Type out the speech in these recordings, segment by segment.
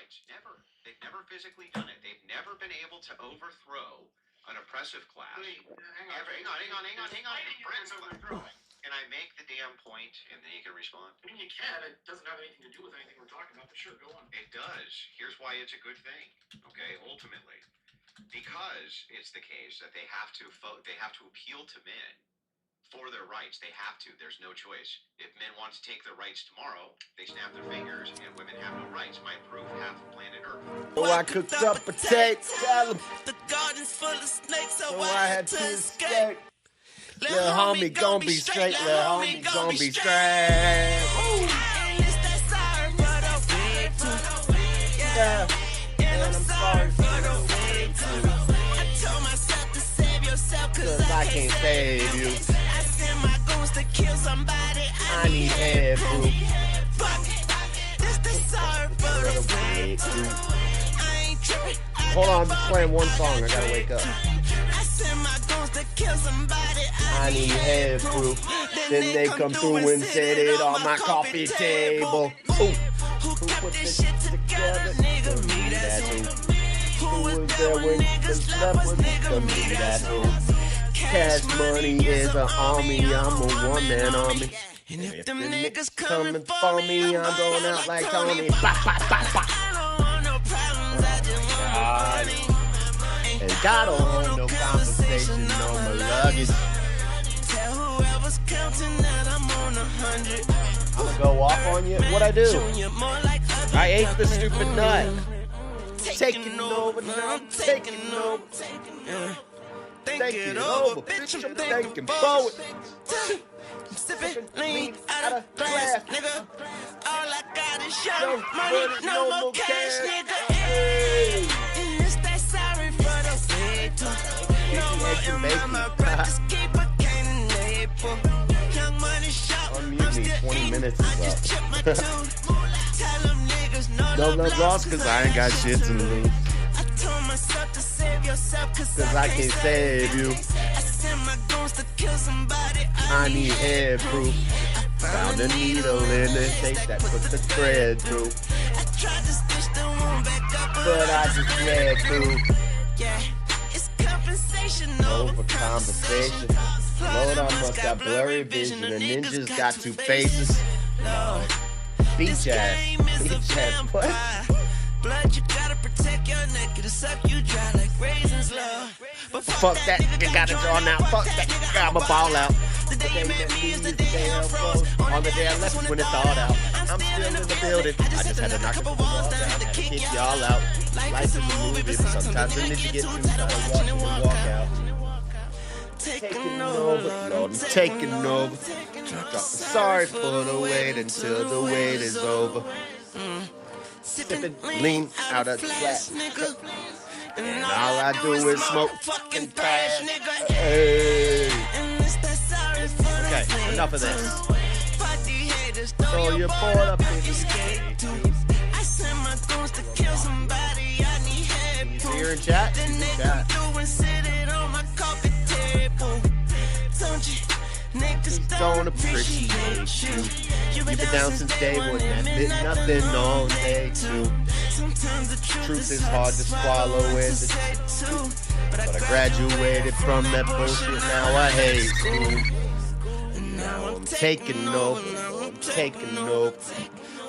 rights. Never. They've never physically done it. They've never been able to overthrow an oppressive class. Wait, hang on. Brent's overthrowing. Can I make the damn point, and then you can respond? I mean, you can. It doesn't have anything to do with anything we're talking about, but sure, go on. It does. Here's why it's a good thing, okay, ultimately. Because it's the case that they have to appeal to men for their rights. They have to. There's no choice. If men want to take their rights tomorrow, they snap their fingers, and women have no rights. My proof, half of planet Earth. So I cooked up a tape, tell him. The garden's full of snakes, so I had to escape. Little homie gon' be straight, little homie gon' be straight. And it's that sorry for the way too. Yeah. And I'm sorry for the way too. I told myself to save yourself, cause I can't save you. I sent my goons to kill somebody. I need head proof. Fuck it. This the sorry for the way too. I ain't tripping. Hold on, I'm just playing one song. I gotta wake up. I sent my goons to kill somebody. I need head proof. Then they come through and set it on my coffee table. Ooh. Who put this shit together? Nigga, me, that's who. Who was there when niggas left was nigga, me, that's who. Cash money is an army. I'm a one-man army. And if them the niggas coming for me, I'm going out like Tony. Bah, bah, bah, bah. I don't want no problems, I just want no money. And God don't want no conversation on my luggage. Tell whoever's counting that I'm on 100. I'm gonna go off on you. What'd I do? I ate the stupid nut. Taking over now, I'm taking over. Taking over, bitch, I'm taking forward. I'm sipping lean out of glass, nigga. All I got is young money, no more cash, nigga. Hey. And it's that sorry for the way too. No more in mama practice, keep a cane label. Young money shop, I'm still 20 eating. minutes I is just up. chipped my tooth. Tell them niggas No love lost, cause I ain't got shit to lose. I told myself to save yourself, cause I can't save you. I sent my goons to kill somebody. I need head proof. Found a needle in the tape that put the thread through. I tried to stitch the wound back up, But I just bled through. yeah, it's compensation Over conversation. Lord, I must got blurry vision. The ninjas got two faces. Lord, Beach ass. Beach ass. What? Blood, you gotta protect your neck. It'll suck you dry like raisins, love. But Fuck that. You got it drawn now. Fuck that. Got my ball out. The day you met me is the day I froze. On the day I left is when it thawed out. I'm still in the building. I just had to knock a couple walls down. Had to kick y'all out. Life is a movie, but sometimes the ninja get too tired of watching and walk out. Taking over, Lord, I'm taking over. Sorry for the wait until the wait is over. Sipping lean out of glass. And all I do is smoke fucking trash. Hey. Okay, enough of this. So you're bored up in the skate. I sent my goons to kill somebody. I need head proof. Here in chat? Then they Chat. come through and sit it on my coffee table. Don't you? Niggas Don't appreciate you. You've been down since day one. That's been nothing on day two. Sometimes the Truth is hard to swallow and but I graduated from that bullshit. Now I hate school. Now I'm taking over. I'm taking over.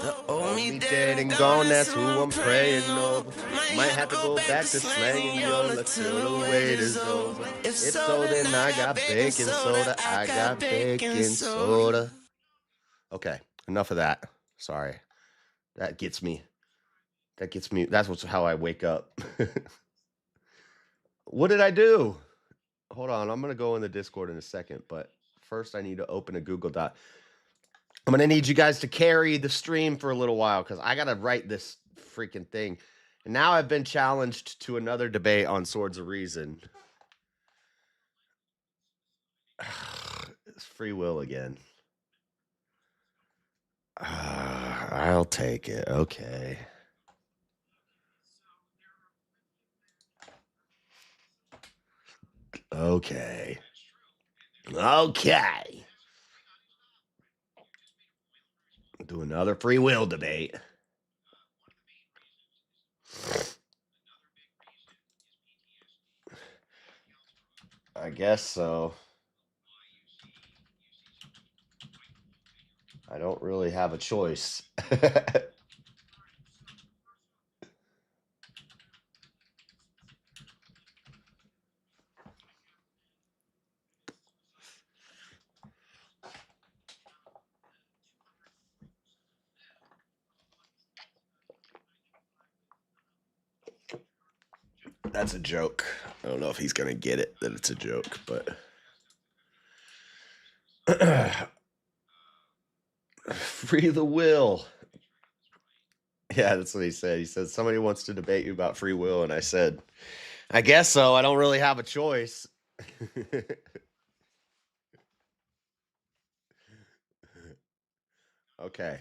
The only Dead and gone, that's who I'm praying over. Might have to go back to slanging yola till the wait is over. If so, then I got baking soda. I got baking soda. Okay, enough of that. Sorry. That gets me. That's how I wake up. What did I do? Hold on, I'm going to go in the Discord in a second, but first I need to open a Google Doc. I'm going to need you guys to carry the stream for a little while because I got to write this freaking thing. And now I've been challenged to another debate on Swords of Reason. It's free will again. I'll take it. Okay. Okay. Do another free will debate. I guess so. I don't really have a choice. That's a joke. I don't know if he's gonna get it that it's a joke, but free the will. Yeah, that's what he said. He said somebody wants to debate you about free will, and I said, I guess so. I don't really have a choice. Okay.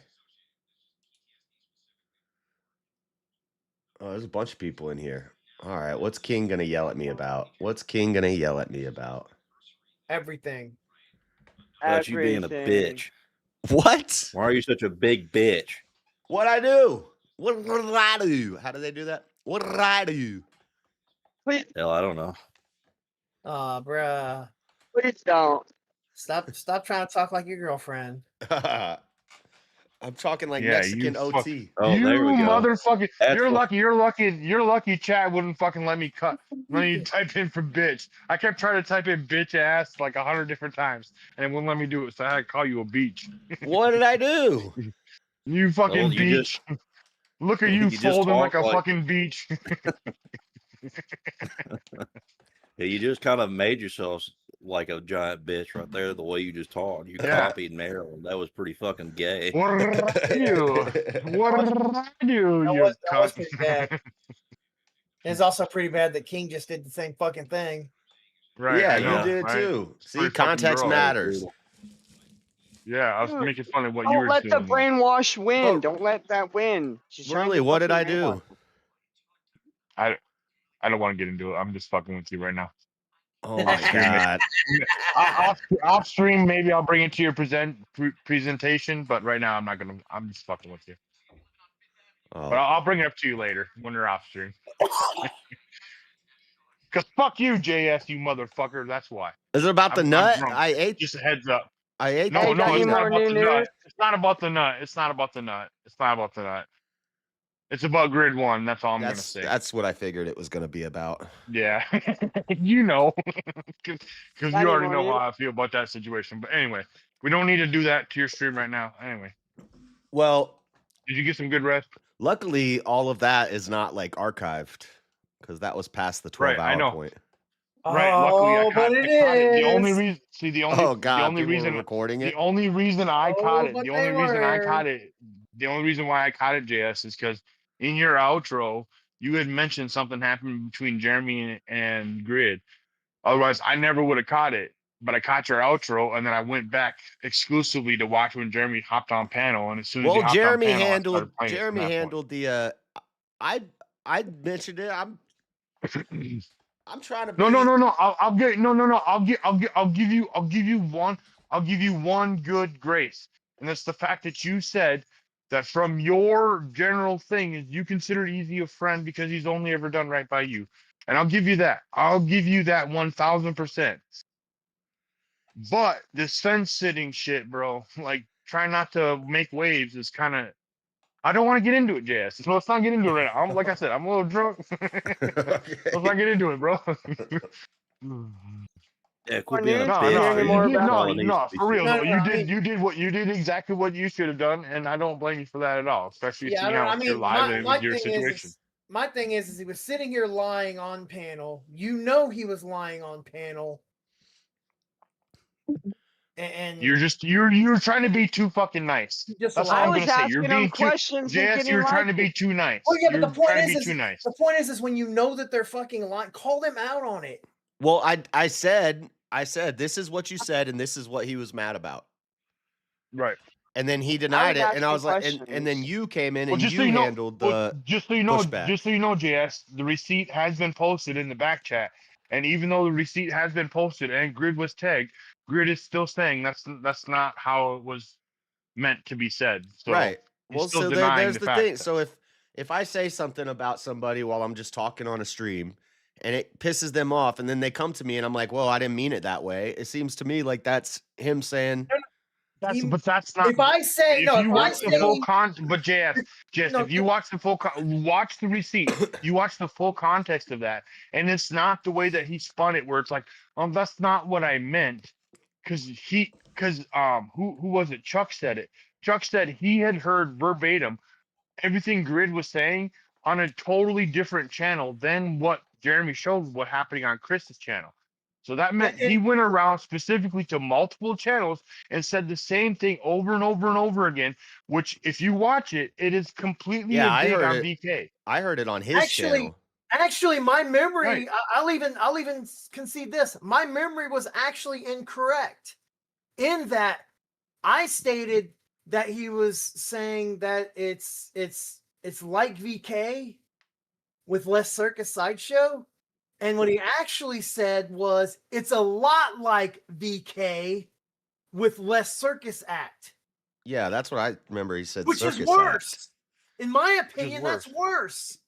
Oh, there's a bunch of people in here. All right, what's King gonna yell at me about? What's King gonna yell at me about? Everything. About you being a bitch. What? Why are you such a big bitch? What'd I do? What did I do? How do they do that? What did I do? Please, Hell, I don't know. Aw, bruh. please don't. Stop trying to talk like your girlfriend. I'm talking like Yeah, Mexican you OT. Oh, you there we go. motherfucker! That's You're what- lucky. You're lucky. Chat wouldn't fucking let me type in for bitch. I kept trying to type in bitch ass like 100 different times, and it wouldn't let me do it. So I had to call you a beach. What did I do? You fucking Well, you beach. Look at you, you just folding like talk a like- fucking beach. Yeah, you just kind of made yourself like a giant bitch right there. The way you just talked, you Yeah. copied Maryland. That was pretty fucking gay. What did I do? What did I do? That You was cunt? pretty bad. It's also pretty bad that King just did the same fucking thing. Right? Yeah, I know, you did right? too. It's See, pretty fucking context gross. matters. Yeah, I was Dude, making fun of what you Don't were let the doing. brainwash win. But- Don't let that win. She's trying Really, to what did I fucking do? I don't want to get into it. I'm just fucking with you right now. Oh my god. Off stream, maybe I'll bring it to your presentation, but right now I'm not gonna. I'm just fucking with you. Oh. But I'll bring it up to you later when you're off stream. Cause fuck you, JS, you motherfucker. That's why. Is it about the I'm nut? drunk. I ate. Just a heads up. I ate. No, Hey, that got no, any it's peanut. not more about the new nut. news? It's not about the nut. It's not about the nut. It's not about the nut. It's about grid one. That's all I'm gonna say. That's what I figured it was gonna be about. Yeah, you know, because you Got any already more know news? how I feel about that situation. But anyway, we don't need to do that to your stream right now. Anyway, Well, did you get some good rest? luckily, all of that is not like archived because that was past the Right, I 12-hour know. point. Right. Luckily, I Oh, caught, but I it caught it. The only is. reason, see, the only, Oh god, the only people reason, were recording it. the only reason I caught it, but the they only reason I were. caught it, the only reason why I caught it, JS, is because in your outro you had mentioned something happened between Jeremy and Grid. Otherwise, I never would have caught it. But I caught your outro, and then I went back exclusively to watch when Jeremy hopped on panel. And as soon as he Well, hopped Jeremy on panel, I handled started playing it from that point. handled the. I mentioned it. I'm trying to. No. be- I'll give no. I'll give you one good grace, and that's the fact that you said that from your general thing is you consider Easy a friend because he's only ever done right by you, and I'll give you that. I'll give you that 1000%. But this fence sitting shit, bro, like trying not to make waves is kind of. I don't want to get into it, JS. So let's not get into it right now. Like I said, I'm a little drunk. Let's not get into it, bro. Yeah, quit Or being a news? No, bitch. Hear no, any dude. more you did, about All no, it needs no, to be for real said. though. No, I mean- You did exactly what you should have done, and I don't blame you for that at all. Especially Yeah, seeing how you're live and with your situation. My thing is he was sitting here lying on panel. You know he was lying on panel. And You're trying to be too fucking nice. just That's all I I'm was gonna say. You're asking him being too. questions and JS, getting you're trying to like be it. too nice. Well, yeah, but You're the point trying to is be too nice. the point is when you know that they're fucking lying, call them out on it. Well, I said this is what you said, and this is what he was mad about. Right. And then he denied it, and I asking was like, and then questions. you came in Well, and just you so you know, handled the. just so you know, pushback. JS, the receipt has been posted in the back chat, and even though the receipt has been posted and Grid was tagged, Grid is still saying that's not how it was meant to be said. So Right. he's Well, still so denying there's the the fact thing. that- So if I say something about somebody while I'm just talking on a stream, and it pisses them off, and then they come to me, and I'm like, well, I didn't mean it that way. It seems to me like that's him saying, But that's not. If I say If no, you if I watch the full say but JS, no, if you watch the full, watch the receipt, you watch the full context of that, and it's not the way that he spun it, where it's like, that's not what I meant, because who was it? Chuck said it. Chuck said he had heard verbatim everything Grid was saying on a totally different channel than what Jeremy showed what happening on Chris's channel. So that meant he went around specifically to multiple channels and said the same thing over and over and over again, which if you watch it, it is completely Yeah, a I dig heard on it. BK. I heard it on his channel. actually, my memory, Right. I'll even concede this. My memory was actually incorrect in that I stated that he was saying that it's like VK with less circus sideshow. And what he actually said was it's a lot like VK with less circus act. Yeah, that's what I remember. He said, Which is circus worse. act. In my opinion, that's worse.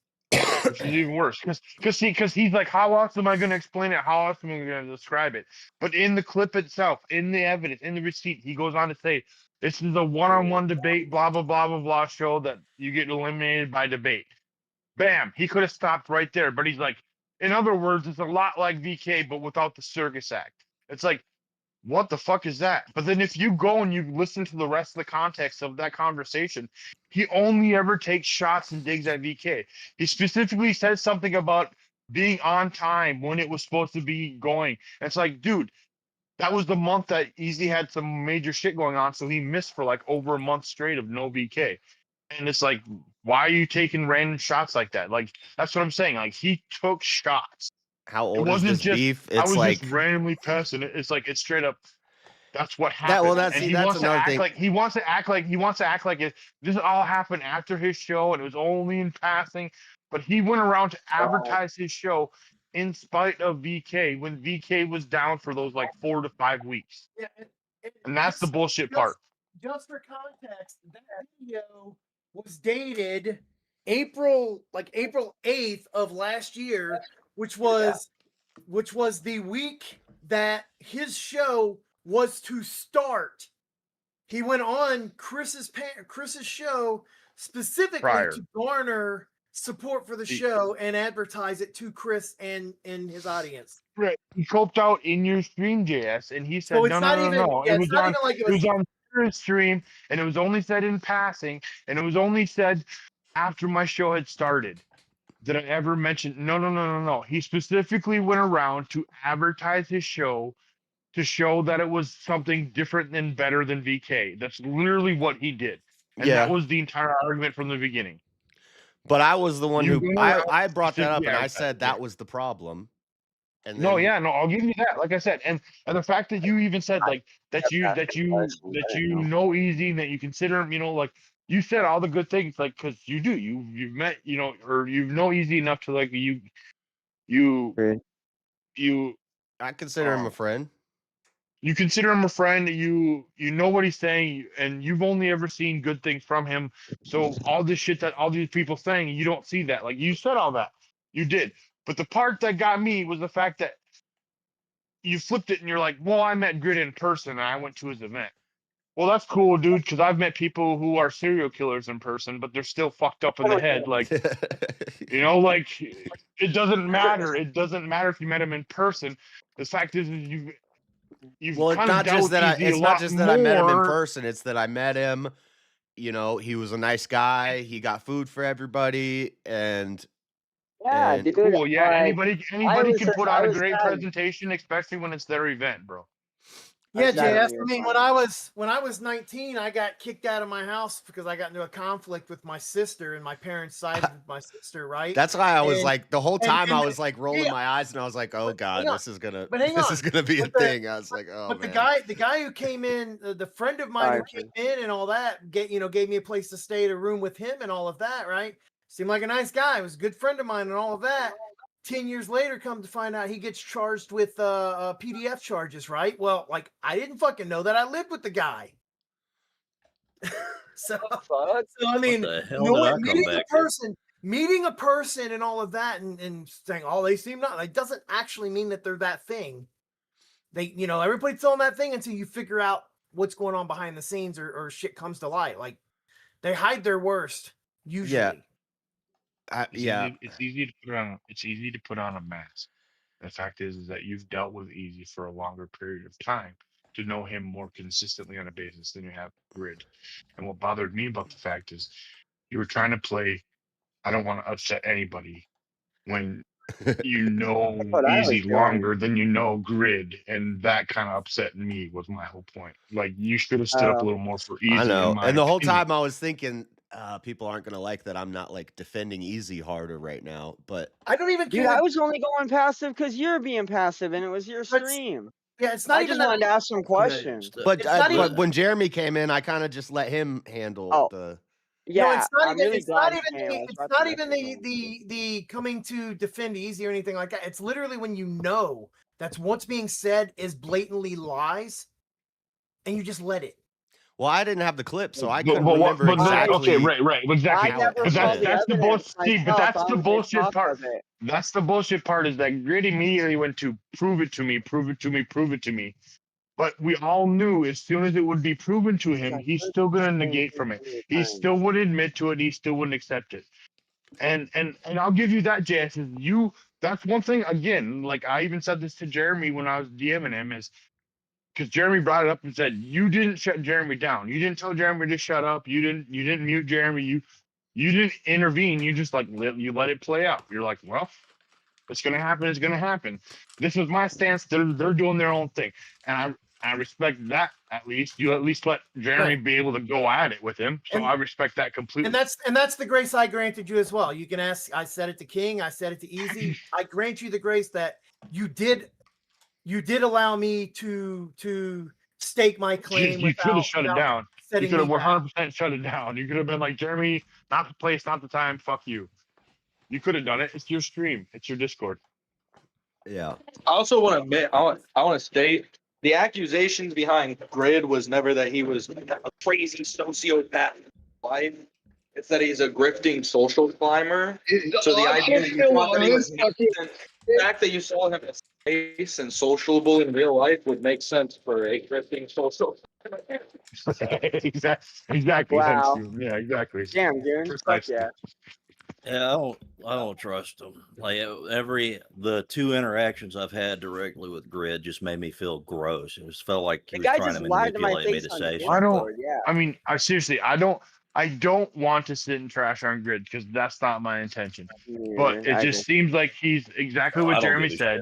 Which is even worse because he's like, how else am I going to explain it? How else am I going to describe it? But in the clip itself, in the evidence, in the receipt, he goes on to say, this is a one-on-one debate, blah, blah, blah, blah, blah show that you get eliminated by debate. Bam. He could have stopped right there. But he's like, in other words, it's a lot like VK, but without the circus act. It's like, what the fuck is that? But then if you go and you listen to the rest of the context of that conversation, he only ever takes shots and digs at VK. He specifically says something about being on time when it was supposed to be going. And it's like, dude, that was the month that Easy had some major shit going on, so he missed for like over a month straight of no VK. And it's like, why are you taking random shots like that? Like, that's what I'm saying. Like, he took shots. How It old is wasn't this just, beef? I It's was like, just randomly passing it. It's like, it's straight up. That's what happened. well, that's- and see, he that's wants to another act thing. like he wants to act like it. This all happened after his show, and it was only in passing. But he went around to advertise his show in spite of VK when VK was down for those like 4 to 5 weeks. Yeah, And that's the bullshit part. Just for context, that video was dated April 8th of last year, which was the week that his show was to start. He went on Chris's show specifically Prior. to garner support for the show and advertise it to Chris and his audience. Right. He coped out in your stream, JS, and he said, So it's no. yeah, It was it's not on, even like it was on his stream, and it was only said in passing, and it was only said after my show had started. Did I ever mention? No. He specifically went around to advertise his show to show that it was something different and better than VK. That's literally what he did. And Yeah. that was the entire argument from the beginning. but I was the one You who, go around I brought that up, and I yeah, said that was the problem. And No, then- yeah, no, I'll give you that. Like I said, and the fact that you even said like that you know Easy and that you consider him, like you said all the good things, like because you've met, or you know Easy enough to like you I consider him a friend. You consider him a friend. You know what he's saying, and you've only ever seen good things from him. So all this shit that all these people saying, you don't see that. Like you said all that, you did. But the part that got me was the fact that you flipped it and you're like, well, I met Grid in person and I went to his event. Well, that's cool, dude, because I've met people who are serial killers in person, but they're still fucked up in the head. Like, like it doesn't matter. It doesn't matter if you met him in person. The fact is you've Well, it's kind of not dealt just with that Easy a it's not lot just that I met him in more. person. It's that I met him. He was a nice guy. He got food for everybody, and Yeah, And- dude. Cool, yeah. like, Anybody was can just- put I on a was great sad. presentation, especially when it's their event, bro. Yeah, Exactly, JS. I you're mean, fine. when I was 19, I got kicked out of my house because I got into a conflict with my sister and my parents sided with my sister, right? that's why I was And- like the whole time I and- was like rolling yeah. my eyes, and I was like, oh god, hang on. this is gonna But hang this on. is gonna be a But the- thing. I was like, oh But man. the guy who came in, the friend of mine who came in and all that, gave me a place to stay at a room with him and all of that, right? Seemed like a nice guy. Was a good friend of mine and all of that. 10 years later, come to find out he gets charged with PDF charges, right? Well, like I didn't fucking know that. I lived with the guy. so Fuck. I mean, the hell did I come meeting the back here? person, meeting a person and all of that and saying, oh, they seem not, it doesn't actually mean that they're that thing. They, everybody's telling that thing until you figure out what's going on behind the scenes or shit comes to light. Like they hide their worst usually. Yeah. It's easy to put on a mask. The fact is that you've dealt with Easy for a longer period of time to know him more consistently on a basis than you have Grid. And what bothered me about the fact is you were trying to play, I don't want to upset anybody, when you know what I was Easy doing. longer than you know Grid, and that kind of upset me. Was my whole point. Like you should have stood up a little more for Easy. I know, in my and the whole opinion. time I was thinking, people aren't gonna like that I'm not like defending Easy harder right now. But I don't even care. Dude, I was only going passive because you're being passive, and it was your stream. Yeah, it's not I even just wanted to ask some questions. but, It's not but even- when Jeremy came in, I kind of just let him handle Oh. the. Yeah, No, it's not I'm even. really It's glad not you even. came. I was It's about to not message even him. the coming to defend Easy or anything like that. It's literally when you know that's what's being said is blatantly lies, and you just let it. Well, I didn't have the clip, so I But- couldn't but what- remember but that- exactly. Okay, right, exactly. I never But saw that's the the evidence bullshit. See, but myself. that's the I'm bullshit based part. off of it. That's the bullshit part is that Grid immediately went to prove it to me, prove it to me, prove it to me. But we all knew as soon as it would be proven to him, he's still gonna negate from it. He still wouldn't admit to it. He still wouldn't accept it. And I'll give you that, JS. Is that's one thing again. Like I even said this to Jeremy when I was DMing him, is because Jeremy brought it up and said you didn't shut Jeremy down. You didn't tell Jeremy to shut up. You didn't mute Jeremy. You didn't intervene. You just you let it play out. You're like, well, it's gonna happen. It's gonna happen. This was my stance. They're doing their own thing, and I respect that. At least you at least let Jeremy be able to go at it with him. So I respect that completely. And that's the grace I granted you as well. You can ask. I said it to King. I said it to Easy. I grant you the grace that you did allow me to stake my claim. You could have shut it down. You could have 100% shut it down. You could have been like, Jeremy, not the place, not the time. Fuck you. You could have done it. It's your stream. It's your Discord. Yeah. I also want to admit, I want to state the accusations behind Grid was never that he was a crazy sociopath in life. It's that he's a grifting social climber. So the idea that you thought that he was innocent, the fact that you saw him as face and sociable in real life would make sense for a grifting social climber. Exactly. Wow. Yeah, exactly. Damn, dude. Fuck Precisely. yeah. Yeah, I don't trust them. Like the two interactions I've had directly with Grid just made me feel gross. It just felt like he The was guy trying just to lied to my manipulate me face to on say Discord. something. I don't- Yeah. I mean, I seriously, I don't want to sit and trash on Grid because that's not my intention. But it just seems like he's exactly I what don't Jeremy give a said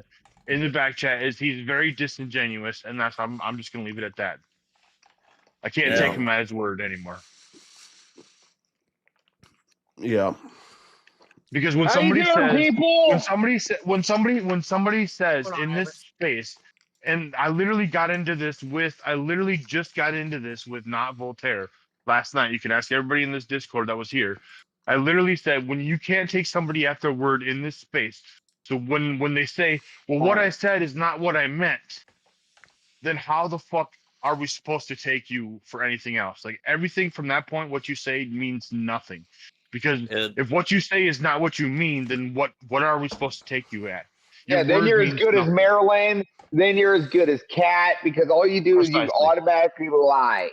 in the back chat. Is he's very disingenuous, and I'm just gonna leave it at that. I can't Yeah. take him at his word anymore. Yeah. Because when How you somebody doing, says, people? when somebody says Hold on, in this space, and I literally just got into this with Not Voltaire last night. You can ask everybody in this Discord that was here. I literally said, when you can't take somebody at their word in this space, so when they say, well, what I said is not what I meant, then how the fuck are we supposed to take you for anything else? Like everything from that point, what you say means nothing. Because if what you say is not what you mean, then what are we supposed to take you at? Yeah, then you're as good as Maryland. Then you're as good as Cat because all you do is you Precisely. automatically lie.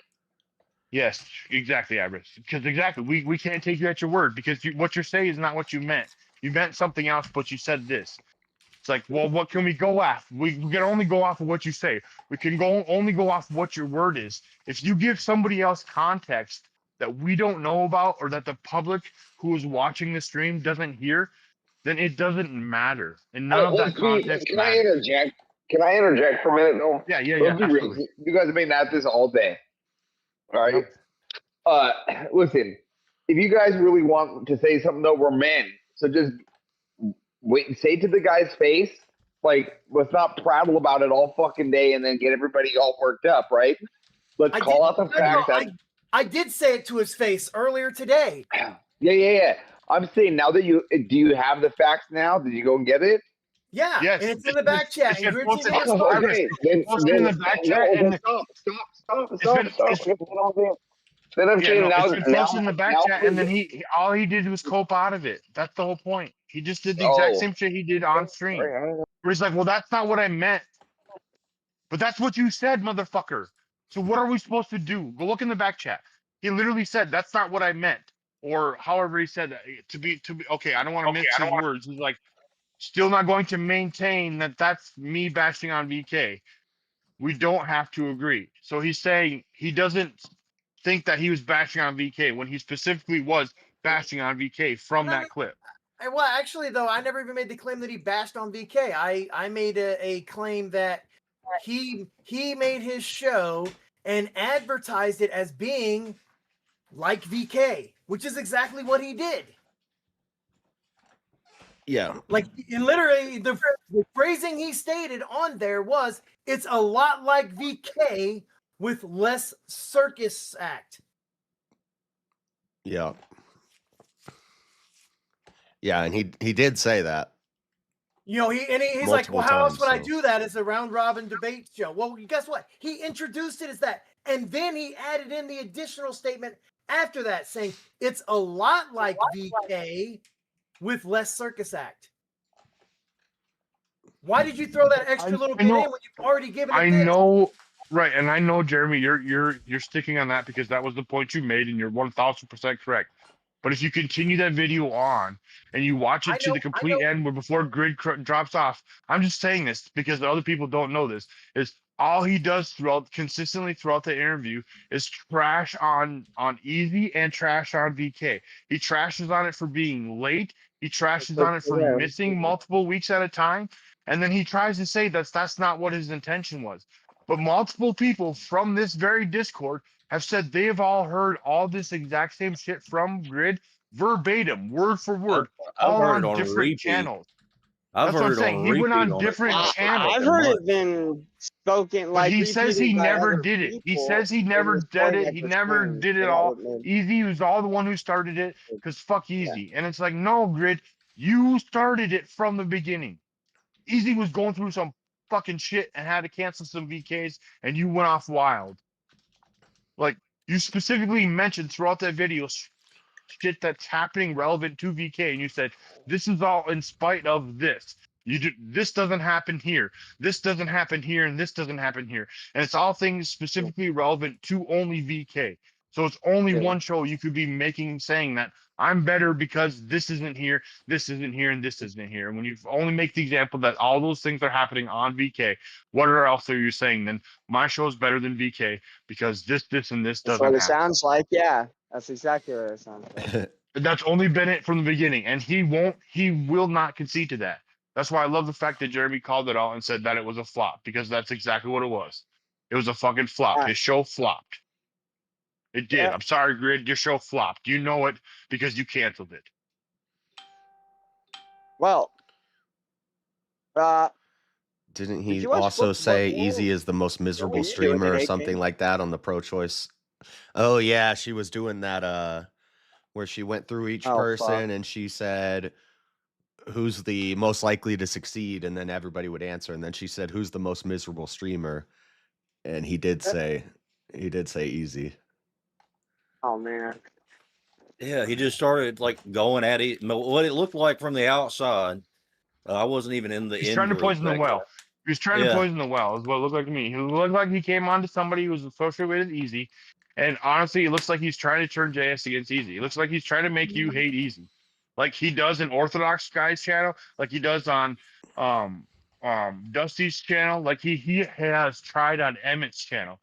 Yes, exactly, Abris. Because exactly, we can't take you at your word because what you're saying is not what you meant. You meant something else, but you said this. It's like, well, what can we go off? We can only go off of what you say. We can only go off of what your word is. If you give somebody else context that we don't know about or that the public who is watching the stream doesn't hear, then it doesn't matter. And none of that context Can matters. I interject? Can I interject for a minute? No. Yeah, Let's be real. absolutely. You guys have been at this all day. All right. Listen, if you guys really want to say something, though, we're men. So just wait and say to the guy's face, like, let's not prattle about it all fucking day and then get everybody all worked up, right? Let's call out the fact that. I did say it to his face earlier today. Yeah. I'm saying now that do you have the facts now? Did you go and get it? Yeah, Yes, and it's in the back chat. And Grid posted- TV it's responded. Okay, then posted in the back chat and- stop. Then I'm Yeah, saying no, now, it's been posted in the back chat, and then all he did was cope out of it. That's the whole point. He just did the exact same shit he did on stream. Where he's like, well, that's not what I meant. But that's what you said, motherfucker. So what are we supposed to do? Go look in the back chat. He literally said, that's not what I meant. Or however he said that. To be okay, I don't want to miss his words. He's like, still not going to maintain that that's me bashing on VK. We don't have to agree. So he's saying he doesn't think that he was bashing on VK when he specifically was bashing on VK from that clip. Well, actually, though, I never even made the claim that he bashed on VK. I made a claim that he made his show and advertised it as being like VK, which is exactly what he did. Yeah. Like, literally, the phrasing he stated on there was, it's a lot like VK with less circus act. Yeah. Yeah, and he did say that. You know, he's like, well, how else would I so. do that as a round robin debate show? Well, guess what? He introduced it as that. And then he added in the additional statement after that saying it's a lot like VK with less circus act. Why did you throw that extra little bit in when you've already given it I this? know, right, and I know, Jeremy, you're sticking on that because that was the point you made, and you're 1,000% correct. But if you continue that video on and you watch it to the complete end, where before Grid drops off, I'm just saying this because the other people don't know this. Is all he does consistently throughout the interview is trash on Easy and trash on VK. He trashes on it for being late. He trashes on it for missing multiple weeks at a time. And then he tries to say that's not what his intention was. But multiple people from this very Discord have said they have all heard all this exact same shit from Grid verbatim, word for word, all heard it on on different repeat. channels. I've That's what I'm heard it saying. on He went repeat on different channels. I've heard it been spoken But like. he says he repeated by never other did it. He people says he in never this did point it. at He the never stream. did it That all. would mean- Easy was all the one who started it because fuck Easy. And it's like, no, Grid, you started it from the beginning. Easy was going through some fucking shit and had to cancel some VKs, and you went off wild. Like, you specifically mentioned throughout that video shit that's happening relevant to VK, and you said, this is all in spite of this. This doesn't happen here. This doesn't happen here, and this doesn't happen here. And it's all things specifically relevant to only VK. So it's only one show you could be saying that I'm better because this isn't here, and this isn't here. And when you only make the example that all those things are happening on VK, what else are you saying then? My show is better than VK because this, and this That's doesn't what it happen. sounds like. Yeah, that's exactly what it sounds like. That's only been it from the beginning, and he will not concede to that. That's why I love the fact that Jeremy called it out and said that it was a flop, because that's exactly what it was. It was a fucking flop. His show flopped. It did. Yeah. I'm sorry, Grid. Your show flopped. You know it because you canceled it. Well, Didn't Did he you watch also Book say One? Easy is the most miserable you doing streamer or today, something King? like that on the pro-choice? Oh yeah, she was doing that where she went through each Oh, person fuck. and she said who's the most likely to succeed, and then everybody would answer, and then she said who's the most miserable streamer, and he did say Easy. Oh man. Yeah, he just started like going at it. What it looked like from the outside, I wasn't even in the. He's trying to in-group poison the back well. then. He was trying to Yeah. poison the well, is what it looked like to me. He looked like he came on to somebody who was associated with Easy. And honestly, it looks like he's trying to turn JS against Easy. It looks like he's trying to make you hate Easy. Like he does in Orthodox Guy's channel, like he does on Dusty's channel, like he has tried on Emmett's channel.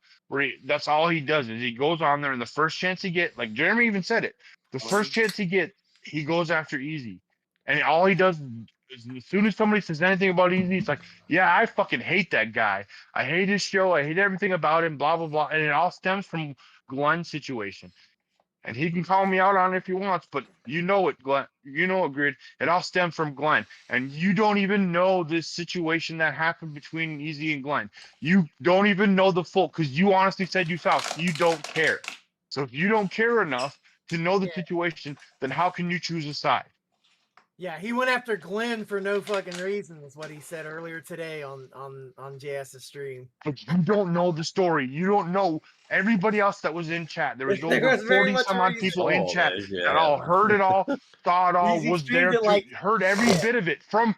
That's all he does is he goes on there, and the first chance he get, like Jeremy even said it, the first chance he get, he goes after Easy. And all he does is as soon as somebody says anything about Easy, it's like, yeah, I fucking hate that guy. I hate his show. I hate everything about him, blah, blah, blah. And it all stems from Glenn's situation. And he can call me out on it if he wants, but you know it, Glenn. You know it, Grid. It all stems from Glenn. And you don't even know this situation that happened between Easy and Glenn. You don't even know the full, because you honestly said yourself, you don't care. So if you don't care enough to know the situation, then how can you choose a side? Yeah, he went after Glenn for no fucking reason, is what he said earlier today on JS's stream. But you don't know the story. You don't know everybody else that was in chat. There was There over was very 40 much some odd reason. people in Oh, chat yeah. that all heard it all, saw it all, He was streamed there, it like- heard every bit of it from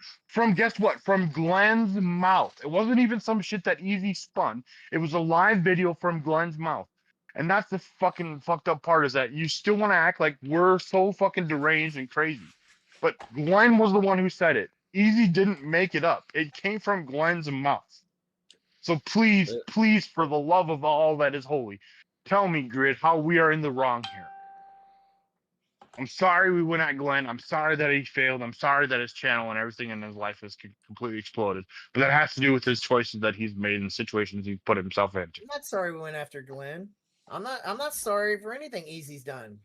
guess what? From Glenn's mouth. It wasn't even some shit that Easy spun. It was a live video from Glenn's mouth. And that's the fucking fucked up part, is that you still want to act like we're so fucking deranged and crazy. But Glenn was the one who said it. Easy didn't make it up. It came from Glenn's mouth. So please, please, for the love of all that is holy, tell me, Grid, how we are in the wrong here. I'm sorry we went at Glenn. I'm sorry that he failed. I'm sorry that his channel and everything in his life has completely exploded. But that has to do with his choices that he's made and situations he's put himself into. I'm not sorry we went after Glenn. I'm not sorry for anything Easy's done.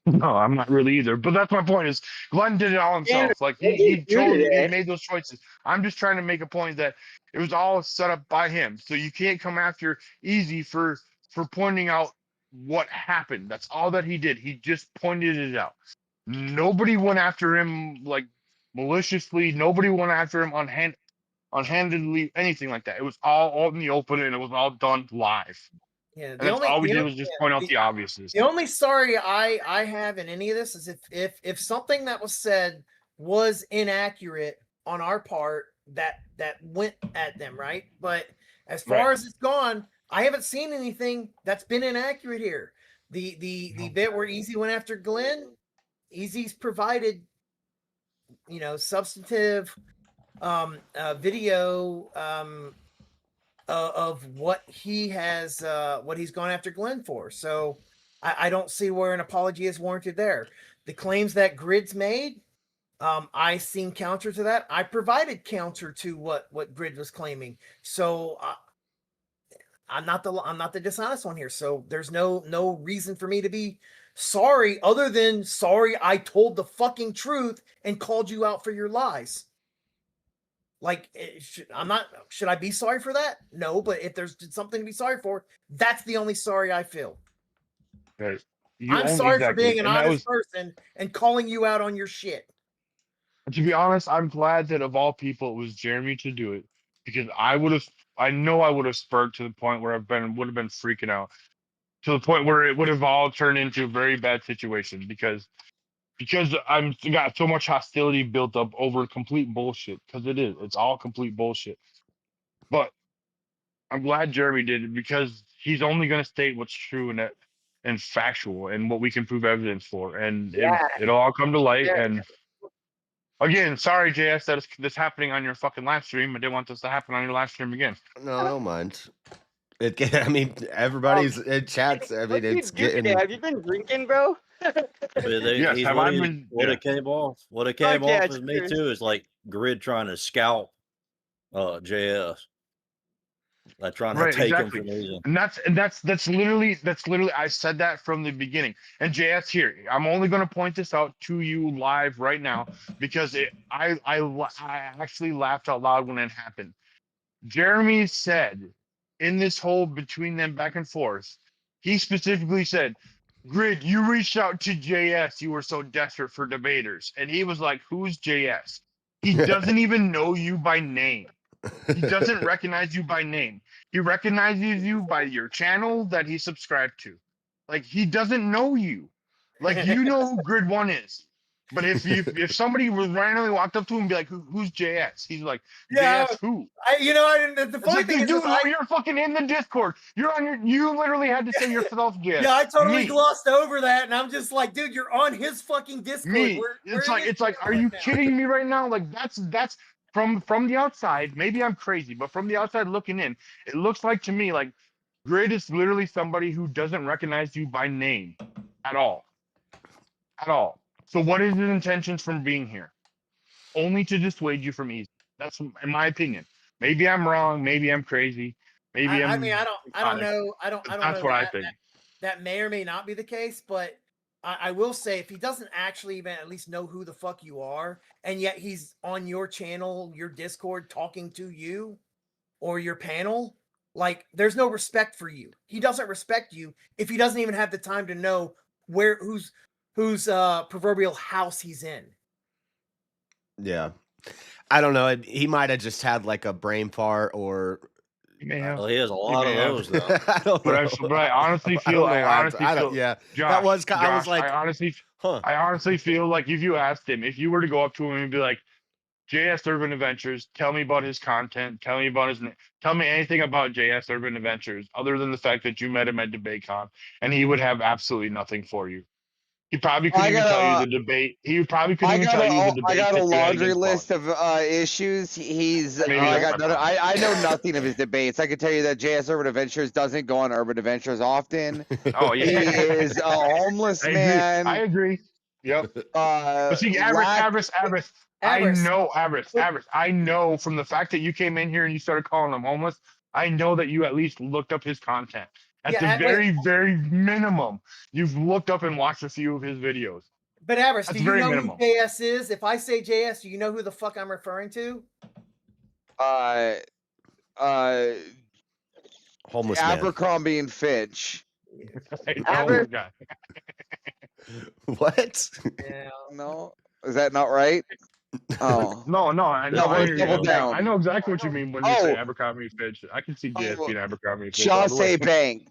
No, I'm not really either. But that's my point, is Glenn did it all himself. Like he chose, he made those choices. I'm just trying to make a point that it was all set up by him. So you can't come after Easy for pointing out what happened. That's all that he did. He just pointed it out. Nobody went after him like maliciously. Nobody went after him unhandedly, anything like that. It was all in the open, and it was all done live. Yeah, And that's all we did was just point out the obviouses. The only sorry I have in any of this is if something that was said was inaccurate on our part that went at them, right? But as far as it's gone, I haven't seen anything that's been inaccurate here. The bit where Easy went after Glenn, Easy's provided, substantive video of what he has, what he's gone after Glenn for. So I don't see where an apology is warranted there. The claims that Grid's made, I seen counter to that. I provided counter to what Grid was claiming. So I'm not the dishonest one here. So there's no reason for me to be sorry other than sorry I told the fucking truth and called you out for your lies. Like, should I be sorry for that? No, but if there's something to be sorry for, that's the only sorry I feel. Right. I'm sorry for being an honest person and calling you out on your shit. To be honest, I'm glad that of all people, it was Jeremy to do it, because I would have spurred to the point where would have been freaking out, to the point where it would have all turned into a very bad situation, because I'm got so much hostility built up over complete bullshit, because it's all complete bullshit. But I'm glad Jeremy did it, because he's only going to state what's true and factual and what we can prove evidence for, and it'll all come to light. And again, sorry, JS, that this happening on your fucking live stream. I didn't want this to happen on your live stream again. No, I don't mind. I mean, everybody's in chats. I mean, it's getting. Have you been drinking, bro? Yes, have I been? What it came off with me too is like Grid trying to scalp JS. Like trying to take him from Easy. And that's literally I said that from the beginning. And JS here, I'm only going to point this out to you live right now, because I actually laughed out loud when it happened. Jeremy said in this whole between them back and forth, he specifically said, Grid, you reached out to JS. You were so desperate for debaters. And he was like, who's JS? He doesn't even know you by name. He doesn't recognize you by name. He recognizes you by your channel that he subscribed to. Like, he doesn't know you. Like, you know who Grid 1 is. But if somebody was randomly walked up to him and be like, who's JS? He's like, JS who? The funny thing is, you're fucking in the Discord. You literally had to say yourself, JS. Yeah, I totally glossed over that, and I'm just like, dude, you're on his fucking Discord. It's like, are you kidding me right now? Like, that's from the outside. Maybe I'm crazy, but from the outside looking in, it looks like to me like Grid is literally somebody who doesn't recognize you by name at all. At all. So what is his intentions from being here? Only to dissuade you from Easy. That's in my opinion. Maybe I'm wrong. Maybe I'm crazy. Maybe I I'm. mean, I don't know. I don't That's know. what I think. That may or may not be the case, but I will say, if he doesn't actually even at least know who the fuck you are, and yet he's on your channel, your Discord, talking to you or your panel, like, there's no respect for you. He doesn't respect you if he doesn't even have the time to know whose proverbial house he's in. Yeah. I don't know. He might have just had like a brain fart or. Well, he has a lot of those though. I don't know. But I honestly I feel. don't know I why honestly feel. yeah. Josh, That was. I was Josh, like, huh. I honestly feel like if you asked him, if you were to go up to him and be like, JS Urban Adventures, tell me about his content, tell me about his name, tell me anything about JS Urban Adventures, other than the fact that you met him at DebateCon, and he would have absolutely nothing for you. He probably couldn't even tell you the debate. He probably couldn't even tell you the debate. I got a that you had laundry against list Bond. of issues. He's Maybe I that's got my none, problem. I know nothing of his debates. I can tell you that JS Urban Adventures doesn't go on Urban Adventures often. Oh He yeah, is a homeless man. I agree. Yep. But see, Avarice, I know from the fact that you came in here and you started calling him homeless, I know that you at least looked up his content. At the very minimum, you've looked up and watched a few of his videos. But Avarice, do you know minimum. who JS is? If I say JS, do you know who the fuck I'm referring to? Homeless man. Abercrombie and Fitch. Avarice. What? Yeah. No, is that not right? Oh No, I know. Double down. I know exactly what you mean when you say Abercrombie and Fitch. I can see JS being Abercrombie and Fitch. Jose Bank.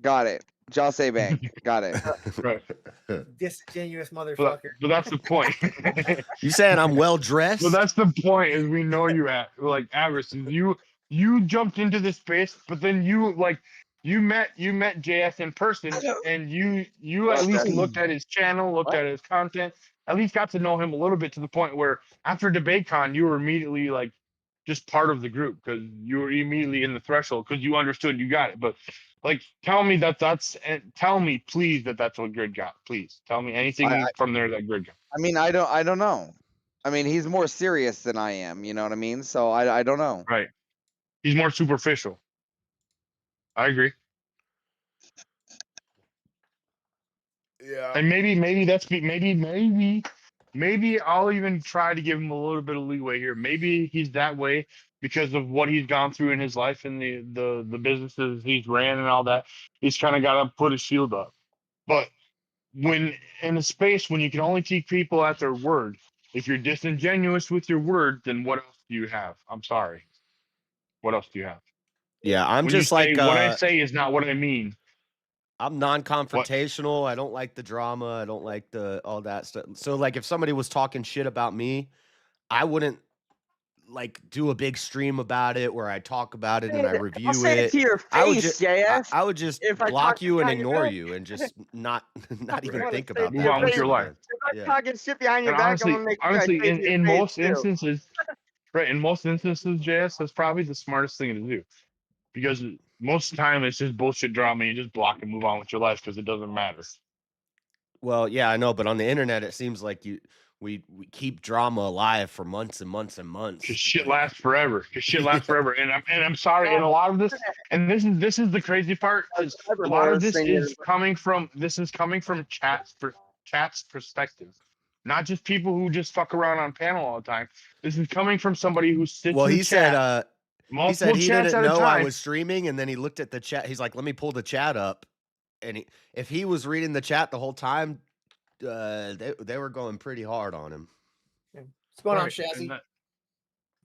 Got it. Jose Bank. Got it. Right. Disingenuous motherfucker. But that's the point. You saying I'm well dressed? Well, that's the point. Is we know you at like Avarice. You jumped into this space, but then you met JS in person, and you at least looked at his channel, looked at his content, at least got to know him a little bit, to the point where after DebateCon you were immediately like just part of the group, because you were immediately in the threshold because you understood you got it. But like, tell me tell me please that's what Grid got. Please tell me anything from there that Grid got. I mean, I don't know. I mean, he's more serious than I am. You know what I mean? So I don't know. Right. He's more superficial. I agree. Yeah. And maybe I'll even try to give him a little bit of leeway here. Maybe he's that way because of what he's gone through in his life and the businesses he's ran and all that. He's kind of got to put his shield up. But when in a space when you can only take people at their word, if you're disingenuous with your word, then what else do you have? I'm sorry. What else do you have? Yeah, I'm When just you say, like what I say is not what I mean. I'm non-confrontational. I don't like the drama. I don't like all that stuff. So like if somebody was talking shit about me, I wouldn't like do a big stream about it where I talk about it and I review I'll say it to your face, JS. I would just If I block talk you and behind your ignore back. you and just not even Right. think about Move that. on with your life. If I'm talking shit behind your And back, I'm gonna make you guys honestly, say it to your in face, most too. instances, right? In most instances, JS, that's probably the smartest thing to do, because most of the time it's just bullshit drama. You just block and move on with your life because it doesn't matter. Well, yeah, I know, but on the internet it seems like we keep drama alive for months and months and months. Because shit lasts forever. And I'm sorry. And a lot of this, and this is the crazy part, is a lot of this is coming from chat's perspective, not just people who just fuck around on panel all the time. This is coming from somebody who sits. Well, in he chat, said he chats didn't at a know I time. was streaming, and then he looked at the chat. He's like, "Let me pull the chat up," and if he was reading the chat the whole time, they were going pretty hard on him. What's going on, Shazzy?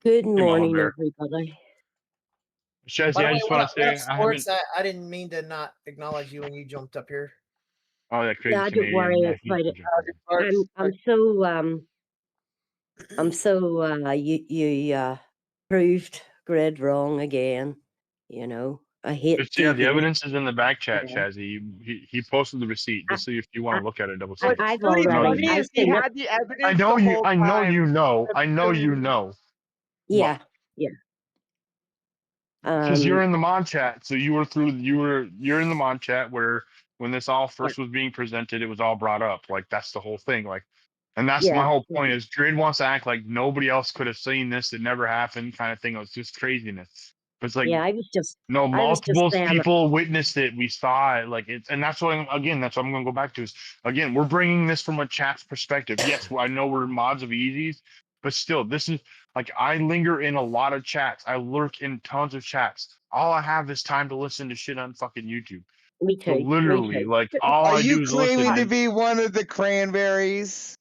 Good Mama morning, Bear. everybody. Shazzy, By the I way, just what want up, to say, sports? I didn't mean to not acknowledge you when you jumped up here. Oh, that crazy Yeah, don't Canadian. worry. Yeah, It's fine. You proved Grid wrong again. You know, I hate. Just, yeah, the evidence is in the back chat, Shazzy. He posted the receipt. Just so if you want to look at it, double check. I've Funny already. is he had the evidence. I know the you. whole I know time. you know. I know you know. Yeah, yeah. Because you're in the mod chat, so you're in the mod chat where when this all first was being presented, it was all brought up. Like that's the whole thing. Like, and that's my whole point is Grid wants to act like nobody else could have seen this. It never happened, kind of thing. It was just craziness. But it's like, yeah, I was just multiple people witnessed it. We saw it. Like it's, and that's what I'm going to go back to is again, we're bringing this from a chat's perspective. Yes, I know we're mods of Easies, but still, this is like I linger in a lot of chats. I lurk in tons of chats. All I have is time to listen to shit on fucking YouTube. Me too. So literally, like all Are I do you is listen. claiming to be one of the Cranberries?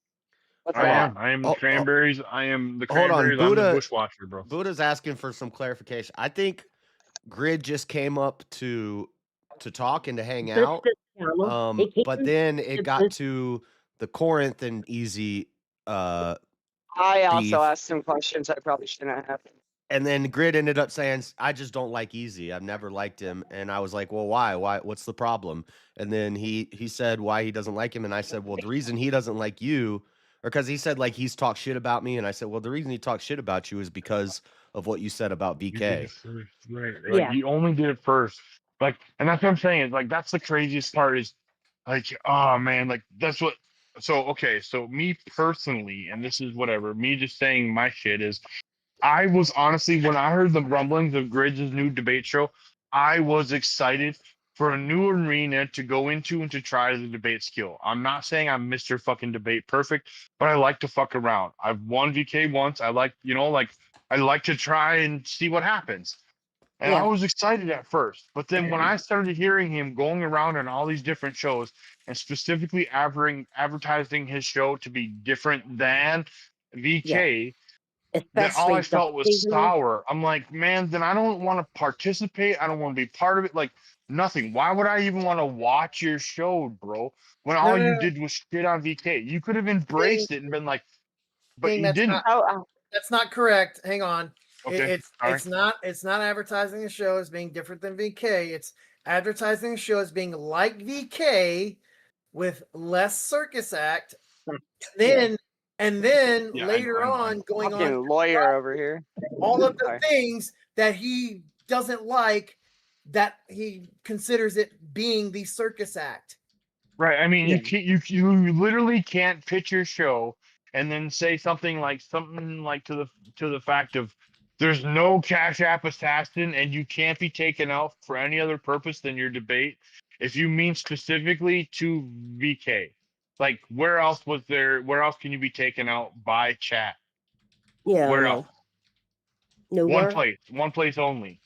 What's I that? am. I am the Oh, cranberries. I am the hold on, cranberries. I'm the Buddha. bushwasher, bro. Buddha's asking for some clarification. I think Grid just came up to talk and to hang out. But then it got to the Corinth and Easy I beef. also asked some questions I probably shouldn't have. And then Grid ended up saying, I just don't like Easy. I've never liked him. And I was like, well, why? What's the problem? And then he said why he doesn't like him. And I said, well, the reason he doesn't like you, or because he said like he's talked shit about me. And I said, well, the reason he talked shit about you is because of what you said about You did VK. it first, right? Like Yeah. you only did it first. Like, and that's what I'm saying. Is like that's the craziest part. Is like, oh man, like that's what. So okay, so me personally, and this is whatever. Me just saying my shit is. I was honestly, when I heard the rumblings of Grid's new debate show, I was excited for a new arena to go into and to try the debate skill. I'm not saying I'm Mr. fucking debate perfect, but I like to fuck around. I've won VK once. I like, like I like to try and see what happens. And I Yeah. was excited at first, but then when I started hearing him going around on all these different shows and specifically advertising his show to be different than VK, then all I Especially felt was seasonal. sour. I'm like, man, then I don't want to participate. I don't want to be part of it. Like nothing. Why would I even want to watch your show, bro? When all you did was shit on VK. You could have embraced it and been like, but you that's didn't. That's not correct. Hang on. Okay. It's not advertising the show as being different than VK. It's advertising the show as being like VK with less circus act. And then Yeah, later on going Fucking on lawyer over here. all of the Sorry. things that he doesn't like, that he considers it being the circus act. Right. I mean, you literally can't pitch your show and then say something like to the fact of there's no Cash App assassin and you can't be taken out for any other purpose than your debate if you mean specifically to VK. Like where else can you be taken out by chat? Yeah. Where No. else? Nowhere. One place only.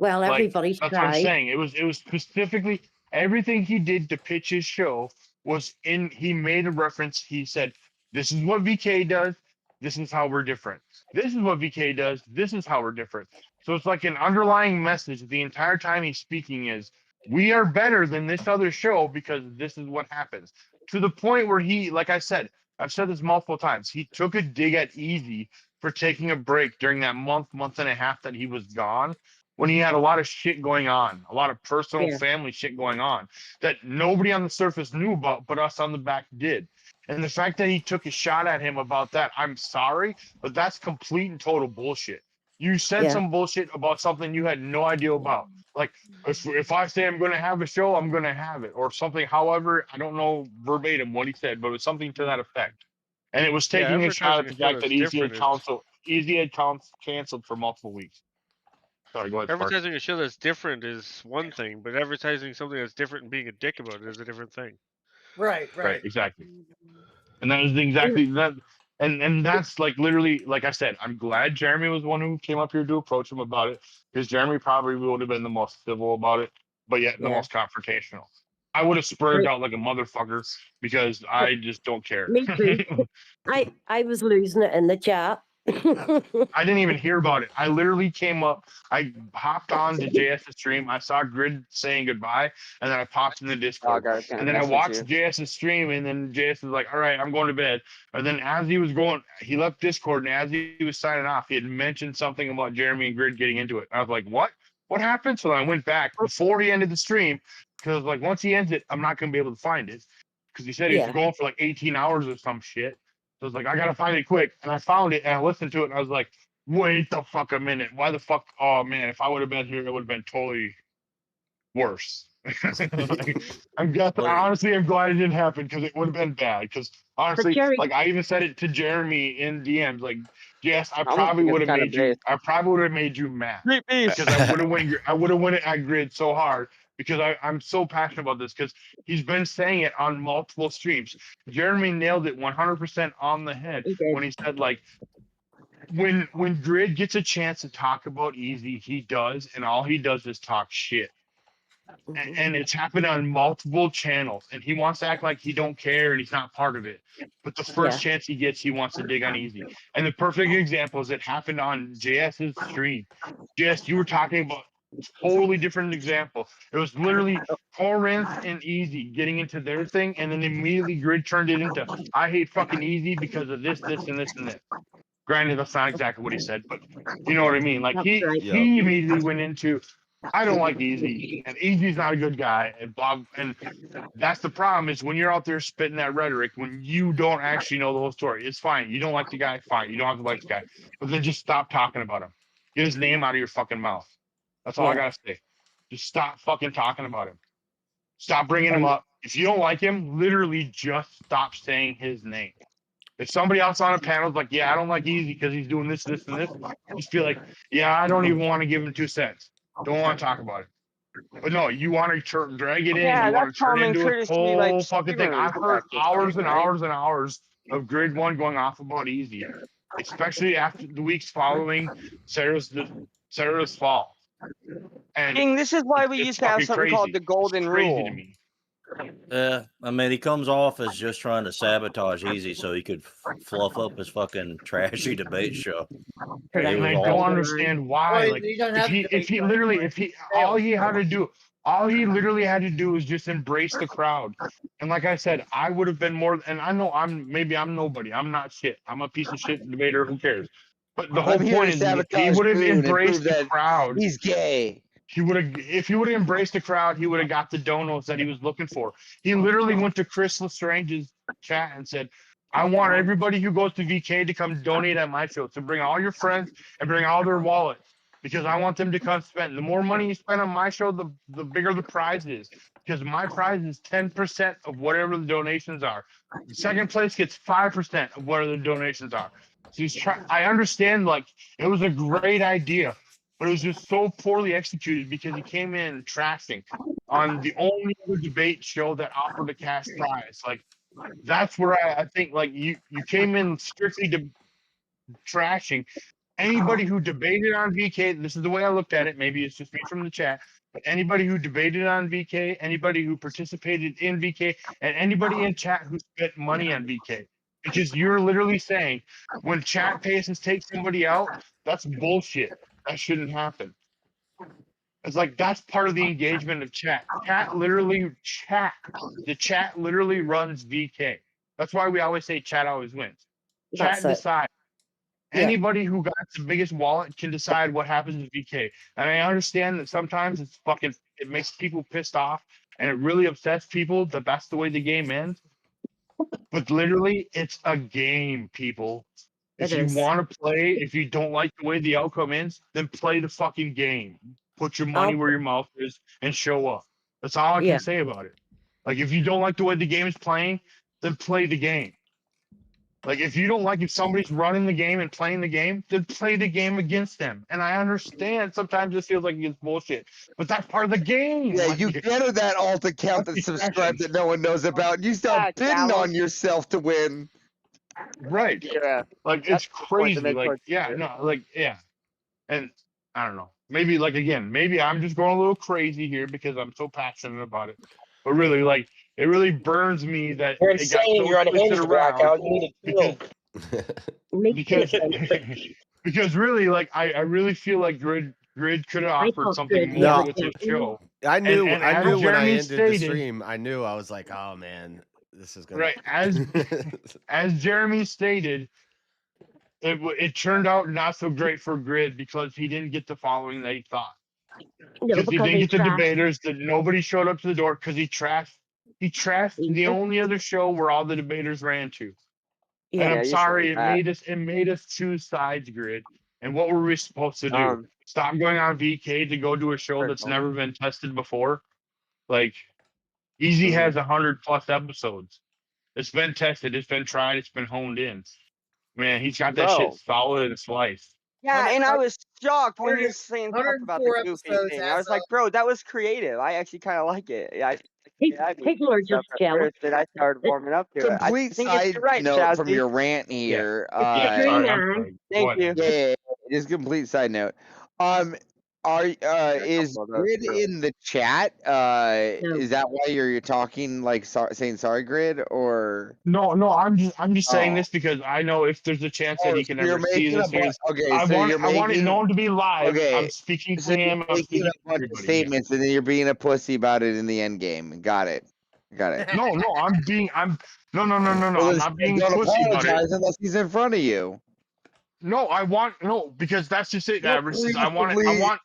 Well, Like everybody's that's what I'm tried. saying. It was specifically everything he did to pitch his show was he made a reference. He said, this is what VK does, this is how we're different. This is what VK does, this is how we're different. So it's like an underlying message the entire time he's speaking is we are better than this other show because this is what happens. To the point where he, like I said, I've said this multiple times, he took a dig at Easy for taking a break during that month and a half that he was gone, when he had a lot of shit going on, a lot of personal family shit going on that nobody on the surface knew about, but us on the back did. And the fact that he took a shot at him about that, I'm sorry, but that's complete and total bullshit. You said some bullshit about something you had no idea about. Like, if I say I'm going to have a show, I'm going to have it, or something. However, I don't know verbatim what he said, but it was something to that effect. And it was taking a shot at the fact that Easy had canceled for multiple weeks. Sorry, go ahead, Spark. Advertising a show that's different is one thing, but advertising something that's different and being a dick about it is a different thing. Right, exactly. And that is exactly that. And that's like literally, like I said, I'm glad Jeremy was the one who came up here to approach him about it, because Jeremy probably would have been the most civil about it, but yet the most confrontational. I would have spurred out like a motherfucker because I just don't care. Me too. I was losing it in the chat. I didn't even hear about it. I literally came up, I hopped on to JS's stream. I saw Grid saying goodbye, and then I popped in the Discord. And then I watched JS's stream, and then JS was like, all right, I'm going to bed. And then as he was going, he left Discord, and as he was signing off, he had mentioned something about Jeremy and Grid getting into it. I was like, what? What happened? So then I went back before he ended the stream, because like once he ends it, I'm not going to be able to find it. Because he said he was going for like 18 hours or some shit. So I was like, I gotta find it quick. And I found it and I listened to it and I was like, wait the fuck a minute. Why the fuck? Oh man, if I would have been here, it would have been totally worse. I'm glad it didn't happen, because it would have been bad. Because honestly, like I even said it to Jeremy in DMs, like, yes, I probably would have made you mad. Because I would have went at Grid so hard. Because I'm so passionate about this, because he's been saying it on multiple streams. Jeremy nailed it 100% on the head when he said, like, when Grid gets a chance to talk about Easy, he does, and all he does is talk shit. and it's happened on multiple channels, and he wants to act like he don't care and he's not part of it. But the first chance he gets, he wants to dig on Easy. And the perfect example is it happened on JS's stream. JS, you were talking about a totally different example. It was literally Corinth and Easy getting into their thing, and then immediately Grid turned it into I hate fucking Easy because of this, this, and this, and this. Granted, that's not exactly what he said, but you know what I mean. Like he immediately went into I don't like Easy, and Easy's not a good guy, and Bob, and that's the problem is when you're out there spitting that rhetoric when you don't actually know the whole story. It's fine. You don't like the guy, fine. You don't have to like the guy, but then just stop talking about him. Get his name out of your fucking mouth. That's all I gotta say. Just stop fucking talking about him. Stop bringing him up. If you don't like him, literally just stop saying his name. If somebody else on a panel is like, yeah, I don't like Easy because he's doing this, this, and this, just feel like, yeah, I don't even want to give him 2 cents. Don't want to talk about it. But no, you want to drag it in. Yeah, you want that's to turn common into a courtesy, whole like, fucking thing. streamer I've heard practice, hours and right? hours and hours of Grid 1 going off about Easy, especially after the weeks following Sarah's fall. And King, this is why we it's used to have fucking something crazy. called the golden It's crazy rule. to me. Yeah, I mean, he comes off as just trying to sabotage Easy so he could fluff up his fucking trashy debate show. And It I was don't all- understand why. Well, Like, he doesn't have to if he debate, literally, all he literally had to do was just embrace the crowd. And like I said, I would have been more. And I know I'm nobody. I'm not shit. I'm a piece of shit debater. Who cares? But the whole I'm here point to is, if he sabotage would have Boone and embraced prove the that crowd. he's gay. If he would have embraced the crowd, he would have got the donos that he was looking for. He literally went to Chris Lestrange's chat and said, I want everybody who goes to VK to come donate at my show. So bring all your friends and bring all their wallets because I want them to come spend. The more money you spend on my show, the bigger the prize is. Because my prize is 10% of whatever the donations are. The second place gets 5% of whatever the donations are. So he's trying. I understand, like, it was a great idea. But it was just so poorly executed because he came in trashing on the only other debate show that offered a cash prize. Like, that's where I think, like, you came in strictly to trashing. Anybody who debated on VK, this is the way I looked at it. Maybe it's just me from the chat. But anybody who debated on VK, anybody who participated in VK, and anybody in chat who spent money on VK. Because you're literally saying when chat pays to take somebody out, that's bullshit. That shouldn't happen. It's like that's part of the engagement of chat. The chat literally runs VK. That's why we always say chat always wins. Chat decides. Anybody who got the biggest wallet can decide what happens in VK. And I understand that sometimes it makes people pissed off and it really upsets people that that's the way the game ends. But literally, it's a game, people. If you want to play, if you don't like the way the outcome ends, then play the fucking game. Put your money where your mouth is and show up. That's all I can say about it. Like, if you don't like the way the game is playing, then play the game. Like, if you don't like if somebody's running the game and playing the game, then play the game against them. And I understand sometimes it feels like it's bullshit, but that's part of the game. Yeah, like, you get that alt account that's subscribed that no one knows about. And you start bidding on yourself to win. Right. Yeah. Like, it's crazy. Like, yeah, no, like, yeah. And I don't know. Maybe, like, again, maybe I'm just going a little crazy here because I'm so passionate about it. But really, like, it really burns me that You're it got insane. so You're twisted unhinged, around Blackout. You need to chill. because really, like, I really feel like Grid could have offered something more No, with his show. I knew And I as knew when I Jeremy ended stated- the stream, I knew I was like, oh man, this is gonna Right, as Jeremy stated, it turned out not so great for Grid because he didn't get the following that he thought. Because he didn't get the debaters, that nobody showed up to the door because he trashed the only other show where all the debaters ran to. And I'm sorry, it made us choose sides, Grid. And what were we supposed to do? Stop going on VK to go to a show that's never been tested before? Like, Easy has 100+ episodes. It's been tested, it's been tried, it's been honed in. Man, he's got that shit solid and sliced. Yeah, and I was shocked when he was saying stuff about the 104 goofy episodes thing. I was as like, bro, that was creative. I actually kind of like it. Yeah, Take more just jealous. that I started warming up to it. I Complete think side you're right, note from Shazzy. your rant here. Sorry, I'm sorry. Thank you. Yeah, just complete side note. is couple of those, Grid too. in the chat? Is that why you're talking like saying sorry, Grid, or? No, I'm just saying Oh. this because I know if there's a chance that Oh, he so can you're ever see making this. okay, I so want you're I want it making known to be live. okay. I'm speaking So for you're him. I'm making speaking a for bunch of everybody. statements, and then you're being a pussy about it in the end game. Got it. No, no, I'm no. Well, I'm then not being don't pussy about it. apologize unless he's in front of you. No, because that's just it, Don't Avarice. I want no,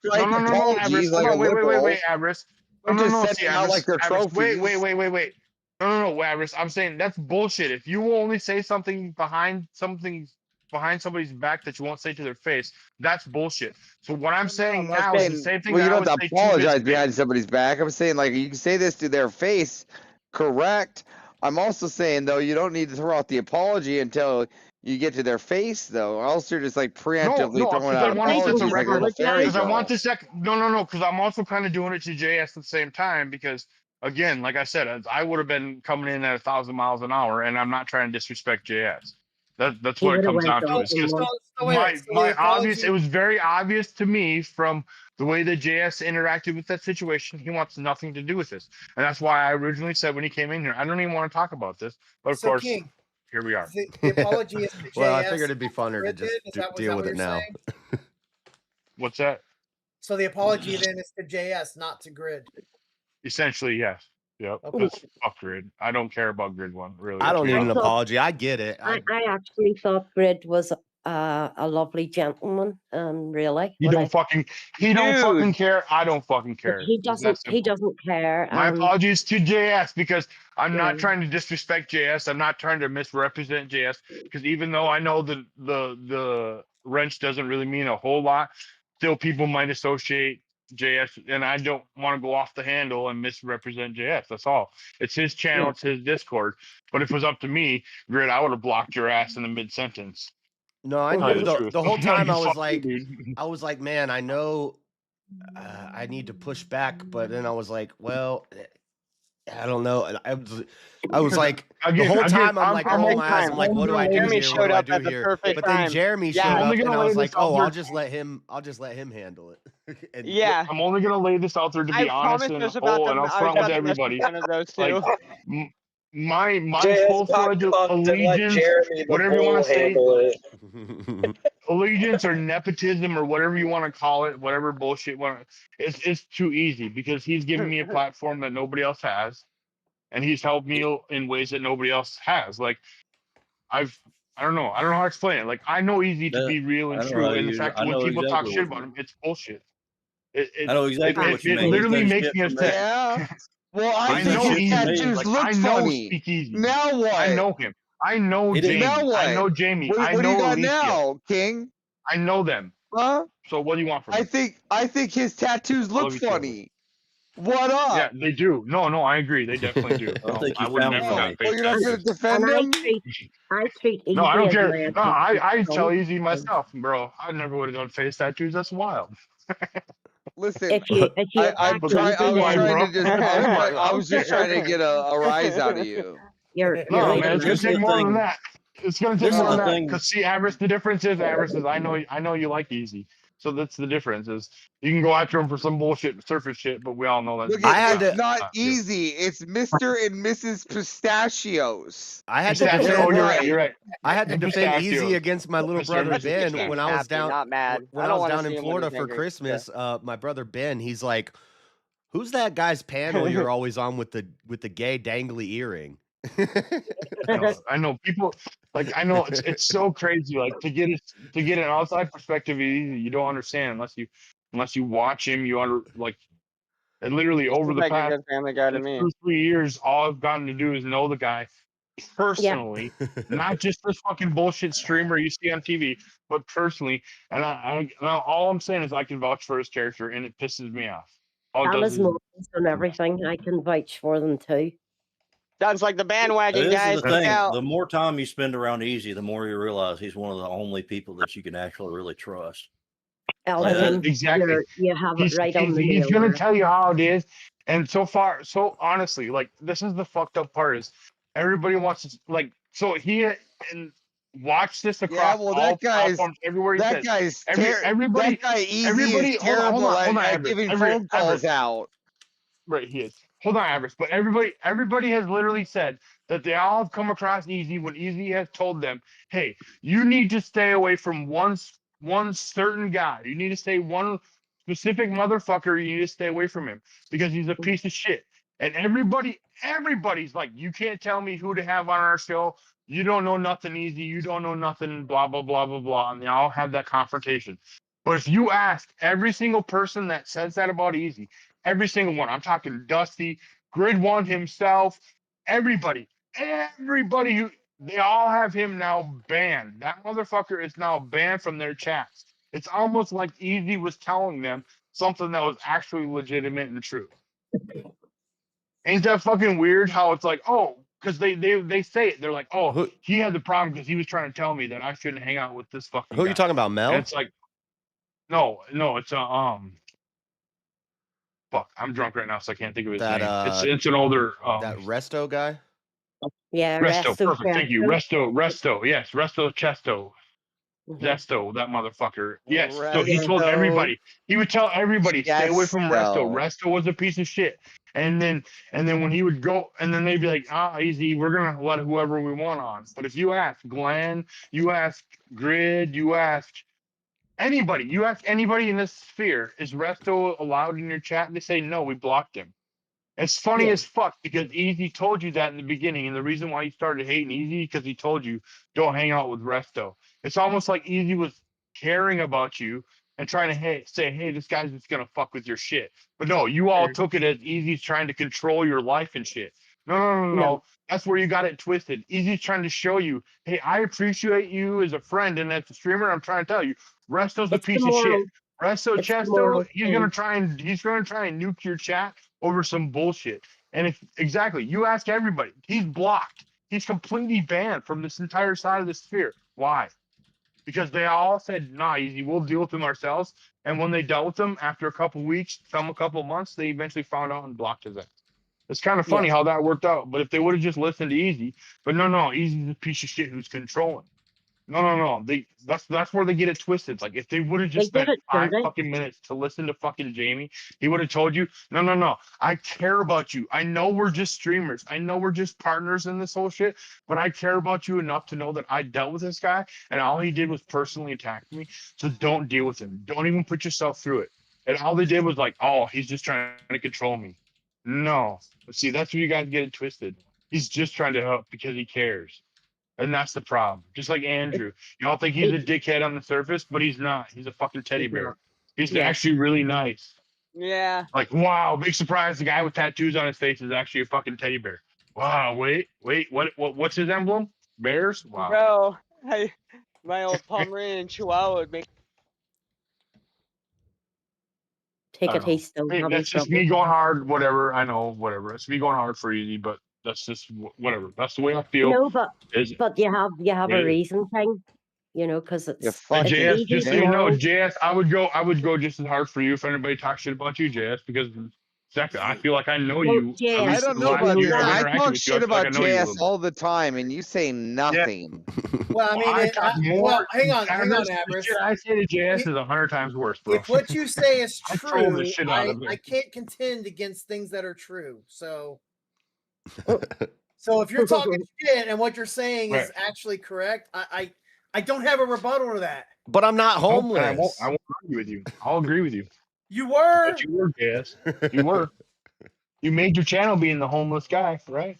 strike Avarice. apologies like Hold a on, wait, liberal. Avarice. Don't No, just send see, them out like they're Avarice, wait. trophies. No, Avarice. I'm saying that's bullshit. If you will only say something behind somebody's back that you won't say to their face, that's bullshit. So what I'm saying I'm now is the saying, same thing well, that you I don't would have to say to his apologize face. behind somebody's back. I'm saying, like, you can say this to their face, correct? I'm also saying, though, you don't need to throw out the apology until you get to their face, though. Or else you're just, like, preemptively No, throwing because I out want to set the apologies like a record. little fairy Because I want tale. no, because I'm also kind of doing it to JS at the same time. Because again, like I said, I would have been coming in at 1,000 miles an hour, and I'm not trying to disrespect JS. That's He what it would have comes went down to. off It's on just one. my obvious. It was very obvious to me from the way that JS interacted with that situation. He wants nothing to do with this, and that's why I originally said when he came in here, I don't even want to talk about this. But of So, course, King, here we are. the apology is to JS. Well, I figured it'd be funner to Grid just did? Is that deal what with it you're now. saying? What's that? So the apology then is to JS, not to Grid. Essentially, yes. Yep. Okay. Because fuck Grid. I don't care about Grid one really. I don't need an thought- apology. I get it. I actually thought Grid was a lovely gentleman, really. He but don't I- fucking care. I don't fucking but care. he It's that doesn't. He simple. doesn't care. My apologies to JS because I'm not Yeah. trying to disrespect JS. I'm not trying to misrepresent JS because even though I know the wrench doesn't really mean a whole lot, still people might associate JS, and I don't want to go off the handle and misrepresent JS. That's all. It's his channel. It's his Discord. But if it was up to me, Grid, I would have blocked your ass in the mid sentence. No, I Tell you knew the the truth. whole time. I was Fuck you, like, dude. man, I know I need to push back, but then I was like, well, I don't know. And I was like, the whole time I'm like rolling my eyes. I'm like, what do I do Jeremy here? What showed do I up do at the here? perfect But then time. Jeremy Yeah. showed I'm up, only and gonna I lay was this like, out oh, there. I'll just let him handle it. And Yeah. I'm only gonna lay this out there to I be honest promised and was about whole to- and I was upfront about with to everybody. mention one of those two. Like my JS full-fledged comes and let allegiance, Jeremy the whatever you want bull to say, handle it. allegiance or nepotism or whatever you want to call it, whatever bullshit. It's too easy because he's giving me a platform that nobody else has, and he's helped me in ways that nobody else has. Like I don't know how to explain it. Like I know Easy to be real and true, and the fact that when people talk shit about him, it's bullshit. I know exactly what you It mean. He's literally done makes shit me for me. upset. Yeah. Well, I He's think done his shit for me. tattoos Like, look I know funny. Speakeasy. Now what? I know him. I know He didn't- Jamie. Now what? I know Jamie. What, I what do you know got Alicia. now, King? I know them. Huh? So what do you want from me? I think his tattoos All look of each other. funny. What up? Yeah, they do. No, I agree. They definitely do. I don't think I you would found never one. got Well, fake you're not gonna tattoos. defend And him? I treat Easy No, I don't as care. my No, I tell son. Easy myself, bro. I never would have done face tattoos. That's wild. Listen, If you I was trying to just, I was just trying to get a rise out of you. you're No, like man, it's gonna This is take the more than thing. that. It's gonna take This more is than the that. thing. Cause see, Avarice, the difference is I know you like Easy. So that's the difference. Is you can go after him for some bullshit surface shit, but we all know that. Look, I had it's to- not true. easy. It's Mr. and Mrs. Pistachios. I had to Pistachio. defend. Oh, you're right. You're right. I had to defend Easy Pistachios. against my little Mr. brother and Mrs. Ben Pistachios. when I was Happy, down. not mad. When I I don't was wanna down see in him when Florida he's for angry. Christmas, my brother Ben, he's like, "Who's that guy's panel you're always on with the gay dangly earring?" I know people like I know it's so crazy. Like to get an outside perspective is easy. You don't understand unless you watch him. Like and literally over Seems the like a past good family guy to me. 2-3 years, all I've gotten to do is know the guy personally, not just this fucking bullshit streamer you see on TV, but personally. And all I'm saying is I can vouch for his character, and it pisses me off. All it and does his is moments and everything. I can vouch for them too. Sounds like the bandwagon, This guys. is the Look thing. out. The more time you spend around Easy, the more you realize he's one of the only people that you can actually really trust. Elton, exactly. you have it right on the He's nail gonna there. tell you how it is. And so honestly, like this is the fucked up part is everybody wants to like so he and watch this Yeah, across well, all that guy's platforms everywhere he that says. guy's Everybody, that guy Easy everybody, is hold terrible on, at Average. giving phone calls out. Right, he is. Hold on, Average. But everybody has literally said that they all have come across Easy when Easy has told them, "Hey, you need to stay away from one certain guy. You need to stay one specific motherfucker. You need to stay away from him because he's a piece of shit." And everybody's like, "You can't tell me who to have on our show. You don't know nothing, Easy. You don't know nothing. Blah blah blah blah blah." And they all have that confrontation. But if you ask every single person that says that about Easy, every single one. I'm talking Dusty, Grid One himself, everybody who they all have him now banned. That motherfucker is now banned from their chats. It's almost like Easy was telling them something that was actually legitimate and true. Ain't that fucking weird? How it's like, oh, because they say it. They're like, oh, he had the problem because he was trying to tell me that I shouldn't hang out with this fucking. Who are guy. you talking about, Mel? And it's like, no, it's fuck, I'm drunk right now, so I can't think of his name. It's an older that Resto guy. Yeah, Resto, perfect. Thank you, Resto. Yes, Resto Chesto. Mm-hmm. Zesto, that motherfucker. Yes. So he told everybody. He would tell everybody, stay away from Resto. Resto was a piece of shit. And then when he would go, and then they'd be like, Easy, we're gonna let whoever we want on. But if you ask Glenn, you ask Grid, you ask anybody in this sphere, is Resto allowed in your chat? And they say no, we blocked him. It's funny as fuck because Easy told you that in the beginning, and the reason why you started hating Easy because he told you don't hang out with Resto. It's almost like Easy was caring about you and trying to say, hey, this guy's just gonna fuck with your shit. But no, you all took it as Easy's trying to control your life and shit. No. That's where you got it twisted. Easy's trying to show you, hey, I appreciate you as a friend and as a streamer. I'm trying to tell you, Resto's a piece of shit. Resto Chesto, he's gonna try and nuke your chat over some bullshit. And if exactly, you ask everybody, he's blocked. He's completely banned from this entire side of the sphere. Why? Because they all said, nah, Easy, we'll deal with them ourselves. And when they dealt with them, after a couple weeks, a couple months, they eventually found out and blocked his ass. It's kind of funny how that worked out. But if they would have just listened to Easy, but no, Easy's a piece of shit who's controlling. No. That's where they get it twisted. Like if they would have just spent 5 fucking minutes to listen to fucking Jamie, he would have told you, no. I care about you. I know we're just streamers. I know we're just partners in this whole shit, but I care about you enough to know that I dealt with this guy and all he did was personally attack me. So don't deal with him. Don't even put yourself through it. And all they did was like, oh, he's just trying to control me. No. See, that's where you guys get it twisted. He's just trying to help because he cares. And that's the problem. Just like Andrew. Y'all think he's a dickhead on the surface, but he's not. He's a fucking teddy bear. He's actually really nice. Yeah. Like, wow, big surprise. The guy with tattoos on his face is actually a fucking teddy bear. Wow, wait. What's his emblem? Bears? Wow. Bro, my old Pomeranian Chihuahua would make. Take a taste of that's just me going hard, whatever. I know, whatever. It's me going hard for Easy, but that's just whatever. That's the way I feel. No, but you have a reason, thing, because it's JS. Just so you know, JS, I would go just as hard for you if anybody talks shit about you, JS, because exactly, I feel like I know you. I don't know about you. I talk shit about JS all the time, and you say nothing. Well, I mean, hang on, Avarice. Shit I say to JS is 100 times worse, bro. If what you say is true, I can't contend against things that are true. So if you're talking shit and what you're saying is actually correct, I don't have a rebuttal to that. But I'm not homeless. I won't argue with you. I'll agree with you. You were. But you were, yes. You were. You made your channel being the homeless guy, right?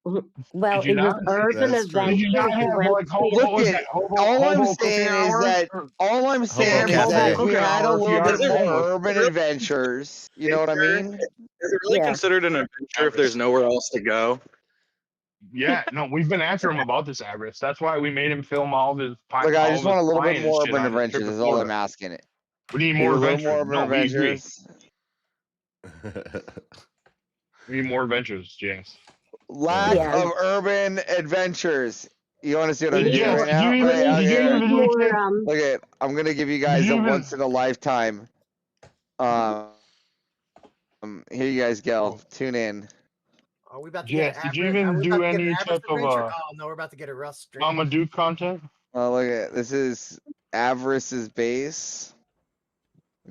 Well, it was urban adventures. All I'm saying is that we had a little bit more urban adventures. You know what I mean? Is it really considered an adventure if there's nowhere else to go? Yeah, no, we've been after him about this, Avarice. That's why we made him film all of his. Look, I just want a little bit more urban adventures. Is all I'm asking it. We need more adventures. adventures. We need more adventures, James. Lack of urban adventures. You want to see what I'm doing right now? Look at, I'm gonna give you guys a once in a lifetime. Here you guys go. Tune in. Are we about to Jess, get did an you average? Are even we do about to get an any average type of adventure? Oh no, we're about to get a Rust stream. Mama Duke content? Oh, look at this is Avarice's base.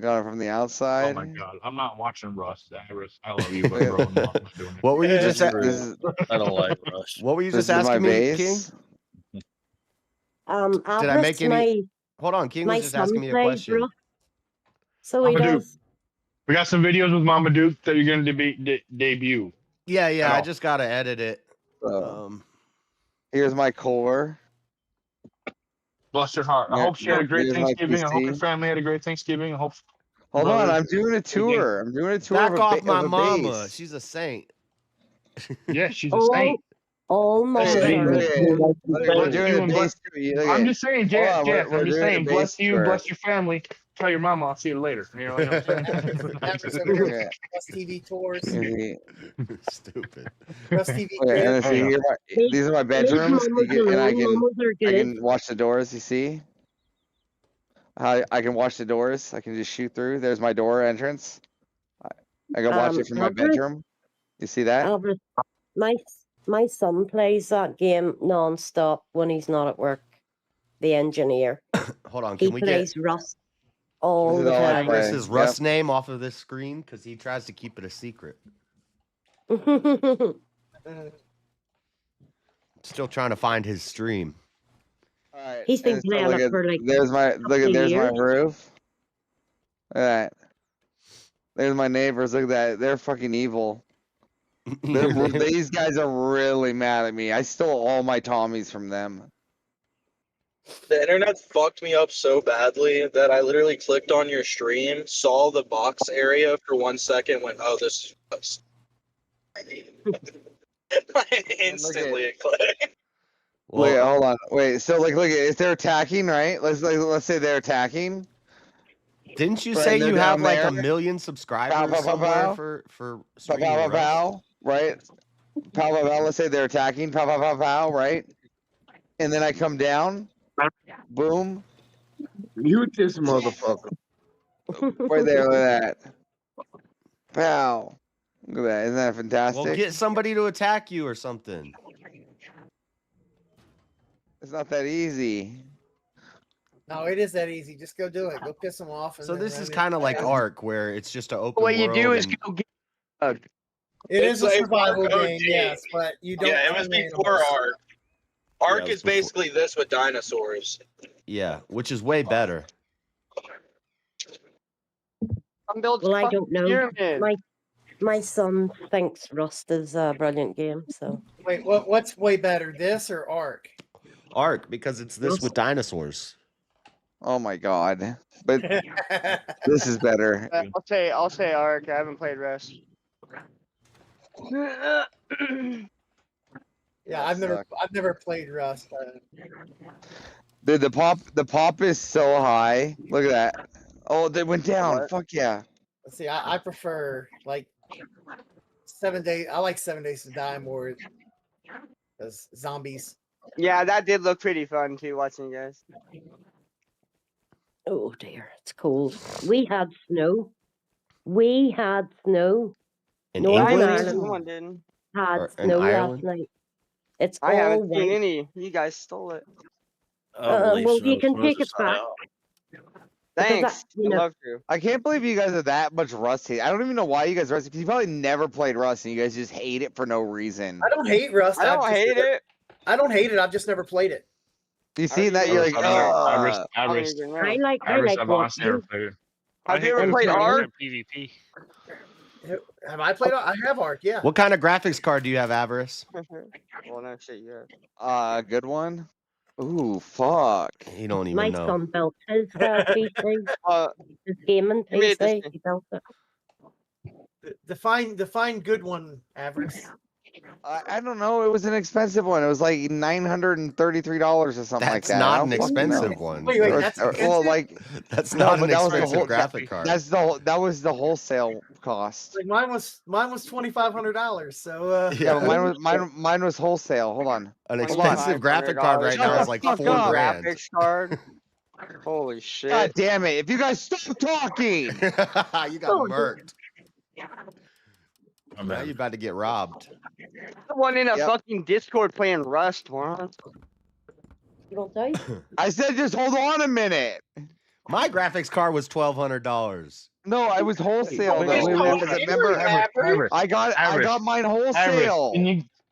Got it from the Oh outside. my god, I'm not watching Rust. I love you, but bro, I'm not doing it. What were you This just? is, I don't like Rust. What were you This just is my asking me, King? base. Did I make Avarice, any? Hold on, King my was just asking son me a plays question. Rust, so he Mama Duke. does. We got some videos with Mama Duke that you're gonna debut. Yeah, I Oh. just gotta edit it. So, here's my core. Bless her heart. I hope she had a great Here's my Thanksgiving. I hope your PC. family had a great Thanksgiving. I hope. Hold on, brothers- I'm doing a tour. I'm doing a tour Back of a, off ba- my of a mama. base. She's a saint. Yeah, she's a saint. All mamas Hey, are. look at- look, we're Bless doing you a and base bless. tour. Look I'm at- just saying, hold Jess. on, Jess, we're I'm just doing a saying, base bless you, tour. bless your family. Tell your mama I'll see you later. You know what I'm saying? Average adventure, Rust TV tours. Stupid. Rust TV Okay, and crib. see here, these are my bedrooms, mamas and I alone, mamas are I good. can watch the doors. You see, I can watch the doors. I can just shoot through. There's my door entrance. I can watch it from my Avarice, bedroom. You see that? Avarice, my son plays that game non-stop when he's not at work. The engineer. Hold on, He can we plays get Rust all This the is all I time. play. Avarice's Yep. Rust name off of this screen? Because he tries to keep it a secret. Still trying to find his stream. All right. He's been and so playing look it at for like there's my look at there's my years. roof. All right. There's my neighbors. Look at that. They're fucking evil. These guys are really mad at me. I stole all my Tommies from them. The internet fucked me up so badly that I literally clicked on your stream, saw the box area for 1 second, went, "Oh, this is." I instantly clicked. Wait, hold on. Wait, so like, look, if they're attacking, right? Let's say they're attacking. Didn't you Right, say they're you have down like there. 1 million subscribers Pow, pow, pow, somewhere pow. for Pow, streaming pow, pow, Rust? pow, right? Pow, pow, pow. Let's say they're attacking. Pow, pow, pow, pow, right? And then I come down. Boom. Mute this motherfucker. Right there, look at that. Pow. Look at that. Isn't that fantastic? Well, get somebody to attack you or something. It's not that easy. No, it is that easy. Just go do it. Go piss them off. And So then this run is it kind of like back. Ark, where it's just an open What you world. do is and- go get. It is a It's survival Ark game, OG. yes, but you don't. Yeah, it was kill before animals. Ark. Ark Yeah, is basically this with dinosaurs. Yeah, which is way better. I'm building. Well, I don't know. Pyramid. My son thinks Rust is a brilliant game. So Wait, what's way better, this or Ark? Ark, because it's this with dinosaurs. Oh my god. But this is better. I'll say Ark. I haven't played Rust. Yeah, I've never played Rust. Dude, the pop is so high. Look at that. Oh, they went down. What? Fuck yeah. Let's see, I prefer like 7 days. I like 7 Days to Die more because zombies. Yeah, that did look pretty fun too. Watching you guys. oh dear, it's cold. We had snow. We had snow. In Northern England? Ireland Someone didn't. had Or in snow last Ireland? night. It's I all haven't seen white. any. You guys stole it. Well, you can take it back. Because Thanks. you I'd know- love to. I can't believe you guys are that much Rust hate. I don't even know why you guys Rust because you probably never played Rust and you guys just hate it for no reason. I don't hate Rust. I don't hate it. I don't hate it. I've just never played it. You see that you're like, Average, I like I've honestly never watching. played it. Have you ever And played playing Ark? PvP. Have I played? I have Ark. Yeah. What kind of graphics card do you have, Avarice? Well, no shit. Yeah. good one. Ooh, fuck. You don't even My know. son built his PC, his gaming you made this PC. He built it. Define good one, average. I don't know. It was an expensive one. It was like $933 or something like That's that. I not don't an fucking know. expensive one. Wait, Or- that's or- well, like That's no, not but an that was the expensive whole graphic card. that was the wholesale cost. Like mine was $2,500. So Yeah, but mine was wholesale. Hold on. An Hold on. expensive graphic card right Shut now the is like fuck $4 up. grand. Graphics card. Holy shit. God damn it! If you guys stop talking. You got murked. Now you're about to get robbed. The one in a Yep. fucking Discord playing Rust, moron. You don't die? I said just hold on a minute. My graphics card was $1,200. No, I was wholesale Wait, though. wait, Remember, remember, I got mine wholesale.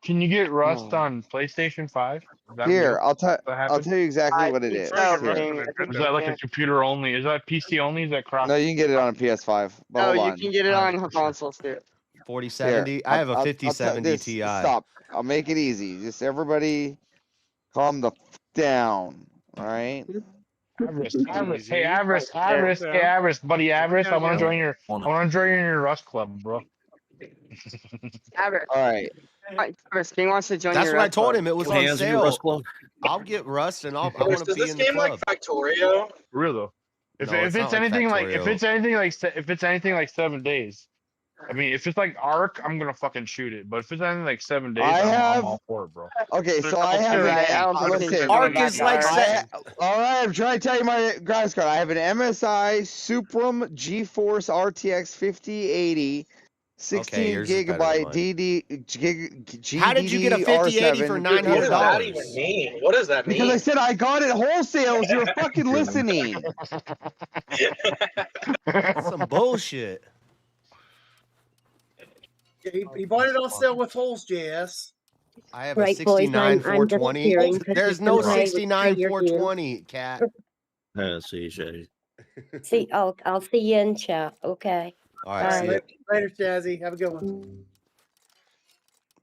Can you get Rust Oh. on PlayStation 5? Is that Here, real? I'll That tell you exactly what it is. Is that like a computer only? Is that PC only? Is that cross? No, you can get it on a PS5. But No, hold you on. can get it on consoles too. 4070. I have a 5070 Ti. Stop. I'll make it easy. Just everybody calm the down. All right. Avarice, hey Avarice, buddy Avarice. I want to join your Rust club, bro. Avarice. All right. Avarice, King wants to join That's your what I Rust told club. him. It was on Hands in your sale. Rust club. I'll get Rust and I want to Does be this in the game like club. Factorio? For real though. If No, it's not like anything like Factorio. if it's anything like 7 days. I mean, if it's like Ark, I'm gonna fucking shoot it. But if it's anything like 7 days, I'm all for it, bro. Okay, so I Alright, have I don't think listen. it's Ark gonna is like matter. All right, I'm trying to tell you my graphics card. I have an MSI Supreme GeForce RTX 5080, 16 yours is better than gigabyte mine. GDDR7. How did you get a 5080 for What does that even $900? mean? What does that mean? Because I said I got it wholesale. You're fucking listening. That's some bullshit. He bought it on sale with holes, JS. I have a Right, boys, 69 I'm 420. disappearing 'cause There's you no can play with 69 your 420, cat. See, Shay. See, I'll see you in chat. Okay. All right, see ya. Later, Jazzy. Have a good one.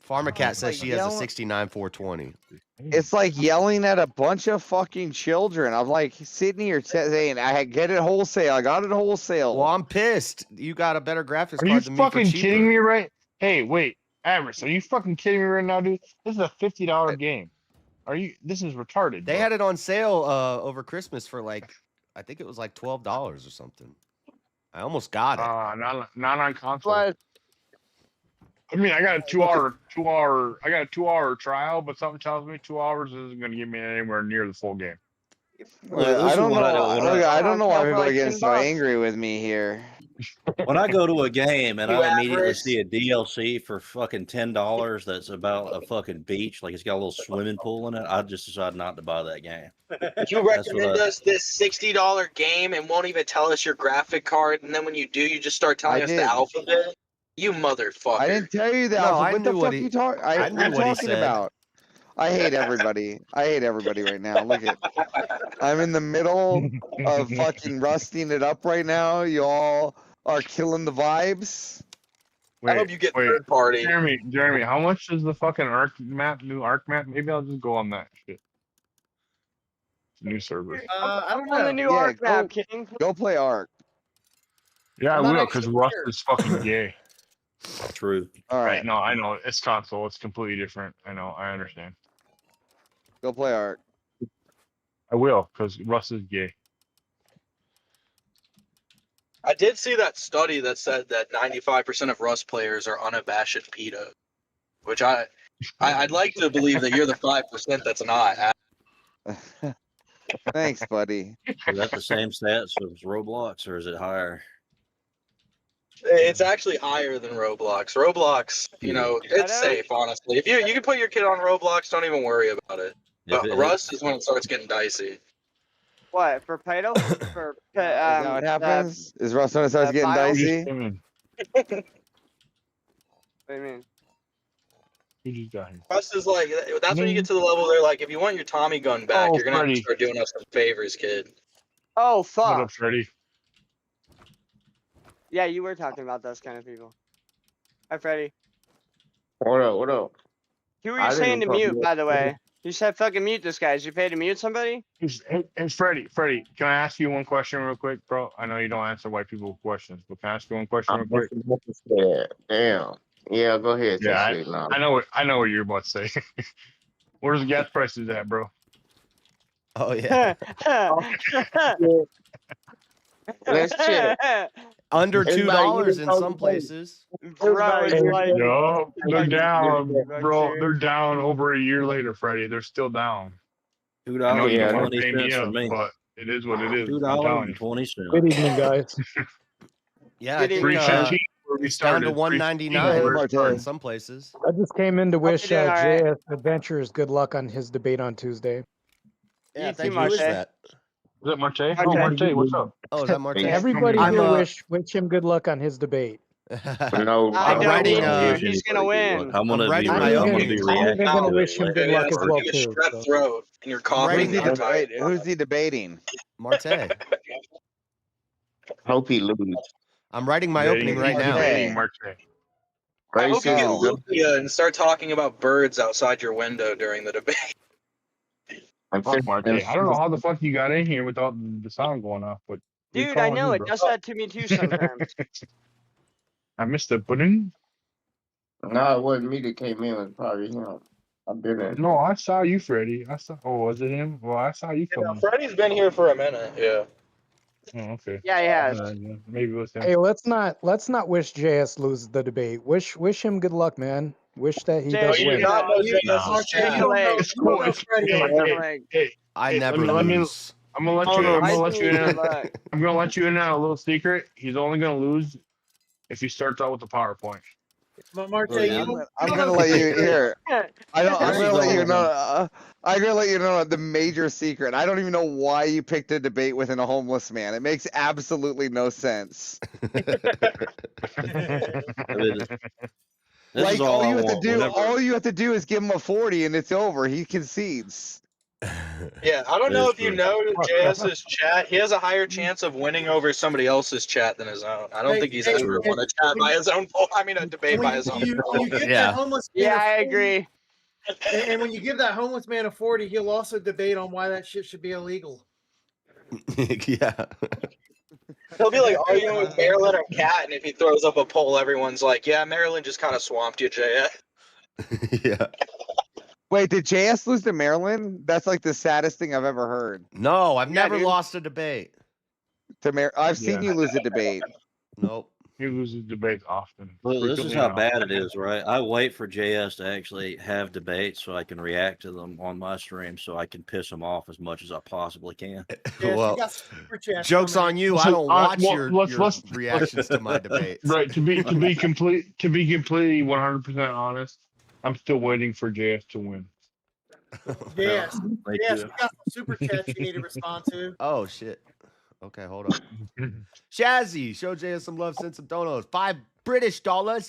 Farmer Cat says she has a yelling- 69 420. It's like yelling at a bunch of fucking children. I'm like sitting here saying, I get it wholesale. I got it wholesale. Well, I'm pissed. You got a better graphics Are you card than me for fucking cheaper. kidding me, right? Hey, wait, Avarice, are you fucking kidding me right now, dude? This is a $50 game. This is retarded. They bro. had it on sale over Christmas for like, I think it was like $12 or something. I almost got it. Not on console. I mean, I got a 2-hour trial, but something tells me 2 hours isn't going to get me anywhere near the full game. I don't know. I don't know why people are like getting so $10. angry with me here. When I go to a game and You I immediately average. see a DLC for fucking $10 that's about a fucking beach, like it's got a little swimming pool in it, I just decide not to buy that game. You That's what recommend I- us this $60 game and won't even tell us your graphic card, and then when you do, you just start telling I us did. the alphabet? You motherfucker. I didn't tell you that. No, I what knew the what fuck he- you talking? I knew I'm what he talking said. about. I hate everybody. I hate everybody right now. Look at. I'm in the middle of fucking rusting it up right now. You all are killing the vibes. I hope you get third party. Jeremy, how much is the fucking new Arc map? Maybe I'll just go on that shit. New server. I don't On know. the new Yeah, Arc map, King. Go play Ark. Yeah, I I'm not will, actually because Rust sure. is fucking gay. True. All Right? right, No, I know. It's console. It's completely different. I know. I understand. go play Ark. I will, because Rust is gay. I did see that study that said that 95% of Rust players are unabashed pedo, which I'd like to believe that you're the 5% that's not. Thanks, buddy. Is that the same stats as Roblox or is it higher? It's actually higher than Roblox. Roblox, it's safe, honestly. If you can put your kid on Roblox, don't even worry about it. If But it- Rust is when it starts getting dicey. What for Pato? For Is that what happens? Is Russ when it starts getting bio- dicey? What do you mean? Who just got here? Rust is like, that's when you get to the level they're like, if you want your Tommy gun back, Oh, you're gonna have to Freddy. start doing us some favors, kid. Oh What fuck! up, Freddy? Yeah, you were talking about those kind of people. Hi, Freddy. What up? What up? Who were I you didn't saying to talk mute, about- by the way? You said fucking mute this guy. Did you pay to mute somebody? Hey, Freddy, can I ask you one question real quick, bro? I know you don't answer white people questions, but can I ask you one question real quick? Damn. Yeah, go ahead. Yeah, Say shit now. I know what you're about to say. Where's the gas prices at, bro? Oh, yeah. Let's chill. Under Everybody, $2 you in know some the places. Bro, it's like, Yo, they're down, Everybody bro. serious? They're down over a year later, Freddy. They're still down. I know $2 you Yeah, don't and want to 20 pay me cents for up, me. but it is what it is. I'm $2 telling and you. 20 cents. Good evening, guys. Yeah, I Good think, Free evening. canteen where we It's down to started. 199 Hey, in some places. I just came in to wish doing all right? JS Adventures good luck on his debate on Tuesday. Yeah, You thank too, you. Who is Marte. that? Is that Marte? Marte. Oh, Marte, what's up? Oh, is that Marte? Everybody I'm, here wish him good luck on his debate. No, I I'm don't writing, need to. wish He's gonna anybody good luck. win. I'm gonna writing be. my I'm own gonna be news. I'm reacting gonna to wish it him good later. luck as well Getting a too. strep So. throat, and you're I'm coughing. writing Who's he, the whole time. who's he debating? Marte. hope he loses. I'm writing my Debating- opening right he's now. debating Marte. I hope you get Oh. Lucia and start talking about birds outside your window during the debate. Fuck Marte. I don't know how the fuck you got in here without the sound going off, but we Dude, I calling know you, it bro. does that to me too sometimes. I missed the pudding. No, it wasn't me that came in. It was probably him. I've been in. No, I saw you, Freddie. I saw. Oh, was it him? Well, I saw you You know, coming. Freddie's been here for a minute. Yeah. Oh, okay. Yeah, he has. Yeah, maybe it was him. Hey, let's not wish JS lose the debate. Wish him good luck, man. Wish that he JS, does you win. do not know you- JS's Marte, chat. you don't know. It's You don't cool. know It's Freddie hey, like hey, that. Like, hey, I hey, never let me. lose. I'm gonna let oh you. no, I'm I gonna let think you he's in. good luck. I'm gonna let you in on a little secret. He's only gonna lose if he starts out with the PowerPoint. Marte, Well, you I'm don't. I'm you gonna don't let know you Freddie. here. I'm This gonna is let you all know. I'm gonna let you know the major secret. I don't even know why you picked a debate within a homeless man. It makes absolutely no sense. I mean, this Like is all I you have to want. do, Whenever, all you have to do is give him a 40 and it's over. He concedes. Yeah, I don't That know is if you true. know JS's chat. He has a higher chance of winning over somebody else's chat than his own. I don't Hey, think he's hey, ever won a chat by his own poll. I mean, a debate by his own When poll. you give Yeah. that homeless man Yeah, a I 40, agree. and when you give that homeless man a 40, he'll also debate on why that shit should be illegal. Yeah. He'll be like arguing with Maryland or Cat, and if he throws up a poll, everyone's like, "Yeah, Maryland just kind of swamped you, JS." Yeah. Wait, did JS lose to Maryland? That's like the saddest thing I've ever heard. No, I've Yeah, never dude. lost a debate. I've seen Yeah. you lose a debate. Nope. He loses debates often. well, this is Frequently how enough. bad it is, right? I wait for JS to actually have debates so I can react to them on my stream, so I can piss him off as much as I possibly can. Yes, Well, you got super chats joke's coming on in. you. Listen, I don't watch well, your let's- reactions to my debates. Right, to be completely 100% honest, I'm still waiting for JS to win. Yes, Thank yes, you. we got some super chats you need to respond to. Oh shit. Okay, hold on. Shazzy, show JS some love, send some donos. $5 British. And Way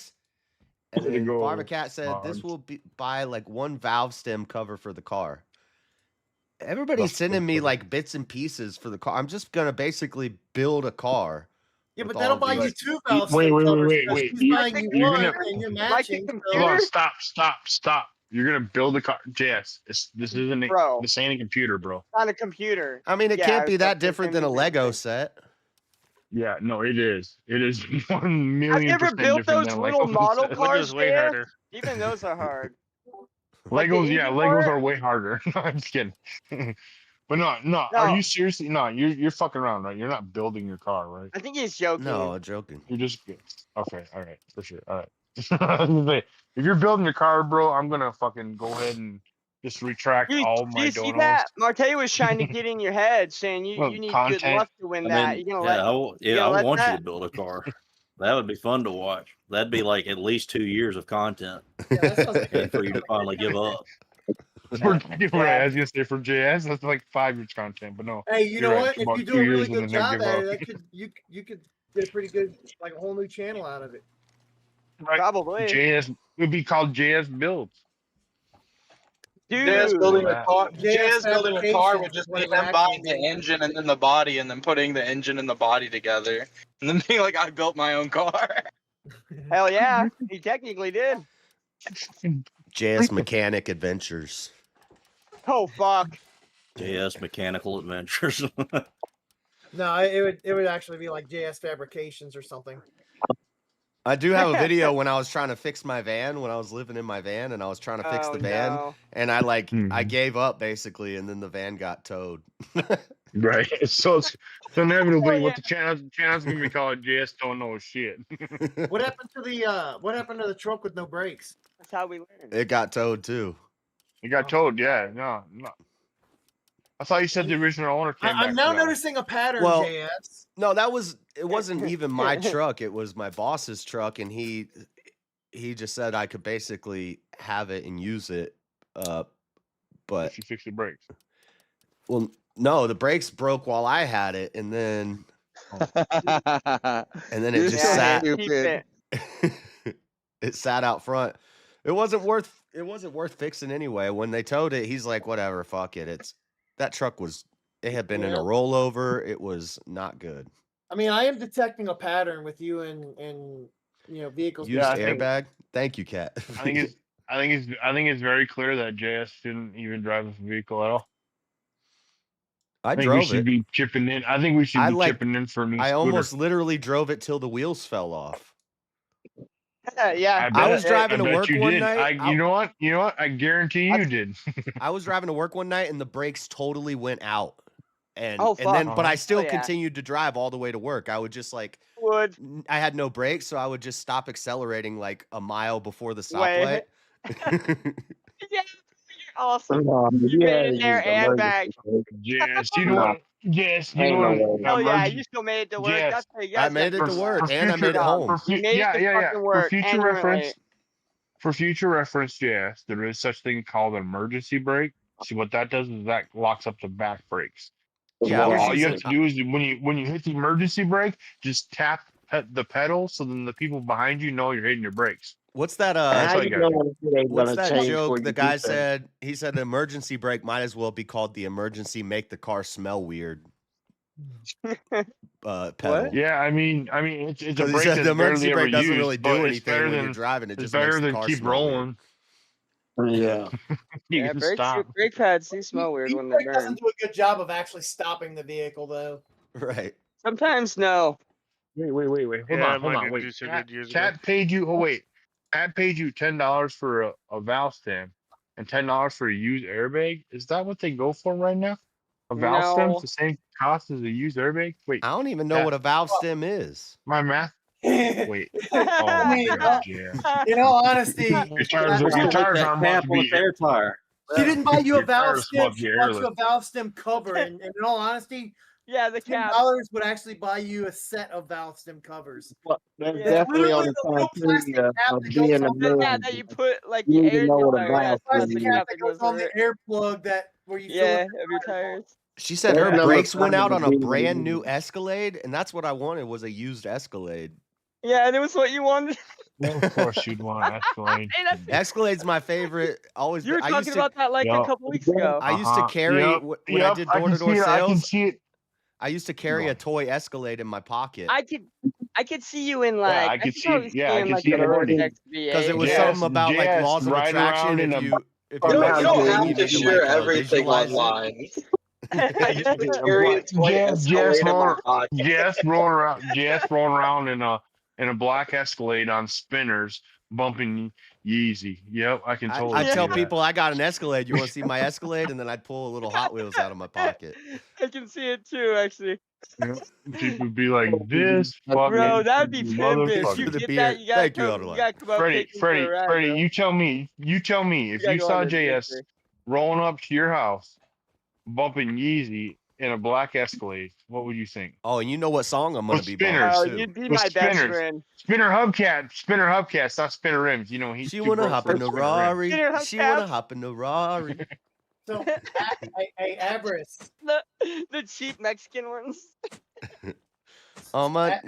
to then go, Barber Cat said this Mars. will buy like one valve stem cover for the car. Everybody's That's sending good me cover. like bits and pieces for the car. I'm just gonna basically build a car. Yeah, with but that'll all buy you these- two valve Wait, stem wait, covers, wait, 'cause wait. he's buying you You're one gonna- and you're Like the matching. computer? Hold on, stop. You're gonna build a car, JS. This isn't Bro. this ain't a computer, bro. On a computer. I mean, it Yeah, can't be that that's the different same than a thing. Lego set. Yeah, no, it is. It is 1 Have million you ever percent built different those than little Legos. model Lego's cars, way JS? harder. Even those are hard. Like the Legos, yeah, Easy Legos Car? are way harder. No, I'm just kidding. But no, No. are you seriously? No, you're fucking around, right? You're not building your car, right? I think he's joking. No, joking. You're just okay. All right, for sure. All right. I was gonna say, if you're building your car, bro, I'm gonna fucking go ahead and just retract Do all you my see donos. that? Marte was trying to get in your head, saying you Well, need good content. luck to win I that. mean, You gonna yeah, let? I gonna let want you that? to build a car. That would be fun to watch. That'd be like at least 2 years of content Yeah, that sounds like and for you to finally give up. Right, I was gonna say for JS, that's like 5 years content, but no. Hey, you You're know right, what? it's If about you 2 do a years really and good then they job give at up. it, that could you could get a pretty good, like a whole new channel out of it. Right. Probably. JS would be called JS Builds. JS Dude. building a Wow. car. JS JS building a car fabrications would just is what be it would him buying actually the be. engine and then the body, and then putting the engine and the body together, and then being like, "I built my own car." Hell yeah, he technically did. JS Mechanic Adventures. Oh fuck. JS Mechanical Adventures. No, it would actually be like JS Fabrications or something. I do have a video when I was trying to fix my van, when I was living in my van and I was trying to fix Oh, the van, no. and I Mhm. gave up basically, and then the van got towed. Right. So inevitably, Oh, what yeah. the channel's gonna be called JS don't know shit. What happened to the truck with no brakes? That's how we learn. It got towed too. It got told, yeah, no. I thought you said the original owner came back. I'm now to that one. noticing a pattern, Well, JS. No, it wasn't even my truck. It was my boss's truck, and he just said I could basically have it and use it. But If you fix the brakes. Well, no, the brakes broke while I had it, and then it just sat. It sat out front. It wasn't worth fixing anyway. When they towed it, he's like, "Whatever, fuck it." That truck was. It had been in a rollover. It was not good. I mean, I am detecting a pattern with you and vehicles. Used airbag. Thank you, Kat. I think it's very clear that JS didn't even drive this vehicle at all. I think drove we should it. be chipping in. I think we should be chipping in for a new I scooter. almost literally drove it till the wheels fell off. Yeah, I was driving to work one night. You know what? I guarantee you did. I was driving to work one night and the brakes totally went out. And Oh, and then fuck. but I still yeah. continued to drive all the way to work. I would just I had no brakes, so I would just stop accelerating like a mile before the stoplight. Yeah, awesome. You made it there and back. Yes, you know what? Yes, you know what? Oh yeah, you still made it to work. Yes. That's what you I guys made it got to for work future and I made it job. home. You made it to fucking work For and future you went reference, late. yes, there is such thing called an emergency brake. See what that does is that locks up the back brakes. So Yeah, I was all you have using- to do is when you hit the emergency brake, just tap the pedal so then the people behind you know you're hitting your brakes. What's that? That's all you gotta do. What's that joke? The guy said he said an emergency brake might as well be called the emergency make the car smell weird. Pedal. Yeah, I mean, it's a 'Cause he brake said that's the emergency barely brake ever doesn't really used, do but it's anything better when you're than- driving. It it's just better makes the than car keep smell weird. rolling. Yeah. You Yeah, can brake stop. pads do smell weird when they're E-brake doesn't burned. do a good job of actually stopping the vehicle, though. Right. Sometimes no. Wait. Hold Yeah, on. mine didn't Wait. do so Cat, good years Cat ago. paid you. Oh wait. Cat paid you $10 for a valve stem and $10 for a used airbag. Is that what they go for right now? A valve stem's No. the same cost as a used airbag. Wait. I don't even know Cat, what a valve stem is. my math. Wait. Oh my god, yeah. In all honesty, Your tires aren't about to be. tire. she didn't buy you a Your valve tires stem. must She be bought you airless. a valve stem cover, and in all honesty, Yeah, the cap. $10 would actually buy you a set of valve stem covers. That's Yeah. definitely on Literally the the little plastic criteria cap of that goes being a on the man. Yeah, that you put like You the need to air know what a tire. valve That's stem the is. cap that that goes goes on over the it. air plug that where you Yeah, fill of your tires. She said That her number brakes went five out on a would be brand the- new Escalade, and that's what I wanted was a used Escalade. Yeah, and it was what you wanted. Of course you'd want Escalade. Hey, that's- Escalade's my favorite. Always. You were I used talking to. about that like a Yup. couple weeks ago. I used to carry Yep, when I did I can door-to-door see it. I can sales. see it. I used to carry a toy Escalade in my pocket I could see you in like. I could could see- probably yeah, I you in could like see the it already. Vortex because it was V8. something about like yes, laws of ride attraction. around in If a- you You don't like have something, to you need to share like everything visualize it. online. I Just carry a toy Escalade in my pocket. Jess rolling around in a black Escalade on spinners, bumping Yeezy. Yep, I can totally. I see tell that. people I got an Escalade. You want to see my Escalade? And then I'd pull a little Hot Wheels out of my pocket. I can see it too, actually. Yep. People would be like, "This fucking Bro, that'd be pimpin'. If you For the get beer. that, you gotta Thank you, come. Adeline. You gotta come up. Freddie, take me for a ride, bro. you tell me. If gotta you go saw on this JS adventure. rolling up to your house, bumping Yeezy in a black Escalade, what would you think? Oh, and you know what song I'm gonna With be spinners. Oh, bumping too. you'd be With my best spinners. friend. Spinner hubcaps, not spinner rims. You know he's She too wanna broke hop for in the spinner rims. Rari. Spinner She wanna hubcaps. hop in the Rari. So, hey, Avarice. The cheap Mexican ones. On my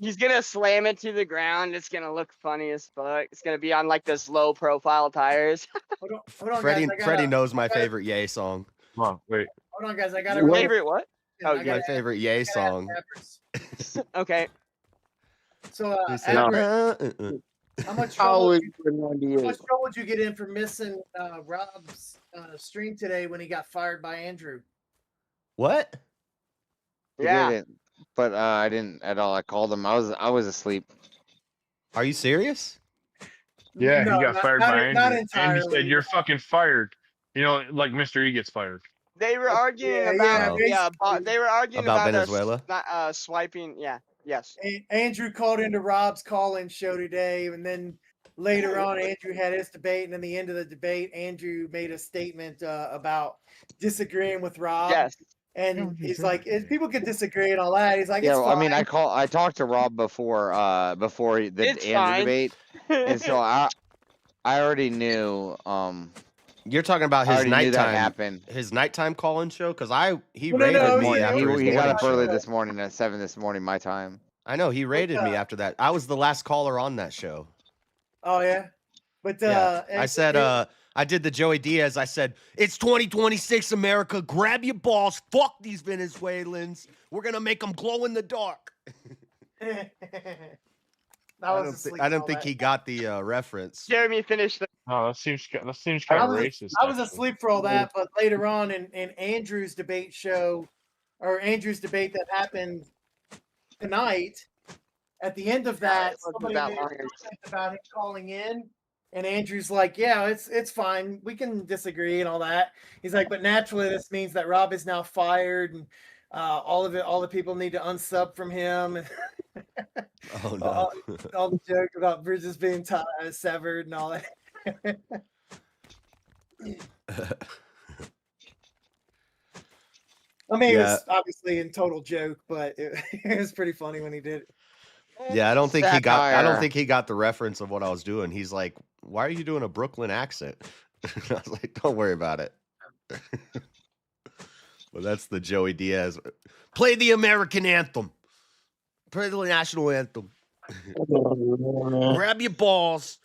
He's gonna slam it to the ground. It's gonna look funny as fuck. It's gonna be on like those low profile tires. Hold on, Freddie guys. Freddie knows my favorite Yay song. Come on, wait. Hold on, guys. I got Your favorite what? Oh, My yeah. favorite Yay song. Okay. So, He said, Avarice, how much trouble? Always How much 98. trouble did you get in for missing Rob's stream today when he got fired by Andrew? What? I Yeah. didn't, but I didn't at all. I called him. I was asleep. Are you serious? Yeah, No, he got not- fired not- by not Andrew. Andy entirely. said, "You're fucking fired." You know, like Mr. E gets fired. They were arguing Yeah, about yeah, they were arguing About about Venezuela? swiping. Yeah. Yes. Andrew called into Rob's call-in show today, and then later on, Andrew had his debate, and in the end of the debate, Andrew made a statement about disagreeing with Rob. Yes. And he's like, people can disagree and all that. He's like, Yeah, it's well, fine. I mean, I talked to Rob before the It's Andrew fine. debate, and so I already knew You're talking about I his already knew that nighttime, happened. his nighttime call-in show, because he No, no, raided no, me he- after his He got morning up early show. this morning at 7 this morning, my time. I know he raided me after that. I was the last caller on that show. Oh yeah, but Yeah, I and- said and- I did the Joey Diaz. I said it's 2026 America. Grab your balls. Fuck these Venezuelans. We're gonna make them glow in the dark. I don't think he got the reference. Jeremy finished the. No, that seems kind I of was, racist. I was actually. asleep for all that, but later on in Andrew's debate show, or Andrew's debate that happened tonight, at the end of that, it wasn't somebody that made a long comment about him calling in, and Andrew's like, "Yeah, it's fine. We can disagree and all that." He's like, "But naturally, this means that Rob is now fired, and all the people need to unsub from him." And Oh no. all the joke about bridges being severed and all that. I mean, it Yeah. was obviously in total joke, but it was pretty funny when he did it. Yeah, I don't think he got. I don't Satire. think he got the reference of what I was doing. He's like, "Why are you doing a Brooklyn accent?" I was like, "Don't worry about it." Well, that's the Joey Diaz. Play the American anthem. Play the national anthem. Grab your balls.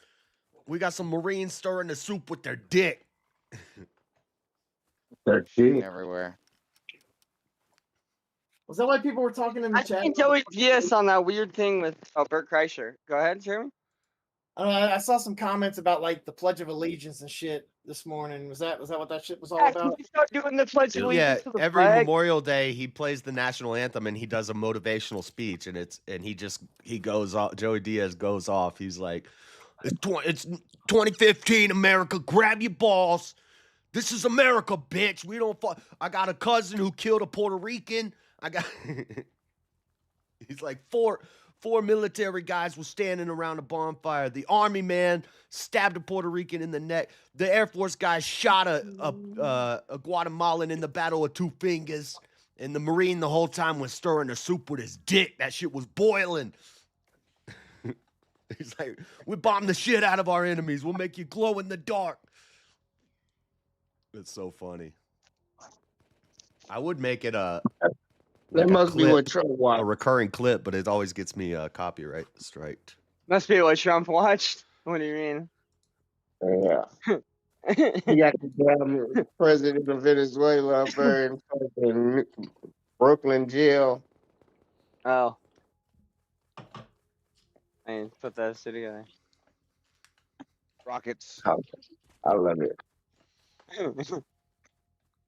We got some Marines stirring the soup with their dick. Everywhere. Was that why people were talking in the I chat? think Joey Diaz on that weird thing with Bert Kreischer. Go ahead, Jeremy. I saw some comments about like the Pledge of Allegiance and shit this morning. Was that what that shit was all Yeah, about? can we start doing the Pledge of Yeah, Allegiance to the every flag? Memorial Day he plays the national anthem and he does a motivational speech and he goes off. Joey Diaz goes off. He's like, "It's 2015 America. Grab your balls. This is America, bitch. We don't. I got a cousin who killed a Puerto Rican. I got." He's like four military guys were standing around a bonfire. The army man stabbed a Puerto Rican in the neck. The Air Force guy shot a Guatemalan in the Battle of Two Fingers. And the Marine the whole time was stirring the soup with his dick. That shit was boiling. He's like, "We bomb the shit out of our enemies. We'll make you glow in the dark." It's so funny. I would make it That like must be clip, what Trump a watched. recurring clip, but it always gets me copyright striked. Must be what Trump watched. What do you mean? Yeah. He got the damn president of Venezuela up there in fucking Brooklyn jail. Oh. I mean, put that shit together. Rockets. I love it.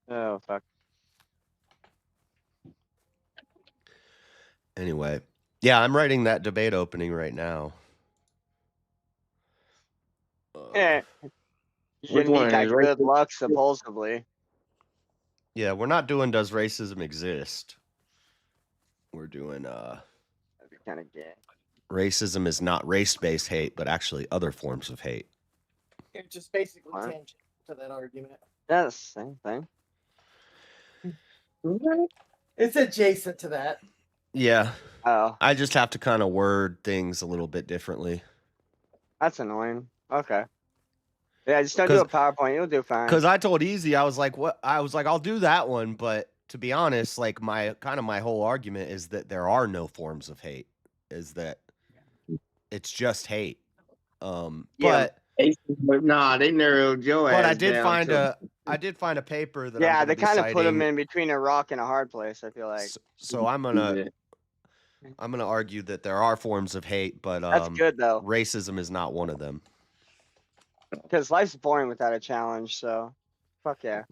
Oh fuck. Anyway, yeah, I'm writing that debate opening right now. Yeah. You Which should one need that is good racist? luck, supposedly. Yeah, we're not doing Does Racism Exist? We're doing That'd be kind of gay. Racism is not race-based hate, but actually other forms of hate. It's just basically What? tangent to that argument. Yeah, it's the same thing. It's adjacent to that. Yeah, Oh, I just have to kind of word things a little bit differently. that's annoying. Okay. Yeah, just don't do a 'Cause- PowerPoint. You'll do fine. Because I told Easy, I was like, "What?" I was like, "I'll do that one," but to be honest, like my whole argument is that there are no forms of hate. Is that it's just hate. Yeah. But nah, they narrowed your But ass I did down find to- I did find a paper that Yeah, I'm they gonna be kind of put him citing. in between a rock and a hard place. I feel like So I'm gonna argue that there are forms of hate, but that's good though, racism is not one of them. because life's boring without a challenge. So, fuck yeah.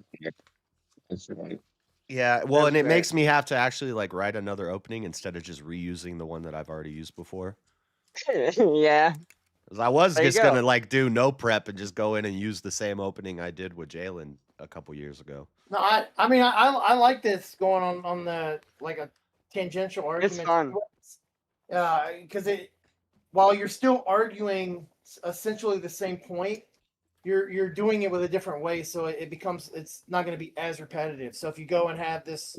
Yeah, well, That's and it great. makes me have to actually like write another opening instead of just reusing the one that I've already used before. Yeah. 'Cause I was There you just go. gonna like do no prep and just go in and use the same opening I did with Jalen a couple years ago. No, I mean I like this going on the like a tangential argument. It's fun. Because it while you're still arguing essentially the same point, you're doing it with a different way, so it becomes it's not going to be as repetitive. So if you go and have this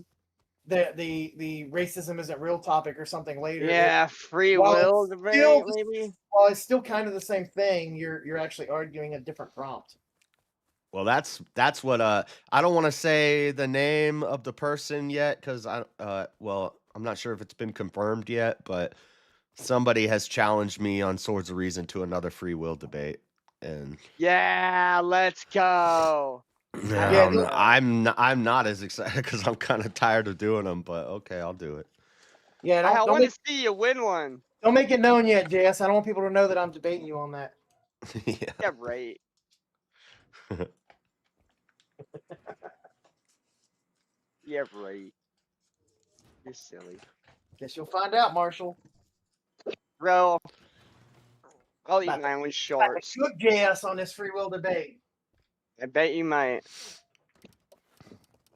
the racism isn't real topic or something later, Yeah, free while will it's debate, still maybe. while it's still kind of the same thing, you're actually arguing a different prompt. Well, that's what I don't want to say the name of the person yet because well, I'm not sure if it's been confirmed yet, but somebody has challenged me on Swords of Reason to another free will debate, and Yeah, let's go. I'm not as excited because I'm kind of tired of doing them, but okay, I'll do it. Yeah, I don't want to make, see you win one. don't make it known yet, JS. I don't want people to know that I'm debating you on that. Yeah, right. Yeah, right. You're silly. Guess you'll find out, Marshall. Bro, I'll eat my own shorts. Cook JS on this free will debate. I bet you might.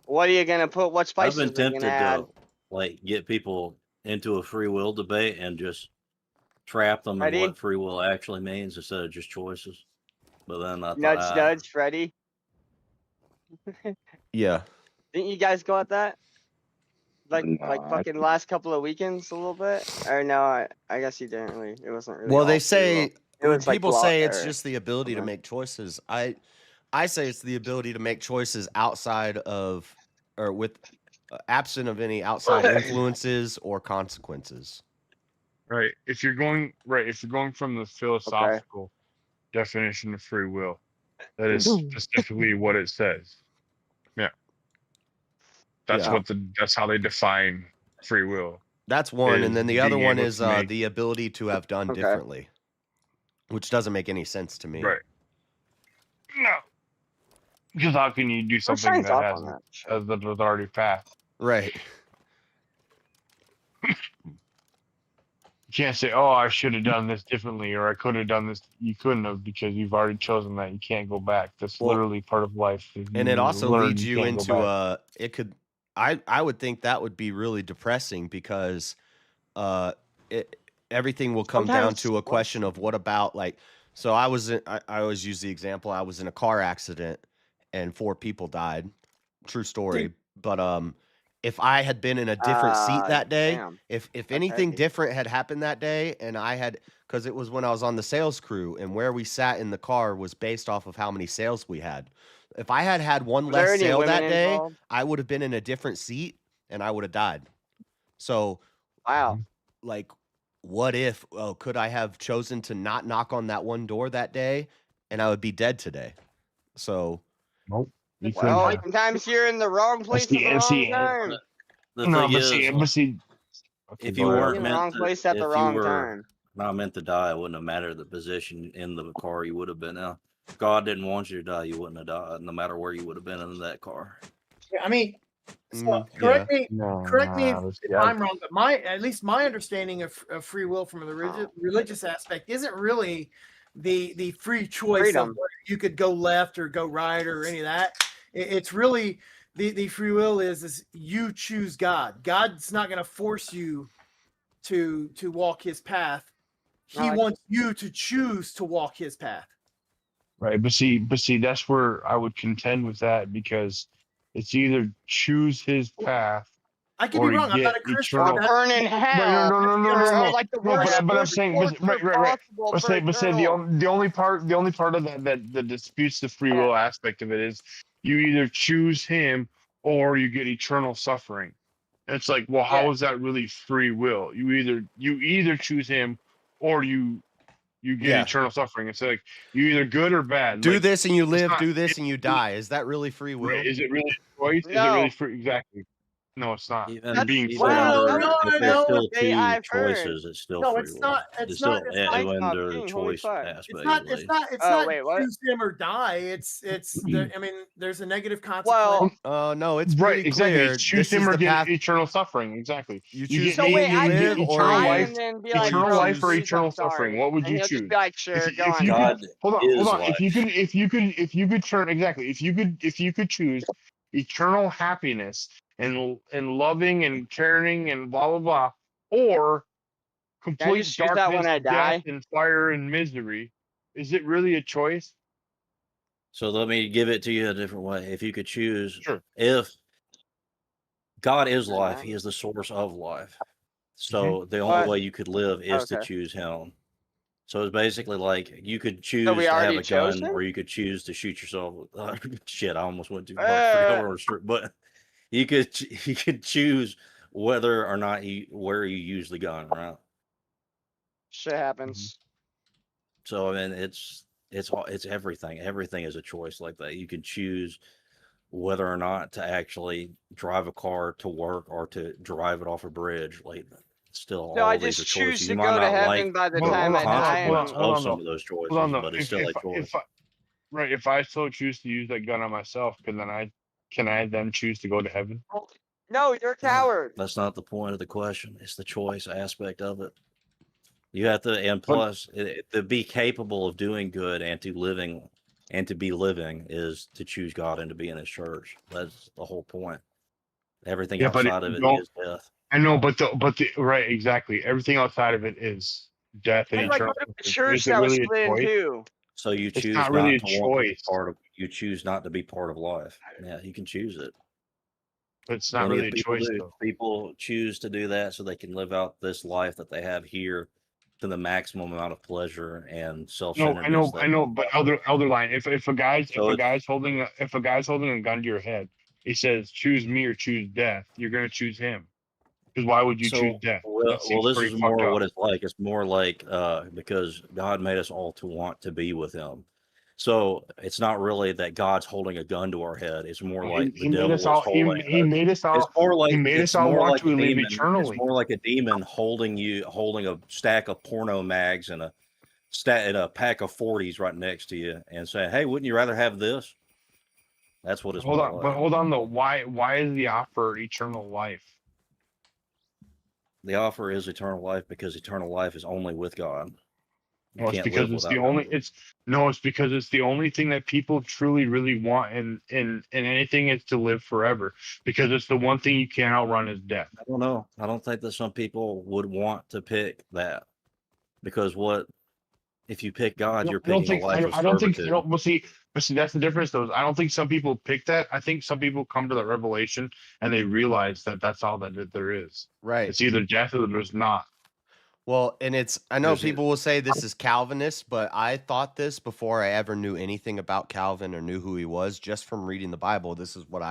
What are you gonna put? What I've spices been are you tempted gonna add? to like get people into a free will debate and just trap them in Ready? what free will actually means instead of just choices. But then I thought, Nudge, nudge, Freddy. Yeah. Didn't you guys go at that? Like fucking last couple of weekends a little bit? Or no, I guess you didn't really. It wasn't really. Well, all they free say will. It when was like people go out say it's there. just the ability to Okay. make choices. I say it's the ability to make choices outside of or with absent of any outside influences or consequences. Right. If you're going from the philosophical definition of free will, that is specifically what it says. Yeah. That's Yeah. that's how they define free will. That's one, is and then the other being one able is to make- the ability to have done Okay. differently, which doesn't make any sense to me. Right. No. Because how can you do something signs that off has on that? that was already passed? Right. You can't say, "Oh, I should have done this differently," or "I could have done this." You couldn't have because you've already chosen that. You can't go back. That's literally part of life. If And it you also learn, leads you can't go into back. it could I would think that would be really depressing because everything will come down Sometimes- to a question of what about like so I always use the example I was in a car accident and 4 people died. True story. But if I had been in a different seat that day, damn. if That's anything heavy. different had happened that day and I had because it was when I was on the sales crew and where we sat in the car was based off of how many sales we had. If I had had one Was there less any sale women that day, involved? I would have been in a different seat and I would have died. So, Wow. like, what if, could I have chosen to not knock on that one door that day and I would be dead today? So, nope. Well, sometimes you're in the wrong place at the wrong time. The No, thing but is, see, if go you ahead. weren't In the meant wrong to, place at the if you wrong were time. not meant to die, it wouldn't have mattered the position in the car you would have been in. If God didn't want you to die, you wouldn't have died, no matter where you would have been in that car. Yeah, I mean, so yeah. correct me if I'm wrong, but at least my understanding of free will from the religious aspect isn't really the free choice Freedom. of whether you could go left or go right or any of that. It's really the free will is you choose God. God's not going to force you to walk His path. He wants you to choose to walk His path. Right, but see, that's where I would contend with that because it's either choose his path. I could be wrong. I'm not a Christian. Or burn in hell. No. Like the worst, But I'm saying, worst right. possible But say eternal. the only part of that disputes the free will aspect of it is you either choose him or you get eternal suffering. And it's like, well, how is that really free will? You either choose him or you get eternal suffering. It's like you either good or bad. Do like, this and you live, not- do this and you die. Is that really free will? Is it really a choice? Is it really free? Exactly. No, it's not. You're being Even forced. if there's still two I've heard. choices, it's still No, free it's will. not. It's not. still It's not. under the Holy choice fuck. aspect. It's not. I It's not. It's Oh, not. wait, what? Choose him or die. It's. I mean, there's a negative consequence. Well, no, it's Right, pretty exactly. clear. It's choose This him is or the get path. eternal suffering. Exactly. You You choose get- me wait, and you I live, could or die you and then be like, eternal bro, life or please, eternal I'm sorry. suffering. What would And you he'll choose? just be like, sure, go on. God hold is on. life. If you could turn exactly. If you could choose eternal happiness and loving and caring and blah blah blah, or Can I complete just choose that when darkness, I die? death, and fire and misery. Is it really a choice? So let me give it to you a different way. If you could choose, Sure. if God is life, He is the source of life. So the only way you could live is to Okay. choose Him. So it's basically like you could So choose we to have already a chose gun, him? or you could choose to shoot yourself. Shit, I almost went too far. I forgot where I was, but you could choose whether or not where you use the gun, right? Shit happens. So I mean, it's everything. Everything is a choice like that. You can choose whether or not to actually drive a car to work or to drive it off a bridge. Like, still, No, I all these just are choose choices. to You might go to not like heaven by the the time I die. consequence And of some of those Hold on, choices, though. but it's still a choice. Right, if I so choose to use that gun on myself, can I then choose to go to heaven? no, you're a coward. That's not the point of the question. It's the choice aspect of it. You have to, and But- plus, to be capable of doing good and to be living is to choose God and to be in His church. That's the whole point. Everything Yeah, but outside of it don't- is death. I know, but the right, exactly. Everything outside of it is death and How do I go eternal. to a church Is it that was really a split in choice? two? So you It's choose not really a to want to be choice. part of. You choose not to be part of life. Yeah, you can choose it. But it's not Plenty really of a people choice, do. though. People choose to do that so they can live out this life that they have here to the maximum amount of pleasure and No, self-centeredness. I know, but elder line. If a guy's holding a gun to your head, he says, "Choose me or choose death." You're gonna choose him, because why would you choose death? Well, That seems this pretty is fucked more up. what it's like. It's more like because God made us all to want to be with Him. So it's not really that God's holding a gun to our head. It's more like the He made devil us is all. holding. He made us all. It's more like He made us all want to a live demon. eternally. It's more like a demon holding a stack of porno mags and a pack of 40s right next to you and saying, "Hey, wouldn't you rather have this?" That's what it's Hold more on, like. but hold on though. Why is the offer eternal life? The offer is eternal life because eternal life is only with God. You No, it's can't because live it's without the God. only. It's because it's the only thing that people truly really want in anything is to live forever. Because it's the one thing you can't outrun is death. I don't know. I don't think that some people would want to pick that because if you pick God, you're I don't picking a think. life of I don't think. servitude. Well, see, that's the difference. Though. I don't think some people pick that. I think some people come to that revelation and they realize that that's all that there is. Right. It's either death or there's not. Well, and I know There's people will say this is Calvinist, but I thought this before I ever knew anything about Calvin or knew who he was, just from reading the Bible. This is what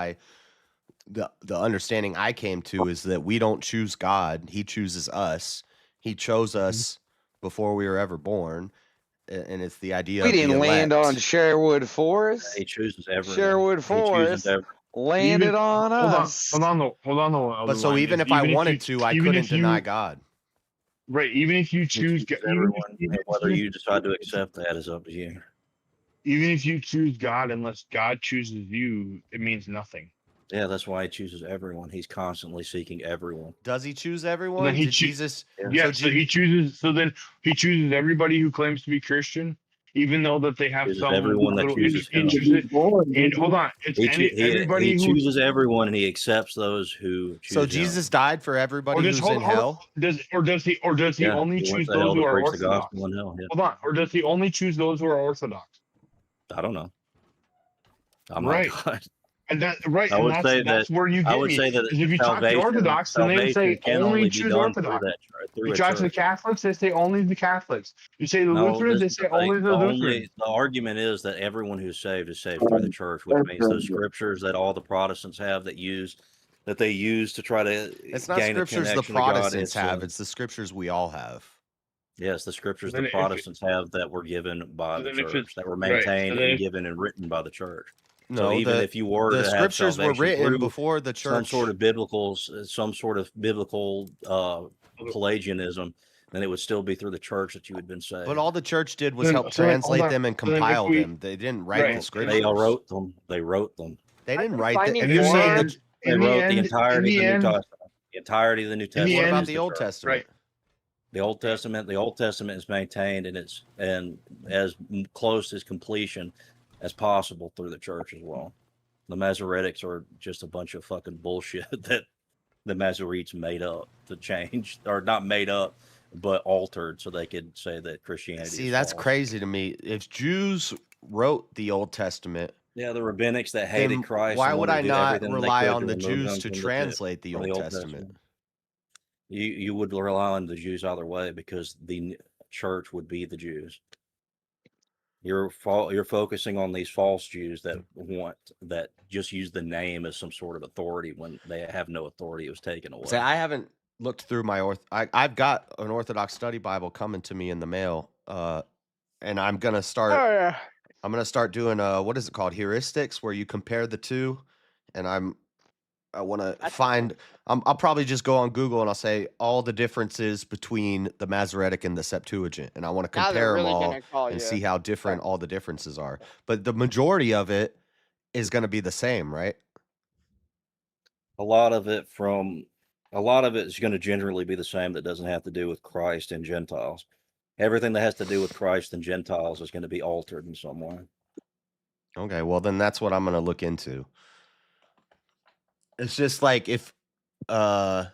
the understanding I came to is that we don't choose God, He chooses us. He chose us before we were ever born, and it's the idea We of the didn't land elect. on Sherwood Forest. He chooses everyone. Sherwood He chooses Forest everyone. landed on us. Hold on though. But so even if I wanted to, I couldn't deny God. Right. Even if you He choose chooses everyone, and whether you decide to accept that is up to you. even if you choose God, unless God chooses you, it means nothing. Yeah, that's why He chooses everyone. He's constantly seeking everyone. Does He choose And everyone? then Did Jesus? Yeah. So he chooses. So then he chooses everybody who claims to be Christian, even though that they have Chooses some everyone that little chooses him. And hold on, it's everybody he who chooses everyone, and He accepts those who choose So him. Jesus died for everybody who's in hell. Does he Yeah, only he went choose to hell those who to are preach the Orthodox? gospel in hell. Yeah. Hold on, or does he only choose those who are Orthodox? I don't know. I'm Right. not God. And that right, I and would say that's that where you I get would me. say that Is if you talk to Orthodox, then they say can only be choose done through Orthodox. through You a talk to the church. Catholics, they say only the Catholics. You say the No, Lutherans, they this is say the thing. only the Lutherans. The argument is that everyone who's saved through the church, which means those scriptures that all the Protestants have that they use to try to It's not gain a scriptures the connection to God. Protestants have; it's the scriptures we all have. Yes, the scriptures Then the if Protestants have that were given by so the then if church, it's that were right, maintained so then and if, given and written by the church. So No, even if you were the to have scriptures were salvation written through before the some church. sort of biblical Pelagianism, then it would still be through the church that you had been saved. But all the church did was Then- help so then, hold translate on. them and So then if compile we- them. They didn't write Right. the scriptures. They all wrote them. They wrote them. They didn't write Finding them. And You're in the saying end- that. They in the wrote the end- entirety in of the the New end- Testament. The entirety of the New Testament. What about is the the Old church. Testament? The Old Testament. The Old Testament is maintained and as close as completion as possible through the church as well. The Masoretics are just a bunch of fucking bullshit that the Masoretes made up to change, or not made up, but altered so they could say that Christianity. See, is that's false. crazy to me. If Jews wrote the Old Testament, Yeah, the rabbinics that hated then Christ. why and would wanted I to do not everything they rely could on to the remove Jews them to from translate the from Old Testament? You would rely on the Jews either way because the church would be the Jews. You're focusing on these false Jews that just use the name as some sort of authority when they have no authority. It was taken away. See, I haven't looked through my I've got an Orthodox study Bible coming to me in the mail, and I'm gonna start. Oh yeah. I'm gonna start doing what is it called, heuristics, where you compare the two, and I want to find. I'll probably just go on Google and I'll say all the differences between the Masoretic and the Septuagint, and I want to Now they're compare them really all gonna call and you. see how different all the differences are. But the majority of it is going to be the same, right? A lot of it is going to generally be the same. That doesn't have to do with Christ and Gentiles. Everything that has to do with Christ and Gentiles is going to be altered in some way. Okay, well then that's what I'm going to look into. It's just like if how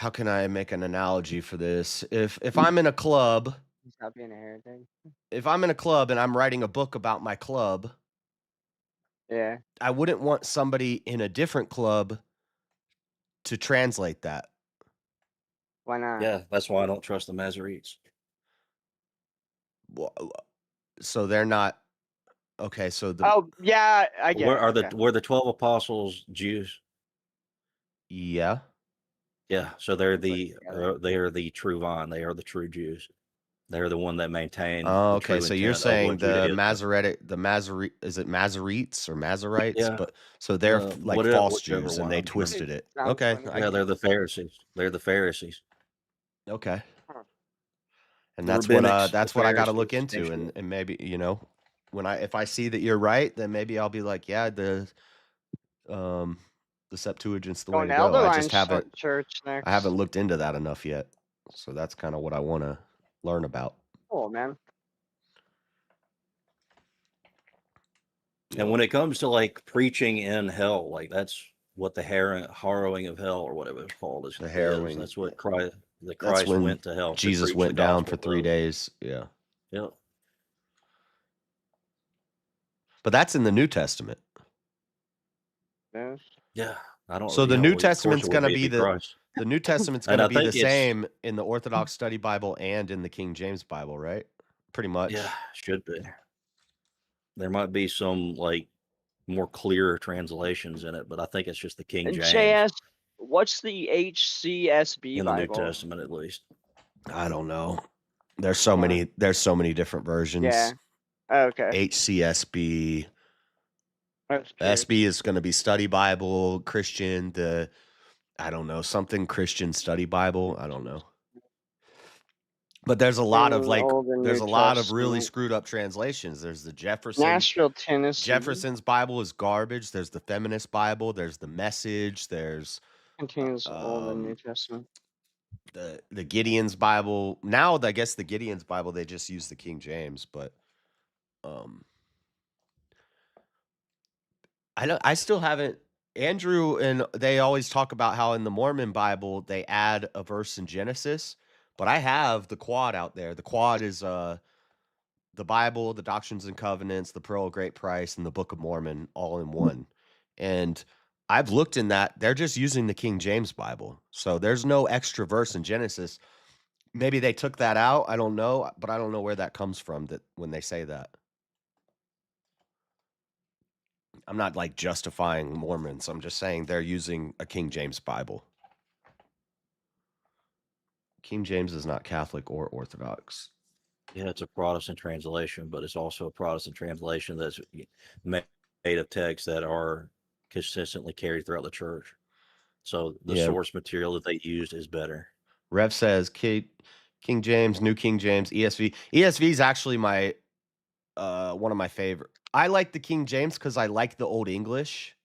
can I make an analogy for this? If I'm in a club, Stop being a heretic. if I'm in a club and I'm writing a book about my club, Yeah. I wouldn't want somebody in a different club to translate that. Why not? Yeah, that's why I don't trust the Masoretes. So they're not okay. So Oh yeah, I get Were it. were the 12 apostles Jews? Yeah. Yeah, so they are the true vine. They are the true Jews. They're the one that maintain. Oh, the okay. true So you're intent of saying what the Judaism is. Masoretic, is it Masoretes or Mazarites? Yeah. But so they're like Whatever- false whichever Jews and one, they I'm sure. twisted it. Sounds Okay. funny. Yeah, they're the Pharisees. They're the Pharisees. Okay. And The that's rabbinics, what the I got to look Pharisees, into, and and maybe if I see that you're right, then maybe I'll be like, yeah, the Septuagint's the way Going to to go. Elder I Line just haven't Church next. I haven't looked into that enough yet, so that's kind of what I want to learn about. Cool, man. And when it comes to like preaching in hell, like that's what the harrowing of hell or whatever it's called is. The harrowing. That's what Christ. That's Christ when went to hell. Jesus to preach went the down gospel for 3 days. Yeah. Yep. But that's in the New Testament. Yeah. Yeah. I don't. So the New Testament's going to be the New Testament's going And to I be the think it's- same in the Orthodox Study Bible and in the King James Bible, right? Pretty much. Yeah, should be. There might be some like more clear translations in it, but I think it's just the King And James JS, what's the HCSB in the New Bible? Testament, at least. I don't know. There's so many different versions. Yeah. Okay. HCSB. That's curious. SB is going to be Study Bible, Christian, I don't know, something Christian Study Bible. I don't know. But there's a lot of like, Old and there's a New lot of really Testament. screwed up translations. There's the Jefferson. Nashville, Tennessee. Jefferson's Bible is garbage. There's the Feminist Bible. There's the Message. There's Contains Old and New Testament. the Gideon's Bible. Now, I guess the Gideon's Bible, they just use the King James, but I still haven't. Andrew and they always talk about how in the Mormon Bible they add a verse in Genesis, but I have the quad out there. The quad is the Bible, the Doctrines and Covenants, the Pearl of Great Price, and the Book of Mormon all in one. And I've looked in that. They're just using the King James Bible. So there's no extra verse in Genesis. Maybe they took that out. I don't know, but I don't know where that comes from that when they say that. I'm not like justifying Mormons. I'm just saying they're using a King James Bible. King James is not Catholic or Orthodox. Yeah, it's a Protestant translation, but it's also a Protestant translation that's made of texts that are consistently carried throughout the church. So the source material that they used is better. Rev says King James, New King James, ESV. ESV is actually my one of my favorite. I like the King James because I like the Old English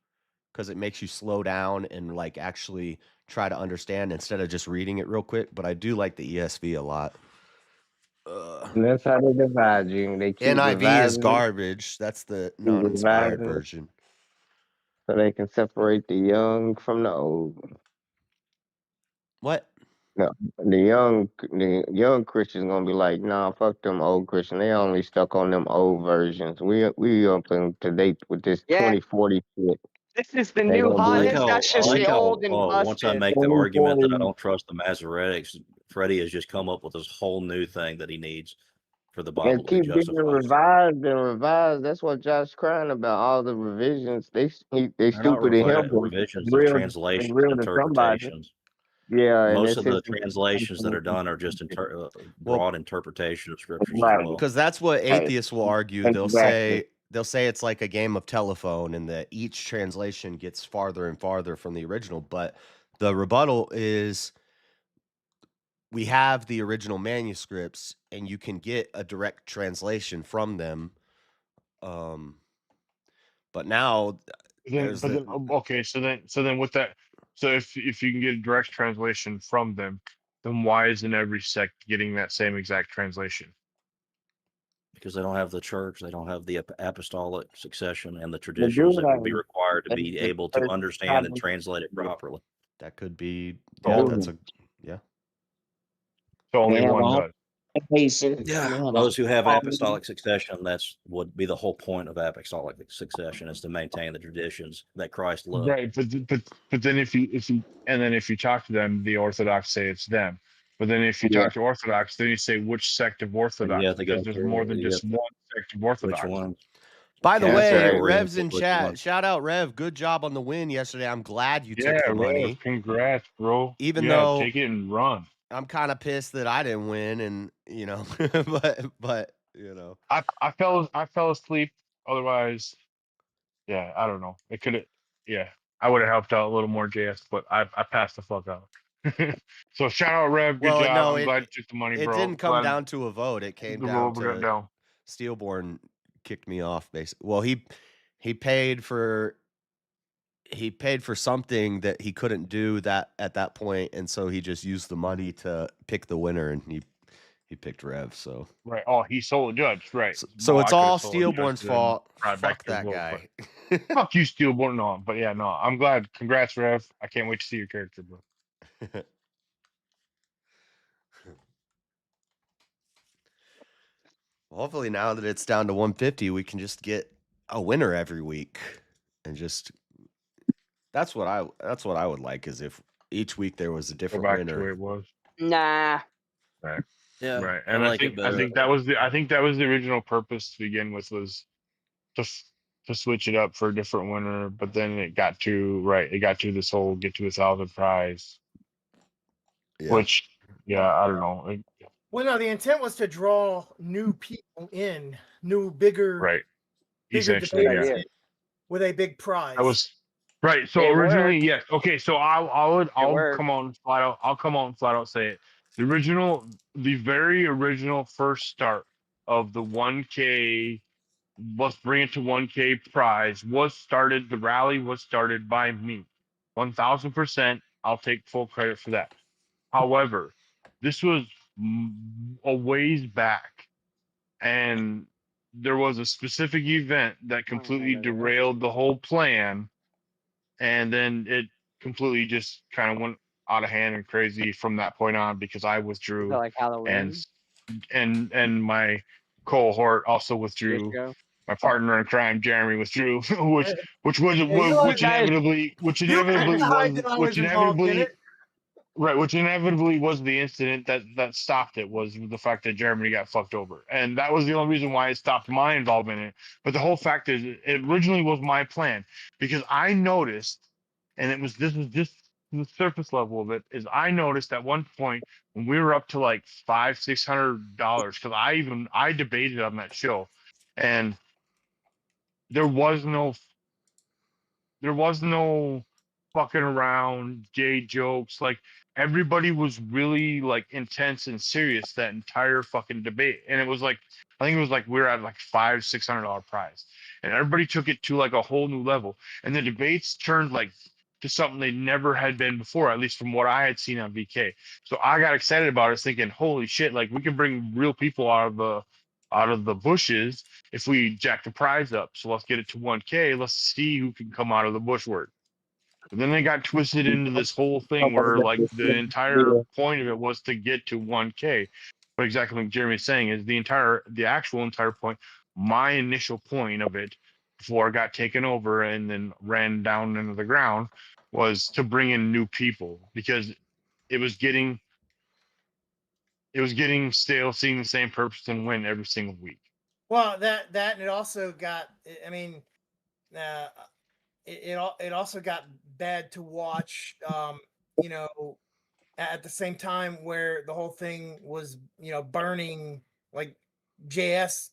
because it makes you slow down and like actually try to understand instead of just reading it real quick. But I do like the ESV a lot. And that's how they divide you. They keep NIV is dividing garbage. That's the non-inspired dividing version. so they can separate the young from the old. What? No, the young Christians gonna be like, nah, fuck them old Christians. They only stuck on them old versions. We up to date with this Yeah. 2040 shit. This is the They new gonna I like hotness. be how That's I just like the how old and once I busted. make the argument that I 2040. don't trust the Masoretics, Freddie has just come up with this whole new thing that he needs for the Bible And to be keep getting justified. revised and revised. That's what Josh crying about. All the revisions. They They're not stupid to him, but revisions; they're real they translations, real to somebody. interpretations. Yeah, and Most it's of his the translations that are done are just Well, broad interpretation of scriptures as right. well. because that's what Right. atheists will argue. Exactly. They'll say it's like a game of telephone, and that each translation gets farther and farther from the original. But the rebuttal is we have the original manuscripts, and you can get a direct translation from them. But now there's But then, okay, so then with that, so if you can get a direct translation from them, then why isn't every sect getting that same exact translation? Because they don't have the church, they don't have the apostolic succession and the They traditions do that would be that. required to They be just able to first understand and time. translate it properly. that could be So that's a yeah. So they only have one a does. patience. Yeah, They have those who have a apostolic succession, that's would be the whole point of apostolic succession, is to maintain the traditions that Christ loved. Right, but then if you talk to them, the Orthodox say it's them. But then if you Yeah. talk to Orthodox, then you say which sect of And you Orthodox, have to go because there's through more than you just have, one sect of which Orthodox. ones. By the That's way, right. Rev's in Which chat. ones. Shout out Rev. Good job on the win yesterday. I'm glad you Yeah, took the Rev, money. congrats, bro. Even Yeah, though take it and run. I'm kind of pissed that I didn't win, and but I fell asleep. Otherwise, yeah, I don't know. It could have, yeah, I would have helped out a little more, JS, but I passed the fuck out. So shout out Rev, good well, job. no, I'm glad you took the money, it bro. didn't come Glad down to a vote. It came the down roll got to down. Steelborn kicked me off. Basically, well, he paid for something that he couldn't do that at that point, and so he just used the money to pick the winner, and he picked Rev. So Right. Oh, he sold a judge. Right. so Well, it's I coulda all sold a judge Steelborn's then fault. brought it back Fuck to the that vote, guy. but fuck you, Steelborn. No, but yeah, no, I'm glad. Congrats, Rev. I can't wait to see your character, bro. Hopefully, now that it's down to 150, we can just get a winner every week, and just that's what I would like, is if each week there was a Go different back to winner. where it was. Nah. Right. Yeah, Right. I And like it I better. think that was the original purpose to begin with, was to switch it up for a different winner. But then it got to this whole get to 1,000 prize, Yeah. which I don't know. Well, no, the intent was to draw new people in, new bigger, Right. bigger Essentially, debates yeah. with a big prize. That was right. So It originally, worked. yes. Okay, so I'll worked. come on flat out. I'll come on flat out say it. The very original first start of the 1K, let's bring it to 1K prize, was started. The rally was started by me, 1,000%. I'll take full credit for that. However, this was a ways back, and there was a specific event that completely derailed the whole plan, and then it completely just kind of went out of hand and crazy from that point on, because I withdrew, Like Halloween. and my cohort also withdrew. My partner in crime, Jeremy, withdrew, which inevitably was the incident that stopped it, was the fact that Germany got fucked over, and that was the only reason why it stopped my involvement in it. But the whole fact is, it originally was my plan, because I noticed, and this was just the surface level of it, is I noticed at one point when we were up to like $500-600, because I debated on that show, and there was no fucking around, gay jokes. Like, everybody was really like intense and serious that entire fucking debate. And it was like, I think it was like we were at like $500-600 prize, and everybody took it to like a whole new level. And the debates turned like to something they never had been before, at least from what I had seen on VK. So I got excited about it, thinking, holy shit, like we can bring real people out of the bushes if we jack the prize up. So let's get it to 1K. Let's see who can come out of the bushword. And then they got twisted into this whole thing where like the entire point of it was to get to 1K. But exactly like Jeremy's saying is the actual entire point, my initial point of it before it got taken over and then ran down into the ground was to bring in new people because it was getting stale seeing the same person win every single week. Well, that and it also got. I mean, it also got bad to watch. You know, at the same time where the whole thing was, burning. Like JS,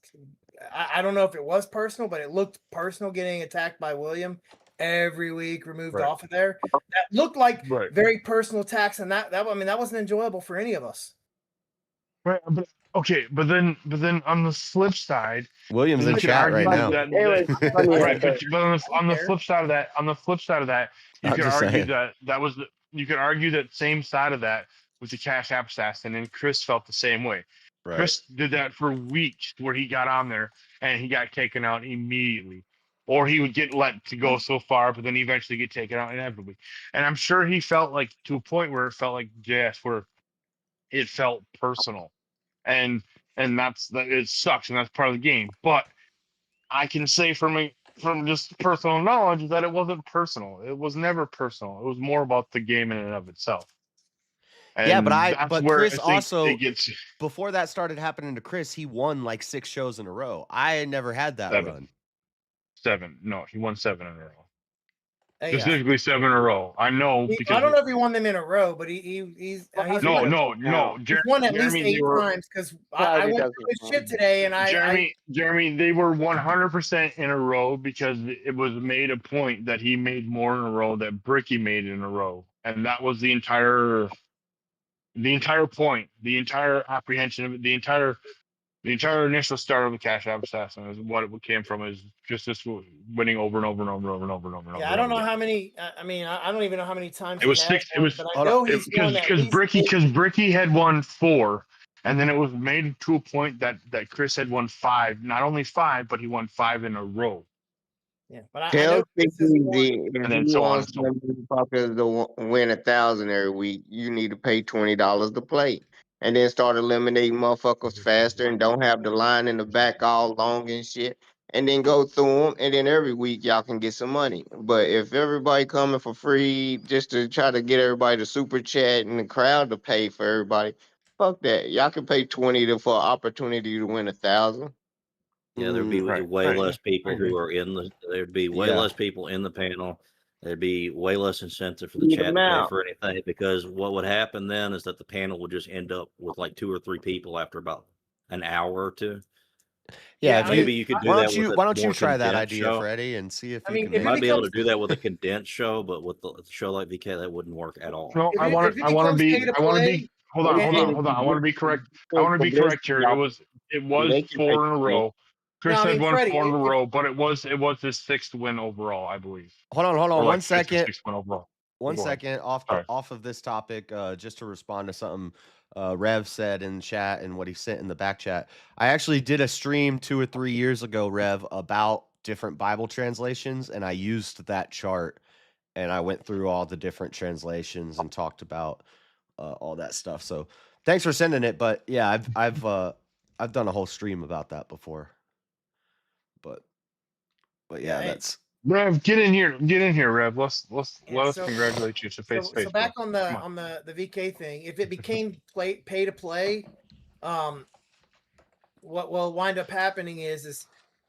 I don't know if it was personal, but it looked personal. Getting attacked by William every week, removed Right. off of there. That looked like Right. very personal attacks, and that I mean that wasn't enjoyable for any of us. Right, but okay, but then on the flip side, William's you in could chat right argue now. right, but on the flip side of that, you I'm could just argue saying. you could argue that same side of that was the Cashapp assassin, and Chris felt the same way. Right. Chris did that for weeks, where he got on there and he got taken out immediately, or he would get let to go so far, but then eventually get taken out inevitably. And I'm sure he felt like to a point where it felt like JS, where it felt personal, and that's that. It sucks, and that's part of the game. But I can say from just personal knowledge that it wasn't personal. It was never personal. It was more about the game in and of itself. And Yeah, that's but where Chris I think also it gets before that started happening to Chris, he won like 6 shows in a row. I never had that run. 7. No, he won 7 in a row. Yeah. Specifically 7 in a row. I know because I don't know if he won them in a row, but he's no. He's won at least Jeremy, 8 times because I went through his shit today, and Jeremy, they were 100% in a row because it was made a point that he made more in a row that Bricky made in a row, and that was the entire point, the entire apprehension of it, the entire initial start of the Cashapp assassin is what it came from, is just this winning over and over and over and over and over and over. Yeah, I don't know how many. I mean, I don't even know how many times It was he 6. has won, but I know he's won at least because Bricky had won 4, and then it was made to a point that Chris had won 5. Not only 5, but he won 5 in a row. Yeah, but I Tell know Big Chris has Easy won. if And then you so on want and so on. some motherfuckers to win 1,000 every week, you need to pay $20 to play, and then start eliminating motherfuckers faster, and don't have the line in the back all long and shit, and then go through them, and then every week y'all can get some money. But if everybody coming for free just to try to get everybody to super chat and the crowd to pay for everybody, fuck that. Y'all can pay 20 for an opportunity to win 1,000. Yeah, there'd be way less people who are in the. There'd be way less people in the panel. There'd be way less incentive for the Eat chat 'em to pay out. for anything, because what would happen then is that the panel would just end up with like 2 or 3 people after about an hour or 2. Yeah, maybe you could do why that. Why don't more you try that condensed idea, show. Freddie, and see if I you mean, can. if You it might be able to becomes- do that with a condensed show, but with a show like VK, that wouldn't work at all. No, I want to be. Hold on. I want to be correct. Here. It was 4 in a row. Chris had won Freddie, 4 in a row, but it was his 6th win overall, I believe. Hold on, Or like 1 5th or second. 6th win overall. One Go ahead. second off of this topic, just to respond to something Rev said in chat and what he sent in the back chat. I actually did a stream 2 or 3 years ago, Rev, about different Bible translations, and I used that chart, and I went through all the different translations and talked about all that stuff. So thanks for sending it. But yeah, I've done a whole stream about that before. But yeah, that's. Rev, get in here, Rev. Let us congratulate you to face to face. So back on the VK thing, if it became pay to play, what will wind up happening is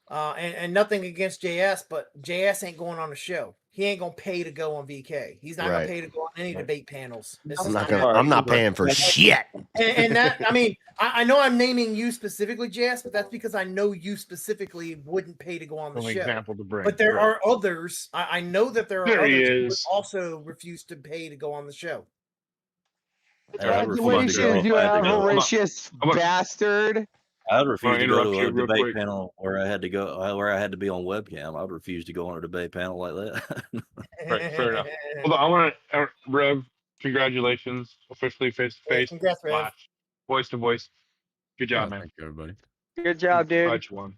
and nothing against JS, but JS ain't going on the show. He ain't gonna pay to go on VK. He's not gonna pay to go on any debate panels. I'm not paying for shit. And that, I mean, I know I'm naming you specifically, JS, but that's because I know you specifically wouldn't pay to go on the An show. example to bring. But there are others. I know that there are There he others who would is. also refuse to pay to go on the show. Congratulations, you avaricious bastard. I'd refuse to go interrupt to you a real debate quick. panel where I had to be on webcam. I'd refuse to go on a debate panel like that. Right, fair enough. Hold on, I want to Rev. Congratulations, officially face to face. Congrats, Rev. Voice to voice. Good job, man. Thank you, everybody. Good job, dude. Glad you won.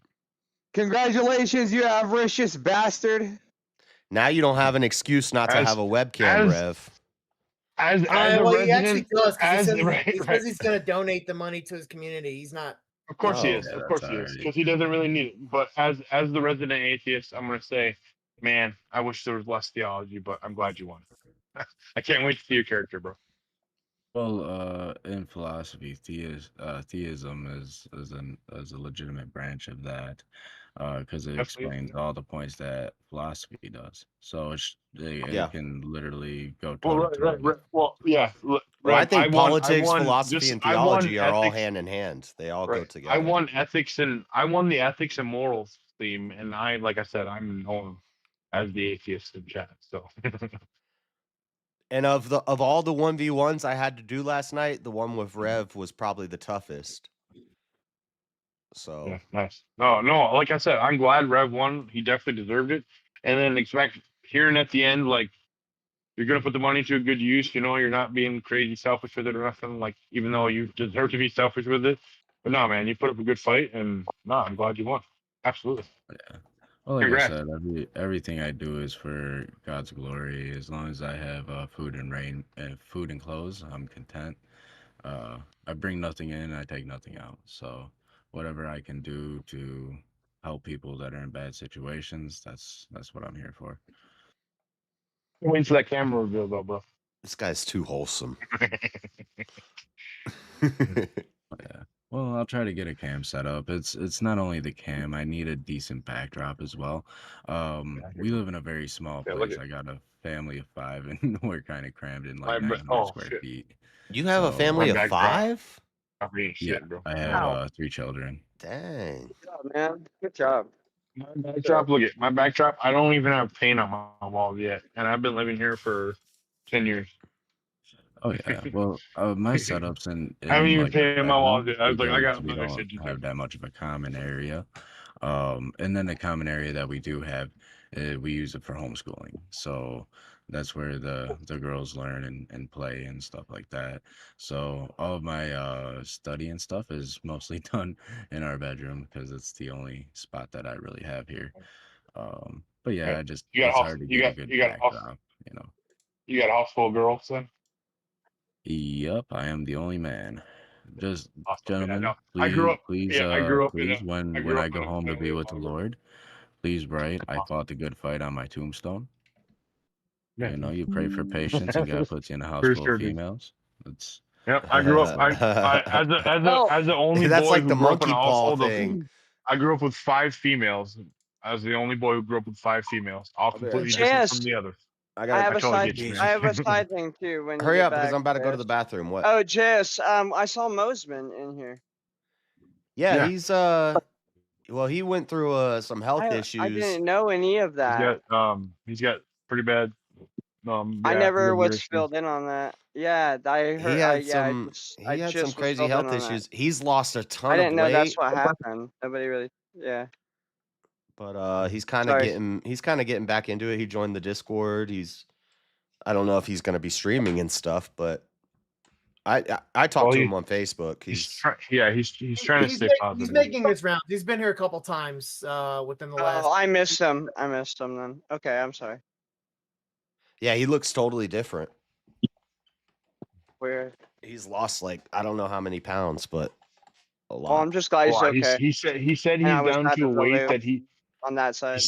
Congratulations, you avaricious bastard. Now you don't have an excuse not to have a webcam, Rev. As a well, he resident, actually does because he right, says he's going to donate the money to his community. He's not. Of course he Oh, is. yeah, Of course that's he is. alright. Because he doesn't really need it. But as the resident atheist, I'm gonna say, man, I wish there was less theology, but I'm glad you won. I can't wait to see your character, bro. Well, in philosophy, theism is a legitimate branch of that, because it Absolutely. explains all the points that philosophy does. So Yeah. it can literally go Well, toe right, to toe right, with. right. Well, yeah. Well, I Rev, think politics, won philosophy, just- and I won theology are all ethics. hand in hand. They all go Right. together. I won the ethics and morals theme, and like I said, I'm known as the atheist in chat. So And of all the 1v1s I had to do last night, the one with Rev was probably the toughest. So yeah, nice. No, like I said, I'm glad Rev won. He definitely deserved it. And then expect hearing at the end, like, you're gonna put the money to a good use. You know, you're not being crazy selfish with it or nothing. Like, even though you deserve to be selfish with it, but no, man, you put up a good fight, and no, I'm glad you won. Absolutely. Yeah. Well, like Congrats. I said, everything I do is for God's glory. As long as I have food and clothes, I'm content. I bring nothing in, I take nothing out. So whatever I can do to help people that are in bad situations, that's what I'm here for. I'm waiting for that camera reveal, though, bro. this guy's too wholesome. Yeah. Well, I'll try to get a cam set up. It's not only the cam, I need a decent backdrop as well. We live in a very small Yeah, look place. at- I got a family of 5 and we're kind of crammed in like My ba- 900 oh, square shit. feet. You have a So, family my of backdrop. 5? I'm being yeah, shit, bro. I have Wow. 3 children. Dang. Good job, man. Good job. My backdrop, look at my backdrop. I don't even have paint on my walls yet, and I've been living here for 10 years. Oh yeah. Well, my setups I haven't in even like the painted my walls bedroom yet. I was like, I because got we other don't shit to do. have that much of a common area. And then the common area that we do have, we use it for homeschooling. So that's where the girls learn and play and stuff like that. So all of my study and stuff is mostly done in our bedroom because it's the only spot that I really have here. But yeah, it's hard to get a good backdrop, you know. You got a house full of girls, then? Yep, I am the only man. Just Awesome. Yeah, gentlemen, no. I grew up. please, Yeah, I grew up please, in when I go a home to family be of with the 5. Lord, please write, I fought the good fight on my tombstone. Yeah. You know, you pray for patience, and God puts you in a house For full sure, of dude. females. It's Yep, I grew up. I as the only That's boy like who the grew up in monkey a paw household of. thing. I grew up with 5 females. I was the only boy who grew up with 5 females, all completely different from Jess, the others. I I have a totally side. get you, I have a man. side thing too. When you Hurry get up, because back, I'm about to go to Jess. the bathroom. What? Oh, Jess, I saw Mosman in here. Yeah, Yeah. he's well, he went through some health I issues. didn't know any of that. He's got pretty bad. I never liver was issues. filled in on that. Yeah, I heard. He had yeah, some I he had just some was crazy filled in health on that. issues. He's lost a ton I of didn't know that's weight, what happened. Nobody really. Yeah. but he's kind of getting back into it. He joined the Discord. I don't know if he's going to be streaming and stuff, but I talked to him on Facebook. He's trying to stay positive. He's making his rounds. He's been here a couple times within the last. Oh, I missed him. I missed him then. Okay, I'm sorry. Yeah, he looks totally different. Weird. He's lost like I don't know how many pounds, but a lot. Well, I'm just glad he's okay. He said he's And I was down happy to a for weight Lou that he on that side.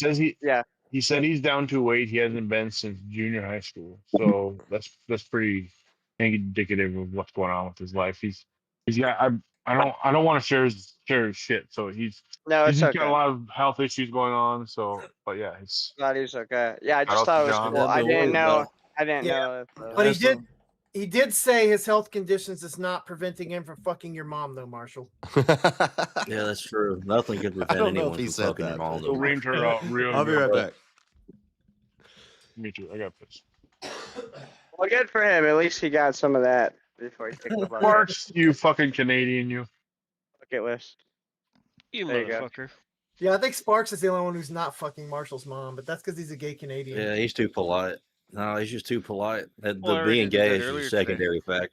He said he's down to a weight he hasn't been since junior high school. So that's pretty indicative of what's going on with his life. He's got I don't want to share his shit. So he's it's got okay. a lot of health issues going on. So but yeah, it's Glad he's okay. Yeah, I Shout just out thought to it was John. cool. I didn't know. I didn't Yeah. know. But he did say his health conditions is not preventing him from fucking your mom, though, Marshall. Yeah, that's true. Nothing can prevent don't know anyone if he from said fucking your that, mom. but- though. We'll ream her out real I'll be good. right back. Me too. I got this. Well, good for him. At least he got some of that before he kicked the bucket. Marks, you fucking Canadian, you. Bucket list. You There you go. motherfucker. Yeah, I think Sparks is the only one who's not fucking Marshall's mom, but that's because he's a gay Canadian. Yeah, he's too polite. No, he's just too polite. The Well, I already being did that gay is just earlier a today. secondary fact.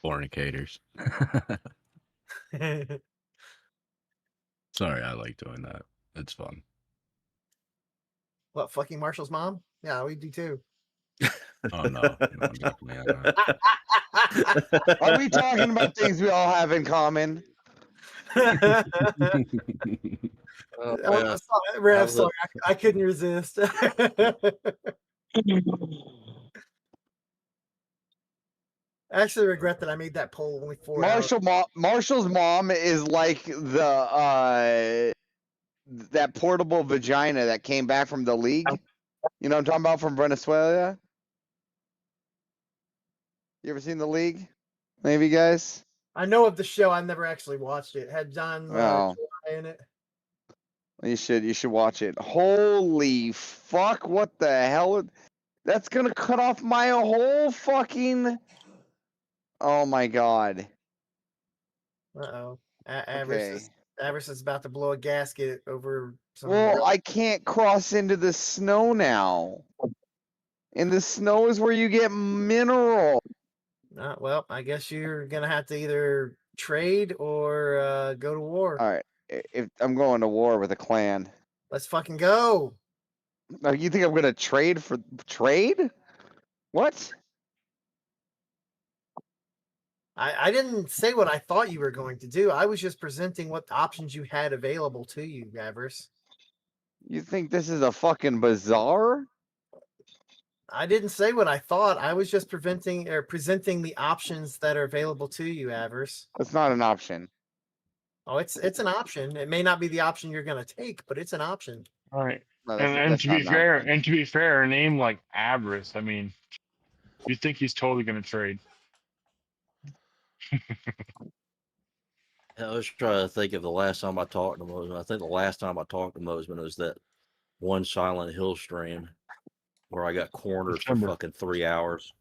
Fornicators. Sorry, I like doing that. It's fun. What, fucking Marshall's mom? Yeah, we do too. Oh no, no, definitely not. Are we talking about things we all have in common? Oh, Oh, yeah. sorry, Rev, How's sorry, it? I couldn't resist. I actually regret that I made that poll only 4 hours. Marshall's mom is like the that portable vagina that came back from the league. You know what I'm talking about, from Venezuela? You ever seen the league? Maybe, guys? I know of the show. I've never actually watched it. Had John Oh. July in it. You should watch it. Holy fuck, what the hell? That's gonna cut off my whole fucking... Oh my god. Uh-oh. Okay. Avarice is about to blow a gasket over some... Well, I can't cross into the snow now. And the snow is where you get mineral. Well, I guess you're going to have to either trade or go to war. All right. If I'm going to war with a clan. Let's fucking go. Now, you think I'm going to trade for... Trade? What? I didn't say what I thought you were going to do. I was just presenting what options you had available to you, Avarice. You think this is a fucking bazaar? I didn't say what I thought. I was just presenting the options that are available to you, Avarice. That's not an option. Oh, it's an option. It may not be the option you're going to take, but it's an option. All right. No, And to be fair, a name like Avarice, I mean, you think he's totally going to trade. I was trying to think of the last time I talked to Mosman. I think the last time I talked to Mosman was that one Silent Hill stream where I got cornered for fucking 3 hours.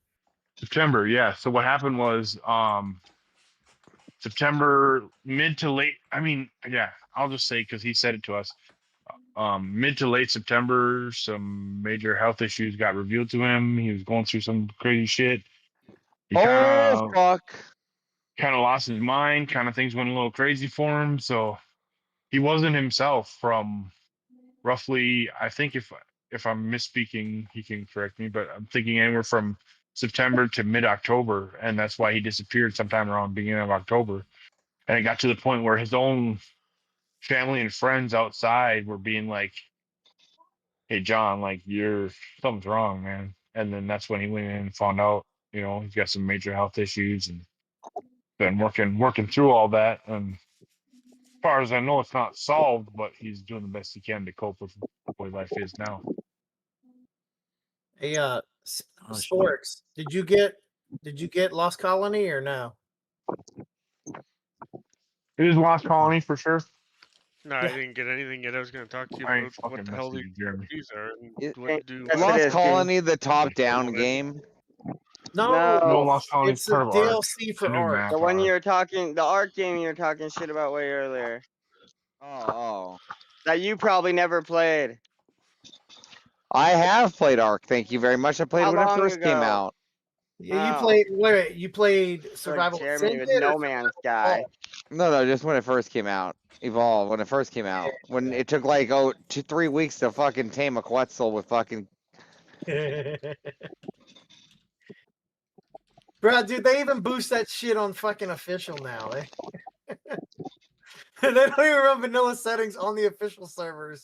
September, yeah. So what happened was September mid to late. I mean, yeah, I'll just say because he said it to us. Mid to late September, some major health issues got revealed to him. He was going through some crazy shit. Fuck. Kind of lost his mind. Kind of things went a little crazy for him. So he wasn't himself from roughly, I think if I'm misspeaking, he can correct me, but I'm thinking anywhere from September to mid-October, and that's why he disappeared sometime around the beginning of October. And it got to the point where his own family and friends outside were being like, "Hey, John, like something's wrong, man." And then that's when he went in and found out, he's got some major health issues and been working through all that. And as far as I know, it's not solved, but he's doing the best he can to cope with what life is now. Hey, Sporks, did you get Lost Colony or no? It is Lost Colony for sure. No, I didn't get anything yet. I was going to talk to you about what the hell these RPGs are and what do. Lost Colony, the top-down game. No, Lost Colony it's is a part of Ark. DLC for Ark. The one you're talking, the Ark game you're talking shit about way earlier. Oh. That you probably never played. I have played Ark. Thank you very much. I played How when it long first came ago? out. Yeah, you played. Wait, you played Survival Jeremy was Ascended or No Man's Sky. No, just when it first came out. Evolve, when it first came out. When it took like 2-3 weeks to fucking tame a Quetzal with fucking... Bro, dude, they even boost that shit on fucking official now. They don't even run vanilla settings on the official servers.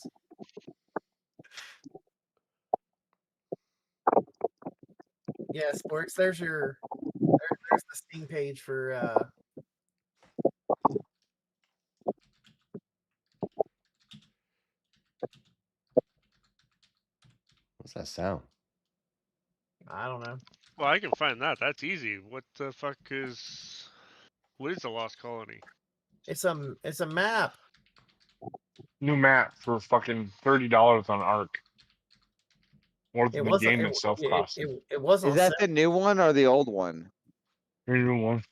Yeah, Sporks, there's the Steam page for What's that sound? I don't know. Well, I can find that. That's easy. What the fuck is? What is a Lost Colony? It's a map. New map for fucking $30 on Ark. More than the game itself costs. It wasn't. Is that the new one or the old one? The new one.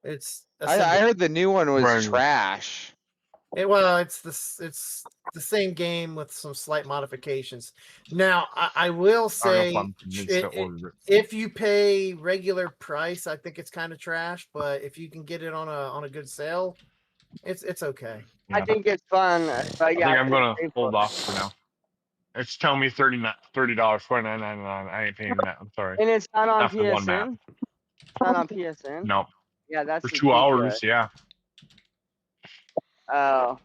It's. I heard the new one was Right. trash. It's the same game with some slight modifications. Now, I will say, if you pay regular price, I think it's kind of trash. But if you can get it on a good sale, it's okay. I think it's fun. I think I'm gonna hold off for now. It's telling me $30, $29.99. I ain't paying that. I'm sorry. And it's not on Not for one map. PSN. It's not on PSN. No. Yeah, that's For 2 hours, ridiculous. yeah. Oh.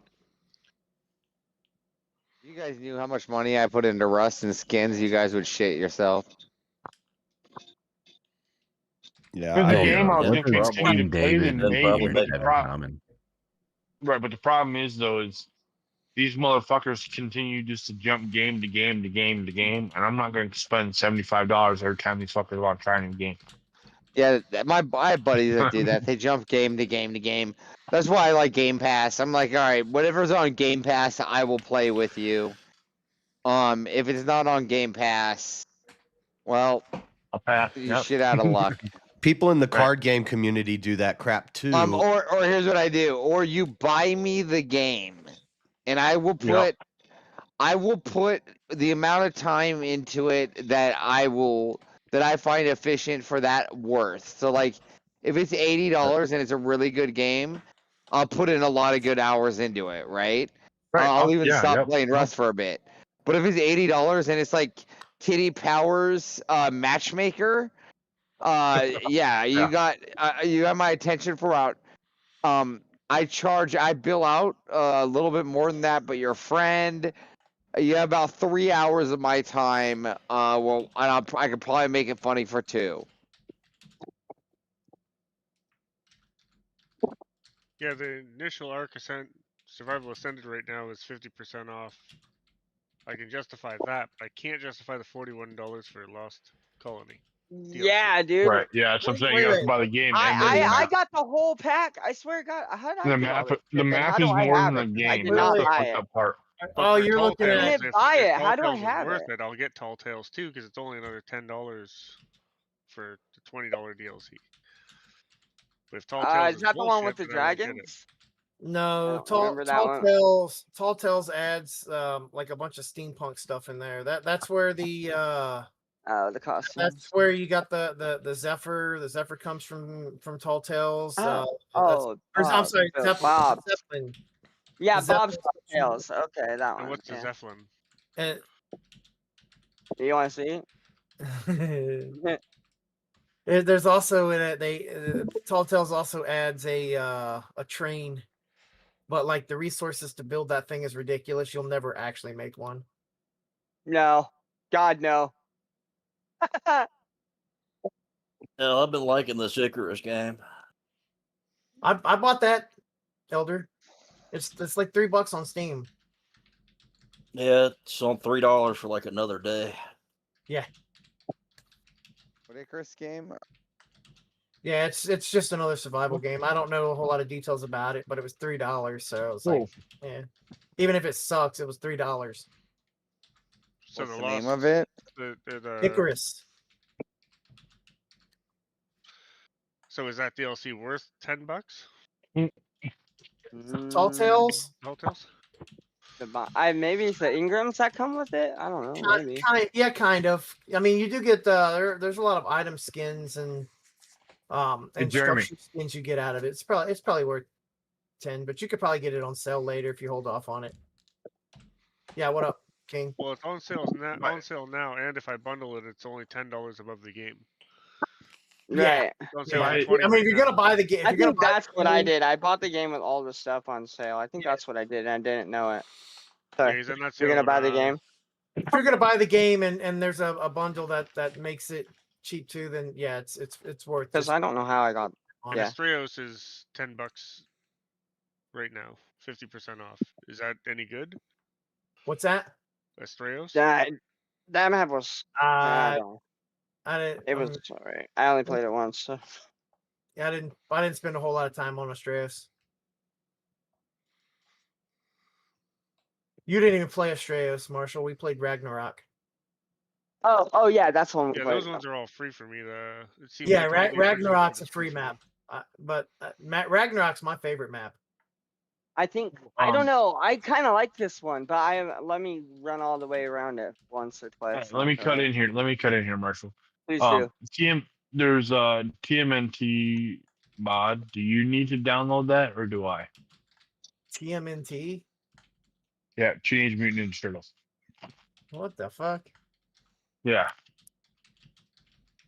You guys knew how much money I put into Rust and skins, you guys would shit yourself. Yeah, It's I a hate game I'll What's continue Team to play, David then maybe. and But Kevin Common? right, but the problem is though is these motherfuckers continue just to jump game to game to game to game, and I'm not going to spend $75 every time these fuckers want to try a new game. Yeah, I have buddies that do that. They jump game to game to game. That's why I like Game Pass. I'm like, all right, whatever's on Game Pass, I will play with you. If it's not on Game Pass, well, I'll pass. you shit out of luck. People in the card game community do that crap too. Or here's what I do. Or you buy me the game, and I will put the amount of time into it that I find efficient for that worth. So like, if it's $80 and it's a really good game, I'll put in a lot of good hours into it, right? I'll even stop playing Rust for a bit. But if it's $80 and it's like Kitty Powers Matchmaker, you got my attention for out. I bill out a little bit more than that, but your friend, you have about 3 hours of my time. Well, I could probably make it funny for 2. Yeah, the initial Ark Ascent Survival Ascended right now is 50% off. I can justify that, but I can't justify the $41 for Lost Colony. Yeah, dude. Right. Yeah, that's what I'm saying. You have to buy the game and then the I map. got the whole pack. I swear to God. How did I The get all map. this The shit? map How is do I more have than the it? I game. did not That's the buy fucked it. up part. Oh, you're looking I at didn't buy it. How do I Tales is have worth it? it, I'll get Tall Tales too, because it's only another $10 for the $20 DLC. But if Tall Tales Is that the one with the bullshit, then I won't get it. dragons? No, I don't remember that one. Tall Tales adds like a bunch of steampunk stuff in there. That's where the costumes. That's where you got the Zephyr. The Zephyr comes from Tall Tales. I'm sorry, Bob. Zeppelin. Yeah, The Bob's Zeppelin. Tales. Okay, that one. And what's the yeah. Zeppelin? And You want to see it? there's also in it Tall Tales also adds a train, but like the resources to build that thing is ridiculous. You'll never actually make one. No, God no. No, I've been liking this Icarus game. I bought that, Elder. It's like $3 on Steam. Yeah, it's on $3 for like another day. Yeah. What Icarus game? Yeah, it's just another survival game. I don't know a whole lot of details about it, but it was $3, so it's like, yeah. Even if it sucks, it was $3. So What's the the name Lost, of it? the Icarus. So is that DLC worth $10? Tall Tales. Tall Tales. Maybe it's the Ingrams that come with it. I don't know. Maybe. Kind of. I mean, you do get there's a lot of item skins and structure skins you get out of it. It's probably worth 10, but you could probably get it on sale later if you hold off on it. Yeah, what up, King? Well, it's on sale now, and if I bundle it, it's only $10 above the game. Right. Yeah. I mean, if you're gonna buy the game, I think that's what I did. I bought the game with all the stuff on sale. I think that's what I did, and I didn't know it. So, you're gonna buy the game? If you're gonna buy the game and there's a bundle that makes it cheap too, then yeah, it's worth it. Because I don't know how I got. Yeah. Astreos is $10 right now, 50% off. Is that any good? What's that? Astreos? That map was. I didn't. It was alright. I only played it once. So. Yeah, I didn't spend a whole lot of time on Astreos. You didn't even play Astreos, Marshall. We played Ragnarok. Oh yeah, that's one. Yeah, those ones are all free for me. Ragnarok's a free map, but Ragnarok's my favorite map. I think I don't know. I kind of like this one, but let me run all the way around it once or twice. Let me cut in here, Marshall. Please do. There's a TMNT mod. Do you need to download that, or do I? TMNT. Yeah, Teenage Mutant Ninja Turtles. What the fuck? Yeah.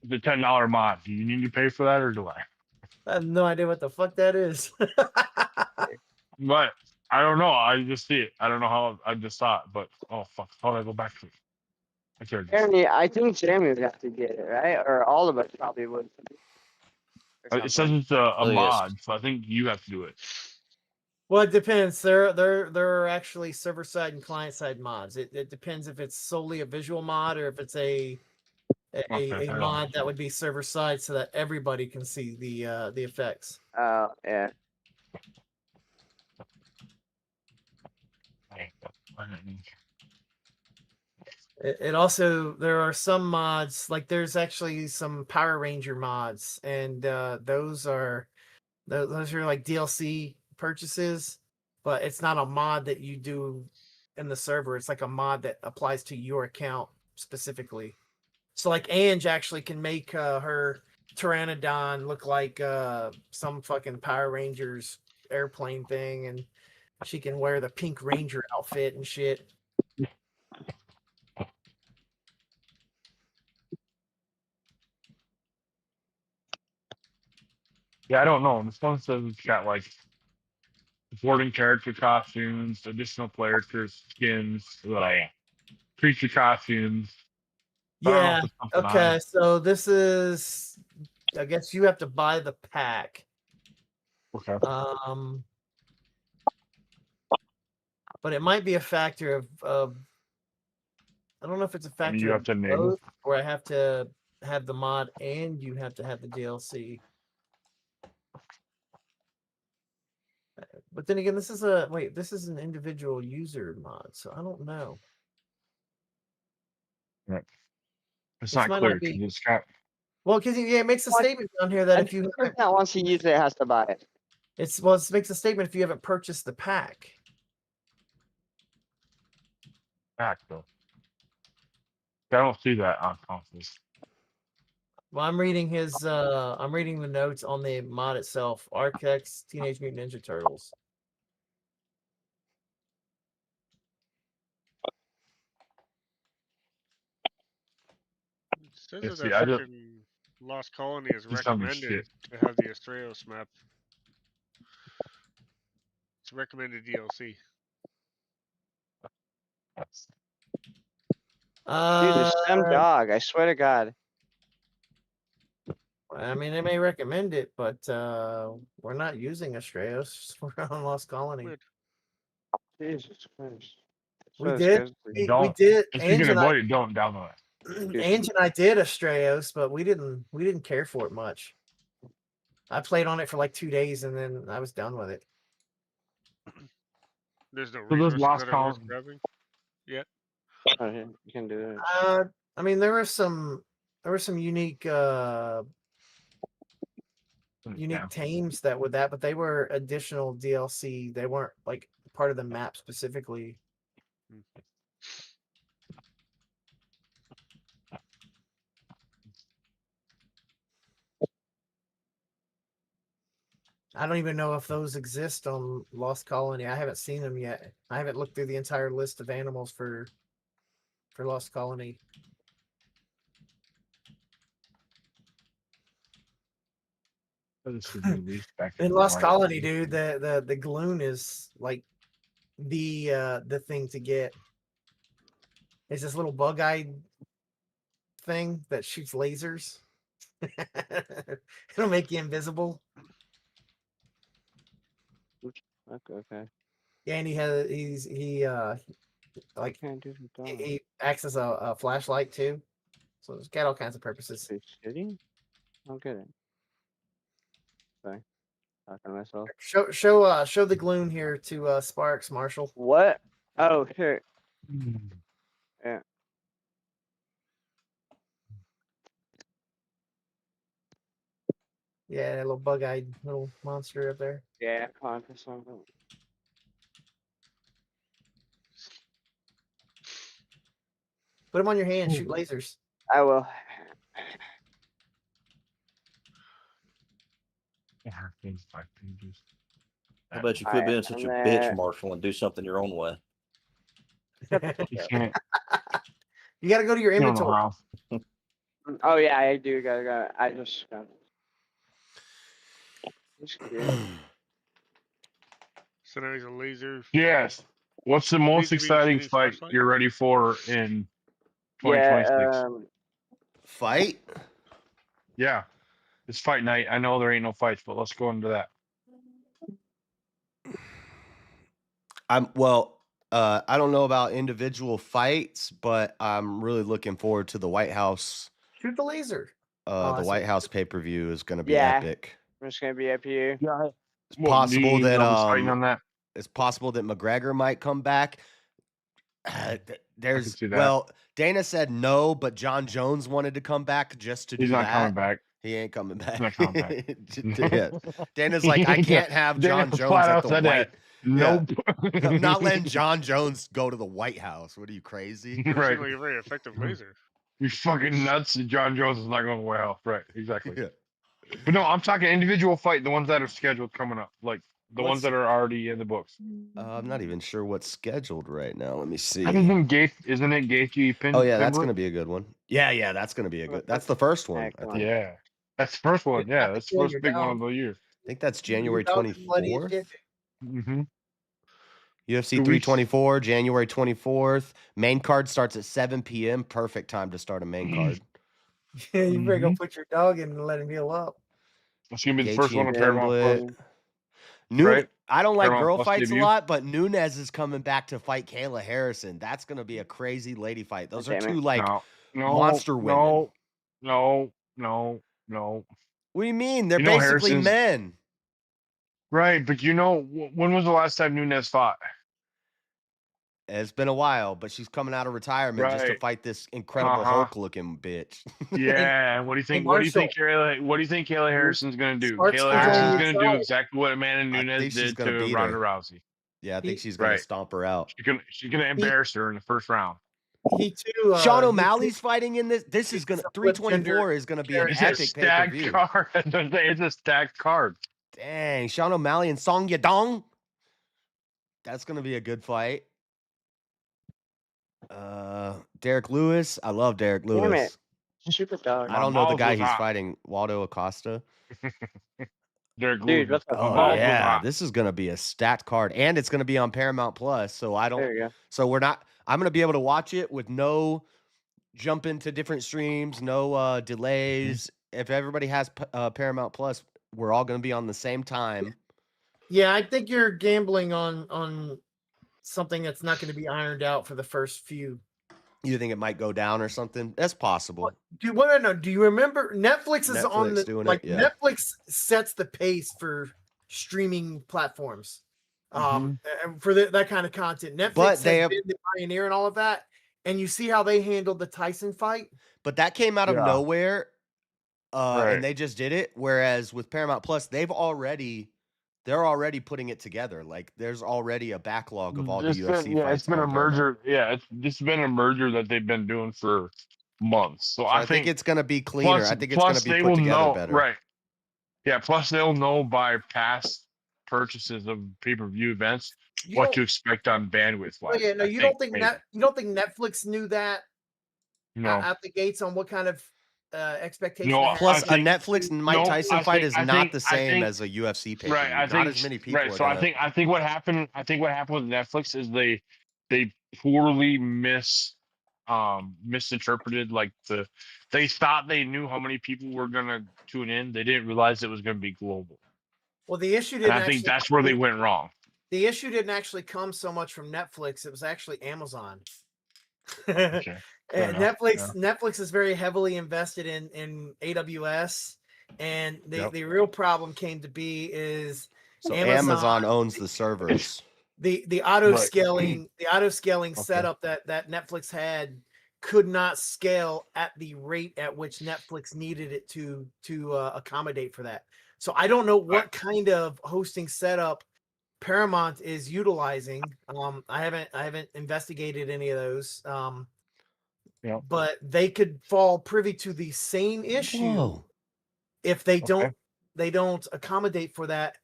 The $10 mod. Do you need to pay for that or do I? I have no idea what the fuck that is. But I don't know. I just see it. I don't know how I just saw it, but oh fuck. How do I go back to it? I can't. Jeremy, I think Jeremy would have to get it, right? Or all of us probably would. Or It says something. it's a Oh, yes. mod, so I think you have to do it. Well, it depends. There are actually server side and client side mods. It depends if it's solely a visual mod or if it's a Okay, mod that would be server side so that everybody can see the effects. Oh, yeah. It also, there are some mods, like there's actually some Power Ranger mods, and those are like DLC purchases, but it's not a mod that you do in the server. It's like a mod that applies to your account specifically. So like Ange actually can make her Pteranodon look like some fucking Power Rangers airplane thing, and she can wear the Pink Ranger outfit and shit. Yeah, I don't know. This one says it's got like supporting character costumes, additional player skins, like creature costumes. I don't know Yeah. if it's something Okay. So this is, I guess you have to buy the pack. Okay. But it might be a factor of I don't know if it's a factor you of have to enable. both, or I have to have the mod and you have to have the DLC. But then again, this is an individual user mod, so I don't know. Right. It's This not might clear not be- because it's got. Well, because it makes a statement down here that if you haven't, That once he uses it, has to buy it. it makes a statement if you haven't purchased the pack. Back though. I don't see that on consoles. Well, I'm reading the notes on the mod itself. Architects, Teenage Mutant Ninja Turtles. It says Let's that see, that I don't- fucking Lost Colony is Just tell me recommended shit. to have the Astraeos map. It's recommended DLC. Dude, it's some dog. I swear to God. I mean, they may recommend it, but we're not using Astraeos. We're on Lost Colony. Jesus Christ. We So did. disgusting. We did. If you Ange can and avoid it, don't download it. Ange and I did Astraeos, but we didn't care for it much. I played on it for like 2 days and then I was done with it. There's no So those resources Lost that are worth Colony- grabbing yet. Oh, yeah, you can do it. I mean, there were some unique tames that with that, but they were additional DLC. They weren't like part of the map specifically. I don't even know if those exist on Lost Colony. I haven't seen them yet. I haven't looked through the entire list of animals for Lost Colony. In Lost Colony, dude, the Gloon is like the thing to get. It's this little bug-eyed thing that shoots lasers. It'll make you invisible. Okay. Yeah, and he acts as a flashlight too. So it's got all kinds of purposes. Shitty? I'll get it. Sorry. Talking to myself. Show the Gloon here to Sparks, Marshall. What? Oh, here. Yeah. Yeah, that little bug-eyed little monster up there. Yeah, on for something. Put him on your hand. Shoot lasers. I will. How about you quit Alright, being such a and bitch, then- Marshall, and do something your own way? You can't. You got to go to your You don't know inventory. how. Oh yeah, I do. Got. I just got. So now he's a laser. Yes. What's the most Laser beam exciting shooting fight flashlight. you're ready for in 2026? Yeah. Fight? Yeah. It's fight night. I know there ain't no fights, but let's go into that. I don't know about individual fights, but I'm really looking forward to the White House. Shoot the laser. The White House pay-per-view is going to be Yeah. epic. It's gonna be up here. Yeah. It's possible that fighting on that. it's possible that McGregor might come back. There's see that. Dana said no, but John Jones wanted to come back just to He's do not that. coming back. He ain't coming back. He's not coming back. Yeah. Dana's like, I can't have John Dana Jones flat at out the said White. that. Nope. Yeah. I'm not letting John Jones go to the White House. What are you, crazy? It Right. seemed like a very effective laser. You fucking nuts. John Jones is not going to the White House. Right. Exactly. Yeah. But no, I'm talking individual fight, the ones that are scheduled coming up, like the ones that are already in the books. I'm not even sure what's scheduled right now. Let me see. Isn't it Gaethje Pin? Oh yeah, that's Pimblett? gonna be a good one. Yeah, that's gonna be a good. That's the first one. I think. Yeah, that's the first one. Yeah, that's the first big one of the year. I think that's January 24th. Mm-hmm. UFC 2 weeks. 324, January 24th. Main card starts at 7 p.m. Perfect time to start a main card. Yeah, you better go put your dog in and let him heal up. It's gonna be the Gaethje first one on and Paramount Plus. Pimblett. Right? I don't like Paramount girl Plus fights debut. a lot, but Nunes is coming back to fight Kayla Harrison. That's gonna be a crazy lady fight. Those are two like monster women. No. What do you mean? They're You know basically Harrison's- men. Right, but you know when was the last time Nunes fought? It's been a while, but she's coming out of retirement just to Right. fight this incredible Uh-huh. Hulk-looking bitch. Yeah, what do you think? What do you think Kayla Harrison's gonna do? Smart Kayla schedule Harrison's on gonna your do side. exactly what Amanda I Nunes think she's did gonna to beat Ronda her. Rousey. Yeah, I think she's gonna Right. stomp her out. She's gonna embarrass her in the first round. He too. Sean he O'Malley's fighting in this. This is gonna 324 is gonna be an It's a epic stacked pay-per-view. card. It's a stacked card. Dang, Sean O'Malley and Song Yadong. That's gonna be a good fight. Derek Lewis. I love Derek Damn Lewis. it. Super dog. I don't know the balls guy was he's hot. fighting, Waldo Acosta. Derek Dude, Lewis. what's up? My Oh balls was yeah, hot. this is gonna be a stacked card, and it's gonna be on Paramount Plus. So I don't. There you go. So we're not. I'm gonna be able to watch it with no jump into different streams, no delays. If everybody has Paramount Plus, we're all gonna be on the same time. Yeah, I think you're gambling on something that's not going to be ironed out for the first few. You think it might go down or something? That's possible. Do what? No, do you remember Netflix is on Netflix the doing it, like yeah. Netflix sets the pace for streaming platforms, and for that kind of content. Netflix But has they have- been the pioneer and all of that. And you see how they handled the Tyson fight. But that came out of Yeah. nowhere, Right. and they just did it. Whereas with Paramount Plus, they're already putting it together. Like there's already a backlog of all the UFC fights. It's been a on Paramount. merger. Yeah, it's been a merger that they've been doing for months. So, So I think it's gonna be cleaner. I think it's gonna be they put will together know, better. right? Yeah. Plus, they'll know by past purchases of pay-per-view events You what don't- to expect on bandwidth. Oh yeah, no, you don't think Netflix knew that No. out the gates on what kind of expectation? No, they had? Plus, I think- a Netflix and Mike no, Tyson I fight think- is I not think- the I same think- as a UFC pay. Right. I Not think as many people. Right. are So I gonna- think what happened. I think what happened with Netflix is they poorly misinterpreted they thought they knew how many people were gonna tune in. They didn't realize it was gonna be global. Well, the issue And didn't. I think actually that's where they went wrong. The issue didn't actually come so much from Netflix; it was actually Amazon. Okay. Fair And enough, Netflix is very heavily invested in AWS, and Yep. the real problem came to be is So Amazon owns the servers. the auto Right. scaling setup that Netflix had could not scale at the rate at which Netflix needed it to accommodate for that. So I don't know what kind of hosting setup Paramount is utilizing. I haven't investigated any of those. But they could fall privy to the same issue Whoa. if they don't accommodate for that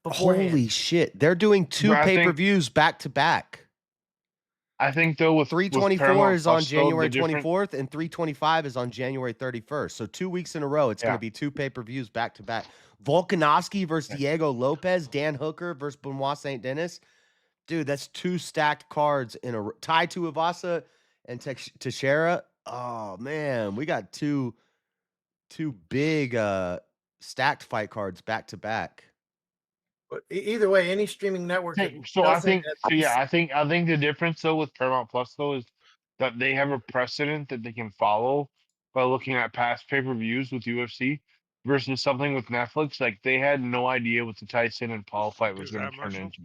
beforehand. Holy shit! They're doing two But I think- pay-per-views back to back. I think though with 324 Paramount is on Plus, though, January the different- 24th, and 325 is on January 31st. So 2 weeks in a row, it's going Yeah. to be 2 pay-per-views back to back. Volkanovski versus Diego Lopez, Dan Hooker versus Benoit St. Denis. Dude, that's 2 stacked cards in a Tai Tuivasa and Teixeira. Oh man, we got two big stacked fight cards back to back. But either way, any streaming network. that So I doesn't think, at so yeah, least- I think the difference though with Paramount Plus though is that they have a precedent that they can follow by looking at past pay-per-views with UFC versus something with Netflix. Like they had no idea what the Tyson and Paul fight was Is going that to turn Marshall? into.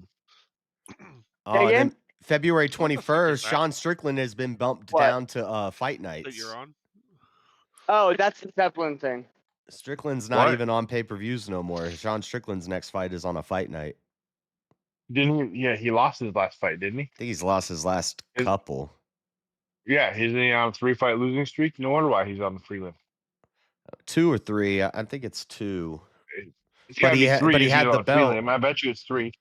Oh, and then February What the fuck is 21st, that? Sean Strickland has been bumped What? down to fight That nights. you're on? Oh, that's the Zeppelin thing. Strickland's not What? even on pay-per-views no more. Sean Strickland's next fight is on a fight night. Didn't he? Yeah, he lost his last fight, didn't he? I think he's lost his last couple. Yeah, he's on a 3-fight losing streak. No wonder why he's on the prelim. 2 or 3. I think it's 2. It's gotta be 3 but he if had he's the on belt. prelim. I bet you it's 3. It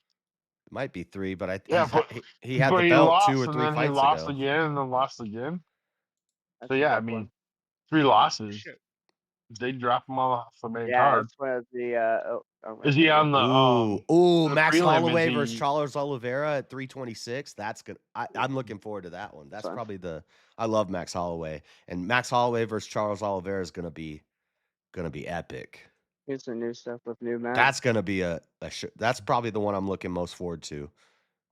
might be 3, but Yeah, but he had but the belt lost, 2 or and 3 then fights he lost ago. again, and then lost again. That's So a yeah, I Zeppelin. mean, 3 losses. Shit. They drop him off the main Yeah, card. that's one of the. Is he on the Ooh, the Max prelim, Holloway is versus he- Charles Oliveira at 326. That's good. I'm looking forward to that one. That's Fun. probably I love Max Holloway, and Max Holloway versus Charles Oliveira is gonna be epic. Here's the new stuff with new Matt. That's gonna be that's probably the one I'm looking most forward to.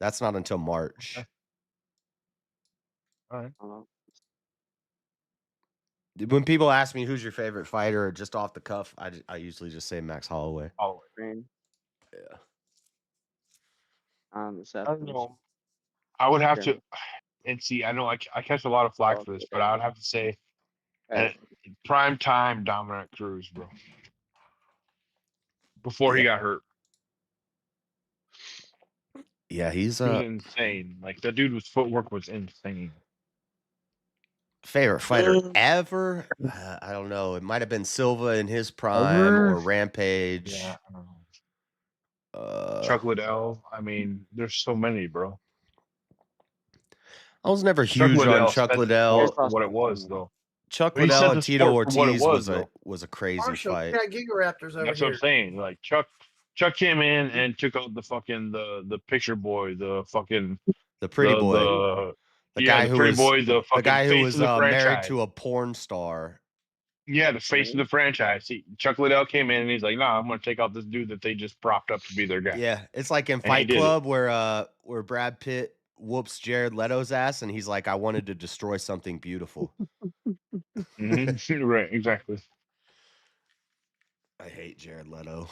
That's not until March. All right. When people ask me who's your favorite fighter, just off the cuff, I usually just say Max Holloway. Green. Yeah. I don't know. I would have Okay. to, and see. I know I catch a lot of flack for this, but I would have to say, prime time Dominic Cruz, bro. Before he got hurt, Yeah, he's he was insane. Like the dude's footwork was insane. favorite fighter ever. I don't know. It might have been Silva in his prime or Rampage. Yeah. Chuck Liddell. I mean, there's so many, bro. I was never huge on Chuck set the Liddell. sport for what it was, though. Chuck He set Liddell the and Tito sport for what it Ortiz was, was a crazy Marshall, fight. yeah, Gigaraptors over That's here. what I'm saying. Like Chuck came in and took out the fucking the picture boy, the fucking The pretty boy. The guy who was the fucking guy who face was of the married franchise. to a porn star. Yeah, the face of the franchise. Chuck Liddell came in and he's like, "Nah, I'm gonna take out this dude that they just propped up to be their guy." Yeah, it's like in And he Fight did it. Club where Brad Pitt whoops Jared Leto's ass, and he's like, "I wanted to destroy something beautiful." Mhm. Right, exactly. I hate Jared Leto.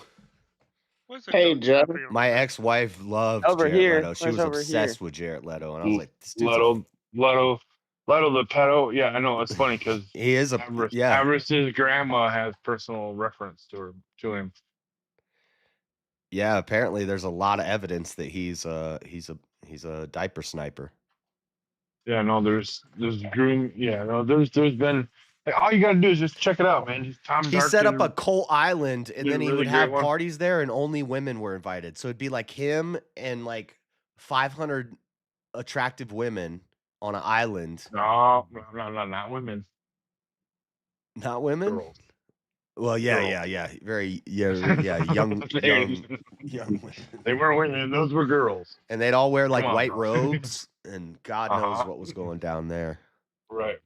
What's Hey, Jeff. My ex-wife loved Over Jared here. Leto. She Where's was over obsessed here? with Jared Leto, and I was like, "This dude's Leto the pedo. Yeah, I know. It's funny because he is a Avarice's grandma has personal reference to him. Yeah, apparently there's a lot of evidence that he's a diaper sniper. Yeah, no, there's groom. Yeah, no, there's been like, all you gotta do is just check it out, man. He set up a Coal Island, and did a then he really would great have one. parties there, and only women were invited. So it'd be like him and like 500 attractive women on an island. No, not women. Not women. Girls. Well, yeah. Very, young women. They weren't women; those were girls. And they'd all wear like Come on, white bro. robes, and God knows Uh-huh. what was going down there. Right.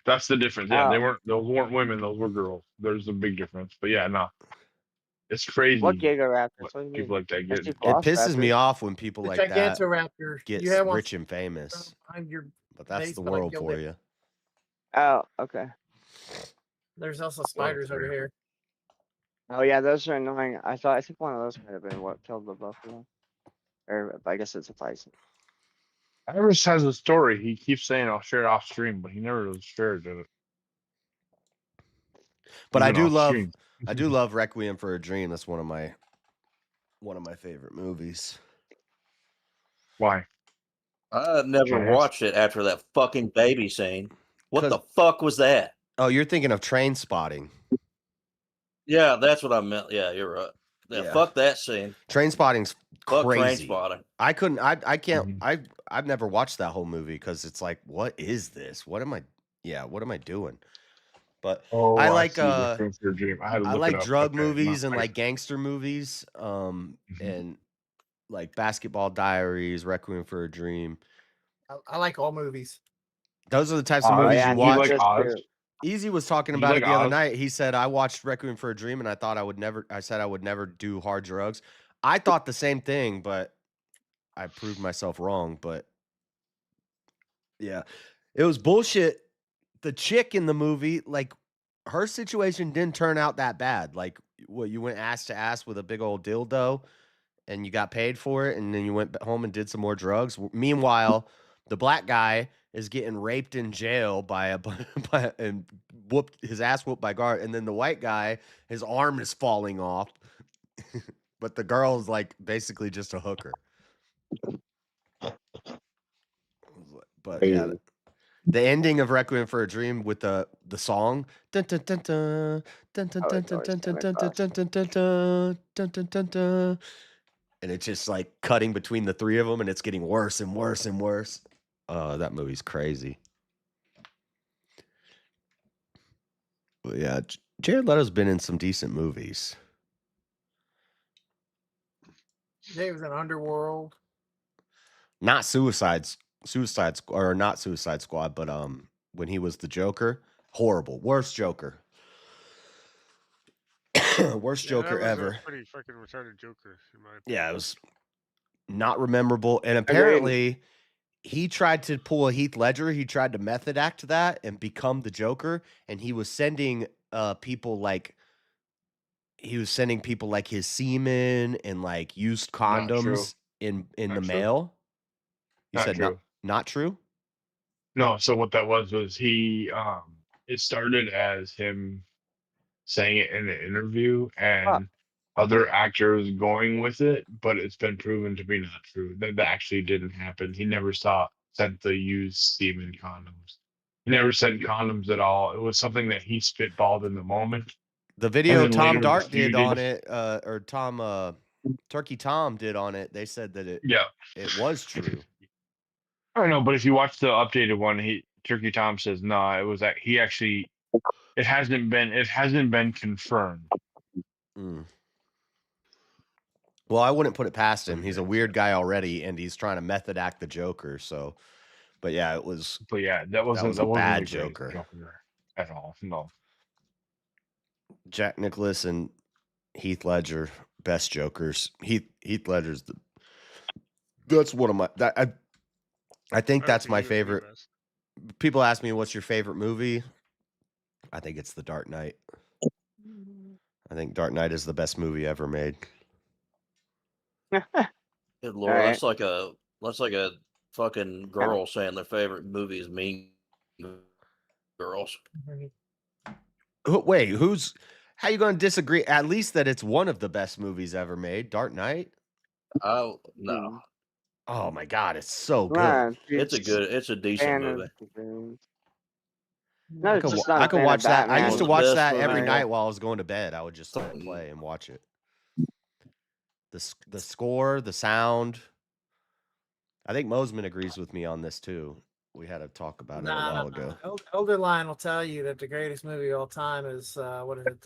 That's the difference. Yeah, those weren't women; those were girls. There's a big difference. But yeah, no, it's crazy. What Gigaraptors? what What do you people mean? like that That's get. too It pisses me Velociraptors. off when people The like that Gigantoraptor. get You have one rich and famous. behind your But that's base, the but I world killed for it. you. Oh, okay. There's also spiders over here. Oh yeah, those are annoying. I think one of those might have been what killed the buffalo. Or I guess it's a bison. Iris has a story. He keeps saying I'll share it off stream, but he never really shared it. But I Even do off love stream. I do love Requiem for a Dream. That's one of my favorite movies. Why? I never Trash. watched it after that fucking baby scene. What 'Cause- the fuck was that? Oh, you're thinking of Train Spotting. Yeah, that's what I meant. Yeah, you're right. Yeah, Yeah. fuck that scene. Train Spotting's Fuck crazy. Trainspotting. I couldn't. I can't. Mhm. I've never watched that whole movie because it's like, what is this? What am I? Yeah, what am I doing? But Oh, I I like see. Requiem for a Dream. I had to I look it like up. drug Okay, no, movies and like gangster movies. And like Basketball Diaries, Requiem for a Dream. I like all movies. Those are the types of Oz. Oh movies yeah, you Do you watch. like that's Oz? true. Easy was talking Do you about like it the other Oz? night. He said, I watched Requiem for a Dream and I thought I would never, I said I would never do hard drugs. I thought the same thing, but I proved myself wrong. But yeah, it was bullshit. The chick in the movie, like her situation didn't turn out that bad. Like, what, you went ass to ass with a big old dildo and you got paid for it, and then you went home and did some more drugs. Meanwhile, the black guy is getting raped in jail by and whooped his ass whooped by guard, and then the white guy, his arm is falling off, but the girl's like basically just a hooker. But yeah, the ending of Requiem for a Dream with the song, dun, dun, dun, dun, dun, dun, Oh, dun, it's dun, always dun, dun, Santa dun, Claus. dun, dun, dun, dun, dun, dun, dun, dun. And it's just like cutting between the three of them, and it's getting worse and worse and worse. That movie's crazy. But yeah, Jared Leto's been in some decent movies. Yeah, he was in Underworld. Not Suicide or not Suicide Squad, but when he was the Joker, horrible, worst Joker. Worst Joker that was ever. a pretty fucking retarded Joker, in my opinion. Yeah, it was not memorable. And Agreed. apparently, he tried to pull a Heath Ledger. He tried to method act that and become the Joker. And he was sending people like his semen and like used Not true. condoms in the Not true. mail. You Not said true. not true? No, so what that was he it started as him saying it in an interview and other actors going with it, but it's been proven to be not true. That actually didn't happen. He never sent the used semen condoms. He never sent condoms at all. It was something that he spitballed in the moment. The And video then Tom later Dart did disputed. on it, or Turkey Tom did on it, they said that it Yeah. was true. I don't know, but if you watch the updated one, Turkey Tom says no, it was that he actually it hasn't been confirmed. Mm. Well, I wouldn't put it past him. He's a weird guy already, and he's trying to method act the Joker. So, but yeah, it was. But yeah, that wasn't a the bad greatest Joker at all. No. Jack Nicklaus and Heath Ledger, best Jokers. Heath Ledger's that's one of my I think that's my favorite. People ask me what's your favorite movie. I think it's The Dark Knight. I think Dark Knight is the best movie ever made. Good Lord, right. that's like a fucking girl saying their favorite movie is Mean Girls. Wait, how you going to disagree? At least that it's one of the best movies ever made, Dark Knight. Oh no! Oh my God, it's so good. Man, It's a decent movie. No, it's just not I a could fan of watch that. I Batman. used to One of the watch best that every movies. night while I was going to bed. I would just let it play and watch it. The score, the sound. I think Mosman agrees with me on this too. We had a talk about it a while ago. Elder Line will tell you that the greatest movie of all time is what is it?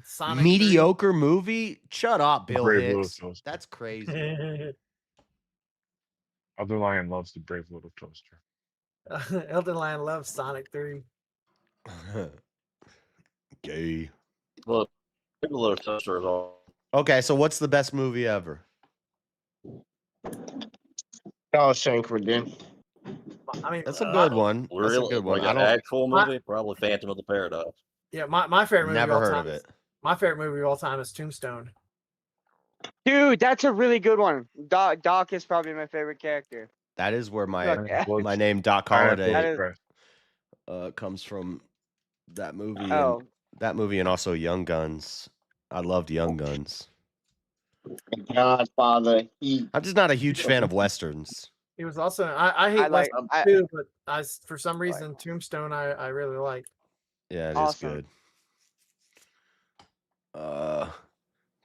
Sonic Mediocre movie? Shut up, Bill Brave Little Hicks. Toaster. That's crazy. 3. Other Lion loves the Brave Little Toaster. Elder Line loves Sonic 3. Gay. Well, Big Little Toaster is all. Okay, so what's the best movie ever? Shawshank Redemption. I mean, That's a good one. That's a Really, good one. like I an don't. actual movie, probably Phantom of the Paradise. Yeah, my favorite movie Never of all heard time. of it. My favorite movie of all time is Tombstone. Dude, that's a really good one. Doc is probably my favorite character. That is where my Okay. my name Doc That Holliday is- comes from. That movie. Oh. And that movie, and also Young Guns. I loved Young Guns. Godfather. I'm just not a huge fan of westerns. He was also I hate like- Western too, but for some reason Tombstone I really like. Yeah, it is Awesome. good.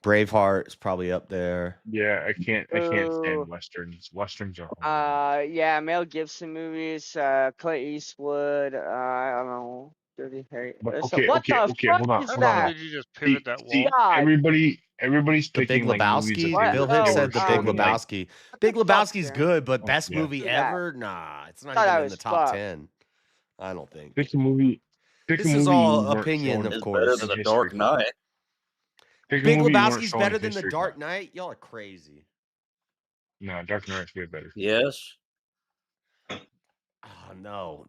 Braveheart is probably up there. Yeah, I can't Ooh. stand westerns. Westerns are horrible. Yeah, Mel Gibson movies, Clint Eastwood, I don't know, Dirty Harry. But What okay, the fuck hold on, is hold on. that? Did you just pivot that See, wall? God. everybody's The Big picking like movies that Lebowski. What? they Bill were, Hicks they Oh, said were The Big showing like Lebowski. Big fuck, Lebowski's Darren? good, but oh, best yeah. movie Look at that. ever? Nah, it's not Thought even I in the was top fucked. 10. I don't think. Pick a movie. Pick This a is movie you all weren't opinion, shown of It's course. better in than The history Dark class. Knight. Pick a Big movie you weren't Lebowski's shown better in than The history Dark class. Knight? Y'all are crazy. No, Dark Knight's way better. Yes. Oh, no.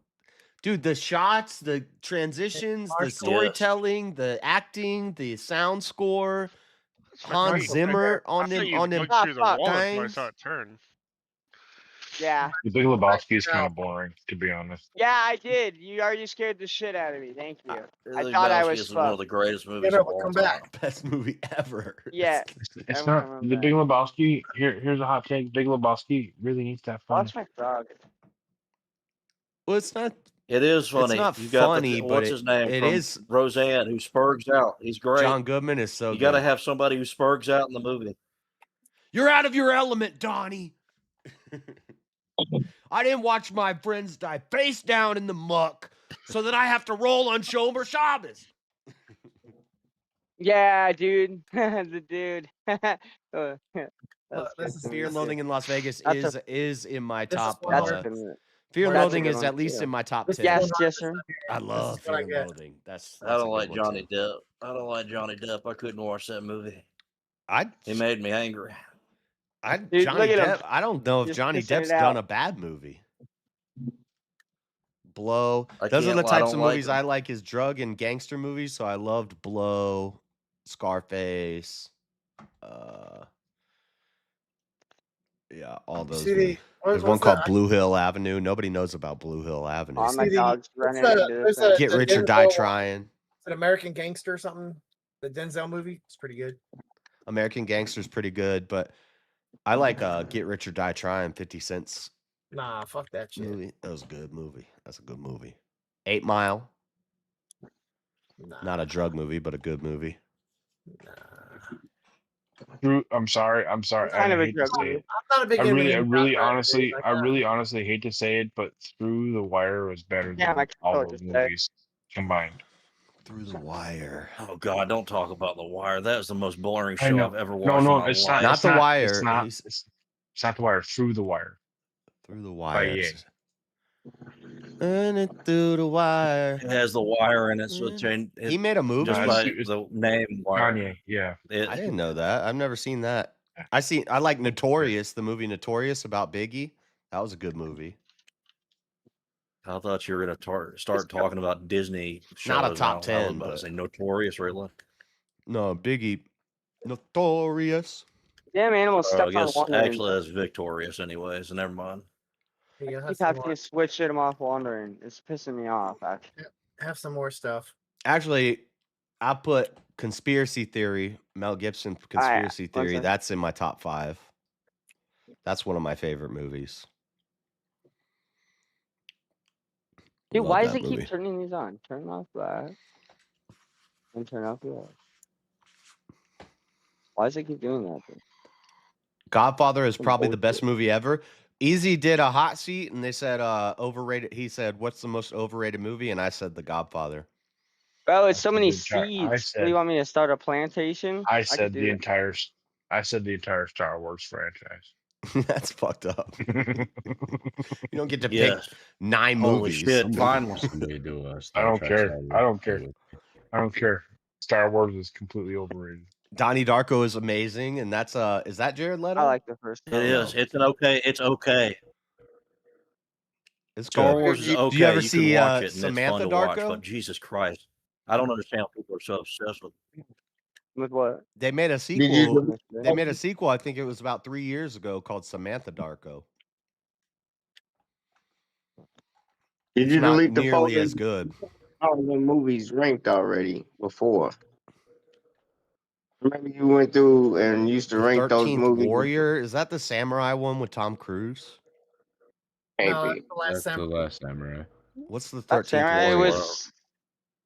Dude, the shots, the transitions, the Yes. storytelling, the acting, the sound score, That's not Hans great. Zimmer I on thought them you on them looked through the fuck. wall until I times. saw it turn. Yeah. The Big Lebowski is kind of boring, to be honest. Yeah, I did. You already scared the shit out of me. Thank you. I Big thought I Lebowski was is one of fucked. the greatest Yeah, movies no, of but all come time. back. Best movie ever. Yeah. It's Everyone not remember the that. Big Lebowski. Here's a hot take. Big Lebowski really needs to have fun. Watch my frog. Well, it's not It is funny. not You got funny, but what's his name it from is. Roseanne who spurgs out. He's great. John Goodman is so You got to good. have somebody who spurgs out in the movie. You're out of your element, Donnie. I didn't watch my friends die face down in the muck so that I have to roll on Shomer Shabbos. Yeah, dude. The dude. This is Fear and Loathing in Las Vegas That's is in my This is top. one That's where- Fear and where I Loathing think is at least in my top 10. Yes, yes, sir. I love is what I Fear and get. Loathing. That's I a don't good like one, Johnny too. Depp. I don't like Johnny Depp. I couldn't watch that movie. I He made me angry. Dude, Johnny look at him. Depp. I don't know if Just Johnny pissing Depp's it done out. a bad movie. Blow. I Those are can't- the I types don't of like movies them. I like is drug and gangster movies. So I loved Blow, Scarface. Yeah, all those. See movies. what- There's one what's called that? Blue Hill Avenue. Nobody knows about Blue Hill Avenue. Oh, my See the- dog's what's running that- into there's this thing. Get the Rich or Die Denzel- Trying. Is it American Gangster or something? The Denzel movie? It's pretty good. American Gangster's pretty good, but I like Get Rich or Die Trying. 50 Cent's Nah, fuck that shit. movie. That was a good movie. That's a good movie. 8 Mile. Nah. Not a drug movie, but a good movie. I'm sorry. Kind I of a hate to drug say movie. it. I'm not a big I really honestly, honestly hate to say it, but Through the Wire was better Yeah, than my all controller those just died. movies combined. Through the Wire. Oh God, don't talk about The Wire. That is the most boring I show know. I've ever No, watched. no, in my it's life. not. Not The Wire. It's not. He's- It's not The Wire. Through the Wire. Through the By Wire. Ye. And it through the wire. It has The Wire in it, so it changed. He made a movie. Just No, by it's- the name Wire. Kanye. Yeah. It, I didn't know that. I've never seen that. I like Notorious, the movie Notorious about Biggie. That was a good movie. I thought you were gonna start talking about Disney shows. Not a top I was 10, about to but say Notorious, really. no, Biggie. Notorious. Damn animal I stepped on guess wandering. actually that's Victorious, anyways. Never mind. Yeah, Keep having to switch it off wandering. It's pissing me off, actually. have some more stuff. Actually, I put Conspiracy Theory, Mel Gibson Conspiracy one Theory. second. That's in my top 5. That's one of my favorite movies. Dude, Love why does that it movie. keep turning these on? Turn off that. And turn off the other. Why does it keep doing that? Dude? Godfather is probably the best movie ever. Easy did a hot seat and they said overrated. He said, "What's the most overrated movie?" And I said The Godfather. Bro, it's so many good try. I seeds. said- What, do you want me to start a plantation? I could said do the that. entire. I said the entire Star Wars franchise. That's fucked up. You don't get to Yes. pick 9 Holy movies. shit! Finally. Somebody do a I Star don't Trek care. Star I don't Wars care. movie. I don't care. Star Wars is completely overrated. Donnie Darko is amazing, and that's is that Jared Leto? I like the first It one. is. It's an okay. It's okay. It's Star good. Wars is okay. Do you ever can see watch it, and Samantha it's fun to watch. Darko? But Jesus Christ, I don't understand how people are so obsessed with. With what? They made a you sequel. do- They made a sequel. I think it was about 3 years ago called Samantha Darko. Did It's you not delete the nearly folder? as good. All the movies ranked already before. Remember you went through and used to The rank those 13th movies? Warrior, is that the samurai one with Tom Cruise? Can't No, be. that's the last That's the samurai. Last Samurai. What's the That 13th Samurai Warrior? was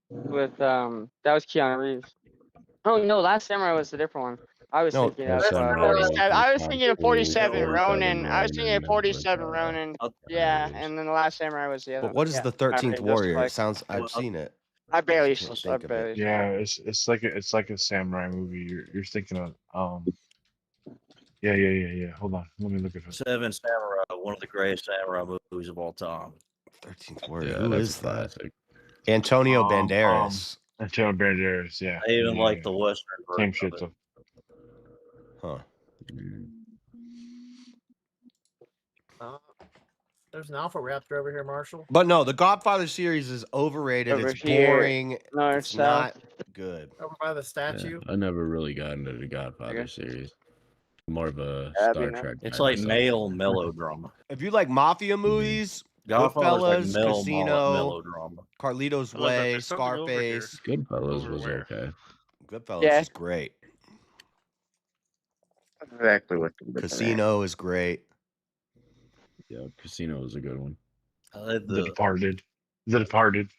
with that was Keanu Reeves. Oh no, Last Samurai was a different one. I was No, thinking Yeah, of Samurai 47. was I was on thinking of 47 47 Ronin. I was thinking of Ronin 47 with Ronin. Yeah, Keanu Reeves. and then the Last Samurai was the other but one. what is Yeah, the I 13th already Warrior? It justified. sounds I've seen it. I barely, Can't I think of it. barely. Yeah, it's like a samurai movie. You're thinking of yeah. Hold on, let me look at it. Seven Samurai, one of the greatest samurai movies of all time. 13th Warrior. Yeah, Who that's is a that? classic. Antonio Banderas. Antonio Banderas, yeah. I even yeah, like yeah. the Western Same version shit of it. though. Huh. There's an Alpha Raptor over here, Marshall. But no, the Godfather series is overrated. Over It's here, boring. north, It's not good. Over by the statue. Yeah, I never really got into the Godfather Okay. series. More of a That'd be Star nice. Trek. It's guy like myself. male melodrama. If you like mafia movies, Godfather's like Goodfellas, male Casino, melodrama. Carlito's I love that. Way, There's something over here. Scarface. Goodfellas Over was where? okay. Goodfellas Yeah. is great. Exactly what you're looking at. Casino is great. Yeah, Casino was a good one. The Departed. The Departed.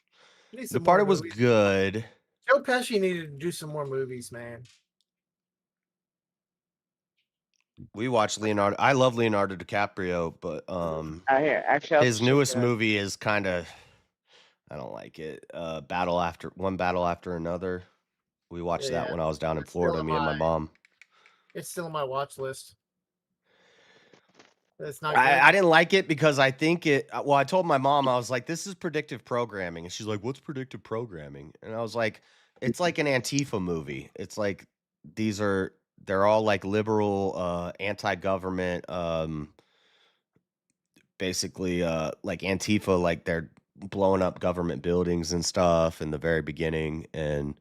Need some more Departed was movies. good. Joe Pesci needed to do some more movies, man. We watched Leonardo. I love Leonardo DiCaprio, but Here, actually, I'll his check newest it out. movie is kind of, I don't like it. Battle After Another. We watched that Yeah, when I was down in it's still Florida. in Me and my my- mom. It's still on my watch list. It's not good. I didn't like it because I think it. Well, I told my mom, I was like, "This is predictive programming," and she's like, "What's predictive programming?" And I was like, "It's like an Antifa movie. It's like they're all like liberal, anti-government, basically, like Antifa, like they're blowing up government buildings and stuff in the very beginning, and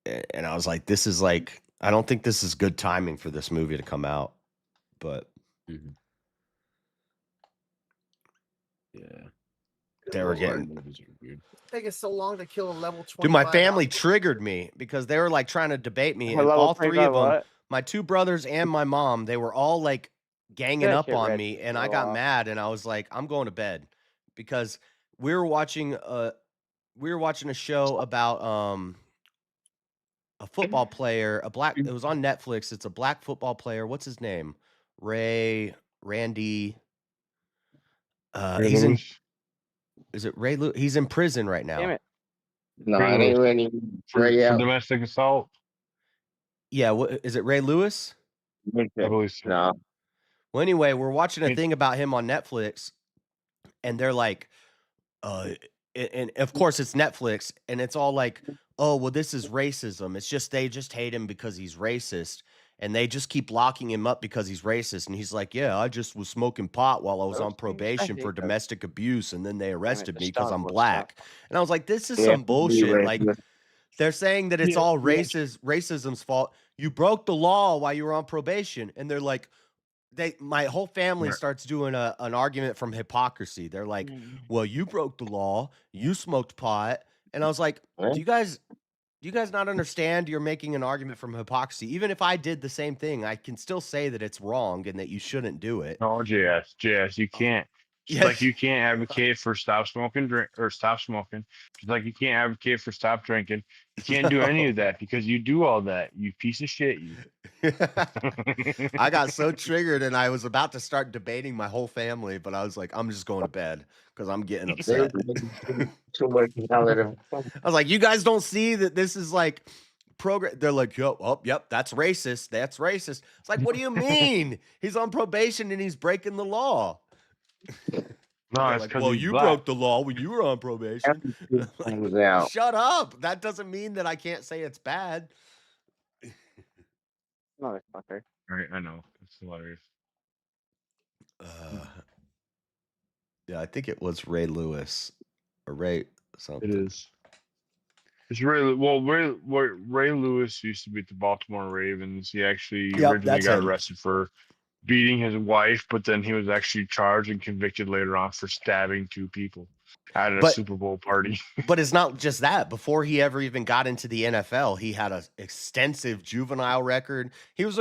I was like, this is like, I don't think this is good timing for this movie to come out, but." Yeah. They were Those getting. movies are weird. Take us so long to kill a level 20. Dude, my family triggered me because they were like trying to debate me, A and level all three 25 of them, what? my two brothers and my mom, they were all like ganging Yeah, up get on ready me, to and I go got off. mad, and I was like, I'm going to bed because we were watching a show about a football player, it was on Netflix. It's a black football player. What's his name? Randy. He's in. Is it Ray? He's in prison right now. Damn it. No, it ain't really for Ray out. domestic assault. Yeah, what is it? Ray Lewis? I believe so. No. Well, anyway, we're watching a thing about him on Netflix, and they're like, and of course it's Netflix, and it's all like, oh, well, this is racism. It's just they just hate him because he's racist, and they just keep locking him up because he's racist. And he's like, yeah, I just was smoking pot while I was on probation for domestic abuse, and then they arrested me because I'm black. And I was like, this is some bullshit. Like, they're saying that it's all racism's fault. You broke the law while you were on probation, and they're like, my whole family starts doing an argument from hypocrisy. They're like, well, you broke the law, you smoked pot, and I was like, do you guys not understand? You're making an argument from hypocrisy. Even if I did the same thing, I can still say that it's wrong and that you shouldn't do it. No, JS, you can't. Just like you can't advocate for stop smoking, stop smoking. Just like you can't advocate for stop drinking. You can't do any of that because you do all that. You piece of shit. You. I got so triggered, and I was about to start debating my whole family, but I was like, I'm just going to bed because I'm getting upset. I was like, you guys don't see that this is like program. They're like, yep, that's racist. That's racist. It's like, what do you mean? He's on probation and he's breaking the law. No, They're it's like, because well, you broke the law when you were on probation. Like, shut up. That doesn't mean that I can't say it's bad. Motherfucker. Right, I know. It's hilarious. Yeah, I think it was Ray Lewis or Ray something. It is. It's Ray. Well, Ray Lewis used to be at the Baltimore Ravens. He actually originally got arrested for beating his wife, but then he was actually charged and convicted later on for stabbing two people at a Super Bowl party. But it's not just that. Before he ever even got into the NFL, he had an extensive juvenile record. He was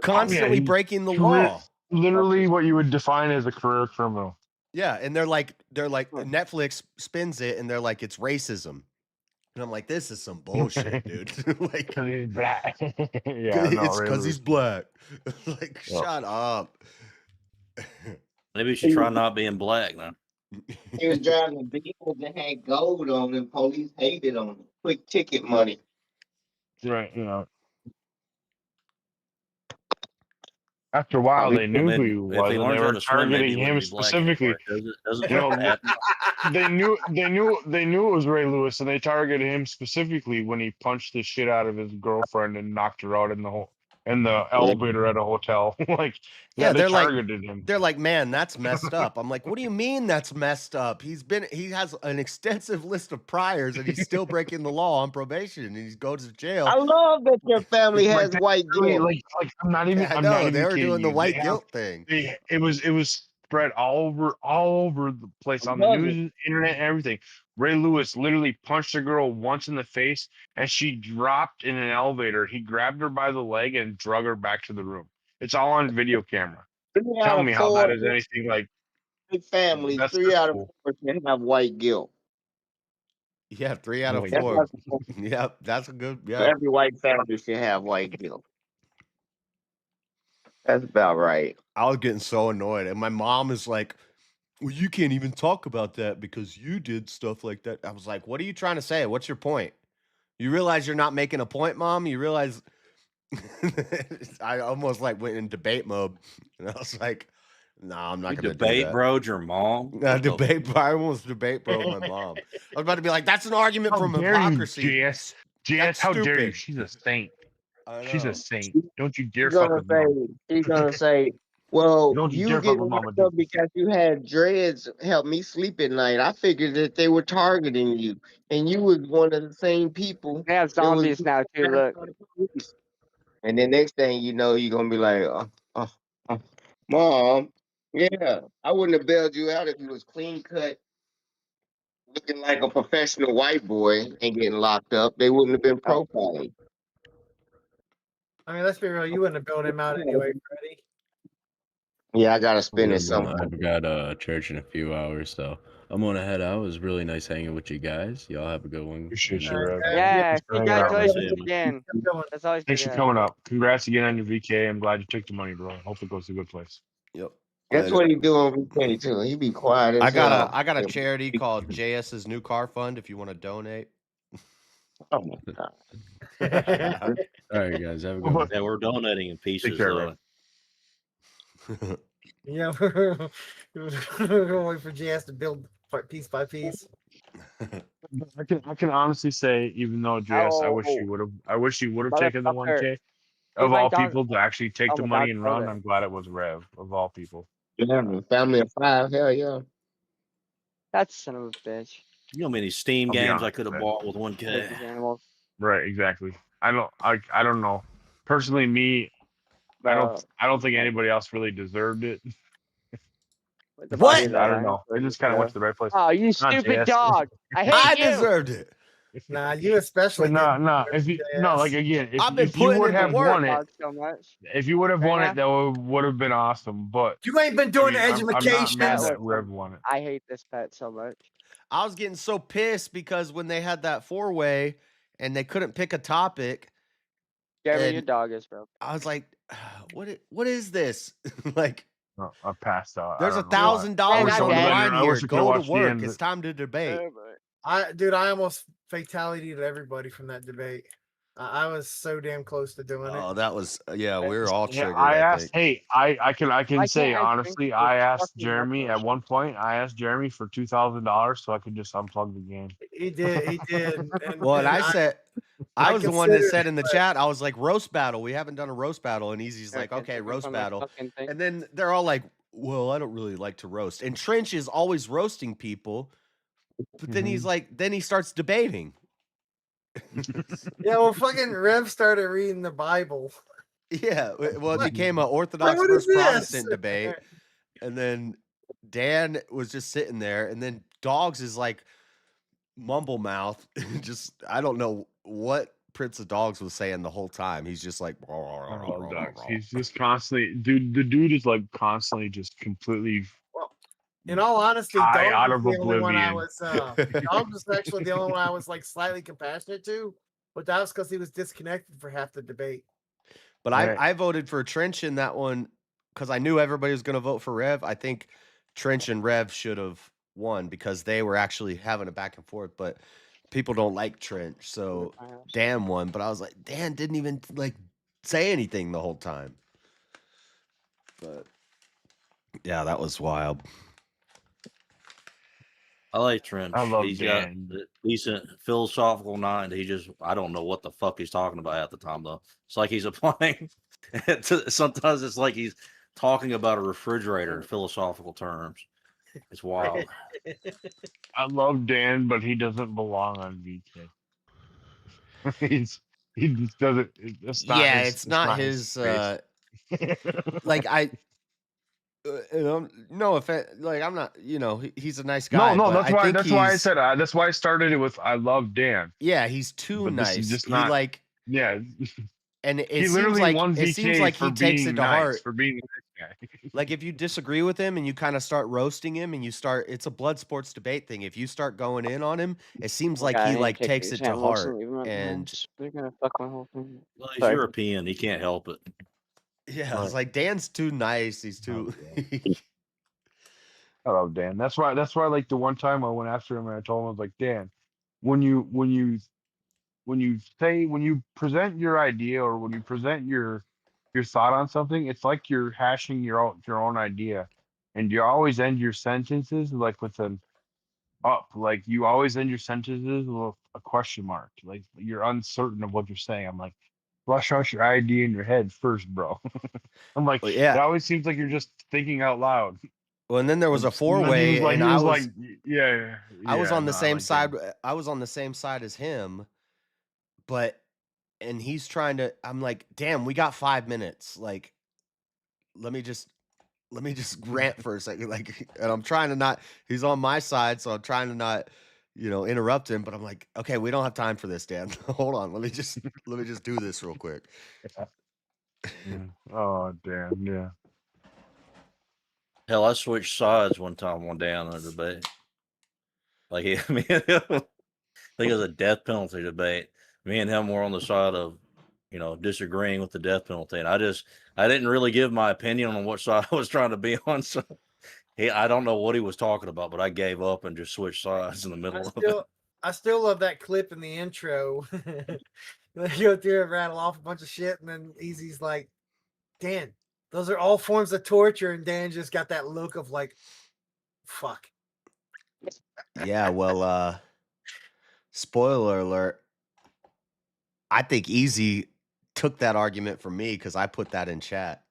constantly breaking the law. Literally what you would define as a career criminal. Yeah, and they're like Netflix spins it and they're like, it's racism. And I'm like, this is some bullshit, dude. Like, Because he's black. Yeah, no, it's Ray because he's Lewis. black. Like, Yeah. shut up. Maybe you should try not being black now. He was driving a vehicle that had gold on it, and police hated on him. Quick ticket money. Right, you know. After a while, they I knew who mean, he if was, he and learns they how were to swim, maybe he targeting wouldn't him be black specifically. anymore. Doesn't You know, that happen? they knew it was Ray Lewis, and they targeted him specifically when he punched the shit out of his girlfriend and knocked her out in the elevator at a hotel. Like, Yeah, they they're like, targeted him. they're like, man, that's messed up. I'm like, what do you mean that's messed up? He has an extensive list of priors, and he's still breaking the law on probation, and he goes to jail. I love that your family has Like, white guilt. like I'm not even. Yeah, I I'm know not even they were kidding doing the you. white guilt thing. It was spread all over the place on the love news, internet, and everything. Ray Lewis literally punched a girl once in the face, and she dropped in an elevator. He grabbed her by the leg and drug her back to the room. It's all on video camera. 3 out Tell of me how 4 that is anything like. big families, That's 3 out of cool. 4 can have white guilt. Yeah, 3 out of White That's 4. why Yeah, that's a good. Yeah, every white family should have white guilt. That's about right. I was getting so annoyed, and my mom is like, "Well, you can't even talk about that because you did stuff like that." I was like, "What are you trying to say? What's your point? You realize you're not making a point, Mom? You realize?" I almost like went in debate mode, and I was like, "No, I'm not You going to do debate, that." broed your mom. I almost debate bro my mom. I was about to be like, "That's an argument How from dare hypocrisy." you, JS? JS, That's how dare you? stupid. She's a saint. I She's a know. saint. Don't you dare She's fuck gonna with say, mom. she's gonna say, well, Don't you you dare fuck get with Mama locked Duke. up because you had dreads help me sleep at night. I figured that they were targeting you, and you was one of the same people. They have that was zombies now too. being Look, harassed by the police. And the next thing you know, you're gonna be like, Mom, yeah, I wouldn't have bailed you out if you was clean cut, looking like a professional white boy and getting locked up. They wouldn't have been profiling. I mean, let's be real. You wouldn't have bailed him out anyway, Freddie. Yeah, I gotta spend Yeah, it somewhere. I've got church in a few hours, so I'm gonna head out. It was really nice hanging with you guys. Y'all have a good one. Appreciate you, And, Rev. yeah, Thanks for hanging out, man. congratulations again. That's always Thanks good for to have. coming up. Congrats again on your VK. I'm glad you took the money, bro. Hope it goes to a good place. Yep. That's what he do on VK too. He be quiet as I got hell. a charity called JS's New Car Fund. If you want to donate. Oh my god. all right, guys, have a good one. Yeah, we're donating in pieces. care, Yeah, we're gonna wait for JS to build piece by piece. I can honestly say, even though JS, I wish you would have taken the 1K of all people to actually take the money and run. I'm glad it was Rev of all people. Yeah, family of 5. Hell yeah. That son of a bitch. You know how many Steam I'll be games honest I could have with bought with Hate 1K? these animals. Right, exactly. I don't know. Personally, me, I don't think anybody else really deserved it. What? I don't know. It just kind of went to the right place. Oh, you Not stupid JS. dog! I hate you. Deserved it. Nah, you especially. But no. If you like again, I've been if you putting would in have the work. won it, So much. if you would have Right won now? it, that would have been awesome. But You ain't been doing the I'm not education. mad that Rev won it. I hate this pet so much. I was getting so pissed because when they had that 4-way and they couldn't pick a topic, Jeremy, and your dog is broke. I was like, what is this? Like, No, I passed out. there's I don't know why. $1,000 on the line I here. wish I could've Go to watched the work. end of It's it. time to debate. I almost fatality to everybody from that debate. I was so damn close to doing it. Oh, that was we were all Yeah, triggered. I I asked. think. Hey, I can Why say can't I honestly, drink I this asked fucking Jeremy at one point. I asked Jeremy for $2,000 so I could just unplug the game. He did. Well, and I said, I was the one that considered said in the it, chat, I was like, roast battle. We haven't done a roast battle. And Easy's like, okay, roast battle. And then they're all like, well, I don't really like to roast. And Trench is always roasting people. But then he's like, then he starts debating. Yeah, well, fucking Rev started reading the Bible. Yeah, well, it became an Orthodox What is versus Protestant this? debate. And then Dan was just sitting there. And then Dogs is like, mumble mouth. Just, I don't know what Prince of Dogs was saying the whole time. He's just like, He's just constantly, dude. The dude is like constantly just completely In all honesty, high Dog out was of the only one I oblivion. was. Dog was actually the only one I was like slightly compassionate to, but that was because he was disconnected for half the debate. But Right. I voted for Trench in that one because I knew everybody was going to vote for Rev. I think Trench and Rev should have won because they were actually having a back and forth. But people don't like Trench, so Dan won. But I was like, Dan didn't even like say anything the whole time. But yeah, that was wild. I like Trench. I love He's got Dan. a decent philosophical mind. I don't know what the fuck he's talking about at the time though. It's like he's applying. Sometimes it's like he's talking about a refrigerator in philosophical terms. It's wild. I love Dan, but he doesn't belong on VK. He just doesn't. It's not Yeah, his. it's not his. space. Like I. No offense. Like I'm not. He's a nice guy. No, but that's I why. think That's why I he's- said. That's why I started it with. I love Dan. Yeah, he's too But this nice. is just He not. like. Yeah. And it He seems literally like won it seems VK like for he takes being it to nice, heart. for being a nice guy. Like if you disagree with him and you kind of start roasting him and it's a blood sports debate thing. If you start going in on him, it seems like he like takes it to heart. And they're gonna fuck my whole thing. Well, he's Sorry. European. He can't help it. yeah, it's like Dan's too nice. He's too. I love Dan. That's why. Like the one time I went after him and I told him I was like, Dan, when you present your idea or when you present your thought on something, it's like you're hashing your own idea, and you always end your sentences like with an up. Like you always end your sentences with a question mark. Like you're uncertain of what you're saying. I'm like, flush out your idea in your head first, bro. I'm like, Well, yeah. it always seems like you're just thinking out loud. Well, and then there was a And then four-way, he was and he I was was like, yeah, I was yeah, on the no, I same like side. Dan. I was on the same side as him, and he's trying to. I'm like, damn, we got 5 minutes. Like, let me just rant for a second. Like, and I'm trying to not. He's on my side, so I'm trying to not, interrupt him. But I'm like, okay, we don't have time for this, Dan. Hold on. Let me just do this real quick. Yeah. Oh, damn, yeah. Hell, I switched sides one time one day on a debate. Like, I think it was a death penalty debate. Me and him were on the side of, disagreeing with the death penalty, and I didn't really give my opinion on what side I was trying to be on. So, I don't know what he was talking about, but I gave up and just switched sides in the middle of it. I still love that clip in the intro. They go through and rattle off a bunch of shit, and then Easy's like, Dan, those are all forms of torture, and Dan just got that look of like, fuck. Yeah, well, spoiler alert. I think Easy took that argument from me because I put that in chat.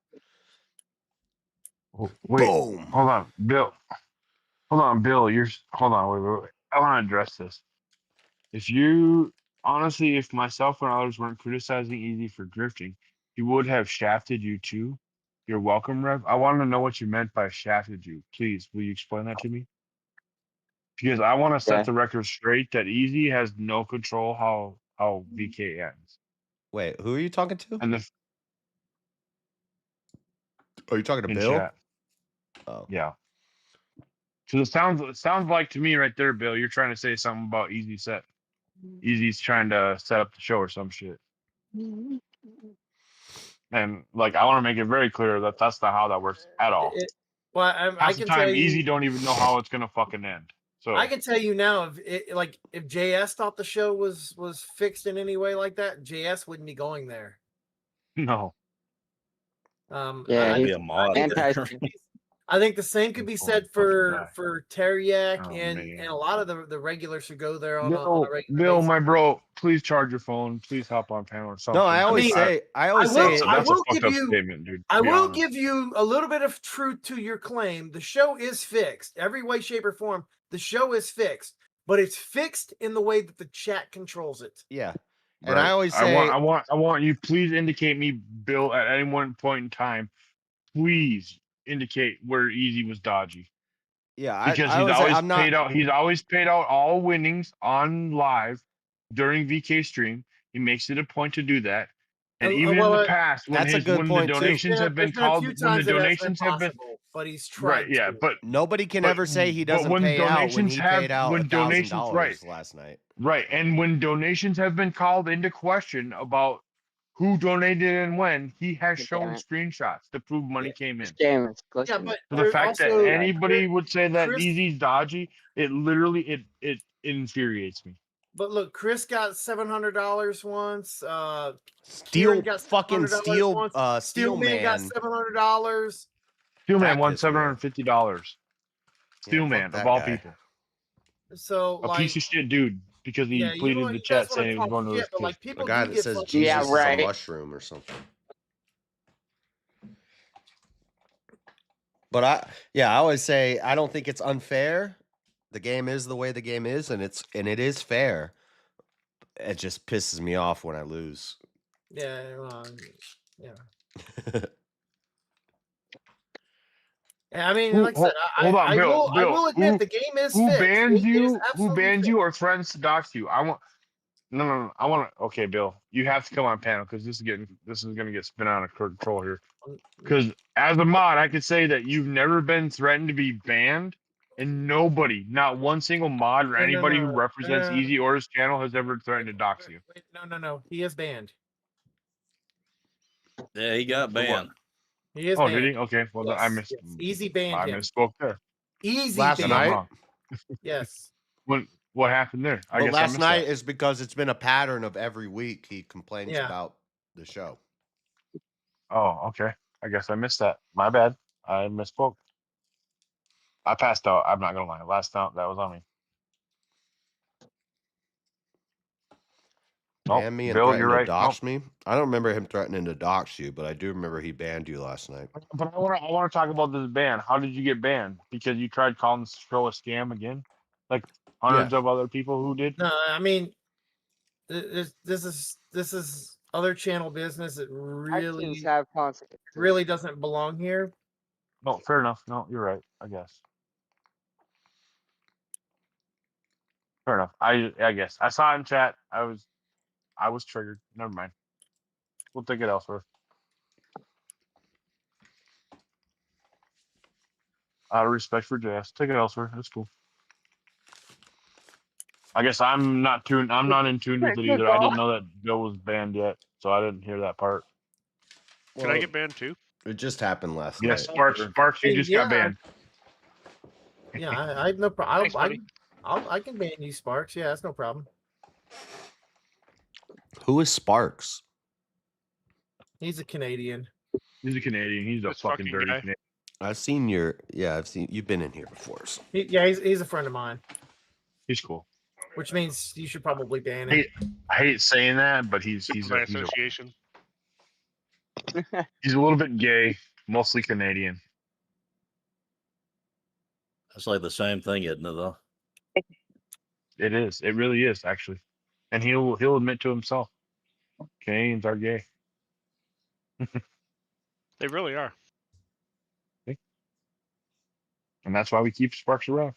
Wait, Boom. hold on, Bill. Hold on, Bill. Hold on, wait. I want to address this. If myself and others weren't criticizing Easy for drifting, he would have shafted you too. You're welcome, Rev. I want to know what you meant by shafted you. Please, will you explain that to me? Because I want to set the record straight that Easy has no control how VK ends. Wait, who are you talking to? And Are you talking to in Bill? chat. Oh. Yeah. So it sounds like to me right there, Bill, you're trying to say something about Easy set. Easy's trying to set up the show or some shit. And like I want to make it very clear that that's not how that works at all. I Half the can time, tell Easy you, don't even know how it's gonna fucking end. So I can tell you now, if JS thought the show was fixed in any way like that, JS wouldn't be going there. no. Yeah, I'd be a mod. I think the same could be said for Teriak Oh, and man. a lot of the regulars who go there on a Bill, regular Bill, basis. my bro, please charge your phone. Please hop on panel or something. No, I always say I that's will a fucked give up you- statement, dude. I to be will honest. give you a little bit of truth to your claim. The show is fixed. Every way, shape, or form, the show is fixed. But it's fixed in the way that the chat controls it. Yeah. And Right. I always say I want you please indicate me, Bill, at any one point in time. Please indicate where Easy was dodgy. Yeah, Because I always say I'm not paid out. He's always paid out all winnings on live during VK stream. He makes it a point to do that. And even in the past, when that's a good when point, the too. donations have been There's been a called, few when the times that that's been donations have been, possible. but he's tried Right, yeah, to. but Nobody can but ever say he but doesn't when pay out when donations he have paid out when donations right, $1,000 last night. right, and when donations have been called into question about who donated and when, he has shown screenshots to prove money came in. Scam. It's Yeah, glitching. but So the there's fact that also anybody would say that Chris. DZ's dodgy, it literally it infuriates me. But look, Chris got $700 once. Steel Kieran got fucking $700 steel once. steel Steelman got man. $700. Steelman That won pissed me off. $750. Yeah, Steelman fuck of that all guy. people, So a like, piece of shit dude, because he yeah, you pleaded in the guys chat want saying to he was talk going to his shit, but kids. like A people guy do that get says fucking. Jesus Yeah, is right. a mushroom or something. But I always say I don't think it's unfair. The game is the way the game is, and it is fair. It just pisses me off when I lose. Yeah, yeah. Yeah, I mean, like I said, Hold on, Bill. I will admit the game is fixed. Bans It is you? Who absolutely bans fixed. you or threatens to dox you? I want. No. I want to. Okay, Bill, you have to come on panel because this is going to get spin out of control here. Because as a mod, I could say that you've never been threatened to be banned, and nobody, not one single mod or anybody who represents Easy Orders channel has ever threatened to dox you. Wait, no. He is banned. Yeah, he got banned. He is Oh, banned. did he? Okay, well, I Yes, missed. yes. Easy banned I him. misspoke there. Easy Last banned Then I'm night? wrong. Yes. What happened there? I But guess I last missed night that. is because it's been a pattern of every week he complains Yeah. about the show. Oh, okay. I guess I missed that. My bad. I misspoke. I passed out. I'm not gonna lie. Last night that was on me. Nope. Banned me and Bill, you're threatened to right. dox Nope. me. I don't remember him threatening to dox you, but I do remember he banned you last night. But I want to talk about this ban. How did you get banned? Because you tried calling the show a scam again, like hundreds of other people who did. No, I mean, this is other channel business. It really Actions have consequences. really doesn't belong here. No, fair enough. No, you're right. I guess. Fair enough. I guess I saw it in chat. I was triggered. Never mind. We'll take it elsewhere. Out of respect for Jazz, take it elsewhere. That's cool. I guess I'm not in tune with it either. I didn't know that Bill was banned yet, so I didn't hear that part. Can I get banned too? It just happened last Yes, night. Sparks, you just got banned. Yeah, I have no problem. Thanks, buddy. I can ban you, Sparks. Yeah, that's no problem. Who is Sparks? He's a Canadian. He's a Canadian. He's a This fucking fucking dirty guy. Canadian. I've seen you've been in here before. So. He's a friend of mine, He's cool. which means you should probably ban him. I hate saying that, but he's By association. he's a little bit gay, mostly Canadian. That's like the same thing, isn't it, though? It is. It really is, actually. And he'll admit to himself. Canadians are gay. They really are. And that's why we keep Sparks around.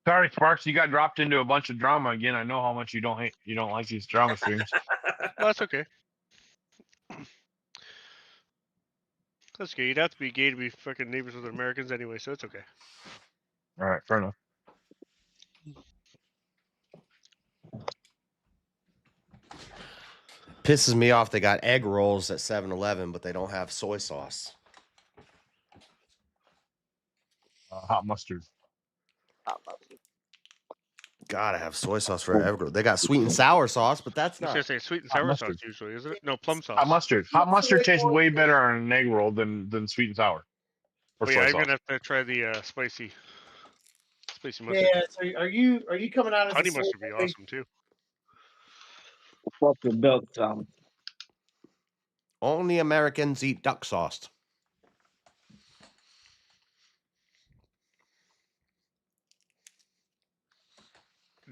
Sorry, Sparks, you got dropped into a bunch of drama again. I know how much you don't like these drama streams. No, that's okay. That's okay. You'd have to be gay to be fucking neighbors with Americans anyway, so it's okay. All right, fair enough. Pisses me off. They got egg rolls at 7-Eleven, but they don't have soy sauce. Hot mustard. Gotta have soy sauce for egg roll. They got sweet and sour sauce, but that's I was not. gonna say sweet and Hot sour mustard. sauce usually, isn't it? No, plum sauce. Hot mustard. Hot mustard tastes way better on an egg roll than sweet and sour. Or Oh, yeah, soy I'm sauce. gonna have to try the spicy mustard. Yeah. So are you coming out as Honey a mustard would be soy- awesome too. Fuck the duck sauce. Only Americans eat duck sauce.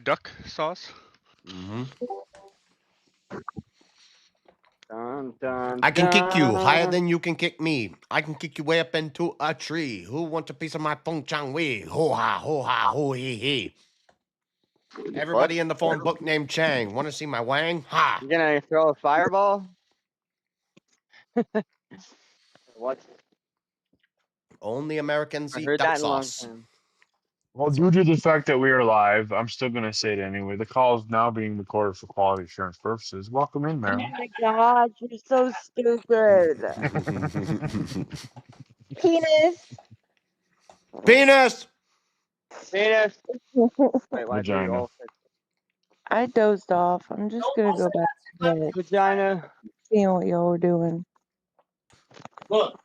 Duck sauce. Mm-hmm. Dun, dun, I can kick you higher dun. than you can kick me. I can kick you way up into a tree. Who wants a piece of my pong chang wee? Ho ha, ho ha, ho hee hee. Everybody in the phone book named Chang. Want to see my wang? Ha! You gonna throw a fireball? What? Only Americans I eat heard duck that in a long sauce. time. Well, due to the fact that we are live, I'm still going to say it anyway. The call is now being recorded for quality assurance purposes. Welcome in, Oh Marilyn. my god, you're so stupid. Penis. Penis. Penis. Wait, why do you Vagina. all I dozed off. I'm just gonna go back to bed. Vagina. Seeing what y'all were doing. Look,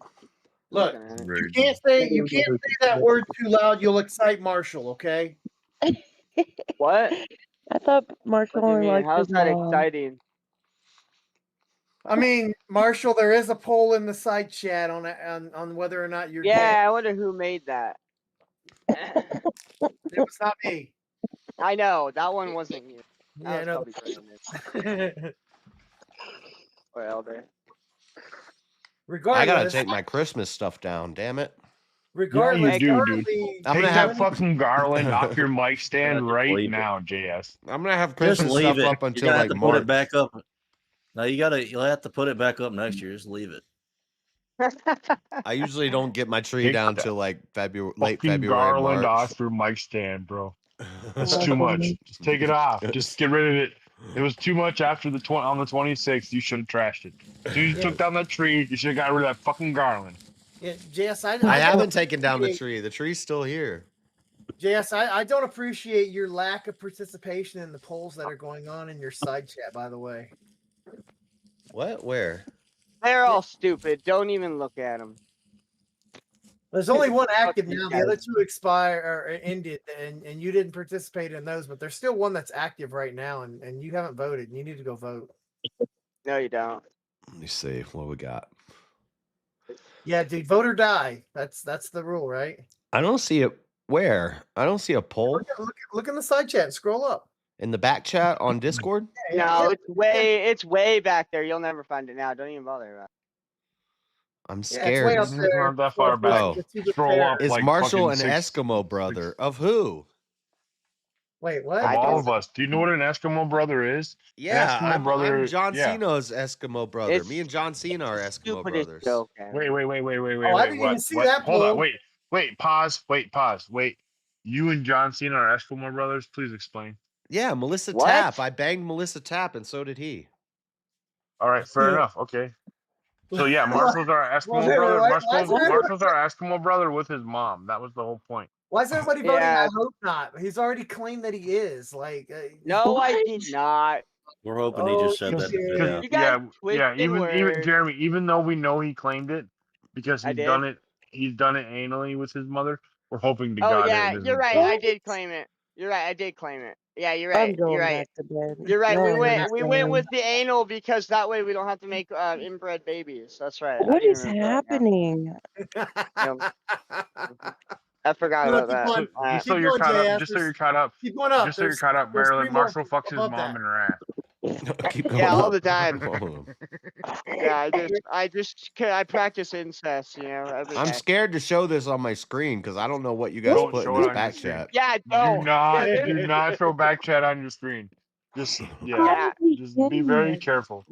look. Very You can't say that word too loud. You'll excite Marshall. Okay. What? I thought Marshall What do you only mean? liked his How's that mom. exciting? I mean, Marshall, there is a poll in the side chat on whether or not you're gay. Yeah, I wonder who made that. It was not me. I know that one wasn't you. That Yeah, was no. probably Brandon or Elder. Regardless, I gotta take my Christmas stuff down. Damn it. regardless, Yeah, you do, dude. I'm Take gonna that have fucking garland off your mic stand just right leave it. now, JS. I'm gonna have Just Christmas leave stuff it. up You're until gonna have like to put March. it back up. No, you'll have to put it back up next year. Just leave it. I usually don't get my tree Take down that till like late fucking February, garland March. off your mic stand, bro. That's Oh, too much. goodness. Just take it off. Just get rid of it. It was too much after the on the 26th. You should have trashed it. As soon as you took down that tree, you should have got rid of that fucking garland. Yeah, JS, I don't haven't taken down the appreciate- tree. The tree's still here. JS, I don't appreciate your lack of participation in the polls that are going on in your side chat. By the way, What? Where? They're all stupid. Don't even look at them. there's only one active these now. guys. The other two expire or ended, and you didn't participate in those. But there's still one that's active right now, and you haven't voted. You need to go vote. No, you don't. Let me see what we got. Yeah, dude, vote or die. That's the rule, right? I don't see it. Where? I don't see a poll Look in the side chat and scroll up. in the back chat on Discord. No, it's way back there. You'll never find it now. Don't even bother about it. I'm Yeah, it's scared. way up there. Not that far back. Oh. Scroll up Is like Marshall an fucking six- Eskimo brother? Of who? Wait, what? Of all of us. Do you know what an Eskimo brother is? Yeah, Eskimo brother. I'm John yeah. Cena's Eskimo brother. It's Me and John Cena are Eskimo Stupidest brothers. joke Wait. Oh, I Wait, didn't what? even see What? that Hold on. poll. Wait. Pause. Wait. You and John Cena are Eskimo brothers. Please explain. Yeah, Melissa What? Tapp. I banged Melissa Tapp, and so did he. All right, fair enough. Okay. So yeah, Marshall's our Eskimo Wait, brother. why is everybody- Marshall's our Eskimo brother with his mom. That was the whole point. Why is everybody voting? Yeah. I hope not. He's already claimed that he is. Like, No, I did not. We're hoping he Oh, just said that. you Yeah. did. You guys twisted Even words. Jeremy, even though we know he claimed it because I he's did. done it anally with his mother. We're hoping to Oh God yeah, it isn't you're right. true. I did claim it. You're right. I did claim it. Yeah, you're I'm right. going You're right. back to bed. You're right. Y'all We went understand. with the anal because that way we don't have to make inbred babies. That's right. What didn't is remember that, yeah. happening? I forgot No, about keep that. going. Just Keep so you're going, caught JS. up. Just so you're caught up. Keep going up. Just so you're There's- caught up, there's Marilyn. three more Marshall fucks his above mom that. in her ass. Keep going Yeah, all up. the time. Oh. Yeah, I practice incest. Every I'm day. scared to show this on my screen because I don't know what you guys Don't put in show it this on your back screen. chat. Yeah, Do not throw back chat on your screen. Just Yeah. just be very careful.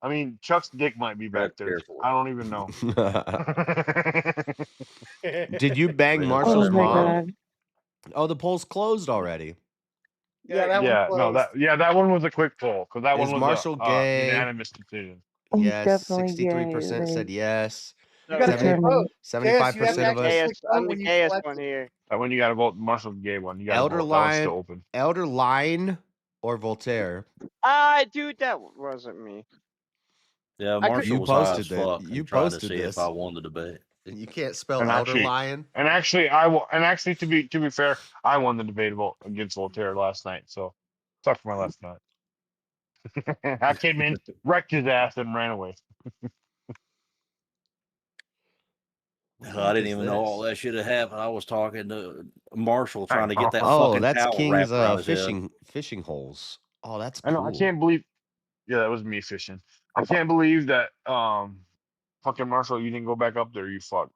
I mean, Chuck's dick might be back there. I don't even know. Did you bang Yeah, Marshall's Oh my mom? god. Oh, the poll's closed already. Yeah, that Yeah, one no, closed. that one was a quick poll because that Is one was Marshall a gay? unanimous decision. He's Yes, definitely gay. 63% said yes. You gotta Seventy- click vote. 75% of us. I'm the gayest one here. That one you got to vote Marshall's gay one. You got to Elder vote. That one's Lion, still open. Elder Line, or Voltaire. Dude, that wasn't me. Yeah, I could- Marshall You was high posted as that. fuck You and trying to posted see this. if I won the debate. And you can't spell And Elder actually- Lion. And actually, to be fair, I won the debate against Voltaire last night. So, suck for my last night. I came in, wrecked his ass, and ran away. I didn't even know all that should have happened. I was talking to Marshall trying to get that Oh, fucking that's towel King's wrapped around his head. fishing holes. Oh, that's I know. cool. I can't believe. Yeah, that was me fishing. I can't believe that. Fucking Marshall, you didn't go back up there. You fuck.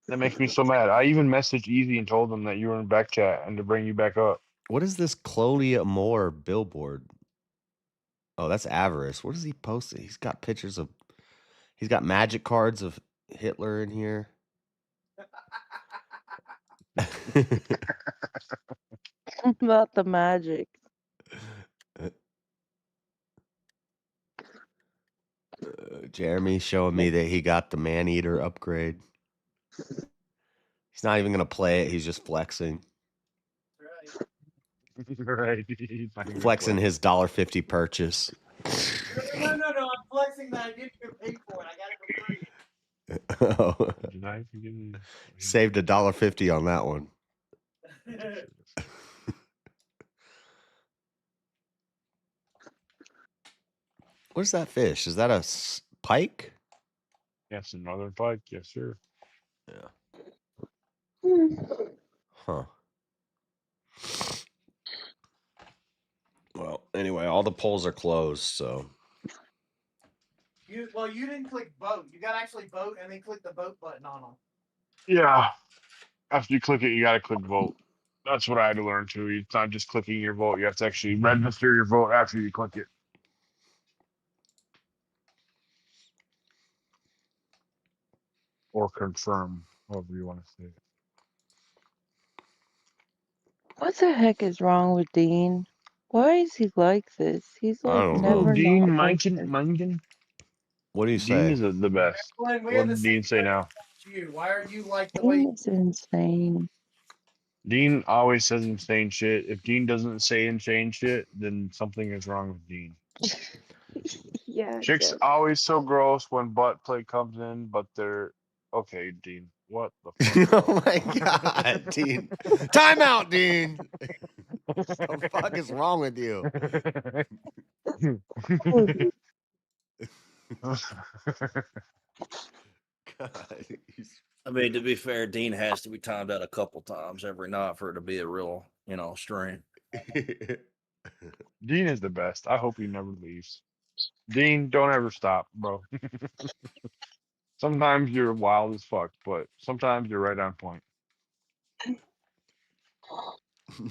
That makes me so mad. I even messaged Easy and told him that you were in back chat and to bring you back up. What is this Claudia Moore billboard? Oh, that's avarice. What is he posting? He's got pictures of. He's got magic cards of Hitler in here. About the magic. Jeremy showing me that he got the man-eater upgrade. He's not even gonna play it. He's just flexing. Right. Flexing his $1.50 purchase. No. I'm flexing that I didn't get paid for it. I got it for free. Oh. Saved $1.50 on that one. What is that fish? Is that a pike? Yes, a northern pike. Yes, sir. Yeah. Huh. Well, anyway, all the polls are closed, so. You didn't click vote. You got to actually vote and then click the vote button on them. Yeah. After you click it, you got to click vote. That's what I had to learn too. It's not just clicking your vote. You have to actually register your vote after you click it. Or confirm, however you want to say it. What the heck is wrong with Dean? Why is he like this? He's like never Dean not like this. Mungan. What do you Dean say? is the best. Glenn, we What have the did same Dean say now? question as you. Why are you like the way? Dean is insane. Dean always says insane shit. If Dean doesn't say insane shit, then something is wrong with Dean. Yeah. Chicks always so gross when butt play comes in, but they're okay, Dean. What the fuck? Oh my god, Dean. Time out, Dean. What the fuck is wrong with you? God, I mean, to be fair, Dean has to be timed out a couple times every night for it to be a real, stream. Dean is the best. I hope he never leaves. Dean, don't ever stop, bro. Sometimes you're wild as fuck, but sometimes you're right on point.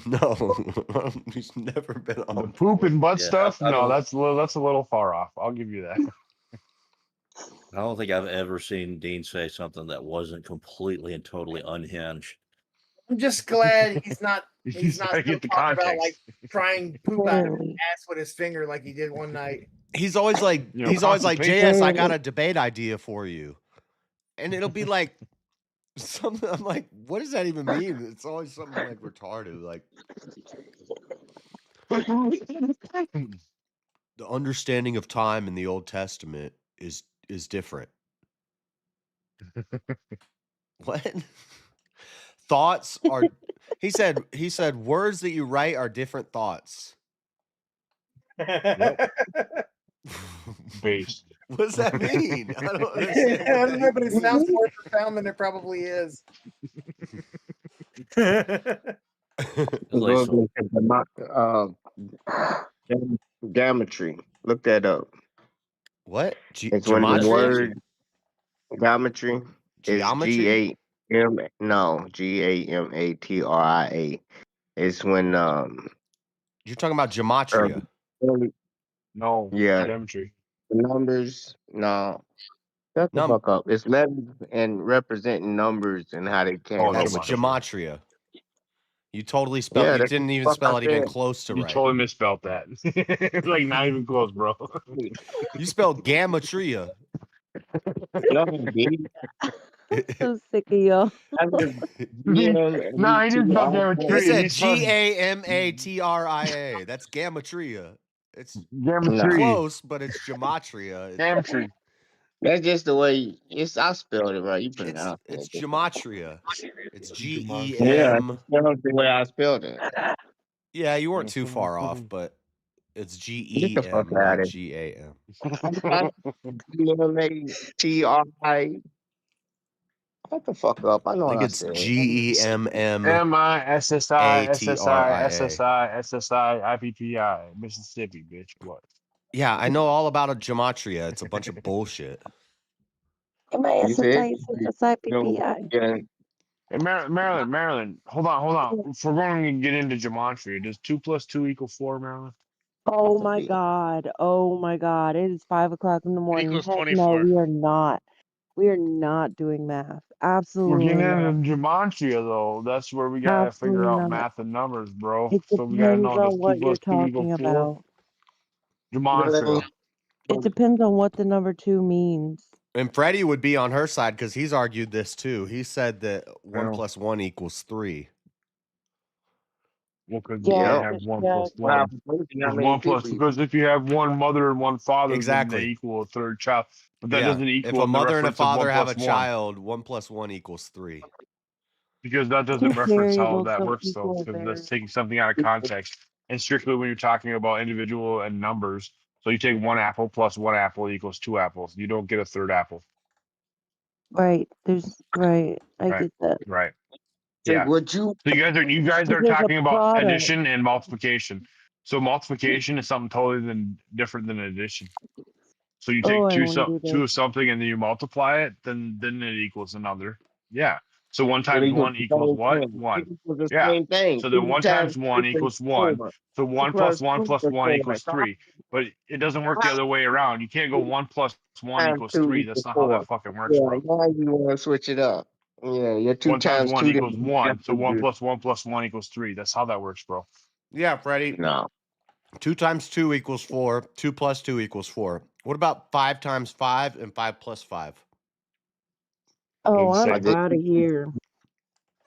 No, he's never been on The poop and butt stuff. I No, don't- that's a little far off. I'll give you that. I don't think I've ever seen Dean say something that wasn't completely and totally unhinged. I'm just glad he's not. He's not gotta still get the talking about context. like trying poop out of his ass with his finger like he did one night. He's always like, JS, I got a debate idea for you. And it'll be like something. I'm like, what does that even mean? It's always something like retarded. Like, the understanding of time in the Old Testament is different. What? Thoughts are he said words that you write are different thoughts. Based. What does that mean? I don't understand. I don't know, but it sounds more profound than it probably is. Geometry. Look that up. What? It's when the word geometry is Geometry? GAMATRIA. It's when You're talking about gematria. No. Yeah. Geometry. Numbers. No. Shut the fuck up. It's letters and representing numbers and how they came. That's gematria. You totally spelled. Yeah, you that's didn't the even fuck spell I it even said. close to You right. totally misspelled that. Like not even close, bro. You spelled gamatria. No, dude. So sick of y'all. No, he didn't spell geometry. He said GAMATRIA. That's gamatria. It's Geometry. close, but it's gematria. Geometry. That's just the way I spelled it right. You put it out. It's gematria. It's GEM. Yeah, that's the way I spelled it. Yeah, you weren't too far off, but it's Get the fuck GEM, out not of GAM. GEMATRIA. What the fuck up? I know I what think I it's said. GEMM. MISSI Mississippi, bitch. What? Yeah, I know all about a gematria. It's a bunch of bullshit. You said MISSI. yeah. Hey, Maryland. Hold on. If we're going to get into gematria, does 2 + 2 = 4, Maryland? Oh my God. Oh my God. It is 5 o'clock in the morning. Equals Heck no, 24. we are not. We are not doing math. We're Absolutely getting not. into gematria, though. That's where we got to figure Absolutely out not. math and numbers, bro. It So we got to depends know, does on 2 what you're + 2 talking = 4? about. Gematria. It depends on what the number 2 means. And Freddie would be on her side because he's argued this too. He said that 1 Yeah. + 1 = 3. Well, because you Yeah, can't have 1 yeah. + 1. Because if you have one mother and one father, then they Exactly. equal a third child. But that Yeah. doesn't If equal a in the mother and a reference of 1 father have a + 1. child, 1 + 1 = 3. Because that Two doesn't reference how variables that don't works, though. equal Because their. that's taking something out of context. And strictly when you're talking about individual and numbers. So you take 1 apple plus 1 apple = 2 apples. You don't get a third apple. Right. Right. I Right. get that. Right. Say Yeah. what you So you guys But are there's a talking about product. addition and multiplication. So multiplication is something totally different than addition. So you Oh, take I want to do two this. of something and then you multiply it, then it equals another. Yeah. So 1 it times equals 1 the equals same what? thing. 1. It equals the Yeah. same thing. So then 2 1 times times 1 2 = is 1. 4. So 1 2 + 1 2 + 1 4. = 3. But it doesn't work the other way around. You can't go 1 + 1 Times = 3. 2 That's = not how 4. that fucking works, Yeah, bro. now you want to switch it up. Yeah, your 2 1 times times 1 2 = 1. So 1 different. + 1 + 1 = 3. That's how that works, bro. Yeah, Freddie. No. 2 times 2 = 4. 2 + 2 = 4. What about 5 times 5 and 5 + 5? Oh, I'm Insane. out of here.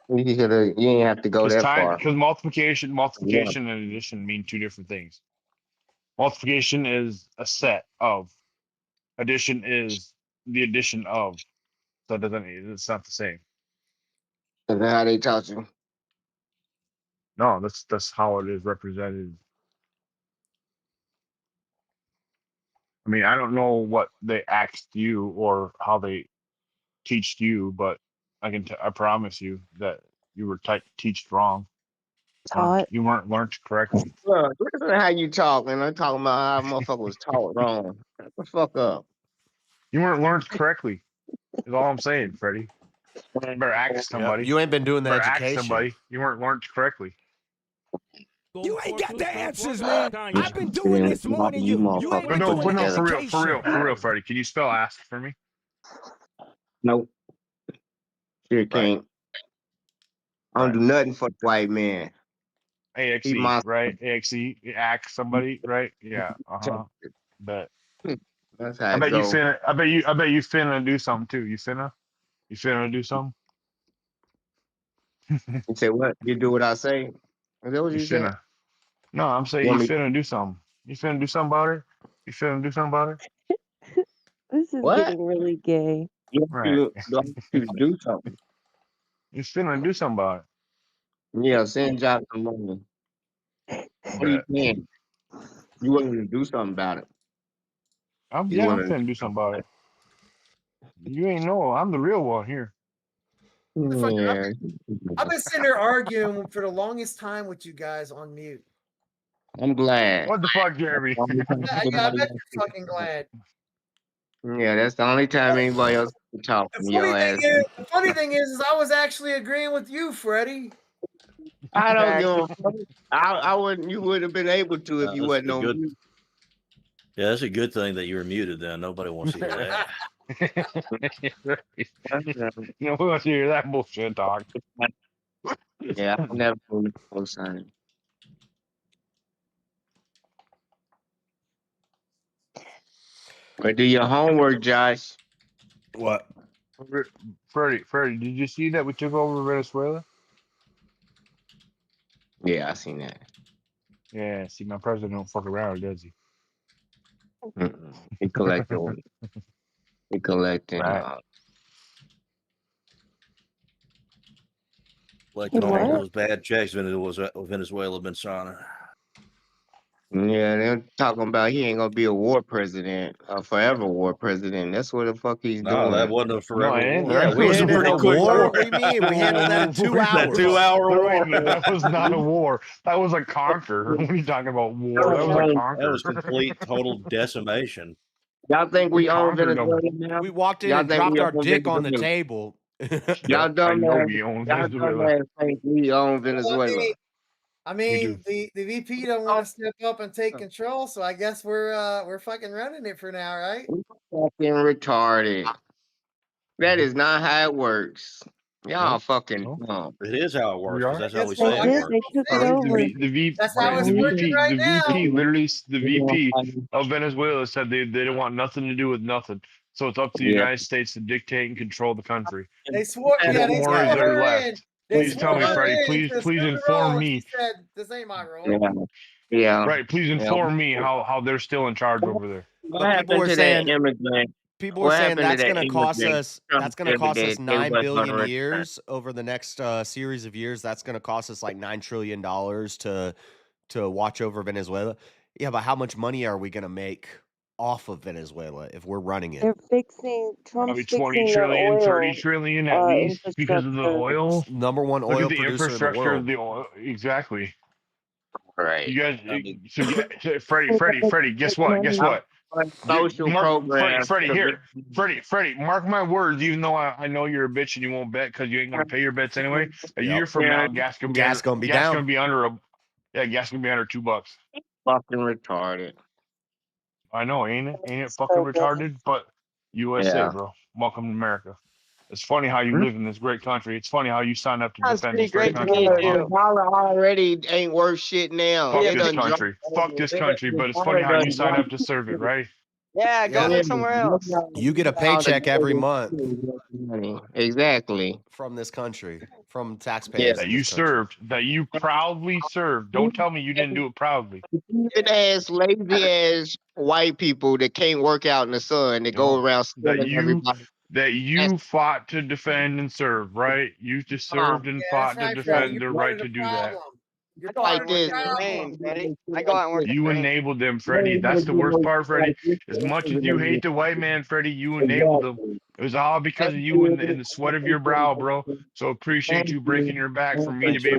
You ain't have to go that far. Because multiplication Yeah. and addition mean 2 different things. Multiplication is a set of. Addition is the addition of. So it's not the same. Is that how they taught you? No, that's how it is represented. I mean, I don't know what they asked you or how they teached you, but I promise you that you were teached wrong. Taught. You weren't learned correctly. Look, listen to how you talk, and I'm talking about how motherfucker was taught wrong. Shut the fuck up. You weren't learned correctly. Is all I'm saying, Freddie. You better ask Yeah, somebody. you ain't been doing the Better ask education. somebody. You weren't learned correctly. You ain't got the answers, man. I've been doing this more than you. You ain't But been no, doing the for education. real, Freddie. Can you spell ask for me? Nope. Sure can't. I don't do nothing for the white man. AXE, He my right? AXE, ask somebody, right? Yeah. But That's how I it bet you go. finna. I bet you finna do something too. You finna do something. You say what? You do what I say? Is that what You you said? finna. No, I'm saying You you want me? finna do something. You finna do something about it. You finna do something about it. This is What? getting really gay. Right. Do I want you to do something? You finna do something about Yeah, send Josh some money. it. What are you But saying? You want me to do something about it? I'm You want finna do something about it. You ain't know I'm the real one here. Yeah. I've been sitting there arguing for the longest time with you guys on mute. I'm glad. What the fuck, Jeremy? Yeah, I bet you're fucking glad. Yeah, that's the only time anybody else can talk The from funny your ass. the funny thing is I was actually agreeing with you, Freddie. I don't give a fuck. I wouldn't. You would have been able to if you That's wasn't a on good. mute. Yeah, that's a good thing that you were muted. Then nobody wants to hear that. No, who wants to hear that bullshit talk? Yeah, I never no sign. But do your homework, Josh. What? Freddie, did you see that we took over Venezuela? Yeah, I seen that. Yeah, see, my president don't fuck around, does he? He collecting. He collecting. Right. Collecting Hey, all what? those bad checks Venezuela been signing. Yeah, they're talking about he ain't gonna be a war president, a forever war president. That's what the fuck he's No, that doing. wasn't a No, forever it ain't. war. Yeah, That we was a ended pretty a quick war. war. What do you mean? We handled that in 2 That hours. 2-hour wait a war. minute, that was not a war. That was a conquer. What are you talking about war? That was a That conquer. was complete, total decimation. Y'all think We we own conquered them. Venezuela now? We walked in Y'all and think dropped we our own dick on the Venezuela? table Y'all I know dumbass. we own Y'all Venezuela. dumbass think we own Well, Venezuela. I do. mean, the VP don't want to step up and take control, so I guess we're fucking running it for now, right? Fucking retarded. That is not how it works. Y'all Nope. fucking Nope. dumb. It is how it We works because are. that's how we Guess say what? it I guess works. They we'll took it see. over. That's how Right, it's the working VP, right the now. VP, literally, the VP of Venezuela said they didn't want nothing to do with nothing. So it's up to the Yeah. United States to dictate and control the country. They swore, To yeah, the they more swore that are her in. left. They Please tell swore me, her Freddie. in Please, to please screw the inform role, and she me. said, "This ain't my role." Yeah. Yeah. Right, please Yeah. inform me how they're still in charge over there. What But people happened are to that saying immigrant? people are What saying happened to that's that going to cost immigrant? us Trump that's going to said cost that us they 9 wasn't billion gonna return. years over the next series of years. That's going to cost us like $9 trillion to watch over Venezuela. Yeah, but how much money are we going to make off of Venezuela if we're running it? They're fixing. Probably Trump's 20 fixing their trillion, 30 oil trillion at least because of the infrastructure. oil. Number one Look oil at the producer in the infrastructure of world. the oil. Exactly. Right. You guys, I mean, so Freddie, guess what? Guess what? Social program. Freddie, here. Freddie, mark my words, even though I know you're a bitch and you won't bet because you ain't going to pay your bets anyway. A year from now, gas going to be Gas gonna be gas down. going to be under gas going to be under $2. Fucking retarded. I know, ain't it? Ain't it fucking retarded? But USA, Yeah. bro. Welcome to America. It's funny how you live in this great country. It's funny how you signed up to Sounds defend pretty this great great to country. me Huh? too. Dollar already ain't worth shit now. Fuck They this done dropped. country. Fuck this country. But it's funny how you signed up to serve it, right? Yeah, go Yeah. live somewhere else. You get a paycheck every month Exactly. from this country, from Yeah. taxpayers That in you this country. served, that you proudly served. Don't tell me you didn't do it proudly. Stupid ass, lazy ass white people that can't work out in the sun that go No. around That stealing everybody. you fought to defend and serve, right? You just served and Yeah, fought that's to right, Freddie. defend You're the part right of the to do that. problem. You're I go out part Like of and work the this. at the problem. range, Freddie. I go out and work at You the range. enabled them, Freddie. That's the worst part, Freddie. As much as you hate the white man, Freddie, you enabled them. It was all because of you and the sweat of your brow, bro. So appreciate you breaking your back for me to be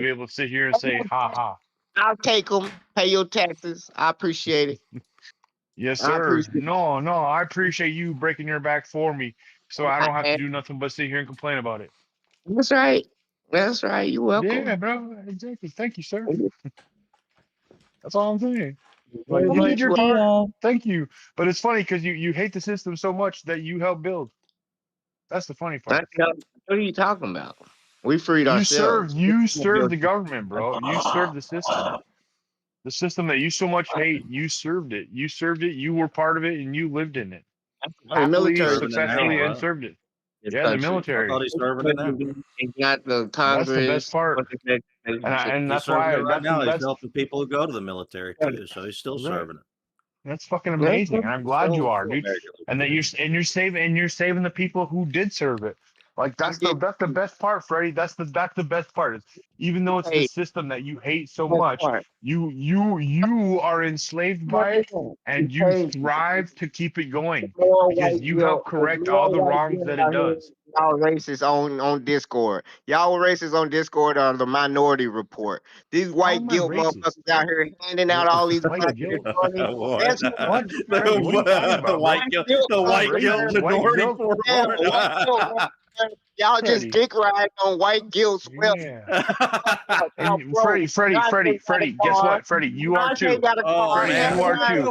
able to sit here and say, ha ha. I'll take them. Pay your taxes. I appreciate it. Yes, I sir. appreciate No, I appreciate you breaking your back for me, so I don't have to it. do nothing but sit here and complain about it. That's right. That's right. You're welcome. Yeah, bro. Exactly. Thank you, sir. That's all I'm saying. Like Very you did much your welcome. part. Yeah. Thank you. But it's funny because you hate the system so much that you help build. That's the funny part. What are you talking about? We freed You ourselves. serve the government, bro. You serve the system. The system that you so much hate, you served it. You served it, you were part of it, and you lived in it. The Happily, military Serving it now, successfully, and right? served it. this Yeah, the country. I military. thought he's serving it now. It's not the That's the best Congress. part. But the legislature. And He's that's serving it why right now. He's that's helping people who go to the military too, so he's still right. serving it. That's fucking amazing. And I'm glad you are, dude. And that you're saving the people who did serve it. Like that's the best part, Freddie. That's the best part. Even though it's the system that you hate so much, you are enslaved by it and you thrive to keep it going because you help correct all the wrongs that it does. Y'all racist on Discord. Y'all racist on Discord are the Minority Report. These white guilt motherfuckers out here handing out all these black guilt. That's What? The white guilt, the white guilt minority report. Y'all just dick riding on white guilt. And Freddie, guess what? Freddie, you are too. Freddie, you are too.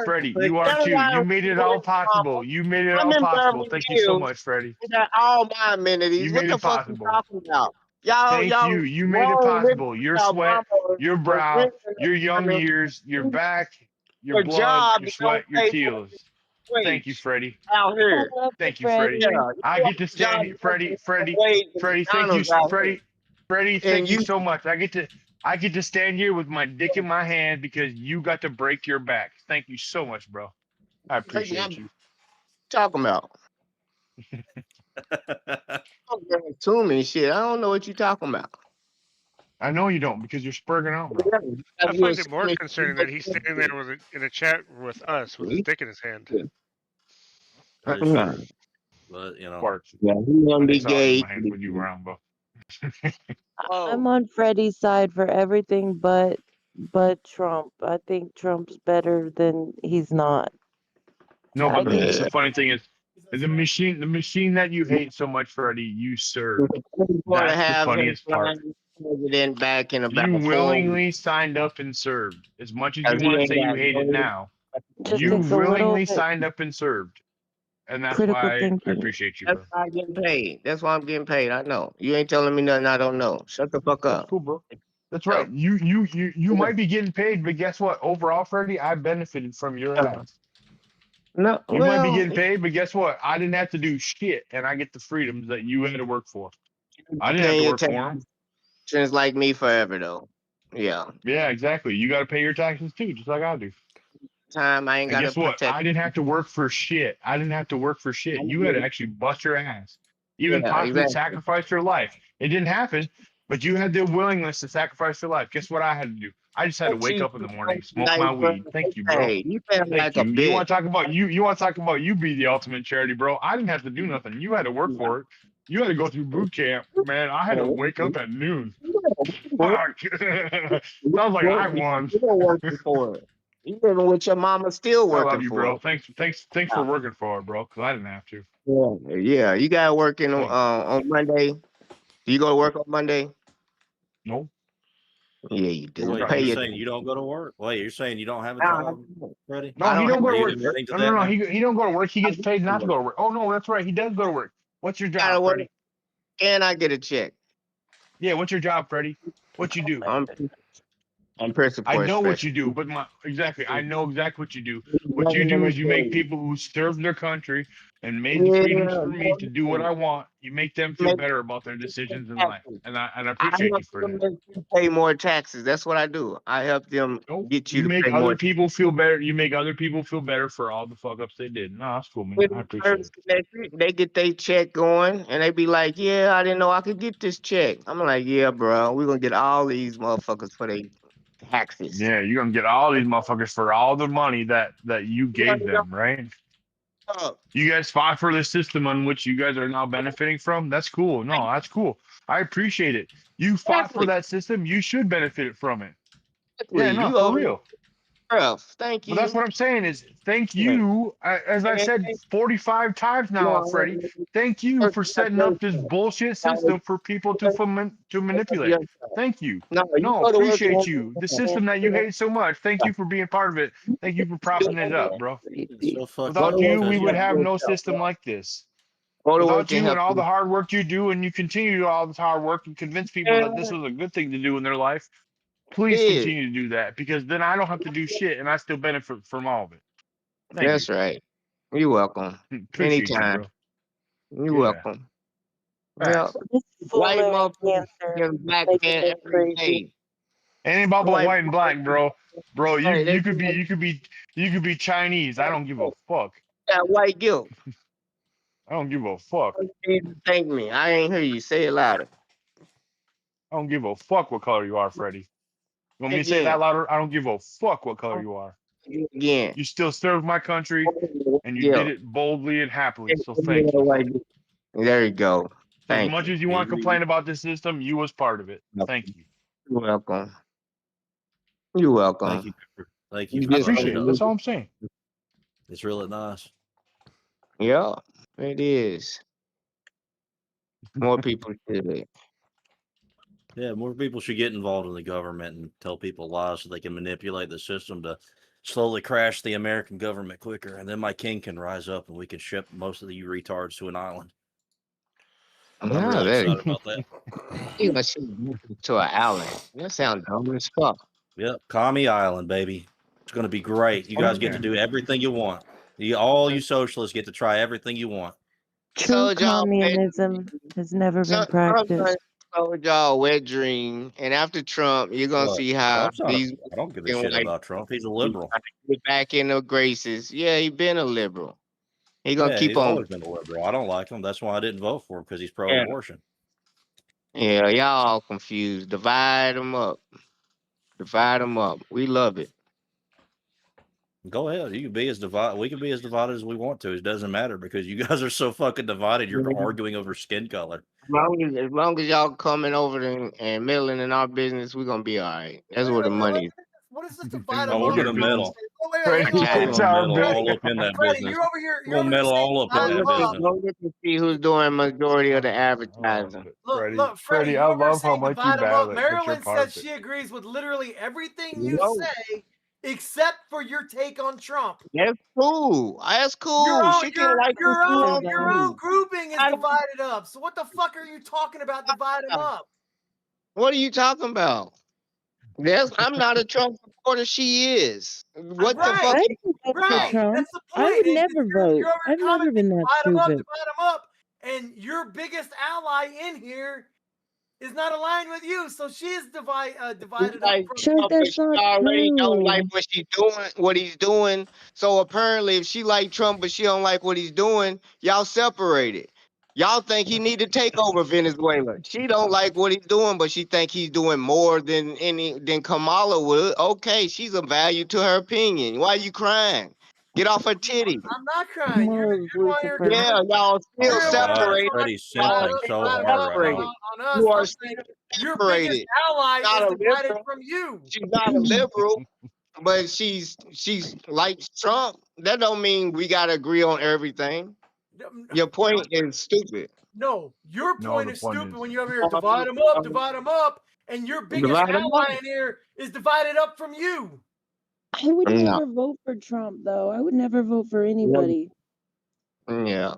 Freddie, you are too. You made it all possible. You made it all possible. Thank you so much, Freddie. All my amenities. You What made the it fuck you possible. talking about? Y'all, Thank you. You made it possible. Your sweat, your brow, your young years, your back, your blood, your sweat, your tears. Thank you, Freddie. Out here. Thank you, Freddie. I get to stand here, Freddie. Thank you, Freddie. Thank you so much. I get to stand here with my dick in my hand because you got to break your back. Thank you so much, bro. I appreciate you. Talking about. To me, shit. I don't know what you're talking about. I know you don't because you're spurging out, bro. I find it more concerning that he's standing there in a chat with us with his dick in his hand. Pretty sure. But you know, yeah, he gonna be gay. With you around, bro. I'm on Freddie's side for everything but Trump. I think Trump's better than he's not. No, but the funny thing is, The machine that you hate so much, Freddie, you served. going to That's the have him funniest part. flying president back in about You 4 weeks. willingly signed up and served. As much as you 'Cause he want to ain't say you got hate it no- now, Just you takes a little willingly bit signed up and served. And that's critical why I thinking. appreciate you, That's bro. why I'm getting paid. That's why I'm getting paid. I know. You ain't telling me nothing I don't know. Shut the fuck That's up. cool, bro. That's right. You might be getting paid, but guess what? Overall, Freddie, I benefited from your ass. No, You might be well, getting paid, but guess what? I didn't have to do shit, and I get the freedoms that you had to work for. I didn't have paying to your work for them. taxes like me forever though. Yeah. Yeah, exactly. You got to pay your taxes too, just like I do. Time I ain't And got to guess what? protect. I didn't have to work for shit. I didn't have to work for shit. You had to actually bust your ass, even Yeah, possibly exactly. sacrifice your life. It didn't happen, but you had the willingness to sacrifice your life. Guess what I had to do? I just had to wake up in the morning, smoke my weed. Thank you, bro. Hey, you sound Thank like you. a You bitch. want to talk about you? You want to talk about you be the ultimate charity, bro? I didn't have to do nothing. You had to work for it. You had to go through boot camp, man. I had to wake up at noon. Fuck. Sounds like I won. Still working for it. You living with your mama, still I working love you, for bro. it. Thanks for working for it, bro. Cause I didn't have to. Yeah, you got working on Monday. Do you go to work on Monday? No. Yeah, you do. Wait, Pay you're your. saying you don't go to work? Wait, you're saying you don't have a Nah, job, Freddie? No, I he don't don't have go to Are you work. admitting to No, that no, no. now? He don't go to work. He gets paid not to go to work. Oh no, that's right. He does go to work. What's your gotta job, work, Freddie? and I get a check. Yeah, what's your job, Freddie? What you do? I'm press I support know what you specialist. do, but exactly, I know exactly what you do. What you do is you make people who served their country and made the freedoms for me to do what I want. You make them feel better about their decisions in life, and I I appreciate help you for them that. make you pay more taxes. That's what I do. I help them get you You to make pay other more. people feel better. You make other people feel better for all the fuck ups they did. No, that's cool, man. I appreciate it. They get their check going, and they be like, "Yeah, I didn't know I could get this check." I'm like, "Yeah, bro, we're gonna get all these motherfuckers for their taxes." Yeah, you're gonna get all these motherfuckers for all the money that you gave them, right? You guys fought for the system on which you guys are now benefiting from. That's cool. No, that's cool. I appreciate it. You fought for that system. You should benefit from it. Yeah, no, You for over real. Thank But that's you. what I'm saying is thank you. As I said 45 times now, Freddie. Thank you for setting up this bullshit system for people to manipulate. Thank you. No, you No, go to work appreciate and you. The system that you hate so much. Thank you for being part of it. Thank you for propping it up, bro. It's so fucked Go up to Without you, work we because and would help have no yourself. system like this. Go to Without work and you help and all the hard work you do, and you continue to do all this hard work and convince people that this was a good thing to do in their life, please It is. continue to do that because then I don't have to do shit and I still benefit from all of it. Thank you. That's right. You're welcome. Appreciate Anytime. you, bro. You're Yeah. welcome. Yeah. Facts. White Foolery motherfuckers cancer and black making man me every crazy. day. Ain't about White white and black, bro. Bro, Hey, they you could be Chinese. I don't give a fuck. got white guilt. I don't give a fuck. Thank me. I ain't hear you. Say it louder. I don't give a fuck what color you are, Freddie. You want me to say Again. that louder? I don't give a fuck what color you are. Again. You still served my country, and you Yeah. did it boldly and happily. So thank you. There you go. So Thank as much you. as you want to complain about this system, you was part of it. Thank you. You're welcome. You're welcome. Thank you. Thank you. You for I just bringing appreciate it it. up. That's all I'm saying. It's really nice. Yeah, it is. More people should. Yeah, more people should get involved in the government and tell people lies so they can manipulate the system to slowly crash the American government quicker. And then my king can rise up and we can ship most of you retards to an island. I'm really excited about that. You must to an island. That sounds dumb as fuck. Yep, Commie Island, baby. It's going to be great. You guys get to do everything you want. All you socialists get to try everything you want. True communism has never been practiced. Told y'all a wet dream, and after Trump, you're gonna What? see how Trump's not these. I don't give a shit about Trump. He's a liberal. Get back in the graces. Yeah, he been a liberal. He gonna Yeah, keep he's on. always been a liberal. I don't like him. That's why I didn't vote for him because he's pro-abortion. Yeah, y'all all confused. Divide them up. Divide them up. We love it. Go ahead. You can be as divided. We can be as divided as we want to. It doesn't matter because you guys are so fucking divided. You're arguing over skin color. As long as y'all coming over and meddling in our business, we're gonna be all right. That's where the money is. What is this divide Oh, we're gonna meddle. Oh, wait, Freddie, hang on, hang it's on. our Meddle Freddie, all up business. in that Freddie, business. you're over here. You're Gonna over here meddle saying all up in Go divide that them look up. at business. go look and see who's doing majority of the advertising. Look, Freddie, Freddie, you I over here love how saying much you divide them up. battle it, but you're Marilyn part says of it. she agrees with literally everything you No, say, except for your take on Trump. that's cool. That's Your cool. own, She can like what she want to your own do. grouping is I don't divided up. So what the fuck are you talking about? Divide them know. up. What are you talking about? Yes, I'm not a Trump supporter. She is. What the fuck Right, I you didn't vote for right. talking Trump. That's the I point. would Is never you're vote. over here I've never commenting, been that stupid. divide them up, and your biggest ally in here is not aligned with you. So she is divided up like from Chuck, Trump, but that's she not already don't like true. what she's doing, what he's doing. So apparently, if she like Trump, but she don't like what he's doing, y'all separated. Y'all think he need to take over Venezuela. She don't like what he's doing, but she think he's doing more than Kamala would. Okay, she's a value to her opinion. Why you crying? Get off her titty. I'm not crying. Kamala's You're the one here Lucifer. Yeah, y'all Oh still You're the my one here God, separated. talking Freddie's Y'all are simping so still divide hard them up right now. separated. on us. You are I'm saying still your biggest separated. ally Not is a divided liberal. from you. She's not a liberal, but she's like Trump. That don't mean we gotta agree on everything. Your point is stupid. No, your No, point the is point stupid is, when you're over here divide them up, and your biggest Divide them up. ally in here is divided up from you. I would No. never vote for Trump, though. I would never vote for No. anybody. Yeah.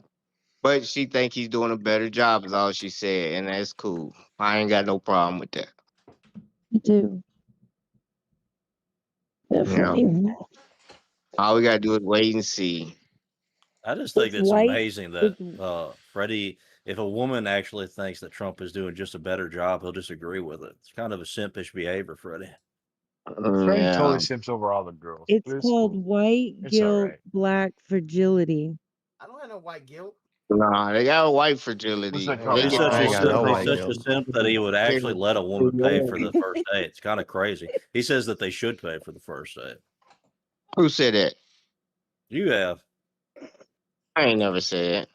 But she think he's doing a better job is all she said, and that's cool. I ain't got no problem with that. I do. You know, Definitely. all we gotta do is wait and see. I just think It's it's white. amazing It's that Freddie, if a woman actually thinks that Trump is doing just a better job, he'll just agree with it. It's kind of a simpish behavior, Freddie. Freddie Yeah. totally simps over all the girls. it's But it's called cool. white It's all guilt, right. black fragility. I don't have no white guilt. Nah, they got a white What's fragility. that And called? they He's get such I a ain't got simp. no He's white such a guilt. simp that he would actually let a woman pay for the first date. It's kind of crazy. He says that they should pay for the first date. Who said that? You have. I ain't never said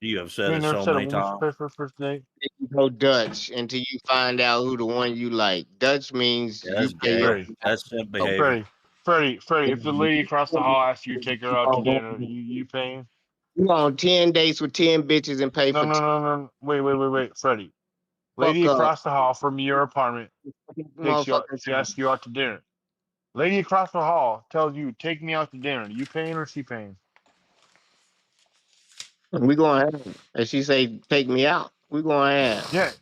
You have You said ain't it never so said a many woman should times. pay for a first date? that. You go Dutch until you find out who the one you like. Dutch means Yeah, you that's pay your. gay. Freddie, That's simp Oh, behavior. Freddie, if the lady across the hall asks you to take her out to dinner, you paying? you on 10 dates with 10 bitches and pay No, for no, no, no. Wait, Freddie. fuck Lady up. across the hall from your apartment takes you out. Motherfucker. She asks you out to dinner. Lady across the hall tells you, "Take me out to dinner." You paying or she paying? We gonna have it. And she say, take me out. We gonna have Yeah.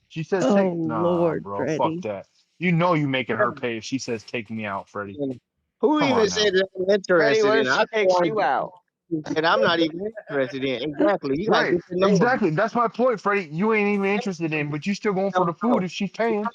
She says, Oh, "Take." Nah, Lord, bro. Fuck Freddie. that. You know you making her pay if she says, "Take me out," Freddie. it. Who Come even on now. said that I'm Freddie, interested what in? if I she takes you out? and I'm not even interested in. Exactly. You gotta Right. get to know her. Exactly. That's my point, Freddie. You ain't even interested in, but you still going for the food if she's paying.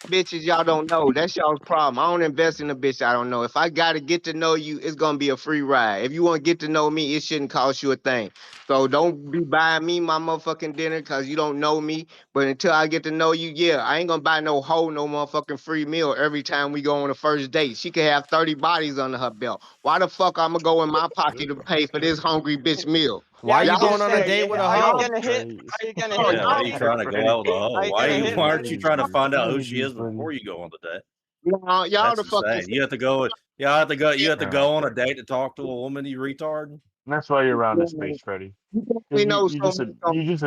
Bitches y'all don't know. That's y'all's problem. I don't invest in a bitch I don't know. If I gotta get to know you, it's gonna be a free ride. If you want to get to know me, it shouldn't cost you a thing. So don't be buying me my motherfucking dinner because you don't know me. But until I get to know you, yeah, I ain't gonna buy no motherfucking free meal every time we go on a first date. She could have 30 bodies under her belt. Why the fuck I'ma go in my pocket to pay for this hungry bitch meal? Yeah, Why I you was gonna going on a say, date with a are you hoe? gonna hit? Are you gonna hit Yeah, why are you money? trying to go out with a hoe? Are you gonna hit Why aren't money? you trying to find out who she is Freddie. before you go on the date? No, y'all That's the fuck insane. is You have to go. You have to go. You have to Yeah. go on a date to talk to a woman. You retard. And that's why you're around this space, Freddie. we Because know you so just much. you're just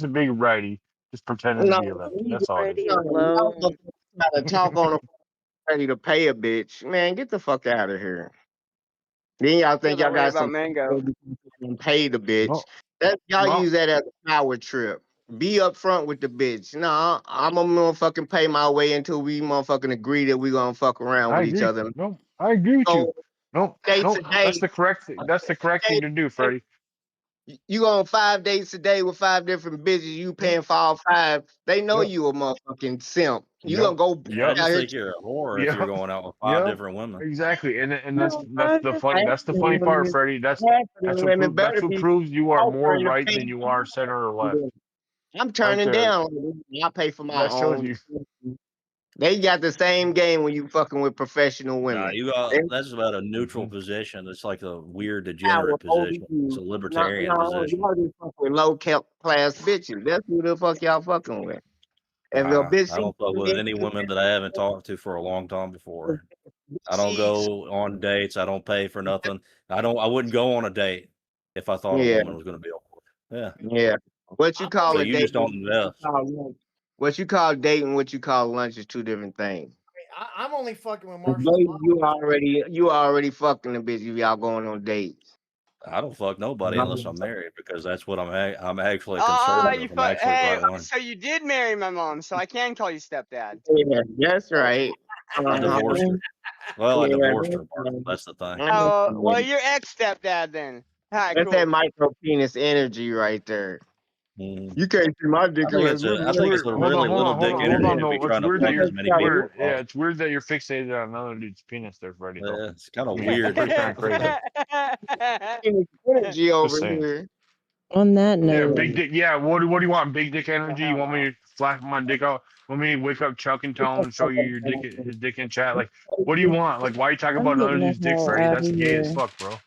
a big righty, just pretending to be a No, lefty. That's all it is. Freddie y'all alone. gotta talk on a ready to pay a bitch. Man, get the fuck out of here. Then y'all Still think y'all don't worry got about some mango. and pay the bitch. No, That y'all no. use that as a power trip. Be upfront with the bitch. No, I'm gonna motherfucking pay my way until we motherfucking agree that we gonna fuck around I with each agree. other. No, I agree with you. So No, dates no. a day. That's the correct thing. That's the correct thing to do, Freddie. You go on 5 dates a day with 5 different bitches. You paying for all 5. They know Yep. you a motherfucking simp. You Yep. gonna go I Yep. out just here. think you're a whore if you're Yep. going out with 5 Yep. different women. Exactly. And that's No, that's the fun. That's the funny part, Freddie. That's Women better that's what be proves you are more offering to right pay. than you are center or left. I'm Right turning there. down. I pay for my That shows own. you. They got the same game when you fucking with professional Nah, women. you got They that's about a neutral position. It's like a weird power degenerate over position. It's a you. libertarian No, position. y'all just fuck with low class bitches. That's who the fuck y'all fucking with. If a Nah, bitch I see don't fuck with any women that I haven't talked to for a long time before. I don't go on dates. I don't pay for nothing. I wouldn't go on a date if I thought a Yeah. woman was going to be a whore. Yeah. Yeah. What you call So a you date? just don't invest. What you call dating, what you call lunch is two different things. I'm only fucking with The Marshall. date, you already fucking the bitch. Y'all going on dates. I don't fuck nobody unless I'm married because that's what I'm actually You conservative. I'm actually hey, right wing. so you did marry my mom, so I can call you stepdad. Yeah, that's right. I divorced her. Well, I Yeah, divorced her. Marshall. That's the thing. Oh, well, you're ex stepdad then. All right, That's cool. that micro penis energy right there. You can't see my dick I think it's a really little dick energy to be It's trying to weird that fuck you're as many people as yeah, possible. it's weird that you're fixated on another dude's penis there, Freddie. Though. Yeah, it's kind of Yeah, weird. Pretty kind of crazy. Energy over saying. here. On that Yeah, note, big dick. Yeah, what do you want? Big dick energy? You want me to flash my dick out? Want me to wake up Chuck and tell him and show you your dick, his dick in chat? Like, what do you want? Like, why are you talking I'm about another getting dude's the dick, hell Freddie? out That's of gay as here. fuck, bro.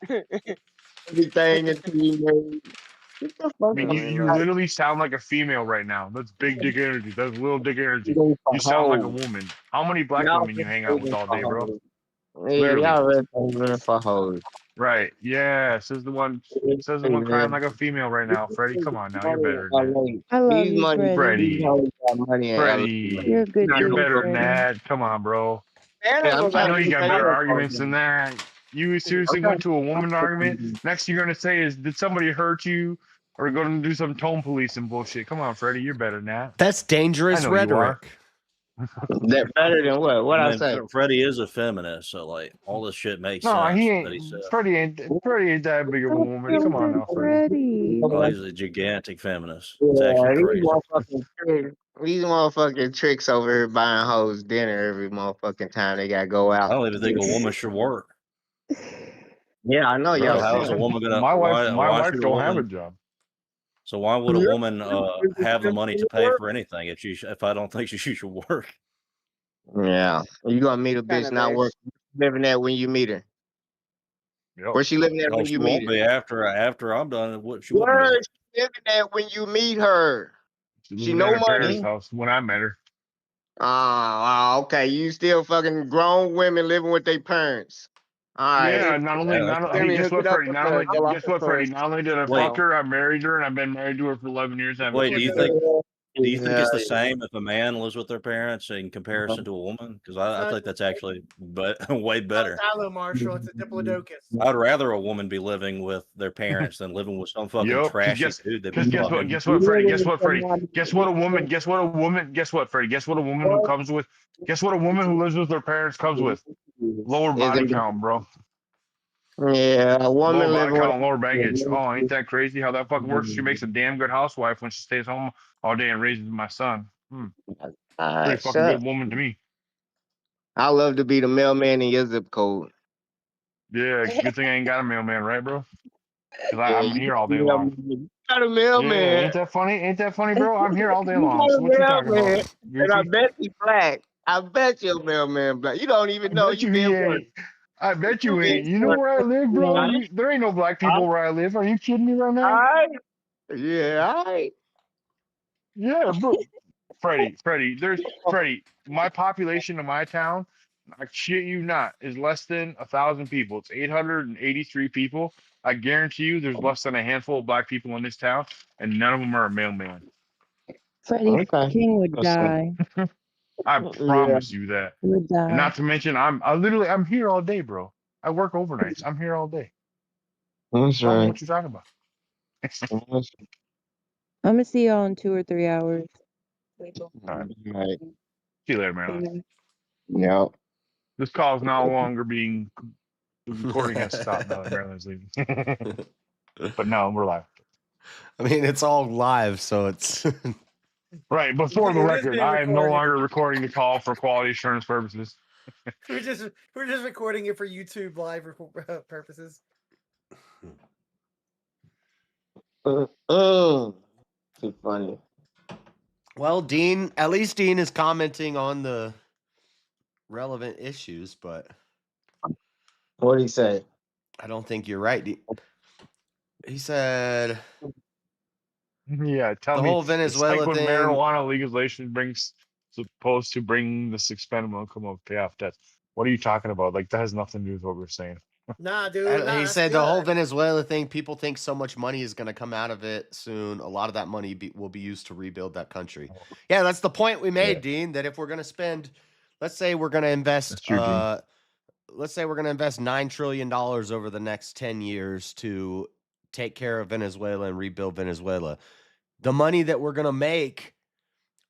Everything until you married. I mean, you literally sound like a female right now. That's big dick energy. That's little dick energy. You sound like a woman. How many black women you hang out with all day, bro? Yeah, Literally. y'all really for hoes. Right. Yeah. Says the one crying like a female right now. Freddie, come on now. You're better than that. I love These you, money, Freddie. these hoes got money in Freddie. You're a good You're dude, better than Freddie. that. Come on, bro. I'm I know you got better not- arguments than that. You seriously went to a woman argument. Next you're gonna say is, did somebody hurt you? Or going to do some tone police and bullshit. Come on, Freddie. You're better than that. That's dangerous I know rhetoric. That better than what? What I say? Freddie is a feminist, so like all this shit makes No, sense he that he ain't. said. Freddie ain't that big of a woman. Come on now, Freddie. Oh, he's a gigantic feminist. It's actually Yeah, crazy. these motherfucking tricks over here buying hoes dinner every motherfucking time they gotta go out. I don't even think a woman should work. Yeah, I know y'all. How is a woman gonna? My Why wife should don't have a woman? job. So why would a woman have the money to pay for anything if I don't think she should work? Yeah, you gonna meet a bitch not working, living at when you meet her. Where she living at No, when she you won't meet be her? after I'm done. She wouldn't Where be. is she living at when you meet her? She She living no at her parents' money. house when I met her. Okay. You still fucking grown women living with their parents. All right. Yeah, hey, guess what, Freddie? Guess what, Freddie? Not only did I fuck her, I married her, and I've been married to her for 11 years. Wait, do you think it's the same if a man lives with their parents in comparison to a woman? Because I think that's actually way better. Hello, Marshall. It's a diplodocus. I'd rather a woman be living with their parents than living with some fucking trashy dude. Guess what, Freddie? Guess what, Freddie? Guess what a woman? Guess what a woman? Guess what, Freddie? Guess what a woman who comes with? Guess what a woman who lives with her parents comes with? Lower body count, bro. Yeah, a woman lower body living count, lower baggage. Oh, ain't that crazy how that fucking works? She makes a damn good housewife when she stays home all day and raises my son. Pretty fucking good woman to me. I love to be the mailman in your zip code. Yeah, good thing I ain't got a mailman, right, bro? Because I'm here all day long. Got a mailman. Yeah, ain't that funny? Ain't that funny, bro? I'm here all day long. So what you talking about? And I bet he's black. I bet your mailman black. You don't even know you been working. I bet you ain't. You know where I live, bro? There ain't no black people where I live. Are you kidding me right now? All right. Yeah, all right. Yeah, bro. Freddie, my population of my town, I shit you not, is less than 1,000 people. It's 883 people. I guarantee you there's less than a handful of black people in this town, and none of them are a mailman. Freddie King would die. I promise you that. He would die. And not to mention, I'm here all day, bro. I work overnights. I'm here all day. That's I don't know right. what you're talking about. I'm gonna see y'all in 2 or 3 hours. All right. See you later, man. Yeah. This call is no longer being. The recording has stopped now that Marilyn's leaving. But no, we're live. I mean, it's all live, so it's. Right, but for the record, I am no longer recording the call for quality assurance purposes. We're just recording it for YouTube live purposes. Too funny. Well, Dean, at least Dean is commenting on the relevant issues, but What'd he say? I don't think you're right. He said, Yeah, tell the me. whole Venezuela it's like when thing. marijuana legalization supposed to bring this expendable income of pay off debts. What are you talking about? Like that has nothing to do with what we're saying. Nah, dude. Nah, He that's said the whole good. Venezuela thing, people think so much money is going to come out of it soon. A lot of that money will be used to rebuild that country. Yeah, that's the point we made, Dean, that if we're going to spend, let's say we're going to invest, let's say we're going to invest $9 trillion over the next 10 years to take care of Venezuela and rebuild Venezuela. The money that we're going to make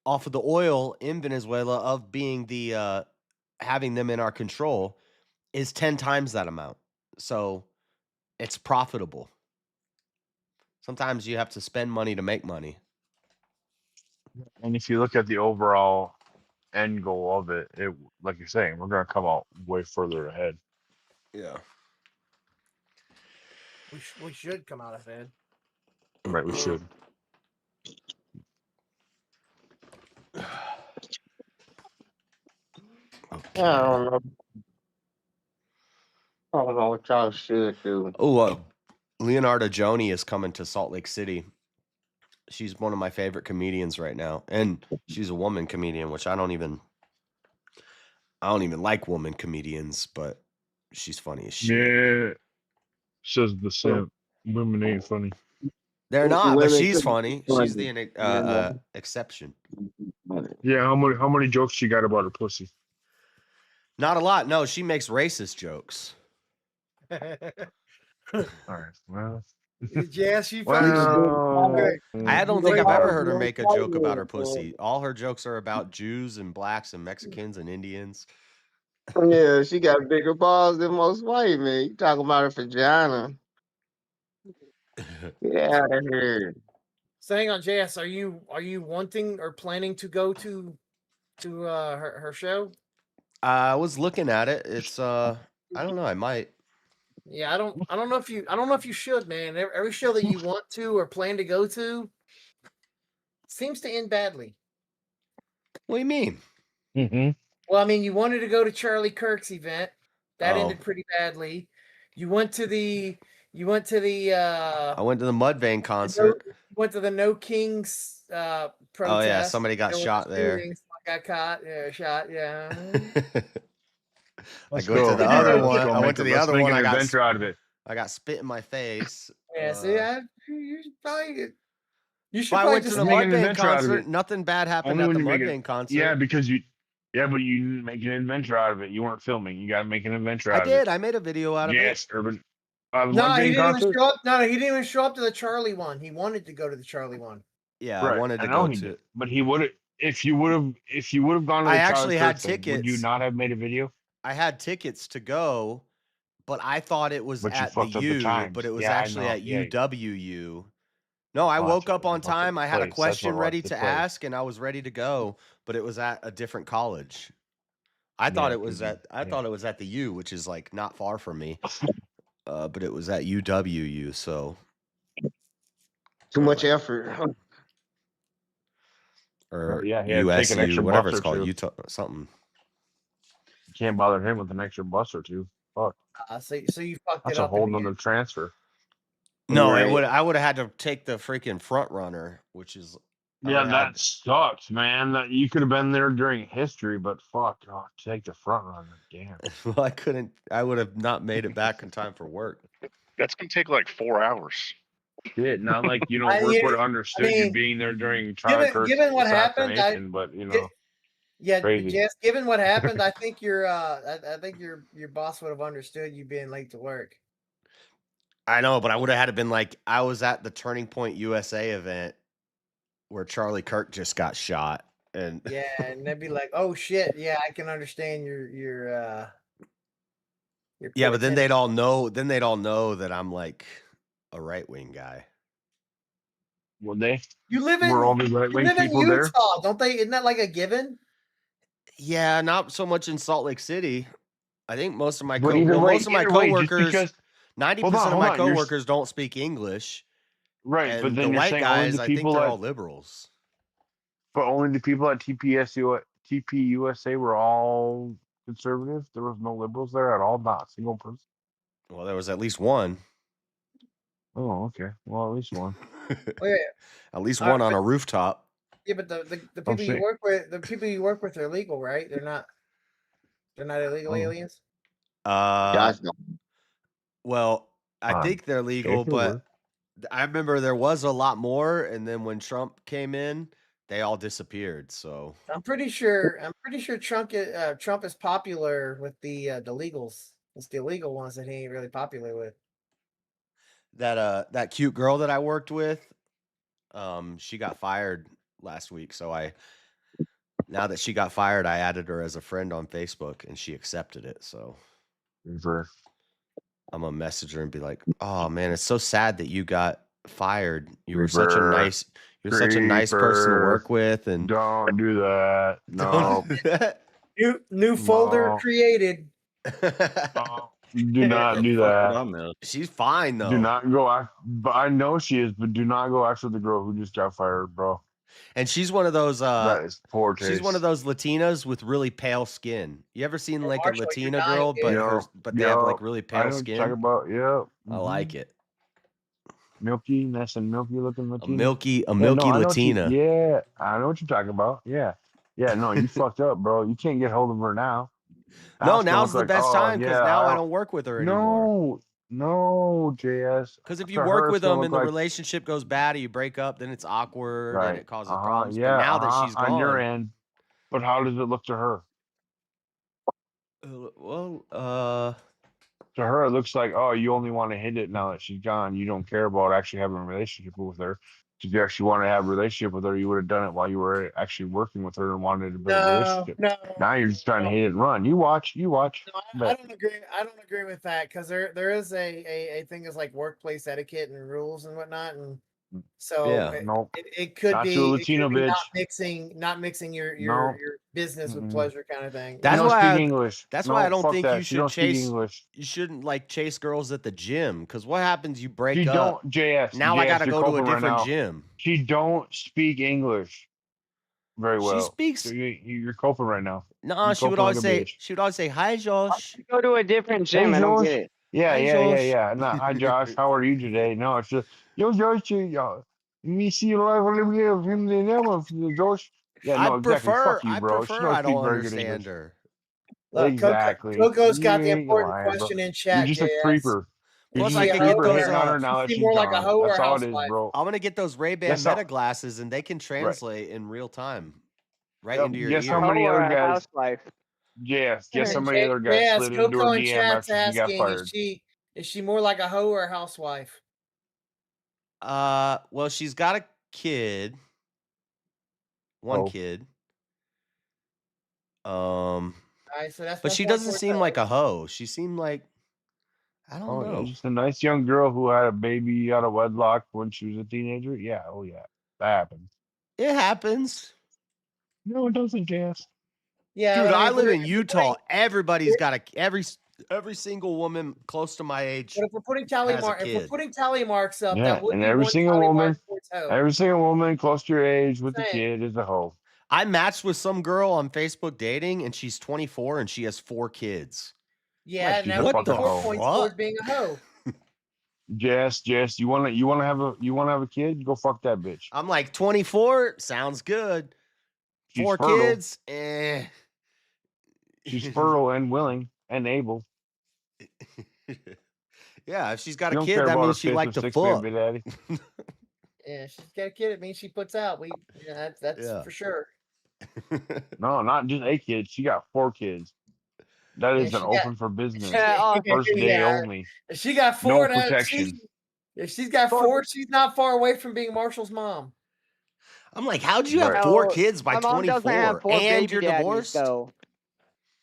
off of the oil in Venezuela of being the, having them in our control is 10 times that amount. So it's profitable. Sometimes you have to spend money to make money. And if you look at the overall end goal of it, like you're saying, we're gonna come out way further ahead. Yeah. We should come out ahead. Right, we should. I don't know. I don't know what y'all should do. Oh, Leonardo Joni is coming to Salt Lake City. She's one of my favorite comedians right now, and she's a woman comedian, which I don't even like woman comedians, but she's funny as shit. Yeah, says the same. Women ain't funny. They're not, but Women she's could be funny. She's the exception. Yeah, how many jokes she got about her pussy? Not a lot. No, she makes racist jokes. All right. Well. Yes, she I don't think I've ever heard her make a joke about her pussy. All her jokes are about Jews and blacks and Mexicans and Indians. Yeah, she got bigger balls than most white men. You talking about her vagina? Get out of here. So hang on, JS, are you wanting or planning to go to her show? I was looking at it. It's I don't know. I might. Yeah, I don't know if you should, man. Every show that you want to or plan to go to seems to end badly. What do you mean? Mm-hmm. Well, I mean, you wanted to go to Charlie Kirk's event. That ended pretty badly. You went to the I went to the Mudvayne concert. Went to the No Kings protest. Oh yeah, somebody got shot there. Got caught. Yeah, shot. Yeah. I go to the other one. I went to the other one. I got adventure out of it. I got spit in my face. Yeah. See, you should probably. You should. I probably went to just the make an Mudvayne adventure out of concert. it. Nothing bad happened Only at the when you make Mudvayne concert. Yeah, because you didn't make an adventure out of it. You weren't filming. You got to make an adventure out I of did. it. I made a video out of it. Yes, Urban. No, he didn't even show up. No, he didn't even show up to the Charlie one. He wanted to go to the Charlie one. Yeah, Right. I wanted to I know go he to. did. But he would have. If you would have gone to the I Charlie actually had Kirk thing, would you tickets. not have made a video? I had tickets to go, but I thought it was But you at the fucked up the U, times. but it was Yeah, I actually know. at Yeah. UWU. No, I Oh, woke that's up on right. That's time. the I had a place. That's question what it ready was, to the place. ask, and I was ready to go, but it was at a different college. I thought it was at thought it was at the U, which is like not far from me. But it was at UWU, so Too much effort. or Yeah, he had to take an USU, extra whatever bus it's or called, two. Utah something. You can't bother him with an extra bus or two. Fuck. So you fucked That's it a up. whole in the nother end. transfer. No, Right. I would have had to take the freaking front runner, which is I Yeah, would've had- that sucks, man. That you could have been there during history, but fuck, take the front runner. Damn. well, I couldn't. I would have not made it back in time for work. That's gonna take like 4 hours. Shit, not like work would have understood you being there during Charlie Kirk's given what happened, assassination, but Yeah, crazy. Jess. Given what happened, I think I think your boss would have understood you being late to work. I know, but I would have had to been like I was at the Turning Point USA event where Charlie Kirk just got shot, and Yeah, and they'd be like, "Oh shit, yeah, I can understand your yeah, but then they'd all know. Then they'd all know that I'm like a right wing guy. Would they? You live in Were only right wing people Utah, there? don't they? Isn't that like a given? Yeah, not so much in Salt Lake City. I think most of my But either way- most of my either way, just coworkers, because- 90% of hold my on, you're s- coworkers don't speak English. Right, and but then the you're white saying only guys, the I think people they're that- all liberals. But only the people at TPUSA were all conservative. There was no liberals there at all. Not a single person. Well, there was at least one. Oh, okay. Well, at least one. Oh, yeah. At least one on a rooftop. Yeah, but the Oh, people you work with, are legal, right? They're not. They're not illegal aliens. Uh, well, I Fine. think they're legal, Take your word. but I remember there was a lot more, and then when Trump came in, they all disappeared. So I'm pretty sure Trump is popular with the legals. It's the illegal ones that he ain't really popular with. that cute girl that I worked with, she got fired last week. So now that she got fired, I added her as a friend on Facebook, and she accepted it. So I'm gonna message her and be like, "Oh man, it's so sad that you got fired. You were such a nice person to work with." And don't do that. No, New folder No. created. do not do that. She's fine though. Do not go. But I know she is. But do not go after the girl who just got fired, bro. And she's one of those. That is poor taste. She's one of those Latinas with really pale skin. You ever seen like Marshall, a you're Latina dying, girl, dude. but they have like really I pale know what skin? you're talking about. Yeah, I like it. milky, nice and milky looking Latina. A milky I know what Latina. yeah, I know what you're talking about. Yeah. No, you fucked up, bro. You can't get hold of her now. No, it's gonna now's look the like, best oh, time because yeah, now I don't work with her anymore. No, JS. Because if you To her, work it's with gonna them look and the like- relationship goes bad or you break up, then it's awkward and Right. it causes problems. Yeah. But now that she's gone, on your end, but how does it look to her? To her, it looks like, oh, you only want to hit it now that she's gone. You don't care about actually having a relationship with her. If you actually want to have a relationship with her, you would have done it while you were actually working with her and wanted to build a relationship. No. Now you're just trying to hit it and run. You watch. No, I But don't agree. I don't agree with that because there is a thing is like workplace etiquette and rules and whatnot, and so Yeah. it could Not be, you, a it Latino could be bitch. not mixing your No. business with Mm-mm. pleasure kind of thing. That's don't why speak I, English. That's No, why I don't fuck think that. you She should don't speak chase. English. You shouldn't like chase girls at the gym because what happens? You break She up. don't, JS. Now I JS, gotta you're go to a coping right different now. gym. She don't speak English very well. She speaks. So you're coping right now. No, You're she would coping always like a say. bitch. She would always say, "Hi, Josh." Go to a different gym. Hey, I don't Josh. get it. Yeah. Hi, Not, hi, Josh. How are you today? No, it's just, yo, Josh, me see you live on the Josh. Yeah, no, exactly. Fuck you, bro. She don't I speak don't very good understand English. her. Look, Exactly. Coco's got the You ain't important lying, bro. question in You're chat. just a JS. creeper. You're Plus, just I a could get creeper those. hitting on her now that She she's more like a gone. hoe or That's a all it is, housewife. bro. I'm gonna get those Ray-Ban Guess how- Meta glasses, and they can translate in real time, right Yep, into your guess ear. how many Hoe or other a guys? housewife. Yes, guess how And many other guys JS, slid into her Coco in DM chat's after she got asking, fired? is she more like a hoe or a housewife? Well, she's got a kid. One Oh. kid. All right, so that's But 1 she point doesn't towards seem hoe. like a hoe. She seemed like I don't Oh, know. yeah, just a nice young girl who had a baby out of wedlock when she was a teenager. Yeah, oh yeah, that happens. It happens. No, it doesn't, Jess. Yeah, Dude, but I if live we're- in if we're Utah. putting- Everybody's got every single woman close to my age. But if we're putting tally has a mark, if we're kid. putting tally marks up, Yeah, that would and be every one single tally woman, mark towards hoe. every single woman close to your age with a Saying. kid is a hoe. I matched with some girl on Facebook dating, and she's 24 and she has 4 kids. Yeah, Like, and she's that a would be fucking 4 hoe. points What? towards being a hoe. Jess, you wanna have a kid? Go fuck that bitch. I'm like 24, sounds good. She's 4 fertile. kids, She's fertile and willing and able. Yeah, if she's got You a don't kid, care that about means a she fifth like or to sixth fuck. baby daddy. Yeah, she's got a kid. It means she puts out. That's Yeah. for sure. No, not just a kid. She got 4 kids. That Yeah, is an she got- open for business. Yeah, First day Yeah. only. If she got No 4, now, protection. if she's got 4, she's not far away from being Marshall's mom. I'm like, how'd you have Right. 4 No, kids by my mom doesn't 24? have 4 And baby you're daddies, divorced? though.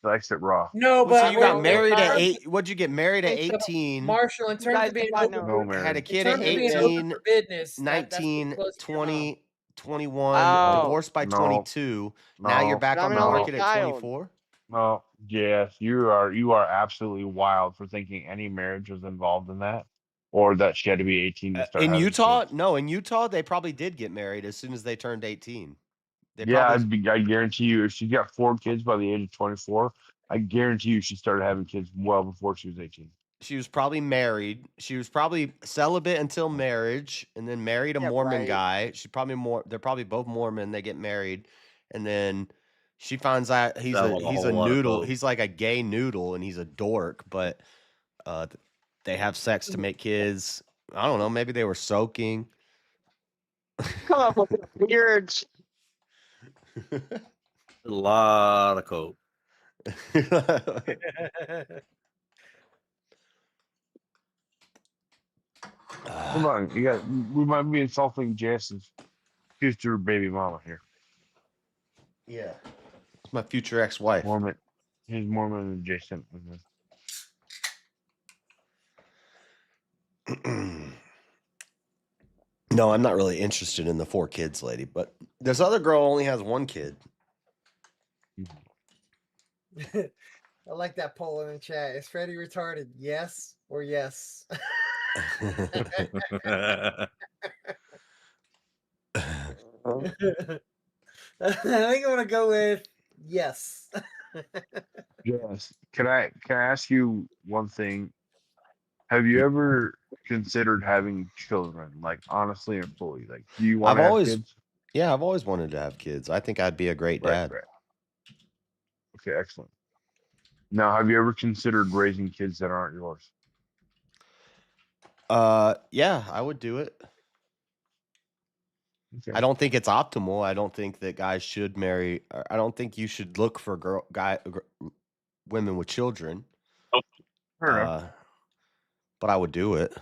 Likes it raw. No, So but you got in married at terms- 8. What'd you get married at in terms- 18? Marshall, in terms guys of being got open, No for, marriage. Had a in kid terms at of being 18, open for business, that's 19, pretty close to your mom. 20, 21, Oh. divorced by No. 22. Now you're No. back But on I'm the an only market at child. 24. No, yes, you are absolutely wild for thinking any marriage was involved in that, or that she had to be 18 to start In having Utah? kids. No, in Utah, they probably did get married as soon as they turned 18. They Yeah, probably I guarantee you, if she got 4 kids by the age of 24, I guarantee you she started having kids well before she was 18. she was probably married. She was probably celibate until marriage, and then married a Yeah, Mormon right. guy. They're probably both Mormon. They get married, and then She finds out he's Sound a like a he's a whole lot of noodle. coke. He's like a gay noodle, and he's a dork. But they have sex to make kids. I don't know. Maybe they were soaking. Come up with weird. A lot of coke. Hold on, we might be insulting Jess's future baby mama here. Yeah, it's my future ex-wife. Mormon, he's Mormon adjacent. No, I'm not really interested in the 4 kids lady, but this other girl only has 1 kid. I like that poll in the chat. Is Freddie retarded? Yes or yes? I think I'm gonna go with yes. Yes. Can I ask you one thing? Have you ever considered having children? Like honestly and fully. Like, do you want I've to have always, kids? yeah, I've always wanted to have kids. I think I'd be a great Right, dad. right. Okay, excellent. Now, have you ever considered raising kids that aren't yours? Yeah, I would do it. Okay. I don't think it's optimal. I don't think that guys should marry. I don't think you should look for women with children. Fair enough. But I would do it.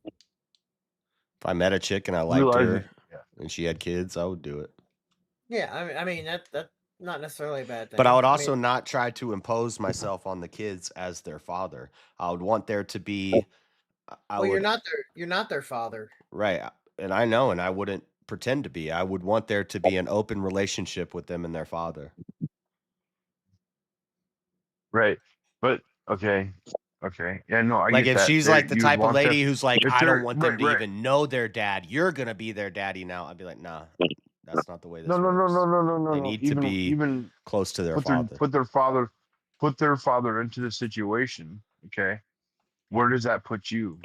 If I met a chick and I liked Realize her it, yeah. and she had kids, I would do it. Yeah, I mean that's not necessarily a bad thing. But I would also not try to impose myself on the kids as their father. I would want there to be. You're not their father. Right, and I know, and I wouldn't pretend to be. I would want there to be an open relationship with them and their father. Right. But okay. Yeah, no, I Like get if that. she's They- like the you'd type of want lady them- who's like, if I don't they're- want them right, to right. even know their dad. You're gonna be their daddy now. I'd be like, nah, that's not the way this No, works. no. They need to be even close to their put father. put their father into the situation. Okay, where does that put you?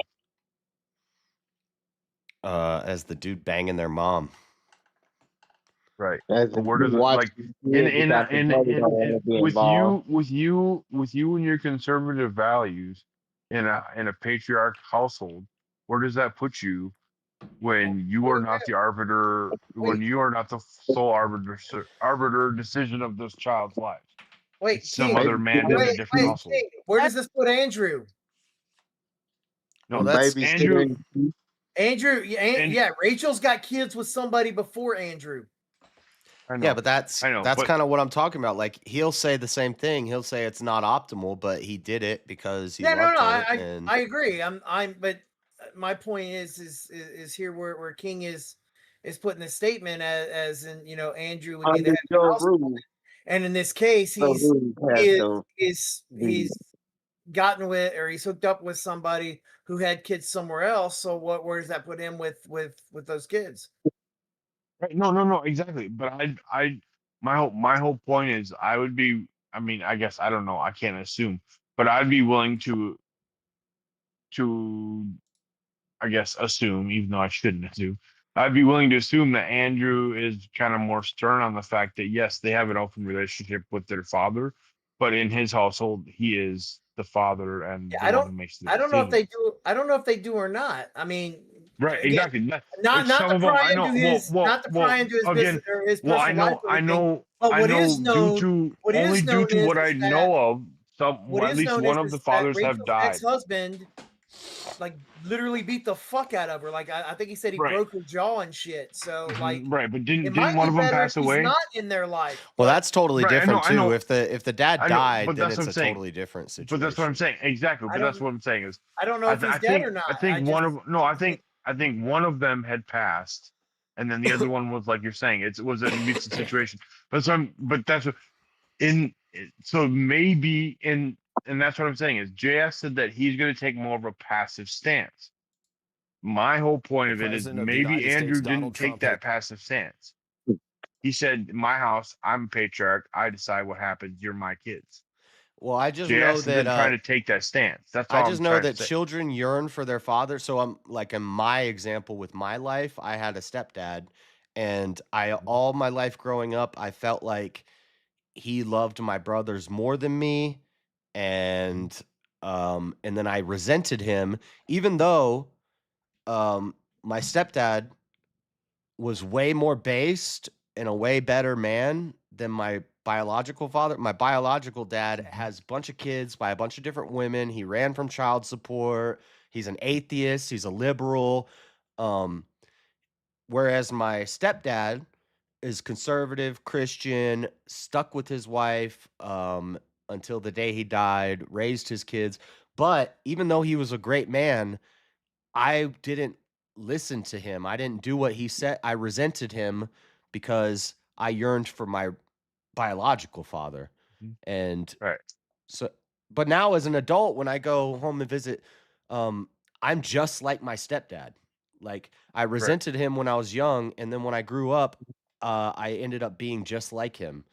As the dude banging their mom. Right. As But a where does kid it watching like kids without the mother don't wanna be involved. with you and your conservative values in a patriarch household? Where does that put you when you are not the arbiter? When you are not the sole arbiter decision of this child's life? Wait, It's some King, other man in a different household. King, where does this put Andrew? No, Well, that's Andrew. Andrew, yeah, Rachel's got kids with somebody before Andrew. I know. Yeah, but that's but- kind of what I'm talking about. Like he'll say the same thing. He'll say it's not optimal, but he did it because he Yeah, no, loved no, her. I and agree. But my point is here where King is putting the statement as in Andrew would be the head of the household. And in this case, he's gotten with or he's hooked up with somebody who had kids somewhere else. So where does that put him with those kids? Right. No, exactly. But my whole point is I would be. I mean, I guess I don't know. I can't assume, but I'd be willing to, I guess, assume, even though I shouldn't assume. I'd be willing to assume that Andrew is kind of more stern on the fact that yes, they have an open relationship with their father, but in his household, he is the father and the one who makes the I don't know if decision. they do. I don't know if they do or not. I mean, Right, again, exactly. Not some to of them, pry I know. into his not to pry into his business or his Well, personal life. or anything, But what is known, due to what I know of, at least one of the fathers have died. Ex-husband, like literally beat the fuck out of her. Like I think he said he broke her jaw and shit. So like, right, but it didn't might one be of them better pass if he's away? not in their life. Well, that's totally Right, I different know. too. If the dad I know, died, but then that's it's what a I'm saying. totally different situation. But that's what I'm saying. Exactly. But that's what I'm saying is I don't know if he's dead or not. I think I think one of them had passed, and then the other one was like you're saying it was an abusive situation. But that's what so maybe and that's what I'm saying is JS said that he's going to take more of a passive stance. My whole point of it is President of the maybe United Andrew States, didn't Donald take Trump, that passive stance. He said, "In my house, I'm a patriarch. I decide what happens. You're my kids." Well, I just JS know has that been trying to take that stance. That's all I just I'm know trying that to say. children yearn for their father. So I'm like in my example with my life, I had a stepdad, and Mm-hmm. all my life growing up, I felt like he loved my brothers more than me, and then I resented him, even though my stepdad was way more based and a way better man than my biological father. My biological dad has a bunch of kids by a bunch of different women. He ran from child support. He's an atheist. He's a liberal. Um, Whereas my stepdad is conservative, Christian, stuck with his wife until the day he died, raised his kids. But even though he was a great man, I didn't listen to him. I didn't do what he said. I resented him because I yearned for my biological father. And Right. so, but now as an adult, when I go home and visit, I'm just like my stepdad. Like I resented him when I was young, and then when I grew up, I ended up being just like him.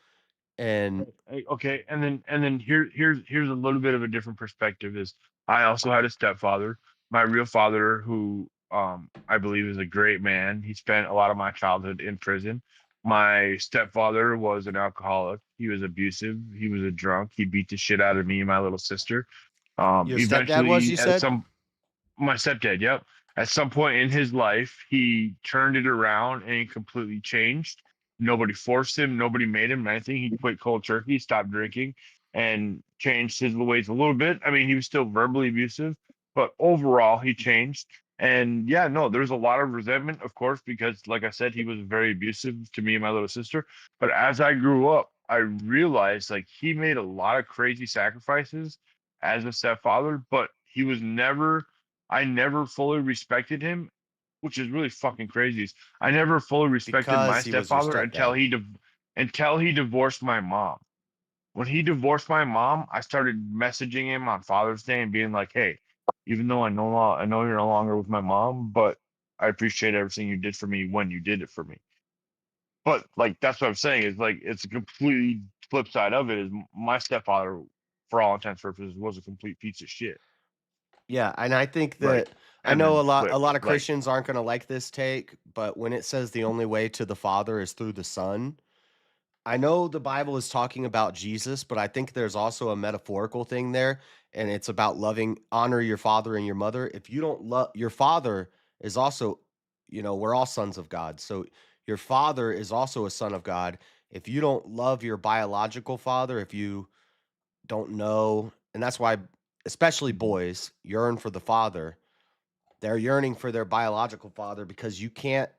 And Okay, and then here's a little bit of a different perspective. Is I also had a stepfather, my real father, who I believe is a great man. He spent a lot of my childhood in prison. My stepfather was an alcoholic. He was abusive. He was a drunk. He beat the shit out of me and my little sister. your stepdad was, you Eventually, said? my stepdad, yep. At some point in his life, he turned it around and he completely changed. Nobody forced him, nobody made him anything. He quit cold turkey, stopped drinking, and changed his ways a little bit. I mean, he was still verbally abusive, but overall, he changed. And yeah, no, there's a lot of resentment, of course, because like I said, he was very abusive to me and my little sister. But as I grew up, I realized like he made a lot of crazy sacrifices as a stepfather, but he was never I never fully respected him, which is really fucking crazy. I never fully respected my Because he was your stepfather stepdad. until he divorced my mom. When he divorced my mom, I started messaging him on Father's Day and being like, "Hey, even though I know you're no longer with my mom, but I appreciate everything you did for me when you did it for me." But like that's what I'm saying is like it's a completely flip side of it is my stepfather, for all intents and purposes, was a complete piece of shit. Yeah, and I think Right. that I And know then a lot flipped. of Christians aren't going to like this take, but when it says the only way to the Father is through the Son, I know the Bible is talking about Jesus, but I think there's also a metaphorical thing there, and it's about honor your father and your mother. If you don't love your father is also, we're all sons of God. So your father is also a son of God. If you don't love your biological father, if you don't know, and that's why especially boys yearn for the father. They're yearning for their biological father because you can't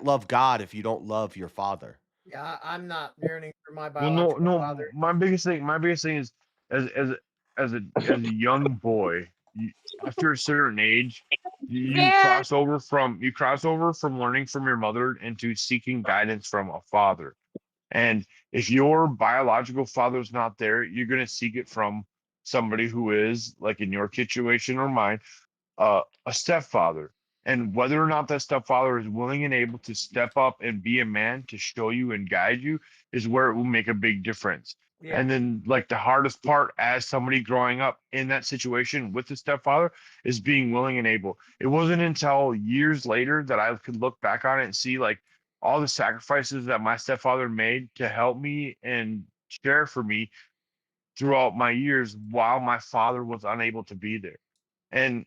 love God if you don't love your father. Yeah, I'm not yearning for my Well, no, biological no. father. My biggest thing is as a young boy, after a certain age, you cross over from learning from your mother into seeking guidance from a father. And if your biological father's not there, you're gonna seek it from somebody who is, like in your situation or mine, a stepfather. And whether or not that stepfather is willing and able to step up and be a man to show you and guide you is where it will make a big difference. Yeah. And then, like, the hardest part as somebody growing up in that situation with the stepfather is being willing and able. It wasn't until years later that I could look back on it and see, like, all the sacrifices that my stepfather made to help me and care for me throughout my years while my father was unable to be there. And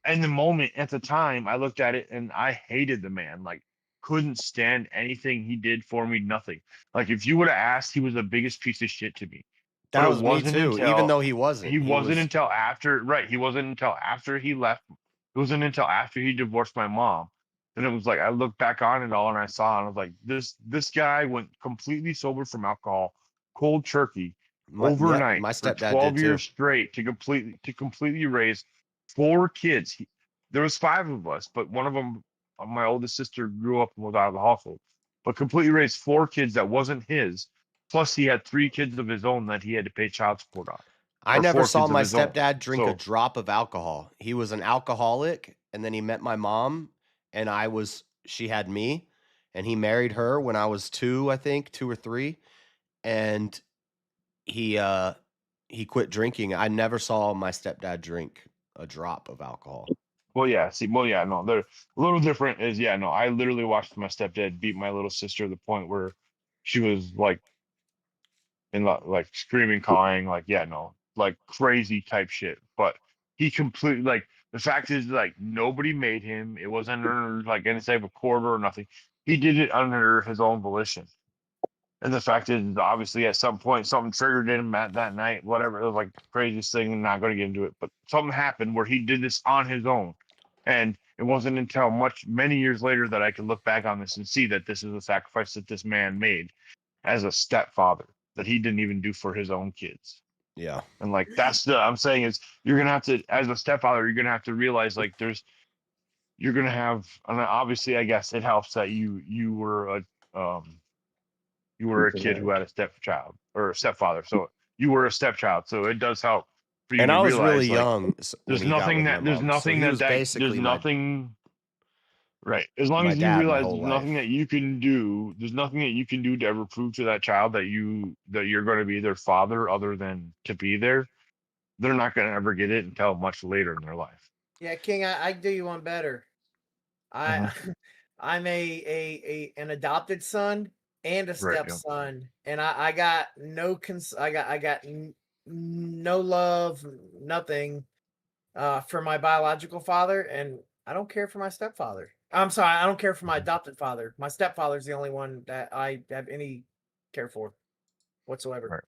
in the moment at the time, I looked at it and I hated the man. Like, couldn't stand anything he did for me. Nothing. Like, if you would have asked, he was the biggest piece of shit to me. But That was me too, even though he wasn't. He was until after, right? He wasn't until after he left. It wasn't until after he divorced my mom. And it was like I looked back on it all and I saw and I was like, this guy went completely sober from alcohol, cold turkey, overnight my for stepdad 12 did too. years straight to completely raise 4 kids. There was 5 of us, but one of them, my oldest sister, grew up and was out of the household. But completely raised 4 kids that wasn't his. Plus, he had 3 kids of his own that he had to pay child support on, I or never 4 saw kids of my his own. stepdad drink a So drop of alcohol. He was an alcoholic, and then he met my mom, and she had me, and he married her when I was 2, I think, 2 or 3, and he quit drinking. I never saw my stepdad drink a drop of alcohol. well, yeah. See, well, yeah. No, they're a little different. Is yeah. No, I literally watched my stepdad beat my little sister to the point where she was like and like screaming, crying, like yeah, no, like crazy type shit. But he completely like the fact is like nobody made him. It wasn't under like any type of quarter or nothing. He did it under his own volition. And the fact is, obviously, at some point, something triggered him at that night, whatever. It was like the craziest thing. I'm not going to get into it, but something happened where he did this on his own. And it wasn't until many years later that I could look back on this and see that this is a sacrifice that this man made as a stepfather that he didn't even do for his own kids. Yeah. And like, I'm saying is you're going to have to, as a stepfather, you're going to have to realize like you're going to have, and obviously, I guess it helps that you were a kid who had a stepchild or a stepfather. So you were a stepchild. So it does help for you And to I was realize really like, young. there's nothing that there's nothing that there's nothing right. As long as you realize there's nothing that you can do, there's nothing that you can do to ever prove to that child that you're going to be their father other than to be there. They're not going to ever get it until much later in their life. Yeah, King, I do you one better. I'm an adopted son and a Right, yeah. stepson, and I got no no love, nothing for my biological father, and I don't care for my stepfather. I'm sorry, I don't care for my adopted father. My stepfather's the only one that I have any care for whatsoever. Right.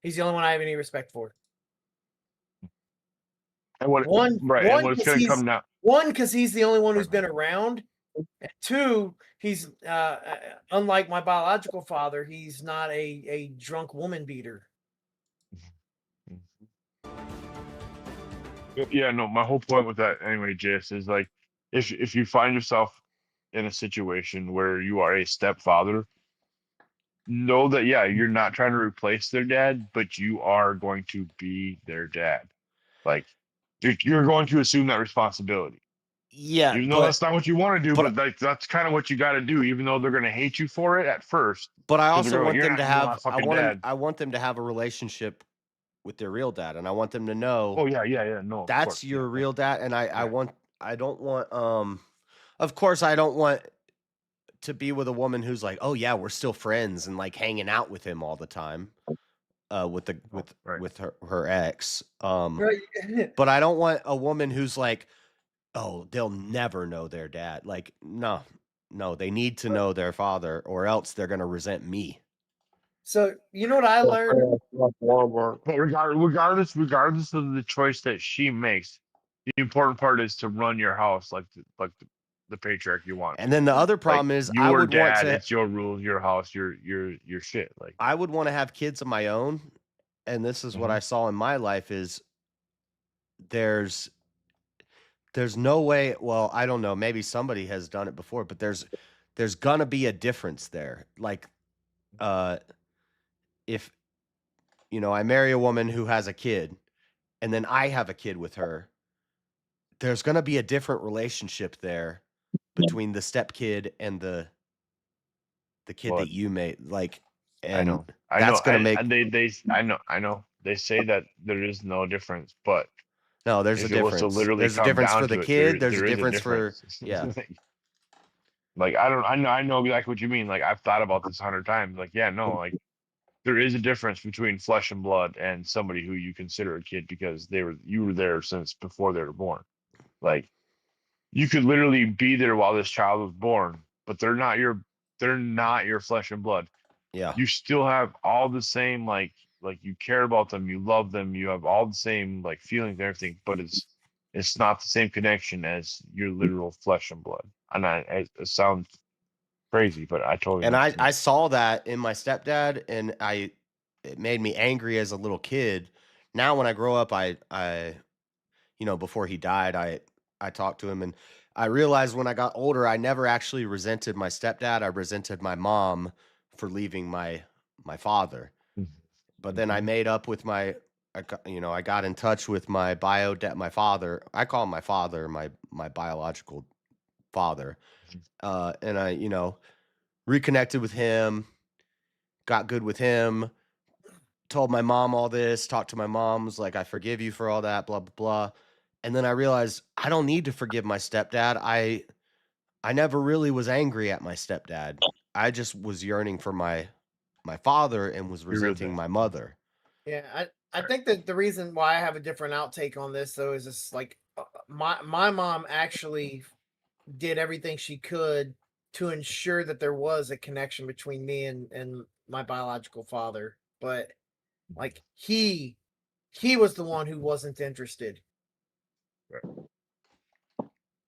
He's the only one I have any respect for. And what One, it's going to come down. One, because he's the only one who's been around. And two, he's unlike my biological father, he's not a drunk woman beater. Yeah, no, my whole point with that anyway, Jess, is like if you find yourself in a situation where you are a stepfather, know that you're not trying to replace their dad, but you are going to be their dad. Like you're going to assume that responsibility. Yeah, even though that's not what you want to do, but like, that's kind of what you got to do, even though they're going to hate you for it at first. But I 'cause they're also gonna want go, "You're them to not- you're have. not fucking dad." I want them to have a relationship with their real dad, and I want them to know. Oh yeah, no. That's your real dad, and I don't want of course I don't want to be with a woman who's like, oh yeah, we're still friends and like hanging out with him all the time, with her ex. But I don't want a woman who's like, oh, they'll never know their dad. Like, no, they need to know their father, or else they're gonna resent me. So you know what I learned? But regardless of the choice that she makes, the important part is to run your house like the patriarch you want. And then the other problem Like, is, you I or would want dad, to. it's your rules, your house, your shit. Like, I would want to have kids of my own, and this is what I saw in my life is there's no way. Well, I don't know. Maybe somebody has done it before, but there's gonna be a difference there. Like, if I marry a woman who has a kid, and then I have a kid with her, there's gonna be a different relationship there between the stepkid and the kid that you made. Like, and that's gonna make. I know. They say that there is no difference, but no, there's a difference. There's a difference for the kid. There's a difference for Like, I know exactly what you mean. Like, I've thought about this 100 times. Like, like there is a difference between flesh and blood and somebody who you consider a kid because you were there since before they were born. Like, you could literally be there while this child was born, but they're not your flesh and blood. Yeah. You still have all the same like you care about them, you love them, you have all the same like feelings and everything, but it's not the same connection as your literal flesh and blood. And it sounds crazy, but I totally and understand. I saw that in my stepdad, and it made me angry as a little kid. Now when I grow up, I before he died, I talked to him, and I realized when I got older, I never actually resented my stepdad. I resented my mom for leaving my father. But then I made up with I got in touch with my my father. I call him my father, my biological father. And I, reconnected with him, got good with him, told my mom all this, talked to my mom, was like, I forgive you for all that, blah, blah, blah. And then I realized I don't need to forgive my stepdad. I never really was angry at my stepdad. I just was yearning for my my father and was Agree with resenting that. my mother. Yeah, I think that the reason why I have a different outtake on this though is just like my mom actually did everything she could to ensure that there was a connection between me and my biological father, but like he was the one who wasn't interested.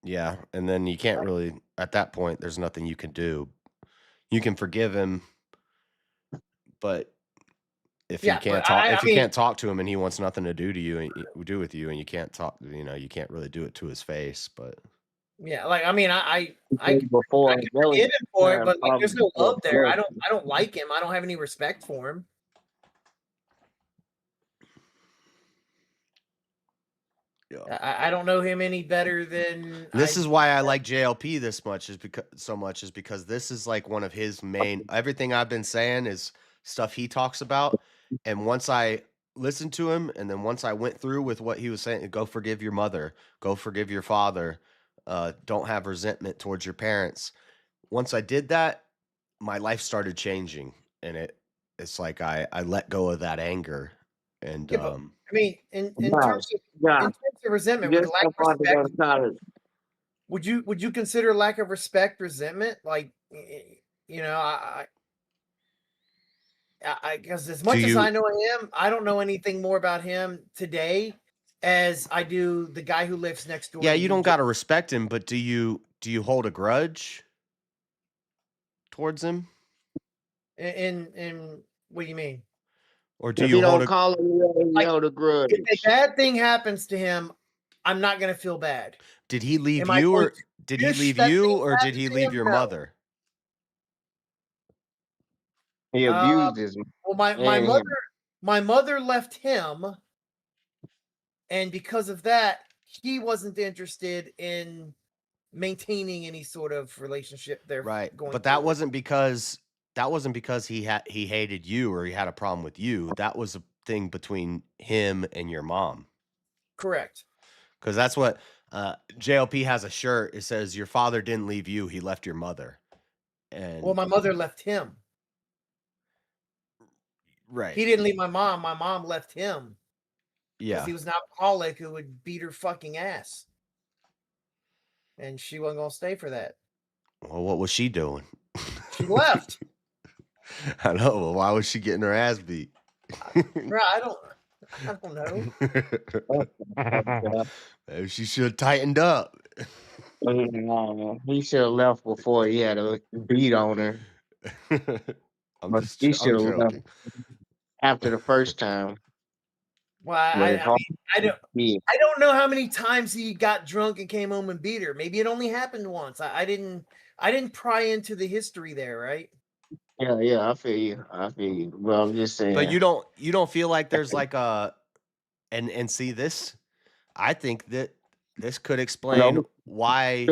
Yeah, and then you can't really at that point. There's nothing you can do. You can forgive him, but if you Yeah, but can't talk, I if you mean, can't talk to him and he wants nothing to do to you and do with you, and you can't talk, you can't really do it to his face. But yeah, like I mean, I Before can forgive him for it, but like there's no before love there. I don't like him. I don't have any respect for him. I don't know him any better than this is why I like JLP this much is because this is like one of his main. Everything I've been saying is stuff he talks about, and once I listened to him, and then once I went through with what he was saying, go forgive your mother, go forgive your father, don't have resentment towards your parents. Once I did that, my life started changing, and it's like I let go of that anger, and yeah, but I mean, in terms Josh, of resentment, just with lack of about to go respect, to college. would you consider lack of respect resentment? Like, you know, I because as much as I know him, I don't know anything more about him today as I do the guy who lives next door. yeah, to you me, don't got to respect him, but do you hold a grudge towards him? In what do you mean? Or do If you he hold don't a call him, you Like, know the grudge. if a bad thing happens to him, I'm not gonna feel bad. Did he leave Am I you going or to did he wish leave that you things or did happened he to leave him? your No. mother? He abused his Well, and him. my mother left him, and because of that, he wasn't interested in maintaining any sort of relationship there. Right. Going But that forward. wasn't because he hated you or he had a problem with you. That was a thing between him and your mom. Correct. Because that's what JLP has a shirt. It says, "Your father didn't leave you; he left your mother." And Well, my mother left him. right, He didn't leave my mom. My mom left him because yeah. he was an alcoholic who would beat her fucking ass, and she wasn't gonna stay for that. Well, what was she doing? She left. I know. Well, why was she getting her ass beat? Bro, I don't know. Maybe she should have tightened up. He should have left before he had a beat on her. I'm He should have left joking. after the first time. Well, I don't know how many times he got drunk and came home and beat her. Maybe it only happened once. I didn't pry into the history there, right? Yeah, I feel you. Well, I'm just saying. But you don't feel like there's like a and see this. I think that this could explain why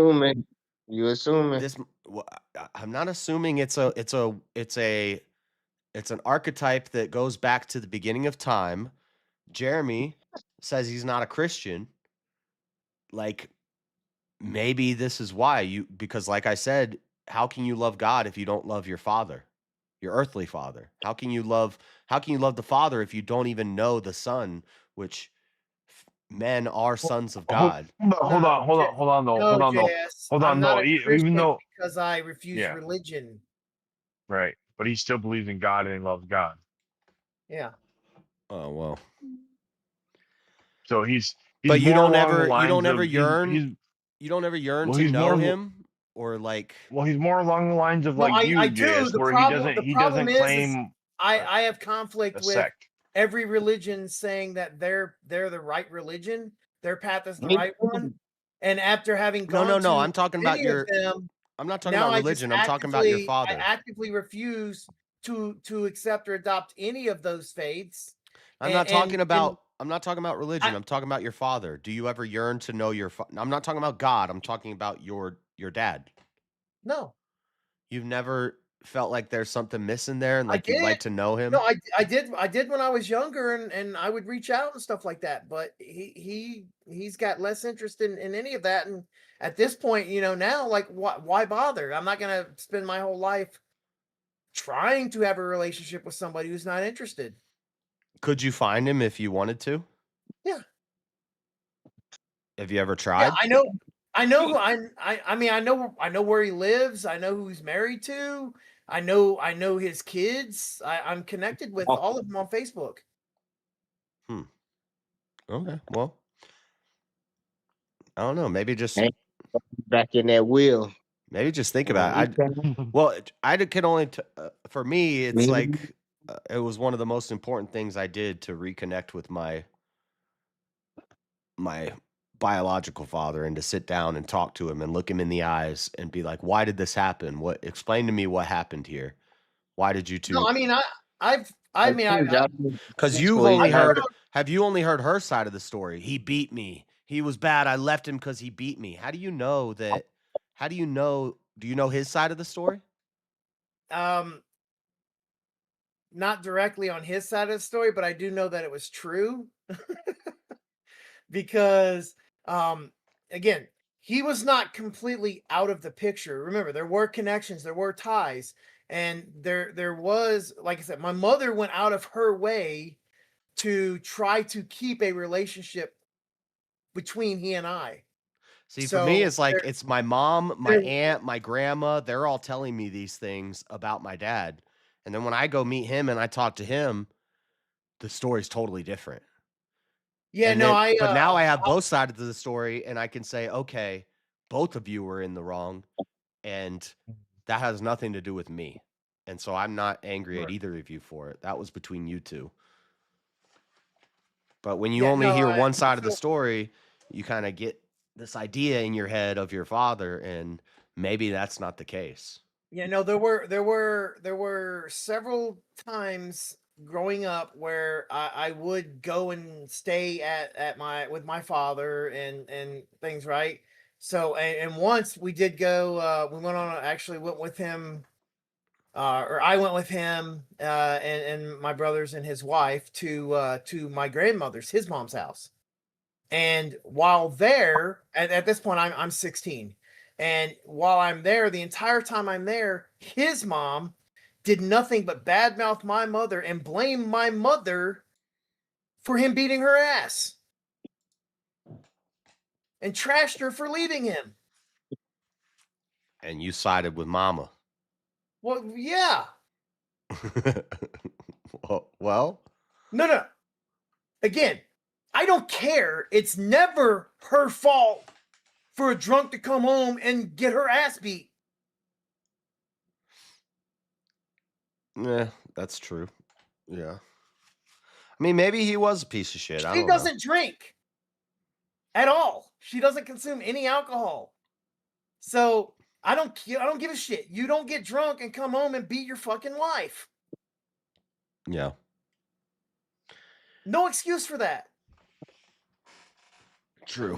you assuming this. I'm not assuming it's an archetype that goes back to the beginning of time. Jeremy says he's not a Christian. Like maybe this is why because like I said, how can you love God if you don't love your father, your earthly father? How can you love the Father if you don't even know the Son, which men are sons of God? Hold on, not a even Christian though because I refuse religion. Right, but he still believes in God and he loves God. Yeah. Oh well. So he's but you more don't along ever the lines you don't ever of- yearn you don't ever yearn well, to he's know more- him or like. Well, he's more along the lines of No, like you, I do. JS, The where problem he doesn't is claim I have conflict a with sect. every religion saying that they're the right religion, their path is the Me right one. And after having No, gone no. to I'm talking about many of your. them, I'm not talking now about I just religion. I'm talking about your I father. actively refuse to accept or adopt any of those faiths. I'm not talking about religion. I'm talking about your father. Do you ever yearn to know your I'm not talking about God. I'm talking about your dad. No. You've never felt like there's something missing there and like I you'd did. like to know him? No, I did when I was younger and I would reach out and stuff like that, but he's got less interest in any of that. And at this point, now, like why bother? I'm not gonna spend my whole life trying to have a relationship with somebody who's not interested. Could you find him if you wanted to? Yeah. Have you ever Yeah, tried? I know who I mean, I know where he lives. I know who he's married to. I know his kids. I'm connected with all of them on Facebook. Okay, well, I don't know. Maybe just back in that wheel. maybe just think about it. I can only for me, it's like it was one of the most important things I did to reconnect with my biological father and to sit down and talk to him and look him in the eyes and be like, why did this happen? Explain to me what happened here? Why did you two? No, I mean, I've because you've only heard have you only heard her side of the story? He beat me. He was bad. I left him because he beat me. How do you know that? How do you know? Do you know his side of the story? Not directly on his side of the story, but I do know that it was true. Because again, he was not completely out of the picture. Remember, there were connections, there were ties, and there was, like I said, my mother went out of her way to try to keep a relationship between he and I. See, for me, So it's like it's my mom, my aunt, my grandma. They're all telling me these things about my dad, and then when I go meet him and I talk to him, the story's totally different. Yeah, And no, then, but now I have both sides of the story, and I can say, okay, both of you were in the wrong, and that has nothing to do with me. And so I'm not angry at either of you for it. That was between you two. But when you only hear one side of the story, you kind of get this idea in your head of your father, and maybe that's not the case. Yeah, no, there were several times growing up where I would go and stay at with my father and things, right? So and once we did go, we went on actually went with him, or I went with him and my brothers and his wife to my grandmother's, his mom's house. And while there, at this point, I'm 16. And while I'm there, the entire time I'm there, his mom did nothing but badmouth my mother and blame my mother for him beating her ass. And trashed her for leaving him. And you sided with mama. Well, yeah. Well? No. Again, I don't care. It's never her fault for a drunk to come home and get her ass beat. Yeah, that's true. Yeah. I mean, maybe he was a piece of shit. I don't know. She doesn't drink at all. She doesn't consume any alcohol. So I don't give a shit. You don't get drunk and come home and beat your fucking wife. Yeah. No excuse for that. True.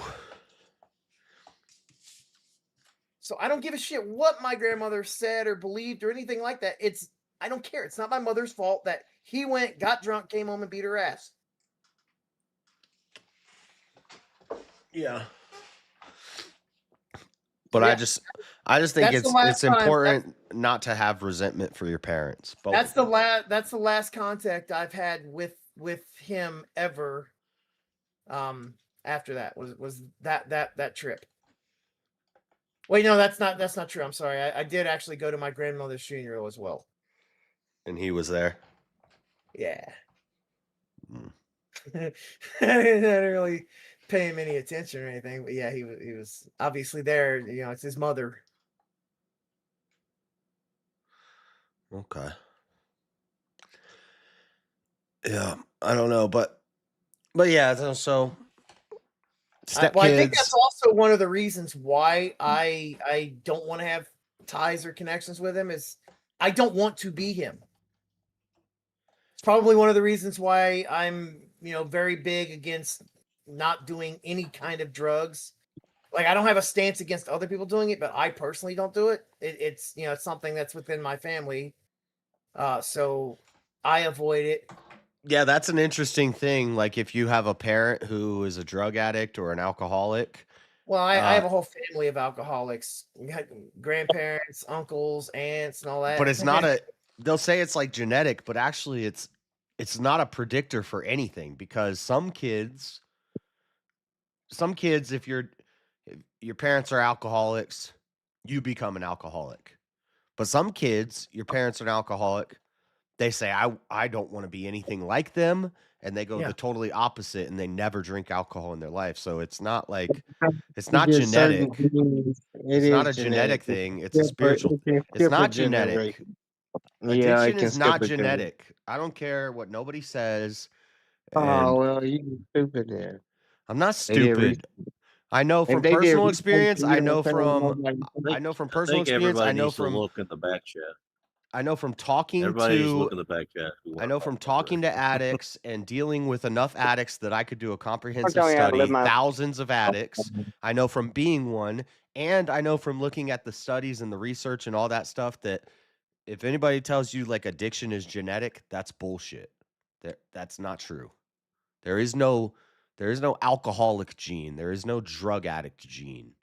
So I don't give a shit what my grandmother said or believed or anything like that. I don't care. It's not my mother's fault that he went, got drunk, came home and beat her ass. Yeah. But I just think it's important not to have resentment for your parents. That's the last contact I've had with him ever. After that was that trip. Wait, no, that's not true. I'm sorry. I did actually go to my grandmother's funeral as well. And he was there. Yeah. I didn't really pay him any attention or anything, but yeah, he was obviously there. You know, it's his mother. Okay. Yeah, I don't know, but yeah, so stepkids. Well, I think that's also one of the reasons why I don't want to have ties or connections with him is I don't want to be him. It's probably one of the reasons why I'm, very big against not doing any kind of drugs. Like, I don't have a stance against other people doing it, but I personally don't do it. It's it's something that's within my family. So I avoid it. Yeah, that's an interesting thing. Like, if you have a parent who is a drug addict or an alcoholic. Well, I have a whole family of alcoholics, grandparents, uncles, aunts, and all that. But it's not they'll say it's like genetic, but actually it's not a predictor for anything because some kids, if your parents are alcoholics, you become an alcoholic. But some kids, your parents are an alcoholic, they say I don't want to be anything like them, and they go Yeah. the totally opposite and they never drink alcohol in their life. So it's not like it's You not get certain genetic. genes. It's not a genetic thing. It's a spiritual. It's not genetic. Yeah, it Addiction can is skip not a generation. genetic. I don't care what nobody says. Oh And well, you stupid then. I'm not They did stupid. I know If from they did personal research, experience. you I don't know say from nobody. I think everybody needs to look in the back chat. I know from talking Everybody needs to to look in the back chat. who I wanna know talk from about talking to addicts and dealing with enough addicts that I could do a comprehensive telling you how to live study, my- thousands of addicts. I know from being one, and I know from looking at the studies and the research and all that stuff that if anybody tells you like addiction is genetic, that's bullshit. That's not true. There is no alcoholic gene. There is no drug addict gene.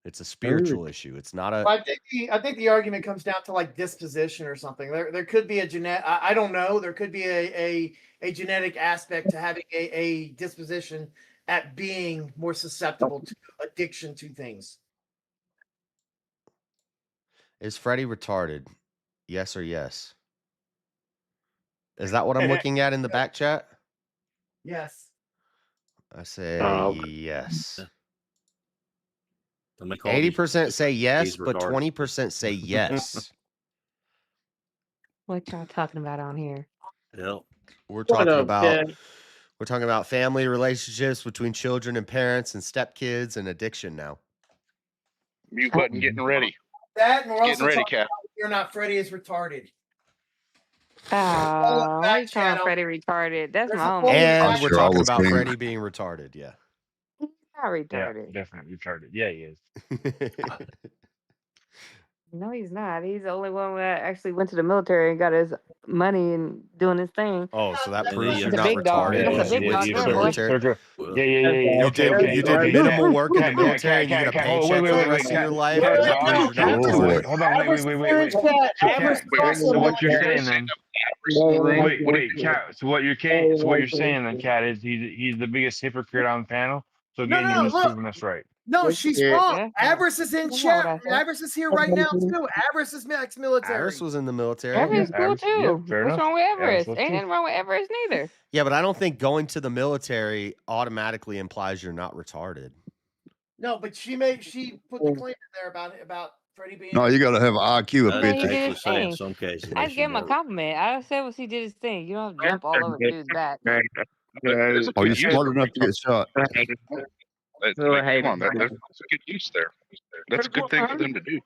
It's a spiritual issue. It's not a Well, I think the argument comes down to like disposition or something. There could be a genetic. I don't know. There could be a genetic aspect to having a disposition at being more susceptible to addiction to things. Is Freddie retarded? Yes or yes? Is that what I'm looking at in the back chat? Yes. I say yes. Somebody called you 80% say yes, he's but retarded. 20% say yes. What y'all talking about on here? Yep. We're What talking up, about Ted? we're talking about family relationships between children and parents and stepkids and addiction now. Mute button getting ready. That and we're Getting also ready, talking Cap. about whether or not Freddie is retarded. Why you calling Freddie retarded? That's my homie. And we're sure all talking the about same. Freddie being retarded, yeah. Not Yeah, retarded. definitely retarded. Yeah, he is. No, he's not. He's the only one that actually went to the military and got his money and doing his thing. Oh, so that And proves he you're That's a not big dog. retarded That's a because you big went dog to there, the boy. military. Yeah. You did Okay. minimal work in the Cat, military and you get a Cat, paycheck for the rest of your life. Cat, That proves you're not hold retarded. on, wait. So Cat, so what you're saying then? Wait, Cat. So what you're saying then, Cat, is he's the biggest hypocrite on the panel. So No, again, no, you're just look. proving us right. No, she's Yeah. wrong. Avarice is in That's not what I chat. said. Avarice is here right now too. Avarice is ex-military. Iris was in the military. Everett's cool Average, yeah, too. fair What's enough. wrong with Average Everest? was Ain't too. nothing wrong with Everest neither. Yeah, but I don't think going to the military automatically implies you're not retarded. No, but she put the claim in there about Freddie being. No, you got to have an IQ I Well, of he bitches. did actually his say in thing. some cases I they give should him a never. compliment. I said, well, he did his thing. You don't have to jump all over the dude's back. There's a Oh, good you're use smart for enough to get shot. come on, that's a good use there. That's a good thing for them to do.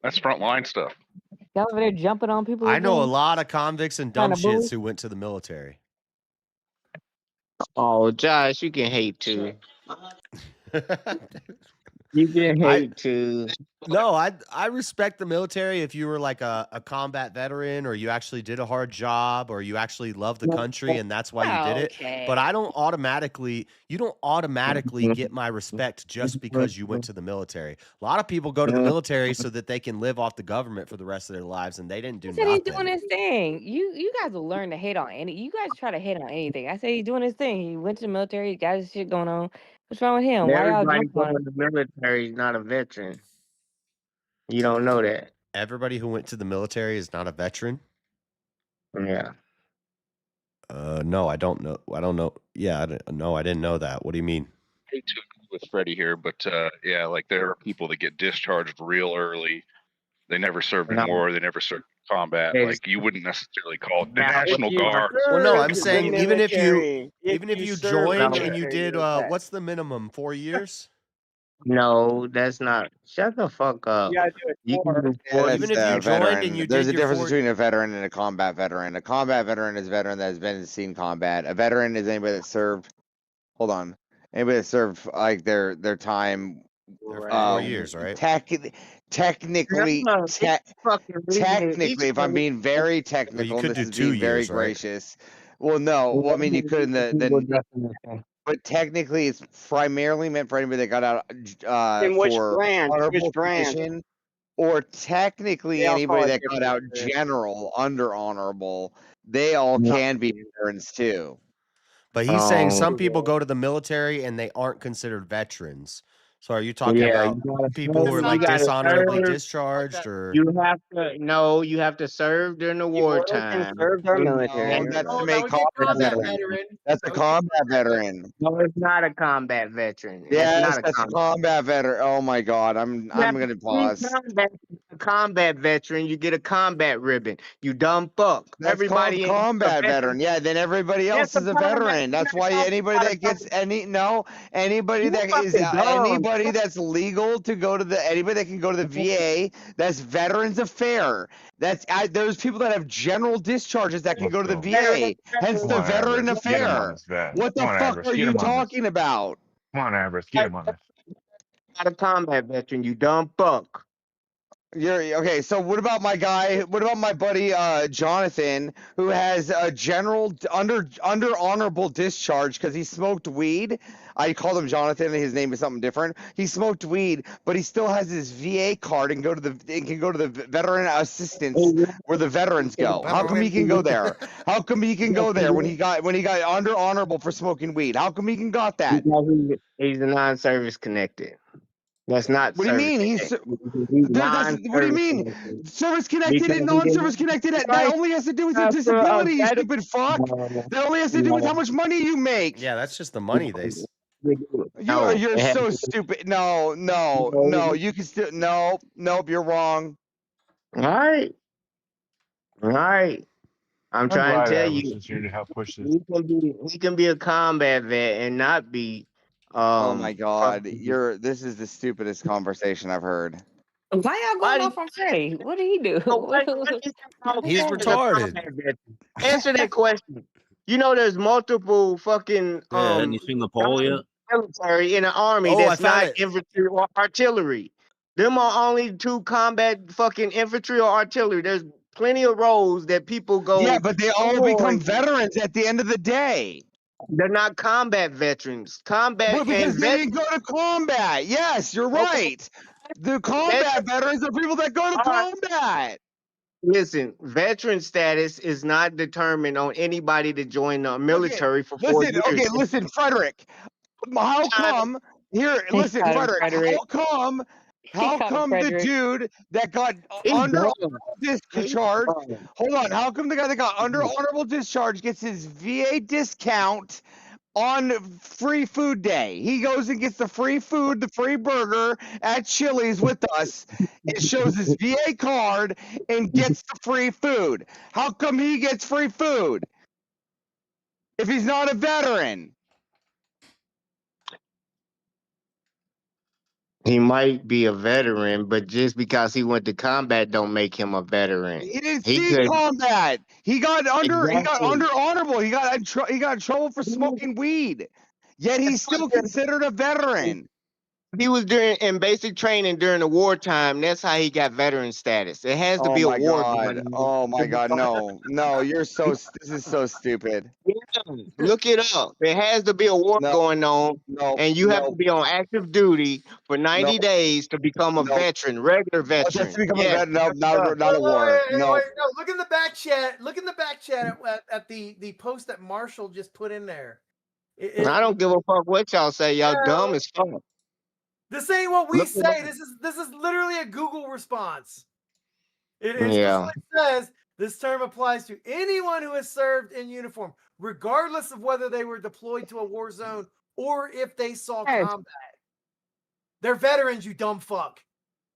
That's frontline stuff. Y'all over there jumping on people. I know a again? lot of convicts and dumb Kinda bully? shits who went to the military. Oh, Josh, you can hate too. You can hate too. No, I respect the military if you were like a combat veteran or you actually did a hard job or you actually love the country and that's why you did it. But Okay. you don't automatically get my respect just because you went to the military. A lot of people go to the military so that they can live off the government for the rest of their lives and they didn't do I said he's nothing. doing his thing. You guys will learn to hate on any. You guys try to hate on anything. I said he's doing his thing. He went to the military. He got his shit going on. What's wrong with him? Why y'all Everybody jumping on going him? to the military is not a veteran. You don't know that. Everybody who went to the military is not a veteran? Yeah. No, I don't know. I don't know. Yeah, I didn't know that. What do you mean? I hate to agree with Freddie here, but yeah, like there are people that get discharged real early. They never served in No. war. They never served in combat. Hey, Like you wouldn't necessarily call it the now, if National you Guard. Well, no, I'm served in saying the even if military, you served in joined the and you military, did you're a vet. what's the minimum? 4 years? No, that's not. Shut the fuck up. You gotta do it You can for. do Yeah, 4 that's Even if you a joined veteran. and you There's did a your difference 4 between a veteran and a combat veteran. A combat veteran is a veteran that has been and seen combat. A veteran is anybody that served. Hold on. Anybody that served like their time. They're 4 years, right? Technically, No, it's fucking reading it. technically, if I'm being very Or you technical, and could this do is 2 being very years, right? gracious. Well, no. Well, I mean, you could in but technically, it's primarily meant for anybody that got out In which for branch? honorable Which branch? position. or technically They all anybody fall that got out different. general under honorable, they all No. can be veterans too. But he's saying Um, some people go to the military and they aren't considered veterans. So are you talking yeah, about you gotta people who are serve. You like gotta dishonorably serve. discharged or You have to no. You have to serve during the People that can wartime. serve their military. No, that's Oh, the now main we get combat combat veteran. veteran. That's a Now we get combat combat veteran. No, it's not a combat veteran. That's Yes, not a that's a combat. combat veteran. Oh my god, I'm You have gonna to be pause. a combat veteran. You get a combat ribbon. You dumb fuck. That's called Everybody ain't a combat veteran. veteran. Yeah, then everybody That's else a is a combat. veteran. That's why anybody that gets anybody You that is fucking dumb. anybody that's legal to go to anybody that can go to the VA, that's Veterans Affair. That's those people that have general discharges that can Let's go to the go. VA. Hence Come the on, Veteran Avarice. Get him on Affair. this vet. What the Come on, fuck Avarice. are Get you him on this. talking about? Come on, Avarice. Get him on this. Not a combat veteran. You dumb fuck. You're okay. So what about my guy? What about my buddy Jonathan, who has a general under honorable discharge because he smoked weed? I called him Jonathan, and his name is something different. He smoked weed, but he still has his VA card and can go to the veteran assistance where the veterans go. How come he can go there? How come he can go there when he got under honorable for smoking weed? How come he can got that? Because he's a non-service connected. That's not. What do you service mean? He's non-service what do you mean? connected. Service connected Because and he non-service didn't- connected. That only has to do with your After a disability, you veteran- stupid fuck. That only has to do with how much money you make. yeah, that's just the money they You're so stupid. No. You can still nope. You're wrong. All right. I'm trying to tell you, Here to help push this. he can be a combat vet and not be. Oh my god, this is the stupidest conversation I've heard. Why y'all going off on Freddie? What did he do? He's retarded. Answer that question. You know, there's multiple fucking Yeah, hadn't you seen the poll yet? military in the army Oh, I that's found not it. infantry or artillery. Them are only two combat fucking infantry or artillery. There's plenty of roles that people go. Yeah, but they all become veterans at the end of the day. They're not combat veterans. Combat Well, because and they didn't go to combat. Yes, you're right. The combat veterans are people that go to combat. Listen, veteran status is not determined on anybody to join the military for 4 years. Listen, Frederick. How come here? Listen, Frederick. How come the dude that got under discharge? Hold on. How come the guy that got under honorable discharge gets his VA discount on free food day? He goes and gets the free food, the free burger at Chili's with us. It shows his VA card and gets the free food. How come he gets free food if he's not a veteran? He might be a veteran, but just because he went to combat don't make him a veteran. He didn't see combat. He got under honorable. He got in trouble for smoking weed. Yet he's still considered a veteran. He was in basic training during the wartime. That's how he got veteran status. It has to be a war. Oh my god, no, this is so stupid. Look it up. There has to be a war going on, and you have to be on active duty for 90 days to become a veteran, regular veteran. Just to become a veteran, not a war. No. Look in the back chat. Look in the back chat at the post that Marshall just put in there. I don't give a fuck what y'all say. Y'all dumb as fuck. This ain't what we say. This is literally a Google response. It says this term applies to anyone who has served in uniform, regardless of whether they were deployed to a war zone or if they saw combat. They're veterans, you dumb fuck.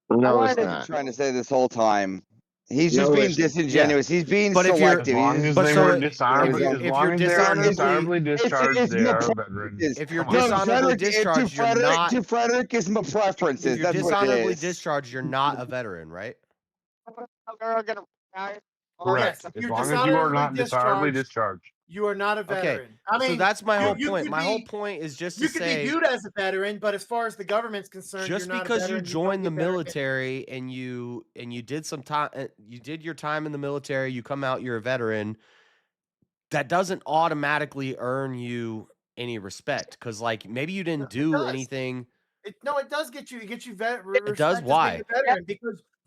No, it's not. Trying to say this whole time. He's just being disingenuous. He's being selective. As long as they were dishonorably discharged, they are veterans. If you're dishonorably discharged, you're not. To Frederick is my preferences. If you're dishonorably discharged, you're not a veteran, right? Correct. As long as you are not dishonorably discharged. You are not a veteran. Okay, I mean, so that's my whole point. My whole point is just to you could be viewed as a veteran, but as far as the government's concerned, just you're not because a veteran, you joined the military and you did some time, you did your time in the military, you come out, you're a veteran. That doesn't automatically earn you any respect because, like, maybe you didn't do anything. It does get you. It gets you It does. Why? Veteran because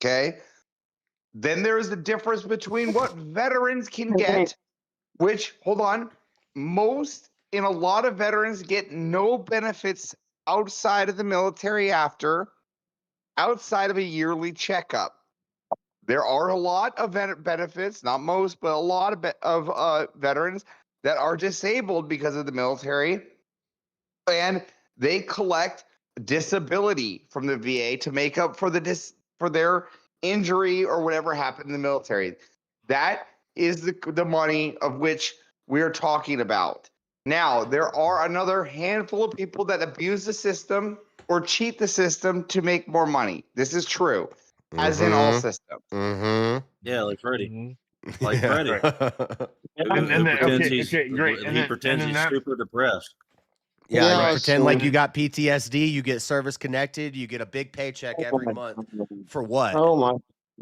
Okay. Then there is the difference between what veterans can get, which, hold on, a lot of veterans get no benefits outside of the military outside of a yearly checkup. There are a lot of benefits, not most, but a lot of veterans that are disabled because of the military and they collect disability from the VA to make up for for their injury or whatever happened in the military. That is the money of which we're talking about. Now, there are another handful of people that abuse the system or cheat the system to make more money. This is true, as in all systems. Yeah, like Freddie. Mm-hmm. Like Freddie. And then, okay, great. And He then, pretends and he's then super depressed. Yeah, you pretend like you got PTSD, you get service connected, you get a big paycheck every month. For what? Oh my!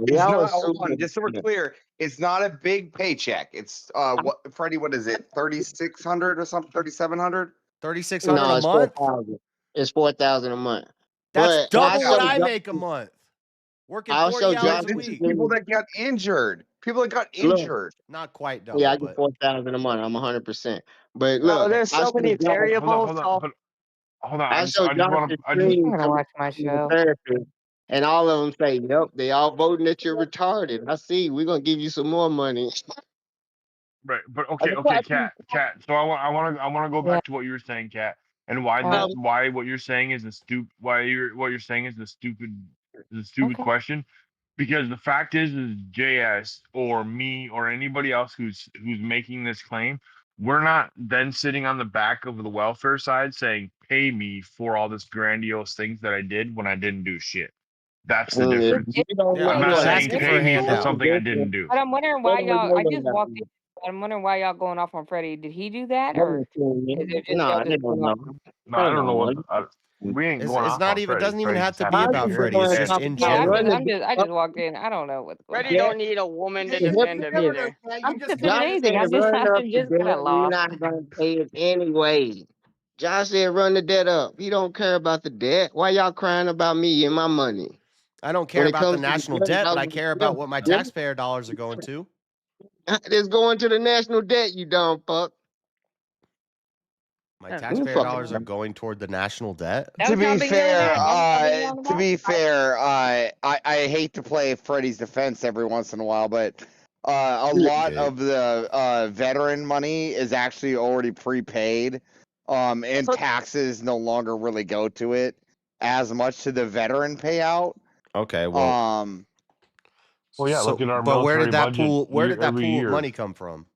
It's not. Hold on, just so we're clear, it's not a big paycheck. It's what Freddie? What is it? 3,600 or something? 3,700? 3,600 No, a it's month? 4,000. It's 4,000 a month. That's But double what also I drop- make a month. Working I 40 also hours drop a this week. People that got injured. People that got injured. Not quite double, Yeah, I get but 4,000 a month. I'm 100%. But Bro, look, there's I so many still drop- variables. Hold on. I I just showed want Jonathan to. I just. Stream I'm gonna some watch my show. therapy, and all of them say, "Yep, they all voting that you're retarded." I see. We're gonna give you some more money. Right, but okay, Cat. So I want to go back to what you were saying, Cat, and why what you're saying is what you're saying is the stupid question, because the fact is JS or me or anybody else who's making this claim, we're not then sitting on the back of the welfare side saying, "Pay me for all this grandiose things that I did when I didn't do shit." That's the difference. I'm not saying pay me for something I didn't do. But I'm wondering why y'all. I just walked in. I'm wondering why y'all going off on Freddie. Did he do that, or is it just No, y'all I just don't going off know. on him? No, I don't know what. We ain't going it's off not on even Freddie. doesn't even Freddie have just to happened be be about here. Freddie. It's just in general. I just walked in. I don't know what's going Freddie on. don't need a woman to Yeah, defend him either. I'm Josh defending anything. said I'm just run up I'm the just debt. kind of We're lost. not gonna pay it anyway. Josh said run the debt up. He don't care about the debt. Why y'all crying about me and my money? I don't care When it about the comes to national debt, debt, but I care about what my taxpayer dollars are going to. It's going to the national debt, you dumb fuck. My taxpayer dollars are going toward the national debt. To be fair, I hate to play Freddie's defense every once in a while, but a lot of the veteran money is actually already prepaid, and taxes no longer really go to it as much to the veteran payout. Okay, well, well, yeah. Look at our but where military did that budget pool? Where did that every pool year. of money come from?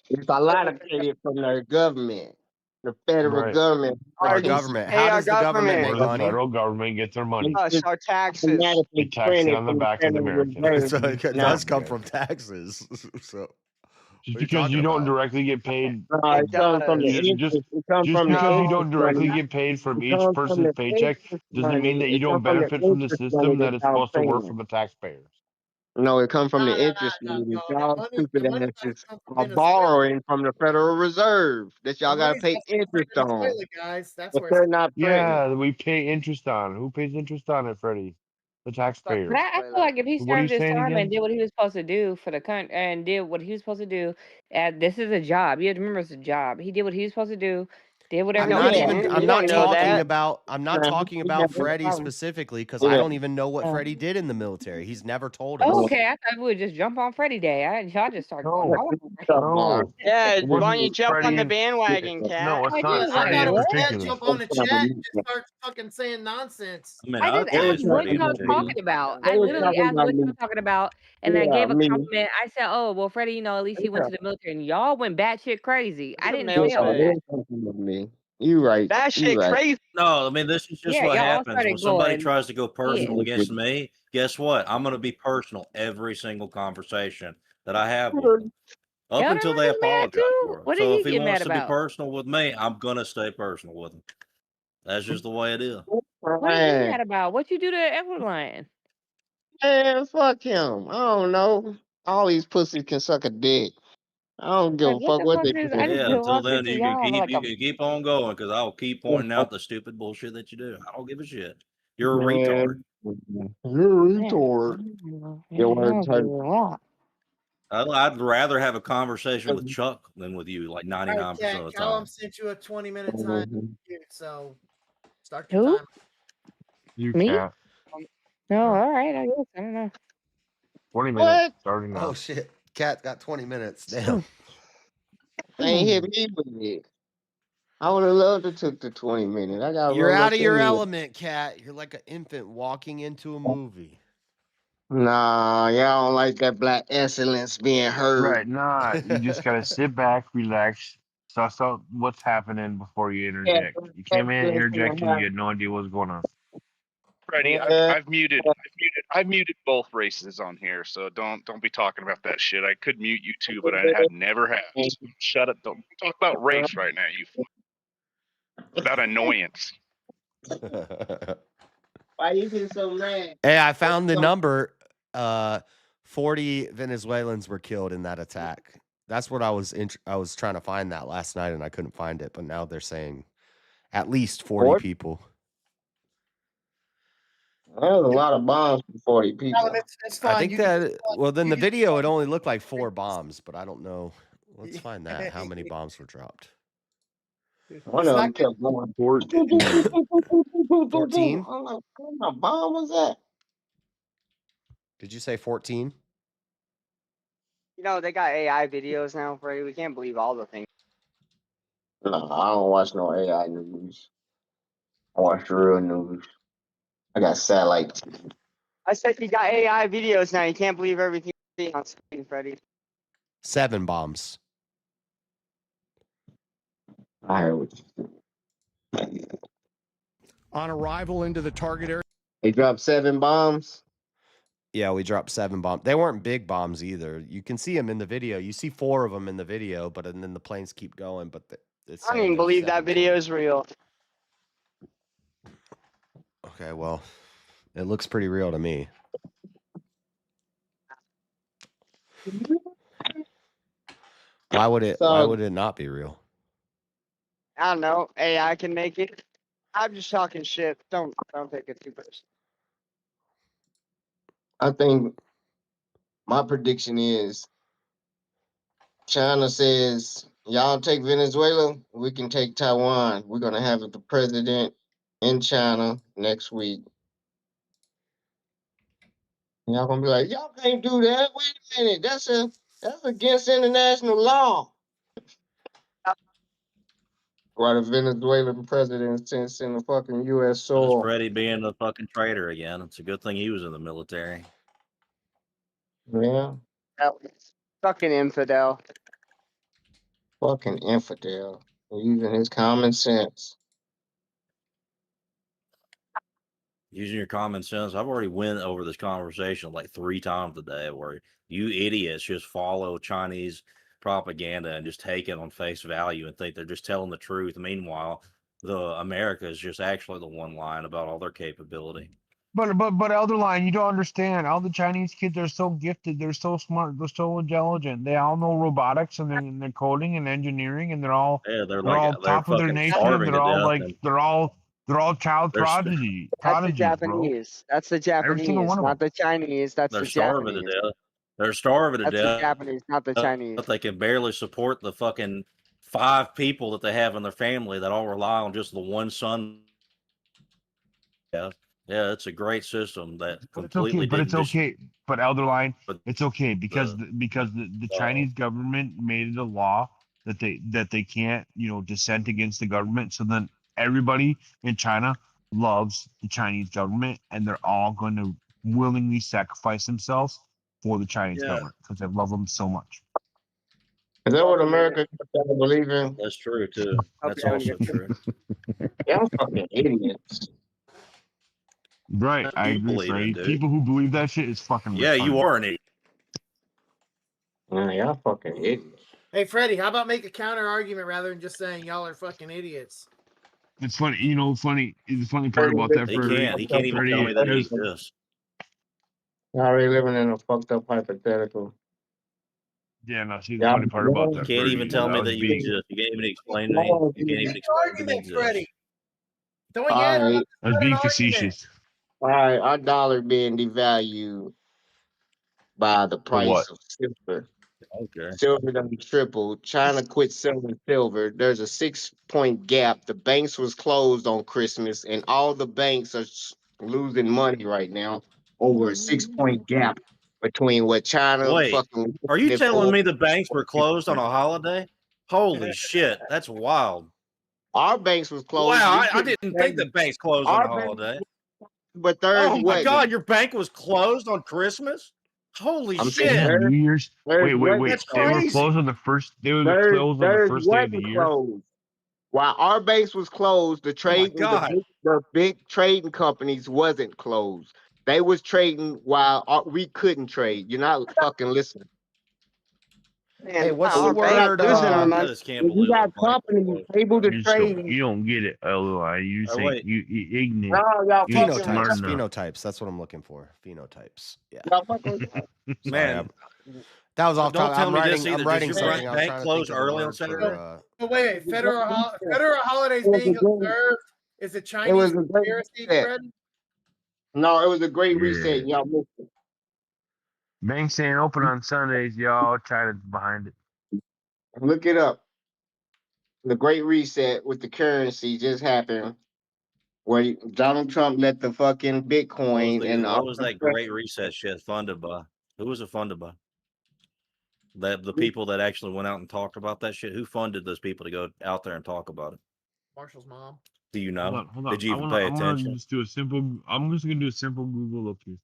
It's a lot of it from their government, the federal Right. government. Our government. How does the government make Where the money? federal government gets their money. Us, our taxes. They tax it on the back of the Americans. So it does come from taxes. So Just because you don't directly get paid, it comes from the interest. It comes just from the because you interest don't directly money. get paid from It each comes from person's the paycheck interest doesn't mean that money. you It don't comes from the benefit from the interest system money that that is y'all supposed to work paying. for the taxpayers. No, it comes from the interest money that y'all stupid asses are borrowing from the Federal Reserve that y'all got to pay interest on. Venezuela, guys. That's But where they're not paying. Yeah, we pay interest on. Who pays interest on it, Freddie? The taxpayer. But I feel like if he What are you served his saying time again? and did what he was supposed to do for the country and did what he was supposed to do, this is a job. You have to remember it's a job. He did what he was supposed to do. Did whatever. I'm not talking about Yeah. Freddie specifically because I don't even know what Freddie did in the military. He's never told us. Oh, okay, I thought we would just jump on Freddie Day. Y'all just start going off. No. Yeah, It why wasn't don't you jump on the Freddie- bandwagon, Cat? No, it's not I Freddie thought in it was particular. jump on the chat and just start fucking saying nonsense. I mean, I I'll just tell you asked what Freddie y'all in talking about. They I was literally talking asked about what you me. were talking about, and then Yeah, gave a me. compliment. I said, "Oh, well, Freddie, at least he went to the military." And y'all went batshit crazy. I didn't say all that. Me. You right. That You shit right. crazy. No, I mean, this is just Yeah, what y'all all happens started when somebody going. tries to go personal Yeah. against me. Guess what? I'm going to be personal every single conversation that I have with them, up Elder until they was mad apologize too. for it. What did So he if he get wants mad to be about? personal with me, I'm going to stay personal with him. That's just the way it is. What did he mad about? What you do to Edward Lion? Man, fuck him. I don't know. All these pussies can suck a dick. I don't give Like, a what fuck the what fuck they is? do. I just Yeah, feel until walked then into you can y'all like keep on going because I'll keep pointing out the stupid bullshit that you do. I don't give a shit. You're a retard. You're a retard. I'd rather have a conversation with Chuck than with you, like All right, 99% Cat, of the Callum time. sent you a 20-minute time. So start Who? your time. You Me? can't. No, all right. I guess I don't know. 20 What? minutes starting now. Oh shit, Cat got 20 minutes. Damn. They ain't hit me with it. I would have loved to took the 20 minutes. I got You're out of your element, Cat. You're like an infant walking into a movie. Nah, y'all don't like that black excellence being heard. Right. Nah, you just gotta sit back, relax, suss out what's happening before you interject. You came in interjecting, you had no idea what's going on. Freddie, I've muted both races on here, so don't be talking about that shit. I could mute you too, but I had never have. So shut up! Don't talk about race right now. About annoyance. Why you get so mad? Hey, I found the number. 40 Venezuelans were killed in that attack. That's what I was trying to find that last night and I couldn't find it, but now they're saying at least 40 people. That was a lot of bombs for 40 people. Alan, it's fine. I think well, then the video it only looked like 4 bombs, but I don't know. Let's find that. How many bombs were dropped? One of them kept going. 14. I'm like, what kind of bomb was that? Did you say 14? You know, they got AI videos now, Freddie. We can't believe all the things. No, I don't watch no AI news. I watch the real news. I got satellite. I said you got AI videos now. You can't believe everything you see on screen, Freddie. 7 bombs. I heard what you said. On arrival into the target area. They dropped 7 bombs. Yeah, we dropped 7 bombs. They weren't big bombs either. You can see them in the video. You see 4 of them in the video, but and then the planes keep going. But it's I don't even believe that video is real. Okay, well, it looks pretty real to me. Why would it not be real? I don't know. AI can make it. I'm just talking shit. Don't take it too personal. I think my prediction is China says, y'all take Venezuela, we can take Taiwan. We're going to have the president in China next week. Y'all going to be like, y'all can't do that. Wait a minute. That's against international law. Why the Venezuelan president sits in the fucking U.S. soil. Freddie being a fucking traitor again. It's a good thing he was in the military. Yeah. Fucking infidel. Fucking infidel. Using his common sense. Using your common sense. I've already went over this conversation like 3 times today where you idiots just follow Chinese propaganda and just take it on face value and think they're just telling the truth. Meanwhile, America is just actually the one lying about all their capability. But Elderline, you don't understand. All the Chinese kids are so gifted. They're so smart. They're so intelligent. They all know robotics and they're coding and engineering and they're all top of their nation. And they're all child prodigies. That's the Japanese. That's the Japanese, not the Chinese. That's the starving Japanese. to death. They're starving to That's death. the Japanese, not the Chinese. But they can barely support the fucking 5 people that they have in their family that all rely on just the one son. Yeah, it's a great system that completely. But it's okay. But Elderline, it's okay because the Chinese government made it a law that they can't dissent against the government. So then everybody in China loves the Chinese government, and they're all going to willingly sacrifice themselves for the Chinese government because they love them so much. Is that what America believe in? That's true too. That's also true. Y'all fucking idiots. Right, I agree, Freddie. People who believe that shit is fucking Yeah, retarded. you are an idiot. Y'all fucking idiots. Hey, Freddie, how about make a counter argument rather than just saying y'all are fucking idiots? It's funny, the funny part about that, He Freddie. can't even tell me that he exists. Y'all already living in a fucked up hypothetical. Yeah, no, see the funny part about that. You can't even tell me that you exist. You can't even explain to me. You can't even explain to me Argument, Freddie. Don't All yet. right. I was being facetious. All right, our dollar being devalued by the price of silver. Okay. Silver done tripled. China quit selling silver. There's a 6-point gap. The banks was closed on Christmas, and all the banks are losing money right now over a 6-point gap between what China Wait, fucking. are you telling me the banks were closed on a holiday? Holy shit, that's wild. Our banks was closed. Wow, We I couldn't didn't think the trade. banks closed on Our the bank, holiday. but theirs Oh my wasn't. God, your bank was closed on Christmas? Holy I'm saying shit! New Year's. theirs Wait. wasn't That's They were crazy. closed on the first. They were Theirs, closed on the theirs first day of the wasn't year. closed. While our banks was closed, the Oh my trading, God. the big trading companies wasn't closed. They was trading while we couldn't trade. You're not fucking listening. Hey, And what's if the you got, word? listen, I man, just can't if you believe got the bank was companies closed. able to You trade, don't get it, LOI. You Oh, think wait. you ignorant. no, y'all You ain't fucking, smart Phenotypes. enough. Phenotypes. That's what I'm looking for. Phenotypes. Yeah. y'all fucking. Sorry, Man, that was off don't topic. tell I'm me writing. this either. I'm Does writing your something. I'm bank trying to close think of the early on word Saturday? for. But wait, federal holidays It was being a great, observed is a it Chinese was a great conspiracy, reset. Fred? No, it was a great Yeah. reset. Y'all missed it. Banks ain't open on Sundays, y'all. China's behind it. Look it up. The great reset with the currency just happened, where Donald Trump let the fucking What was, Bitcoin and all what was the that great reset shit funded by? Who was it funded by? The people that actually went out and talked about that shit. Who funded those people to go out there and talk about it? Marshall's mom. Do you know? Hold on. Did you even pay I'm attention? gonna just do a simple. I'm just gonna do a simple Google up here.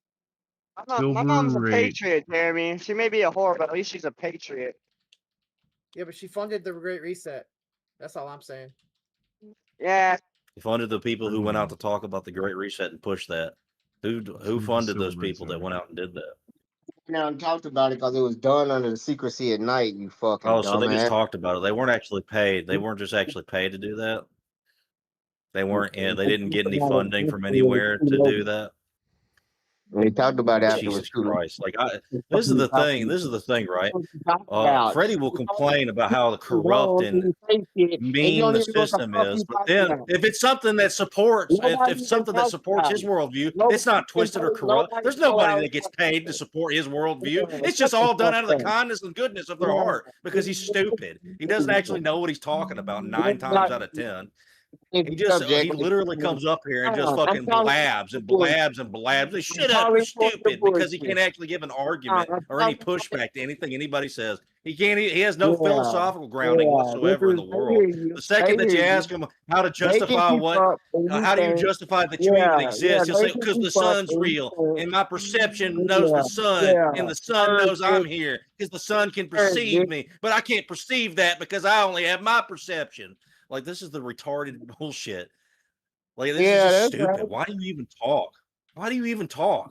My Silver mom's a rate. patriot, Jeremy. She may be a whore, but at least she's a patriot. Yeah, but she funded the Great Reset. That's all I'm saying. Yeah. He funded the people who went out to talk about the Great Reset and push that. Who funded those people that went out and did that? Now and talked about it because it was done under the secrecy at night. You fucking Oh, so they just dumbass. talked about it. They weren't actually paid. They weren't just actually paid to do that. They weren't. And they didn't get any funding from anywhere to do that. We talked about it afterwards Jesus too. Christ! Like this is the thing. This is the thing, right? Freddie will complain about how corrupt and mean the system is, but then if it's something that supports, if something that supports his worldview, it's not twisted or corrupt. There's nobody that gets paid to support his worldview. It's just all done out of the kindness and goodness of their heart because he's stupid. He doesn't actually know what he's talking about 9 times out of 10. He literally comes up here and just fucking blabs and blabs and blabs. Like, shut up, you're stupid, because he can't actually give an argument or any pushback to anything anybody says. He can't. He has no philosophical grounding whatsoever in the world. The second that you ask him how to justify how do you justify that you even exist? He'll say because the sun's real and my perception knows the sun and the sun knows I'm here because the sun can perceive me, but I can't perceive that because I only have my perception. Like, this is the retarded bullshit. Like, this is just stupid. Right. Why do you even talk? Why do you even talk?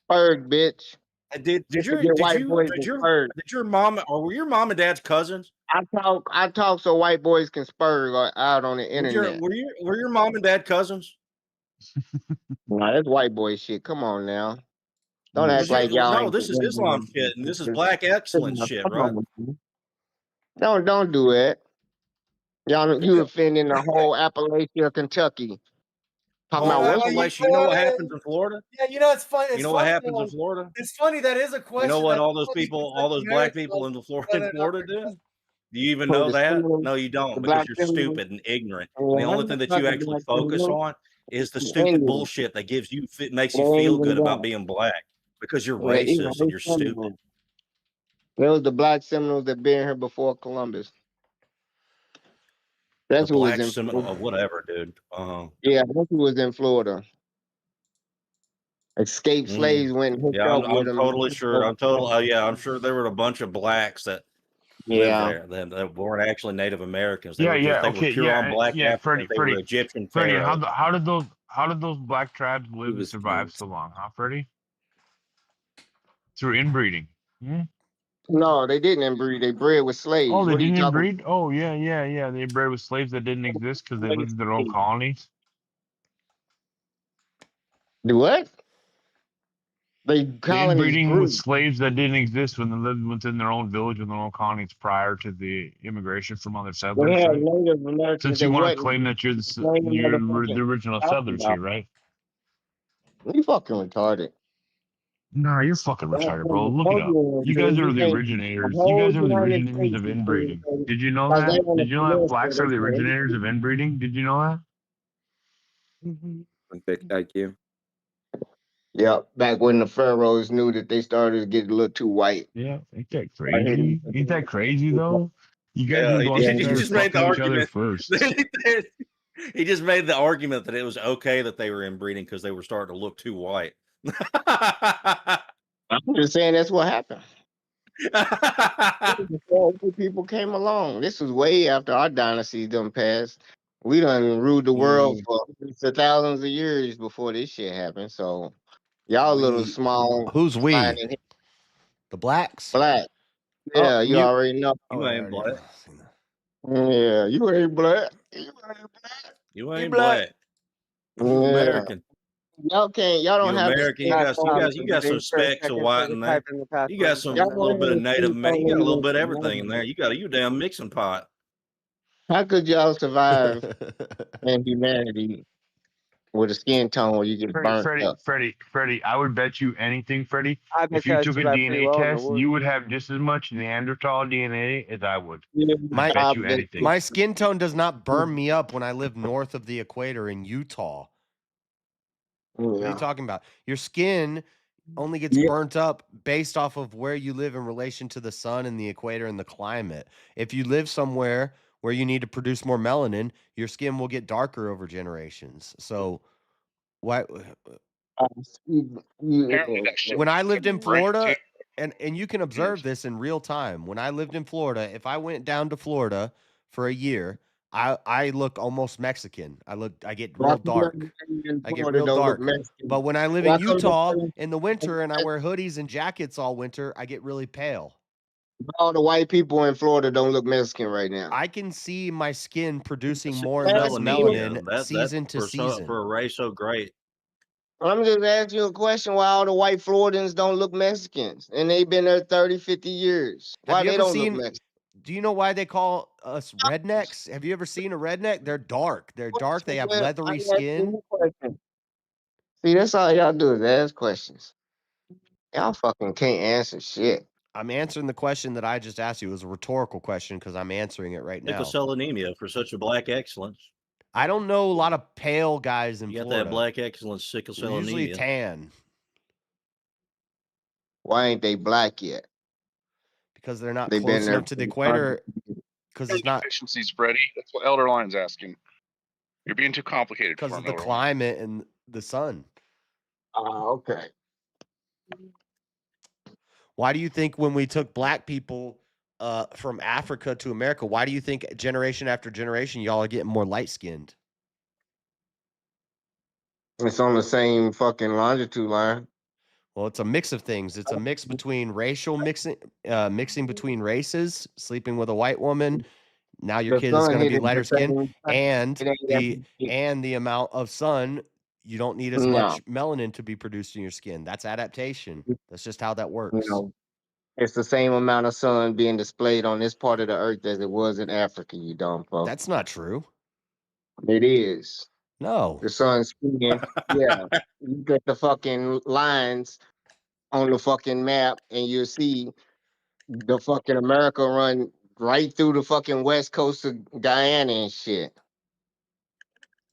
Bird, bitch. Did your mom or were your mom and dad's cousins? I talk so white boys can spur out on the internet. Were your mom and dad cousins? Nah, that's white boy shit. Come on now. Don't act like y'all. No, this is Islam shit, and this is black excellence shit, right? Don't do it. Y'all, you offending the whole Appalachia, Kentucky. Talking about Appalachia. You know what happens in Florida? Yeah, you know it's funny. You know what happens in Florida? It's funny that is a question. You know what all those people, all those black people in Florida do? Do you even know that? No, you don't, because you're stupid and ignorant. And the only thing that you actually focus on is the stupid bullshit that makes you feel good about being black, because you're racist and you're stupid. It was the black Seminoles that been here before Columbus. That's the who black was in Seminole, whatever, dude. Yeah, that's who was in Florida. Escaped slaves went and hooked up with them. Totally sure. I'm sure there were a bunch of blacks that lived there that weren't actually Native Americans. They were pure on black Africans. They were Egyptian pharaohs. How did those black tribes live and survive so long, huh, Freddie? Through inbreeding. No, they didn't inbreed. They bred with slaves. Oh, they didn't inbreed? Oh, yeah. They bred with slaves that didn't exist because they lived in their own colonies. Do what? They inbreeding with slaves that didn't exist when they lived within their own village and their own colonies prior to the immigration from other settlers. Right? Since you want to claim that you're the original settlers here, right? You fucking retarded. Nah, you're fucking retarded, bro. Look it up. You guys are the originators. You guys are the originators of inbreeding. Did you know that? Did you know that blacks are the originators of inbreeding? Did you know that? Thank you. Yeah, back when the pharaohs knew that they started to get a little too white. Yeah, ain't that crazy? Ain't that crazy though? You guys were he, going to he start just made the fucking each other argument. first. He just made the argument that it was okay that they were inbreeding because they were starting to look too white. I'm just saying that's what happened. Before people came along. This was way after our dynasty done passed. We done ruled the world for thousands of years before this shit happened. So y'all little small. Who's we? sliding- The blacks? Black. Oh, Yeah, you mute. already know. Oh, I already know. Yeah, you ain't black. You ain't black. black. You Yeah. American. Y'all can't. Y'all don't You have American. You got some specks of white in there. You got some Y'all little don't bit of have native. You got a little bit of everything in skin there. You damn mixing pot. How could y'all survive in humanity with a skin tone where you get burnt up? Freddie, I would bet you anything, Freddie. I If bet you you took a survived pretty DNA well in the test, woods. you would have just as much Neanderthal DNA as I would. My, I bet you anything. my skin tone does not burn me up when I live north of the equator in Utah. What are you talking about? Your skin only gets burnt up based off of where you live in relation to the sun and the equator and the climate. If you live somewhere where you need to produce more melanin, your skin will get darker over generations. So why Apparently that shit when I lived in fucking right, Florida, too. and you can observe this in real time. When I lived in Florida, if I went down to Florida for a year, I look almost Mexican. I get real dark. I get real dark. But when I live in Utah in the winter and I wear hoodies and jackets all winter, I get really pale. All the white people in Florida don't look Mexican right now. I can see my skin producing more and less Melanin. melanin season to for season. for a race so great. I'm just asking you a question why all the white Floridians don't look Mexicans and they've been there 30, 50 years. Why Have you they ever don't seen? look Mexican? Do you know why they call us rednecks? Have you ever seen a redneck? They're dark. They're dark. They have Well, leathery I'm asking skin. you a question. See, that's all y'all do is ask questions. Y'all fucking can't answer shit. I'm answering the question that I just asked you. It was a rhetorical question because I'm answering it right now. Anemia for such a black excellence. I don't know a lot of pale guys in You got Florida. that black excellence sickle We're cell usually anemia. tan Why ain't they black yet? because they're not They've been close there enough to the equator. Because it's not Deficiencies, Freddie. That's what Elder Line's asking. You're being too complicated for because him, of the Elder Lion. climate and the sun. Okay. Why do you think when we took black people from Africa to America, why do you think generation after generation y'all are getting more light skinned? It's on the same fucking longitude line. Well, it's a mix of things. It's a mix between racial mixing between races, sleeping with a white woman. Now your The kid is sun going to be hit it lighter the skin, same time. and It ain't the amount of sun. You don't need as No. much melanin to be produced in your skin. That's adaptation. That's just how that works. No. It's the same amount of sun being displayed on this part of the earth as it was in Africa, you dumb fuck. That's not true. It is. No. The sun's spinning. Yeah. You get the fucking lines on the fucking map and you'll see the fucking America run right through the fucking west coast of Guyana and shit.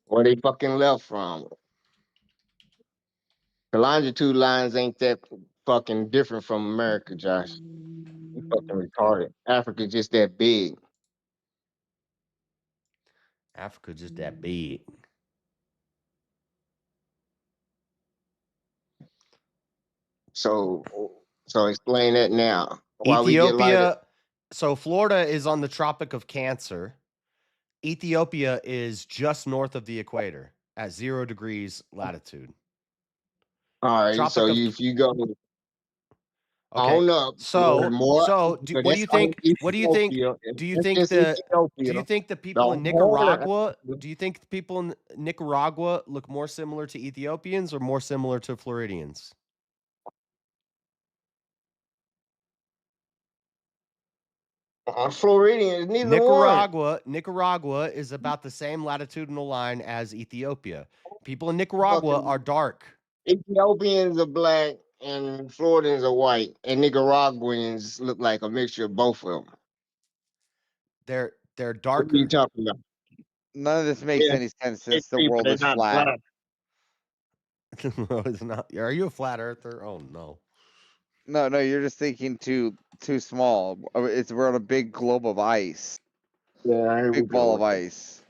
Where they fucking left from. The longitude lines ain't that fucking different from America, Josh. You fucking retarded. Africa's just that big. Africa just that big. So explain that now. Why we get lighter? Ethiopia. So Florida is on the Tropic of Cancer. Ethiopia is just north of the equator at 0 degrees latitude. All right. Tropic So of if you go Okay. on up, So more, what do you think? What do you think? Do you think the people in Nicaragua? Do you think the people in Nicaragua look more similar to Ethiopians or more similar to Floridians? Floridians, neither one. Nicaragua is about the same latitudinal line as Ethiopia. People in Nicaragua are dark. Ethiopians are black and Floridians are white, and Nicaraguans look like a mixture of both of them. They're darker. What are you talking about? None of this makes any sense since the world is flat. No, it's not. Are you a flat earther? Oh no. No, you're just thinking too small. We're on a big globe of ice. Yeah, Big ball of ice.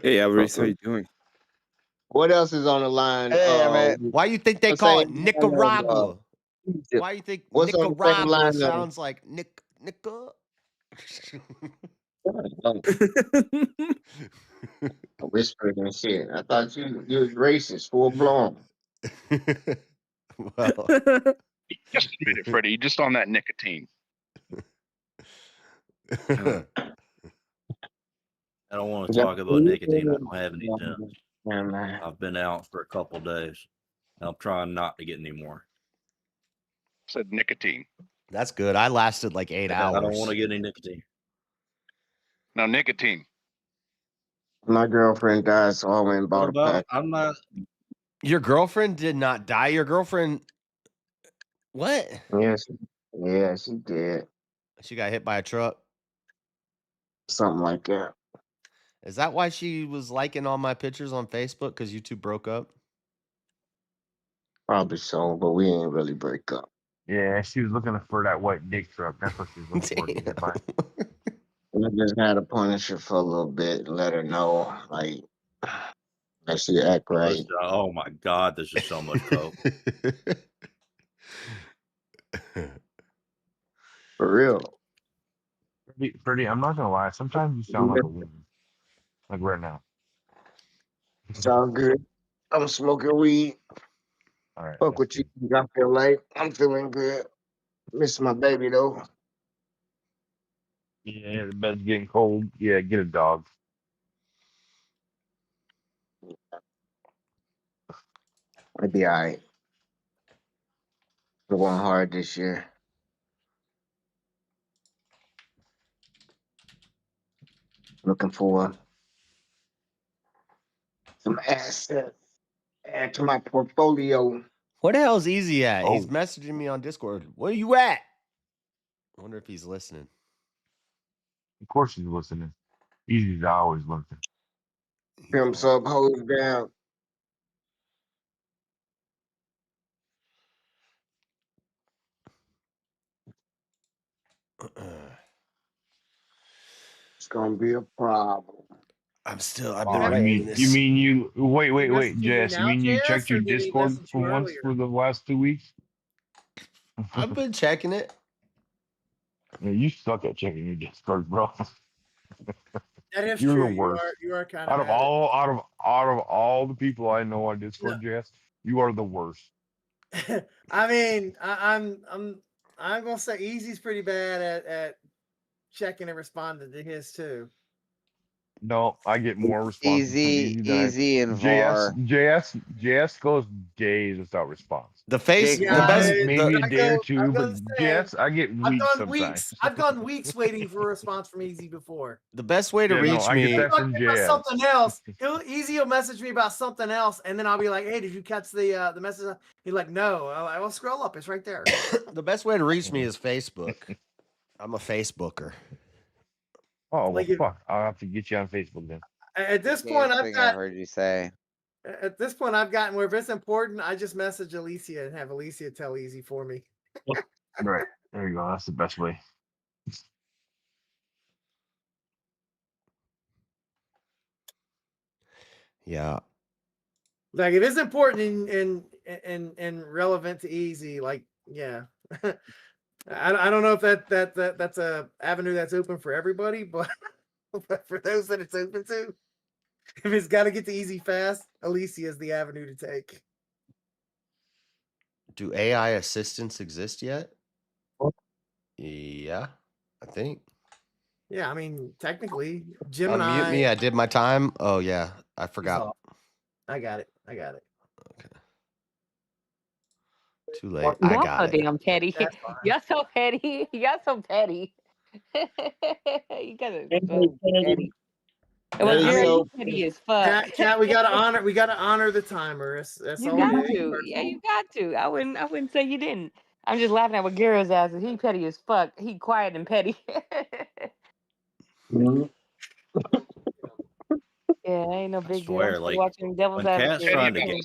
Hey, Alvarez, how you doing? What else is on the line? Hey, man. Why you think they what's call on it the line of, Nicaragua? Egypt? Why you think What's on the same Nicaragua line sounds like Nica? Whispering and shit. I thought you was racist, full blown. Well, Just admit it, Freddie. Just on that nicotine. I don't want to talk about nicotine. I don't have any since. I've been out for a couple of days. I'm trying not to get any more. Said nicotine. That's good. I lasted like 8 hours. I don't want to get any nicotine. No, nicotine. My girlfriend died, so I went and bought a pack. I'm not. Your girlfriend did not die. Your girlfriend. What? Yes, yeah, she did. She got hit by a truck. Something like that. Is that why she was liking all my pictures on Facebook? Because you two broke up? Probably so, but we ain't really break up. Yeah, she was looking for that white dick truck. That's what she was looking for. To get by. I just had to punish her for a little bit and let her know, like, that she act right. Oh my God, this is so much coke. For real. Freddie, I'm not gonna lie. Sometimes you sound like a woman, like right now. It's all good. I'm smoking weed. All right. Fuck with you. I feel like I'm feeling good. Miss my baby though. Yeah, the bed's getting cold. Yeah, get a dog. It'll be all right. We're going hard this year. Looking for some assets. Add to my portfolio. What the hell's Easy at? Oh. He's messaging me on Discord. Where you at? I wonder if he's listening. Of course he's listening. Easy's always listening. Pimps up, hoes down. It's gonna be a problem. I've been You mean you wait, messaging you Jess? You now, mean you JS, checked or your did he Discord message for you once earlier? for the last 2 weeks? I've been checking it. Yeah, you suck at checking your Discord, bro. That is You're true. the worst. You are kind Out of of all the people I know on Discord, Jess, you are the worst. I mean, I'm gonna say Easy's pretty bad at checking and responding to his too. No, I get more responses from Easy and VAR. JS goes days without response. The best maybe a day or two, I'm but gonna say, JS I get weeks sometimes. I've gone weeks waiting for a response from Easy before. The best way to Yeah, reach no, I me. get that from About JS. something else. Easy will message me about something else, and then I'll be like, "Hey, did you catch the message?" He's like, "No." I will scroll up. It's right there. The best way to reach me is Facebook. I'm a Facebooker. Oh, well, Like if- fuck. I'll have to get you on Facebook then. At this point, I've I got. heard you say. At this point, I've gotten where if it's important, I just message Alicia and have Alicia tell Easy for me. Right. There you go. That's the best way. Yeah. Like if it's important and relevant to Easy, like yeah. I don't know if that's a avenue that's open for everybody, but for those that it's open to, if it's got to get to Easy fast, Alicia is the avenue to take. Do AI assistants exist yet? Yeah, I think. Yeah, I mean technically, Gemini. Unmute me. I did my time. Oh yeah, I forgot. I got it. Okay. Too late. I Y'all got so it. damn petty. Y'all so petty. Y'all so petty. You guys are so petty. And well, Jared, you petty as fuck. Cat, we gotta honor the timer. That's You all got it is. to. Yeah, you got to. I wouldn't say you didn't. I'm just laughing at what Garrett's ass is. He petty as fuck. He quiet and petty. Yeah, ain't no big deal. Swear, I'm like watching Devil's when Cat's Advocate. trying to get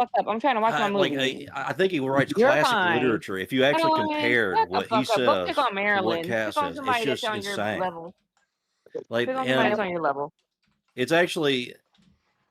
fuck up. I'm trying to watch my like movie. I think he writes You're classic fine. literature. If you actually Madeline, compared shut the what he fuck up. Go says pick on to what Marilyn. Cass Pick on says, it's somebody that's just on your insane. level. Like, Pick on somebody that's and on your level. it's actually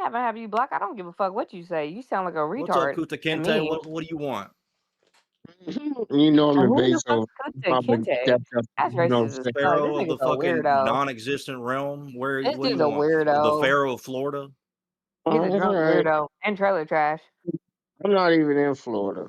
I haven't have you blocked. I don't give a fuck what you say. You sound like a What's up, retard Kuta to Kinte? me. What do you want? You normally Who the base fuck's on Kunta Kinte? That's racist as fuck. This Pharaoh of the nigga's a fucking weirdo. non-existent realm. Where? This What do dude's you a want? The weirdo. Pharaoh of Florida. He's a drunk Alright. weirdo and trailer trash. I'm not even in Florida.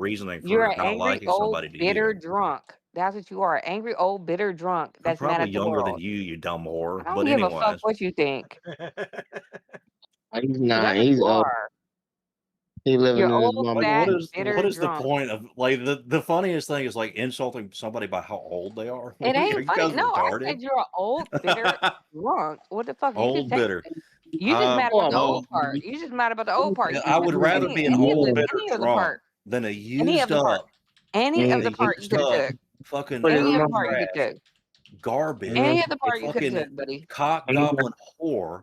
reasoning You're for an not angry liking old somebody to bitter you. drunk. That's what you are. An angry old bitter drunk I'm that's mad probably at the younger than world. you dumb whore. I don't But give a fuck anyways, what you think. He's But not. that's what He's you old. are. He living You're in his old, mama. fat, what bitter is the drunk. point of like the funniest thing is like insulting somebody by how old they are? It Are ain't you funny. guys No, I retarded? said you're an old, bitter drunk. What the fuck? You just Old take. bitter. You just mad about the Well, old part. You just mad about the old part. yeah, You I could have would took rather be an old bitter any of the drunk part. than a Any of used the part. up, Any of the a part you used could have up took. fucking Any of the piece of part you could trash, took. garbage, Any of the a part you could have fucking took, buddy. cock goblin whore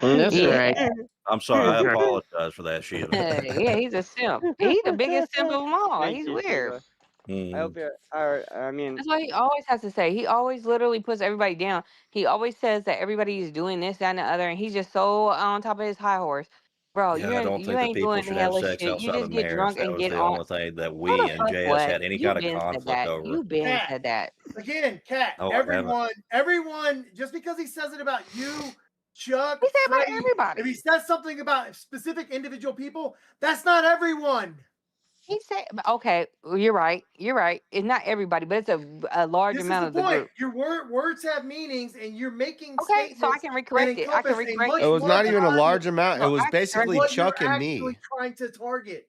That's Yeah. right. I'm sorry. I apologize for that, Sheila. Yeah, he's a simp. He's the biggest simp of them all. Thank He's you, weird. Sheila. I Mhm. hope you're. I mean, That's what he always has to say. He always literally puts everybody down. He always says that everybody is doing this, that, and the other, and he's just so on top of his high horse. Bro, Yeah, I don't you think that ain't people doing should have hella sex shit. You outside just of get marriage. drunk That and was get the on. only thing that Who we the and fuck JS what? had any You kind of been said conflict that. over. You been Cat. said that. Again, Cat. Oh, I haven't. Everyone. Just because he says it about you, Chuck, He said about Freddie, everybody. if he says something about specific individual people, that's not everyone. He said, okay, you're right. You're right. It's not everybody, but it's a large This is amount the of the point. group. Your words have meanings, and you're making Okay, so I statements can that recorrect it. I can encompass a recorrect much it. It was not larger even a large audience amount. It So was I can than basically what you're Chuck and actually me. trying to target.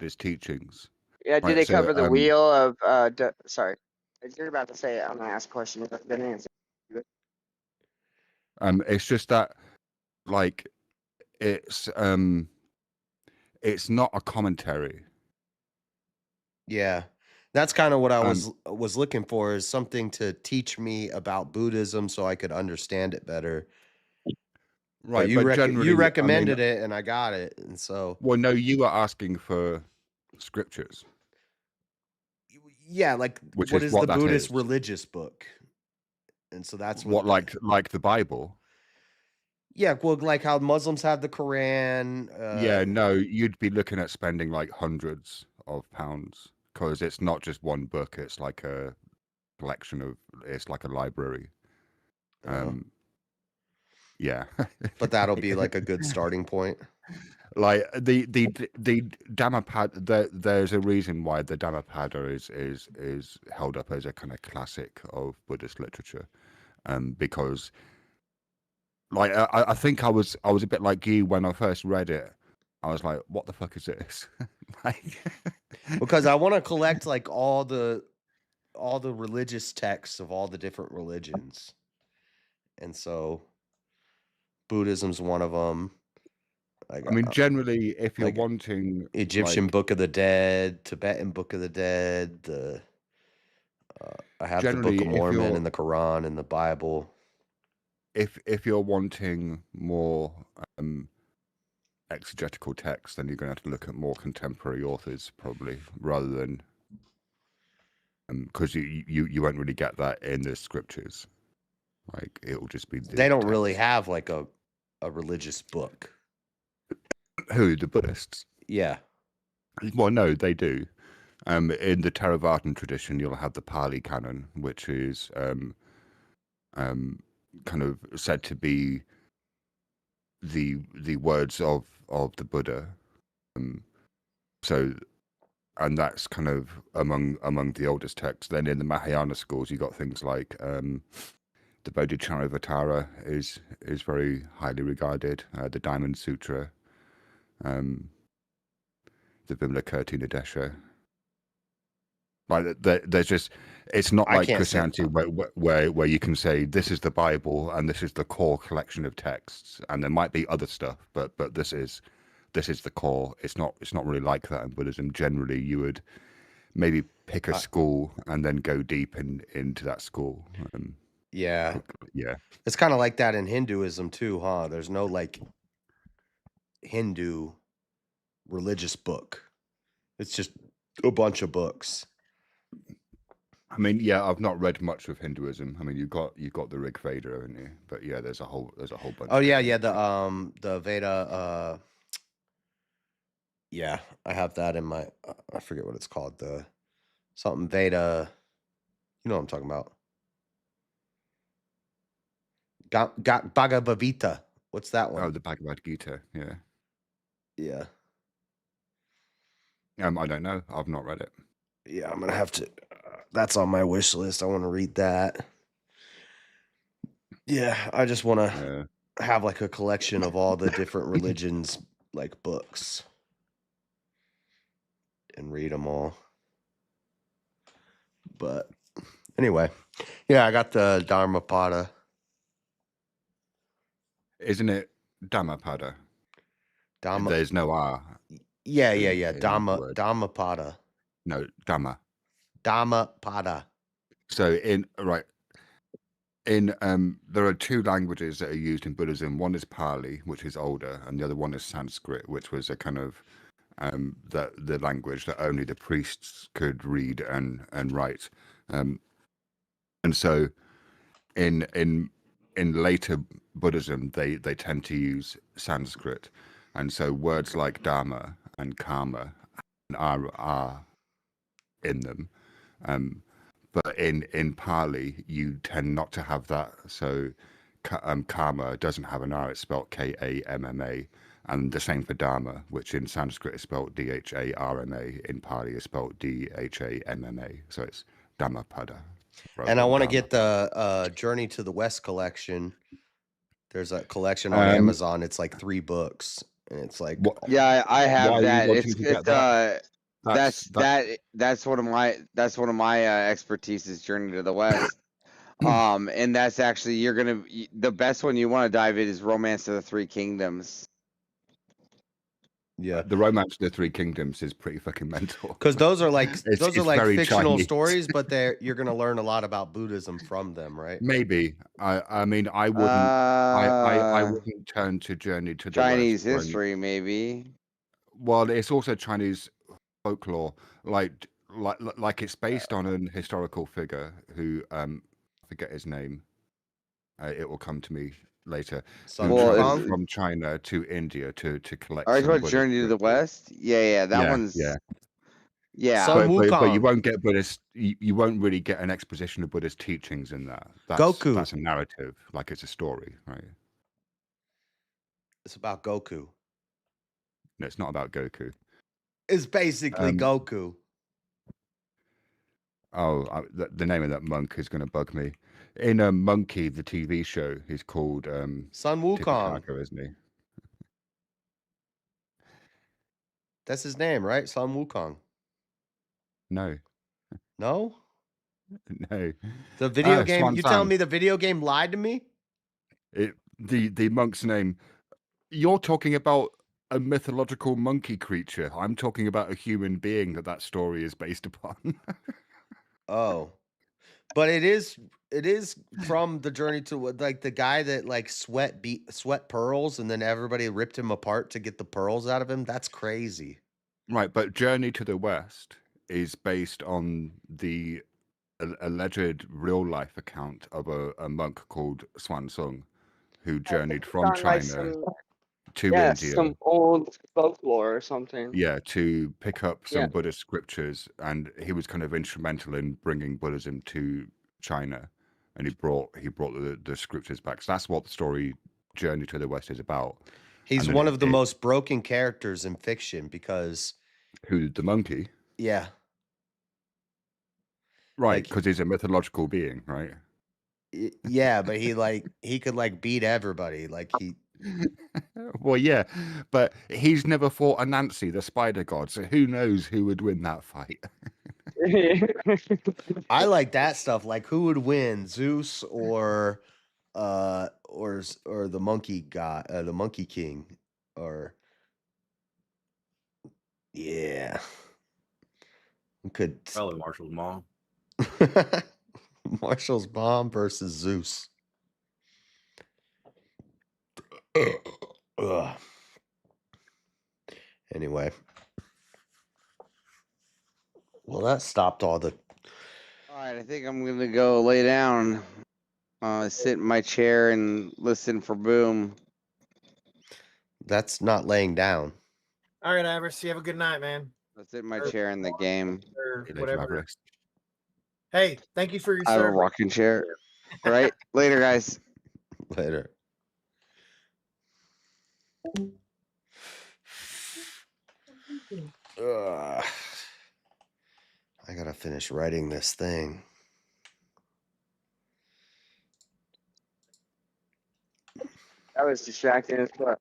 Buddhist teachings. Yeah, did Right, they so, cover the wheel of sorry. You're about to say it, I'm gonna ask a question. You're gonna answer. It's just that, like, it's not a commentary. Yeah. That's kind of what I was looking for, is something to teach me about Buddhism so I could understand it better. Right, you but generally, recommended it and I got it, and so well, no, you were asking for scriptures, yeah, like which what is is what the that Buddhist is. religious book? And so that's What, like the Bible? Yeah, well, like how Muslims have the Quran. Yeah, no, you'd be looking at spending like hundreds of pounds because it's not just one book; it's like a collection of. It's like a library. Yeah, but that'll be like a good starting point. Like the Dhammapada, there's a reason why the Dhammapada is held up as a kind of classic of Buddhist literature, because like I think I was a bit like you when I first read it. I was like, what the fuck is this? Like, because I want to collect like all the religious texts of all the different religions, and so Buddhism's one of them. I mean, generally, if you're wanting Egyptian like, Book of the Dead, Tibetan Book of the Dead, I have the Book generally, of if Mormon you're and the Quran and the Bible. if you're wanting more exegetical text, then you're going to have to look at more contemporary authors, probably, rather than because you won't really get that in the scriptures. Like it'll just be They don't really have like a religious book. Who, the Buddhists? Yeah. Well, no, they do. In the Theravada tradition, you'll have the Pali Canon, which is kind of said to be the words of the Buddha. So, and that's kind of among the oldest texts. Then in the Mahayana schools, you got things like the Bodhicharyavatara is very highly regarded. The Diamond Sutra, the Vimla Desha. Like there's just, it's not like Christianity where you can say this is the Bible and this is the core collection of texts, and there might be other stuff, but this is the core. It's not really like that in Buddhism. Generally, you would maybe pick a school and then go deep into that school. Yeah. Yeah. It's kind of like that in Hinduism too, huh? There's no like Hindu religious book. It's just a bunch of books. I mean, yeah, I've not read much of Hinduism. I mean, you've got the Rig Veda, haven't you? But yeah, there's a whole bunch. Oh yeah, the Veda. Yeah, I have that in my. I forget what it's called. The something Veda. You know what I'm talking about. Got Bhagavad Gita. What's that one? Oh, the Bhagavad Gita. Yeah. Yeah. I don't know. I've not read it. Yeah, I'm gonna have to. That's on my wish list. I want to read that. Yeah, I just want to have like a collection of all the different religions, like books, and read them all. But anyway, yeah, I got the Dharmapada. Isn't it Dhammapada? There's no R. Yeah. Dhammapada. No, Dhamma. Dhammapada. So there are two languages that are used in Buddhism. One is Pali, which is older, and the other one is Sanskrit, which was a kind of the language that only the priests could read and write. And so in later Buddhism, they tend to use Sanskrit, and so words like Dharma and Karma are in them. But in Pali, you tend not to have that. So Karma doesn't have an R; it's spelled Kamma, and the same for Dharma, which in Sanskrit is spelled Dharma. In Pali is spelled Dhamma. So it's Dhammapada. And I want to get the Journey to the West collection. There's a collection on Amazon. It's like 3 books, and it's like yeah, I have that. That's one of my expertise is Journey to the West. And that's actually the best one you want to dive in is Romance of the Three Kingdoms. Yeah. The Romance of the Three Kingdoms is pretty fucking mental. Because those are like It's very fictional Chinese. stories, but you're gonna learn a lot about Buddhism from them, right? Maybe. I mean, I wouldn't. I wouldn't turn to Journey to the Chinese West. for any- history, maybe. Well, it's also Chinese folklore, like it's based on an historical figure who I forget his name. It will come to me later. Who traveled from China to India to collect. Are you some talking Buddhist Journey to the West? Yeah, that one's. Yeah. But you won't get Buddhist. You won't really get an exposition of Buddhist teachings in that. That's a narrative, like it's a story, right? It's about Goku. No, it's not about Goku. It's basically Goku. Oh, the name of that monk is going to bug me. In Monkey, the TV show, he's called Sun Wukong, isn't he? That's his name, right? Sun Wukong. No. No? No. The video game. Swan You Sang. telling me the video game lied to me? The monk's name. You're talking about a mythological monkey creature. I'm talking about a human being that story is based upon. Oh, but it is from the Journey to like the guy that like sweat pearls and then everybody ripped him apart to get the pearls out of him. That's crazy. Right, but Journey to the West is based on the alleged real life account of a monk called Swan Sung, who journeyed from China to India. Some old folklore or something. Yeah, to pick up some Yeah. Buddhist scriptures, and he was kind of instrumental in bringing Buddhism to China, and he brought the scriptures back. So that's what the story Journey to the West is about. He's one of the most broken characters in fiction because the monkey? Yeah. Right, because he's a mythological being, right? Yeah, but he could like beat everybody. Like he Well, yeah, but he's never fought Anansi, the spider god, so who knows who would win that fight? I like that stuff. Like who would win, Zeus or the monkey god, the monkey king, or yeah, we could Probably Marshall's mom. Marshall's mom versus Zeus. Ugh. Anyway, well, that stopped all the. All right, I think I'm gonna go lay down, sit in my chair and listen for Boom. That's not laying down. All right, Iris, you have a good night, man. I'll sit in my chair in the game. Or Later, whatever. Iris. Hey, thank you for your I have a service. rocking chair. Right, later, guys. Later. Ugh. I gotta finish writing this thing. That was distracting as fuck.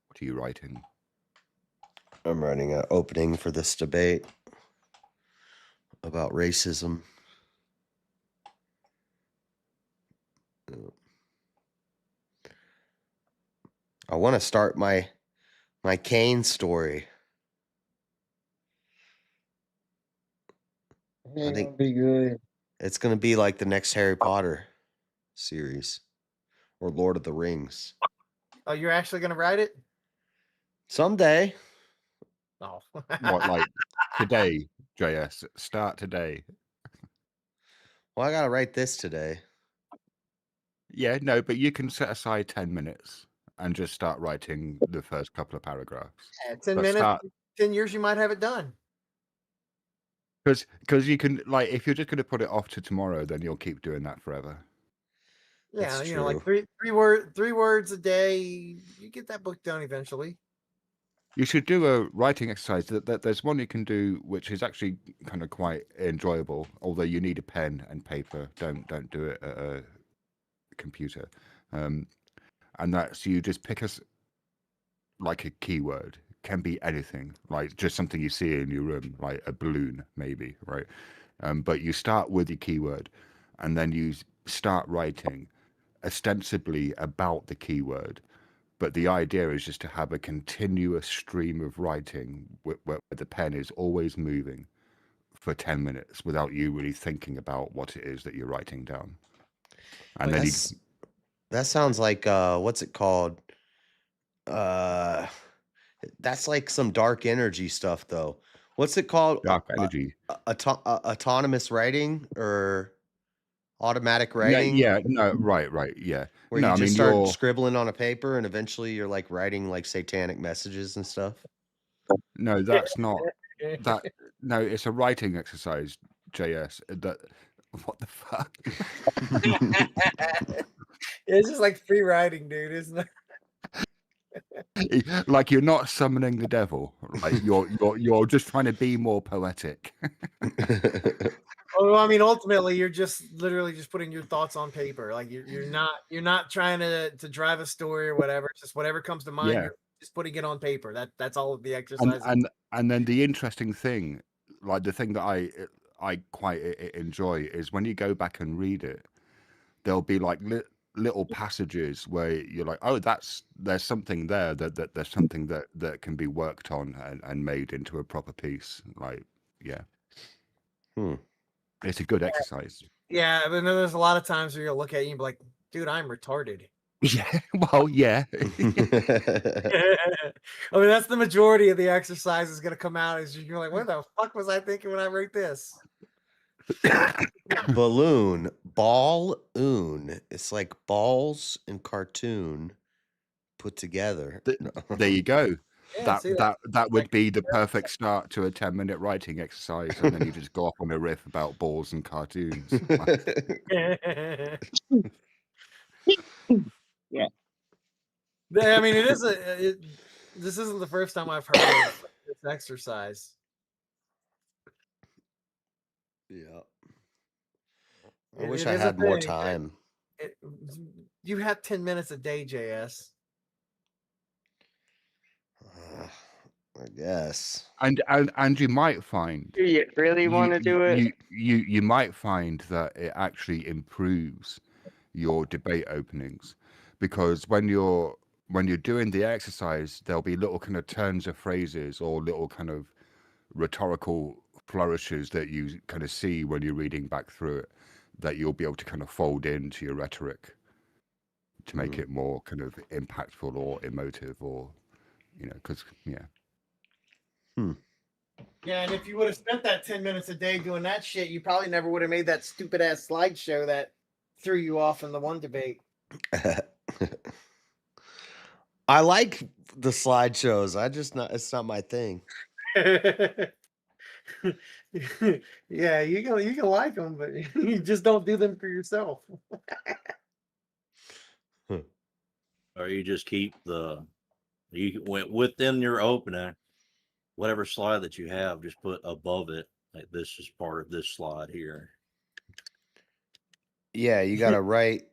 What are you writing? I'm writing an opening for this debate about racism. I want to start my Kane story. I think be good. it's going to be like the next Harry Potter series or Lord of the Rings. Oh, you're actually gonna write it? Someday. Oh. What, like today, JS? Start today. Well, I got to write this today. Yeah, no, but you can set aside 10 minutes and just start writing the first couple of paragraphs. Yeah, 10 But minutes, 10 years, you might have it done. Because you can, like, if you're just going to put it off to tomorrow, then you'll keep doing that forever. Yeah, That's you know, like true. three words a day. You get that book done eventually. You should do a writing exercise. There's one you can do, which is actually kind of quite enjoyable. Although you need a pen and paper. Don't do it at a computer. And that's you just pick like a keyword. Can be anything, like just something you see in your room, like a balloon, maybe, right? But you start with your keyword, and then you start writing ostensibly about the keyword, But the idea is just to have a continuous stream of writing where the pen is always moving for 10 minutes without you really thinking about what it is that you're writing down. And then that sounds like what's it called? That's like some dark energy stuff, though. What's it called? Dark energy. Autonomous writing or automatic No, writing? yeah, no, right, yeah. Where No, you I just mean start scribbling on a paper and eventually you're like writing like satanic messages and stuff. no, that's not that. No, it's a writing exercise, JS. That what the fuck? It's just like free writing, dude, isn't it? Like you're not summoning the devil, right? You're just trying to be more poetic. Well, I mean, ultimately, you're just literally just putting your thoughts on paper. Like you're not trying to drive a story or whatever. It's just whatever comes to mind. Yeah. You're just putting it on paper. That's all of the exercise. And then the interesting thing, like the thing that I quite enjoy is when you go back and read it, there'll be like little passages where you're like, oh, there's something there that there's something that can be worked on and made into a proper piece. Like, yeah. It's a good exercise. Yeah, but then there's a lot of times where you'll look at you and be like, dude, I'm retarded. Yeah, well, yeah. I mean, that's the majority of the exercise is going to come out is you're like, what the fuck was I thinking when I wrote this? Balloon. It's like balls and cartoon put together. There you go. Yeah, that would be the perfect start to a 10-minute writing exercise, and then you just go off on a riff about balls and cartoons. Yeah. I mean, it is this isn't the first time I've heard of this exercise. Yeah. I wish I had more time. You have 10 minutes a day, JS. I guess. And you might find. Do you really want to do it? You might find that it actually improves your debate openings, because when you're doing the exercise, there'll be little kind of turns of phrases or little kind of rhetorical flourishes that you kind of see when you're reading back through it, that you'll be able to kind of fold into your rhetoric to make it more kind of impactful or emotive, or because Yeah, and if you would have spent that 10 minutes a day doing that shit, you probably never would have made that stupid ass slideshow that threw you off in the one debate. I like the slideshows. It's not my thing. Yeah, you can like them, but you just don't do them for yourself. Or you just keep within your opening, whatever slide that you have, just put above it, like this is part of this slide here. Yeah, you gotta write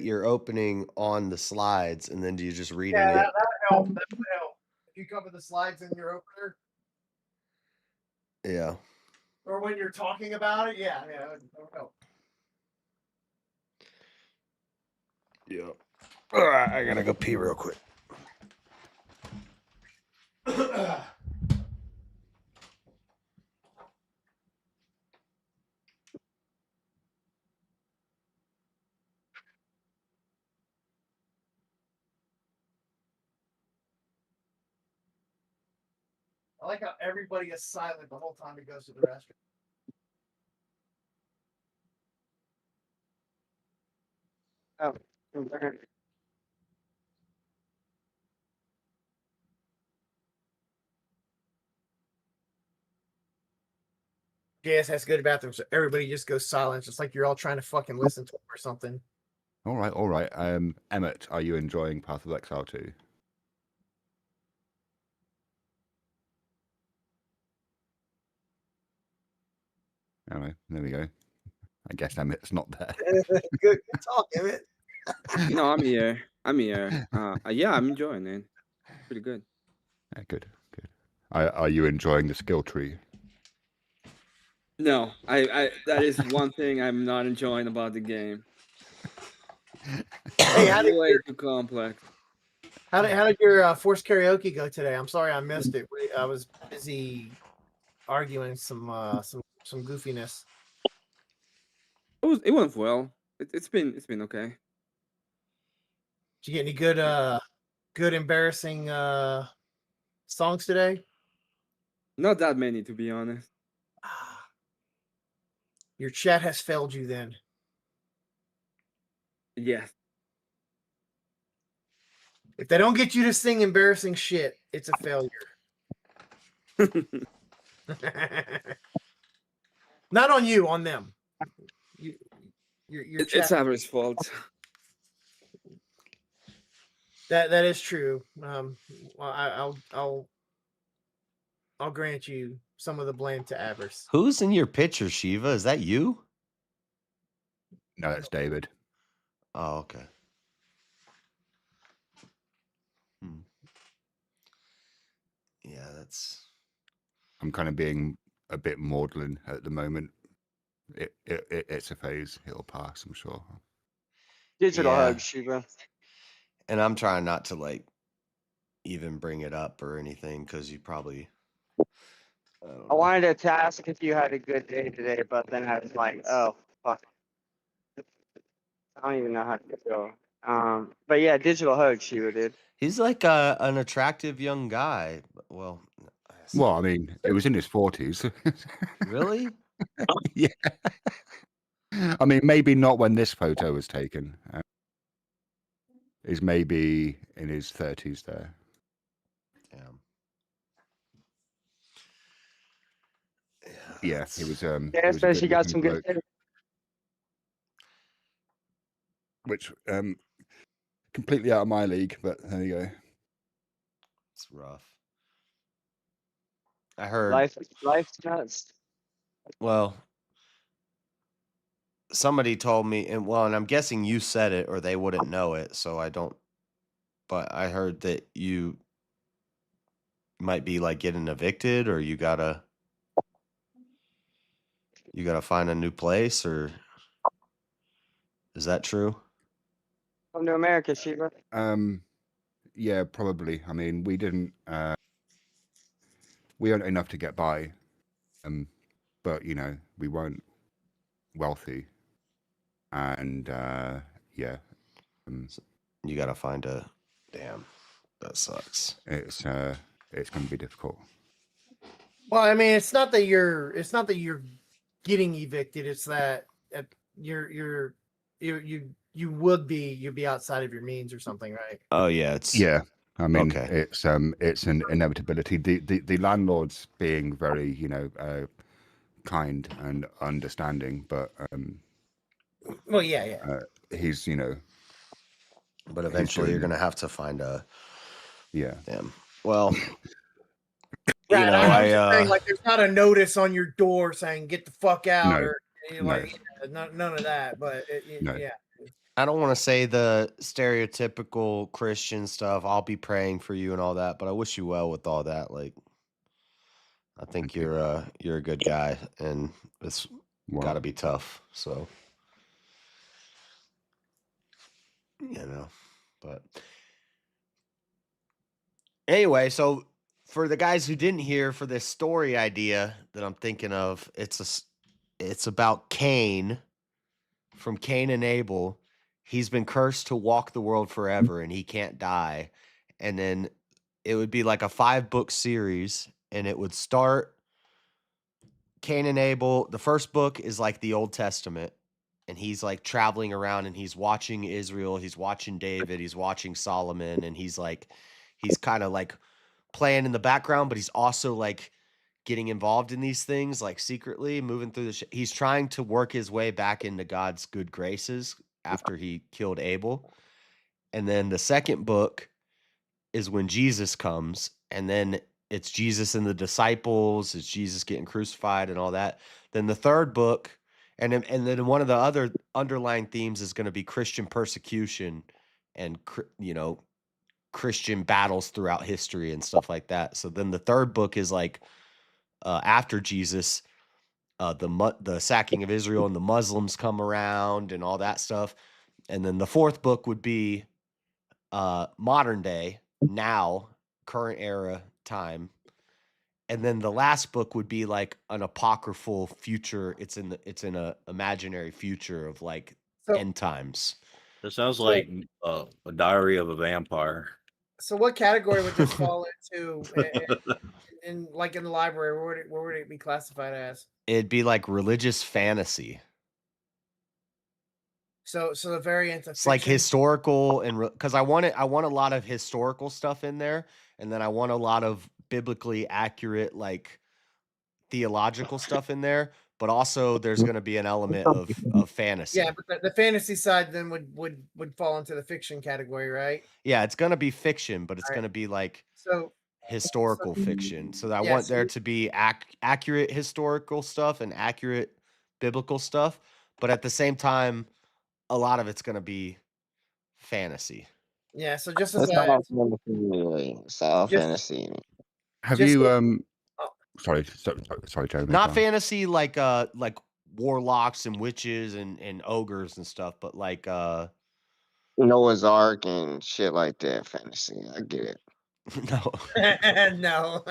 your opening on the slides, and then you're just reading it. That would help. That would help. If you cover the slides in your opener, Yeah. or when you're talking about it, that would help. Yeah. All right, I gotta go pee real quick. I like how everybody is silent the whole time he goes to the restroom. Oh. JS has good bathrooms, so everybody just goes silent, just like you're all trying to fucking listen to him or something. all right. Emmett, are you enjoying Path of Exile 2? Anyway, there we go. I guess Emmett's not there. Good talk, Emmett. No, I'm here. Yeah, I'm enjoying it. Pretty good. Good. Are you enjoying the skill tree? No, I that is one thing I'm not enjoying about the game. Hey, Way too complex. How did your forced karaoke go today? I'm sorry I missed it. I was busy arguing some goofiness. It went well. It's been okay. Did you get any good embarrassing songs today? Not that many, to be honest. Your chat has failed you then. Yes. If they don't get you to sing embarrassing shit, it's a failure. Not on you, on them. Your chat. It's Avery's fault. That is true. Well, I'll grant you some of the blame to Avarice. Who's in your picture, Shiva? Is that you? No, it's David. Oh, okay. Yeah, that's. I'm kind of being a bit maudlin at the moment. It's a phase. It'll pass, I'm sure. Digital Yeah. hug, Shiva. And I'm trying not to like even bring it up or anything because you probably. I wanted to ask if you had a good day today, but then I was like, oh fuck. I don't even know how to go. But yeah, digital hug, Shiva, dude. He's like an attractive young guy. Well, I mean, it was in his 40s. Really? Yeah. I mean, maybe not when this photo was taken. He's maybe in his 30s there. Damn. Yeah, he was. Yeah, he was a especially got some good-looking good. bloke, which completely out of my league, but there you go. It's rough. I heard. Life's nuts. Well, somebody told me, and I'm guessing you said it, or they wouldn't know it, so I don't. But I heard that you might be like getting evicted, or you gotta find a new place, or is that true? Come to America, Shiva. Yeah, probably. I mean, we didn't. We earned enough to get by, but you know, we weren't wealthy, and yeah. You gotta find a. Damn, that sucks. It's going to be difficult. Well, I mean, it's not that you're getting evicted. It's that you'd be outside of your means or something, right? Oh yeah, Yeah. I mean, okay. it's an inevitability. The landlord's being very, you know, kind and understanding, but well, yeah. He's, you know, But eventually, you're gonna have to find a. Yeah. Damn. Well. Right, You know, I was just saying, like, there's not a notice on your door saying "get the fuck out" No, or like none of that. But No. yeah, I don't want to say the stereotypical Christian stuff. I'll be praying for you and all that, but I wish you well with all that. Like, I think you're a good guy, and it's got to be tough. So, you know, but anyway, so for the guys who didn't hear, for this story idea that I'm thinking of, it's about Cain, from Cain and Abel. He's been cursed to walk the world forever and he can't die. And then it would be like a 5-book series, and it would start Cain and Abel. The first book is like the Old Testament, and he's like traveling around and he's watching Israel, he's watching David, he's watching Solomon, and he's kind of like playing in the background, but he's also like getting involved in these things, like secretly moving through he's trying to work his way back into God's good graces after he killed Abel. And then the second book is when Jesus comes, and then it's Jesus and the disciples, it's Jesus getting crucified and all that. Then the third book, and then one of the other underlying themes is going to be Christian persecution and, you know, Christian battles throughout history and stuff like that. So then the third book is like after Jesus, the sacking of Israel and the Muslims come around and all that stuff. And then the fourth book would be modern day, now, current era time. And then the last book would be like an apocryphal future. It's in a imaginary future of like end times. It sounds like a diary of a vampire. So what category would this fall into in like in the library? Where would it be classified as? It'd be like religious fantasy. So the variant of It's like fiction? historical and because I want a lot of historical stuff in there, and then I want a lot of biblically accurate like theological stuff in there, but also there's going to be an element of fantasy. Yeah, but the fantasy side then would fall into the fiction category, right? Yeah, it's going to be fiction, but it's Alright. going to be like So historical fiction. So I yeah, want so there you- to be accurate historical stuff and accurate biblical stuff, but at the same time, a lot of it's going to be fantasy. Yeah, so just as It's a all fantasy anyway. It's all Just- fantasy. Have Just you so- sorry, Jeremy. Not go on. fantasy like warlocks and witches and ogres and stuff, but like Noah's Ark and shit like that. Fantasy. I get it. no. no.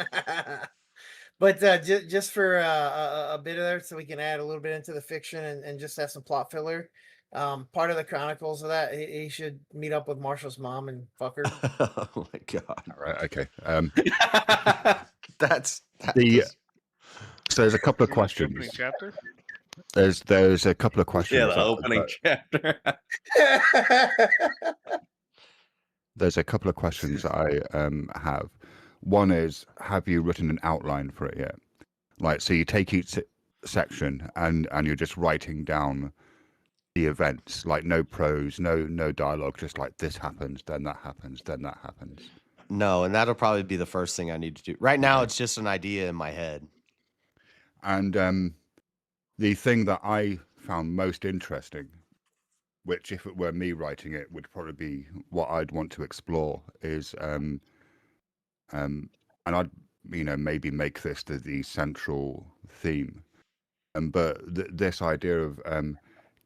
But just for a bit of there, so we can add a little bit into the fiction and just have some plot filler. Part of the chronicles of that, he should meet up with Marshall's mom and fuck her. Oh my god! All right, okay. That's so there's a couple of Opening questions. chapter. There's a couple of questions. Yeah, the opening chapter. There's a couple of questions that I have. One is, have you written an outline for it yet? Like, so you take each section and you're just writing down the events, like no prose, no dialogue, just like this happens, then that happens, then that happens. No, and that'll probably be the first thing I need to do. Right now, it's just an idea in my head. And the thing that I found most interesting, which if it were me writing it would probably be what I'd want to explore, is and I'd maybe make this the central theme, but this idea of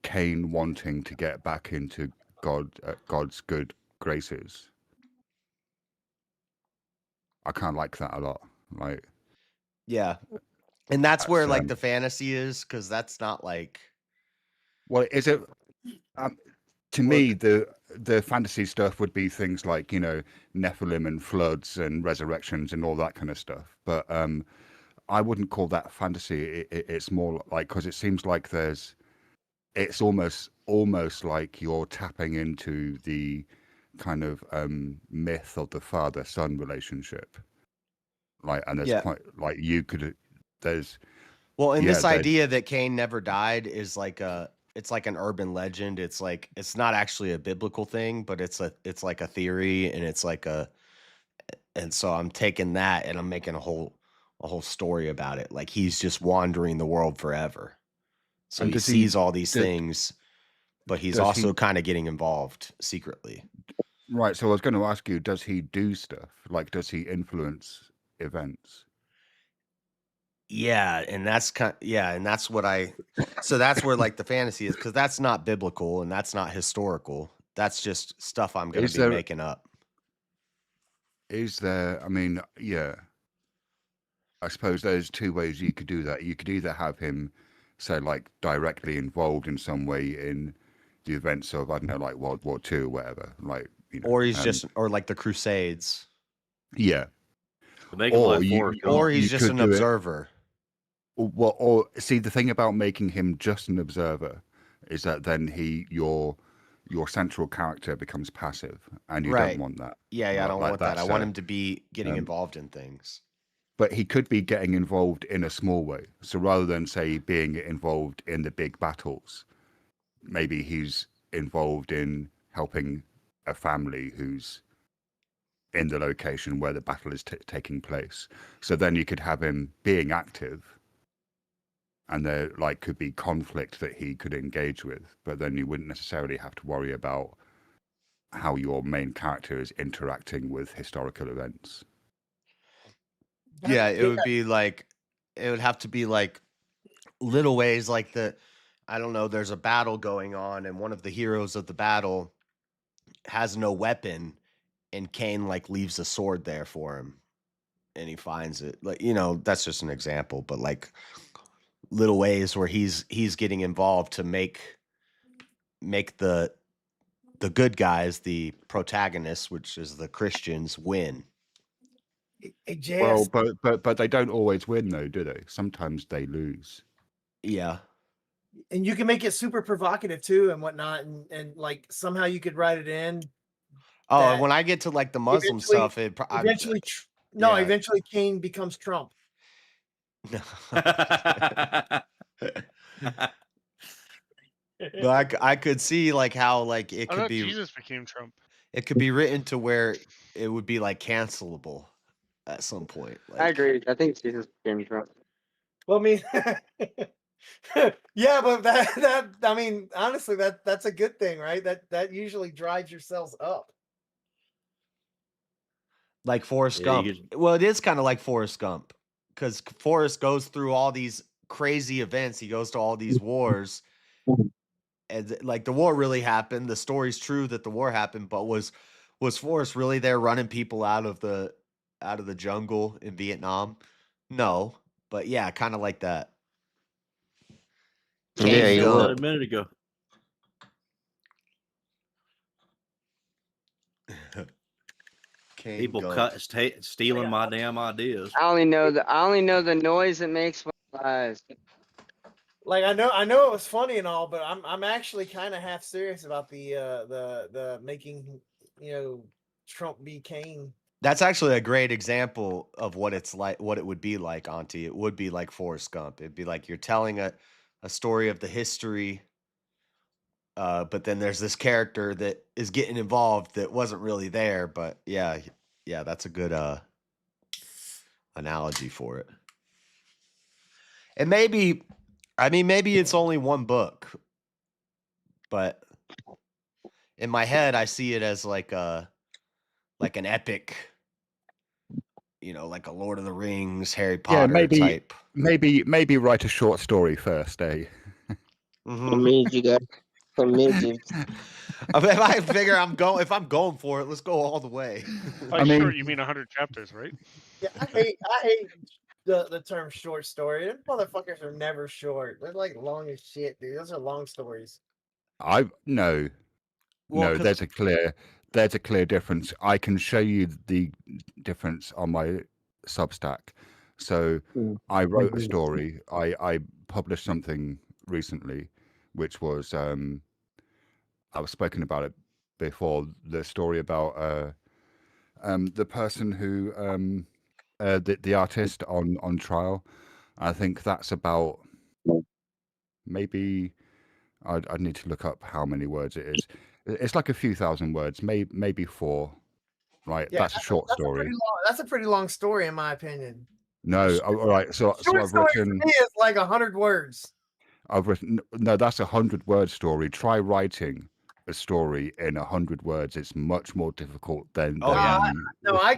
Cain wanting to get back into God's good graces. I kind of like that a lot. Like, Yeah, and that's where That's, like the fantasy is, because that's not like. well, is it? To me, the fantasy stuff would be things like Nephilim and floods and resurrections and all that kind of stuff. But I wouldn't call that fantasy. It's more like, because it seems like it's almost like you're tapping into the kind of myth of the father-son relationship. Like, and there's quite like you could there's. Well, and yeah, this there's- idea that Cain never died is like it's like an urban legend. It's like it's not actually a biblical thing, but it's like a theory, and it's like and so I'm taking that and I'm making a whole story about it. Like he's just wandering the world forever. So And he does he- sees all these does- things, but he's does also he- kind of getting involved secretly. Right. So I was going to ask you, does he do stuff? Like, does he influence events? Yeah, and that's and that's what so that's where like the fantasy is, because that's not biblical and that's not historical. That's just stuff I'm going Is to be there- making up. Is there? I mean, yeah. I suppose there's two ways you could do that. You could either have him, say, like directly involved in some way in the events of, I don't know, like World War II or whatever. Like, Or he's just, or like the Crusades. yeah. Make him like Forrest Gump. Or he's you just could an do it- observer. Well, or see, the thing about making him just an observer is that then your central character becomes passive, and you Right. don't want that. Yeah, I don't Like, want that. I that's, want him to be getting um, involved in things. But he could be getting involved in a small way. So rather than say being involved in the big battles, maybe he's involved in helping a family who's in the location where the battle is taking place. So then you could have him being active, and there like could be conflict that he could engage with, but then you wouldn't necessarily have to worry about how your main character is interacting with historical events. Yeah, it would be like, it would have to be like little ways, like I don't know, there's a battle going on, and one of the heroes of the battle has no weapon, and Cain like leaves a sword there for him, and he finds it. Like, you know, that's just an example, but like little ways where he's getting involved to make the good guys, the protagonists, which is the Christians, win. Hey, JS. Well, but they don't always win though, do they? Sometimes they lose. Yeah. And you can make it super provocative too and whatnot, and like somehow you could write it in. Oh, that when I get to like the Muslim eventually- stuff, eventually eventually Cain becomes Trump. But I could see like how like it I could thought be Jesus became Trump. it could be written to where it would be like cancelable at some point. Like, I agree. I think Jesus became Trump. Well, I mean, yeah, but that I mean, honestly, that's a good thing, right? That usually drives your cells up. like Forrest Yeah, Gump. you Well, it is kind of like Forrest Gump because Forrest goes through all these crazy events. He goes to all these wars, and like the war really happened. The story's true that the war happened, but was Forrest really there running people out of the jungle in Vietnam? No, but yeah, kind of like that. Yeah, Cain he said was. that a minute ago. Cain People Gump. stealing my damn ideas. I only know the noise it makes when it flies. Like I know it was funny and all, but I'm actually kind of half serious about the making, you know, Trump be Cain. That's actually a great example of what it's like, what it would be like, Auntie. It would be like Forrest Gump. It'd be like you're telling a story of the history, but then there's this character that is getting involved that wasn't really there. But yeah, that's a good analogy for it. And maybe it's only one book, but in my head, I see it as like an epic, you know, like a Lord of the Rings, Harry Potter type. Maybe write a short story first, eh? Means you got some midgets. If I figure if I'm going for it, let's go all the way. By short, you mean 100 chapters, right? Yeah, I hate the term short story. Them motherfuckers are never short. They're like long as shit, dude. Those are long stories. No, Well, there's a clear difference. I can show you the difference on my Substack. So I wrote a story. I published something recently, which was I was spoken about it before. The story about the person who the artist on trial. I think that's about maybe I'd need to look up how many words it is. It's like a few thousand words, maybe 4. Right, Yeah, that's a short story. That's a pretty long story, in my opinion. No, all right. So Short I've story written. for me is like 100 words. I've written. No, that's a 100-word story. Try writing a story in 100 words. It's much more difficult than. I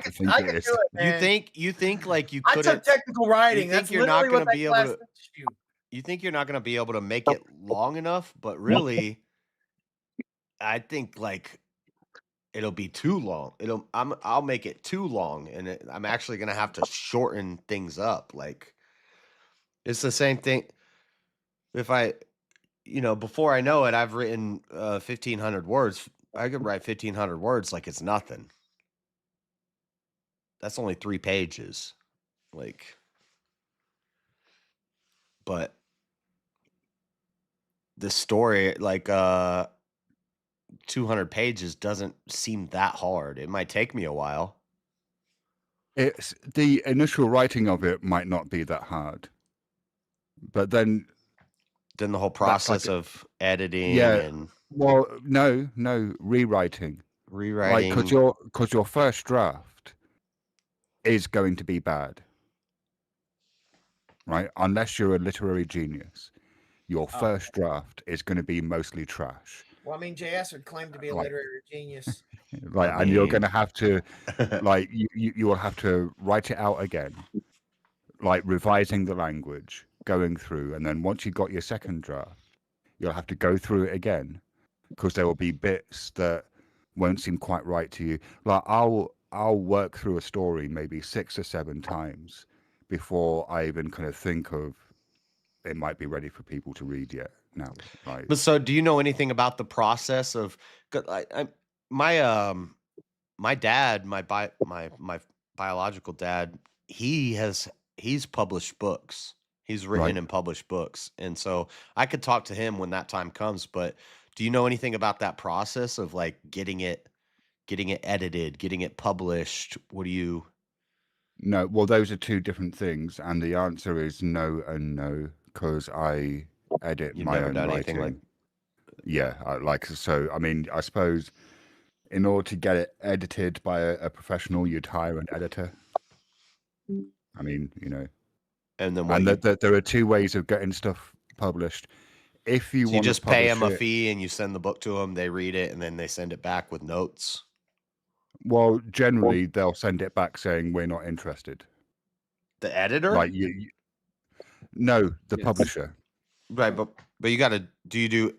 could do it. Man. You think like you I could took technical writing. You think That's you're not literally going what to be that able class to teaches you. You think you're not going to be able to make it long enough, but really I think like it'll be too long. I'll make it too long, and I'm actually going to have to shorten things up. Like it's the same thing. If I, before I know it, I've written 1,500 words. I could write 1,500 words like it's nothing. That's only 3 pages. Like, but the story, like 200 pages doesn't seem that hard. It might take me a while. It's the initial writing of it might not be that hard, but then the whole process of editing. Yeah. And Well, no, rewriting. Like, because your first draft is going to be bad, right? Unless you're a literary genius, your first draft is going to be mostly trash. Well, I mean, JS would claim to be a Like- literary genius. Like, and you're going to have to, like, you will have to write it out again, like revising the language, going through, and then once you got your second draft, you'll have to go through it again, because there will be bits that won't seem quite right to you. Like I'll work through a story maybe 6 or 7 times before I even kind of think of it might be ready for people to read yet. Now, right? But so, do you know anything about the process of? 'Cause my my dad, my biological dad, he's published books. He's written Right. and published books, and so I could talk to him when that time comes. But do you know anything about that process of like getting it edited, getting it published? What do you? No, well, those are 2 different things, and the answer is no and no, because I edit You've my never own done writing. anything like. Yeah, so. I mean, I suppose in order to get it edited by a professional, you'd hire an editor. I mean, And then and what? there are 2 ways of getting stuff published. If you So you want to just pay publish them a it, fee and you send the book to them. They read it and then they send it back with notes. well, generally they'll send it back saying we're not interested. The editor? Like no, the Yes. publisher. Right, but you got to you do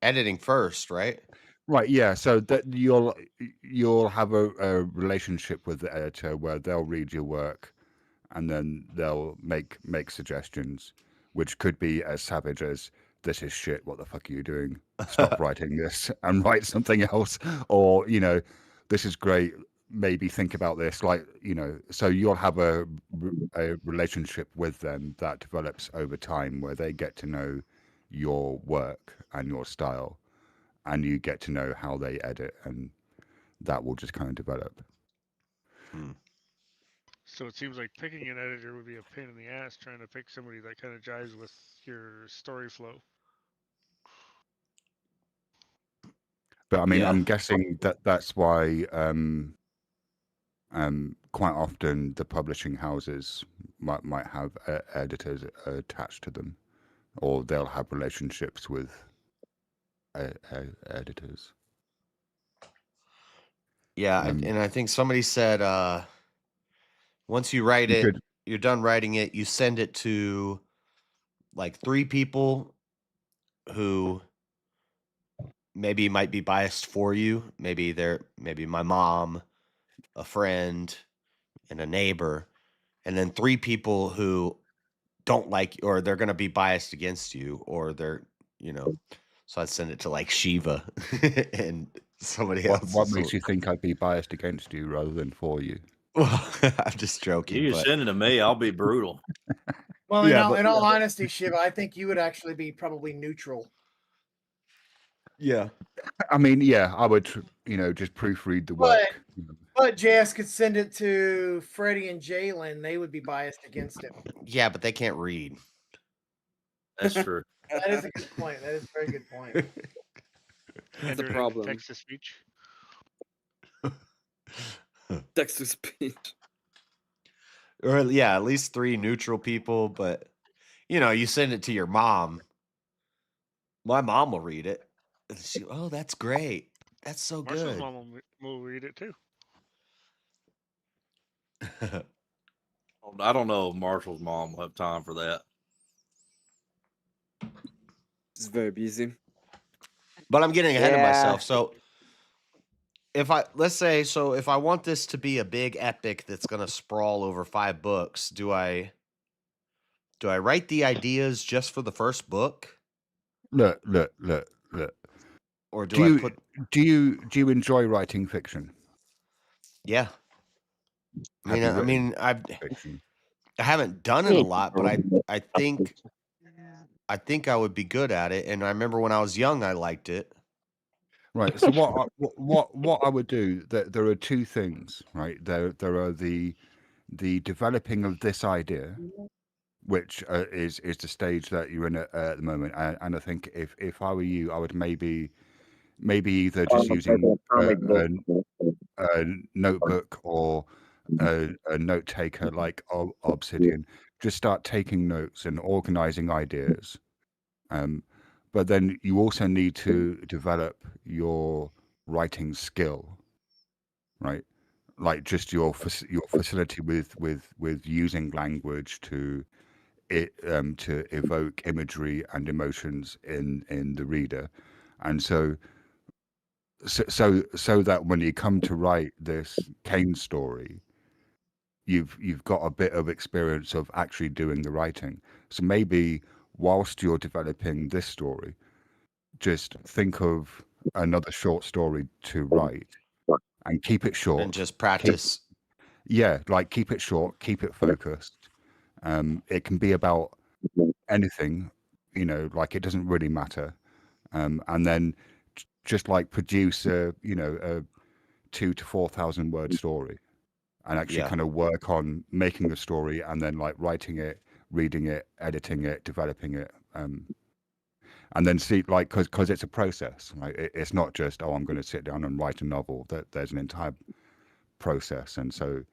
editing first, right? Right, yeah. So that you'll have a relationship with the editor where they'll read your work, and then they'll make suggestions, which could be as savage as "This is shit. What the fuck are you doing? Stop writing this and write something else," or "This is great. Maybe think about this." Like so you'll have a relationship with them that develops over time, where they get to know your work and your style, and you get to know how they edit, and that will just kind of develop. So it seems like picking an editor would be a pain in the ass, trying to pick somebody that kind of jives with your story flow. But I mean, Yeah. I'm guessing that's why quite often the publishing houses might have editors attached to them, or they'll have relationships with editors. Yeah, and I think somebody said once you write it, you're done writing it, you send it to like 3 people who maybe might be biased for you. Maybe my mom, a friend, and a neighbor, and then 3 people who don't like, or they're going to be biased against you, or they're, so I'd send it to like Shiva and somebody else. What makes you think I'd be biased against you rather than for you? Well, I'm just joking. You but send it to me, I'll be brutal. Well, Yeah, in all honesty, Shiva, I think you would actually be probably neutral. Yeah. I mean, yeah, I would, just proofread the work. But JS could send it to Freddie and Jalen. They would be biased against it. Yeah, but they can't read. That's true. That is a good point. That is a very good point. That's a problem. Text to speech. Text to speech. Or yeah, at least 3 neutral people, but you send it to your mom. My mom will read it. And she, oh, that's great. That's so Marshall's good. mom will read it too. I don't know if Marshall's mom will have time for that. It's very busy. But I'm getting ahead of myself. So if I want this to be a big epic that's going to sprawl over 5 books, do I write the ideas just for the first book? Look. Or do you enjoy writing fiction? Yeah. I haven't done it Hmm. a lot, but I think I would be good at it. And I remember when I was young, I liked it. Right. So what I would do, there are 2 things, right? There are the developing of this idea, which is the stage that you're in at the moment. And I think if I were you, I would maybe either just using a notebook or a note taker like Obsidian, just start taking notes and organizing ideas. But then you also need to develop your writing skill, right? Like just your facility with using language to evoke imagery and emotions in the reader. And so so that when you come to write this Kane story, you've got a bit of experience of actually doing the writing. So maybe whilst you're developing this story, just think of another short story to write and keep it short and just practice. Keep it short, keep it focused. It can be about anything, like it doesn't really matter. And then just like produce a 2,000 to 4,000 word story, and actually kind of work on making the story, and then like writing it, reading it, editing it, developing it, and then see, like, because it's a process. Like it's not just, I'm going to sit down and write a novel. That there's an entire process, and so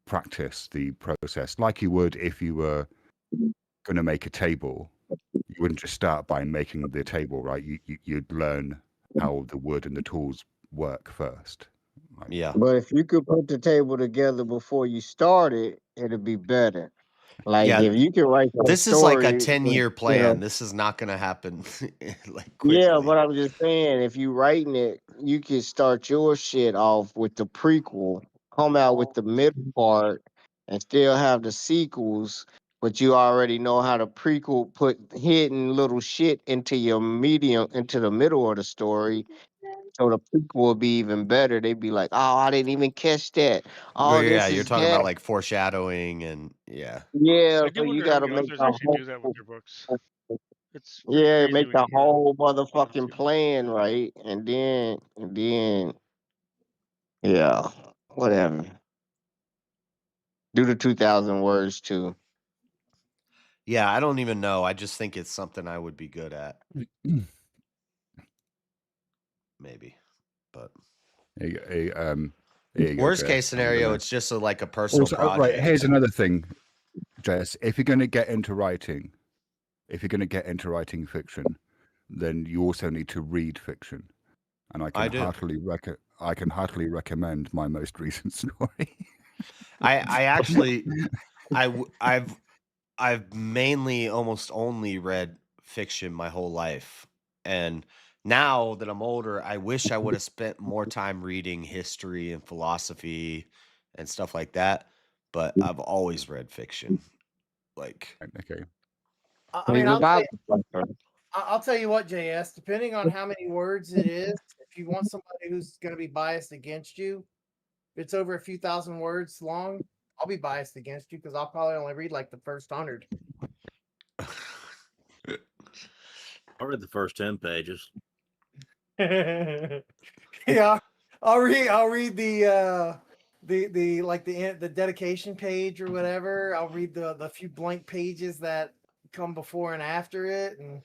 practice the process like you would if you were going to make a table. You wouldn't just start by making the table, right? You'd learn how the wood and the tools work first. But if you could put the table together before you started, it'd be better. Like if you can write some this is like a story, 10-year you plan. know, This is not going to happen like quickly. yeah, but I'm just saying, if you writing it, you can start your shit off with the prequel, come out with the middle part, and still have the sequels. But you already know how to prequel put hidden little shit into your medium, into the middle of the story. So the prequel will be even better. They'd be like, "Oh, I didn't even catch that. Well, Oh, yeah, this you're is talking that." about like foreshadowing and Yeah, I so do you wonder how got to many make authors a actually do that with whole. their books. It's pretty Yeah, crazy make when the you hear whole motherfucking plan right, and then, yeah, whatever. Do the 2,000 words too. yeah, I don't even know. I just think it's something I would be good at. Maybe, but worst Jess. case scenario, it's just like a personal Also, project. right, here's another thing, Jess. If you're going to get into writing fiction, then you also need to read fiction. And I can heartily recommend my most recent story. I actually I've mainly almost only read fiction my whole life, and now that I'm older, I wish I would have spent more time reading history and philosophy and stuff like that. But I've always read fiction. Like, okay. I mean, I'll tell you what, JS, depending on how many words it is, if you want somebody who's going to be biased against you, if it's over a few thousand words long, I'll be biased against you because I'll probably only read like the first 100. I read the first 10 pages. Yeah, I'll read the dedication page or whatever. I'll read the few blank pages that come before and after it, and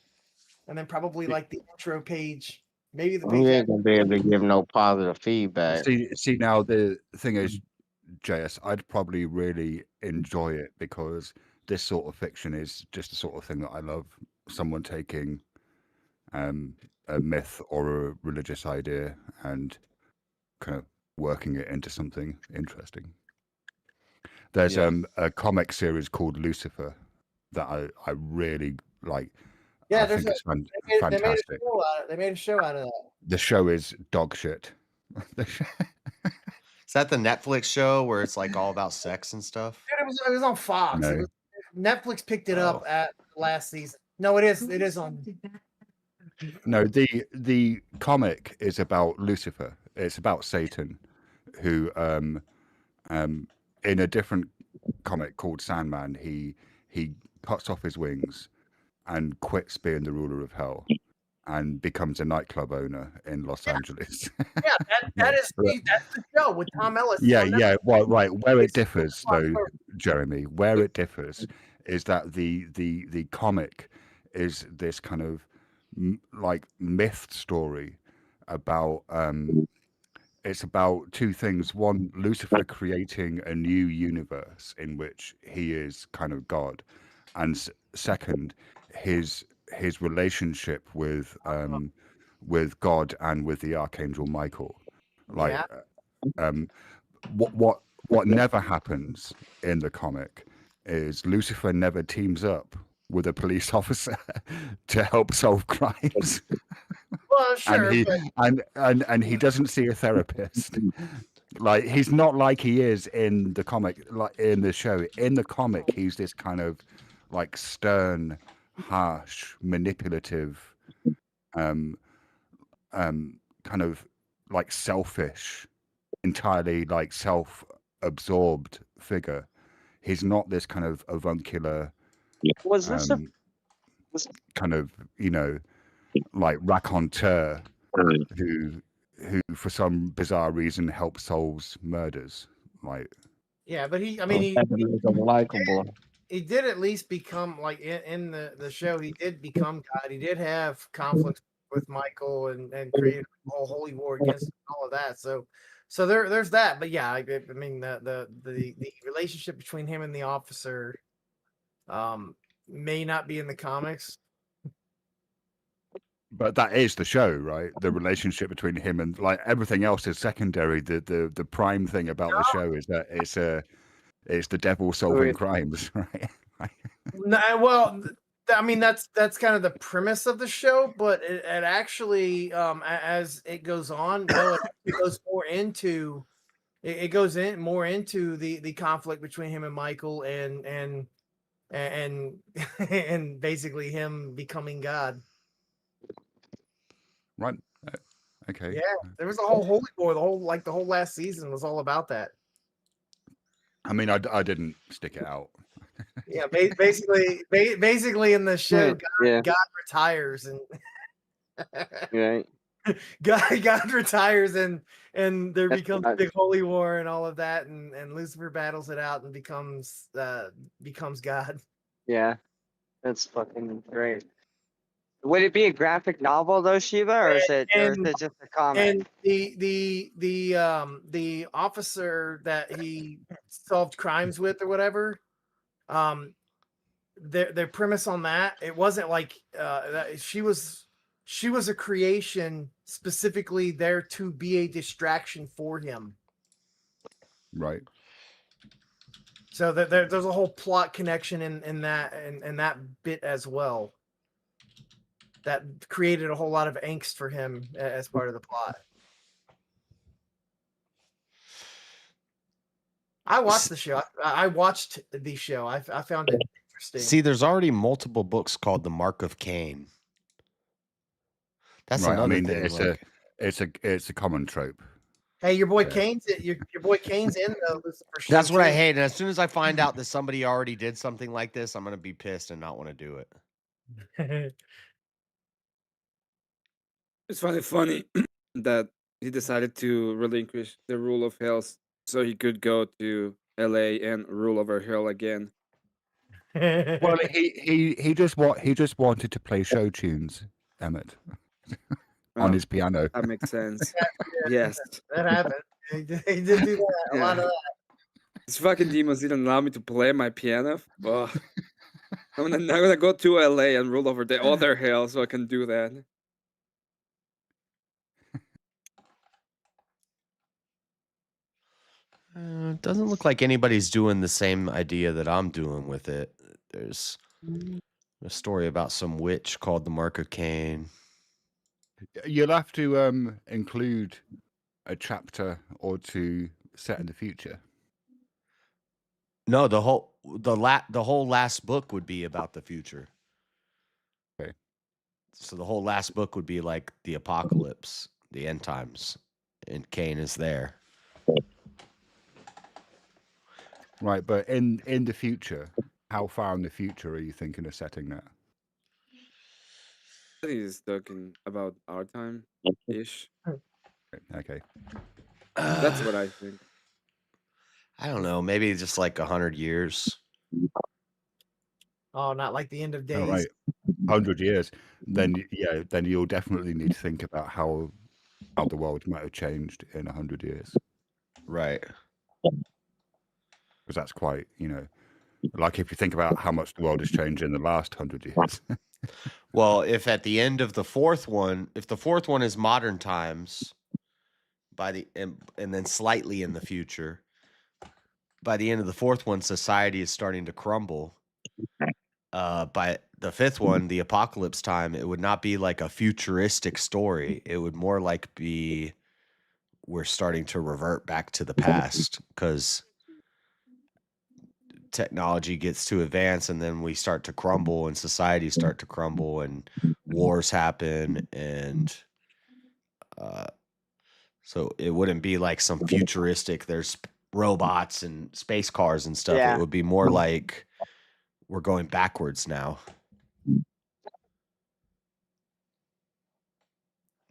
then probably like the intro page, maybe the page. You ain't gonna be able to give no positive feedback. See now the thing is, JS, I'd probably really enjoy it because this sort of fiction is just the sort of thing that I love. Someone taking a myth or a religious idea and kind of working it into something interesting. There's a comic series called Lucifer that I really like. Yeah, I think it's fantastic. They made a show out of that. The show is dog shit. is that the Netflix show where it's like all about sex and stuff? Dude, it was on Fox. No. Netflix picked it up at last season. No, it is on. No, the comic is about Lucifer. It's about Satan, who in a different comic called Sandman, he cuts off his wings and quits being the ruler of hell and becomes a nightclub owner in Los Angeles. Yeah, that's the show with Tom Ellis. Yeah. Well, right. Where it differs, though, Jeremy, where it differs is that the comic is this kind of like myth story about it's about two things. One, Lucifer creating a new universe in which he is kind of God, and second, his relationship with God and with the Archangel Michael. Like, what never happens in the comic is Lucifer never teams up with a police officer to help solve crimes. Well, sure, and he doesn't see a therapist. Like he's not like he is in the comic, like in the show. In the comic, he's this kind of like stern, harsh, manipulative, kind of like selfish, entirely like self-absorbed figure. He's not this kind of avuncular, Was this a kind of, you know, like raconteur who for some bizarre reason helps solves murders. Like, yeah, but I mean, he did at least become like in the show. He did become God. He did have conflicts with Michael and created a whole holy war against all of that. So there's that. But yeah, I mean the relationship between him and the officer may not be in the comics. but that is the show, right? The relationship between him and like everything else is secondary. The prime thing about the show is that it's the devil solving crimes, right? No, well, I mean that's kind of the premise of the show, but it actually, as it goes on, no, it goes more into it goes in more into the conflict between him and Michael and and basically him becoming God. Right. Okay. Yeah, there was a whole holy war. The whole last season was all about that. I mean, I didn't stick it out. Yeah, basically in the show, God retires and right. God retires and there becomes a big holy war and all of that, and Lucifer battles it out and becomes God. Yeah, that's fucking great. Would it be a graphic novel though, Shiva, or is it just a comic? And the officer that he solved crimes with or whatever, their premise on that, it wasn't like that she was a creation specifically there to be a distraction for him. Right. So there's a whole plot connection in that bit as well. That created a whole lot of angst for him as part of the plot. I watched the show. I watched the show. I found it interesting. See, there's already multiple books called The Mark of Cain. That's right. another I mean, thing. it's a common trope. Hey, your boy Kane's your boy Kane's in the Lucifer show. That's what I hate. And as soon as I find out that somebody already did something like this, I'm gonna be pissed and not want to do it. It's funny that he decided to relinquish the rule of hell so he could go to LA and rule over hell again. Well, he just wanted to play show tunes, Emmett, on his piano. That makes sense. Yes. That happened. He did do that. A lot of that. These fucking demons didn't allow me to play my piano. Ugh. I'm gonna go to LA and rule over the other hell so I can do that. It doesn't look like anybody's doing the same idea that I'm doing with it. There's a story about some witch called the Mark of Cain. You'll have to include a chapter or two set in the future. No, the whole last book would be about the future. Okay. So the whole last book would be like the apocalypse, the end times, and Cain is there. Right, but in the future, how far in the future are you thinking of setting that? I think he's talking about our time ish. Okay. That's what I think. I don't know, maybe just like 100 years. Oh, not like the end of days. All right. 100 years. Then you'll definitely need to think about how the world might have changed in 100 years. Right. Because that's quite, like if you think about how much the world has changed in the last 100 years. Well, if at the end of the fourth one, if the fourth one is modern times, and then slightly in the future, by the end of the fourth one, society is starting to crumble. by the fifth one, the apocalypse time, it would not be like a futuristic story. It would more like be we're starting to revert back to the past because technology gets too advanced and then we start to crumble and societies start to crumble and wars happen and so it wouldn't be like some futuristic there's robots and space cars and stuff. It Yeah. would be more like we're going backwards now.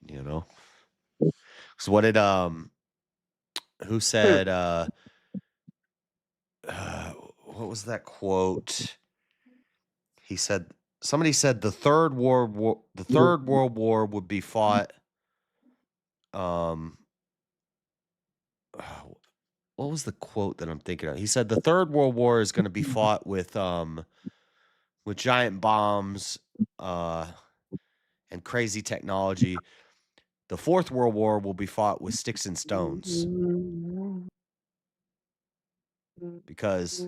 You know? So what did who said what was that quote? He said somebody said the third world war would be fought what was the quote that I'm thinking of? He said the third world war is going to be fought with giant bombs and crazy technology. The fourth world war will be fought with sticks and stones. Because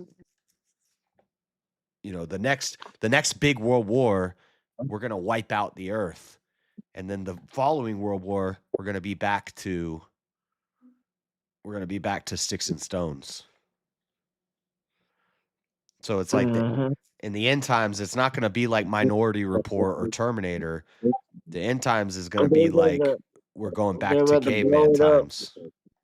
you know, the next big world war, we're going to wipe out the earth. And then the following world war, we're going to be back to sticks and stones. So it's like in the end times, it's not going to be like Minority Report or Terminator. The end times is going to be like we're going back to caveman times.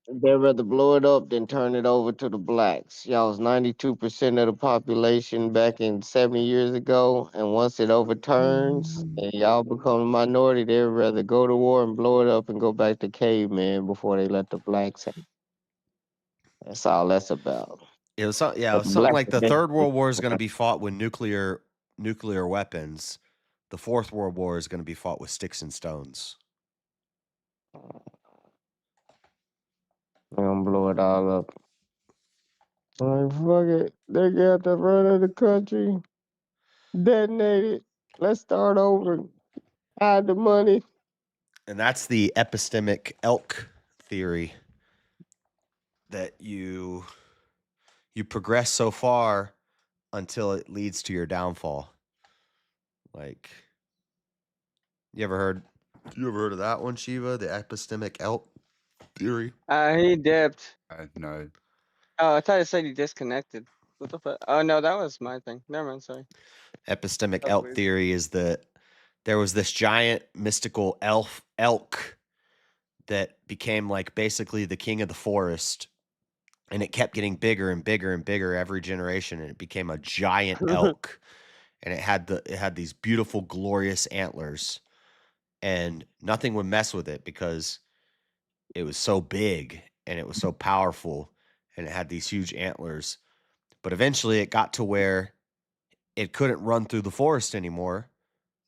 They'd rather blow it up than turn it over to the blacks. Y'all was 92% of the population back in 70 years ago, and once it overturns and y'all become a minority, they'd rather go to war and blow it up and go back to caveman before they let the blacks have it. That's all that's about. It was something like the third world war is going to be fought with nuclear weapons. The fourth world war is going to be fought with sticks and stones. They're gonna blow it all up. Like, fuck it. They got the front of the country. Detonate it. Let's start over. Hide the money. And that's the epistemic elk theory that you progress so far until it leads to your downfall. Like, you ever heard of that one, Shiva? The epistemic elk theory? He dipped. No. Oh, I thought it said he disconnected. What the fuck? Oh no, that was my thing. Never mind. Sorry. Epistemic That's elk weird. theory is that there was this giant mystical elk that became like basically the king of the forest, and it kept getting bigger and bigger and bigger every generation, and it became a giant elk, and it had these beautiful, glorious antlers, and nothing would mess with it because it was so big and it was so powerful, and it had these huge antlers. But eventually, it got to where it couldn't run through the forest anymore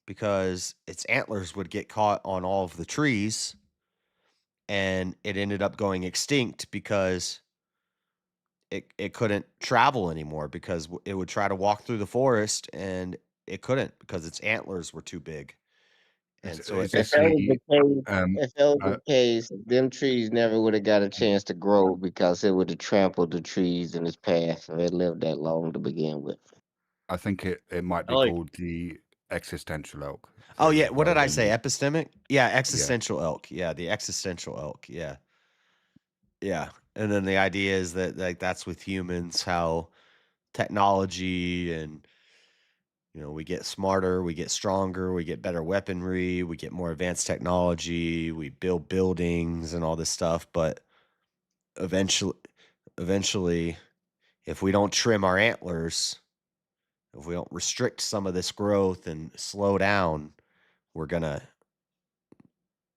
because its antlers would get caught on all of the trees, and it ended up going extinct because it couldn't travel anymore because it would try to walk through the forest and it couldn't because its antlers were too big. And so If that was the case, them trees never would have got a chance to grow because it would have trampled the trees in its path if it lived that long to begin with. I think it might be called the existential elk. Oh yeah, what rather did I than say? the- Epistemic? Yeah, existential elk. Yeah, the existential elk. Yeah. Yeah. And then the idea is that like that's with humans, how technology and we get smarter, we get stronger, we get better weaponry, we get more advanced technology, we build buildings and all this stuff, but eventually if we don't trim our antlers, if we don't restrict some of this growth and slow down, we're going to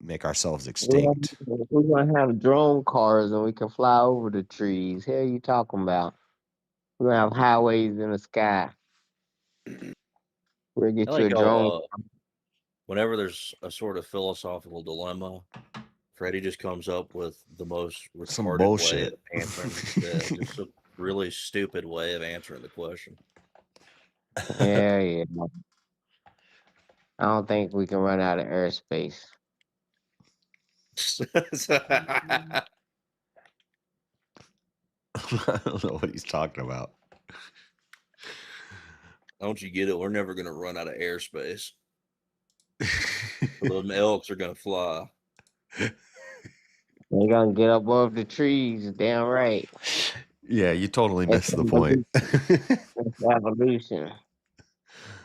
make ourselves extinct. We're gonna have drone cars and we can fly over the trees. Hell, you talking about? We're gonna have highways in the sky. We'll I get you like a drone. how whenever there's a sort of philosophical dilemma, Freddie just comes up with the most Some retarded way bullshit. of answering. Just a really stupid way of answering the question. Yeah. I don't think we can run out of airspace. I don't know what he's talking about. Don't you get it? We're never gonna run out of airspace. Them elks are gonna fly. They're gonna get above the trees, damn right. Yeah, you totally That's missed the point. evolution.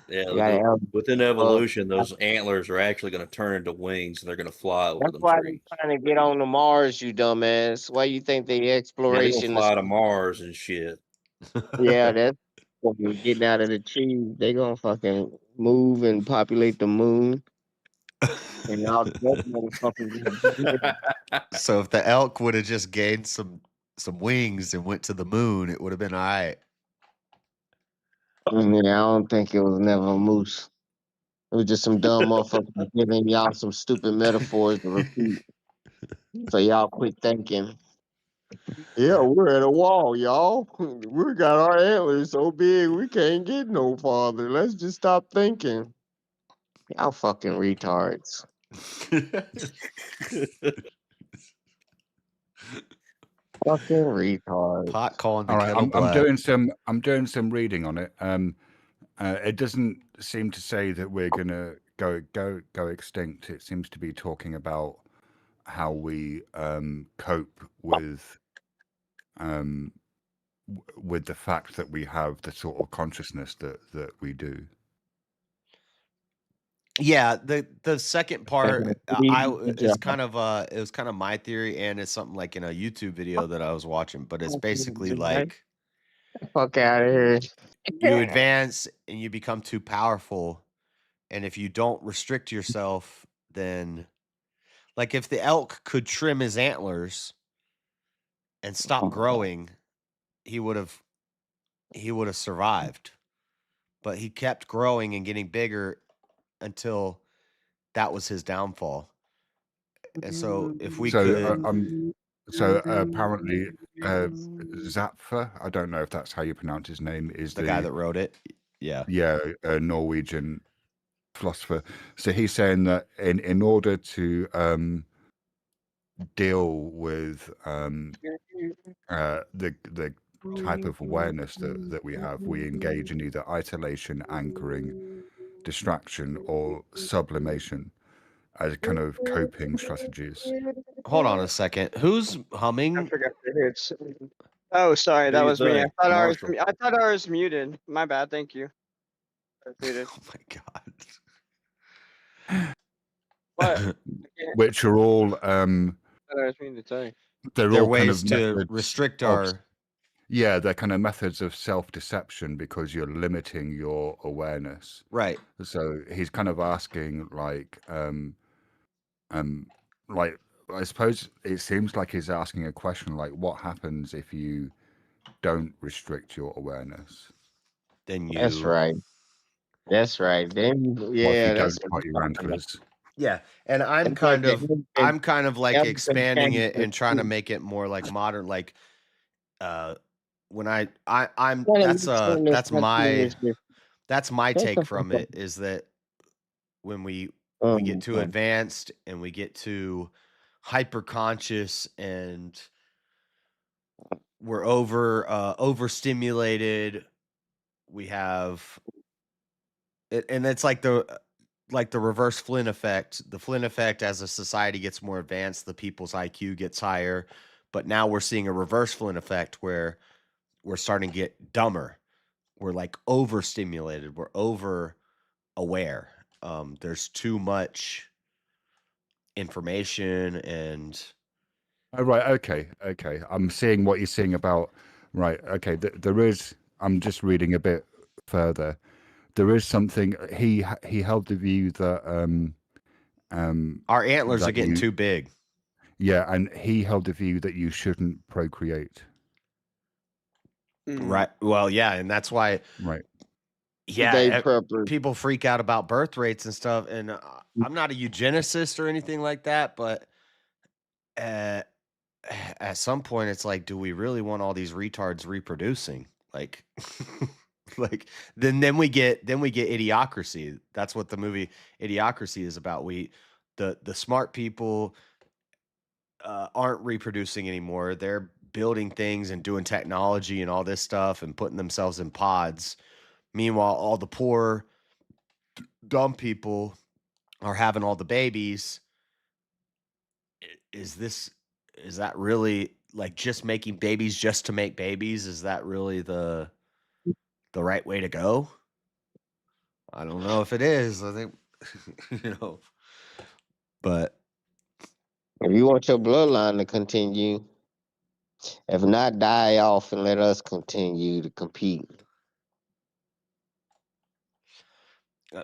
Yeah, You gotta within evolve. evolution, those antlers are actually going to turn into wings, and they're going to fly over That's them why trees. they're trying to get on to Mars, you dumbass. Why you think the Yeah, they're going to exploration is? fly to Mars and shit. Yeah, that's fucking getting out of the trees. They gonna fucking move and populate the moon. And all that motherfuckers. So if the elk would have just gained some wings and went to the moon, it would have been all right. I mean, I don't think it was never a moose. It was just some dumb motherfuckers giving y'all some stupid metaphors to repeat. So y'all quit thinking. Yeah, we're at a wall, y'all. We got our antlers so big we can't get no farther. Let's just stop thinking. Y'all fucking retards. Fucking retards. Pot calling the All right, kettle I'm black. doing some reading on it. It doesn't seem to say that we're gonna go extinct. It seems to be talking about how we cope with the fact that we have the sort of consciousness that we do. Yeah, the second part Good is job. kind of it was kind of my theory, and it's something like in a YouTube video that I was watching, but it's basically like Fuck out of here. you advance and you become too powerful, and if you don't restrict yourself, then like if the elk could trim his antlers and stop growing, he would have survived. But he kept growing and getting bigger until that was his downfall. And so if we could So apparently, Zapfa, I don't know if that's how you pronounce his name, is the guy that wrote it. Yeah. Yeah, a Norwegian philosopher. So he's saying that in order to deal with the type of awareness that we have, we engage in either isolation, anchoring, distraction, or sublimation as kind of coping strategies. Hold on a second. Who's humming? I forgot to hit. Oh, sorry, Who that you was me. think? I Marshall. thought I was muted. My bad. Thank you. I was muted. Oh my god. What? Which are all I thought I was muted. Sorry. they're They're all kind ways of to methods restrict of- our yeah, they're kind of methods of self-deception because you're limiting your awareness. right. So he's kind of asking like I suppose it seems like he's asking a question like what happens if you don't restrict your awareness? Then you That's right. That's right. Then What if yeah, you that's don't spot your antlers? Yeah, and I'm It's like kind of like elk expanding and it and trying to cancer. make it more like modern like when I'm Well, that's understand this cartoon is just- that's my Shut the take fuck from up. it is that when we Oh get my too God. advanced and we get too hyper conscious and we're overstimulated, we have it, and it's like the reverse Flynn effect. The Flynn effect, as a society gets more advanced, the people's IQ gets higher. But now we're seeing a reverse Flynn effect where we're starting to get dumber. We're like overstimulated. We're over aware. There's too much information and Oh, right. Okay. I'm seeing what you're seeing about. Right. Okay. There is. I'm just reading a bit further. There is something. He held the view that our antlers that are getting you- too big. Yeah, and he held the view that you shouldn't procreate. Right. Well, yeah, and that's why. Right. Yeah, Day preppers. people freak out about birth rates and stuff. And I'm not a eugenicist or anything like that, but at some point, it's like, do we really want all these retards reproducing? Like, like then we get Idiocracy. That's what the movie Idiocracy is about. The smart people aren't reproducing anymore. They're building things and doing technology and all this stuff and putting themselves in pods, Meanwhile, all the poor, dumb people are having all the babies. Is that really like just making babies just to make babies? Is that really the right way to go? I don't know if it is. I think, but If you want your bloodline to continue, if not, die off and let us continue to compete.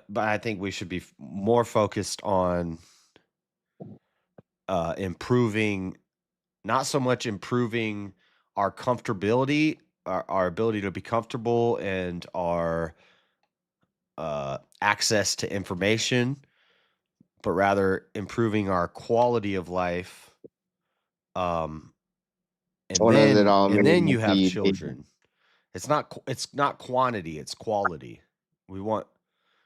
but I think we should be more focused on improving, not so much improving our comfortability, our ability to be comfortable, and our access to information, but rather improving our quality of life. And What does it all mean you to have you? children. It's not quantity, it's quality. We want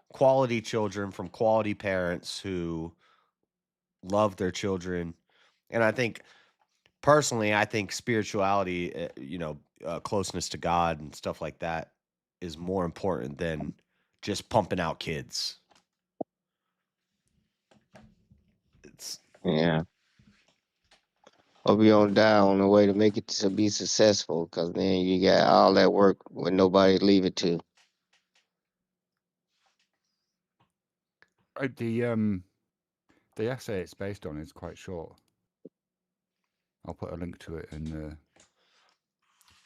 quality children from quality parents who love their children. And I think personally, I think spirituality, closeness to God and stuff like that is more important than just pumping out kids. Yeah. Hope you don't die on the way to make it to be successful, because then you got all that work with nobody to leave it to. The essay it's based on is quite short. I'll put a link to it in the.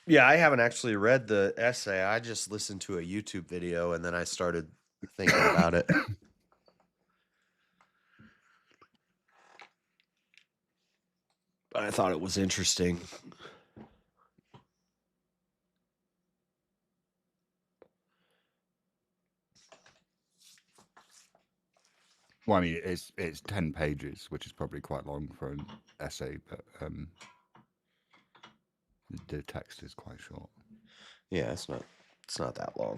Yeah, I haven't actually read the essay. I just listened to a YouTube video and then I started thinking about it. But I thought it was interesting. Well, I mean, it's 10 pages, which is probably quite long for an essay, but the text is quite short. Yeah, it's not that long.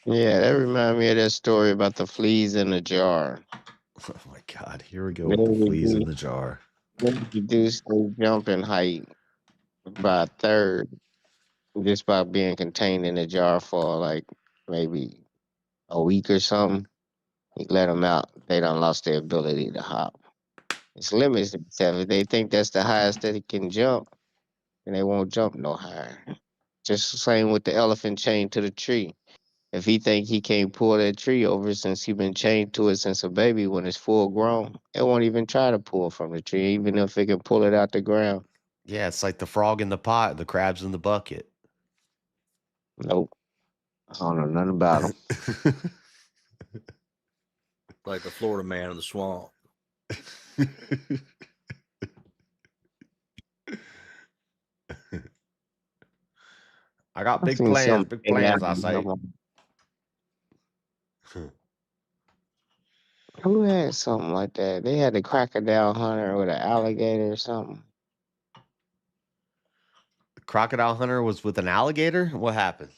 Yeah, that reminded me of that story about the fleas in the jar. Oh my God, here we go with the fleas in the jar. They reduced their jumping height by a third just by being contained in a jar for like maybe a week or something. You let them out, they done lost their ability to hop. It's limits themselves. If they think that's the highest that it can jump, then they won't jump no higher. Just the same with the elephant chained to the tree. If he think he can't pull that tree over since he been chained to it since a baby, when it's full grown, it won't even try to pull from the tree, even if it can pull it out the ground. Yeah, it's like the frog in the pot, the crabs in the bucket. Nope. I don't know nothing about them. Like the Florida man in the swamp. I got I've big seen plans, some big plans, I say. Who had something like that? They had the crocodile hunter with an alligator or something. Crocodile hunter was with an alligator? What happened?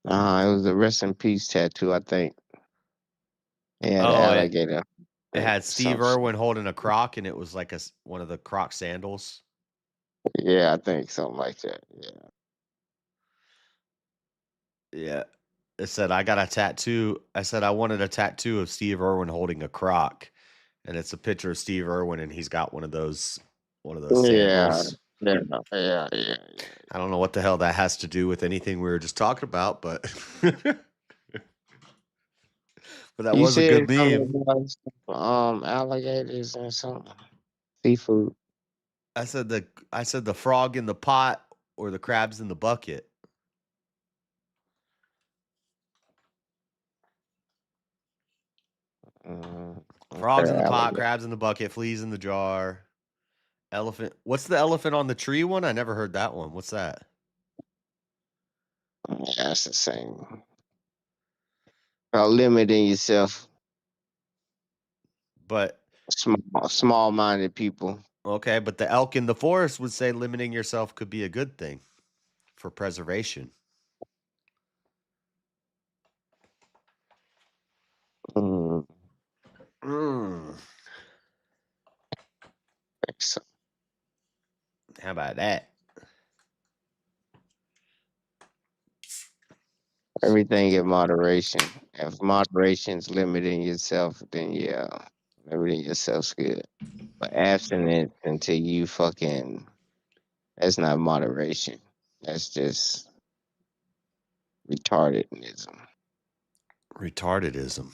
It was a rest in peace tattoo, I think. Yeah, the Oh, alligator. it had Steve Some shit. Irwin holding a croc, and it was like one of the croc sandals. Yeah, I think something like that. Yeah. Yeah. It said, I got a tattoo. I said, I wanted a tattoo of Steve Irwin holding a croc. And it's a picture of Steve Irwin, and he's got one of those sandals. Yeah. I don't know what the hell that has to do with anything we were just talking about, but but that You was a said good meme. something about alligators and something. Seafood. I said the frog in the pot or the crabs in the bucket. Frogs in the pot, crabs in the bucket, fleas in the jar, elephant. What's the elephant on the tree one? I never heard that one. What's that? Yeah, that's the same. About limiting yourself. But small-minded people. Okay, but the elk in the forest would say limiting yourself could be a good thing for preservation. So. How about that? Everything in moderation. If moderation's limiting yourself, then yeah, limiting yourself's good. But abstinence until you fucking, that's not moderation. That's just retardedism. Retardedism.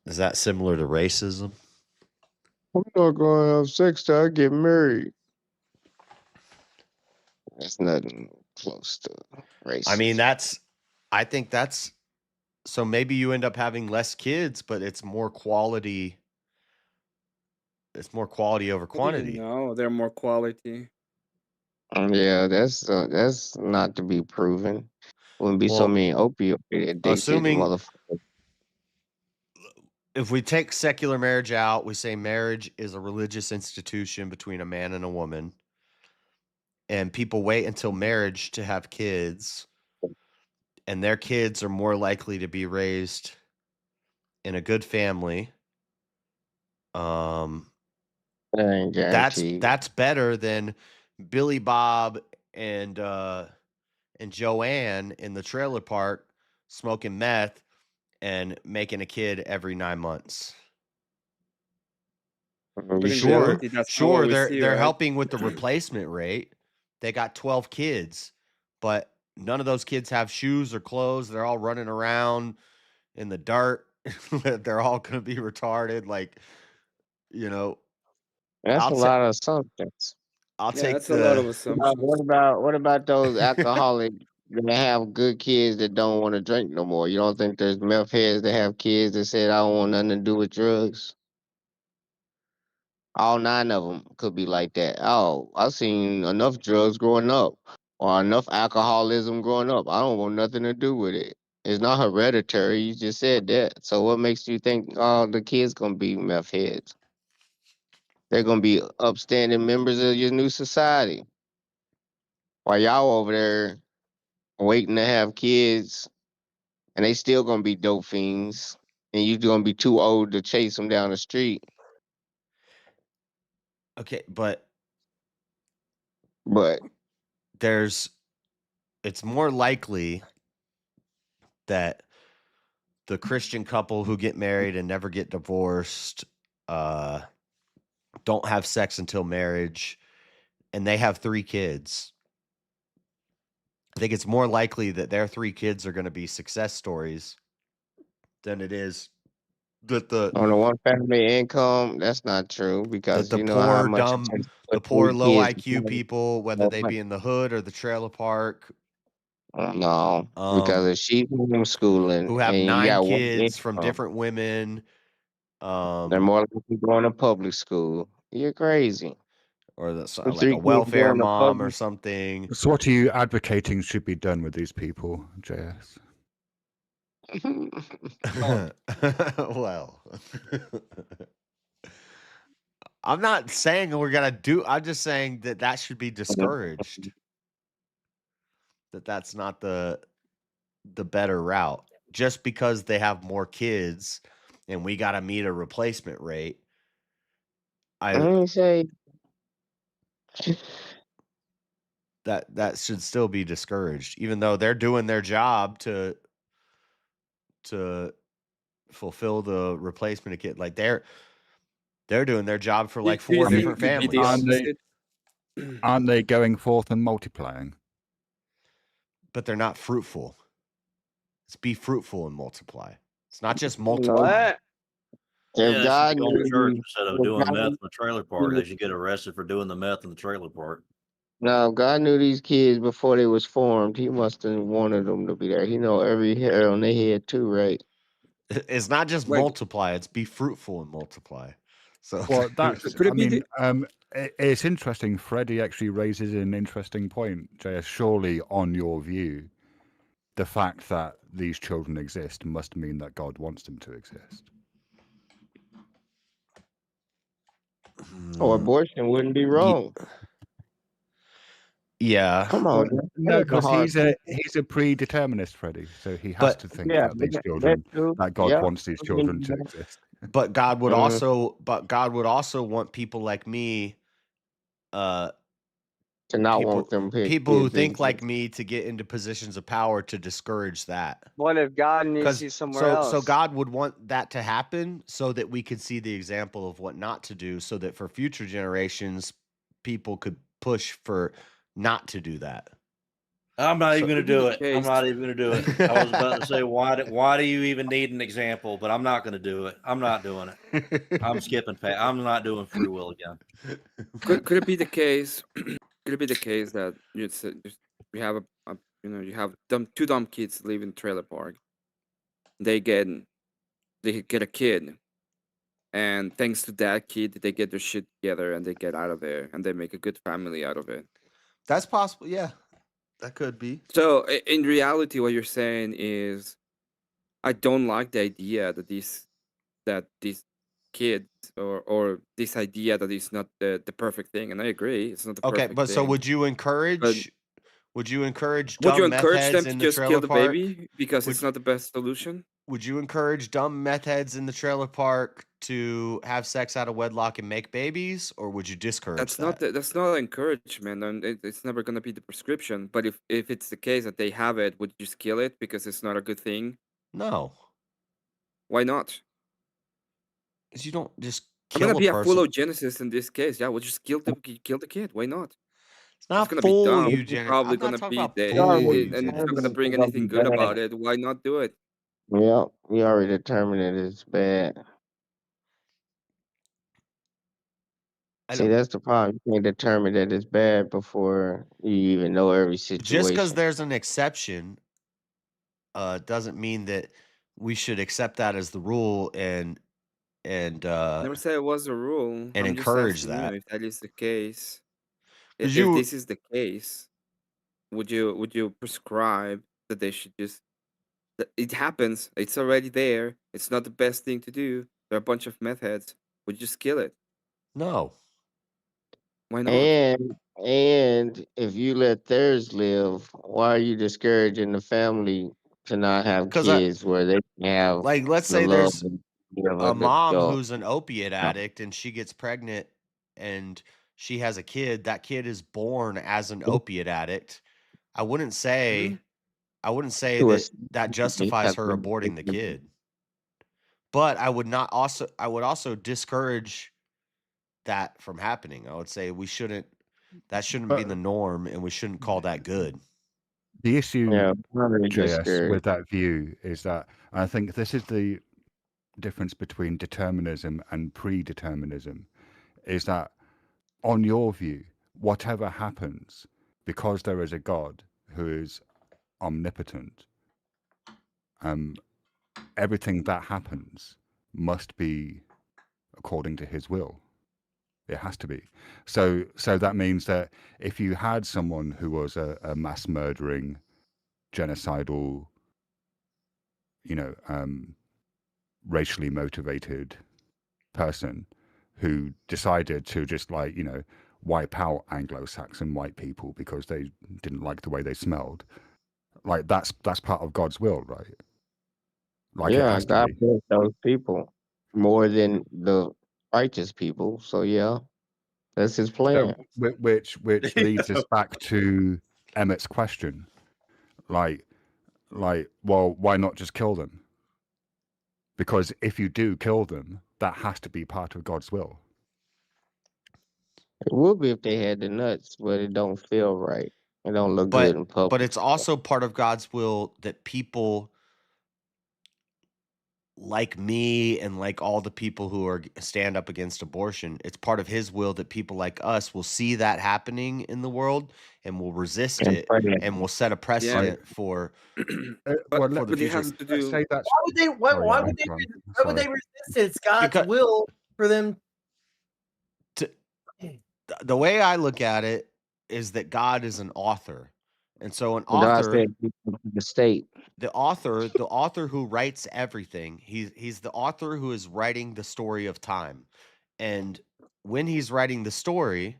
Is that similar to racism? I'm not going to have sex till I get married. That's nothing close to racism. I mean, I think that's, so maybe you end up having less kids, but it's more quality. It's more quality over quantity. No, they're more quality. Yeah, that's not to be proven. Wouldn't be so Well, many opioid addicted assuming- motherfuckers. If we take secular marriage out, we say marriage is a religious institution between a man and a woman. And people wait until marriage to have kids. And their kids are more likely to be raised in a good family. That ain't guaranteed. That's better than Billy Bob and Joanne in the trailer park smoking meth and making a kid every 9 months. Sure, they're helping with the replacement rate. They got 12 kids, but none of those kids have shoes or clothes. They're all running around in the dirt. They're all going to be retarded. Like, you know, That's a lot of assumptions. I'll take that's a lot of assumptions. What about those alcoholics that have good kids that don't want to drink no more? You don't think there's meth heads that have kids that said I don't want nothing to do with drugs? All 9 of them could be like that. Oh, I've seen enough drugs growing up, or enough alcoholism growing up. I don't want nothing to do with it. It's not hereditary. You just said that. So what makes you think the kids gonna be meth heads? They're gonna be upstanding members of your new society. While y'all over there waiting to have kids, and they still gonna be dope fiends, and you gonna be too old to chase them down the street. Okay, but it's more likely that the Christian couple who get married and never get divorced don't have sex until marriage, and they have 3 kids. I think it's more likely that their 3 kids are going to be success stories than it is that on the one family income. That's not true, because the you know how poor, much it dumb, takes to the put poor, 3 low kids IQ together. people, whether they be in the hood or the trailer park, No, because if she's homeschooling who have and you 9 got one kids from income, different women, they're more likely going to public school. You're crazy. or With like 3 a kids welfare going to mom or public, something. So what are you advocating should be done with these people, JS? Well, I'm not saying we're gonna do. I'm just saying that should be discouraged. That's not the better route. Just because they have more kids, and we got to meet a replacement rate. I didn't say that should still be discouraged, even though they're doing their job to fulfill the replacement kid. Like they're doing their job for like 4 different families. Aren't they going forth and multiplying? But they're not fruitful. It's be fruitful and multiply. It's not just multiply. Yeah, they should be going to church instead of doing meth in the trailer park. They should get arrested for doing the meth in the trailer park. No, God knew these kids before they was formed. He must have wanted them to be there. He know every hair on their head too, right? It's not just multiply; it's be fruitful and multiply. So, Well, that's. I mean, it's interesting. Freddie actually raises an interesting point, JS. Surely, on your view, the fact that these children exist must mean that God wants them to exist. Or abortion wouldn't be wrong. Yeah. Come on. No, because he's a predeterminist, Freddie. So he has to think that these children, that God wants these children to exist. But God would also want people like me to not people want them people who kids think into like me to get into positions of power to discourage that. What if God needs Because you somewhere else? so God would want that to happen so that we could see the example of what not to do, so that for future generations, people could push for not to do that. I'm not So- even going to do it. I'm Case- not even going to do it. I was about to say, why do you even need an example? But I'm not going to do it. I'm not doing it. I'm skipping past. I'm not doing free will again. Could it be the case? Could it be the case that you have a you have two dumb kids live in trailer park. They get a kid, and thanks to that kid, they get their shit together and they get out of there and they make a good family out of it. That's possible. Yeah, that could be. So in reality, what you're saying is, I don't like the idea that these kids or this idea that it's not the perfect thing, and I agree, it's not the Okay, perfect but thing. so would you encourage? Would you encourage Would you dumb meth encourage heads them to in the just kill trailer the park? baby because it's not the best solution? Would you encourage dumb meth heads in the trailer park to have sex out of wedlock and make babies, or would you discourage that? That's not encouragement, and it's never gonna be the prescription. But if it's the case that they have it, would you just kill it because it's not a good thing? No. Why not? Because you don't just I'm kill gonna a be a person. full eugenicist in this case. Yeah, we'll just kill the kid. Why not? It's not gonna full be dumb. eugenics. Probably I'm not gonna talking be about dead, full and it's not gonna bring anything good about it. Why not do it? Yep, we already determined it is bad. See, that's the problem. You can't determine that it's bad before you even know every situation. Just because there's an exception doesn't mean that we should accept that as the rule and Never said it was a rule. and I'm encourage just asking that. you if that is the case. 'Cause If you- this is the case, would you prescribe that they should just? That it happens. It's already there. It's not the best thing to do. There are a bunch of meth heads. Would you just kill it? No. Why not? And if you let theirs live, why are you discouraging the family to not have 'Cause kids where they can have Like, let's the say love there's of a an mom adult? who's an opiate addict and she gets pregnant and she has a kid. That kid is born as an opiate addict. I wouldn't say To a that justifies her aborting the kid. But I would also discourage that from happening. I would say that shouldn't be the norm, and we shouldn't call that good. The issue, probably JS, discouraged. with that view is that I think this is the difference between determinism and predeterminism, is that on your view, whatever happens, because there is a God who is omnipotent, everything that happens must be according to his will. It has to be. So that means that if you had someone who was a mass murdering, genocidal, racially motivated person who decided to just wipe out Anglo-Saxon white people because they didn't like the way they smelled, like that's part of God's will, right? Like, it Yeah, has to God be. bless those people more than the righteous people. So yeah, that's his plan. So, which leads us back to Emmett's question, like, well, why not just kill them? Because if you do kill them, that has to be part of God's will. It would be if they had the nuts, but it don't feel right. It don't look good in public. But it's also part of God's will that people like me and like all the people who stand up against abortion, it's part of his will that people like us will see that happening in the world and will resist it and will set a precedent for the future. Let's say that's Why would they resist it? It's God's will for them. The way I look at it is that God is an author. And so an God author, said the state. the author who writes everything, he's the author who is writing the story of time. And when he's writing the story,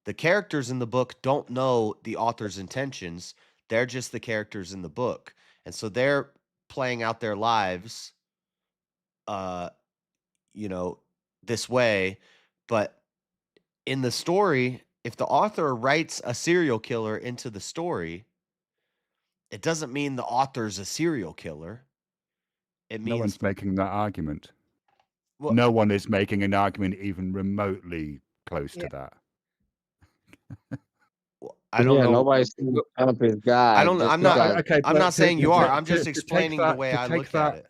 the characters in the book don't know the author's intentions. They're just the characters in the book. And so they're playing out their lives this way, but in the story, if the author writes a serial killer into the story, it doesn't mean the author's a serial killer. It No means one's making that argument. Well- No one is making an argument even remotely close to that. I don't yeah, know. nobody's up his guy. I don't. just I'm not. because- Okay, I'm but not saying you are. I'm just to take explaining the way I look at it.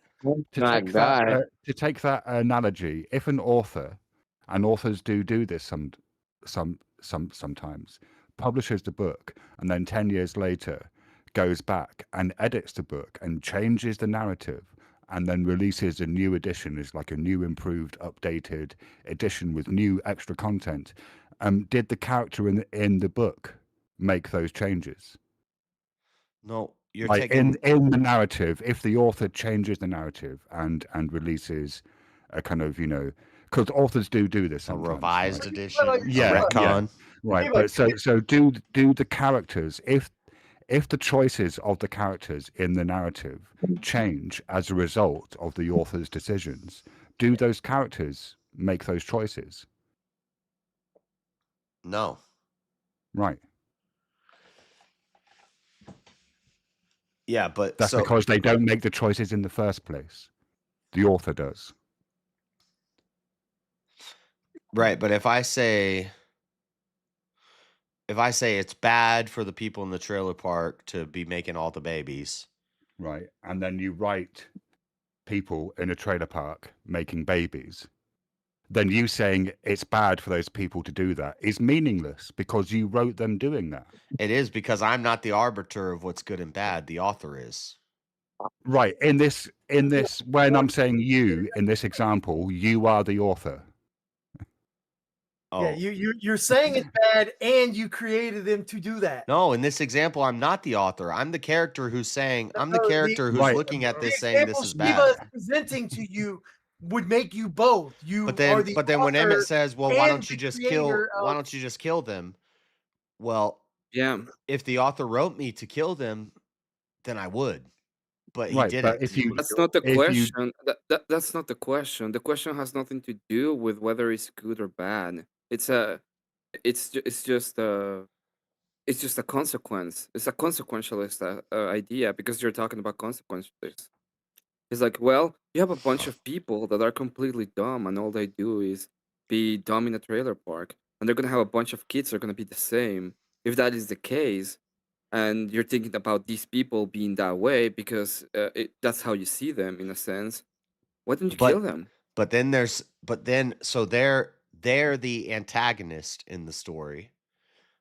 My God. To take that analogy, if an author, and authors do this sometimes, publishes the book and then 10 years later goes back and edits the book and changes the narrative and then releases a new edition, is like a new, improved, updated edition with new extra content. Did the character in the book make those changes? No, you're Like taking in the narrative, if the author changes the narrative and releases a kind of, because authors do this sometimes, a revised right? edition, a Yeah, retcon. right. But so do the characters, if the choices of the characters in the narrative change as a result of the author's decisions, do those characters make those choices? No. Right. Yeah, but That's because they don't make the choices in the first place. The author does. Right, but if I say it's bad for the people in the trailer park to be making all the babies, right, and then you write people in a trailer park making babies, then you saying it's bad for those people to do that is meaningless because you wrote them doing that. It is, because I'm not the arbiter of what's good and bad. The author is. Right. In this, when I'm saying you, in this example, you are the author. Oh. Yeah, you're saying it's bad, and you created them to do that. No, in this example, I'm not the author. I'm the character who's saying, I'm the No, character who's Right. looking at this The saying this example is Shiva bad. is presenting to you would make you both. You But are then, the when author Emmett says, "Well, why and don't you the just kill? creator Why of- don't you just kill them?" Well, Yeah. if the author wrote me to kill them, then I would. But he Right, didn't. but if you, That's not the if you, question. That's not the question. The question has nothing to do with whether it's good or bad. It's just a consequence. It's a consequentialist idea, because you're talking about consequences. It's like, well, you have a bunch of people that are completely dumb, and all they do is be dumb in a trailer park, and they're gonna have a bunch of kids that are gonna be the same. If that is the case, and you're thinking about these people being that way because that's how you see them in a sense, why don't you kill them? But then so they're the antagonist in the story.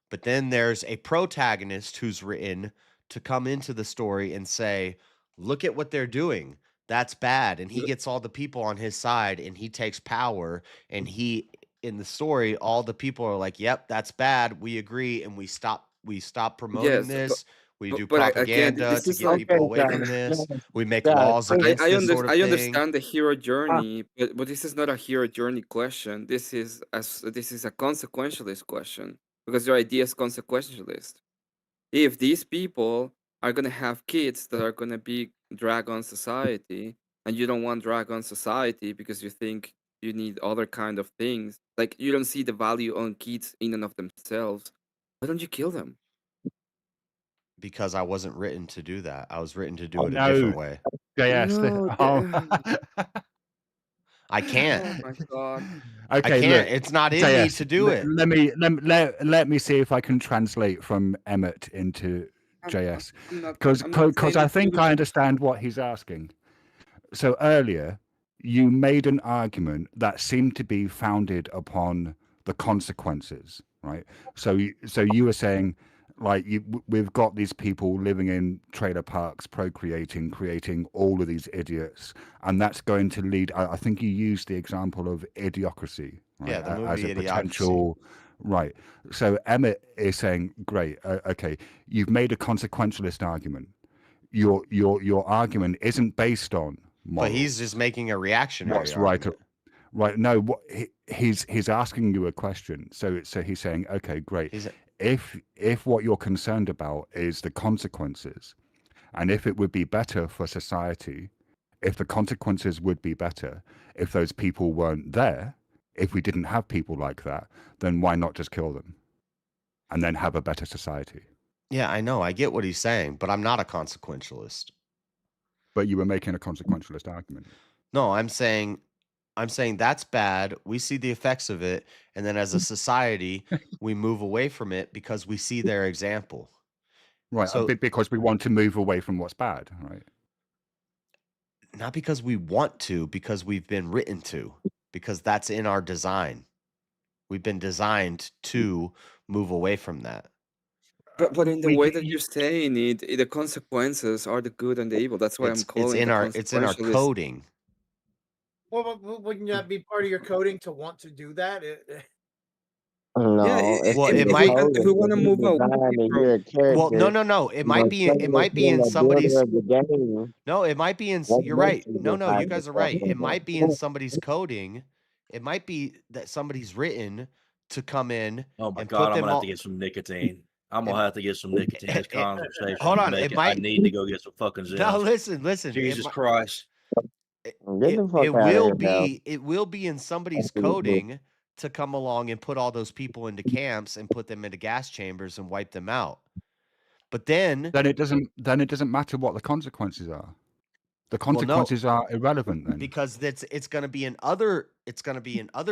But then there's a protagonist who's written to come into the story and say, look at what they're doing. That's bad. And he gets all the people on his side, and he takes power, and in the story, all the people are like, yep, that's bad. We agree. And we stop promoting Yes, this. We do but again, propaganda this to is get like- people away from this. We make Yeah, laws against I this sort of I thing. understand the hero journey, but this is not a hero journey question. This is a consequentialist question, because your idea is consequentialist. If these people are gonna have kids that are gonna be drag on society, and you don't want drag on society because you think you need other kind of things, like you don't see the value on kids in and of themselves, why don't you kill them? Because I wasn't written to do that. I was written to do it a no, different way. JS. I can't. Oh my god. Okay, I can't. look, It's not in me JS, to do it. Let me see if I can translate from Emmett into JS, I'm not because saying I that think you- I understand what he's asking. So earlier, you made an argument that seemed to be founded upon the consequences, right? So you were saying, like, we've got these people living in trailer parks, procreating, creating all of these idiots, and that's going to lead. I think you used the example of Idiocracy, right? Yeah, the movie as a Idiocracy. potential. Right. So Emmett is saying, great, okay, you've made a consequentialist argument. Your argument isn't based on morals. But he's just making a reactionary What's right? argument. Right. No, he's asking you a question. So he's saying, okay, great. If what you're concerned about is the consequences, and if it would be better for society, if the consequences would be better if those people weren't there if we didn't have people like that, then why not just kill them and then have a better society? Yeah, I know. I get what he's saying, but I'm not a consequentialist. But you were making a consequentialist argument. No, I'm saying that's bad. We see the effects of it, and then as a society, we move away from it because we see their example. Right, So because we want to move away from what's bad, right? not because we want to, because we've been written to, because that's in our design. We've been designed to move away from that. But in the way that you're saying it, the consequences are the good and the evil. That's why I'm calling It's in our coding. Well, wouldn't that be part of your coding to want to do that? No, Yeah, it's well, in it the might. code. If we want to It's move away designed that from, you're a character. No. It might be. It might be in somebody's. No, it might be in. You're right. No, you guys are right. It might be in somebody's coding. It might be that somebody's written to come in Oh my and God, put I'm them gonna have all. to get some nicotine. I'm gonna have to get some nicotine. This conversation. Hold is on, it making- might. I need to go get some fucking Zins. No, listen. Jesus Christ. Get the fuck It out of will here, Dale. be. It will be in somebody's coding to come along and put all those people into camps and put them into gas chambers and wipe them out. But then it doesn't matter what the consequences are. The consequences are irrelevant then. because it's going to be in other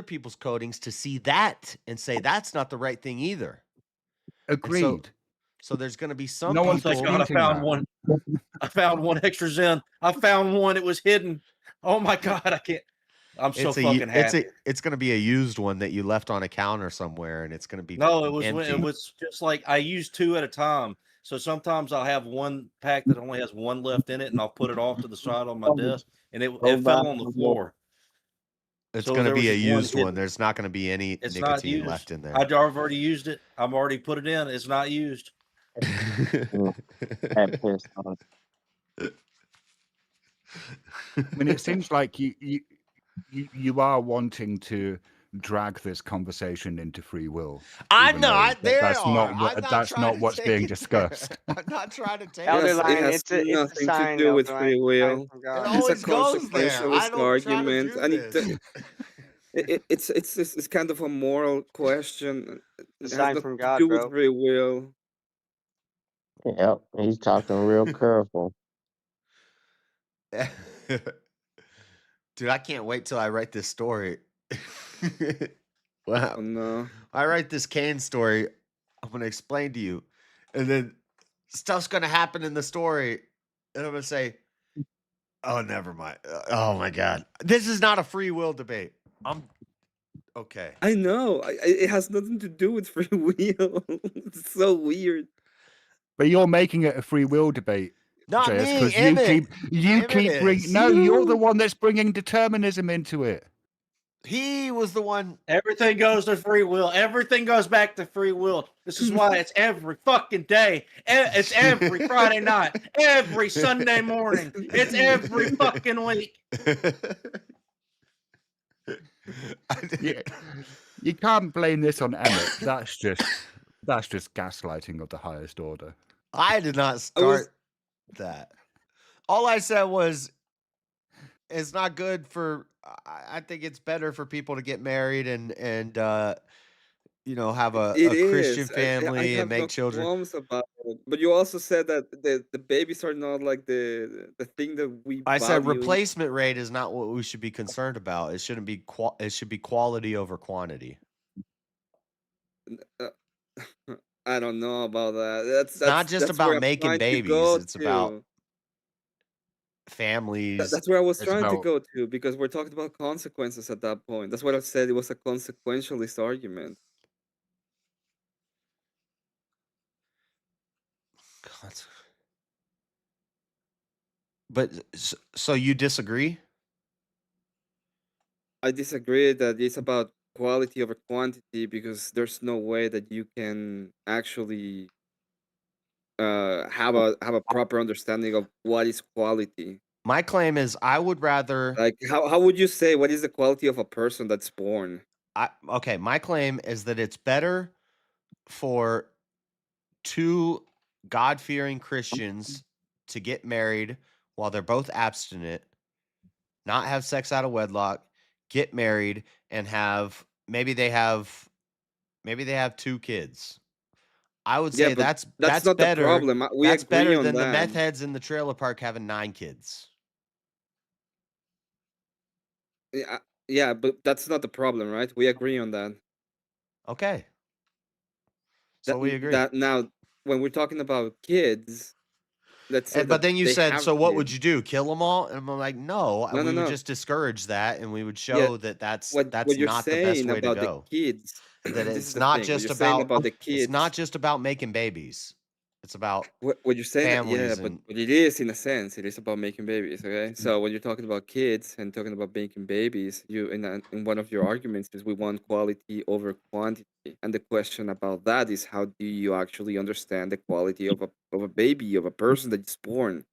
people's codings to see that and say that's not the right thing either. Agreed. So there's going to be some No one's people. I found one. I found one extra Zen. I found one. It was hidden. Oh my God, I can't. I'm so fucking happy. It's going to be a used one that you left on a counter somewhere, and it's going to be No, it empty. was just like I use 2 at a time. So sometimes I'll have one pack that only has 1 left in it, and I'll put it off to the side on my desk, and it fell on the floor. It's So going to there be a was used hidden. one. There's not going to be any It's not nicotine used. left in there. I've already used it. I've already put it in. It's not used. That pissed off. I mean, it seems like you are wanting to drag this conversation into free will. I'm not. That's not what's being discussed. I'm not trying to take yes, Elderline, it has it's a nothing sign, to do with Elderline, free sign will. from It God. It's a always goes there. I consequentialist don't try to argument. do I need this. to. It's kind of a moral question. It has Sign nothing from to God, do bro. with free will. Yep, he's talking real careful. Dude, I can't wait till I write this story. Wow. Oh no. I write this Kane story. I'm going to explain to you. And then stuff's going to happen in the story. And I'm going to say, oh, never mind. Oh, my God. This is not a free will debate. I'm okay. I know. It has nothing to do with free will. It's so weird. But you're making it a free will debate. Not JS, me, 'cause Emmett. you Emmett keep bringing. is. No, you're the one that's bringing determinism into it. He was the one. Everything goes to free will. Everything goes back to free will. This is why it's every fucking day. It's every Friday night. Every Sunday morning. It's every fucking week. You can't blame this on Emmett. That's just gaslighting of the highest order. I did not start that. All I said was it's not good for. I think it's better for people to get married and have a Christian family and make children. Qualms about it. But you also said that the babies are not like the thing that we. I said value. replacement rate is not what we should be concerned about. It shouldn't be. It should be quality over quantity. I don't know about that. That's not just that's where about I'm making trying to babies. go It's about to. families. That's where I was It's trying to about- go to because we're talking about consequences at that point. That's what I said. It was a consequentialist argument. But so you disagree? I disagree that it's about quality over quantity because there's no way that you can actually have a proper understanding of what is quality. My claim is I would rather. Like how would you say what is the quality of a person that's born? Okay, my claim is that it's better for two God-fearing Christians to get married while they're both abstinent, not have sex out of wedlock, get married, and maybe they have 2 kids. I would Yeah, say but that's that's not the better. problem. We That's agree better on than the that. meth heads in the trailer park having 9 kids. Yeah, but that's not the problem, right? We agree on that. Okay. So we agree. That now, when we're talking about kids, let's say But then you they said, have so what would kids. you do? Kill them all? And I'm like, no. No, We would no. just discourage that, and we would Yeah, show that that's what you're not the best saying way to about the go. kids, That this it's is the not thing. What just you're saying about the it's not kids, just about making babies. It's about what you're saying, yeah, families but and it is in a sense. It is about making babies, okay? So when you're talking about kids and talking about making babies, you in one of your arguments is we want quality over quantity, and the question about that is how do you actually understand the quality of a baby, of a person that's born?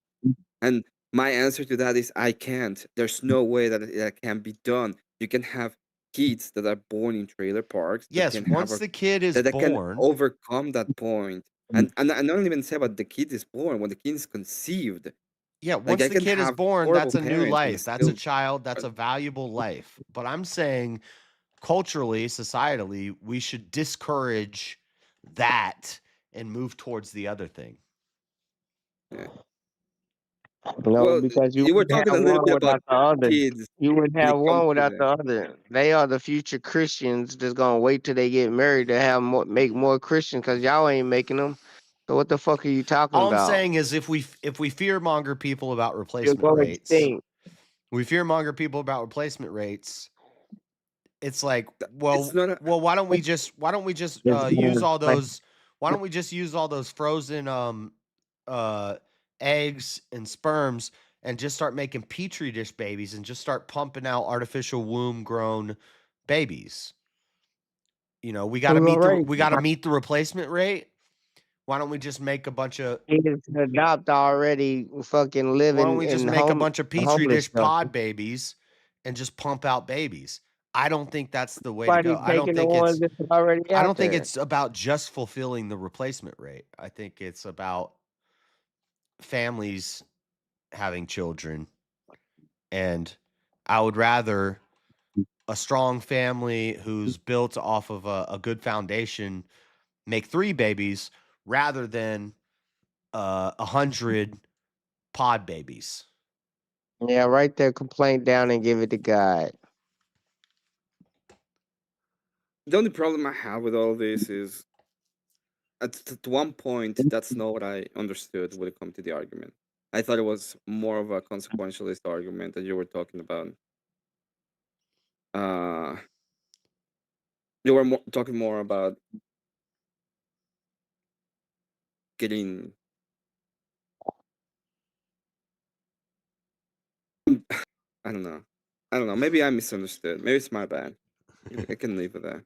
And my answer to that is I can't. There's no way that that can be done. You can have kids that are born in trailer parks that yes, can have once the kid is that can born, overcome that point. And I don't even say about the kid is born, when the kid is conceived. yeah, Like once I the can kid is have born, horrible that's a new parents and life. That's a still child. That's a valuable life. But I'm saying culturally, societally, we should discourage that and move towards the other thing. No, well, because you you were wouldn't have talking a little one bit about without the other. kids You wouldn't when have it comes one to without the that. other. They are the future Christians that's gonna wait till they get married to have more, make more Christians, because y'all ain't making them. So what the fuck are you talking All I'm about? saying is if we fearmonger people about You're replacement going rates, extinct. we fearmonger people about replacement rates. It's like, It's not a, why don't we just use all those? Why don't we just use all those frozen eggs and sperms and just start making petri dish babies and just start pumping out artificial womb grown babies? You know, we got to meet the replacement rate. Why don't we just make a bunch of Kids adopt already fucking why living don't we just in make a bunch of petri homeless dish stuff. pod babies and just pump out babies? I don't think that's the way to Everybody's go. I don't taking the think ones that's already I out don't think there. it's about just fulfilling the replacement rate. I think it's about families having children. And I would rather a strong family who's built off of a good foundation make 3 babies rather than 100 pod babies. Yeah, write their complaint down and give it to God. the only problem I have with all this is at one point that's not what I understood when it comes to the argument. I thought it was more of a consequentialist argument that you were talking about. You were talking more about getting. I don't know. Maybe I misunderstood. Maybe it's my bad. I can leave it there.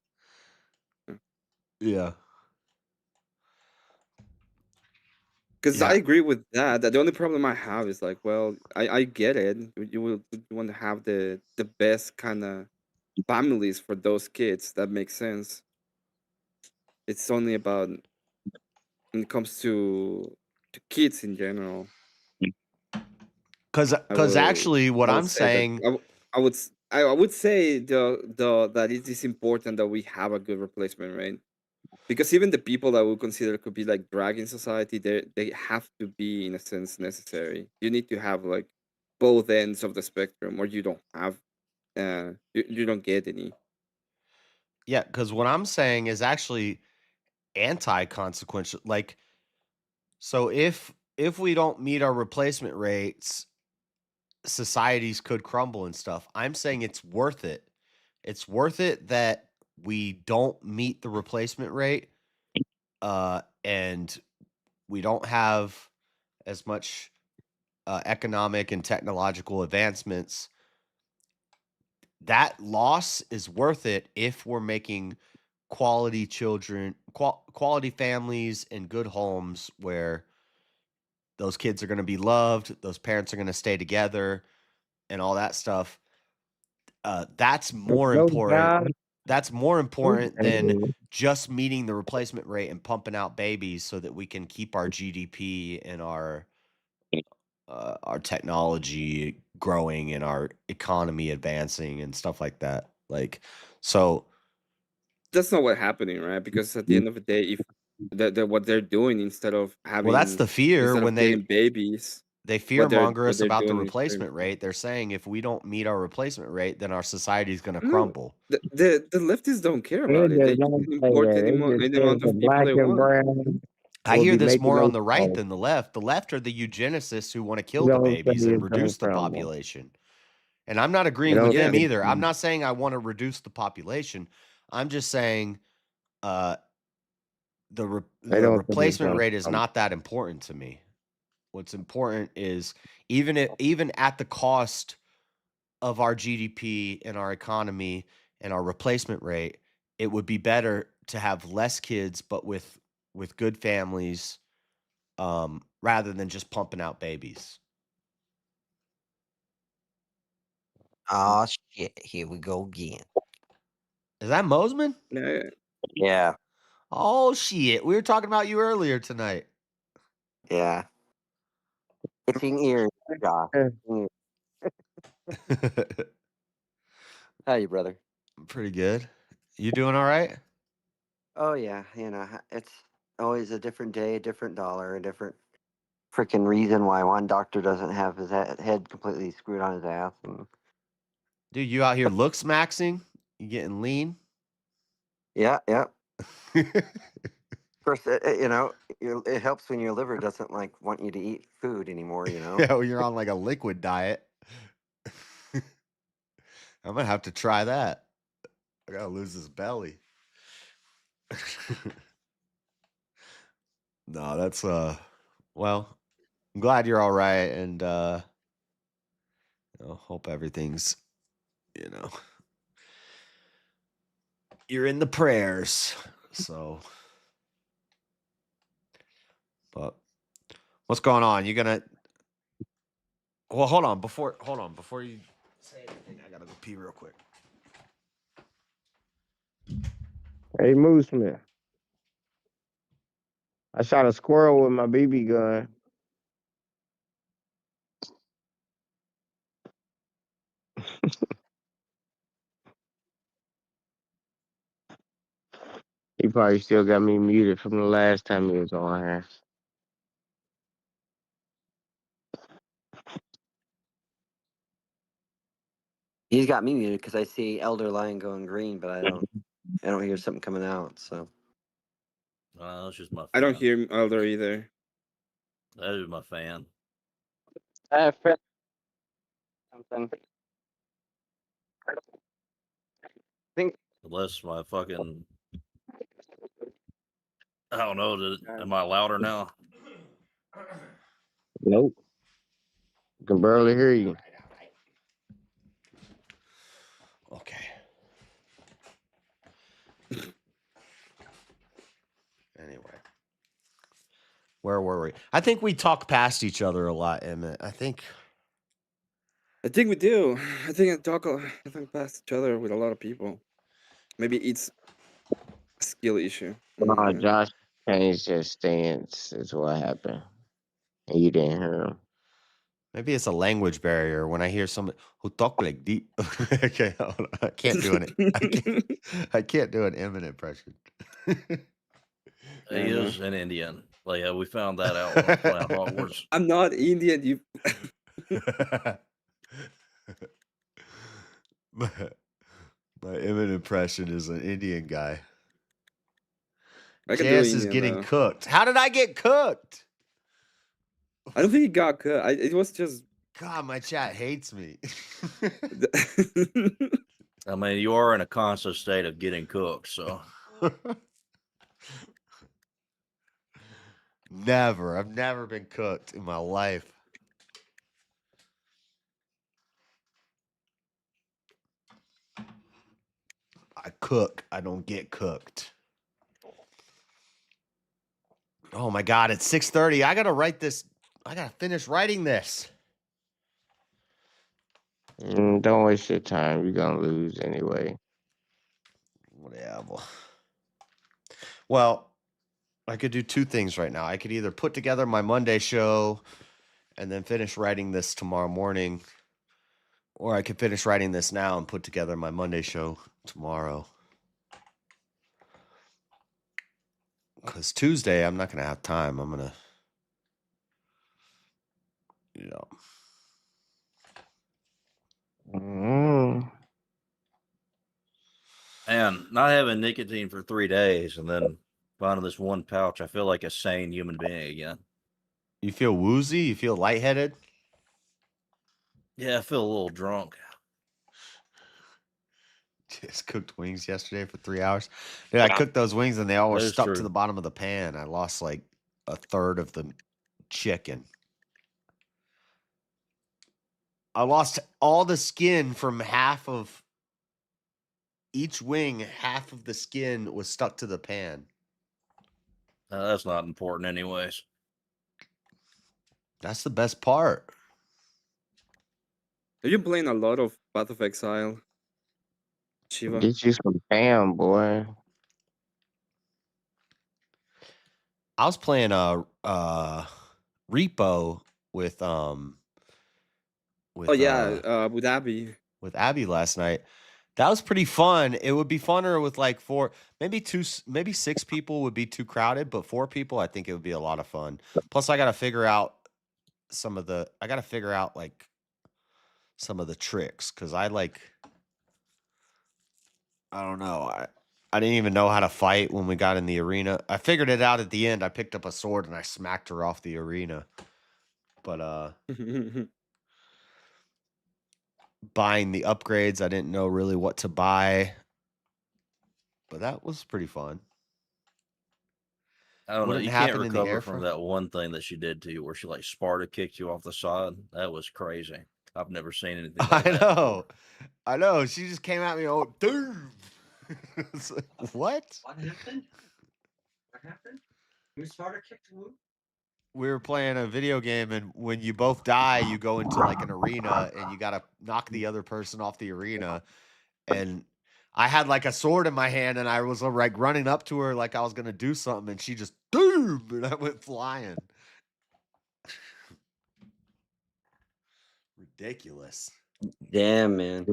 Yeah. Because I agree with that. The only problem I have is like, well, I get it. You want to have the best kind of families for those kids. That makes sense. It's only about when it comes to kids in general. Because actually, what I'm saying, I would say that it is important that we have a good replacement rate, because even the people that we consider could be like drag in society, they have to be in a sense necessary. You need to have like both ends of the spectrum, or you don't have you don't get any. yeah, because what I'm saying is actually anti-consequential. Like, so if we don't meet our replacement rates, societies could crumble and stuff. I'm saying it's worth it. It's worth it that we don't meet the replacement rate, and we don't have as much economic and technological advancements. That loss is worth it if we're making quality children, quality families, and good homes where those kids are going to be loved, those parents are going to stay together, and all that stuff. That's more important. That's more important than just meeting the replacement rate and pumping out babies so that we can keep our GDP and our our technology growing and our economy advancing and stuff like that. Like, so That's not what's happening, right? Because at the end of the day, if what they're doing instead of well, that's the fear when getting babies, they fear monger us they're about the doing is replacement rate. They're saying if we don't meet our replacement rate, then our society is going to no, crumble. the leftists don't care They about it. They just don't can say import that. any They just any say amount the of people black they and want. brown I will hear be this making more on those the right calls. than the left. The left are the eugenicists who want to kill You the don't say babies and it's reduce the unfriendly. population. And I'm not They agreeing don't with say them it's either. I'm not saying I want to reduce the population. I'm just saying the They don't say it's replacement rate is unfriendly. not that important to me. What's important is even at the cost of our GDP and our economy and our replacement rate, it would be better to have less kids but with good families rather than just pumping out babies. Oh shit! Here we go again. Is that Mosman? Yeah. Yeah, Oh shit! We were talking about you earlier tonight. yeah. Itching ears, Josh. Itching ears. How you, brother? Pretty good. You doing all right? Oh yeah, it's always a different day, a different dollar, a different freaking reason why one doctor doesn't have his head completely screwed on his ass. And Dude, you out here looks maxing? You getting lean? yeah. Of course, it helps when your liver doesn't want you to eat food anymore. Yeah, well, you're on like a liquid diet. I'm gonna have to try that. I gotta lose this belly. No, that's well, I'm glad you're all right, and hope everything's, you're in the prayers. So, but what's going on? You gonna? Well, hold on before you say anything. I gotta go pee real quick. Hey, Mooseman. I shot a squirrel with my BB gun. He probably still got me muted from the last time he was on here. he's got me muted because I see Elder Lion going green, but I don't hear something coming out. So That's just my fan. I don't hear Elder either. That is my fan. Something. Unless my fucking, I don't know. Am I louder now? Nope. I can barely hear you. Okay. Anyway, where were we? I think we talk past each other a lot, Emmett. I think we do. I think I think past each other with a lot of people. Maybe it's a skill issue. Josh changed his stance is what happened. And you didn't hear him. maybe it's a language barrier. When I hear someone who talk like deep, okay, hold on. I can't do it. I can't do an Emmett impression. He is an Indian. Like we found that out when I was playing Hogwarts. I'm not Indian. You. my Emmett impression is an Indian guy. Jazz is getting cooked. How did I get cooked? I don't think he got cooked. It was just. God, my chat hates me. I mean, you are in a constant state of getting cooked, so. Never. I've never been cooked in my life. I cook. I don't get cooked. Oh my God, it's 6:30. I gotta write this. I gotta finish writing this. Don't waste your time. You're gonna lose anyway. Whatever. Well, I could do two things right now. I could either put together my Monday show and then finish writing this tomorrow morning. Or I could finish writing this now and put together my Monday show tomorrow. Because Tuesday, I'm not going to have time. I'm going to, you know. And not having nicotine for 3 days and then finding this one pouch, I feel like a sane human being again. You feel woozy? You feel lightheaded? Yeah, I feel a little drunk. Just cooked wings yesterday for 3 hours. Dude, I cooked those wings and they all were That is stuck true. to the bottom of the pan. I lost like a third of the chicken. I lost all the skin from half of each wing. Half of the skin was stuck to the pan. That's not important anyways. That's the best part. Are you playing a lot of Path of Exile, Shiva? Get you some ham, boy. I was playing Repo with Oh yeah, with Abby. with Abby last night. That was pretty fun. It would be funner with like 4, maybe 6 people would be too crowded, but 4 people, I think it would be a lot of fun. Plus, I got to figure out like some of the tricks because I don't know. I didn't even know how to fight when we got in the arena. I figured it out at the end. I picked up a sword and I smacked her off the arena. But buying the upgrades, I didn't know really what to buy. But that was pretty fun. I don't know. Wouldn't You can't happen in the recover air from front. that one thing that she did to you where she like Sparta kicked you off the side. That was crazy. I've never seen anything like I that. know. I know. She just came at me. Oh, dude. It's like, what? What happened? What happened? Who Sparta kicked who? We were playing a video game, and when you both die, you go into like an arena, and you gotta knock the other person off the arena. And I had like a sword in my hand, and I was like running up to her like I was gonna do something, and she just boom, and I went flying. Ridiculous. Damn, man.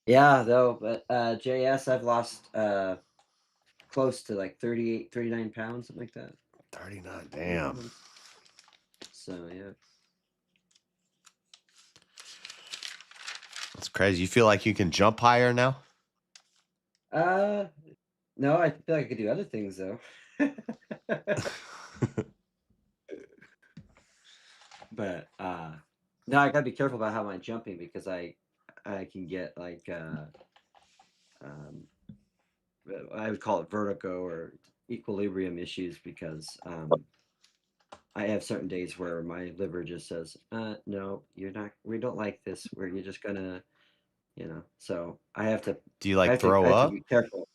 Yeah, though, but JS, I've lost close to like 38, 39 pounds, something like that. 39, damn. So yeah. That's crazy. You feel like you can jump higher now? No, I feel like I could do other things though. But no, I gotta be careful about how I'm jumping because I can get like I would call it vertigo or equilibrium issues because I have certain days where my liver just says, no, you're not, we don't like this, where you're just gonna, so I have to. Do you like throw I have up? to be careful.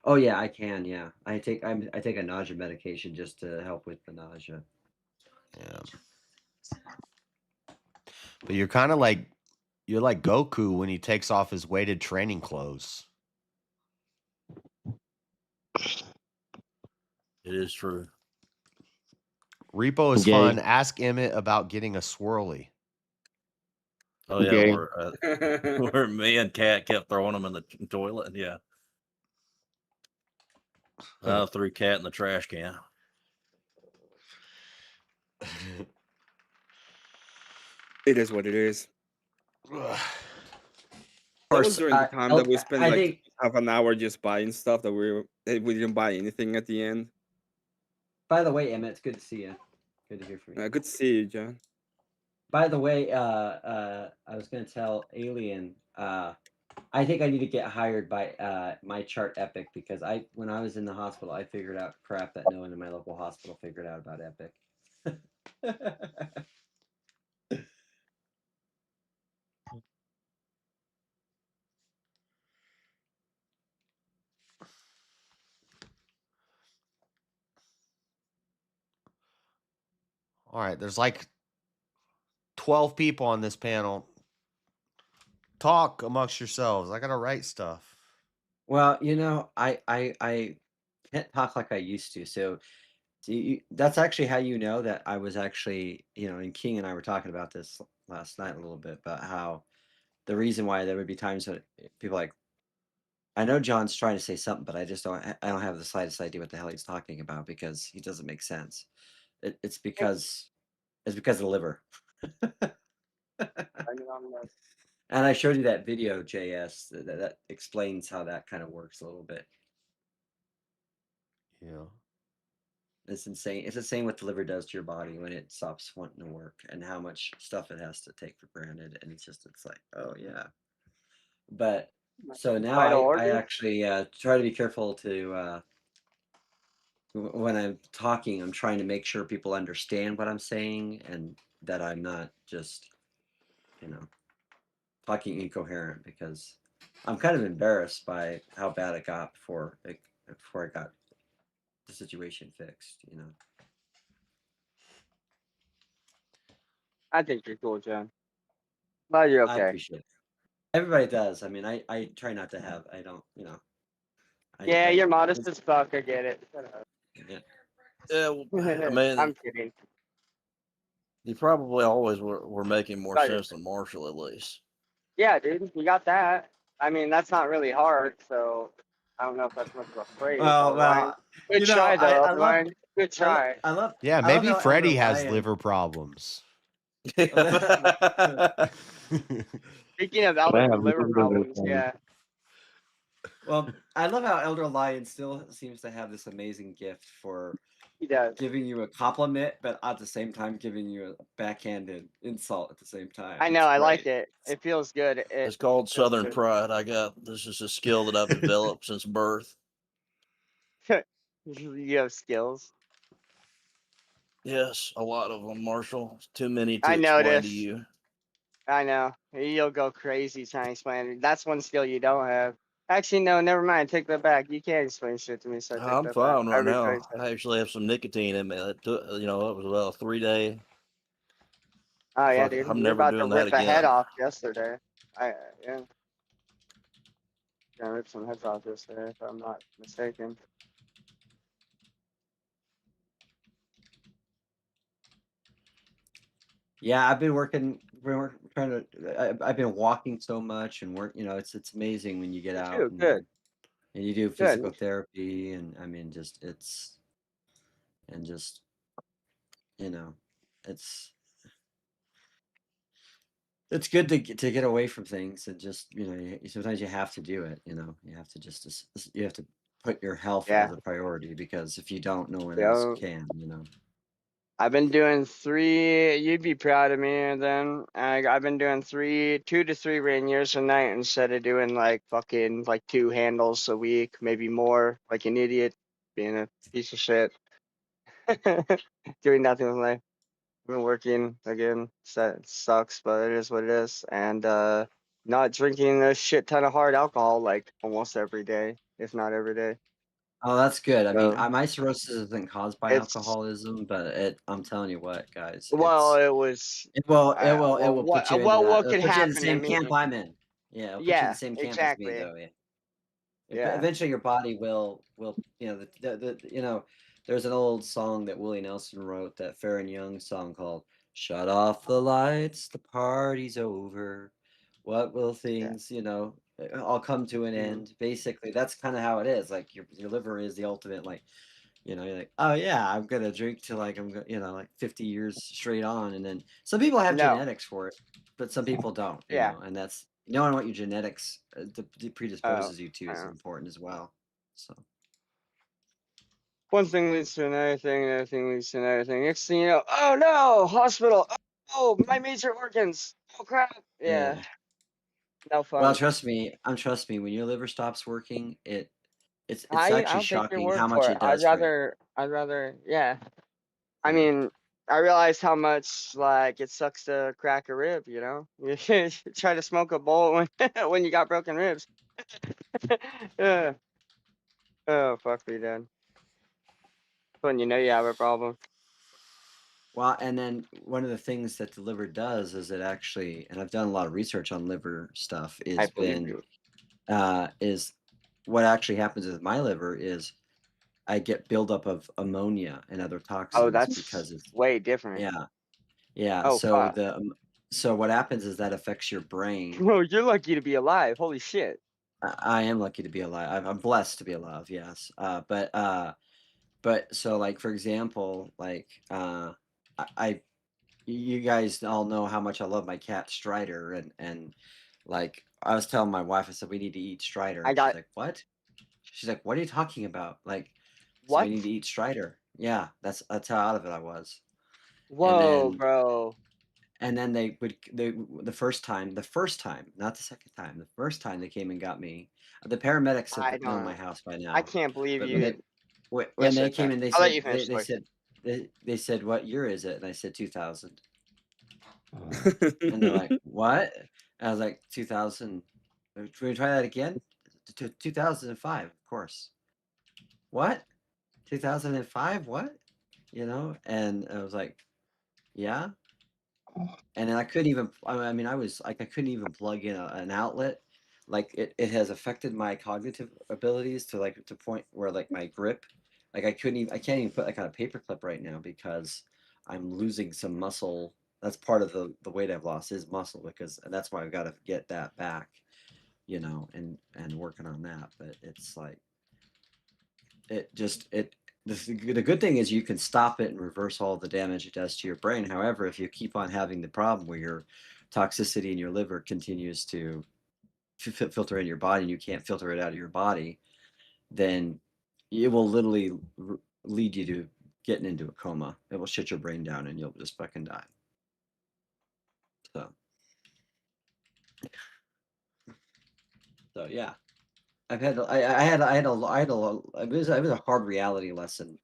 Oh yeah, I can. Yeah, I take a nausea medication just to help with the nausea. Yeah. But you're kind of like Goku when he takes off his weighted training clothes. It is true. Repo is Gay. fun. Ask Emmett about getting a swirly. Oh yeah, Gay. where me and Kat kept throwing them in the toilet. Yeah. I threw Cat in the trash can. It is what it is. Of That was course, during the time that we spent I like think- half an hour just buying stuff that we didn't buy anything at the end. By the way, Emmett, it's good to see you. Good to hear from you. Good to see you, John. By the way, I was going to tell Alien, I think I need to get hired by my chart Epic because when I was in the hospital, I figured out crap that no one in my local hospital figured out about Epic. All right, there's like 12 people on this panel. Talk amongst yourselves. I gotta write stuff. Well, I can't talk like I used to. So See, that's actually how you know that I was actually, and King and I were talking about this last night a little bit about how the reason why there would be times when people like, I know John's trying to say something, but I don't have the slightest idea what the hell he's talking about because he doesn't make sense. It's because of the liver. And I showed you that video, JS, that explains how that kind of works a little bit. Yeah. It's insane. It's the same what the liver does to your body when it stops wanting to work and how much stuff it has to take for granted. And it's like, oh yeah. But so now Vital I organ? actually try to be careful to when I'm talking, I'm trying to make sure people understand what I'm saying and that I'm not just, talking incoherent because I'm kind of embarrassed by how bad it got before I got the situation fixed, I think you're cool, John. But you're I okay. appreciate it. Everybody does. I mean, I try not to have, I don't, Yeah, you're modest as fuck. I get it. Shut up. Yeah. Yeah, I mean, I'm kidding. you probably always were making more But you're- sense than Marshall, at least. Yeah, dude, you got that. I mean, that's not really hard, so I don't know if that's much of a phrase. Well, Ryan. Good try, though, I love, Ryan. Good I love, try. I love. Yeah, I love maybe how Freddie Elder has Lion- liver problems. Speaking of Albert with liver problems, yeah. Well, I love how Elder Lion still seems to have this amazing gift for He does. giving you a compliment, but at the same time giving you a backhanded insult at the same time. I know. It's I like great. it. It feels good. It's called feels Southern good. Pride. This is a skill that I've developed since birth. You have skills. Yes, a lot of them, Marshall. Too many to I explain to noticed. you. I know. You'll go crazy trying to explain it. That's one skill you don't have. Actually, no, never mind. Take that back. You can't explain shit to me, so I take I'm that fine back. I right now. rephrased that. I actually have some nicotine in me. It took, it was about a 3-day. Oh yeah, Fuck it, dude. I'm You're never about to doing that rip a head again. off yesterday. Yeah. Gonna rip some heads off yesterday, if I'm not mistaken. Yeah, I've been working. Trying to. I've been walking so much and work. It's amazing when you get out and Good. you do Good. physical therapy, and I mean, just it's it's good to get away from things and just sometimes you have to do it. You have to you have to put your health Yeah. as a priority because if you don't, no one Yeah. else can. I've been doing 3. You'd be proud of me. Then I've been doing 2 to 3 rainiers a night instead of doing like fucking like 2 handles a week, maybe more. Like an idiot, being a piece of shit, doing nothing with life. I've been working again. So it sucks, but it is what it is. And not drinking a shit ton of hard alcohol like almost every day, if not every day. Oh, that's good. I mean, So my cirrhosis isn't caused by it's alcoholism, but I'm telling you what, guys, well, it was. it will What put you into that. what It'll could put you in the happen to same camp me? I'm in. Yeah, it'll put you in Yeah, the same camp as me, exactly. though. Yeah. Yeah. Eventually, your body will there's an old song that Willie Nelson wrote, that Fair and Young song called "Shut Off the Lights, the Party's Over. What will things, all come to an end?" Basically, that's kind of how it is. Like your liver is the ultimate, like, you're like, oh yeah, I'm gonna drink till like like 50 years straight on, and then some people have No. genetics for it, but some people don't. Yeah. And that's knowing what your genetics predisposes you to is yeah. important as well. So One thing leads to another thing, another thing leads to another thing. Next thing you know, oh no, hospital. Oh, my major organs. Oh crap. Yeah. No fun. Well, trust me, when your liver stops working, it's I actually don't take your shocking word how for much it. it does for you. I'd rather, yeah. I mean, I realized how much like it sucks to crack a rib. You try to smoke a bowl when when you got broken ribs. Yeah. Oh fuck me, Dad. When you know you have a problem. Well, and then one of the things that the liver does is it actually, and I've done a lot of research on liver stuff, I is believe you. is what actually happens with my liver is I get buildup of ammonia and other Oh, toxins that's because it's way different. yeah, yeah. Oh, So fuck. so what happens is that affects your brain. Bro, you're lucky to be alive. Holy shit. I am lucky to be alive. I'm blessed to be alive. Yes. But so like for example, like I you guys all know how much I love my cat Strider, and like I was telling my wife, I said we need to eat Strider, I and she's got like, "What?" She's like, "What are you talking about?" Like, so what? we need to eat Strider. Yeah, that's how out of it I was. Whoa, bro. And then they the first time, not the second time, the first time they came and got me. The paramedics I have known my don't. house by I now. can't believe But you. when Yes, sir. they came in, they I'll let said you finish the they story. said they said, "What year is it?" And I said 2000. And they're like, "What?" And I was like, 2000. Can we try that again? 2005, of course. What? 2005? What? You know? And I was like, yeah. And then I couldn't even. I mean, I was like, I couldn't even plug in an outlet. Like it has affected my cognitive abilities to like to point where like my grip, like I can't even put like on a paper clip right now because I'm losing some muscle. That's part of the weight I've lost is muscle because and that's why I've got to get that back, you know, and working on that. But it's like the good thing is you can stop it and reverse all the damage it does to your brain. However, if you keep on having the problem where your toxicity in your liver continues to filter in your body and you can't filter it out of your body, then it will literally lead you to getting into a coma. It will shut your brain down and you'll just fucking die. So yeah, I've had it was a hard reality lesson,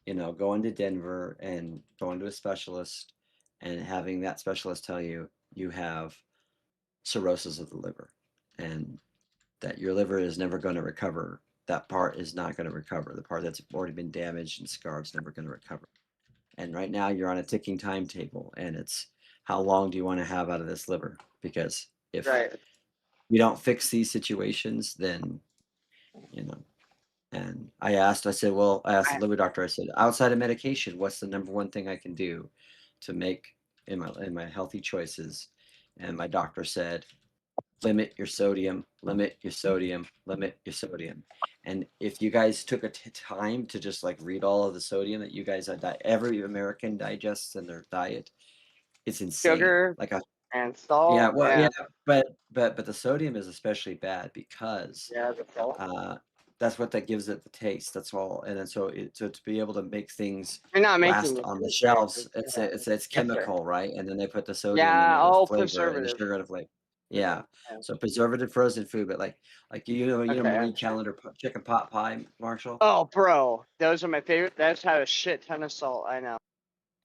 you know, going to Denver and going to a specialist and having that specialist tell you you have cirrhosis of the liver and that your liver is never going to recover. That part is not going to recover. The part that's already been damaged and scarred is never going to recover. And right now you're on a ticking timetable and it's how long do you want to have out of this liver? Because if you don't fix these situations, then, you know, and I asked the liver doctor, I said, outside of medication, what's the number one thing I can do to make in my healthy choices? And my doctor said, limit your sodium, limit your sodium, limit your sodium. And if you guys took a time to just like read all of the sodium that you guys every American digests in their diet, it's insane. Sugar like and salt. yeah, well, yeah, but the sodium is especially bad because the salt. that's what that gives it the taste. That's all. And then so to be able to make things You're not last making on the it. shelves, it's Yes, sir. chemical, right? And then they put the sodium Yeah, and the all flavor and the preservative. sugar and the flavor. Yeah. Yeah. So preservative frozen food, but like you know Okay, I Marie understand. Callender chicken pot pie, Marshall. Oh, bro, those are my favorite. That's had a shit ton of salt. I know.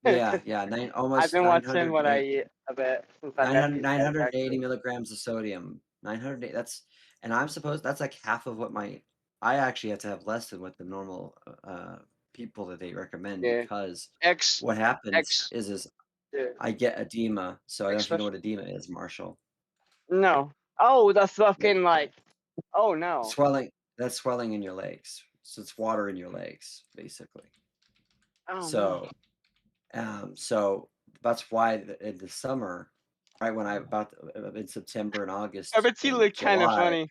Yeah, I've almost been watching 900 what I eat a bit since I met these guys. 980 Actually. milligrams of sodium. 980. And I'm supposed that's like half of what I actually have to have less than what the normal people that they recommend because what happens is I get edema. So I don't know if you know what edema is, Marshall. No. Oh, the fucking like. Oh no. Swelling. That's swelling in your legs. So it's water in your legs, basically. Oh so, so that's why in the summer, right when in September and August. I bet you look kind of funny.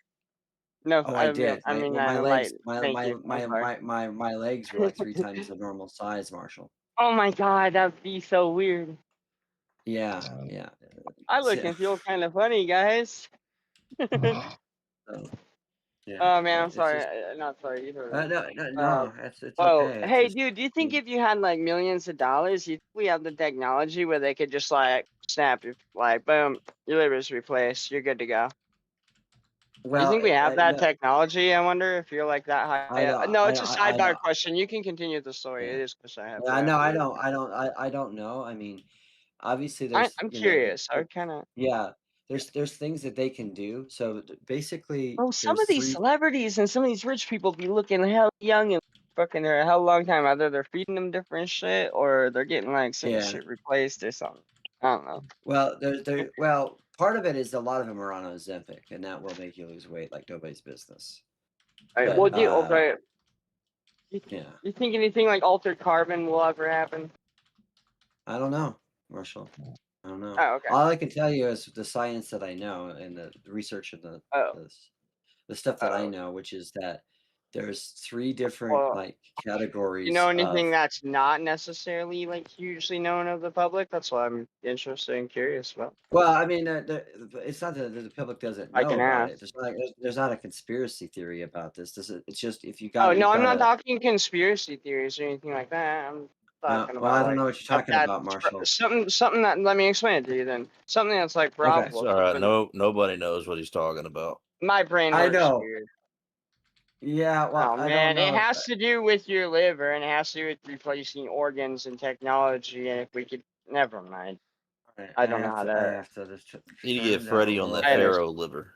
No, Oh, I did. I mean, my legs, thank you. my legs were like 3 times the normal size, Marshall. Oh my god, that'd be so weird. Yeah. I look and feel kind of funny, guys. Oh man, I'm sorry. Not sorry. You heard me. No, it's Whoa, okay. hey, dude, do you think if you had like millions of dollars, you think we have the technology where they could just like snap you, like boom, your liver's replaced, you're good to go? Well, you think we have that no, technology? I wonder if you're like that high. No, it's a sidebar question. You can continue the story. It is a question I have. Yeah, no, I don't know. I mean, obviously there's I'm curious. I kind of. Yeah, there's things that they can do. So basically, Oh, some there's of these 3. celebrities and some of these rich people be looking hell young and fucking a hell long time. Either they're feeding them different shit or they're getting like some shit replaced or something. I don't know. Well, part of it is a lot of them are on Ozempic, and that will make you lose weight like nobody's business. All right, But, okay. Yeah. You think anything like altered carbon will ever happen? I don't know, Marshall. I don't know. Oh, okay. All I can tell you is the science that I know and the research and the stuff that I know, which is that there's 3 different Well, like categories you know of. anything that's not necessarily like hugely known of the public? That's what I'm interested and curious about. Well, I mean, it's not that the public doesn't I know can about ask. it. There's not a conspiracy theory about this. It's just if you Oh got no, I'm not a. talking conspiracy theories or anything like that. I'm talking Well, I about don't like know what you're talking about, Marshall. something that. Let me explain it to you then. Something that's like Okay. probable. It's all right. No, nobody knows what he's talking about. My brain I works know. weird. Yeah, well, Oh I don't man, it know. has to do with your liver and it has to do with replacing organs and technology. And if we could, never mind. I don't know how I to. have to just You need to turn get it Freddie down on a that little bit. Pharaoh liver.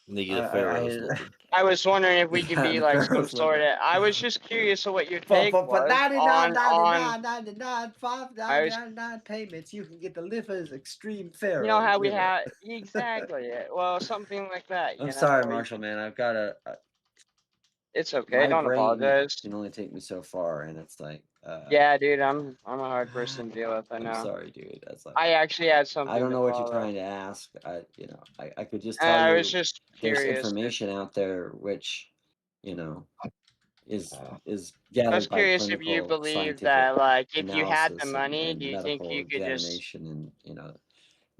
You need to get a Pharaoh's liver. I was wondering if we could Yeah, be the like some Pharaoh's sort liver. of. I was just curious of what your For take was 99, on. 99, I was, 5.99 payments, you can get the liver's extreme you Pharaoh know how we liver. have exactly. Well, something like that. I'm You sorry, know, Marshall, man. I've got to. it's okay. My Don't brain apologize. can only take me so far, and it's like. Yeah, dude, I'm a hard person to deal with. I know. I'm sorry, dude. That's like. I actually had something. I don't to know what you're follow. trying to ask. I could just And tell I you was just there's curious. information out there which, you know, is I was gathered by curious if you clinical believe scientific that, like, if you had the analysis money, and do you think medical you could just? examination, and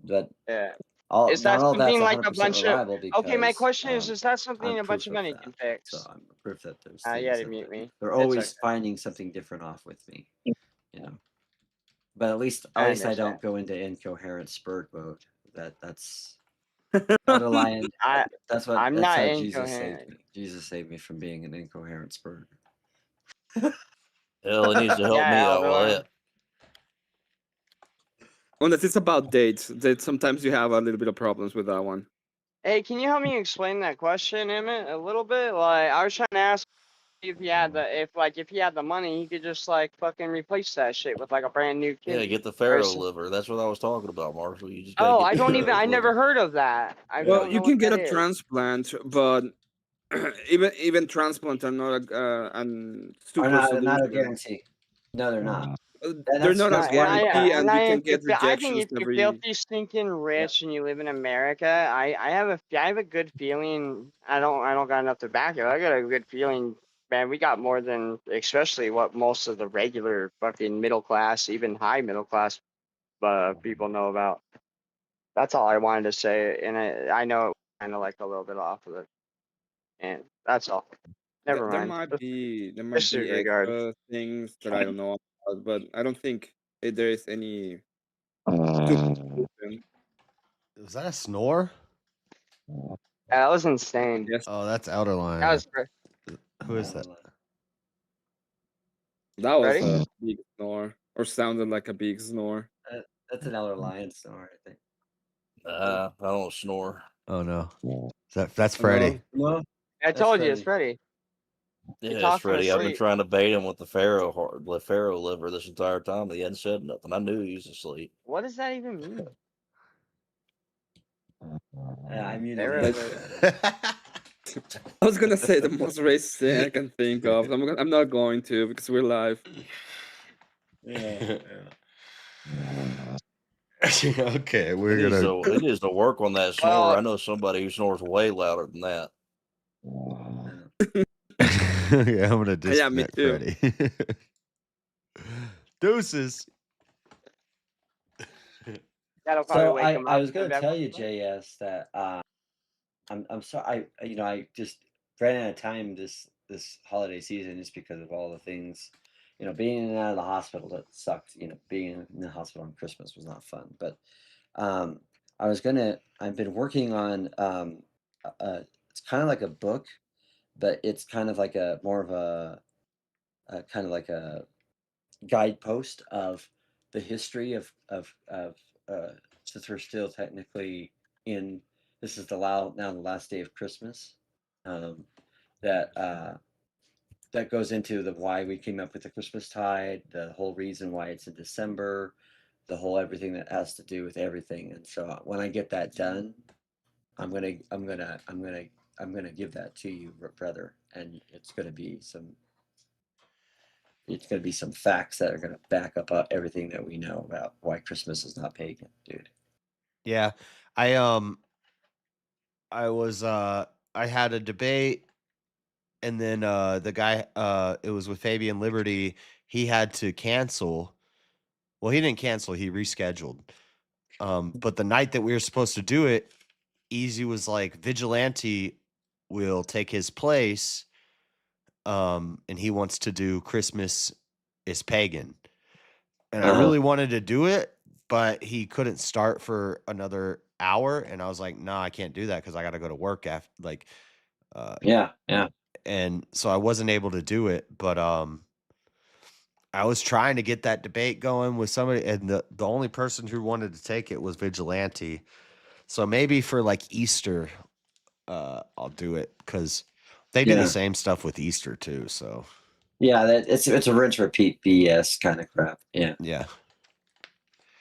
that Yeah. all Is that not all that's something like 100% a bunch of? reliable Okay, my because question is that something I'm a bunch proof of of money that. can So fix? I'm proof that there's You things had to that mute me. they're It's always okay. finding something different off with me, you know. But at least I I understand. don't go into incoherent spurt mode. That's underlying. I'm That's not how Jesus saved incoherent. me. Jesus saved me from being an incoherent spurt. Hell, he needs to help Yeah, me out Elder. with that. Unless it's about dates, that sometimes you have a little bit of problems with that one. Hey, can you help me explain that question, Emmett, a little bit? Like, I was trying to ask if he had the money, he could just like fucking replace that shit with like a brand new Yeah, kidney. get the Or Pharaoh some- liver. That's what I was talking about, Marshall. You just gotta Oh, get I the don't even. Pharaoh's I never liver. heard of that. I Well, don't know you what can get that a is. transplant, but even transplants are not a super Not a solution. guarantee. No, they're not. They're not a And guarantee, and you I can get I think rejections if you're every. filthy stinking rich and you live in America, I have a good feeling. I don't got enough to back it. I got a good feeling, man. We got more than especially what most of the regular fucking middle class, even high middle class, people know about. That's all I wanted to say, and I know it kind of like a little bit off of it, and that's all. Never There mind. might be Disregard. extra things that I don't know about, but I don't think there is any. Was that a snore? Yeah, that was insane. Yes. Oh, that's Outer Line. That was Who is that? That was Ready? a big snore, or sounded like a big snore. That's another lion snore, I think. I don't snore. Oh no, that's Freddie. No, I told you it's Freddie. Yeah, it's talks in his Freddie. I've been sleep. trying to bait him with the Pharaoh liver this entire time. He hadn't said nothing. I knew he was asleep. What does that even mean? I muted Pharaoh it. liver. I was gonna say the most racist thing I can think of. I'm not going to because we're live. Yeah. Okay, He we're needs gonna. he needs to work on that snore. I know somebody who snores way louder than that. Yeah, I'm gonna Yeah, me disconnect too. Freddie. Deuces. That'll probably So wake him I up. was going to tell you, JS, that I'm sorry. I just ran out of time this holiday season just because of all the things, being in and out of the hospital that sucked. Being in the hospital on Christmas was not fun. But I've been working on it's kind of like a book, but it's kind of like a more of a kind of like a guidepost of the history of since we're still technically in this is the last day of Christmas, that that goes into the why we came up with the Christmas tide, the whole reason why it's in December, the whole everything that has to do with everything. And so when I get that done, I'm gonna give that to you, brother, and it's gonna be some it's going to be some facts that are going to back up everything that we know about why Christmas is not pagan, dude. Yeah. I had a debate, and then the guy, it was with Fabian Liberty, he had to cancel. Well, he didn't cancel, he rescheduled. But the night that we were supposed to do it, Easy was like, Vigilante will take his place, and he wants to do Christmas is Pagan. And I really wanted to do it, but he couldn't start for another hour, and I was like, "No, I can't do that because I got to go to work after." Like, yeah. And so I wasn't able to do it. But I was trying to get that debate going with somebody, and the only person who wanted to take it was Vigilante. So maybe for like Easter, I'll do it because they do the same stuff with Easter too. So yeah, it's a rinse repeat BS kind of crap. Yeah. yeah.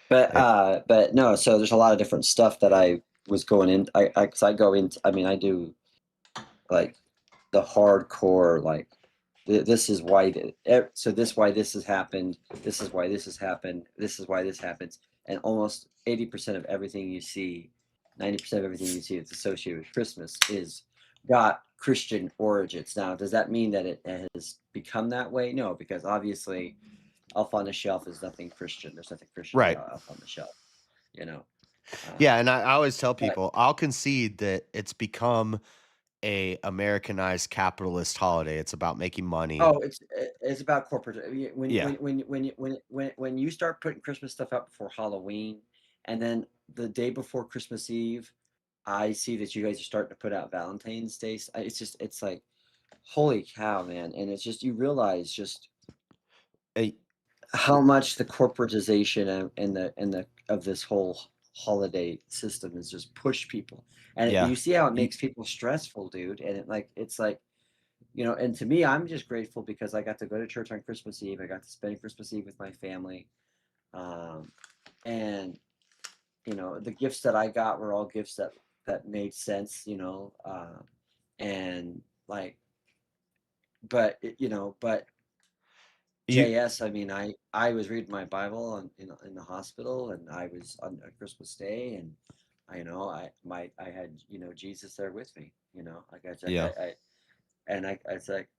But no, so there's a lot of different stuff that I was going in. Cause I go into, I mean, I do like the hardcore, like this is why, so this why this has happened. This is why this has happened. This is why this happens. And almost 80% of everything you see, 90% of everything you see that's associated with Christmas is got Christian origins. Now, does that mean that it has become that way? No, because obviously Elf on the Shelf is nothing Christian. There's nothing Christian Right. about Elf on the Shelf, you know. Yeah, and I always tell people, I'll concede that it's become a Americanized capitalist holiday. It's about making money. Oh, it's about corporate. Yeah. When you start putting Christmas stuff up before Halloween, and then the day before Christmas Eve, I see that you guys are starting to put out Valentine's Day. It's like, holy cow, man! And it's just, you realize just how much the corporatization and the of this whole holiday system has just pushed people, and Yeah. you see how it makes people stressful, dude. And it's like, you know, and to me, I'm just grateful because I got to go to church on Christmas Eve. I got to spend Christmas Eve with my family, and you know, the gifts that I got were all gifts that made sense, you know, and like, but you know, but JS, I mean, I was reading my Bible in the hospital, and I was on Christmas Day, and I had, you know, Jesus there with me, you know, it's like,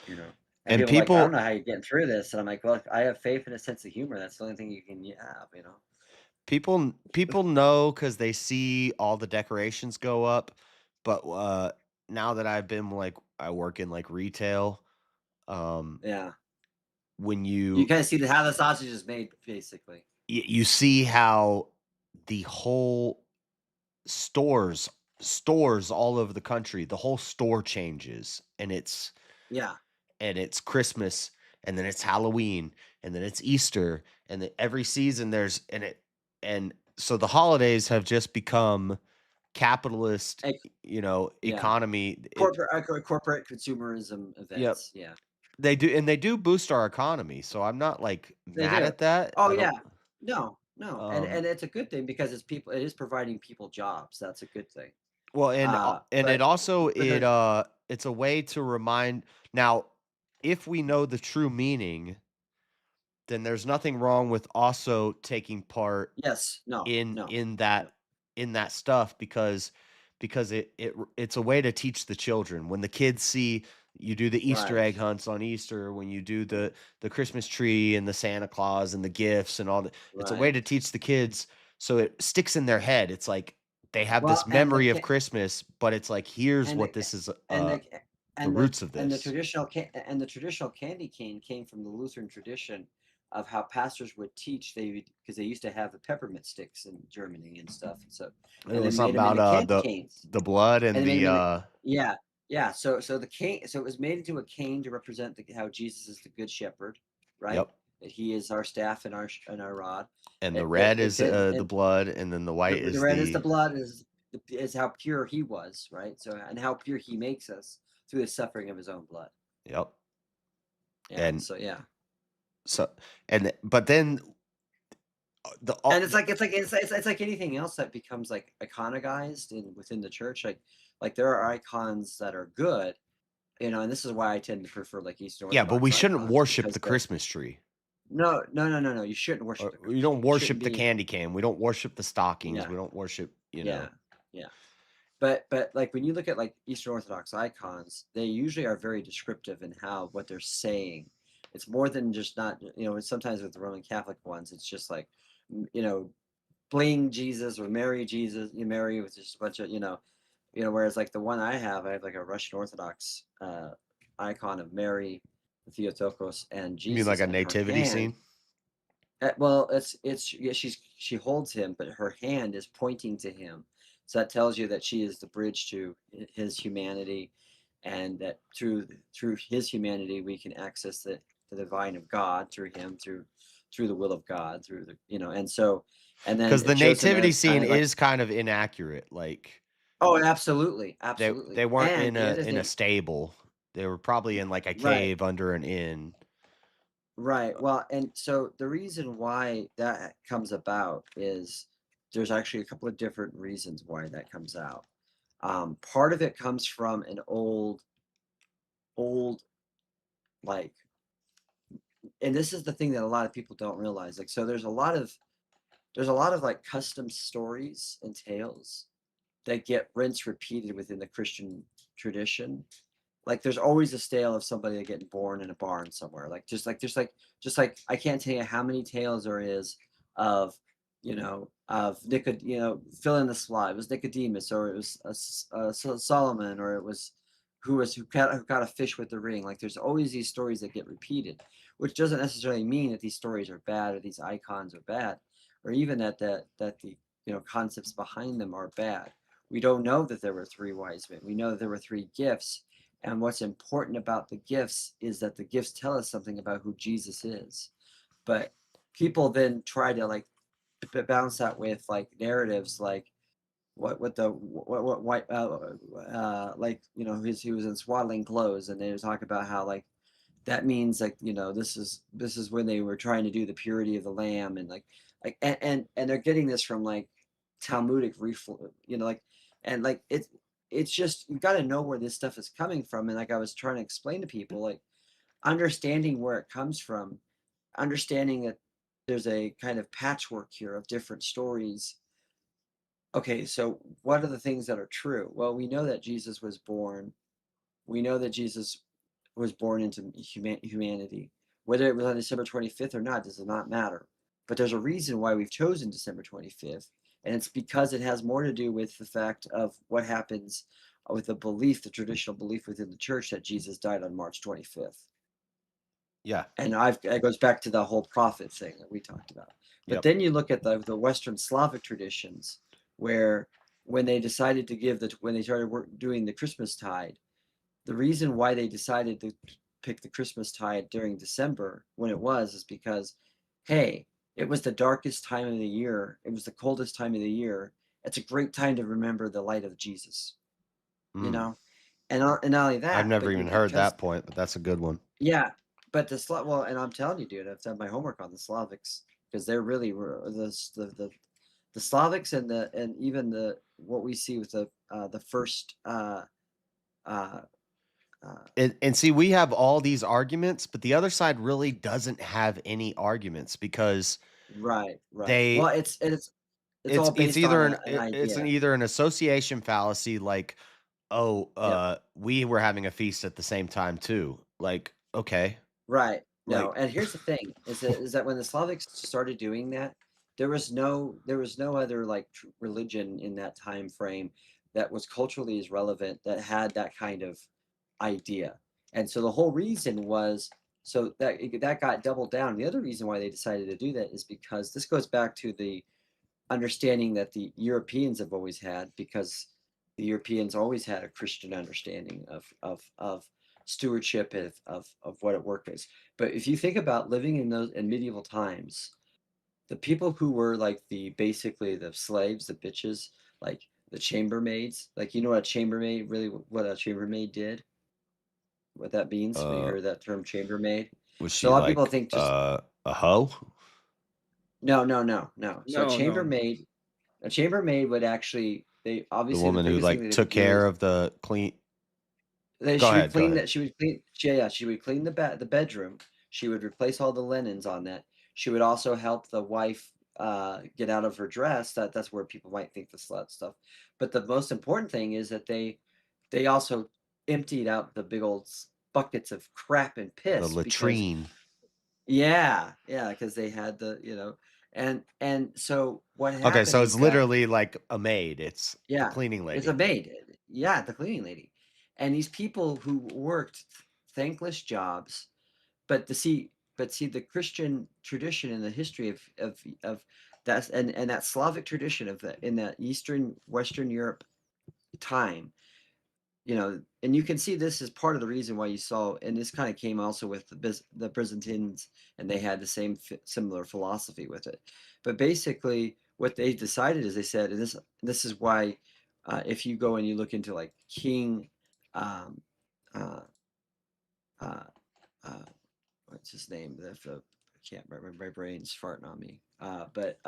you know, and And people are like, I don't people know how you're getting through this, and I'm like, well, I have faith and a sense of humor. That's the only thing you can have, you know. people know because they see all the decorations go up, but now that I've been like, I work in like retail, Yeah. when You kind of see how the sausage is made, basically. you see how the whole stores all over the country, the whole store changes, and it's Christmas, and then it's Halloween, and then it's Easter, and then every season and so the holidays have just become capitalist, you know, economy. Corporate consumerism events. Yeah. They do boost our economy, so I'm not like They mad do. at that. Oh I yeah. don't- No. And it's a good thing because it is providing people jobs. That's a good thing. Well, and it also there's- it's a way to remind. Now, if we know the true meaning, then there's nothing wrong with also taking part in that stuff, because it's a way to teach the children. When the kids see you do the Easter egg hunts on Easter, when you do the Christmas tree and the Santa Claus and the gifts and all that, it's a way to teach the kids, so it sticks in their head. It's like they have this memory of Christmas, but it's like, here's what this is, the roots of and the this. traditional candy cane came from the Lutheran tradition of how pastors would teach. Because they used to have the peppermint sticks in Germany and stuff. And so It was something about the blood and yeah. So the cane. So it was made into a cane to represent how Jesus is the good shepherd, right? Yep. That he is our staff and our rod. And the red is the blood, and then the white is the red is the blood, is how pure he was, right? So, and how pure he makes us through the suffering of his own blood. Yep. Yeah, And so yeah. So but then and it's like anything else that becomes like iconized within the church. Like there are icons that are good, and this is why I tend to prefer like Eastern Yeah, Orthodox. but we shouldn't icons, worship because the Christmas tree. No. You shouldn't worship the You don't Christmas tree. It worship shouldn't the be- candy cane. We don't worship the stockings. Yeah. We don't worship, Yeah. But like when you look at like Eastern Orthodox icons, they usually are very descriptive in what they're saying. It's more than just not, sometimes with the Roman Catholic ones, it's just like, bling Jesus or Mary Jesus, Mary with just a bunch of, whereas like the one I have like a Russian Orthodox icon of Mary, Theotokos, and Jesus. You mean like a and her nativity hand- scene? Well, she holds him, but her hand is pointing to him. So that tells you that she is the bridge to his humanity, and that through his humanity we can access the divine of God through him, through the will of God, through the and so and then Because the it shows him nativity as kind scene of like- is kind of inaccurate. Like Oh, absolutely, absolutely. they weren't And in the other a thing- stable. They were probably in like a Right. cave under an inn. Right. Well, and so the reason why that comes about is there's actually a couple of different reasons why that comes out. Part of it comes from an old, like, and this is the thing that a lot of people don't realize. Like, so there's a lot of like custom stories and tales that get rinse repeated within the Christian tradition. Like there's always a tale of somebody getting born in a barn somewhere. Like just like I can't tell you how many tales there is of fill in the slot. It was Nicodemus, or it was Solomon, or it was who got a fish with the ring. Like there's always these stories that get repeated, which doesn't necessarily mean that these stories are bad or these icons are bad, or even that the concepts behind them are bad. We don't know that there were 3 wise men. We know that there were 3 gifts. And what's important about the gifts is that the gifts tell us something about who Jesus is. But people then try to like bounce that with like narratives like what like he was in swaddling clothes, and they talk about how like that means like this is when they were trying to do the purity of the lamb, and and they're getting this from like Talmudic it's just you got to know where this stuff is coming from. And like I was trying to explain to people, like understanding where it comes from, understanding that there's a kind of patchwork here of different stories. Okay, so what are the things that are true? Well, we know that Jesus was born. We know that Jesus was born into humanity. Whether it was on December 25th or not does not matter. But there's a reason why we've chosen December 25th. And it's because it has more to do with the fact of what happens with the traditional belief within the church that Jesus died on March 25th. Yeah. And it goes back to the whole prophet thing that we talked about. But then you look at the Western Slavic traditions, where when they decided to when they started doing the Christmas tide, the reason why they decided to pick the Christmas tide during December when it was is because, hey, it was the darkest time of the year. It was the coldest time of the year. It's a great time to remember the light of Jesus, and not only that. I've never but even heard that point, but that's a good one. Yeah, but and I'm telling you, dude, I've done my homework on the Slavics, because they're really the Slavics and even what we see with the first And see, we have all these arguments, but the other side really doesn't have any arguments, because right. they Well, it's all based either on an it's idea. either an association fallacy, like, we were having a feast at the same time too. Like, okay, Right. No, like, and here's the thing: is that when the Slavics started doing that, there was no other like religion in that time frame that was culturally as relevant, that had that kind of idea. And so the whole reason was so that got doubled down. The other reason why they decided to do that is because this goes back to the understanding that the Europeans have always had, because the Europeans always had a Christian understanding of stewardship of what it work is. But if you think about living in medieval times, the people who were like basically the slaves, the bitches, like the chambermaids, like what a chambermaid did, what that means when you hear that term chambermaid. was she So a lot of like people think just a hoe? no. So No, a chambermaid would actually, they The obviously woman who biggest thing like that they took would do is care of the clean. Go She would ahead. Go clean ahead. that. She would clean. She would clean the bedroom. She would replace all the linens on that. She would also help the wife get out of her dress. That's where people might think the slut stuff. But the most important thing is that they also emptied out the big old buckets of crap and The piss because latrine. yeah, because they had and so what Okay, happened so is it's that literally like a maid. It's the yeah, cleaning it's a lady. maid. Yeah, the cleaning lady. And these people who worked thankless jobs, but see the Christian tradition and the history of that and that Slavic tradition of the in that Eastern Western Europe time, and you can see this is part of the reason why you saw, and this kind of came also with the Byzantines, and they had the same similar philosophy with it. But basically, what they decided is they said, and this is why, if you go and you look into like King, um, uh, uh, uh, what's his name? I can't remember. My brain's farting on me. But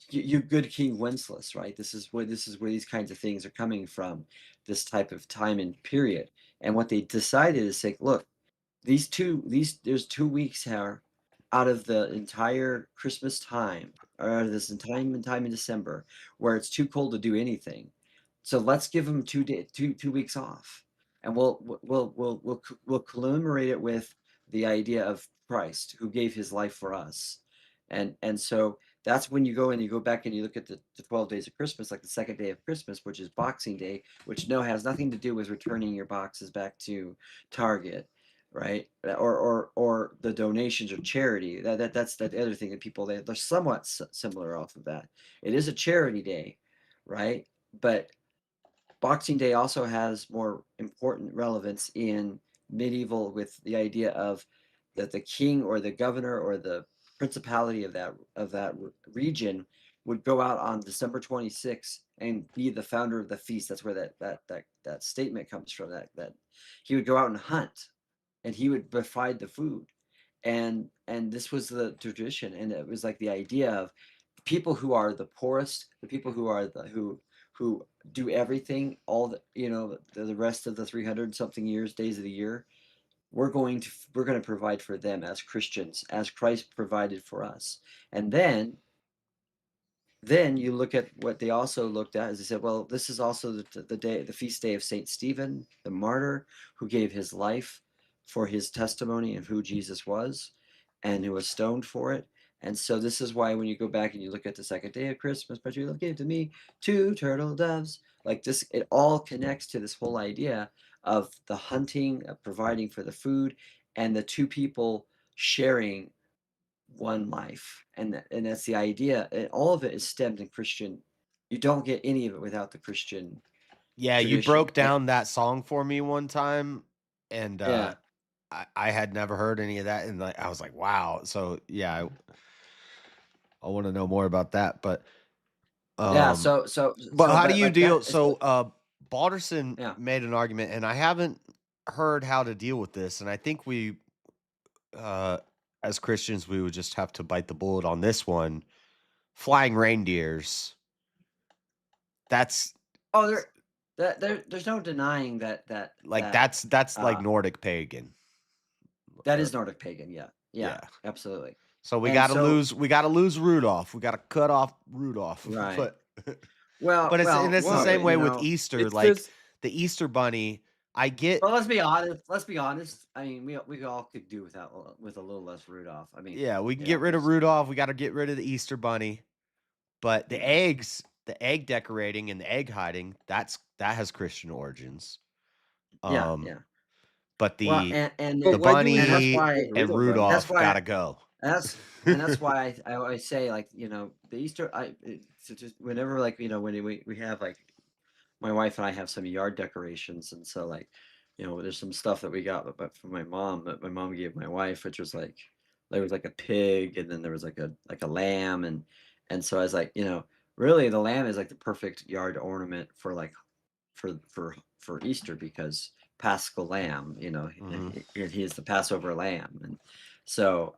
you good King Wenceslas, right? This is where these kinds of things are coming from, this type of time and period. And what they decided is say, look, there's 2 weeks here out of the entire Christmas time, or out of this time in December, where it's too cold to do anything. So let's give them 2 weeks off, and we'll commemorate it with the idea of Christ who gave his life for us, and so that's when you go and you go back and you look at the 12 days of Christmas, like the second day of Christmas, which is Boxing Day, which has nothing to do with returning your boxes back to Target, right? Or the donations or charity. That's the other thing that people they're somewhat similar off of that. It is a charity day, right? But Boxing Day also has more important relevance in medieval with the idea of that the king or the governor or the principality of that region would go out on December 26th and be the founder of the feast. That's where that statement comes from. That he would go out and hunt, and he would provide the food, and this was the tradition, and it was like the idea of people who are the poorest, the people who are who do everything, all the rest of the 300 something days of the year, we're going to provide for them as Christians, as Christ provided for us. And then you look at what they also looked at, as they said, well, this is also the feast day of Saint Stephen, the martyr, who gave his life for his testimony of who Jesus was, and who was stoned for it. And so this is why when you go back and you look at the second day of Christmas, but you gave to me 2 turtle doves, like this, it all connects to this whole idea of the hunting, of providing for the food, and the 2 people sharing one life. And that's the idea. And all of it is stemmed in Christian. You don't get any of it without the Christian Yeah, you tradition. broke down that song for me one time, and Yeah. I had never heard any of that, and I was like, wow. So yeah, I want to know more about that. But Yeah. but how do but you like deal? that, So Balderson Yeah. made an argument, and I haven't heard how to deal with this, and I think we, as Christians, we would just have to bite the bullet on this one. Flying reindeers. That's there's no denying that like that's like uh, Nordic pagan. that is Nordic pagan. Yeah, absolutely. So we And got to so- lose Rudolph. We got to cut off Rudolph. Right. But Well, but it's the same way with you know, Easter. it's Like just- the Easter bunny, I get. Well, let's be honest. I mean, we all could do with a little less Rudolph. I mean, Yeah, we can get rid of Rudolph. We got to get rid of the Easter bunny. But the eggs, the egg decorating and the egg hiding, that has Christian origins. Yeah. But the Well, the bunny and that's why and Rudolph that's why gotta go. That's why I always say, like, the Easter. So just whenever, like, when we have, like, my wife and I have some yard decorations, and so, like, there's some stuff that we got but from my mom that my mom gave my wife, which was like there was like a pig, and then there was like a lamb, and so I was like, really the lamb is like the perfect yard ornament for like for Easter, because Paschal lamb, he is the Passover lamb, and so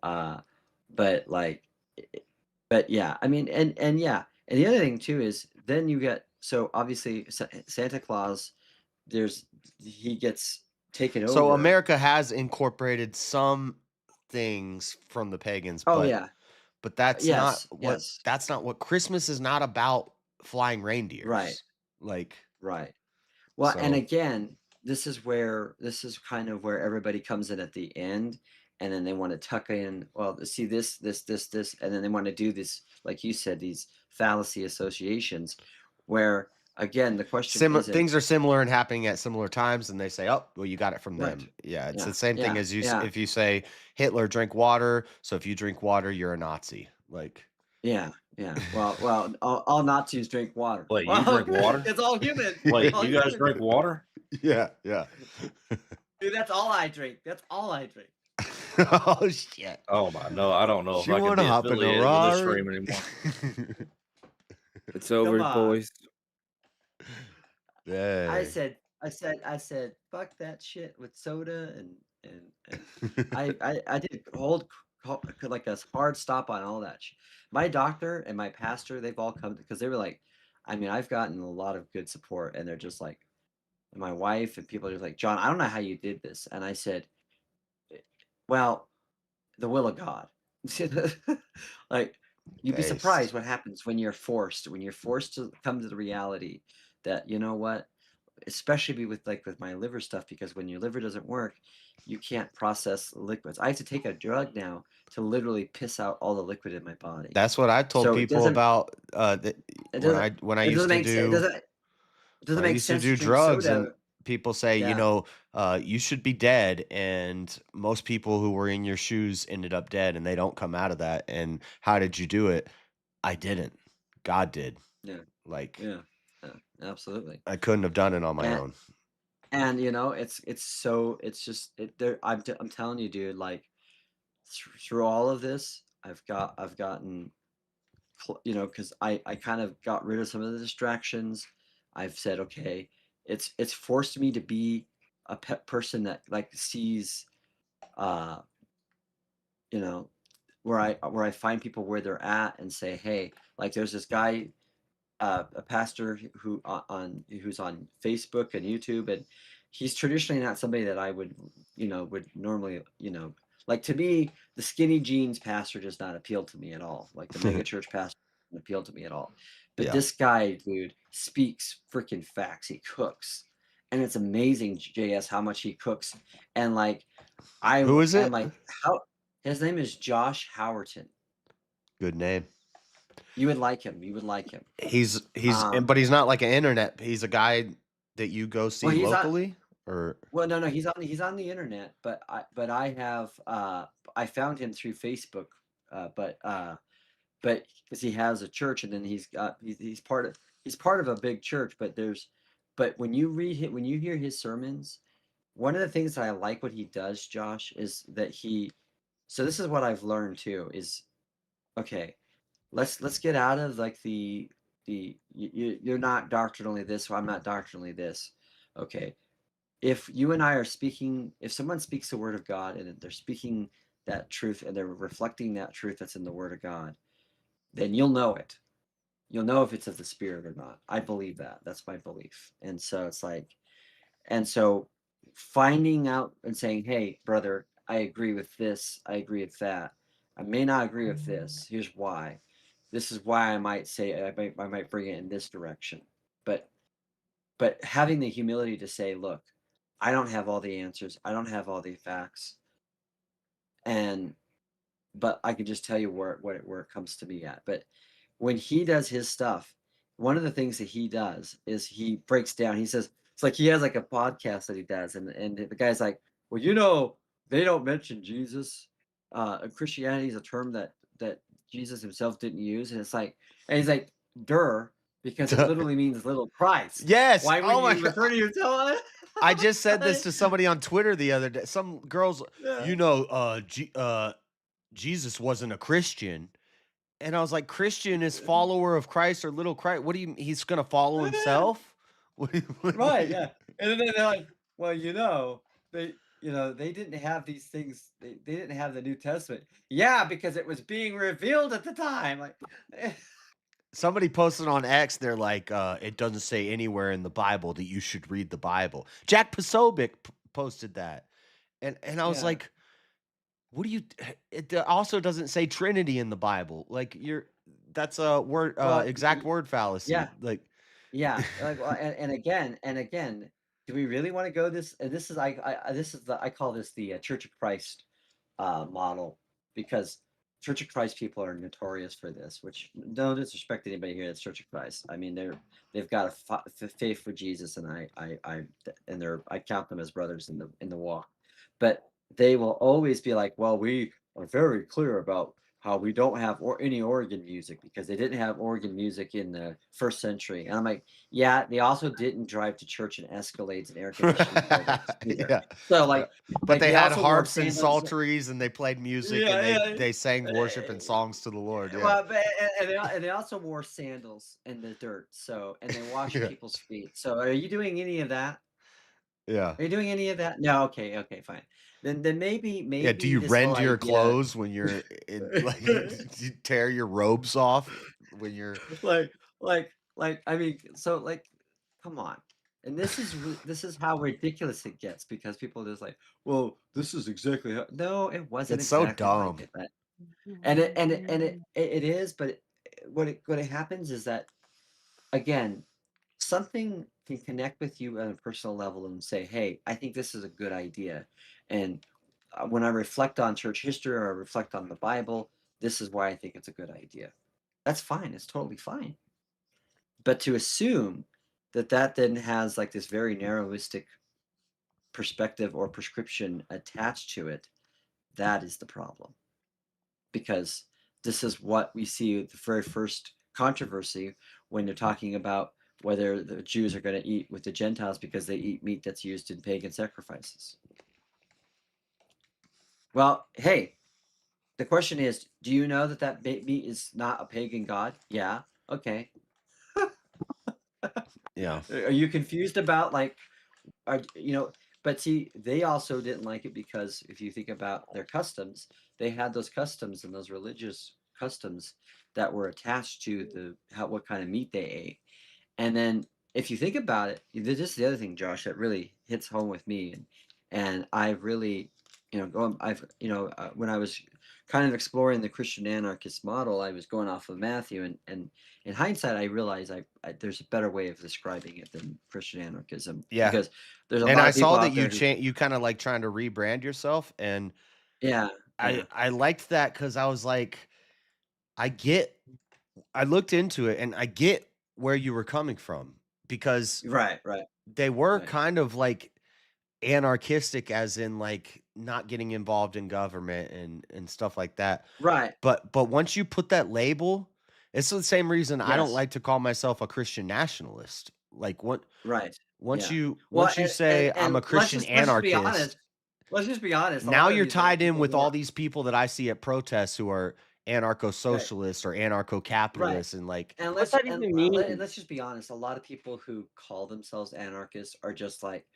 but yeah, I mean, and yeah, and the other thing too is then you get, so obviously Santa Claus, there's he gets taken So over. America has incorporated some things from the pagans, Oh but yeah, that's yes, not what Christmas is not about flying right, reindeers. Like right. Well, and so again, this is kind of where everybody comes in at the end, and then they want to tuck in. Well, see this, and then they want to do this, like you said, these fallacy associations, where again the question similar isn't things are similar and happening at similar times, and they say, "Oh, well, you got it from right. them." Yeah, it's Yeah, the same thing yeah, as yeah, if you say Hitler drank water, so if you drink water, you're a Nazi. Like yeah, yeah. Well, all Nazis drink water. Wait, you Well, drink water? it's all human. Wait, All you guys humans drink drink water? yeah. Dude, that's all I drink. That's all I drink. Oh shit! Oh my, no, I don't know if She I can wanna be hop in a affiliated with this Rari? stream anymore. It's over, Come on. boys. I Hey. said, fuck that shit with soda and I did like a hard stop on all that shit. My doctor and my pastor, they've all come because they were like, I mean, I've gotten a lot of good support, and they're just like, and my wife and people are just like, John, I don't know how you did this, and I said, well, the will of God. Like, you'd be surprised what happens when you're forced to come to the reality that, you know what, especially with my liver stuff, because when your liver doesn't work, you can't process liquids. I have to take a drug now to literally piss out all the liquid in my body. That's what I told So it people doesn't about it when I doesn't used to make sense. do It doesn't when I make used to sense do to drink drugs, and soda. people say, Yeah. you should be dead, and most people who were in your shoes ended up dead, and they don't come out of that. And how did you do it? I didn't. God did. Yeah. Like Yeah. Absolutely. I couldn't have done it on my And own. and it's just I'm telling you, dude, like through all of this, I've gotten because I kind of got rid of some of the distractions. I've said, okay, it's forced me to be a pet person that like sees, uh, where I find people where they're at and say, hey, like there's this guy, a pastor who's on Facebook and YouTube, and he's traditionally not somebody that I would normally, like to me, the skinny jeans pastor does not appeal to me at all. Like the mega church pastor doesn't appeal to me at all. But Yeah. this guy, dude, speaks freaking facts. He cooks, and it's amazing, JS, how much he cooks. And like, Who is it? like, how his name is Josh Howerton. Good name. You would like him. You would like him. He's but he's not like an internet. He's a guy that you go see Well, he's locally, or Well, no, he's on the internet, but I have I found him through Facebook, but because he has a church, and then he's part of a big church, but when you hear his sermons, one of the things that I like what he does, Josh, is that so this is what I've learned too is, okay, let's get out of like you're not doctrinally this, so I'm not doctrinally this. Okay, if you and I are speaking, if someone speaks the word of God and they're speaking that truth and they're reflecting that truth that's in the word of God, then you'll know it. You'll know if it's of the Spirit or not. I believe that. That's my belief. And so it's like, and so finding out and saying, hey, brother, I agree with this. I agree with that. I may not agree with this. Here's why. This is why I might say, I might bring it in this direction. But having the humility to say, look, I don't have all the answers. I don't have all the facts. But I can just tell you where it comes to me at. But when he does his stuff, one of the things that he does is he breaks down. He says, it's like he has like a podcast that he does, and the guy's like, well, they don't mention Jesus. Christianity is a term that Jesus himself didn't use, and he's like, because it literally means little Christ. Yes. Why Oh my would you refer to yourself? I just said this to somebody on Twitter the other day. Some girls, Jesus wasn't a Christian. And I was like, Christian is follower of Christ or little Christ. What do you he's gonna follow himself? Right, yeah. And then they're like, well, they didn't have these things. They didn't have the New Testament. Yeah, because it was being revealed at the time. Like, somebody posted on X, they're like, it doesn't say anywhere in the Bible that you should read the Bible. Jack Posobiec posted that. And I was Yeah. like, what do you it also doesn't say Trinity in the Bible. Like that's a word Well, exact word fallacy. yeah. Like Yeah, like, well, and again, do we really want to go this? And this is I call this the Church of Christ model, because Church of Christ people are notorious for this. Which, no disrespect to anybody here that's Church of Christ. I mean, they've got a faith for Jesus, and I count them as brothers in the walk. But they will always be like, well, we are very clear about how we don't have any organ music, because they didn't have organ music in the first century. And I'm like, yeah, they also didn't drive to church in Escalades and air conditioning buildings either. yeah. So But they had also wore harps and sandals. psalteries and they played music Yeah, and yeah. they sang worship and songs to the Lord. Yeah. Well, but, and they also wore sandals in the dirt. So, and they washed Yeah. people's feet. So, are you doing any of that? Yeah. Are you doing any of that? No. Okay. fine. Then maybe Yeah, do you this whole rend your idea, clothes when you're in like you tear your robes off when you're I mean, so like, come on. And this is how ridiculous it gets, because people are just like, well, this is exactly how. No, it wasn't It's so exactly dumb. like it. It is, but what it happens is that, again, something can connect with you on a personal level and say, hey, I think this is a good idea. And when I reflect on church history, or I reflect on the Bible, this is why I think it's a good idea. That's fine. It's totally fine. But to assume that then has like this very narrowistic perspective or prescription attached to it, that is the problem. Because this is what we see the very first controversy when they're talking about whether the Jews are going to eat with the Gentiles because they eat meat that's used in pagan sacrifices. Well, hey, the question is, do you know that meat is not a pagan god? Yeah. Okay. Yeah. Are you confused about but see, they also didn't like it because if you think about their customs, they had those customs and those religious customs that were attached to what kind of meat they ate. And then if you think about it, this is the other thing, Josh, that really hits home with me. And I've really, when I was kind of exploring the Christian anarchist model, I was going off of Matthew, and in hindsight, I realized there's a better way of describing it than Christian anarchism. Yeah. Because there's a And lot I of people saw that out there you kind of like trying to rebrand yourself, and yeah. I liked that because I was like, I looked into it and I get where you were coming from, because Right. they were Right. kind of like anarchistic, as in like not getting involved in government and stuff like that. Right. But once you put that label, it's the same reason I don't Yes. like to call myself a Christian nationalist. Like Right. once Yeah. you Well, once you say I'm a Christian let's just be honest. anarchist, Let's just be honest. A now lot of you're these, like, tied in people with who all are these people that I see at protests who are anarcho-socialists or right. anarcho-capitalists, and like And What's that even mean? let's just be honest. A lot of people who call themselves anarchists are just like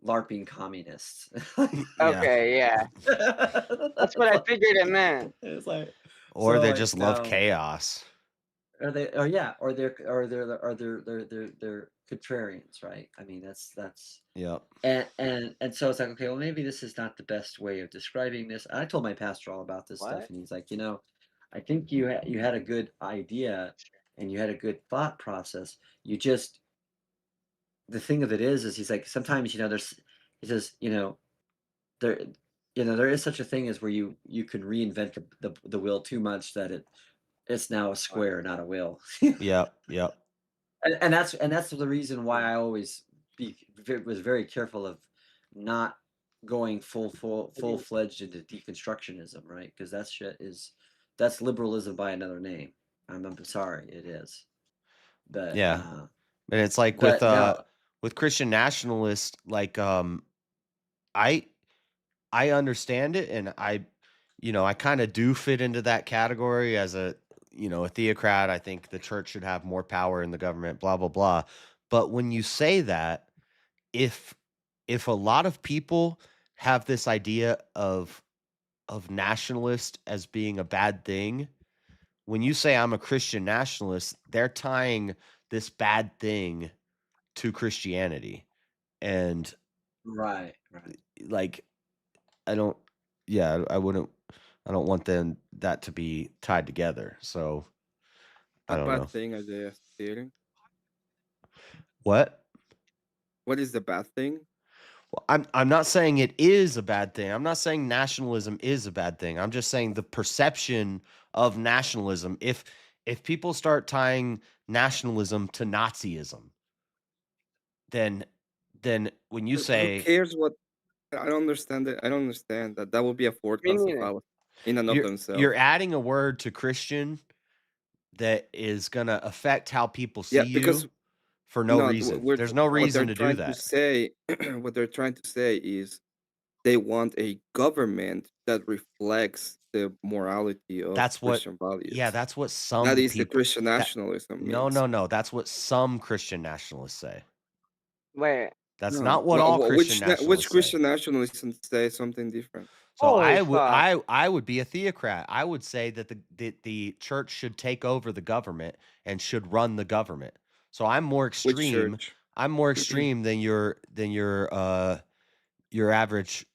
LARPing communists. yeah, Okay, yeah. That's what I figured it meant. It's like, or so they like, just love no. chaos. Or they, or yeah, or they're contrarians, right? I mean, that's Yep. and so it's like, okay, well, maybe this is not the best way of describing this. I told my pastor all about this stuff, What? and he's like, I think you had a good idea, and you had a good thought process. You just, the thing of it is he's like, sometimes there's, he says, there, there is such a thing as where you can reinvent the wheel too much that it's now a square, not a wheel. Yep. And that's the reason why I always was very careful of not going full-fledged into deconstructionism, right? Because that's liberalism by another name. I'm sorry, it is. But Yeah. And it's like but no, with Christian nationalists, like I understand it, and I kind of do fit into that category as a theocrat. I think the church should have more power in the government, blah blah blah. But when you say that, if a lot of people have this idea of nationalist as being a bad thing, when you say I'm a Christian nationalist, they're tying this bad thing to Christianity. And Right. like, I don't want that to be tied together. So I What don't bad know. thing are they stating? What? What is the bad thing? Well, I'm not saying it is a bad thing. I'm not saying nationalism is a bad thing. I'm just saying the perception of nationalism. If people start tying nationalism to Nazism, then when you Who say cares what? I don't understand it. I don't understand that. That would be a forecasting fallacy in and of themselves. you're adding a word to Christian that is gonna affect how people see because you for no no, reason. There's no reason to do that. What they're trying to say is they want a government that reflects the morality of That's what. Christian values. Yeah, that's what some That is the people. Christian nationalism means. No. That's what some Christian nationalists say. Wait. That's No, not what all Christian which nationalists say. Christian nationalists say something different? So I would be a theocrat. I would say that the church should take over the government and should run the government. So I'm more extreme. church? I'm more extreme than your average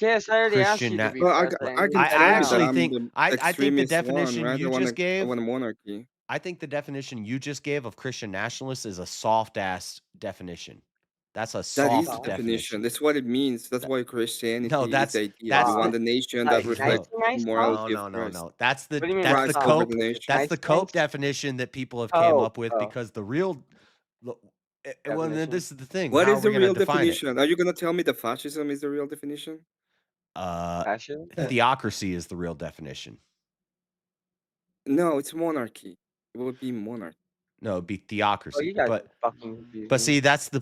Yes, I already asked Christian. you to be Well, I president. can I tell you that actually I'm think the I think the extremist one, definition right? you just I gave. want a monarchy. I think the definition you just gave of Christian nationalist is a soft ass definition. That's a That is soft the definition. definition. That's what it means. That's why Christianity No, is that's the idea. that's We want the a nation Like that reflects the nice morality no. of Christ. No. That's the What do you mean that's by the Christ soft? Cope over the nation. that's Nice the Cope definition that people have came up with because the real well, Definition. this is the thing. What How is are the we going to real define definition? Are you gonna tell me that fascism is the real definition? it? Theocracy is the real definition. No, it's monarchy. It would be monarchy. No, it'd be Oh, theocracy. you guys But are fucking confusing. but see, that's the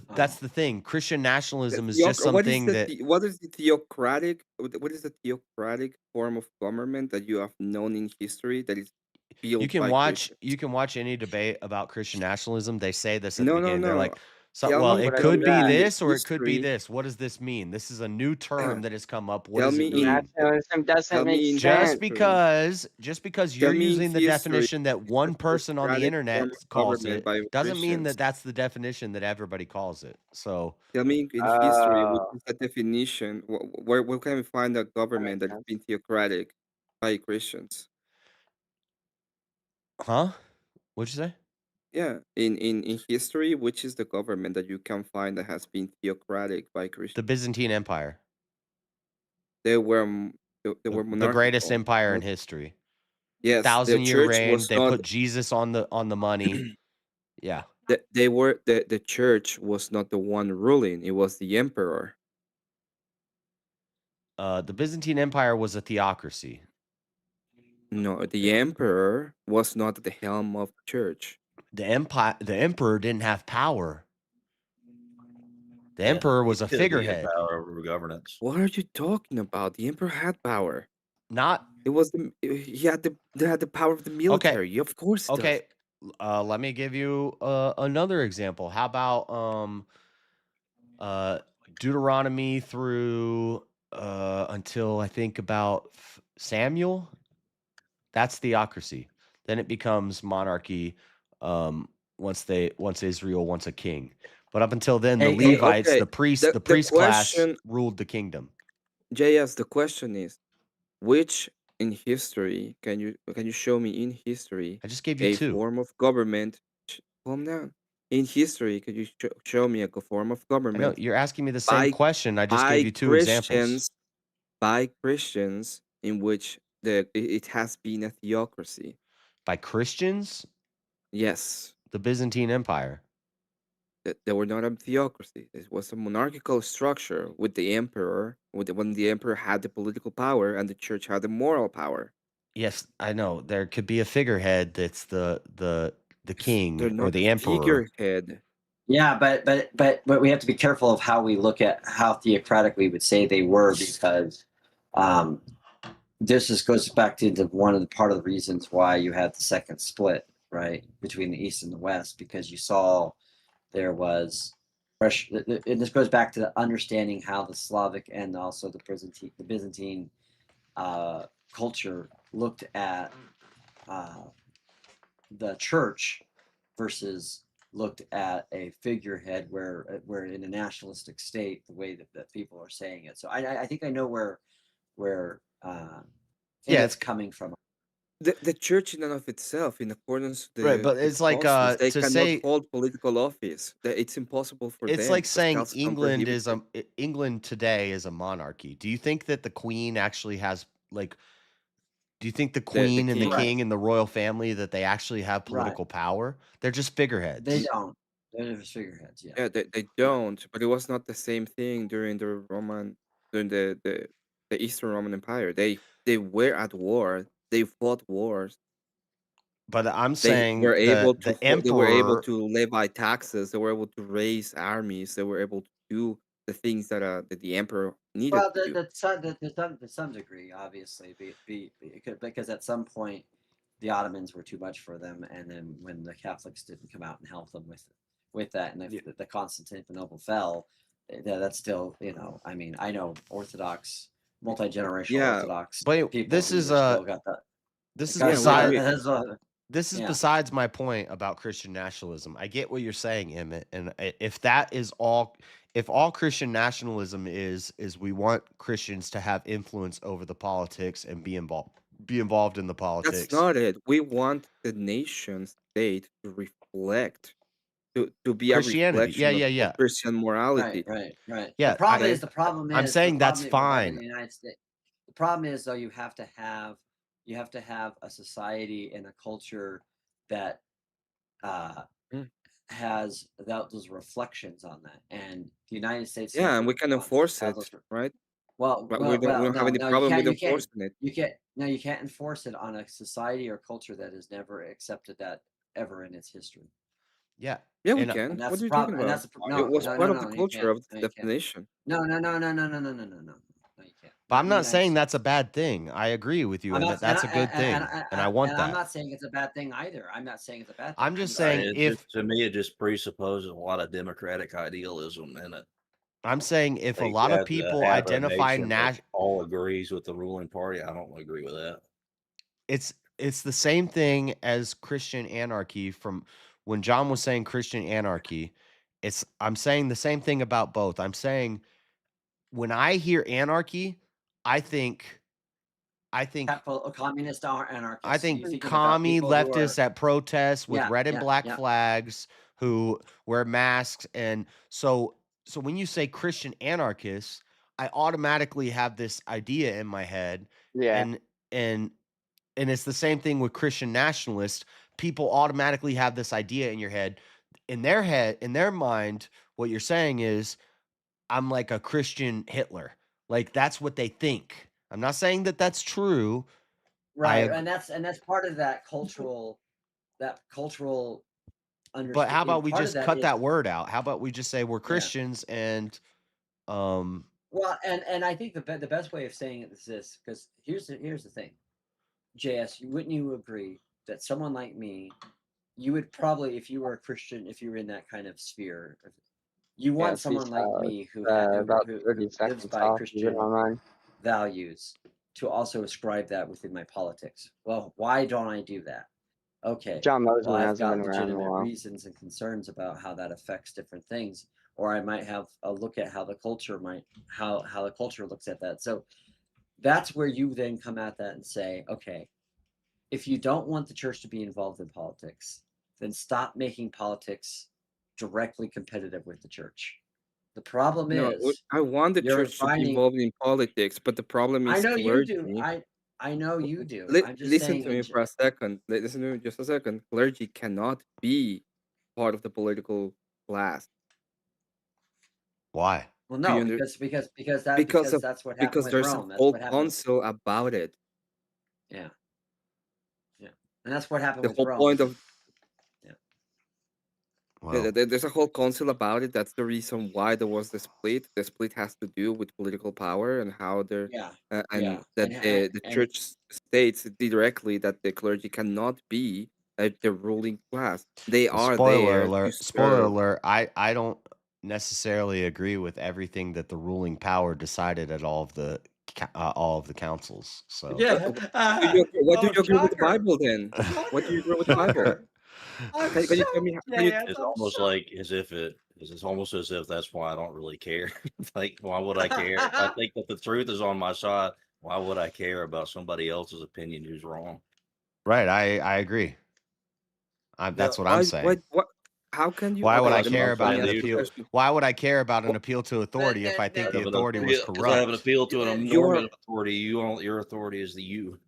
thing. Christian nationalism is just What is something that what is the theocratic? What is the theocratic form of government that you have known in history that is built you can by watch Christians? any debate about Christian nationalism. They say this at No, the no, beginning. They're no. like, so Tell well, me, it What I could do be that. this or it could be history. this. What does this mean? This is a new term that has come up. What Tell does me it mean? Nationalism doesn't tell make me in sense. Just because Tell you're me in using the history definition that one person on the theocratic internet form of calls government it by doesn't mean Christians. that that's the definition that everybody calls it. So Tell me in history what is the definition? Where can we find a government that has been theocratic by Christians? huh? What'd you say? Yeah, in history, which is the government that you can find that has been theocratic by Christians? The Byzantine Empire. They were they were The greatest monarchical. empire in right? history. Yes, the 1,000-year church reign. was They not put Jesus on the money. Yeah. the church was not the one ruling, it was the emperor. The Byzantine Empire was a theocracy. No, the emperor was not at the helm of the church. The emperor didn't have power. The emperor was a He had figurehead. power over governance. What are you talking about? The emperor had power. Not It was they had the power of the military. Of course. It Okay. Let me give you another example. How about Deuteronomy through until I think about Samuel? That's theocracy. Then it becomes monarchy once Israel wants a king. But up until then, the Levites, okay. the priest The class question- ruled the kingdom. JS, the question is, which in history can you show me in history? I just gave you a two. form of government. Calm down. In history, could you show me a form of I government? know you're asking me the same question. I just gave you two examples. By Christians, in which it has been a theocracy. By Christians? Yes. The Byzantine Empire. They were not a theocracy. It was a monarchical structure with the emperor, when the emperor had the political power and the church had the moral power. Yes, I know. There could be a figurehead that's the king They're or not the a emperor. figurehead. Yeah, but we have to be careful of how we look at how theocratic we would say they were, because this goes back to one of the reasons why you had the second split, right, between the East and the West, because you saw there was pressure. And this goes back to understanding how the Slavic and also the Byzantine culture looked at the church versus looked at a figurehead where in a nationalistic state, the way that people are saying it. So I think I know where Yeah, it's coming from. The church in and of itself, in accordance to Right, but it's like Constance, they to cannot say hold political office. It's impossible for it's them like because saying Calcium England prohibits is England today is a monarchy. Do you think that the Queen actually has like? Do you think the the Queen and the king. King and the royal family that they actually have Right. political power? They're just figureheads. They don't. They're just figureheads. Yeah. Yeah, they don't. But it was not the same thing during the Eastern Roman Empire. They were at war. They fought wars. But I'm They saying were able to they were able emperor. to levy taxes. They were able to raise armies. They were able to do the things that the emperor needed Well, to do. to some degree, obviously, because at some point the Ottomans were too much for them, and then when the Catholics didn't come out and help them with that, and the Constantinople fell, that's still, I mean, I know Orthodox, multi-generational Yeah, Orthodox But people this who is are still got that. this is got beside that- this is yeah. besides my point about Christian nationalism. I get what you're saying, Emmett, and if that is all, if all Christian nationalism is we want Christians to have influence over the politics and be involved in the That's politics. not it. We want the nation state to reflect, to be a Christianity. reflection Yeah. of Christian morality. Right. Yeah, The problem I'm is saying that's the problem in fine. the United States. The problem is though you have to have a society and a culture that has those reflections on that, and the United States. Yeah, and we can enforce have it, those right? Well, But well, we don't have any no, problem with you can't. enforcing it. You can't enforce it on a society or culture that has never accepted that ever in its history. Yeah. Yeah, we And can. And that's What the are you problem. talking And about? that's the It was no, part of no, the you culture can't. of No, the you can't. definition. No, you can't. But Not I'm in the not United saying that's a States. bad thing. I agree with you, I'm Emmett. not, That's a good thing, and I want I'm that. not saying it's a bad thing either. I'm not saying it's a bad thing. I'm just saying to me, it just presupposes a lot of democratic idealism in it. I'm saying if a Like, lot you of have to people have a identify nation that all agrees with the ruling party. I don't agree with that. it's the same thing as Christian anarchy. From when John was saying Christian anarchy, I'm saying the same thing about both. I'm saying when I hear anarchy, I think communist anarchists. I think You're thinking about commie people who are, leftists at protests with yeah, red and yeah, black yeah. flags who wear masks. And so when you say Christian anarchists, I automatically have this idea in my head. Yeah. And it's the same thing with Christian nationalists. People automatically have this idea in your head. In their mind, what you're saying is, I'm like a Christian Hitler. Like that's what they think. I'm not saying that that's true. Right, and that's part of that cultural understanding. But how about we part of just cut is, that word out? How about we just say we're Christians and well, and I think the best way of saying it is this, because here's the thing, JS, wouldn't you agree that someone like me, you would probably, if you were a Christian, if you were in that kind of sphere, you want someone like me who lives by Christian values to also ascribe that within my politics. Well, why don't I do that? Okay, John Moseman well, I've hasn't got been around in a legitimate while. reasons and concerns about how that affects different things, or I might have a look at how the culture looks at that. So that's where you then come at that and say, okay, if you don't want the church to be involved in politics, then stop making politics directly competitive with the church. The problem is, I want the you're church to be finding. involved in politics, but the problem I is know you do. clergy. I know you do. I'm just Listen saying. to me for a second. Listen to me just a second. Clergy cannot be part of the political class. Why? Well, Do you no, under- because that's what happened because with there's Rome. a That's whole what happened. council about it. Yeah, and that's what happened The with whole Rome. point of Wow. there's a whole council about it. That's the reason why there was the split. The split has to do with political power and how they're and that the church states directly that the clergy cannot be the ruling class. They are spoiler there alert. to Spoiler serve. alert. I don't necessarily agree with everything that the ruling power decided at all of the all of the councils. So Yeah. What do you agree with the shocker. Bible then? What do you agree with the Bible? Shocker. I'm Can you tell me? shocked, Can you, JS. It's I'm almost shocked. like as if it's almost as if that's why I don't really care. Like, why would I care? If I think that the truth is on my side, why would I care about somebody else's opinion who's wrong? right, I agree. That's what I'm saying. What? How can you? Why would Okay, I let me care let about me an ask you a appeal? question. Why would I care about an appeal to authority if I think the authority was Because I have an corrupt? appeal to an You are normative authority. Your authority is the you.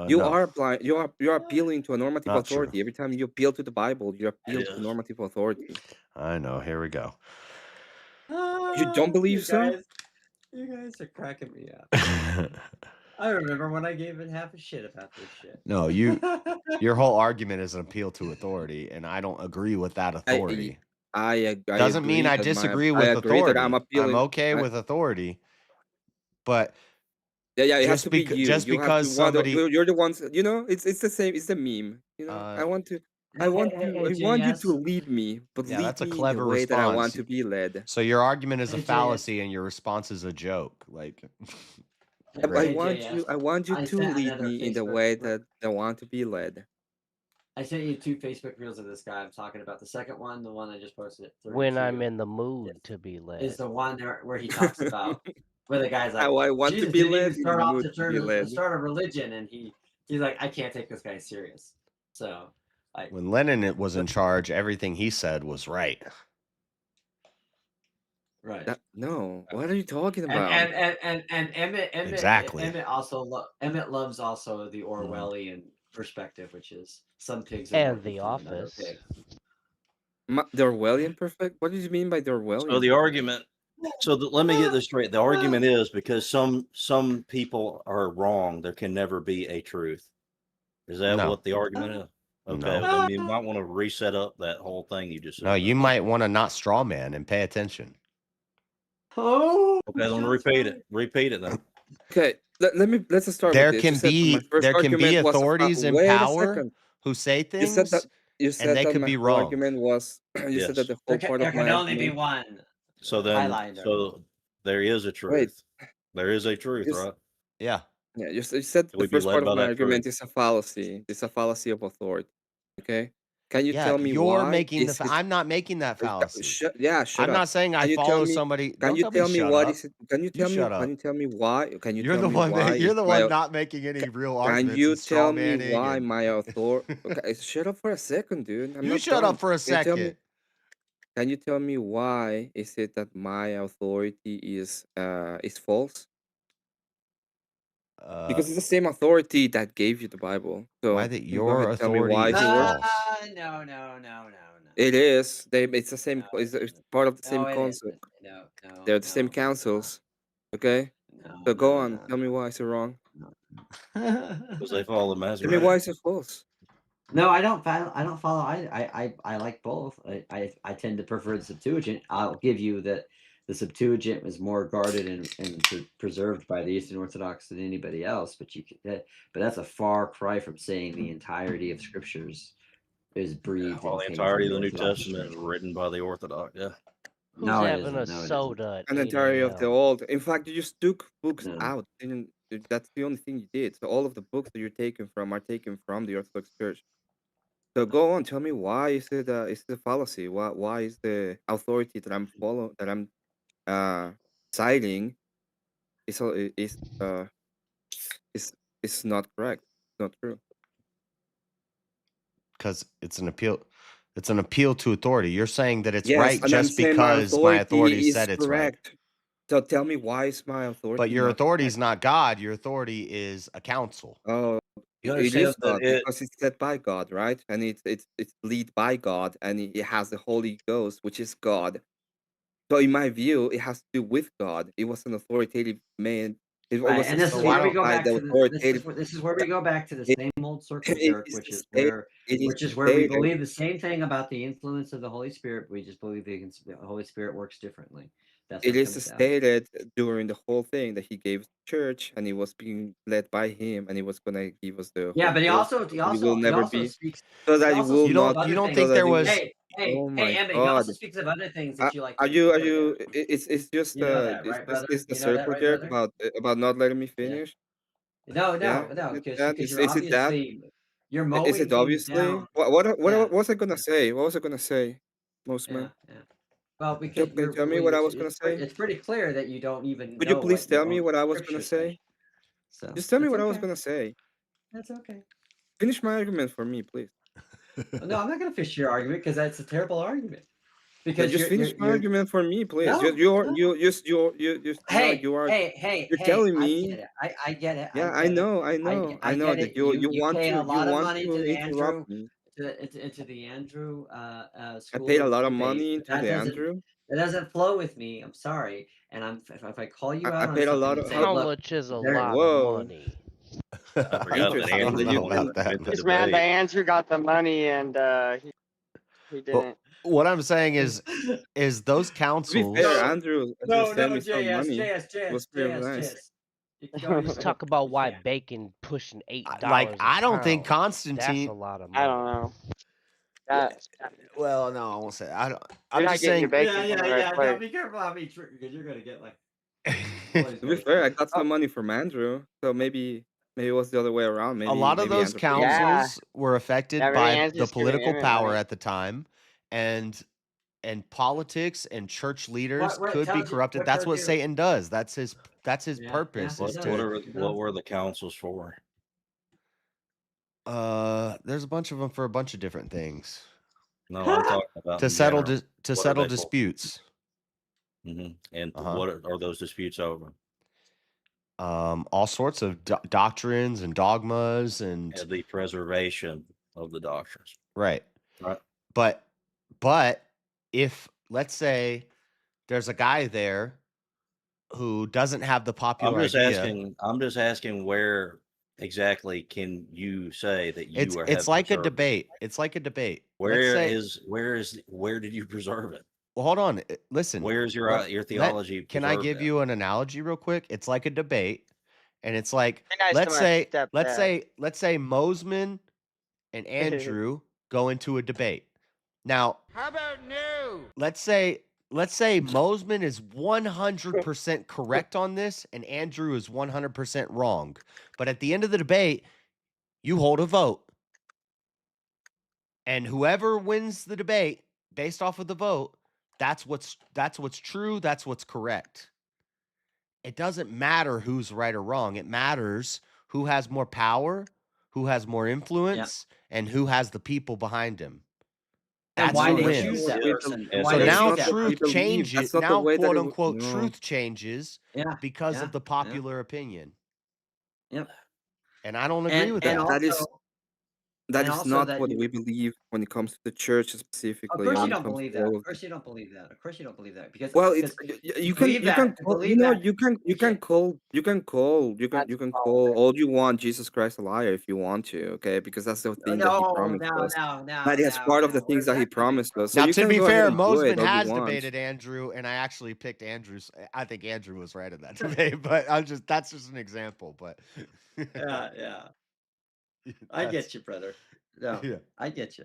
you No, are applying. You are appealing to a normative not true. authority every time you appeal to the Bible. You appeal to Yes. normative authority. I know. Here we go. You don't believe so? You guys are cracking me up. I remember when I gave it half a shit about this shit. No, your whole argument is an appeal to authority, and I don't agree with that authority. I Doesn't mean agree I that disagree I with agree that I'm authority. I'm appealing. okay with authority, but Yeah, it has just to be you. just You have because to somebody you're the ones. You know, it's the same. It's the meme. You know, I want you to lead me, but yeah, lead that's a me in the clever way that I want response. to be led. So your argument is a Hey, JS. fallacy, and your response is a joke. Like, I great. want you I to sent lead another me in the Facebook way group. that I want to be led. I sent you 2 Facebook reels of this guy I'm talking about. The second one, the one I just posted at 32, When I'm in the mood to be is led. the one there where he talks about where the guy's like, How I want to Jesus be didn't even led, in the start off mood to to be led. start a religion, and he's like, I can't take this guy serious. So, like, When Lenin was in charge, everything he said was right. right. No, what are you talking about? And Emmett Exactly. Emmett loves also the Orwellian perspective, which is some pigs are And more The people than other Office. pigs. The Orwellian perfect? What do you mean by the Orwellian? So the argument. So let me get this straight. The argument is because some people are wrong, there can never be a truth. Is that No. what the argument is? Okay, No. well, then you might want to reset up that whole thing you just said. No, you might want to not straw man and pay attention. Oh. Okay, then repeat it. Repeat it then. Okay, let's start There with this. You can said be my first argument was authorities in wait a power second. who say You said that things, and they could my be whole wrong. argument was you said that the whole part There of can my only be argument. one. So then, Highlander. so there is a truth. There is a truth, Yes. right? Yeah. Yeah, you said Can we the be first led part by of my that argument truth? is a fallacy. It's a fallacy of authority. Okay, can you Yeah, tell me you're why? making the. I'm not making that fallacy. Shut I'm up. not saying I Can you tell follow me? somebody. Can Don't you tell tell me me shut what up. is it? Can you tell me? shut Can up. you tell me why? Can you You're tell the me one why? that you're is the my one not making any real Can arguments you and straw tell me manning why and my authority? Okay, shut up for a second, dude. I'm you not shut done. up for a Can you tell me? second. Can you tell me why is it that my authority is false? Because it's the same authority that gave you the Bible. So Why that you go ahead your and tell me authority why is it's worse. false? No. It is. It's the same. It's part of the same No, it concept. isn't. No. They're the same councils. Okay. So go on. Tell me why it's wrong. Because they follow the Tell me Masoretic. why it's false. No, I don't follow. I like both. I tend to prefer the Septuagint. I'll give you that the Septuagint was more guarded and preserved by the Eastern Orthodox than anybody else. But but that's a far cry from saying the entirety of Scriptures is breathed. Well, and the came entirety of from the New Orthodox Testament is written by the Orthodox. Yeah. Who's No, it having isn't. a No, it isn't. soda at An 8 entirety of the a.m.? old. In fact, you just took books No. out. That's the only thing you did. So all of the books that you're taking from are taken from the Orthodox Church. So go on, tell me why is it a fallacy? Why is the authority that I'm citing is not correct? It's not true. Because it's an appeal. It's an appeal to authority. You're saying that it's Yes, right and I'm just saying my because my authority authority said is it's right. correct. So tell me why is my authority But your not authority correct? is not God. Your authority is a council. Oh, You it understand is that God because it's set by God, right? And it's lead by God, and it has the Holy Ghost, which is God. So in my view, it has to do with God. It was an authoritative man. It Right, was and this is stated where we go by back the to authoritative. this is where we go back to the It, same old circle it jerk, is which is state, where it is we stated. believe the same thing about the influence of the Holy Spirit. We just believe the Holy Spirit works differently. That's what It it is comes down to. stated during the whole thing that he gave the church, and he was being led by him, and he was gonna give us the Yeah, Holy but he Ghost. also And it will never be speaks. so He that it also will speaks not. of other You don't things. think So that there it will. was? Hey, Hey, Oh hey, my Emma, he also God. speaks of other things that you like Are to you? Are enjoy you? there. It's just You know that, right, brother? it's the You know that, circle right, jerk brother? about not letting me Yeah. finish. No, Yeah, no, no, is it because that? you're Is it that? you're Is mowing it things obviously? down. What Yeah, was I gonna say? What was I gonna say, yeah, Postman? yeah. Well, because Can you you're tell me well, what I was gonna say? it's pretty clear that you don't even Could you know please what your tell me own what I was gonna scriptures say. say? So Just tell me that's what I was okay. gonna say. That's okay. Finish my argument for me, please. No, I'm not gonna fish your argument because that's a terrible argument. Yeah, Because just finish my you're argument for me, please. no, no. Hey, You're hey, telling I me. get it. I get it. I Yeah, I get it. know, I know, I I know get that it. You paid a you lot of want money to to the interrupt Andrew me. into the Andrew I paid School a of lot of Debate, money but into the Andrew. that doesn't flow with me. I'm sorry. And if I call you I out on paid a something lot and of say, how. How look, much is a there lot of Whoa, money? I forgot that I don't Andrew know wanted about to that. win the This man, but debate. Andrew got the money and he Well, didn't. what I'm saying is those to be councils. fair, Andrew sent me some money. It was pretty nice. You can go use Let's it. talk about You why can. bacon pushing Like, $8 a I don't think pound. That's a Constantine. lot of I money. don't know. Well, That, well, no, I won't say. I don't. you're I'm not just getting your saying. bacon from the right No, place. be careful how many trigger because you're gonna get like. To be fair, I got some money from Andrew, so maybe it was the other way around. A Maybe lot of those Andrew paid me. Yeah. councils were affected Yeah, maybe by the Andrew's giving political Emmett power money. at the time, and politics and church leaders What could be tells you corrupted. what That's tells what you? Satan does. That's his Yeah, purpose it is does. to. It What does. were the councils for? There's a bunch of them for a bunch of different things. No, I'm talking about To in settle general. to What are settle they for? disputes. And Uh-huh. what are those disputes over? All sorts of doctrines and dogmas and The preservation of the doctrines. right. Right. But if let's say there's a guy there who doesn't have the popular idea. I'm just asking where exactly can you say that you It's like a debate. It's like a debate. Where did you preserve it? Well, hold on. Listen. Where's your theology? Can I give you an analogy real quick? It's like a debate, and it's like Nice let's to my say Mosman and Andrew go into a debate. Now, How about no? let's say Mosman is 100% correct on this, and Andrew is 100% wrong. But at the end of the debate, you hold a vote. And whoever wins the debate based off of the vote, that's what's true, that's what's correct. It doesn't matter who's right or wrong. It matters who has more power, who has more influence, and who has the people behind him. And That's why who they wins. choose that person. And So why they now choose that truth person. changes. That's not the Now, way that quote it unquote, no. truth changes because of the popular opinion. Yep. And I don't agree with that. That and is also not that what you- we believe when it comes to the church Of specifically. course you when it don't comes believe to that. all Of of course you don't believe that. Of course you don't believe that. Because well, it's because you can call all you want Jesus Christ a liar if you want to, okay? Because that's the thing that he promised us. That is part of the things that he promised us. So Now, you to can be go ahead fair, and do it Mosman all you has want. debated Andrew, and I actually picked Andrew's. I think Andrew was right in that debate, but that's just an example. But yeah. I get you, brother. No, Yeah. I get you.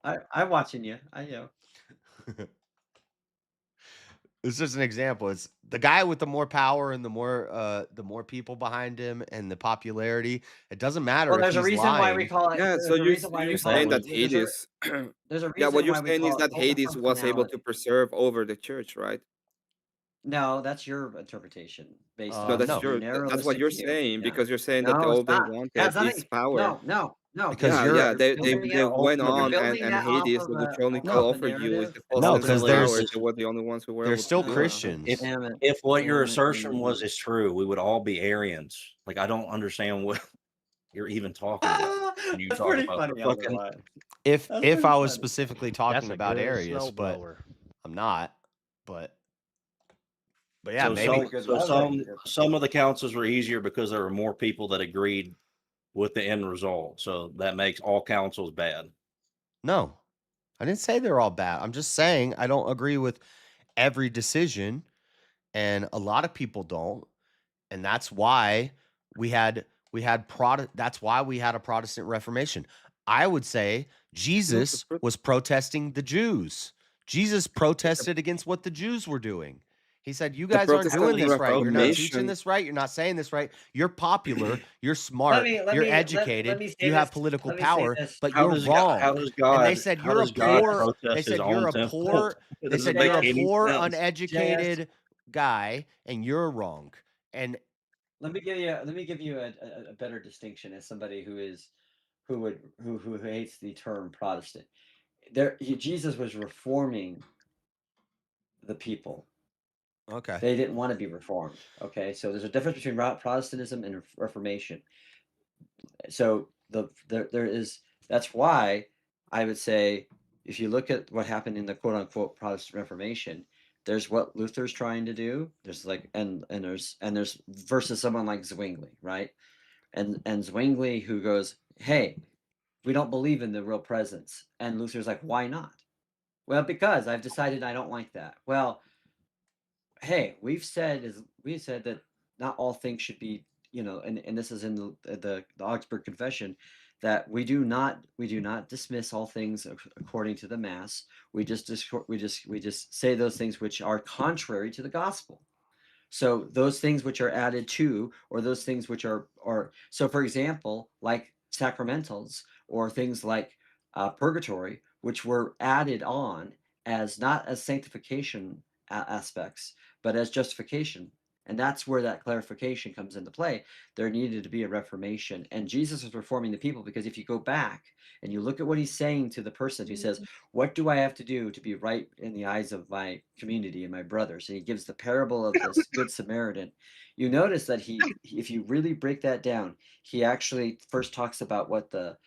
I'm watching you. I know. It's just an example. It's the guy with the more power and the more people behind him and the popularity. It doesn't matter Well, if there's a he's reason lying. why we call it. Yeah, There's so a reason why we you're call saying it. that Hades There's a yeah, what reason you're why we saying is call it that Hades was able to multifunctionality. preserve over the church, right? No, that's your interpretation based No, on that's your your that's what narrowest you're view. saying Yeah. because you're saying that No, all it's they not. wanted is power. No. Because Yeah, you're they went on building and that off Hades, of which a only could off of a offer you is narrative. the false No, sense of because power. They were the only ones who were they're able to still do it. Christians. If what your Damn it, assertion damn was is true, we would all be Aryans. Like I don't understand what you're even talking about. When you That's talk pretty about funny. the I fucking don't know why. If That's pretty I was funny. specifically That's talking a about good Arius, but snowblower. I'm not. But yeah, so maybe. some of the councils were easier because there were more people that agreed with the end result. So that makes all councils bad. No, I didn't say they're all bad. I'm just saying I don't agree with every decision, and a lot of people don't, and that's why we had that's why we had a Protestant Reformation. I would say No, Jesus was protesting the Jews. Jesus protested against what the Jews were doing. He said, "You the guys aren't Protestant doing this right. You're not teaching Reformation. this right. You're not saying this right. You're popular. You're Let smart. me let You're me let, let educated. me say You have this. political Let me say power, this. but How you're does God? How wrong." does And they God? said, How "You're a does God poor." protest They His said, own "You're a temple? poor." It They doesn't said, make "You're a any poor, sense. uneducated guy, and you're wrong." And Let me give you a better distinction as somebody who hates the term Protestant. Jesus was reforming the people. okay, They didn't want to be reformed. Okay, so there's a difference between Protestantism and Reformation. So there is, that's why I would say, if you look at what happened in the quote unquote Protestant Reformation, there's what Luther's trying to do. There's like there's versus someone like Zwingli, right? And Zwingli who goes, "Hey, we don't believe in the real presence," and Luther's like, "Why not?" "Well, because I've decided I don't like that." Well, hey, we've said that not all things should be, and this is in the Augsburg Confession, that we do not dismiss all things according to the mass. We just say those things which are contrary to the gospel. So those things which are added to, or those things which are so, for example, like sacramentals, or things like purgatory, which were added on as not as sanctification aspects, but as justification. And that's where that clarification comes into play. There needed to be a reformation, and Jesus was reforming the people, because if you go back and you look at what he's saying to the person who says, "What do I have to do to be right in the eyes of my community and my brothers?" And he gives the parable of this Good Samaritan. You notice that if you really break that down, he actually first talks about what the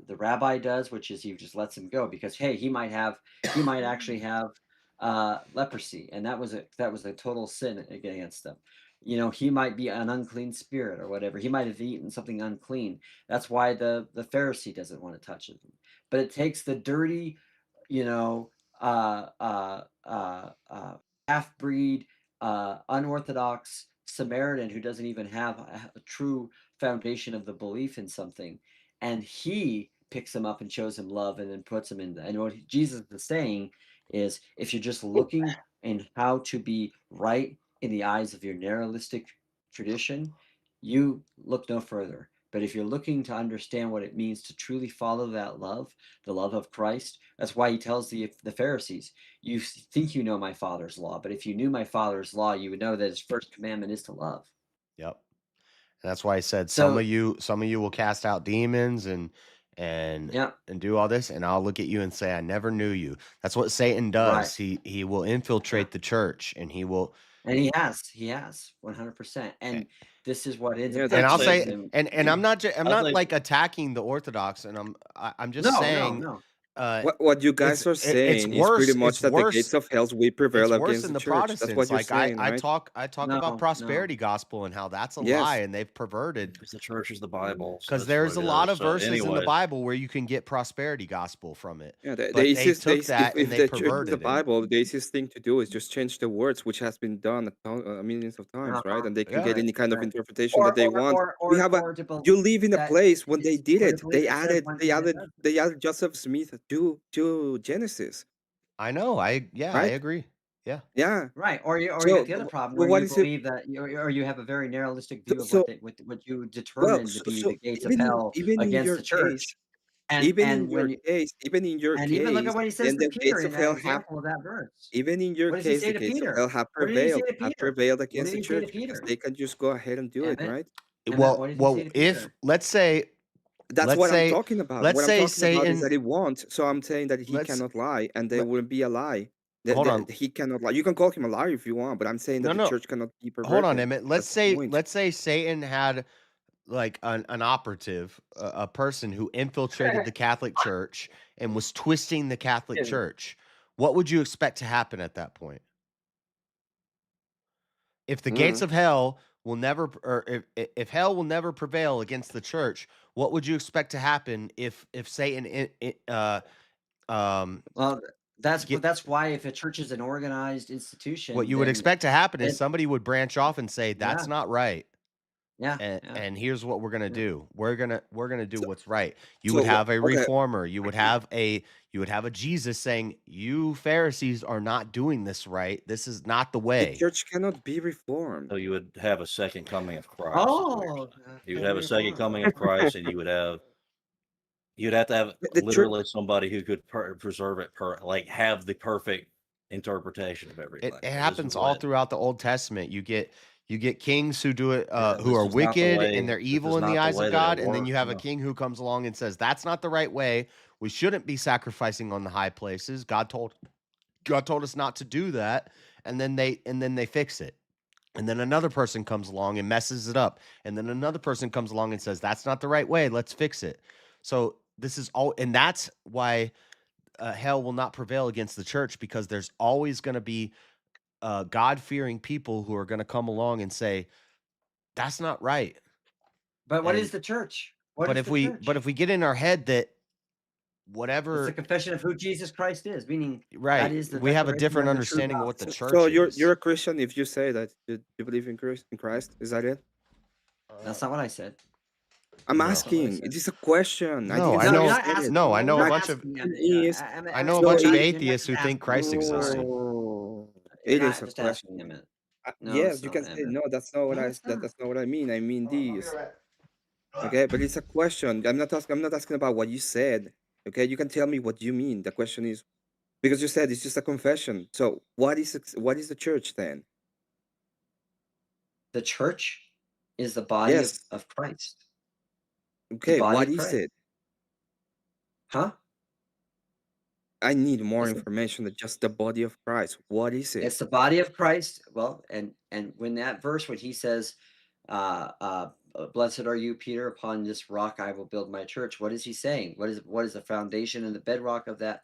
rabbi does, which is he just lets him go, because hey, he might actually have leprosy, and that was a total sin against them. He might be an unclean spirit or whatever. He might have eaten something unclean. That's why the Pharisee doesn't want to touch it. But it takes the dirty, you know, half breed, unorthodox Samaritan who doesn't even have a true foundation of the belief in something, and he picks him up and shows him love, and then puts him in. And what Jesus is saying is, if you're just looking in how to be right in the eyes of your narrowistic tradition, you look no further. But if you're looking to understand what it means to truly follow that love, the love of Christ, that's why he tells the Pharisees, "You think you know my Father's law, but if you knew my Father's law, you would know that his first commandment is to love." yep. And that's why I said So, some of you will cast out demons and yeah, and do all this, and I'll look at you and say, "I never knew you." That's what Satan right. does. He will infiltrate the church, and he will. And he has 100%. And this is what ends up Yeah, And I'll that's happening say, to him. and I'm I not think like attacking the Orthodox, and I'm just No, no, saying, no. what you guys are it's saying is pretty worse. much that the gates of hell will It's prevail worse against in the the church. That's what Protestants. you're Like saying, right? I talk about No, no. prosperity gospel and how that's a lie, Yes. and they've perverted, because the church is the Bible, so because that's what there's it a lot is. of So, verses in the anyways, Bible where you can get prosperity gospel from it, Yeah, the but they easiest, took that and if they the church is the perverted it. Bible, the easiest thing to do is just change the words, which has been done millions of times, right? Uh-huh. And they can get Yeah. Right, any kind of right. interpretation that they want. We have a. Or to You believe live in a that place when they did or to it. believe it says one thing it doesn't. They added Joseph Smith to Genesis, I know. I right? agree. Yeah. Yeah. Right. Or you So, got the other problem but where what you is it? believe that, or you have a very narrowlistic view of So, what you well, determine to be the gates of even hell in against your the case, church. And when you and even look at what he says then to the Peter gates in of that hell have. example of that verse. Even in your What does he case, say the to gates of Peter? hell What did he say to have Peter? prevailed What against did the he say to church because Peter? they can just go ahead and do it, Emmett? right? Emmett, what did he say to If Peter? let's say That's let's what I'm say talking about. let's What I'm say talking about is Satan. that he won't. So I'm saying that he Let's cannot lie, and there let will be a lie. hold on. He cannot lie. You can call him a liar if you want, but I'm saying that the No. church cannot be Hold on, perverted. Emmett. That's the point. Let's say Satan had like an operative, a person who infiltrated the Catholic Church and was twisting the Catholic Church. What would you expect to happen at that point? If the gates Mm. of hell will never, or if hell will never prevail against the church, what would you expect to happen if Satan, Well, get that's why if a church is an organized what institution, you would then expect to happen is it somebody would branch off and say yeah. that's not right. Yeah, and here's what we're gonna do. We're gonna do what's right. You So would have a okay, reformer. You would have a Jesus saying, "You Pharisees are not doing this right. This is not the the way." church cannot be reformed. So you would have a second coming of Christ. Oh, You would have a second coming of Christ, and you'd have to have The church, literally somebody who could preserve it, like have the perfect interpretation of everything. It This is happens all what throughout the Old Testament. You get kings who do it, who this are is not the wicked way. and they're This evil is in the not the eyes way of that it God, and then you works. have a No. king who comes along and says, "That's not the right way. We shouldn't be sacrificing on the high places. God told us not to do that," and then they fix it. And then another person comes along and messes it up. And then another person comes along and says, "That's not the right way. Let's fix it." So this is all, and that's why hell will not prevail against the church, because there's always going to be God-fearing people who are going to come along and say, "That's not right." But what is And the church? What but is if the we church? get in our head that It's the whatever, confession of who Jesus Christ is, meaning that right, is the we have a declaration different of the true understanding of God. what the so church you're is. a Christian if you say that you believe in Christ. Is that it? That's not what I said. I'm No. That's not what I asking. said. It is a question. I No, didn't I say No, you you're know. not said it. asking. No, I You're know a not bunch of asking. Is I know a so bunch of You're it, not atheists who just think asking. Christ existed. You're it is not a just question. asking him it. No, Yes, it's you not, can say Emmett. no. That's not what No, it's not. that's not what I mean. I mean this. Okay, but it's a question. I'm not asking about what you said. Okay, you can tell me what you mean. The question is because you said it's just a confession. So what is the church then? The church is the body Yes. of Christ. The Okay, body what of is Christ. it? Huh? I need more Listen. information than just the body of Christ. What is it? It's the body of Christ. Well, and when that verse, when he says, "Blessed are you, Peter. Upon this rock I will build my church." What is he saying? What is the foundation and the bedrock of that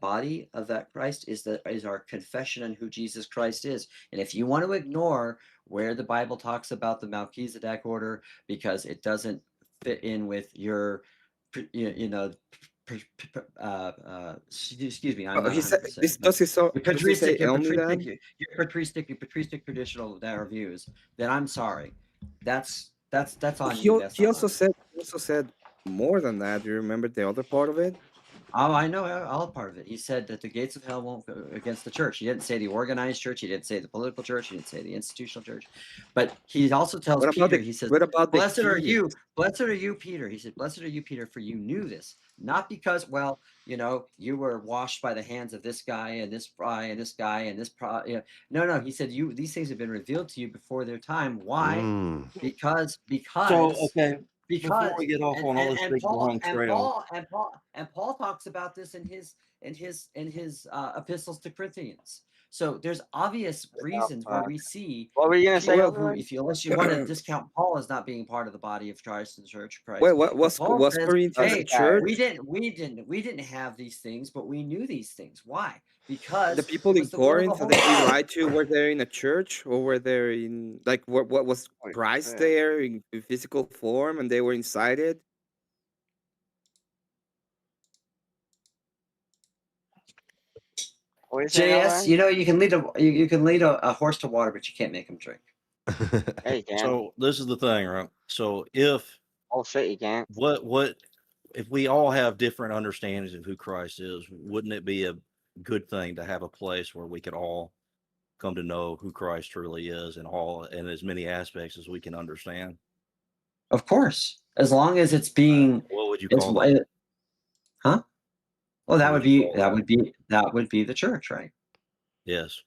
body of that Christ is our confession on who Jesus Christ is. And if you want to ignore where the Bible talks about the Melchizedek order because it doesn't fit in with your, you know, excuse me, I'm not He said 100%, this. but your Does he say patristic, only that? your patristic traditional views, then I'm sorry. That's on He you. al- That's he not also mine. said he also said more than that. Do you remember the other part of it? Oh, I know all part of it. He said that the gates of hell won't go against the church. He didn't say the organized church. He didn't say the political church. He didn't say the institutional church. But he also tells Peter, he says, what about the "Blessed are you, kids? Peter." He said, "Blessed are you, Peter, for you knew this, not because, well, you were washed by the hands of this guy and this guy and this guy and this No, he said these things have been revealed to you before their time. Why? Because So okay, before because we get off on all this big long trail, Paul talks about this in his epistles to Corinthians. So there's obvious reasons where we see What were you gonna say, people who, Obi-Wan? unless you want to discount Paul as not being part of the body of Christ and the Church of Wait, Christ, what but Paul was says, Corinthians a "Hey, church? we didn't have these things, but we knew these things. Why? Because The people it in was the will of the Corinth Holy that he Spirit." lied to were there in a church, or were there in like what was Christ there in physical form, and they were inside it? What are you saying, JS, Obi-Wan? you can lead you can lead a horse to water, but you can't make him drink. Yeah, you can. so this is the thing, right? So if Oh shit, you can't. what if we all have different understandings of who Christ is, wouldn't it be a good thing to have a place where we could all come to know who Christ truly is in as many aspects as we can understand? Of course, as long as it's being, What would you it's call that? huh? Well, What would you call that would be the church, right? Yes.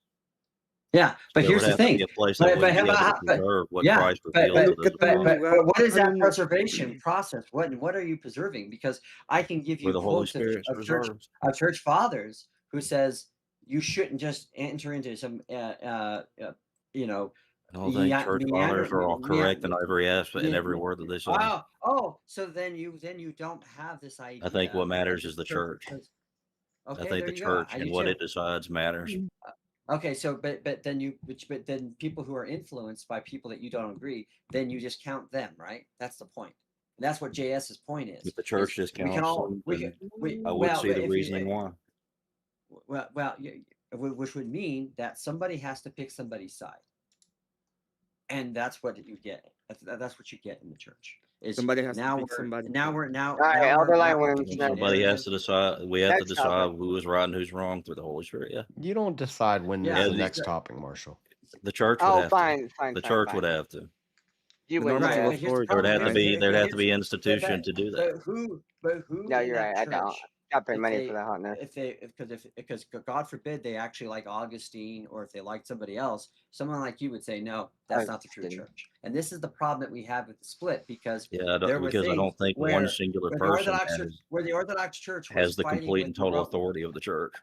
Yeah, but There would here's the have to be thing. a place that would be able to preserve what Yeah, Christ revealed to the but what is that preservation process? What are you preserving? Because I can give where you the Holy quotes Spirit preserves. of church fathers who says you shouldn't just enter into some I don't think church fathers are all correct in every aspect and every word that they say. So then you don't have this idea. I think what matters that is the church. I Okay, think there the you go. church I and do what too. it decides matters. Okay, so but then people who are influenced by people that you don't agree, then you just count them, right? That's the point. And that's what JS's point is. If the church We can discounts all them, we then can I would well see the if reasoning why. which would mean that somebody has to pick somebody's side. and that's what you get. That's what you get in the church. Is Somebody has now to pick we're somebody. now we're now All right, now we're Elder back Light to wins. teaching Somebody has to narrative. decide. We have to Next topic. decide who is right and who's wrong through the Holy Spirit. Yeah, You don't decide when Yeah, there's Yeah, the the- next topic, Marshall. the church would Oh, have to. fine, fine, The fine, church would fine. have to. You The win, normative Chad. But here's the authority, There would problem. have to right? be. There'd have to Here's be but institution to do that. but who No, in you're that right. I don't. church, Got to pay if money they for that hot now. because God forbid they actually like Augustine, or if they like somebody else, someone like you would say no, that's not the true Augustine. church. And this is the problem that we have with the split, because Yeah, there were because I things don't think one where singular the person Orthodox Church, was has the fighting complete with and the total authority of the church.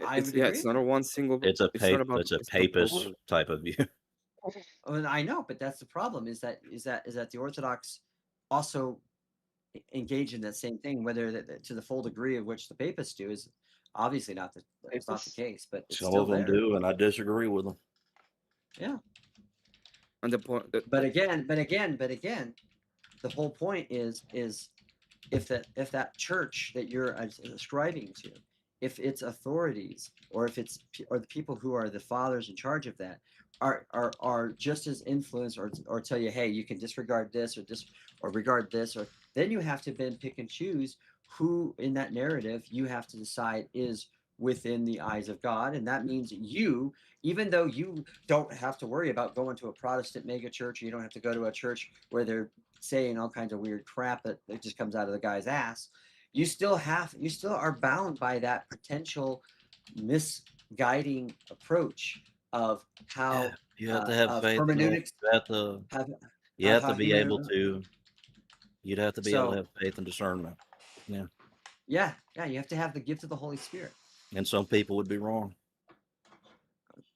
I It's would yeah, agree it's with not a you. one single. It's a It's not about. it's a It's the papist Pope. type of view. Well, I know, but that's the problem. Is that the Orthodox also engage in that same thing, whether to the full degree of which the papists do is obviously not the case, but it's Some still of them there. do, and I disagree with them. Yeah. And the point. But again, the whole point is if that church that you're ascribing to, if its authorities, or if it's or the people who are the fathers in charge of that are just as influenced, or tell you, hey, you can disregard this or regard this, or then you have to then pick and choose who in that narrative you have to decide is within the eyes of God. And that means you, even though you don't have to worry about going to a Protestant mega church, or you don't have to go to a church where they're saying all kinds of weird crap that just comes out of the guy's ass, you still are bound by that potential misguiding approach of how You have to have of faith. hermeneutics. You have to how be able human- to. You'd have to be able So- to have faith and discernment. Yeah. Yeah, you have to have the gift of the Holy Spirit. And some people would be wrong.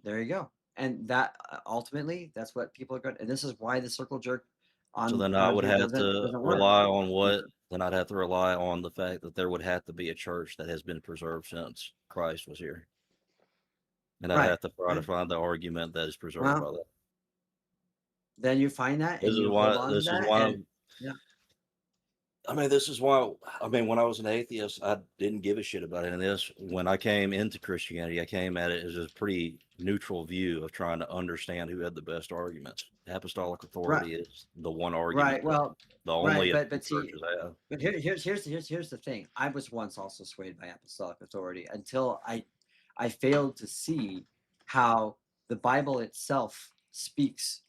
There you go. And that ultimately, that's what people are going. And this is why the circle jerk on. So then I would here have to doesn't work. rely on what? Then I'd have to rely on the fact that there would have to be a church that has been preserved since Christ was here. And I'd Right, have to try to right. find the argument that is preserved Well, by that. Then you find that, This and is you why. hold on to This is that. why. And, yeah. I mean, this is why. I mean, when I was an atheist, I didn't give a shit about any of this. When I came into Christianity, I came at it as a pretty neutral view of trying to understand who had the best arguments. Apostolic authority is the one argument. Right. Well, the only but see, churches have. but here's the thing. I was once also swayed by apostolic authority until I failed to see how the Bible itself speaks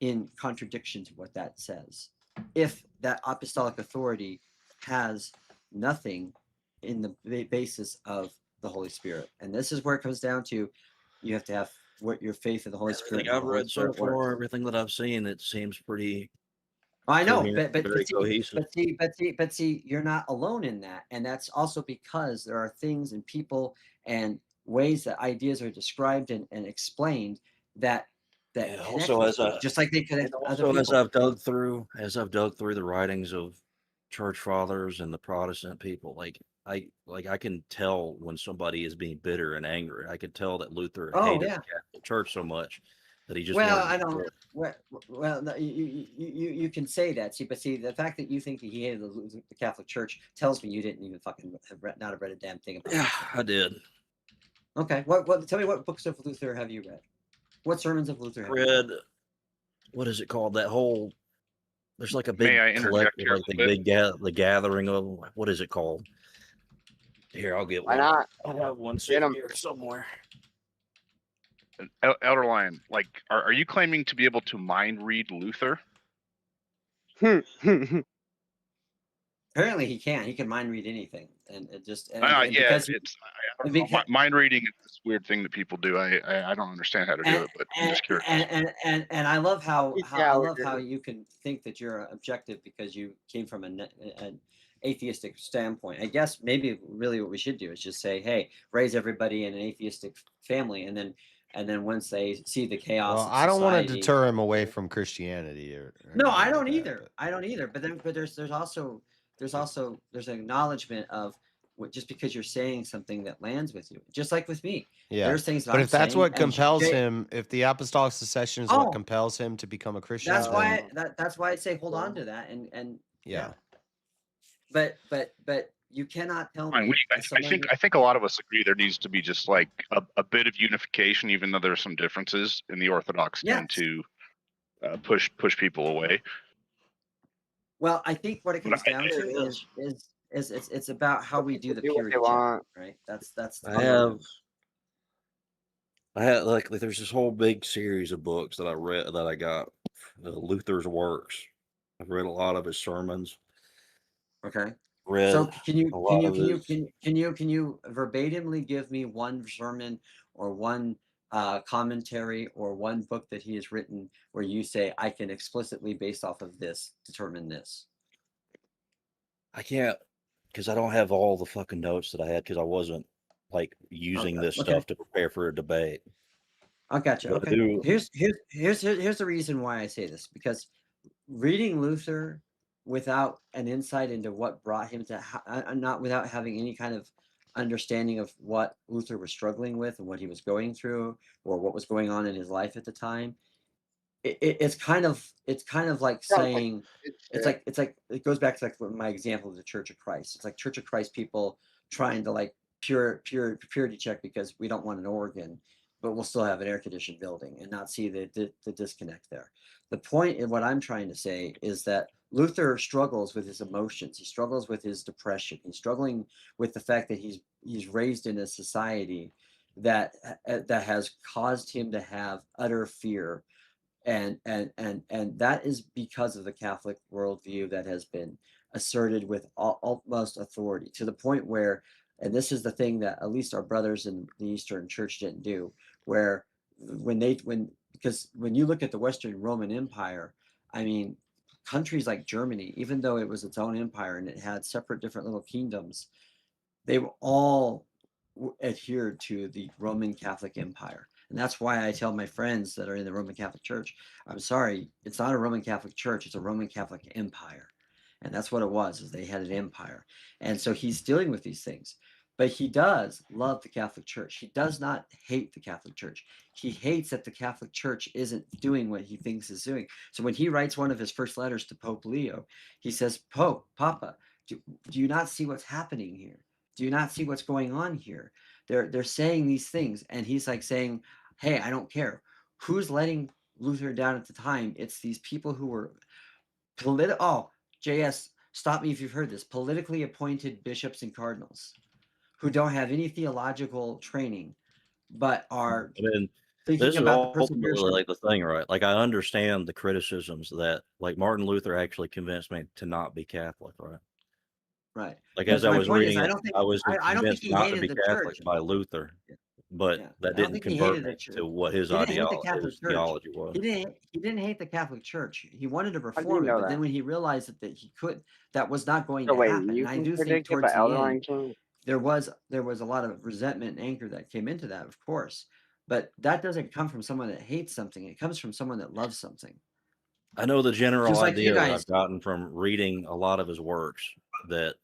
in contradiction to what that says. If that apostolic authority has nothing in the basis of the Holy Spirit, and this is where it comes down to, you have to have what your faith in the Holy Spirit. Everything and I've the Holy read so Spirit works. far, everything that I've seen, it seems pretty. I know, coherent, but very cohesive. see, you're not alone in that, and that's also because there are things and people and ways that ideas are described and explained that connect Also, with as you, I just like they connect other also as people. I've dug through the writings of church fathers and the Protestant people, I can tell when somebody is being bitter and angry. I could tell that Luther Oh, hated yeah. the Catholic Church so much that he just Well, wanted to I don't. destroy it. Well, no, you can say that. See, but the fact that you think that he hated the Catholic Church tells me you didn't even fucking not have read a damn thing about it. Yeah, I did. Okay, what? Tell me, what books of Luther have you read? What sermons of Luther have you Read, what is it called? That whole there's like a big May I interject collective, here a like the little big the gathering of what is it called? Here, I'll get Why one. not? I have one Get sitting 'em. here somewhere. Elder Lion, like, are you claiming to be able to mind read Luther? Apparently, he can. He can mind read anything, and it just and Yeah, because it's I don't know, mind reading is this weird thing that people do. I don't understand how to do it, but I'm just curious. and I love how Yeah, I we love how do. you can think that you're objective because you came from an atheistic standpoint. I guess maybe really what we should do is just say, hey, raise everybody in an atheistic family, and then once they see the chaos Well, of I don't want to society. deter him away from Christianity or No, I anything don't like that, either. I don't either. But there's an acknowledgement of just because you're saying something that lands with you, just like with me. Yeah, There's things that but I'm if that's saying, what and compels Jay- him, if the apostolic succession is Oh. what compels him to become a Christian, that's why then that's why I say hold on to that and yeah. But You cannot tell Fine, me I as someone think a lot of us agree there needs to be just like a bit of unification, even though there's some differences, and the Orthodox tend Yes. to push people away. Well, I think what it But comes I- down to is it's about how we do the Do what they purity check, want. right? That's the I thing. have, like there's this whole big series of books that I read that I got, Luther's works. I've read a lot of his sermons. Okay. Read So can you a lot of his. can you verbatimly give me one sermon or one commentary or one book that he has written where you say I can explicitly, based off of this, determine this? I can't, because I don't have all the fucking notes that I had because I wasn't like using this Okay. stuff to prepare for a debate. I got you. But I Okay. do. Here's the reason why I say this, because reading Luther without an insight into what brought him to not without having any kind of understanding of what Luther was struggling with and what he was going through or what was going on in his life at the time, it's kind of like saying it's like it goes back to like my example of the Church of Christ. It's like Church of Christ people trying to like purity check because we don't want an organ, but we'll still have an air conditioned building and not see the disconnect there. The point in what I'm trying to say is that Luther struggles with his emotions. He struggles with his depression. He's struggling with the fact that he's raised in a society that has caused him to have utter fear, and that is because of the Catholic worldview that has been asserted with utmost authority, to the point where, and this is the thing that at least our brothers in the Eastern Church didn't do, where because when you look at the Western Roman Empire, I mean, countries like Germany, even though it was its own empire and it had separate different little kingdoms, they were all adhered to the Roman Catholic Empire. And that's why I tell my friends that are in the Roman Catholic Church, I'm sorry, it's not a Roman Catholic Church, it's a Roman Catholic Empire. And that's what it was, is they had an empire. And so he's dealing with these things. But he does love the Catholic Church. He does not hate the Catholic Church. He hates that the Catholic Church isn't doing what he thinks is doing. So when he writes one of his first letters to Pope Leo, he says, Papa, do you not see what's happening here? Do you not see what's going on here? They're saying these things, and he's like saying, hey, I don't care. Who's letting Luther down at the time? It's these people who were JS, stop me if you've heard this, politically appointed bishops and cardinals who don't have any theological training, but are I mean, thinking this is about the ultimately persecution. like the thing, right? Like I understand the criticisms that like Martin Luther actually convinced me to not be Catholic, right? Right. Like But as I my was point is, reading I it, don't think I was I don't think convinced he not to hated be the Catholic church. by Luther, but Yeah, that I don't didn't think he convert hated me the church. to what his He didn't hate the ideology, Catholic his Church. theology was. He didn't hate the Catholic Church. He wanted to How do you reform it, know but then that? when he realized that he could, that was not going So to wait, happen. you And I can do think predict it, towards but the Elder end, King? there was a lot of resentment and anger that came into that, of course. But that doesn't come from someone that hates something. It comes from someone that loves something. I know the general Just like you idea that guys. I've gotten from reading a lot of his works that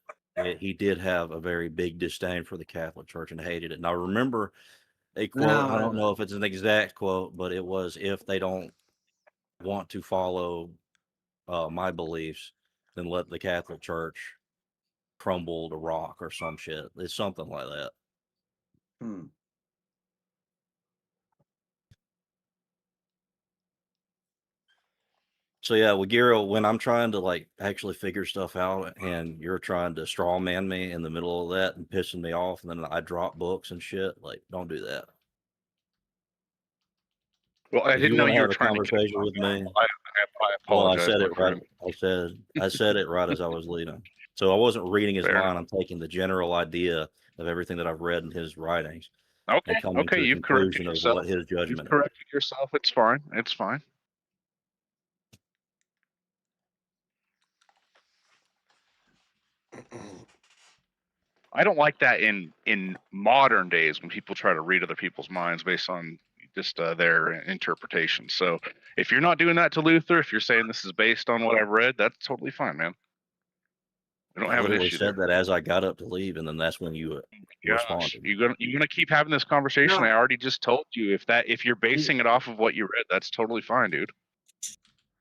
he did have a very big disdain for the Catholic Church and hated it. And I remember a quote, I don't know if it's an exact quote, but it was, if they don't want to follow my beliefs, then let the Catholic Church crumble to rock or some shit. It's something like that. Hmm. So yeah, with Giro, when I'm trying to like actually figure stuff out and you're trying to straw man me in the middle of that and pissing me off, and then I drop books and shit, like don't do that. Well, I If you didn't know want to you were have a trying to get conversation with me, I well, I apologize, said my it right. friend. I said it right as I was leaving. So I wasn't reading his Fair mind. enough. I'm taking the general idea of everything that I've read in his writings Okay, and coming okay, to a you've corrected conclusion of yourself. what his You've judgment is. corrected yourself. It's fine. It's fine. I don't like that in modern days when people try to read other people's minds based on just their interpretation. So if you're not doing that to Luther, if you're saying this is based on what I've read, that's totally fine, man. I don't I have an literally issue said there. that as I got up to leave, and then that's when you Gosh, responded. you're gonna keep having this conversation. No. I already just told you if you're basing it off of what you read, that's totally fine, dude.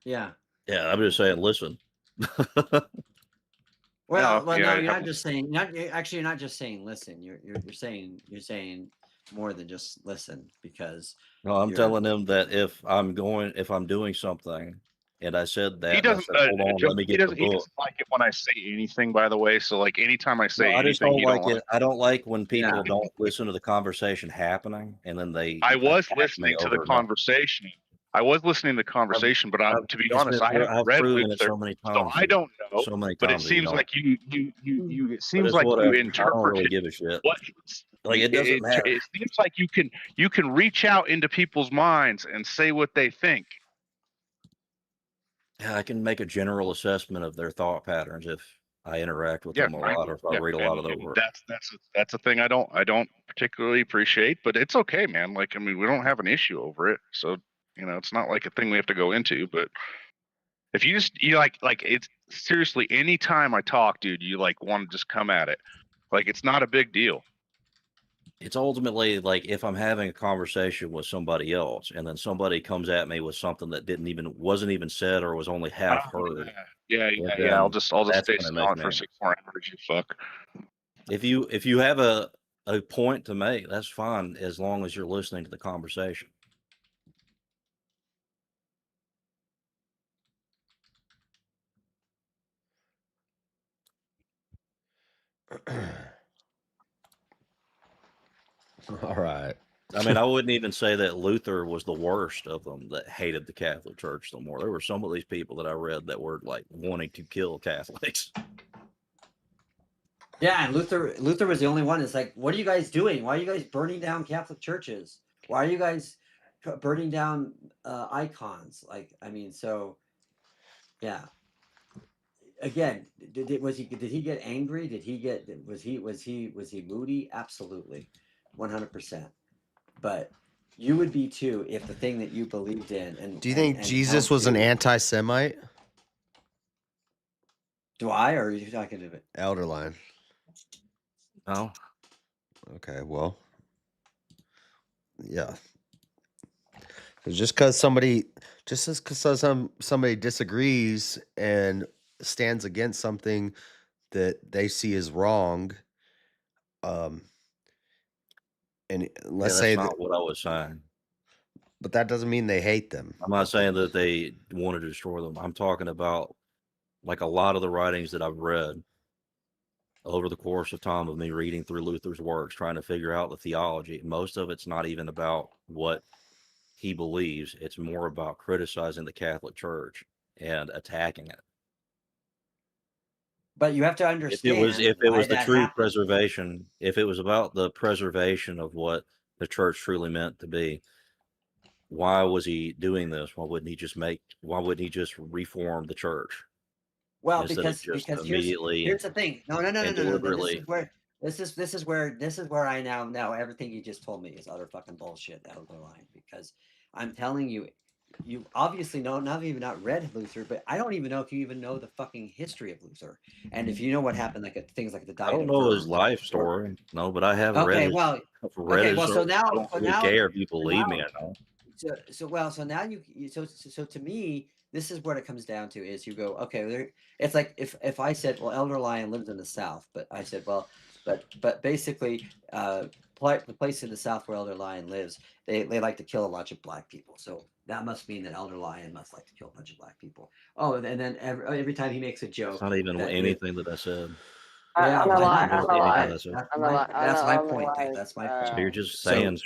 Yeah. Yeah, I'm just saying, listen. Well, yeah, no, I you're not have- just saying. You're not just saying listen. You're saying more than just listen because No, I'm you're telling him that if I'm doing something, and I said that, He and I doesn't. said, hold on, Joe, let me he get the doesn't. He book. doesn't like it when I say anything. By the way, so like anytime I No, say I just anything, don't you like don't it. like. I don't like when people don't listen to the conversation happening, and then they I was attack listening me to the over nothing. conversation. I was listening to the conversation, but to be honest, I haven't I've read proven it Luther, so many so times, I don't know. so many But it times that you seems don't. like you it But seems it's like you whatever. I don't really interpreted give a shit. what Like it doesn't matter. it seems like you can reach out into people's minds and say what they think. Yeah, I can make a general assessment of their thought patterns if I interact with Yeah, them a lot, or if I read a lot of their and work. that's a thing I don't particularly appreciate, but it's okay, man. Like I mean, we don't have an issue over it, so it's not like a thing we have to go into. But if you like it's seriously, anytime I talk, dude, you like want to just come at it, like it's not a big deal. It's ultimately like if I'm having a conversation with somebody else, and then somebody comes at me with something that wasn't even said or was only half heard. Yeah. Then I'll just that's stay when it makes silent for me. 6 more hours. You fuck. If you have a point to make, that's fine as long as you're listening to the conversation. All right. I mean, I wouldn't even say that Luther was the worst of them that hated the Catholic Church no more. There were some of these people that I read that were like wanting to kill Catholics. Yeah, and Luther was the only one. It's like, what are you guys doing? Why are you guys burning down Catholic churches? Why are you guys burning down icons? Like, I mean, so yeah. Again, did he get angry? Was he moody? Absolutely, 100%. But you would be too if the thing that you believed in and Do you think Jesus was an anti-Semite? Do I, or are you talking to it? Elderline. No. Okay, well, yeah. Just because somebody disagrees and stands against something that they see as wrong, and let's that's say not what I was saying. But that doesn't mean they hate them. I'm not saying that they wanted to destroy them. I'm talking about like a lot of the writings that I've read over the course of time of me reading through Luther's works, trying to figure out the theology. Most of it's not even about what he believes. It's more about criticizing the Catholic Church and attacking it. But you have to understand If it was the that true happened. preservation, if it was about the preservation of what the church truly meant to be, why was he doing this? Why wouldn't he just reform the church? Well, instead of because just immediately here's the thing. No. and This deliberately. is where this is where I now everything you just told me is utter fucking bullshit out of the line, because I'm telling you, you obviously not read Luther, but I don't even know if you even know the fucking history of Luther, and if you know what happened, like things like the I Diet don't of know his Worms. life story. No, but I have read Okay, his. well, Read okay, his. well, so now, I don't really care if you believe me or not. so now so to me, this is what it comes down to is you go, okay, it's like if I said, well, Elder Lion lives in the South, but I said, well, but basically, the place in the South where Elder Lion lives, they like to kill a bunch of black people. So that must mean that Elder Lion must like to kill a bunch of black people. Oh, and then every time he makes a joke, It's not even that anything that I said. yeah, I'm a lie. I'm a lie. That's that's my point. That's my point. So you're just saying.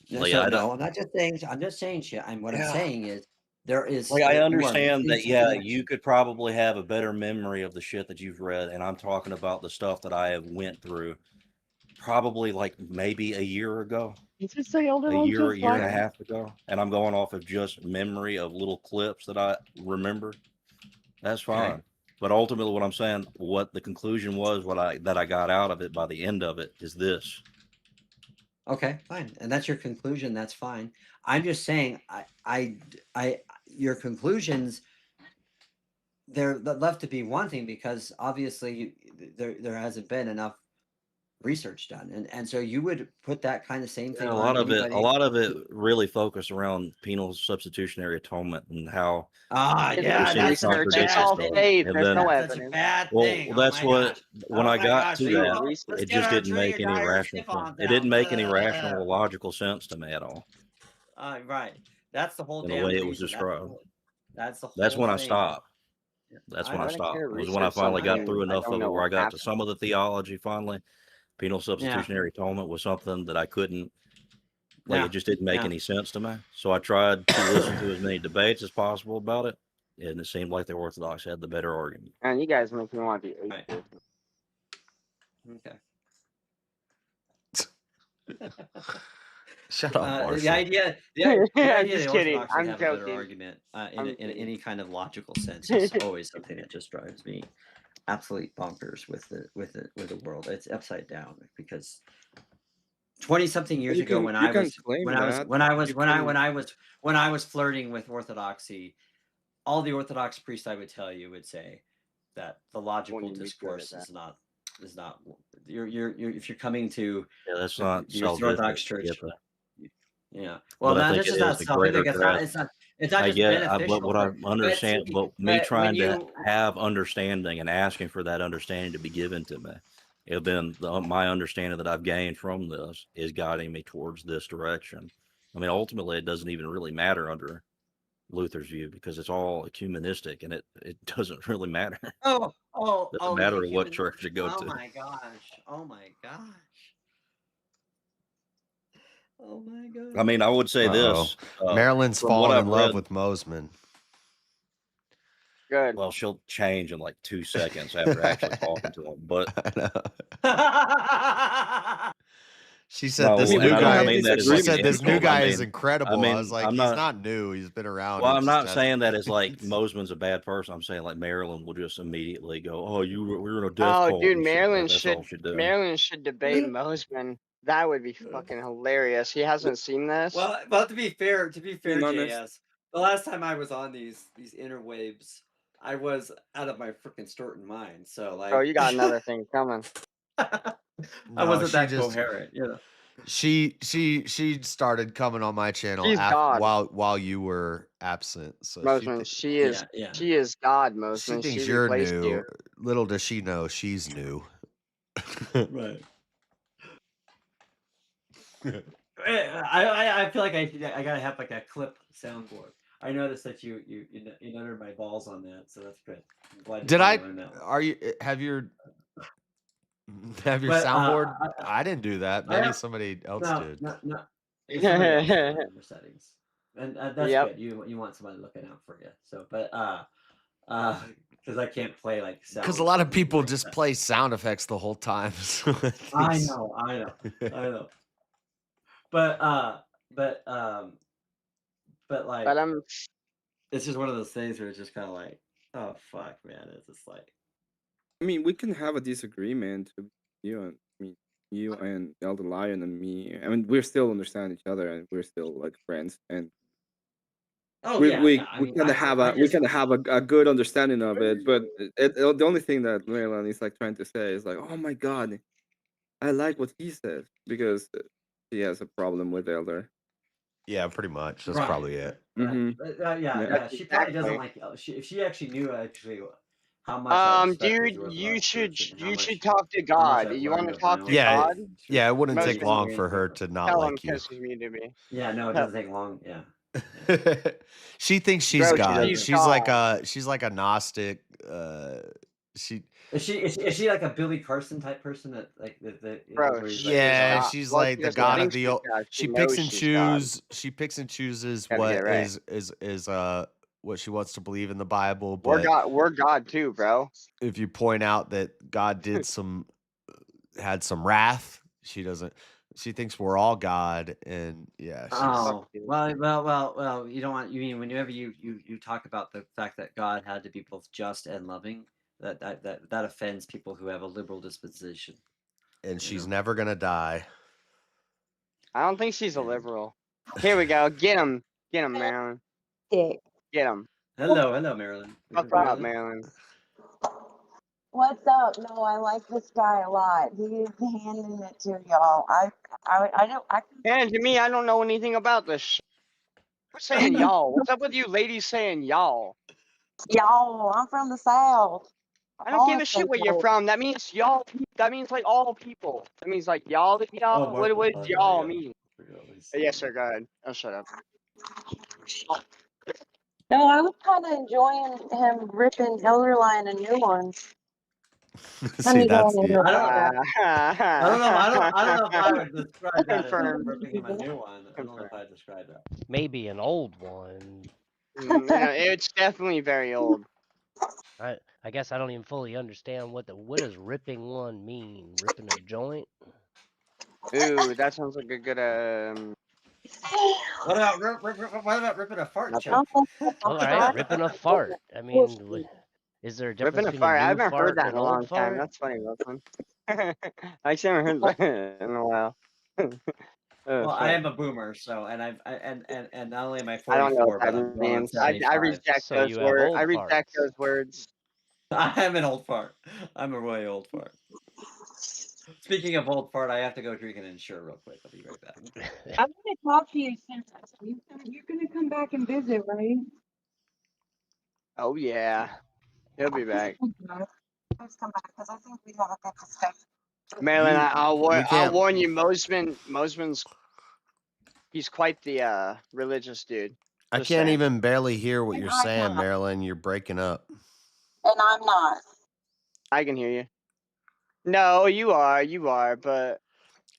Like, I'm not just saying. I'm just saying shit. What I'm saying is there is. Like, I you are understand that, missing yeah, connection. you could probably have a better memory of the shit that you've read, and I'm talking about the stuff that I have went through probably like maybe a year ago. Did you say Elder A year and a Lion? half ago, and I'm going off of just memory of little clips that I remember. That's fine. Okay. But ultimately, what I'm saying, what the conclusion was, that I got out of it by the end of it is this. Okay, fine, and that's your conclusion. That's fine. I'm just saying, your conclusions, they're left to be one thing, because obviously there hasn't been enough research done, and so you would put that kind of same Yeah, thing a on lot of it, anybody. a lot of it really focused around penal substitutionary atonement and how It's Yeah, seem to that's such a contradict it's bad all itself. thing. faith. And There's then, no That's such a evidence. bad well, thing. Oh that's my what gosh. when Oh I my got gosh. to Do that, research. Let's it get just our didn't make any Dyer rational ship sense. on It didn't down. make any rational or logical sense to me at all Right. That's the whole in the damn way it was reason. described. That's the That's whole when I thing. stopped. That's when I Why would I care stopped. to It was when I research finally got something through I enough don't of it know where I what got to happened? some of the theology finally. Penal Yeah. substitutionary atonement was something that I couldn't, like, Yeah. it just didn't make Yeah. any sense to me. So I tried to listen to as many debates as possible about it, and it seemed like the Orthodox had the better argument. And you guys make me want to be atheist. Okay. Shut up, The Marshall. idea I'm the just Orthodox kidding. would I'm have a better joking. argument I'm in kidding. any kind of logical sense is always something that just drives me absolutely bonkers with the world. It's upside down because 20-something years You ago can when you I can was claim when I was that. when I was You when I can when I was flirting with Orthodoxy, all the Orthodox priests I would tell you would say that the logical Wouldn't even be good at discourse is not you're if you're coming to Yeah, that's the not Orthodox salvific. I Church. get that. Yeah. Well, But I not think just it it's is not the salvific. greater grasp. It's not I just get, but beneficial what I for. understand, but me But when trying to you have understanding and asking for that understanding to be given to me, it then my understanding that I've gained from this is guiding me towards this direction. I mean, ultimately, it doesn't even really matter under Luther's view because it's all ecumenistic, and it doesn't really matter. oh Doesn't the matter what human. church you go Oh to. my gosh. Oh my gosh. Oh my I mean, I would say this. Marilyn's From what fallen I've in love read, with Mosman. Good. well, she'll change in like 2 seconds after actually talking to him. But She said this no, new and I guy. don't mean that as She like an said this new insult. guy is incredible. I was I like, mean, he's I'm not new. He's been around. Well, He I'm just not hasn't- saying that as like Mosman's a bad person. I'm saying like Marilyn will just immediately go, "Oh, we're in a death Oh, cult." dude, and shit. Like, that's all she do. Marilyn should debate Mosman. That would be fucking hilarious. He hasn't seen this. Well, to be fair, Being honest. JS, the last time I was on these interwaves, I was out of my freaking Storton mind. So like, Oh, you got another thing coming. I No, wasn't she that just- coherent, you know. She started coming on my channel She's God. while you were absent. So Mosman, she is God, Mosman. She thinks She you're replaced new. you. Little does she know she's new. Right. I feel like I gotta have like a clip soundboard. I noticed that you nutted my balls on that, so that's good. I'm glad you Did I? learned that one. Are you have your But, soundboard? I didn't do that. I Maybe have- somebody else no, did. No, it's somebody else did it in your settings, and that's Yep. good. You want somebody looking out for you. So, but because I can't play like sound. Because a lot of people just play sound effects the whole time. So I know. But like, But it's just one of those things where it's just kind of like, oh fuck, man, it's just like. I mean, we can have a disagreement. You and Elder Lion and me. I mean, we're still understand each other, and we're still like friends. And Oh, we yeah, we, yeah, I we mean, kind I of have a just- a good understanding of it. But the only thing that Marilyn is like trying to say is like, oh my god, I like what he says because he has a problem with Elder. Yeah, pretty much. That's Right. probably it. Mhm. Yeah. She probably doesn't like. If she actually knew how much I respected dude, the you Orthodox should Church and how much- talk to how much God. I've You want learned to of my talk own to Yeah, God? yeah. It wouldn't take Mosman, long for her to not tell him like you. because he's mean to me. Yeah, no, it doesn't take long. Yeah. She thinks she's Bro, God. she's She's like a Gnostic. She Is she like a Billy Carson type person that like that Bro, where he's yeah, like, she's well, like she the doesn't god of think the she's old. God. She She picks knows and she's God. She picks and chooses Gotta what get it right. is what she wants to believe in the Bible. We're But We're God too, bro. if you point out that God had some wrath, she doesn't. She thinks we're all God, and yeah, she's. oh well. You don't want. You mean whenever you talk about the fact that God had to be both just and loving, that offends people who have a liberal disposition. And she's never gonna die. I don't think she's a liberal. Here we go. Get him, Marilyn. Get him. Hello, Marilyn. Fuck up, Marilyn. What's up? No, I like this guy a lot. He's handing it to y'all. I And to me, I don't know anything about this. Who's saying y'all? What's up with you ladies saying y'all? y'all. I'm from the South. I don't give a Honestly, shit where you're though. from. That means y'all. That means like all people. That means like y'all to y'all. What does y'all mean? Yes, sir. Go ahead. Oh, shut up. No, I was kind of enjoying him ripping Elderline a new one. See, that's going the. into I don't know. I don't know if I would describe that as Confirmed. ripping him a new one. I don't know if I'd describe that. Maybe an old one. Yeah, it's definitely very old. I guess I don't even fully understand what does ripping one mean? Ripping a joint? Ooh, that sounds like a good What about ripping a fart nothing. joke? All right, ripping a fart. I mean, is there a difference Ripping a between fart. I a new haven't heard fart that and in an a old long time. fart? That's funny, Wilson. I actually haven't heard that in a while. Well, I Fuck. am a boomer, so and not only am I I don't know 44, what but I'm that going on means. I 75. reject So those you have words. old I reject farts. those words. I am an old fart. I'm a way old fart. Speaking of old fart, I have to go drink and insure real quick. I'll be right back. I'm gonna talk to you soon. You're gonna come back and visit, right? Oh yeah, he'll be back. Please come back because I think we have a good discussion. Marilyn, we I'll can't. warn you. Mosman's he's quite the religious dude. I Just can't saying. even barely hear what And you're I'm saying, not. Marilyn. You're breaking up. And I'm not. I can hear you. No, you are, but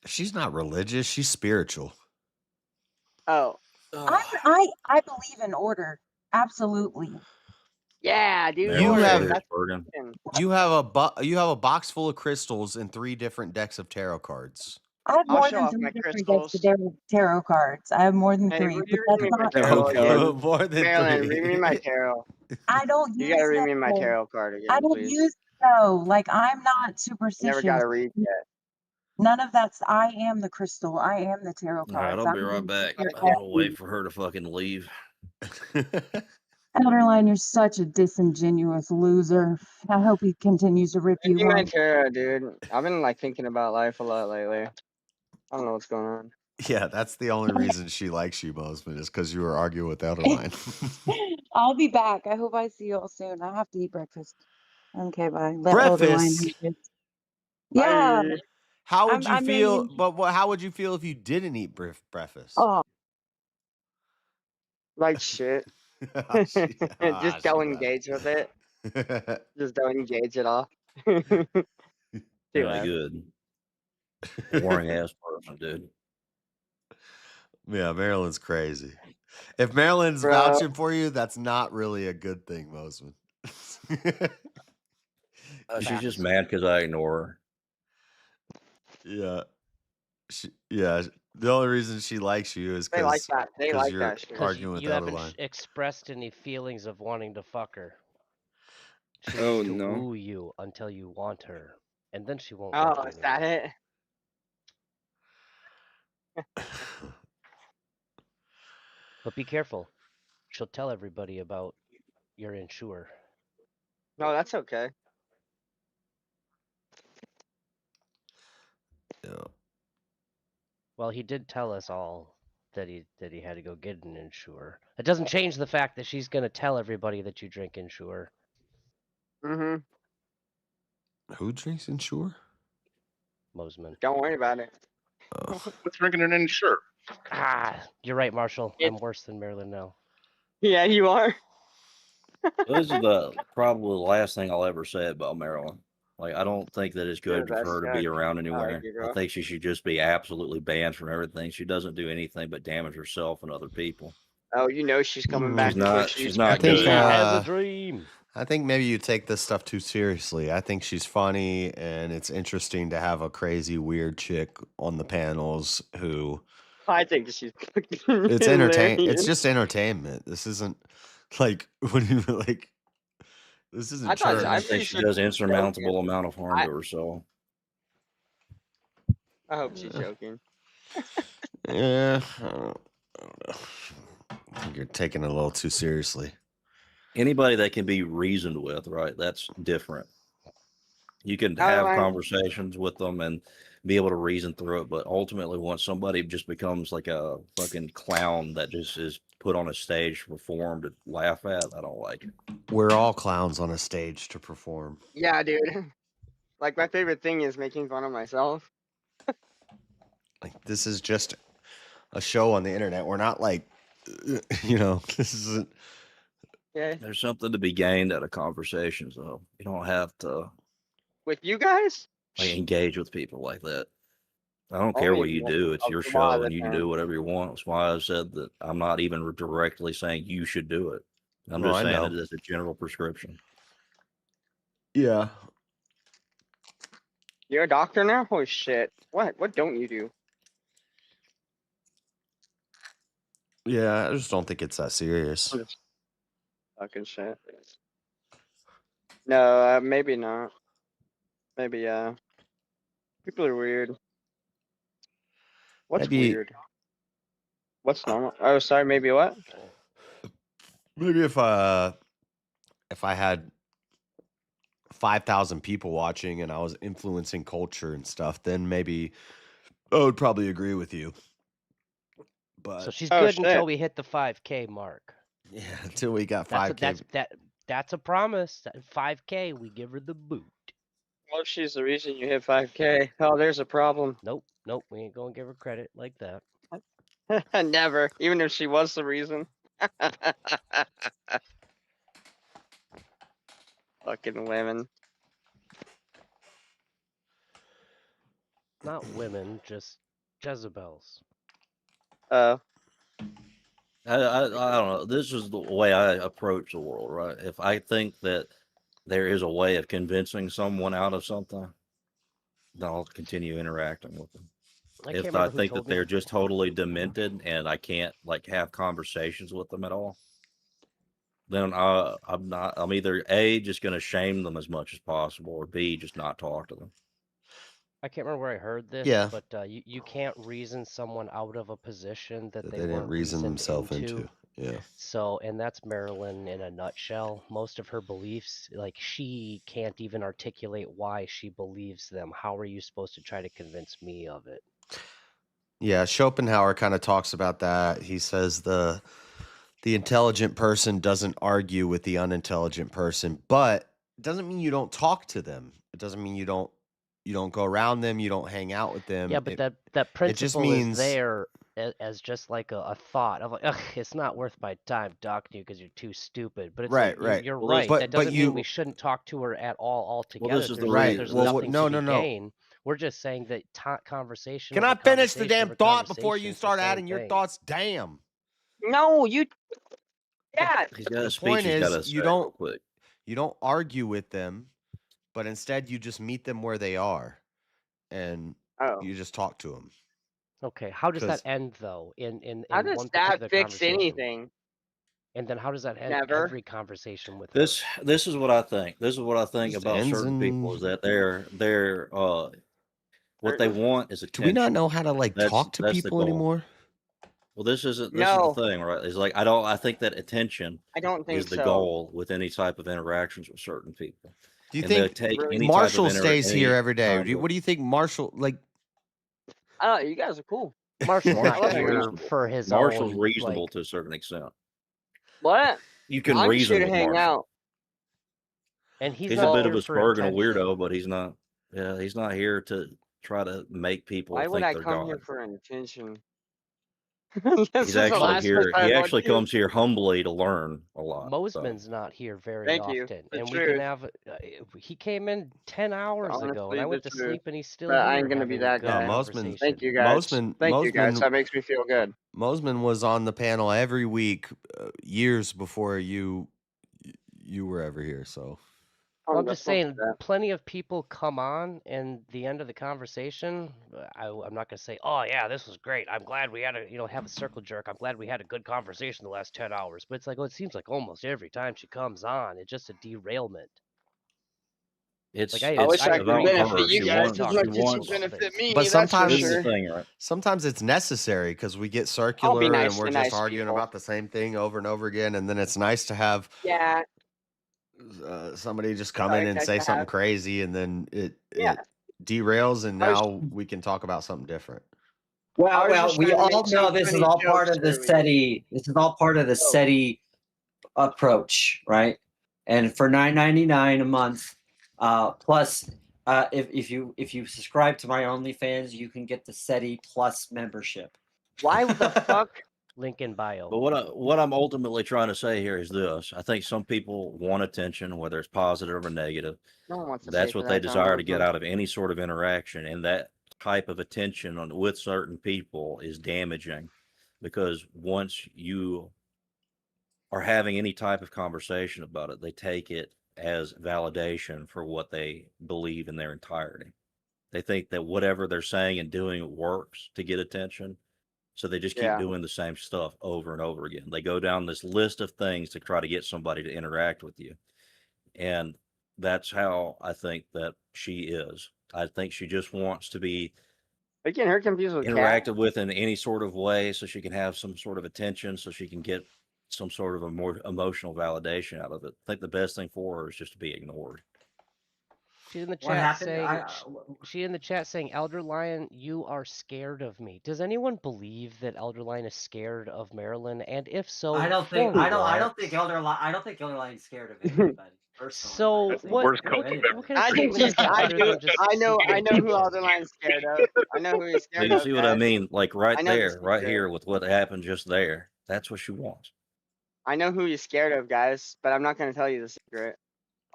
She's not religious. She's spiritual. oh I believe in order. Absolutely. yeah, dude. You Order. have That's you have a box full of crystals and 3 different decks of tarot cards. I have I'll more show than off 3 my different decks crystals. of tarot cards. I have more than Hey, 3, would but you read that's me my not. tarot again? More than Marilyn, 3. read me my tarot. I don't You use gotta read me my them. tarot card I again, don't please. use though. Like I'm not I never superstitious. got to read yet. None of that's. I am the crystal. I am the tarot All right, cards. I'll be I'm right the back. spirit I'm gonna guide. wait for her to fucking leave. Elderline, you're such a disingenuous loser. I hope he continues to rip Read you me my one. tarot, dude. I've been like thinking about life a lot lately. I don't know what's going on. Yeah, that's the only reason she likes you, Mosman, is because you were arguing with Elderline. I'll be back. I hope I see you all soon. I have to eat breakfast. Okay, bye. Let Elderline Breakfast? eat it. Yeah. Bye. How would you I'm feel? making. But how would you feel if you didn't eat breakfast? Oh, Like shit. Just don't engage with it. Just don't engage at all. Too Really bad. good. Boring ass person, dude. Yeah, Marilyn's crazy. If Marilyn's Bro. vouching for you, that's not really a good thing, Mosman. She's just mad because I ignore Yeah. The only reason she likes you is They like because that. They like you're that shit. Because arguing with you haven't Elderline. expressed any feelings of wanting to fuck her. She Oh needs to no. woo you until you want her, and then she won't Oh, fuck you is that anymore. it? But be careful. She'll tell everybody about your insure. No, that's okay. Yeah. Well, he did tell us all that he had to go get an insure. It doesn't change the fact that she's going to tell everybody that you drink insure. Mm-hmm. Who drinks Ensure? Mosman. Don't worry about it. What's drinking an insure? Ah, you're right, Marshall. I'm worse than Marilyn now. Yeah, you are. This is probably the last thing I'll ever say about Marilyn. Like, I don't think that it's You're good the for best her to guy. be around I anywhere. like you, I bro. think she should just be absolutely banned from everything. She doesn't do anything but damage herself and other people. Oh, you know she's coming back because She's she's not I think good. has a dream. I think maybe you take this stuff too seriously. I think she's funny and it's interesting to have a crazy weird chick on the panels who I think she's it's hilarious. just entertainment. This isn't like what do you like this isn't I thought church. I I'm think pretty she sure does she's insurmountable joking. amount of harm to herself. I hope she's joking. Yeah, I don't know. I think you're taking it a little too seriously. Anybody that can be reasoned with, right? That's different. You can How do have I? conversations with them and be able to reason through it, but ultimately, once somebody just becomes like a fucking clown that just is put on a stage to perform to laugh at, I don't like it. We're all clowns on a stage to perform. Yeah, dude. Like my favorite thing is making fun of myself. Like this is just a show on the internet. We're not like, this isn't. Yeah. There's something to be gained out of conversations, though. You don't have to With you guys? like engage with people like that. I don't care Only what you do. It's a your lot show, of and you can time. do whatever you want. That's why I said that I'm not even directly saying you should do it. I'm No, just I saying know. it as a general prescription. Yeah. You're a doctor now? Holy shit. What don't you do? Yeah, I just don't think it's that serious. I'm just fucking shit. No, maybe not. Maybe people are weird. What's Maybe weird? What's normal? Oh, sorry. Maybe what? maybe if I had 5,000 people watching and I was influencing culture and stuff, then maybe I would probably agree with you. So But she's Oh good shit. until we hit the 5K mark. yeah, until we got That's 5K. that's a promise. At 5K, we give her the boot. Well, if she's the reason you hit 5K, oh, there's a problem. Nope, we ain't gonna give her credit like that. Never. Even if she was the reason. Fucking women. Not women, just Jezebels. Oh. I don't know. This is the way I approach the world, right? If I think that there is a way of convincing someone out of something, then I'll continue interacting with them. I can't If I remember who think that told me. they're just totally demented and I can't like have conversations with them at all, then I'm either A, just going to shame them as much as possible, or B, just not talk to them. I can't remember where I heard this, Yeah. but you can't reason someone out of a position that That they they didn't weren't reason reasoned themselves into. into. Yeah. So, and that's Marilyn in a nutshell. Most of her beliefs, like she can't even articulate why she believes them. How are you supposed to try to convince me of it? Yeah, Schopenhauer kind of talks about that. He says the intelligent person doesn't argue with the unintelligent person, but it doesn't mean you don't talk to them. It doesn't mean you don't go around them, you don't hang out with them. Yeah, but that just principle means is there as just like a thought of like, ugh, it's not worth my time talking to you because you're too stupid. But it's right, like right. you're Well, right. But That but doesn't mean you we shouldn't talk to her at all Well, altogether. this is the right. There's reason. Well, nothing no, to no, be no. gained. We're just saying that conversation. Can over I finish the conversation damn over thought before you conversation's the start same adding your thing. thoughts? Damn. No, you. Yeah. He's got a The speech point he's got is to say real quick. you don't argue with them, but instead you just meet them where they are and Oh. you just talk to them. Okay, how does that 'Cause- end though in How does one that particular fix conversation? anything? And then how does that end Never. every conversation with her? This is what I think. This is what I think Just about ends certain people is in- that they're what they want is Do attention. we not know how to like talk to That's the people goal. anymore? Well, this is the No. thing, right? It's like I think that attention I don't think is the so. goal with any type of interactions with certain people. Do you And they'll think take Really? any Marshall type of stays here any every day? kind of- What do you think Marshall like? You guys are cool. Marshall's not Marshall's here reasonable. for his Marshall's own reasonable like. to a certain extent. What? You can I'm reason just here to with hang Marshall. out. And he's He's not a bit here of a for spurg and a attention. weirdo, but he's not. Yeah, he's not here to try to make people Why would think I they're come God. here for attention? He's This is the actually last here. place I He would actually do. comes here humbly to learn a lot. So. Mosman's not here very Thank you. often, The and we truth. can have. He came in 10 hours ago, and Honestly, I went the to truth. sleep, and he's still But here. I ain't gonna be having that good guy. conversation. Thank you guys. Thank you guys. Mosman- That makes me feel good. Mosman was on the panel every week, years before you were ever here. So Well, I'm just saying, plenty of people come on, and the end of the conversation, I'm not gonna say, "Oh yeah, this was great. I'm glad we had have a circle jerk. I'm glad we had a good conversation the last 10 hours." But it's like, it seems like almost every time she comes on, it's just a derailment. It's I wish I could about benefit her. you She guys wants. as She much as you wants. benefit me. but That's for sometimes This is sure. the thing, right? sometimes it's necessary because we get circular nice and we're to just nice arguing people. about the same thing over and over again, and then it's nice to have Yeah. somebody just come in and say something crazy, and then it derails, and now we can talk about something different. Well, we all know this is all part of the SETI. This is all part of the SETI approach, right? And for $9.99 a month, plus if you subscribe to my OnlyFans, you can get the SETI Plus membership. Why the fuck? Link in bio. But what I'm ultimately trying to say here is this: I think some people want attention, whether it's positive or negative. No one wants to That's pay what for they that, desire to Tom. get out of any sort of interaction, and that type of attention with certain people is damaging, because once you are having any type of conversation about it, they take it as validation for what they believe in their entirety. They think that whatever they're saying and doing works to get attention. So they just keep doing the same stuff over and over again. They go down this list of things to try to get somebody to interact with you. And that's how I think that she is. I think she just wants to be Again, her confused with Cat. interacted with in any sort of way, so she can have some sort of attention, so she can get some sort of a more emotional validation out of it. I think the best thing for her is just to be ignored. She's in the What chat happened? saying, she in the chat saying, Elder Lion, you are scared of me. Does anyone believe that Elder Lion is scared of Marilyn? And if so, I don't for think what? I don't think Elder Lion's scared of anybody. Personally, So what kind of statement is that other than just I know seeking who attention? Elder Lion's scared of. I know who he's So scared you of. see what I guys. mean? Like right I know the there, right secret. here with what happened just there. That's what she wants. I know who he's scared of, guys, but I'm not going to tell you the secret.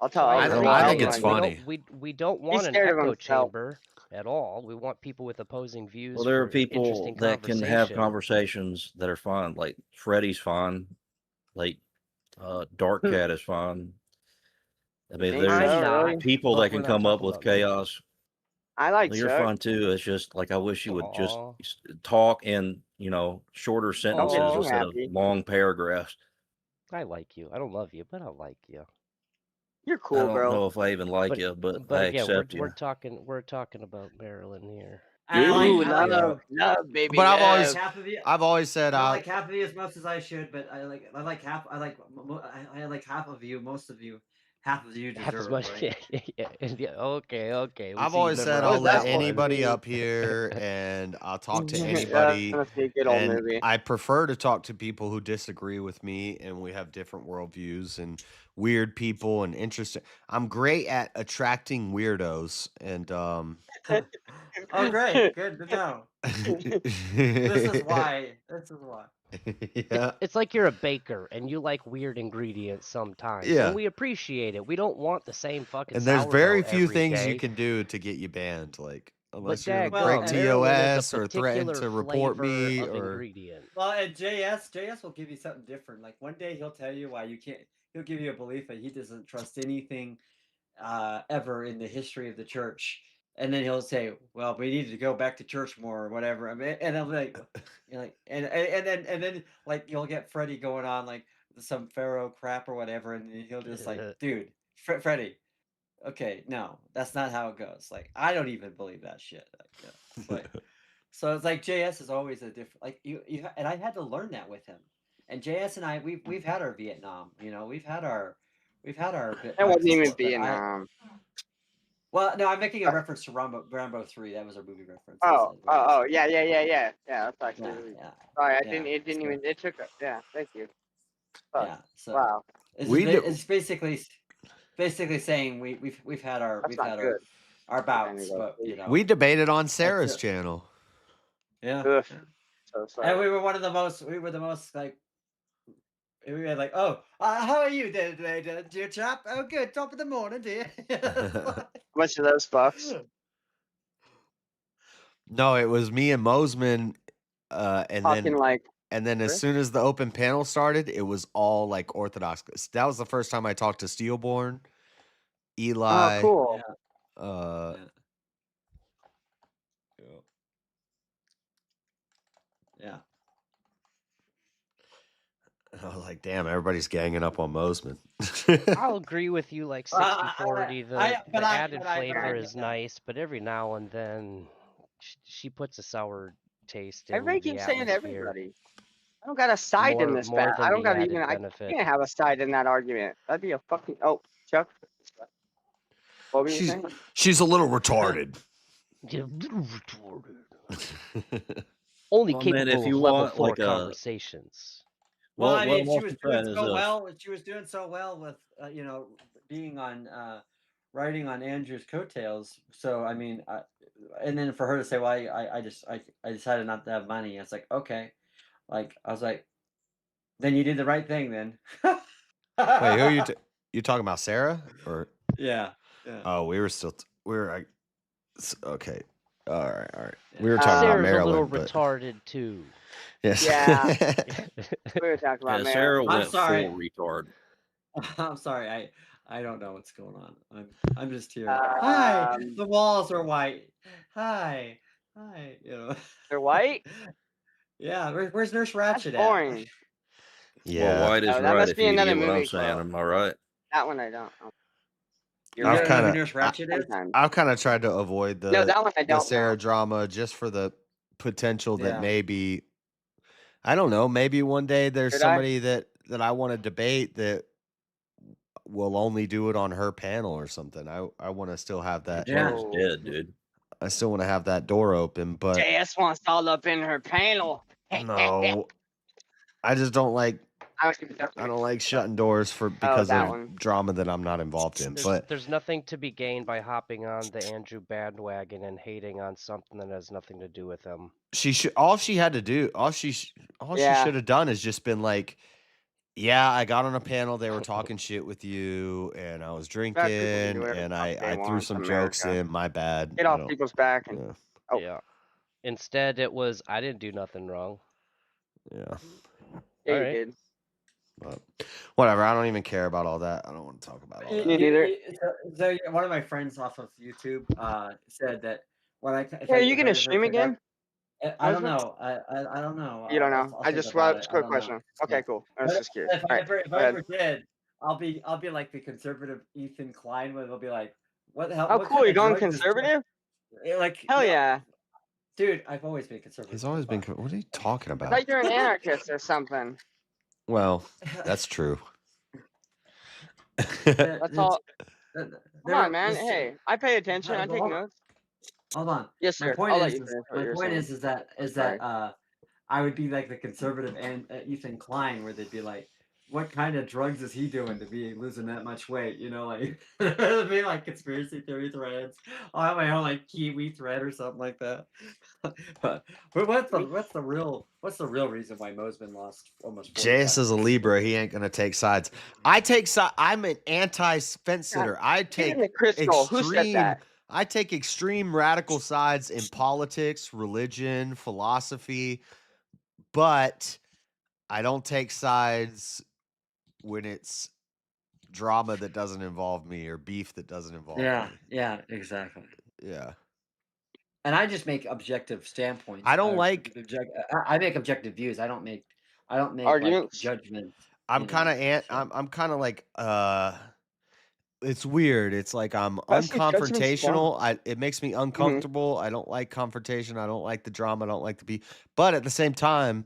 I'll tell. I Elder agree. Lion. I Elder think Lion it's knows. funny. We don't want an scared of echo himself. chamber at all. We want people with opposing views. Well, there are for people interesting that can have conversation. conversations that are fun. Like Freddie's fun. Like Dark Cat is fun. I mean, Think there's so, really? people but that we're can not come up talking with about me. chaos. I like Well, you're Chuck. fun too. It's just like I wish you would just Aw. talk in shorter sentences Aw. instead of happy. long paragraphs. I like you. I don't love you, but I like you. You're I cool, don't bro. know if I even like But you, but but I again, accept we're you. talking about Marilyn here. And I Ooh, like love, baby, But I've love. always, half of you. I've always said, I don't like half of you as much as I should, but I like half. I like half of you. Most of you, half of you Half as deserve. much. Right? Yeah. Okay. We I've see you always never said What I'll was let that one? anybody up here and I'll talk to That anybody. must be a good old And movie. I prefer to talk to people who disagree with me and we have different worldviews and weird people and interesting. I'm great at attracting weirdos and Oh, great. Good to know. This is why. yeah. It's like you're a baker and you like weird ingredients sometimes, Yeah. and we appreciate it. We don't want the same fucking And there's sourdough very few every things you day. can do to get you banned, like But unless you're gonna dadgum, break Marilyn is a TOS or threaten particular to report flavor me of or ingredient. Well, and JS will give you something different. Like one day he'll tell you why you can't. He'll give you a belief that he doesn't trust anything ever in the history of the church. And then he'll say, "Well, we need to go back to church more, or whatever." I mean, and I'm like, you're like, and then like you'll get Freddie going on like some Pharaoh crap or whatever, and he'll just like, dude, Freddie, okay, no, that's not how it goes. Like, I don't even believe that shit. Like, so it's like JS is always a different. Like you, and I had to learn that with him. And JS and I, we've had our Vietnam. We've had our That wasn't even support, but Vietnam. well, no, I'm making a reference to Rambo 3. That was our movie reference. Yeah. Yeah, that's actually. Yeah. Sorry, Yeah, it didn't even. It took. Yeah, thank you. Yeah. So Wow. it's basically saying we've had our That's not good. our bouts, but we debated on Sarah's channel. Yeah. Ugh. So sorry. And we were the most like. We were like, oh, how are you today, dear chap? Oh, good. Top of the morning, dear. Much of those fucks. No, it was me and Mosman, and Talking like. and then as Chris? soon as the open panel started, it was all like Orthodox. That was the first time I talked to Steelborn, Eli. Oh, cool. Yeah. I was like, damn, everybody's ganging up on Mosman. I'll agree with you like 60-40. The added flavor is nice, but every now and then she puts a sour taste in Everybody the keeps saying atmosphere. everybody. I don't got a side in this more bat. than I don't the got added even. benefit. I can't have a side in that argument. That'd be a fucking. Oh, Chuck? What were you saying? She's a little retarded. You're a little retarded. Only Well, man, if capable you of level want 4 like a conversations. Well, what I mean, I'm she was also doing saying is so this. well. She was doing so well with being on writing on Andrew's coattails. So I mean, and then for her to say, "Well, I decided not to have money." It's like, okay, like I was like, then you did the right thing, then. Wait, who are you? You talking about Sarah or? Yeah. Yeah. Oh, we were still. Okay. All right. We were talking about Sarah's a little Maryland, but retarded too. yes. Yeah. We were talking about Yeah, Maryland. Sarah I'm went sorry. full retard. I'm sorry. I don't know what's going on. I'm just here. Hi. The walls are white. Hi. Hi. You know. They're white? Yeah. Where's Nurse Ratchet That's boring. at? Well, Yeah. white is Oh, that right must if be you another get what I'm movie saying. quote. Am I right? That one I don't. Oh. You I've don't know kind who of. Nurse Ratchet is? Sometimes. I've kind of tried to avoid No, that one I the don't Sarah know. drama just for the potential that Yeah. maybe I don't know. Maybe one day there's Should I? somebody that I want to debate that will only do it on her panel or something. I want to still have that. Yeah. Sarah's dead, dude. I still want to have that door open, but JS wants all up in her panel. no, I just don't like. I don't like shutting doors because that of one. drama that I'm not involved in. But There's nothing to be gained by hopping on the Andrew bandwagon and hating on something that has nothing to do with him. all she had to do, she should have done is just been like, yeah, I got on a panel. They were talking shit with you, and I was drinking, and I threw some jokes in. My bad. Get off people's back and Yeah. Instead, it was I didn't do nothing wrong. Yeah. Yeah, you Alright. did. But whatever. I don't even care about all that. I don't want to talk about all that. Me neither. So one of my friends off of YouTube said that when I Hey, are you gonna stream again? I don't know. I don't know. You don't know. I'll I think just about it's it. a I quick don't know. question. Okay, cool. I was But just curious. If All right, if go I ahead. ever did, I'll be like the conservative Ethan Klein, where they'll be like, "What the hell? Oh, what cool. kind You're of going drugs is conservative? like?" Hell no, yeah. dude. I've always been conservative. He's always been. What are you talking I about? thought you were an anarchist or something. Well, that's true. That's all. Come There- on, man. this- Hey, I pay attention. I take hold on. notes. Hold on. Yes, My sir. point I'll let is, you finish what my you're point saying. is that Sorry. I would be like the conservative and Ethan Klein, where they'd be like, "What kind of drugs is he doing to be losing that much weight?" You know, like it'd be like conspiracy theory threads. I'll have my own like Kiwi thread or something like that. but what's the real reason why Mo's been lost almost? Jace is a Libra. He ain't gonna take sides. I take side. I'm an anti-fence sitter. I take the crystal. Who said extreme. that? I take extreme radical sides in politics, religion, philosophy, but I don't take sides when it's drama that doesn't involve me or beef that doesn't involve me. Yeah, exactly. Yeah. And I just make objective standpoints. I don't like. I make objective views. I don't make like Arguments? judgments. I'm kind of I'm kind of like it's weird. It's like I'm Why is he judgment's unconfrontational. It makes me uncomfortable. I don't like confrontation. I don't like the drama. I don't like the beef. But at the same time,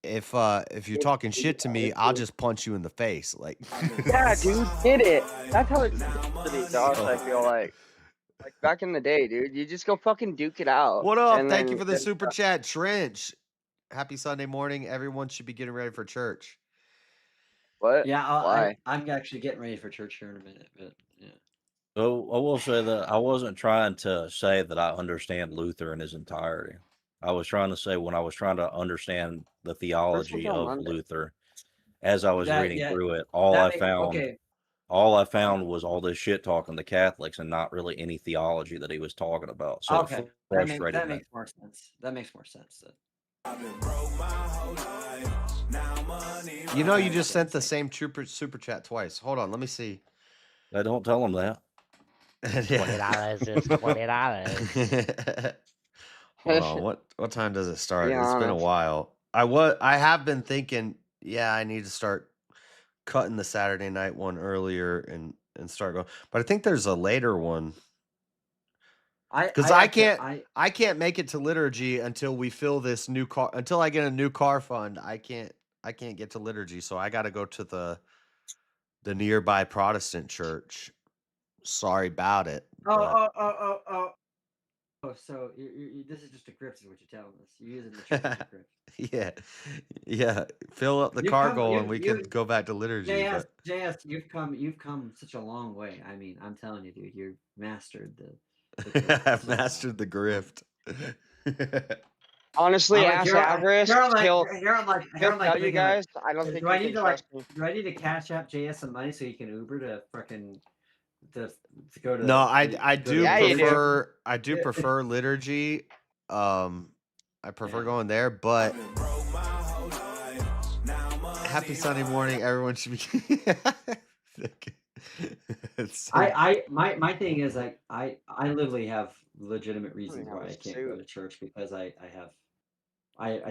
if you're talking shit to me, I'll just punch you in the face. Like Yeah, dude, get it. That's how it for these dogs. I feel like back in the day, dude, you just go fucking duke it out. What up? and Thank you then for the get- super chat, Trench. Happy Sunday morning. Everyone should be getting ready for church. What? Yeah, Why? I'm actually getting ready for church here in a minute. But yeah. So I will say that I wasn't trying to say that I understand Luther in his entirety. I was trying to say when I was trying to understand the theology till of Monday. Luther, as I was reading through it, all I found was all this shit talking to Catholics and not really any theology that he was talking about. So Okay, it that frustrated me. makes more sense. That makes more sense. You know, you just sent the same super chat twice. Hold on, let me see. I don't tell them that. $20 is $20. Hold on, what time does it start? Be It's been a honest. while. I have been thinking, yeah, I need to start cutting the Saturday night one earlier and start going. But I think there's a later one. Because I can't make it to liturgy until we fill this new car. Until I get a new car fund, I can't get to liturgy. So I got to go to the nearby Protestant church. Sorry about it. Oh, so this is just a grift, is what you're telling us. You're using the church as a grift. Yeah. Fill up the cargo and we can go back to liturgy. JS, But JS, you've come such a long way. I mean, I'm telling you, dude, you've mastered the grift. I've mastered the grift. Honestly, ask Avarice. He'll You're tell you guys. I don't think do you I need can to trust me. do I need to cash out JS some money so he can Uber to frickin' to go to? No, I do Yeah, you do. prefer liturgy. I prefer going there, but happy Sunday morning, everyone should be. My thing is like I literally have legitimate reasons why I can't go to church because I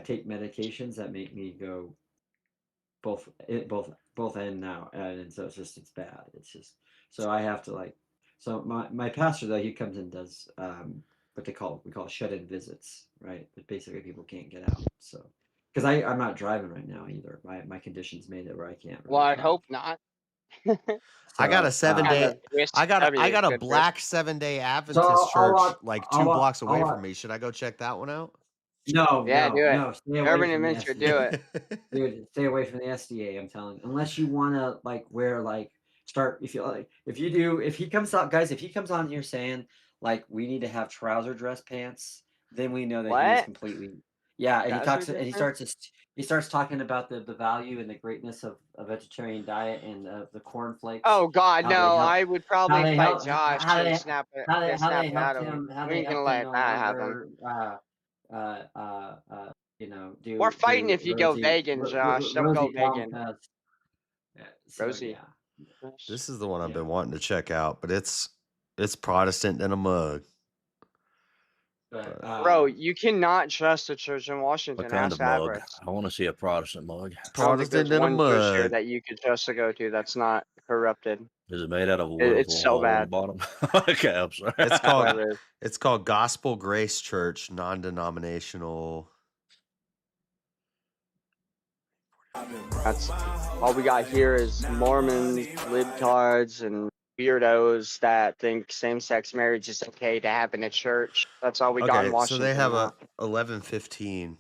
take medications that make me go both end now, and so it's bad. It's just so I have to like so my pastor though, he comes and does what we call shut-in visits, right? But basically people can't get out. So because I'm not driving right now either. My conditions made it where I can't. Well, I'd hope not. I got a 7-day. I got a good black risk. 7-day Adventist I'll church watch- like I'll 2 watch- blocks away I'll from watch- me. Should I go check that one out? No, Yeah, do it. no, stay away Urban from the Adventure, SDA. do it. Dude, stay away from the SDA. I'm telling you, unless you want to like wear like start if you like if he comes out, guys, if he comes on here saying like we need to have trouser dress pants, then we know that he's What? completely and he Trouser talks dress and he starts talking about the value and the greatness of a vegetarian diet and the cornflakes. Oh God, how they no! help- I would how probably they fight help- Josh how and they- snap it, how they snap it out helped of him. him. How We they ain't gonna helped let him that happen. Do We're fighting do if you go Rosie- vegan, Ro- Josh. Ro- Don't go Rosie vegan. Palmquist. So, Rosie. yeah. This is the one I've been wanting to check out, but it's Protestant in a mug. But, Bro, you cannot trust the church in Washington. What kind Ask of mug? Avarice. I want to see a Protestant mug. I don't think there's Protestant in a one church here mug. that you could trust to go to that's not corrupted. Is it made out of wood? It's with a so hole in the bad. bottom. Okay, I'm sorry. It's called Gospel Grace Church, non-denominational. That's all we got here is Mormons, libtards, and weirdos that think same-sex marriage is okay to have in a church. That's all we got in Okay, so Washington. they have now. a 11:15.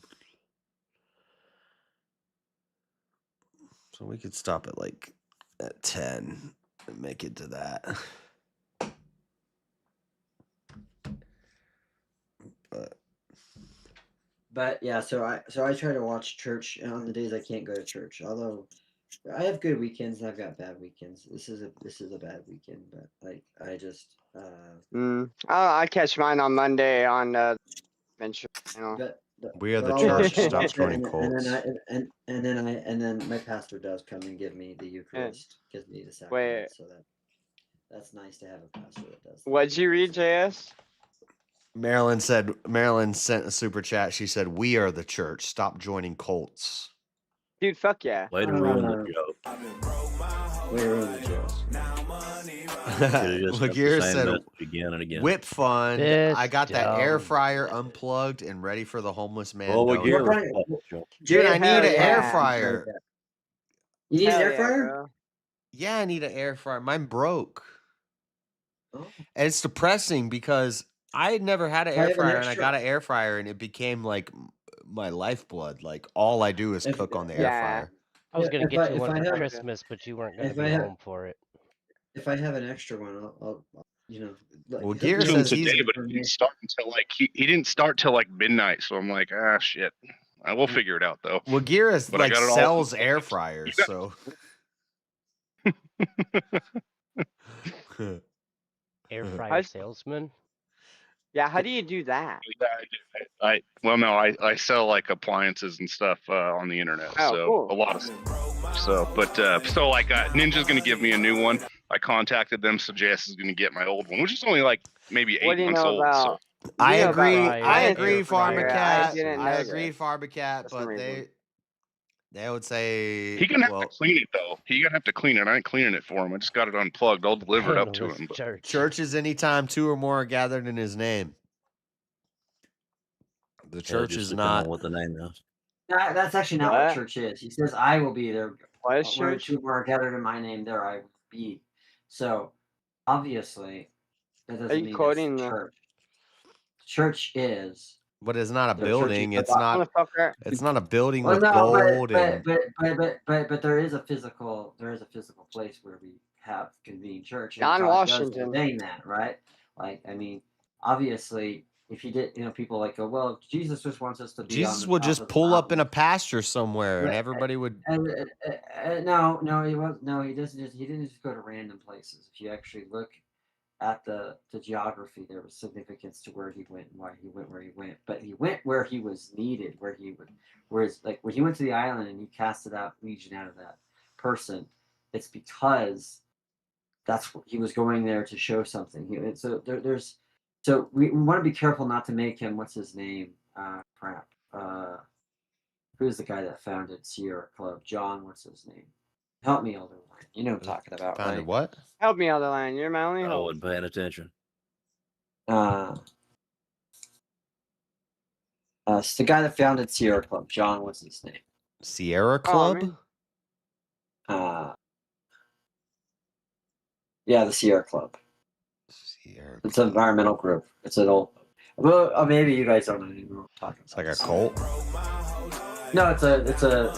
So we could stop at like at 10 and make it to that. But yeah, so I try to watch church on the days I can't go to church. Although I have good weekends and I've got bad weekends. This is a bad weekend, but like I just I catch mine on Monday on Venture. You know. We are the I'll watch- church. I'll Stop watch it, joining and cults. then my pastor does come and give me the Eucharist, gives me the sacrament, so that's nice to have a pastor that does. What'd you read, JS? Marilyn sent a super chat. She said, "We are the church. Stop joining cults." Dude, fuck yeah. Way to ruin the joke. Way to ruin the joke. Laguerre said, again and again. "Whip fund. This I got that air dumb fryer unplugged and ready for the homeless man." Well, donut." Laguerre, Dude, I need Hell an air yeah. fryer. You need an Hell air yeah, fryer? bro. Yeah, I need an air fryer. Mine broke. Oh. And it's depressing because I had never had an I air have an fryer and I extra- got an air fryer and it became like my lifeblood. Like all I do is cook on the air fryer. I was gonna If get I- you if one I for have- Christmas, but you weren't gonna if be I have- home for it. If I have an extra one, I'll Well, hook Gear me says up he's- today, but he didn't start until like he didn't start till like midnight. So I'm like, shit. I will figure it out though. Well, Gira But I like got it all- sells air fryers, so Air fryer salesman. Yeah, how do you do that? I sell like appliances and stuff on the internet. Oh, so cool. a lot of stuff. So Ninja's gonna give me a new one. I contacted them, so JS is gonna get my old one, which is only like maybe 8 What do you months know old. about? So I You know about agree. Ryan, I air agree, fryer. I Pharmacat. didn't I know agree, that. Pharmacat. For some But reason. they would say he gonna have to clean it though. He gonna have to clean it. I ain't cleaning it for him. I just got it unplugged. I'll deliver it up to him. But churches anytime 2 or more are gathered in his name. The church just is depending on not what the name is. That's actually not what church is. He says, "I will be there." What where church? two more are gathered in my name, there I will be. So obviously, that Are doesn't you mean it's quoting the church. Church is. But it's not a The church is building. the It's not. motherfucker? It's not a building Well, with no, gold and. but there is a physical place where we have convened church, and John God does Washington. ordain that, right? Like, I mean, obviously, if you did, people like go, well, Jesus just wants us to be on Jesus the would top just of the pull up in mountain. a pasture somewhere, and Yeah, everybody would. no, he was no, he doesn't just he didn't just go to random places. If you actually look at the geography, there was significance to where he went and why he went where he went. But he went where he was needed, whereas like when he went to the island and he casted out legion out of that person, it's because that's what he was going there to show something. So we want to be careful not to make him, what's his name? Who's the guy that founded Sierra Club? John, what's his name? Help me, Elder Line. You know what I'm talking about, Founded right? what? Help me, Elder Line. You're my only I hope. wasn't paying attention. It's the guy that founded Sierra Club. John, what's his name? Sierra Oh, Club? Yeah, the Sierra Club. Sierra It's an environmental group. It's an old. Well, maybe you guys don't know what I'm talking It's like a cult. about. No, it's a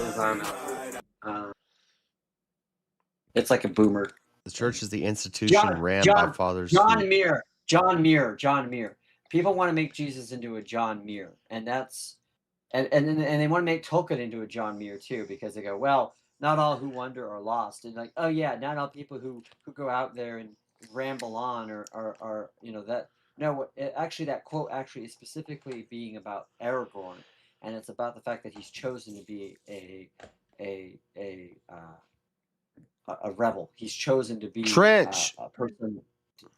environmental group. It's like a boomer. The church is the institution ran by fathers. John Muir. People want to make Jesus into a John Muir, and that's and they want to make Tolkien into a John Muir too, because they go, well, not all who wander are lost, and like, oh yeah, not all people who go out there and ramble on are that. No, actually, that quote actually is specifically being about Aragorn, and it's about the fact that he's chosen to be a rebel. He's chosen to be Trench. a person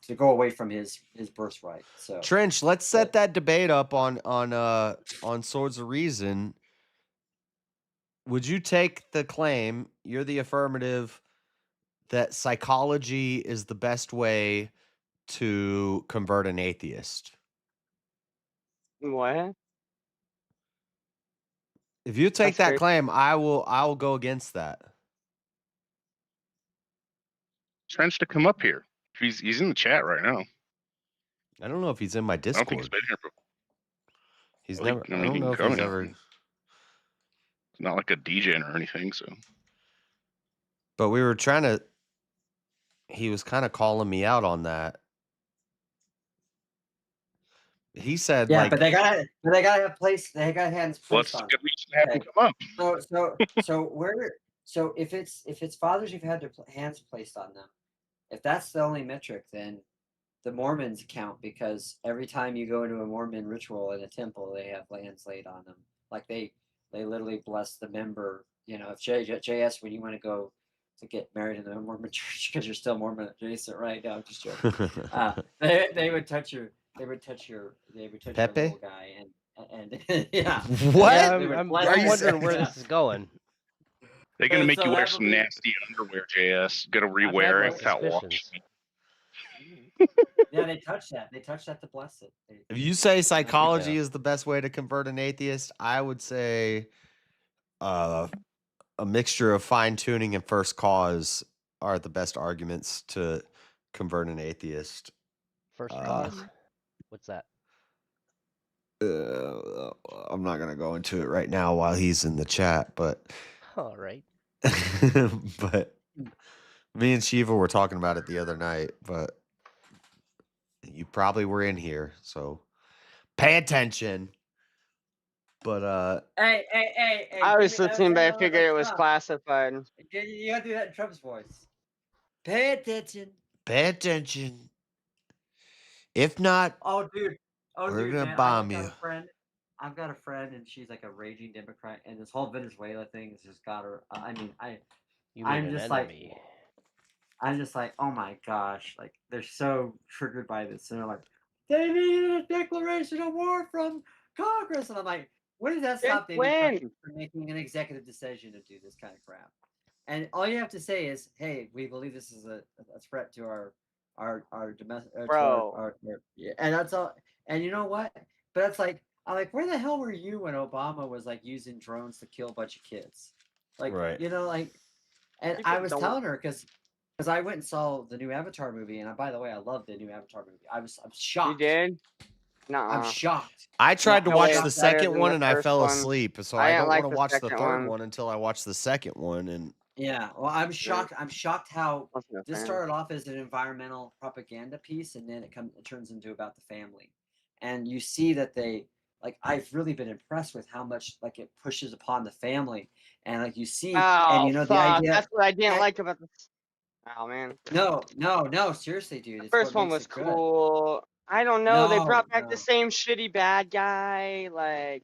to go away from his birthright. So Trench, let's set that debate up on Swords of Reason. Would you take the claim, you're the affirmative, that psychology is the best way to convert an atheist? What? If you take That's that crazy. claim, I will go against that. Trench to come up here. He's in the chat right now. I don't know if he's in my I don't think he's Discord. been here before. He's Well, never. I I mean, don't he know can if come he's here. ever. It's not like a DJ or anything, so. But we were trying to. He was kind of calling me out on that. He said, yeah, like, but they gotta have place. They gotta hands Well, placed it's a on good them. reason to have him come up. So if it's fathers who've had their hands placed on them, if that's the only metric, then the Mormons count, because every time you go into a Mormon ritual in a temple, they have hands laid on them. Like they literally bless the member. If JS, when you want to go to get married in the Mormon church, because you're still Mormon adjacent, right? No, I'm just joking. They would touch your Pepe? little guy, and yeah. What? Yeah, They would I'm bless wondering where yeah. this is going. They're gonna make So you wear that some would be- nasty underwear, JS. Gotta I've rewear had my it without washing. suspicions. Yeah, they touch that. They touch that to bless it. if you say psychology Yeah. is the best way to convert an atheist, I would say a mixture of fine tuning and first cause are the best arguments to convert an atheist. First cause? What's that? I'm not gonna go into it right now while he's in the chat, but All right. but me and Shiva were talking about it the other night, but you probably were in here, so pay attention. But Hey! I was give me- listening, but I figured it was stop. classified. You gotta do that in Trump's voice. Pay attention. pay attention. If not, Oh, dude. we're gonna Man, bomb you. I've got a friend, and she's like a raging Democrat, and this whole Venezuela thing has just got her. You mean I'm an just enemy? I'm just like, oh my gosh, like they're so triggered by this, and they're like, they need a declaration of war from Congress, and I'm like, when does that stop David when? Trumpy from making an executive decision to do this kind of crap? And all you have to say is, hey, we believe this is a threat to our domestic, Bro. yeah, and that's all. And you know what? But it's like, I'm like, where the hell were you when Obama was like using drones to kill a bunch of kids? Like, Right. like And People I was don't. telling her because I went and saw the new Avatar movie, and by the way, I love the new Avatar movie. I'm shocked. You did? I'm Nuh-uh. shocked. I tried to No watch way the it's better second than one the and I first fell one. asleep, so I I didn't don't like want to the watch the second third one. one until I watch the second one. And Yeah, well, I'm shocked. I'm shocked how Wasn't a this fan. started off as an environmental propaganda piece, and then it turns into about the family. And you see that they like. I've really been impressed with how much like it pushes upon the family, and like you see, and Oh, you know the fuck. idea. That's what I didn't and- like about this. Oh, man. No, seriously, dude. The It's what first one makes was it good. cool. I don't know. They brought back the No. same shitty bad guy. Like,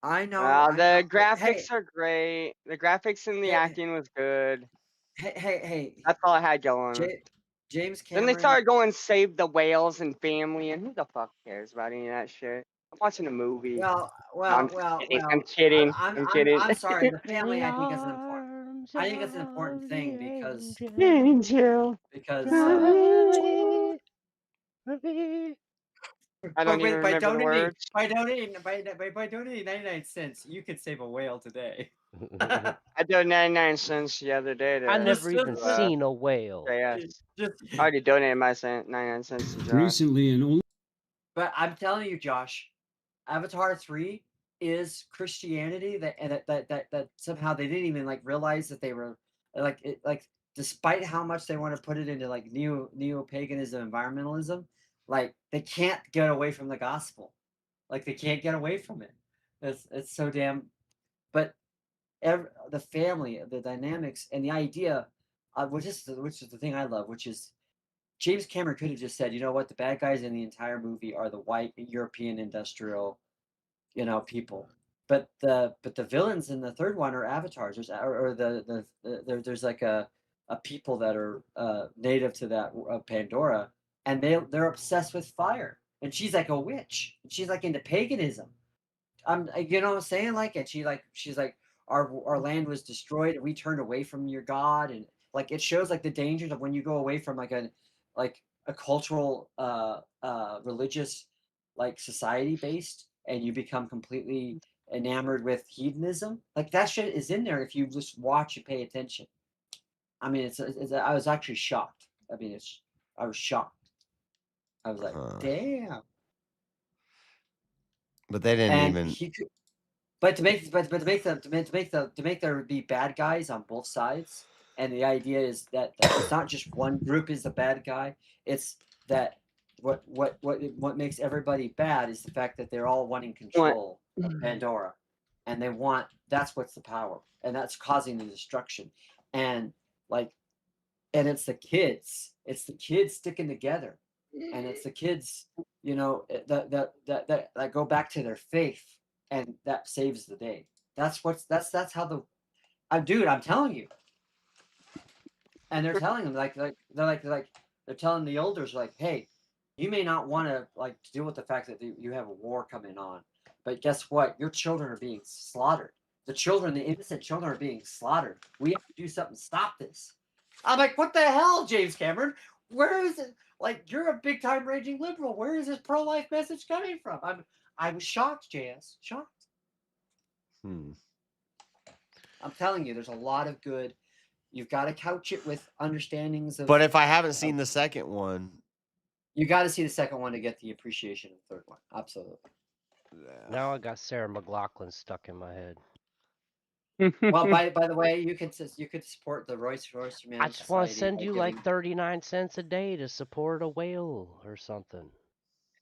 I know. well, I the know. But graphics are great. The graphics and the hey, acting was good. hey. That's all I had going. James Then Cameron. they started going save the whales and family, and who the fuck cares about any of that shit? I'm watching a movie. Well, I'm kidding. I'm kidding. I'm sorry. The family, The I think, is an important. I think it's an important thing because Angel. because. I don't even by remember the words. donating 99 cents, you could save a whale today. I did 99 cents the other day. I To, never even to, seen a whale. yes. I already donated my 99 cents to Josh. Recently, and only. But I'm telling you, Josh, Avatar 3 is Christianity that somehow they didn't even like realize that they were like despite how much they want to put it into like neo-paganism, environmentalism, like they can't get away from the gospel. Like they can't get away from it. It's so damn. But the family, the dynamics, and the idea, which is the thing I love, which is James Cameron could have just said, you know what, the bad guys in the entire movie are the white European industrial, people. But the villains in the third one are avatars. There's like a people that are native to that Pandora, and they're obsessed with fire. And she's like a witch. She's like into paganism. You know what I'm saying? Like, and she's like, our land was destroyed, and we turned away from your God, and like it shows like the dangers of when you go away from like a cultural, religious, like society based, and you become completely enamored with hedonism. Like that shit is in there if you just watch and pay attention. I mean, I was actually shocked. I mean, I was shocked. I was like, damn. But they didn't And even. he could, but to make there be bad guys on both sides, and the idea is that it's not just one group is the bad guy. It's that what makes everybody bad is the fact that they're all wanting control of Pandora, and that's what's the power, and that's causing the destruction, and it's the kids. It's the kids sticking together, and it's the kids, that go back to their faith, and that saves the day. That's how dude, I'm telling you. And they're telling them they're telling the elders like, hey, you may not want to deal with the fact that you have a war coming on, but guess what? Your children are being slaughtered. The innocent children are being slaughtered. We have to do something to stop this. I'm like, what the hell, James Cameron? Where is it? Like, you're a big time raging liberal. Where is this pro-life message coming from? I was shocked, JS. Shocked. I'm telling you, there's a lot of good. You've got to couch it with understandings of. But if I haven't seen the second one, you got to see the second one to get the appreciation of the third one. Absolutely. Now I got Sarah McLachlan stuck in my head. Well, by the way, you could support the Royce I just want to send you like 39 cents a day to support a whale or something.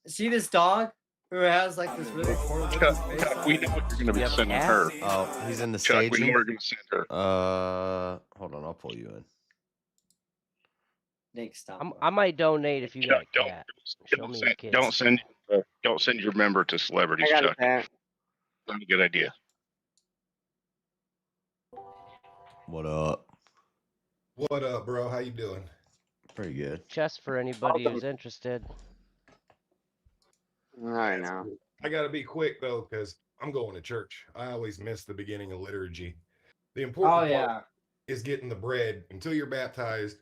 See this dog who has like this really horrible face. Chuck, we know what you're going to be sending her. Oh, he's in the Chuck, staging. we know we're going to send her. Hold on, I'll pull you in. Nick, stop. I might donate if you Chuck, got a cat. Show me your kids. Don't send your member to celebrities, I got Chuck. a cat. Not a good idea. What up? What up, bro? How you doing? Pretty good. Just for anybody who's interested. Right now. I gotta be quick though, because I'm going to church. I always miss the beginning of liturgy. The important part is getting the bread until you're baptized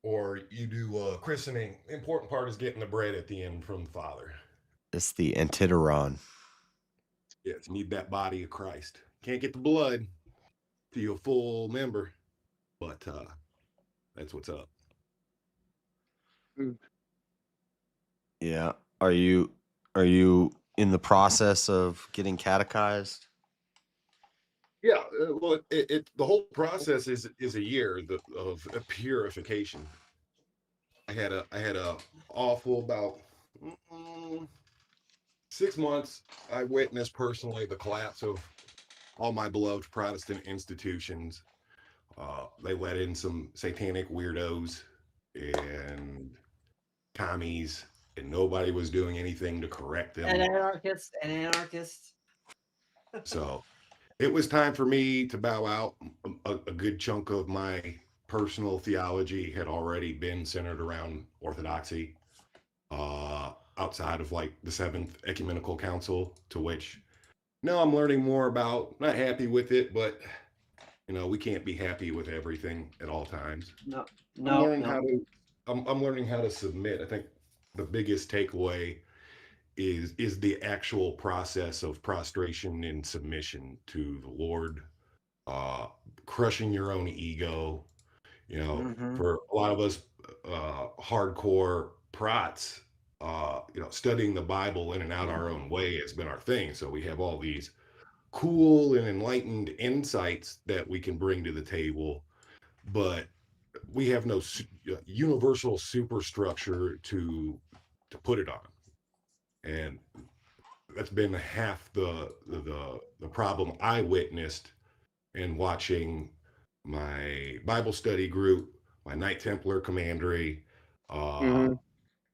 or you do christening. The important part is getting the bread at the end from the Father. It's the Antiteron. Yes, you need that body of Christ. Can't get the blood till you're a full member. But that's what's up. Yeah. Are you in the process of getting catechized? Yeah, well, the whole process is a year of purification. I had a awful about 6 months. I witnessed personally the collapse of all my beloved Protestant institutions. They let in some satanic weirdos and commies, and nobody was doing anything to correct them. And anarchists. So it was time for me to bow out. A good chunk of my personal theology had already been centered around orthodoxy, outside of like the Seventh Ecumenical Council, to which now I'm learning more about. Not happy with it, but we can't be happy with everything at all times. I'm learning how to submit. I think the biggest takeaway is the actual process of prostration and submission to the Lord, crushing your own ego. For a lot of us hardcore prots, studying the Bible in and out our own way has been our thing. So we have all these cool and enlightened insights that we can bring to the table, but we have no universal superstructure to put it on. And that's been half the problem I witnessed in watching my Bible study group, my Knight Templar commandery, and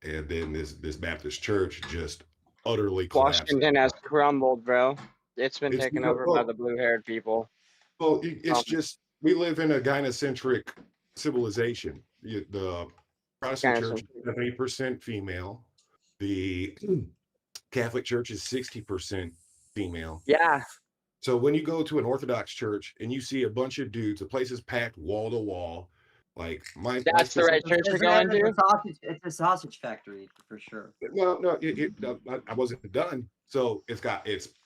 then this Baptist church just utterly collapsed. Washington has crumbled, bro. It's been It's taken because- over by the blue-haired people. Well, it's just we live in a gynocentric civilization. The Protestant church is 70% female. The Catholic church is 60% female. Yeah. So when you go to an Orthodox church and you see a bunch of dudes, the place is packed wall to wall. Like That's the right church to go into. It's a sausage factory for sure. No, I wasn't done. So it's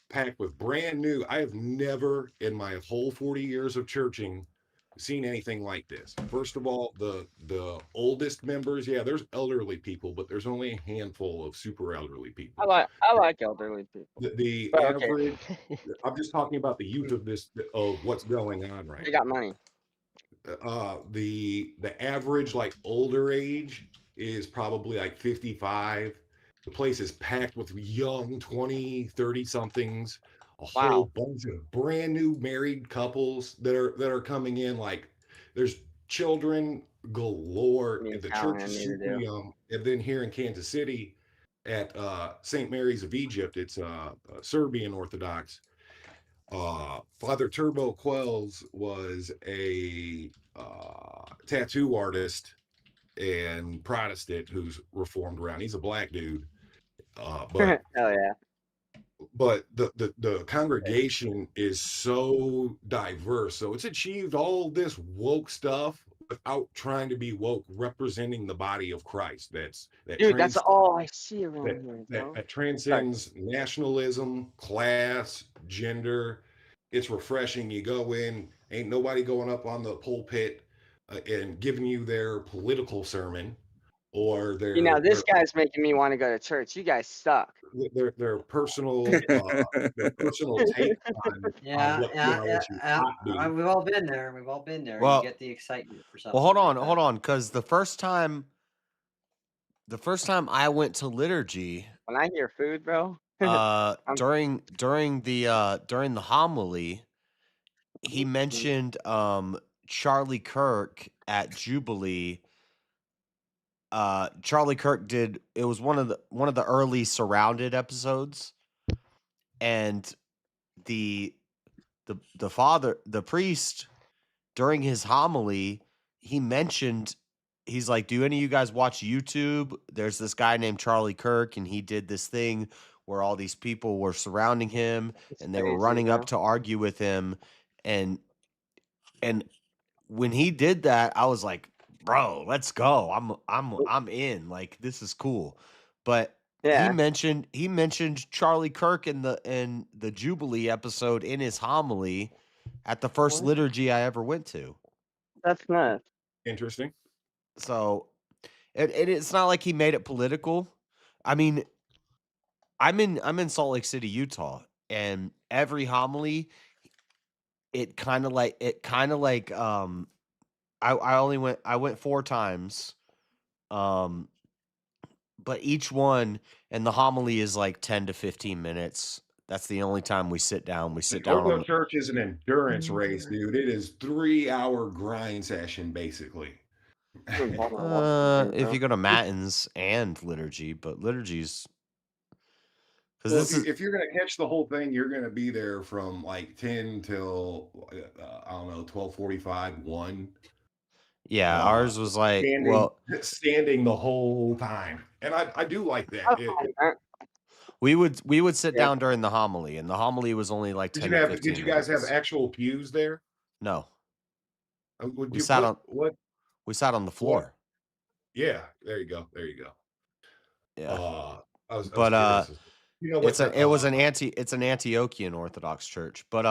packed with brand new. I have never in my whole 40 years of churching seen anything like this. First of all, the oldest members, yeah, there's elderly people, but there's only a handful of super elderly people. I like elderly people. The But, okay. average, I'm just talking about the youth of what's going on right They got money. The average like older age is probably like 55. The place is packed with young 20, 30 somethings, a whole bunch of brand new married couples that are coming in. Like there's children galore. The church is super young. And then here in Kansas City at St. Mary's of Egypt, it's Serbian Orthodox. Father Turbo Quells was a tattoo artist and Protestant who's reformed around. He's a black dude, but hell yeah. But the congregation is so diverse, so it's achieved all this woke stuff without trying to be woke, representing the body of Christ. That's all I see around here, bro. That transcends nationalism, class, gender. It's refreshing. You go in, ain't nobody going up on the pulpit and giving you their political sermon or their. This guy's making me want to go to church. You guys suck. Their personal take on what theology ought to be. We've all been there. We've all been there. Well- You get the excitement for something. Well, hold on, because the first time I went to liturgy, When I hear food, bro. during the homily, he mentioned Charlie Kirk at Jubilee. Charlie Kirk did, it was one of the early Surrounded episodes, and the priest during his homily, he mentioned, he's like, do any of you guys watch YouTube? There's this guy named Charlie Kirk, and he did this thing where all these people were surrounding him and they were running up to argue with him, and when he did that, I was like, bro, let's go. I'm in. Like, this is cool. But he mentioned Charlie Kirk in the Jubilee episode in his homily at the first liturgy I ever went to. That's nice. Interesting. So, it's not like he made it political. I mean, I'm in Salt Lake City, Utah, and every homily, it kind of like I went 4 times, but each one, and the homily is like 10 to 15 minutes. That's the only time we sit down. We sit down Go on to the, church is an endurance race, dude. It is 3-hour grind session, basically. if you go to matins and liturgy, but liturgy's because Well, this is if you're gonna catch the whole thing, you're gonna be there from like 10 till I don't know 12:45, 1. yeah, ours was like Standing the whole time, and I do like that. we would sit Yeah. down during the homily, and the homily was only like 10 to 15 Did you guys have minutes. actual pews there? No, Would we you sat put on what? we sat on the floor. Yeah, there you go. There you go. Yeah. I was But curious. You know what? it's an Antiochian Orthodox church. But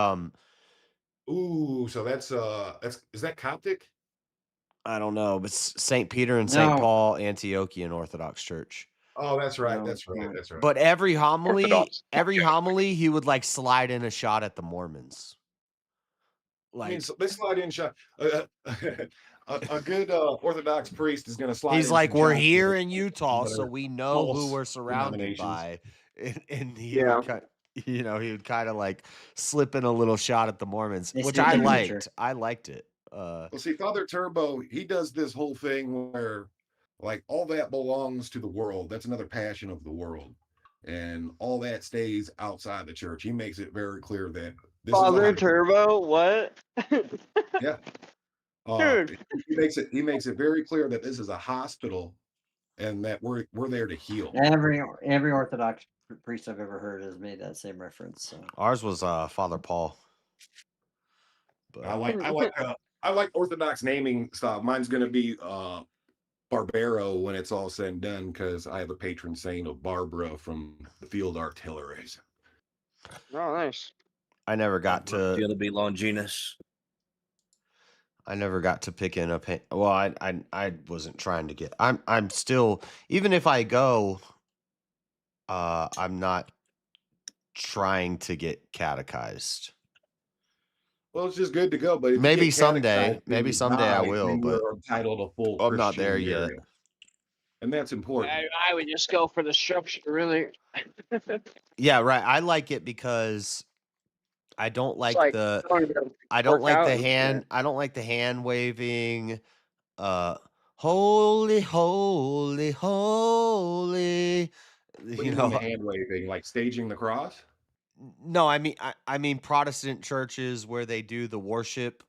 Ooh, so that's is that Coptic? I don't know, but St. Peter and St. No. Paul Antiochian Orthodox Church. Oh, that's right. That's right. That's right. But every homily, Orthodox. he would like slide in a shot at the Mormons. I mean, so they slide in shot. A good Orthodox priest is going to slide. He's in like, some we're shots here with in Utah, that so are we know who false we're surrounded denominations. by, and he would kind of like slip in a little shot at the Mormons, They which speak I in liked. nature. I liked it. Well, see, Father Turbo, he does this whole thing where, like, all that belongs to the world. That's another passion of the world, and all that stays outside the church. He makes it very clear that this Father is a Turbo, what? yeah. Dude. He makes it very clear that this is a hospital, and that we're there to heal. Every Orthodox priest I've ever heard has made that same reference. So Ours was Father Paul. But I like Orthodox naming style. Mine's gonna be Barbaro when it's all said and done, because I have a patron saint of Barbara from the field artilleries. Oh, nice. I never got to. The other be Longinus. I never got to pick in a pain. Well, I wasn't trying to get. I'm still, even if I go, I'm not trying to get catechized. Well, it's just good to go, but if you Maybe get someday, catechized and you I die, will, then but you're entitled to full I'm not Christian there yet. burial. And that's important. I would just go for the structure, really. Yeah, right. I like it because I don't like like the going to I don't work like out the and hand shit. I don't like the hand waving holy holy holy What do you mean the hand waving, like staging the cross? No, I mean Protestant churches where they do the worship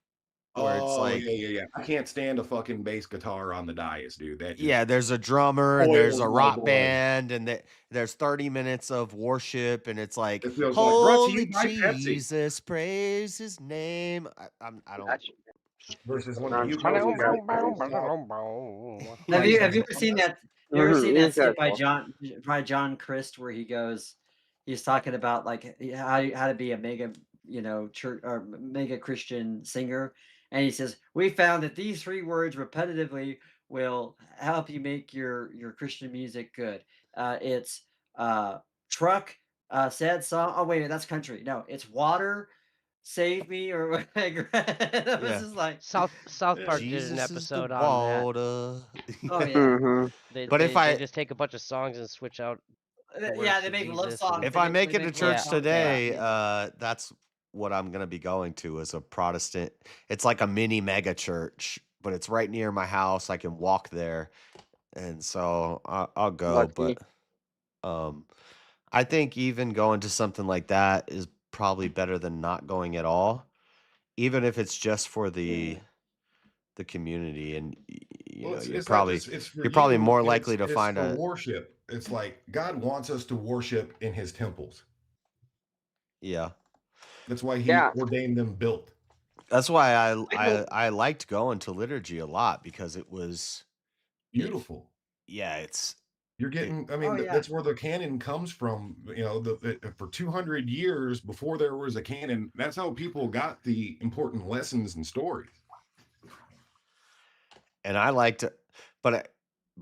where it's Oh, like yeah. I can't stand a fucking bass guitar on the dais, dude. That just yeah, there's a drummer and there's boils a my rock blood. band and there's 30 minutes of worship and it's like It feels like brought to holy you by Pepsi. Jesus, praise his name. I don't Versus when I'm you trying go to to have you ever seen that? You ever seen that skit by Exactly. John Christ where he's talking about like how to be a mega church or mega Christian singer, and he says we found that these 3 words repetitively will help you make your Christian music good. It's truck, sad song. Oh wait, that's country. No, it's water. Save me or whatever. That was Yeah. just like South Park did an Jesus is the episode on that. water. Oh yeah. But if They just take a bunch of songs and switch out. The Yeah, words they to make love Jesus songs. and- if I make it to church Yeah. today, that's what I'm gonna be going to as a Protestant. It's like a mini mega church, but it's right near my house. I can walk there, and so I'll go. Lucky. But I think even going to something like that is probably better than not going at all, even if it's just for the community. And you know, you're it's not probably just, it's for you're probably you, more and likely to it's find for a worship. It's like God wants us to worship in His temples. yeah. That's why He ordained them built. That's why I liked going to liturgy a lot because it was Beautiful. it's You're getting. I mean, that's where the canon comes from. You know, for 200 years before there was a canon, that's how people got the important lessons and stories. And I liked it, but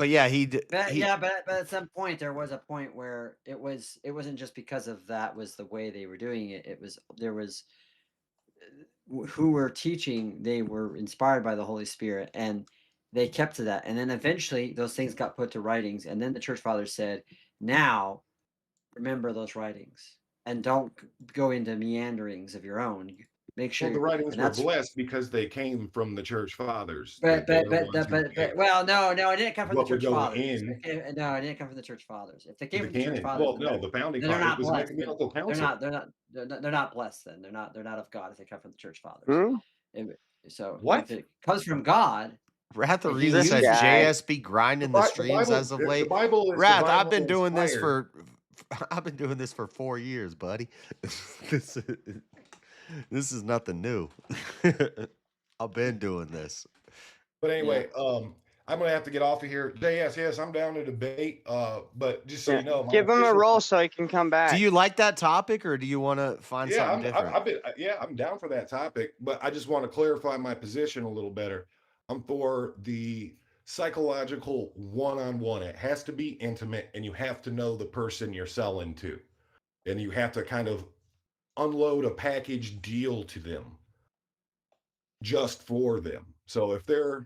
yeah, But at some point there was a point where it wasn't just because of that was the way they were doing it. There was who were teaching, they were inspired by the Holy Spirit, and they kept to that. And then eventually those things got put to writings, and then the church fathers said, now remember those writings and don't go into meanderings of your own. Make sure the writings and were that's blessed because they came from the church fathers. but They're the ones who well, no, it didn't come from the what would church go fathers. in No, it didn't come from the church fathers. If they came the from the church canon. fathers, Well, no, the founding then they're father. It not was an blessed. ecumenical council. They're not blessed. Then they're not of God if they come from the church fathers. So What? if it comes from God, Wrath and he Arena used says it- JSB grinding the streams Bible- as of the late. Bible is Wrath, I've been divinely doing this inspired. I've been doing this for 4 years, buddy. this is nothing new. I've been doing this. But anyway, I'm gonna have to get off of here. Yes, I'm down to debate. But just so you know, my Give him a official- roll so he can come back. Do you like that topic, or do you want to find Yeah, something different? I'm down for that topic, but I just want to clarify my position a little better. I'm for the psychological one-on-one. It has to be intimate, and you have to know the person you're selling to, and you have to kind of unload a package deal to them just for them. So if they're,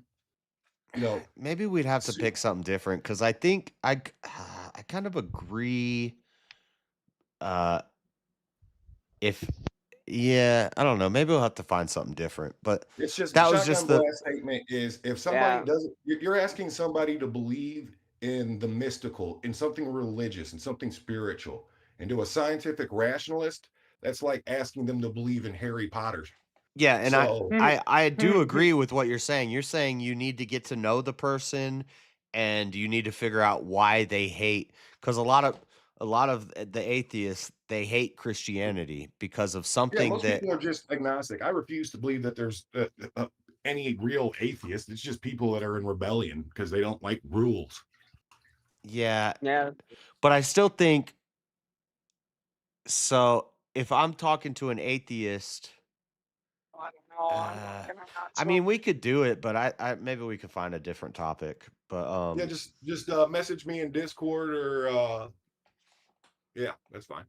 maybe we'd have to pick something different, because I think I kind of agree. I don't know. Maybe we'll have to find something different. But it's just that the was shotgun just the blast statement is if somebody doesn't, you're asking somebody to believe in the mystical, in something religious, in something spiritual, and to a scientific rationalist, that's like asking them to believe in Harry Potter. Yeah, and So- I do agree with what you're saying. You're saying you need to get to know the person, and you need to figure out why they hate. Because a lot of the atheists, they hate Christianity because of Yeah, something most that people are just agnostic. I refuse to believe that there's any real atheist. It's just people that are in rebellion because they don't like rules. Yeah. Yeah. But I still think so. If I'm talking to an atheist, I mean, we could do it, but I maybe we could find a different topic. But Yeah, just message me in Discord or yeah, that's fine.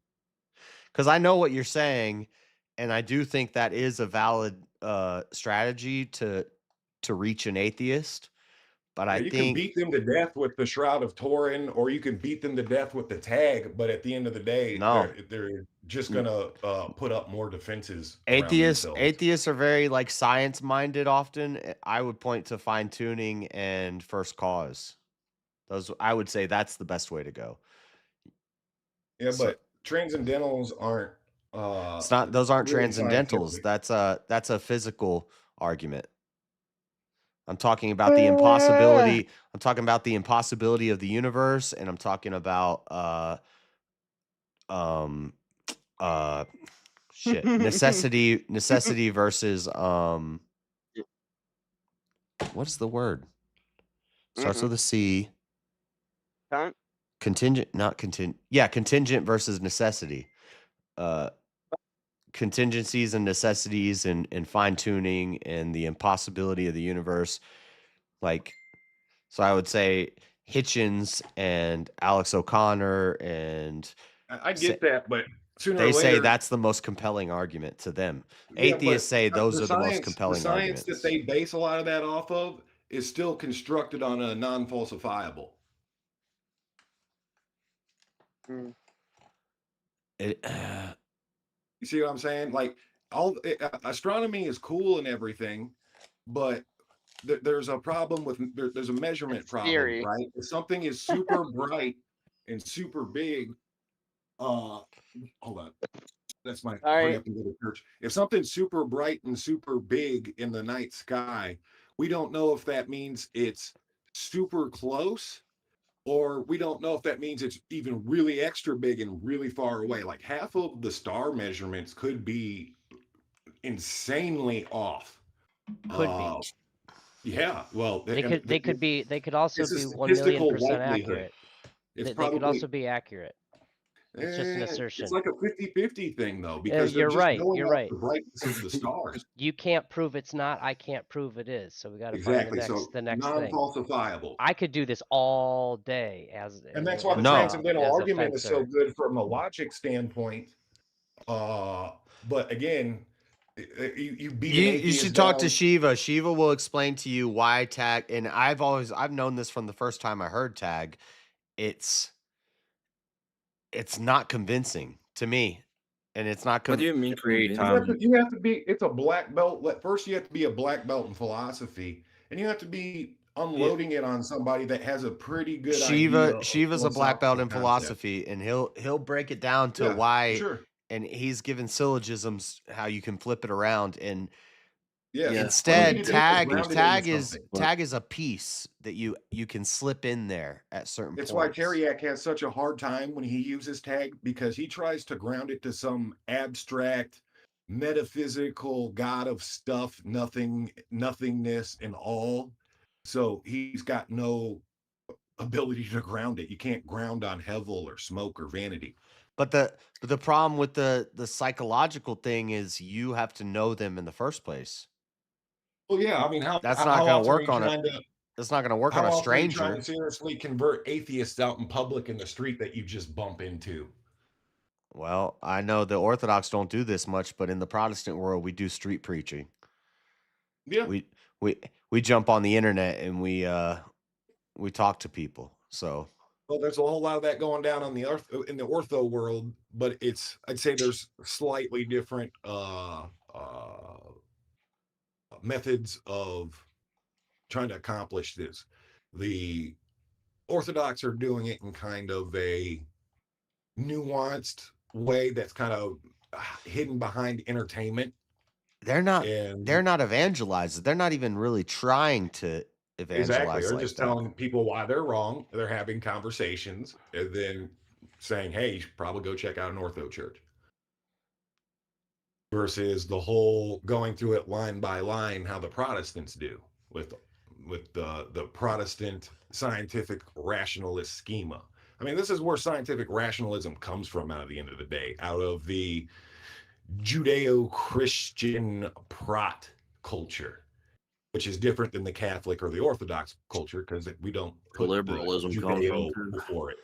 because I know what you're saying, and I do think that is a valid strategy to reach an atheist. But Yeah, I you can think beat them to death with the Shroud of Turin, or you can beat them to death with the tag. But at the end of the day, No. they're just gonna put up more defenses. around themselves. atheists are very like science minded. Often, I would point to fine tuning and first cause. Those I would say that's the best way to go. Yeah, So- but transcendentals aren't. It's not; those aren't really transcendentals. scientific. That's a physical argument. I'm talking about the impossibility. I'm talking about the impossibility of the universe, and I'm talking about shit necessity versus what's the word? Starts with a C. Contingent, not contingent. Yeah, contingent versus necessity. Contingencies and necessities and fine tuning and the impossibility of the universe. Like, so I would say Hitchens and Alex O'Connor and I get that, but sooner they or say later, that's the most compelling argument to them. Yeah, Atheists but say those are the most science- compelling The science arguments. that they base a lot of that off of is still constructed on a non-falsifiable. You see what I'm saying? Like astronomy is cool and everything, but there's a problem with there's a measurement problem, theory. right? If something is super bright and super big, hold on. That's my hurry up and go to church. If something's super bright and super big in the night sky, we don't know if that means it's super close, or we don't know if that means it's even really extra big and really far away. Like half of the star measurements could be insanely off. Could be. Yeah, well, They could also it's a be statistical 1,000,000% likelihood. accurate. It's They probably could also be accurate. It's just an It's assertion. like a 50-50 thing though, because they're You're just right. going You're off right. the brightness of the stars. You can't prove it's not. I can't prove it is. So we got to find Exactly. So the next thing. non-falsifiable. I could do this all day as And that's why the as transcendental a argument is so fencer. good from a logic standpoint. But again, you beat an You atheist should talk to down. Shiva. Shiva will explain to you why tag. And I've known this from the first time I heard tag. It's not convincing to me, and it's not. What do you mean convincing? You have to be. It's a black belt. First, you have to be a black belt in philosophy, and you have to be unloading it on somebody that has a pretty good idea. Shiva's a black belt in concept. philosophy, and he'll break it down to Yeah, why. sure. And he's given syllogisms how you can flip it around, and Yeah. instead tag is a piece that you can slip in there at certain It's points. why Teriak has such a hard time when he uses tag, because he tries to ground it to some abstract, metaphysical God of stuff, nothingness, and all. So he's got no ability to ground it. You can't ground on Hevel or smoke or vanity. But the problem with the psychological thing is you have to know them in the first place. Well, yeah, I mean, That's not going to work on it. That's not going to work on a How often are you stranger. trying to seriously convert atheists out in public in the street that you just bump into? Well, I know the Orthodox don't do this much, but in the Protestant world, we do street preaching. Yeah, we jump on the internet and we talk to people. So well, there's a whole lot of that going down on in the ortho world, but I'd say there's slightly different methods of trying to accomplish this. The Orthodox are doing it in kind of a nuanced way that's kind of hidden behind entertainment. They're not evangelizers. They're not even really trying to evangelize. Exactly. They're like just that. telling people why they're wrong. They're having conversations and then saying, hey, you should probably go check out an ortho church. Versus the whole going through it line by line, how the Protestants do with the Protestant scientific rationalist schema. I mean, this is where scientific rationalism comes from at the end of the day, out of the Judeo-Christian Prot culture, which is different than the Catholic or the Orthodox culture, because we don't put liberalism Judeo before it.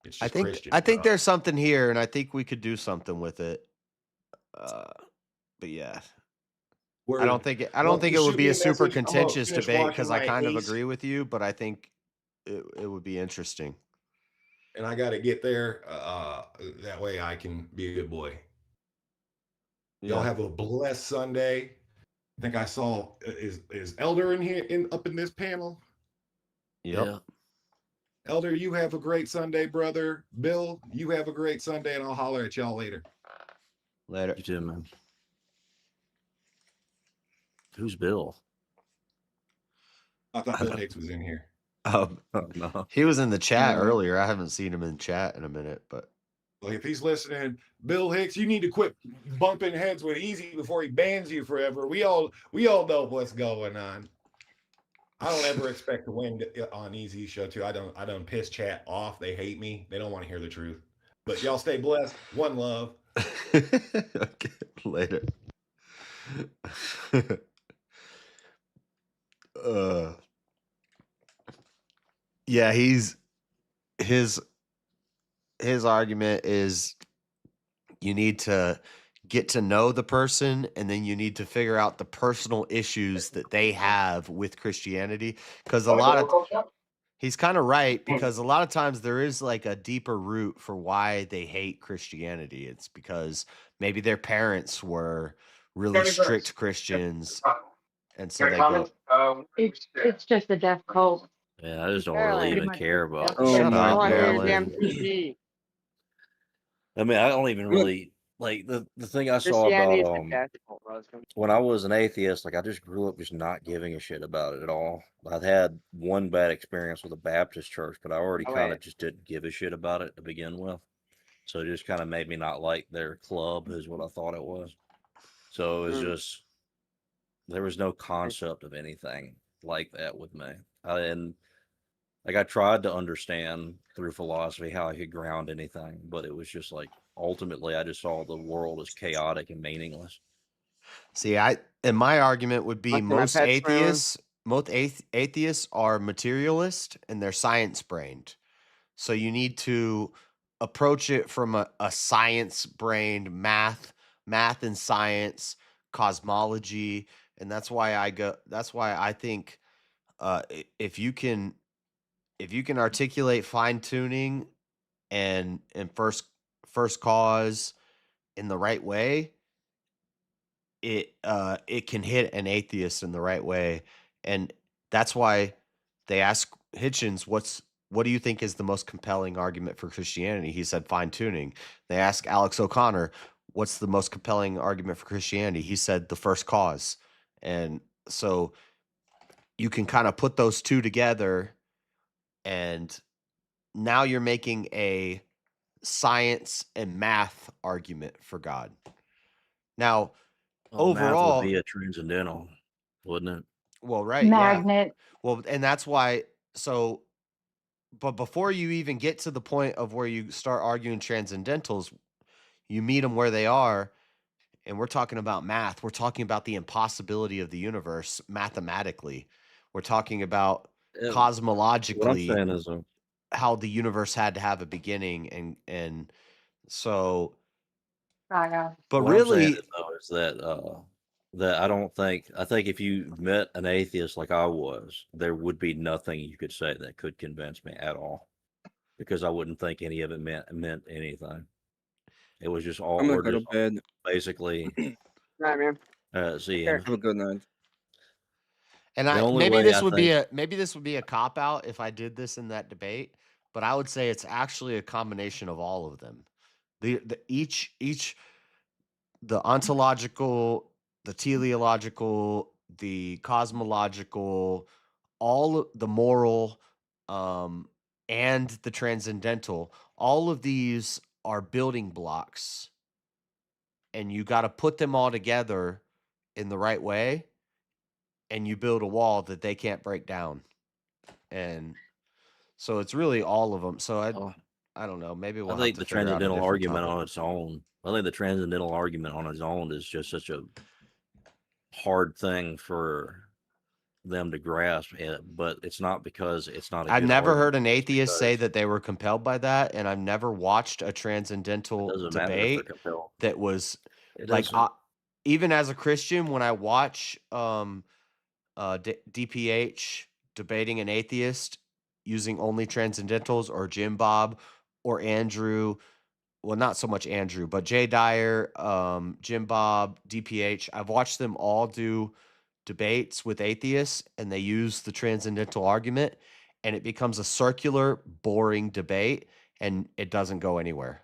It's just Christian. I think there's something here, and I think we could do something with it. But yeah, I don't think it would be a super contentious debate, because I kind of agree with you, but I think it would be interesting. And I got to get there. That way I can be a good boy. Y'all have a blessed Sunday. I think I saw is Elder in here up in this panel. Yep. Yeah. Elder, you have a great Sunday, brother. Bill, you have a great Sunday, and I'll holler at y'all later. Later. You too, man. Who's Bill? I thought Bill Hicks was in here. No. He was in the chat earlier. I haven't seen him in chat in a minute, but Well, if he's listening, Bill Hicks, you need to quit bumping heads with Easy before he bans you forever. We all know what's going on. I don't ever expect to win on Easy's show too. I don't piss chat off. They hate me. They don't want to hear the truth. But y'all stay blessed. One love. Okay, later. Yeah, his argument is you need to get to know the person, and then you need to figure out the personal issues that they have with Christianity, because he's kind of right, because a lot of times there is like a deeper root for why they hate Christianity. It's because maybe their parents were really strict Christians, and so they go. It's just a deaf cult. Yeah, I just don't really even care about. Shut up, Maryland. Maryland. I mean, I don't even really like the thing I saw about when I was an atheist. Like, I just grew up just not giving a shit about it at all. I've had one bad experience with a Baptist church, but I already kind of just didn't give a shit about it to begin with. So it just kind of made me not like their club, is what I thought it was. So it was just, there was no concept of anything like that with me. And Like I tried to understand through philosophy how I could ground anything, but it was just like ultimately I just saw the world as chaotic and meaningless. See, and my argument would be Look at my most pet swimming. atheists are materialist and they're science brained. So you need to approach it from a science brained math and science, cosmology, and that's why I think if you can articulate fine tuning and first cause in the right way, it can hit an atheist in the right way. And that's why they ask Hitchens, what do you think is the most compelling argument for Christianity? He said fine tuning. They ask Alex O'Connor, what's the most compelling argument for Christianity? He said the first cause. And so you can kind of put those two together, and now you're making a science and math argument for God. Now, Well, math would overall, be a transcendental, wouldn't it? well, right, yeah. Magnet. Well, and that's why. So, but before you even get to the point of where you start arguing transcendentals, you meet them where they are, and we're talking about math. We're talking about the impossibility of the universe mathematically. We're talking about What I'm cosmologically saying is, how the universe had to have a beginning, and so. But what I'm saying really, is, though, is that I think if you met an atheist like I was, there would be nothing you could say that could convince me at all, because I wouldn't think any of it meant anything. It was just all I'm gonna we're go to just bed. basically Right, man. see. Sure. And Have a good night. and the only maybe way this I would think be a cop out if I did this in that debate, but I would say it's actually a combination of all of them. Each the ontological, the teleological, the cosmological, the moral, and the transcendental, all of these are building blocks, and you got to put them all together in the right way, and you build a wall that they can't break down. And so it's really all of them. So I don't know. Maybe I we'll have think to the figure out a transcendental different argument topic. on its own. I think the transcendental argument on its own is just such a hard thing for them to grasp, but it's not because it's not a I've good never heard argument. an It's atheist say because that they were compelled by that, and I've never watched a it transcendental doesn't matter if they're debate compelled. that was It like doesn't. even as a Christian, when I watch DPH debating an atheist using only transcendentals, or Jim Bob or Andrew, well, not so much Andrew, but Jay Dyer, Jim Bob, DPH. I've watched them all do debates with atheists, and they use the transcendental argument, and it becomes a circular, boring debate, and it doesn't go anywhere.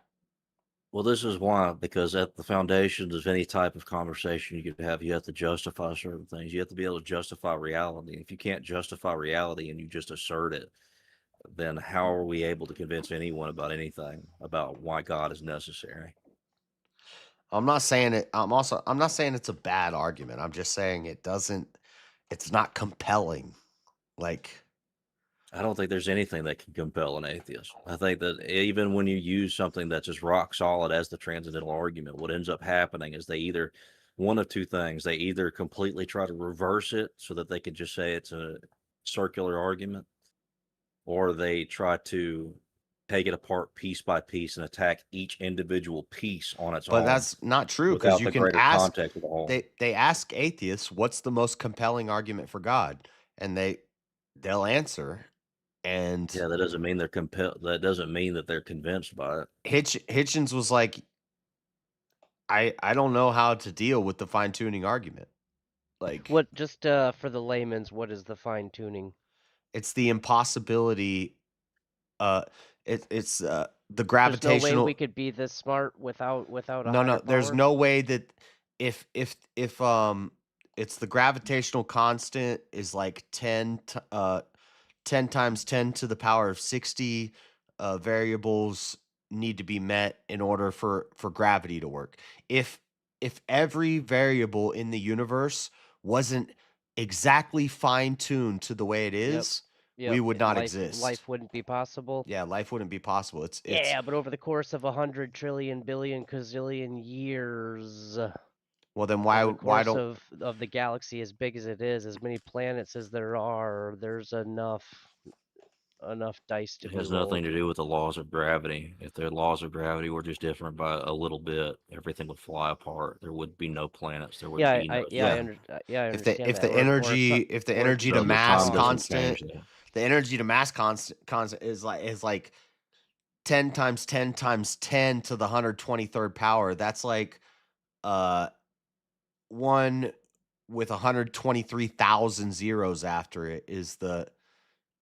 Well, this is why, because at the foundations of any type of conversation you could have, you have to justify certain things. You have to be able to justify reality. If you can't justify reality and you just assert it, then how are we able to convince anyone about anything about why God is necessary? I'm not saying it. I'm not saying it's a bad argument. I'm just saying it's not compelling. Like, I don't think there's anything that can compel an atheist. I think that even when you use something that's as rock solid as the transcendental argument, what ends up happening is they either, one of two things, they either completely try to reverse it so that they can just say it's a circular argument, or they try to take it apart piece by piece and attack each individual piece on its but own that's not true, because without you the can greater ask. context of the whole. They ask atheists, "What's the most compelling argument for God?" And they'll answer. And Yeah, that doesn't mean they're compelled. That doesn't mean that they're convinced by it. Hitchens was like, I don't know how to deal with the fine tuning argument. Like, What just for the layman's, what is the fine tuning? it's the impossibility. It's the There's no way gravitational. we could be this smart without a No, higher there's power? no way that if it's the gravitational constant is like 10 times 10 to the power of 60 variables need to be met in order for gravity to work. If every variable in the universe wasn't exactly fine tuned to the way it is, Yep, would not life, exist. Life wouldn't be possible. Yeah, life wouldn't be possible. It's Yeah, but over the course of 100 trillion billion gazillion years, well then over the why course don't of the galaxy as big as it is, as many planets as there are, there's enough dice to It be has rolled. nothing to do with the laws of gravity. If the laws of gravity were just different by a little bit, everything would fly apart. There would be no planets. There would Yeah, be no. I if the understand that. if the energy to So the mass time doesn't change constant, that. the energy to mass constant is like 10 times 10 times 10 to the 123rd power. That's like 1 with 123,000 zeros after it is the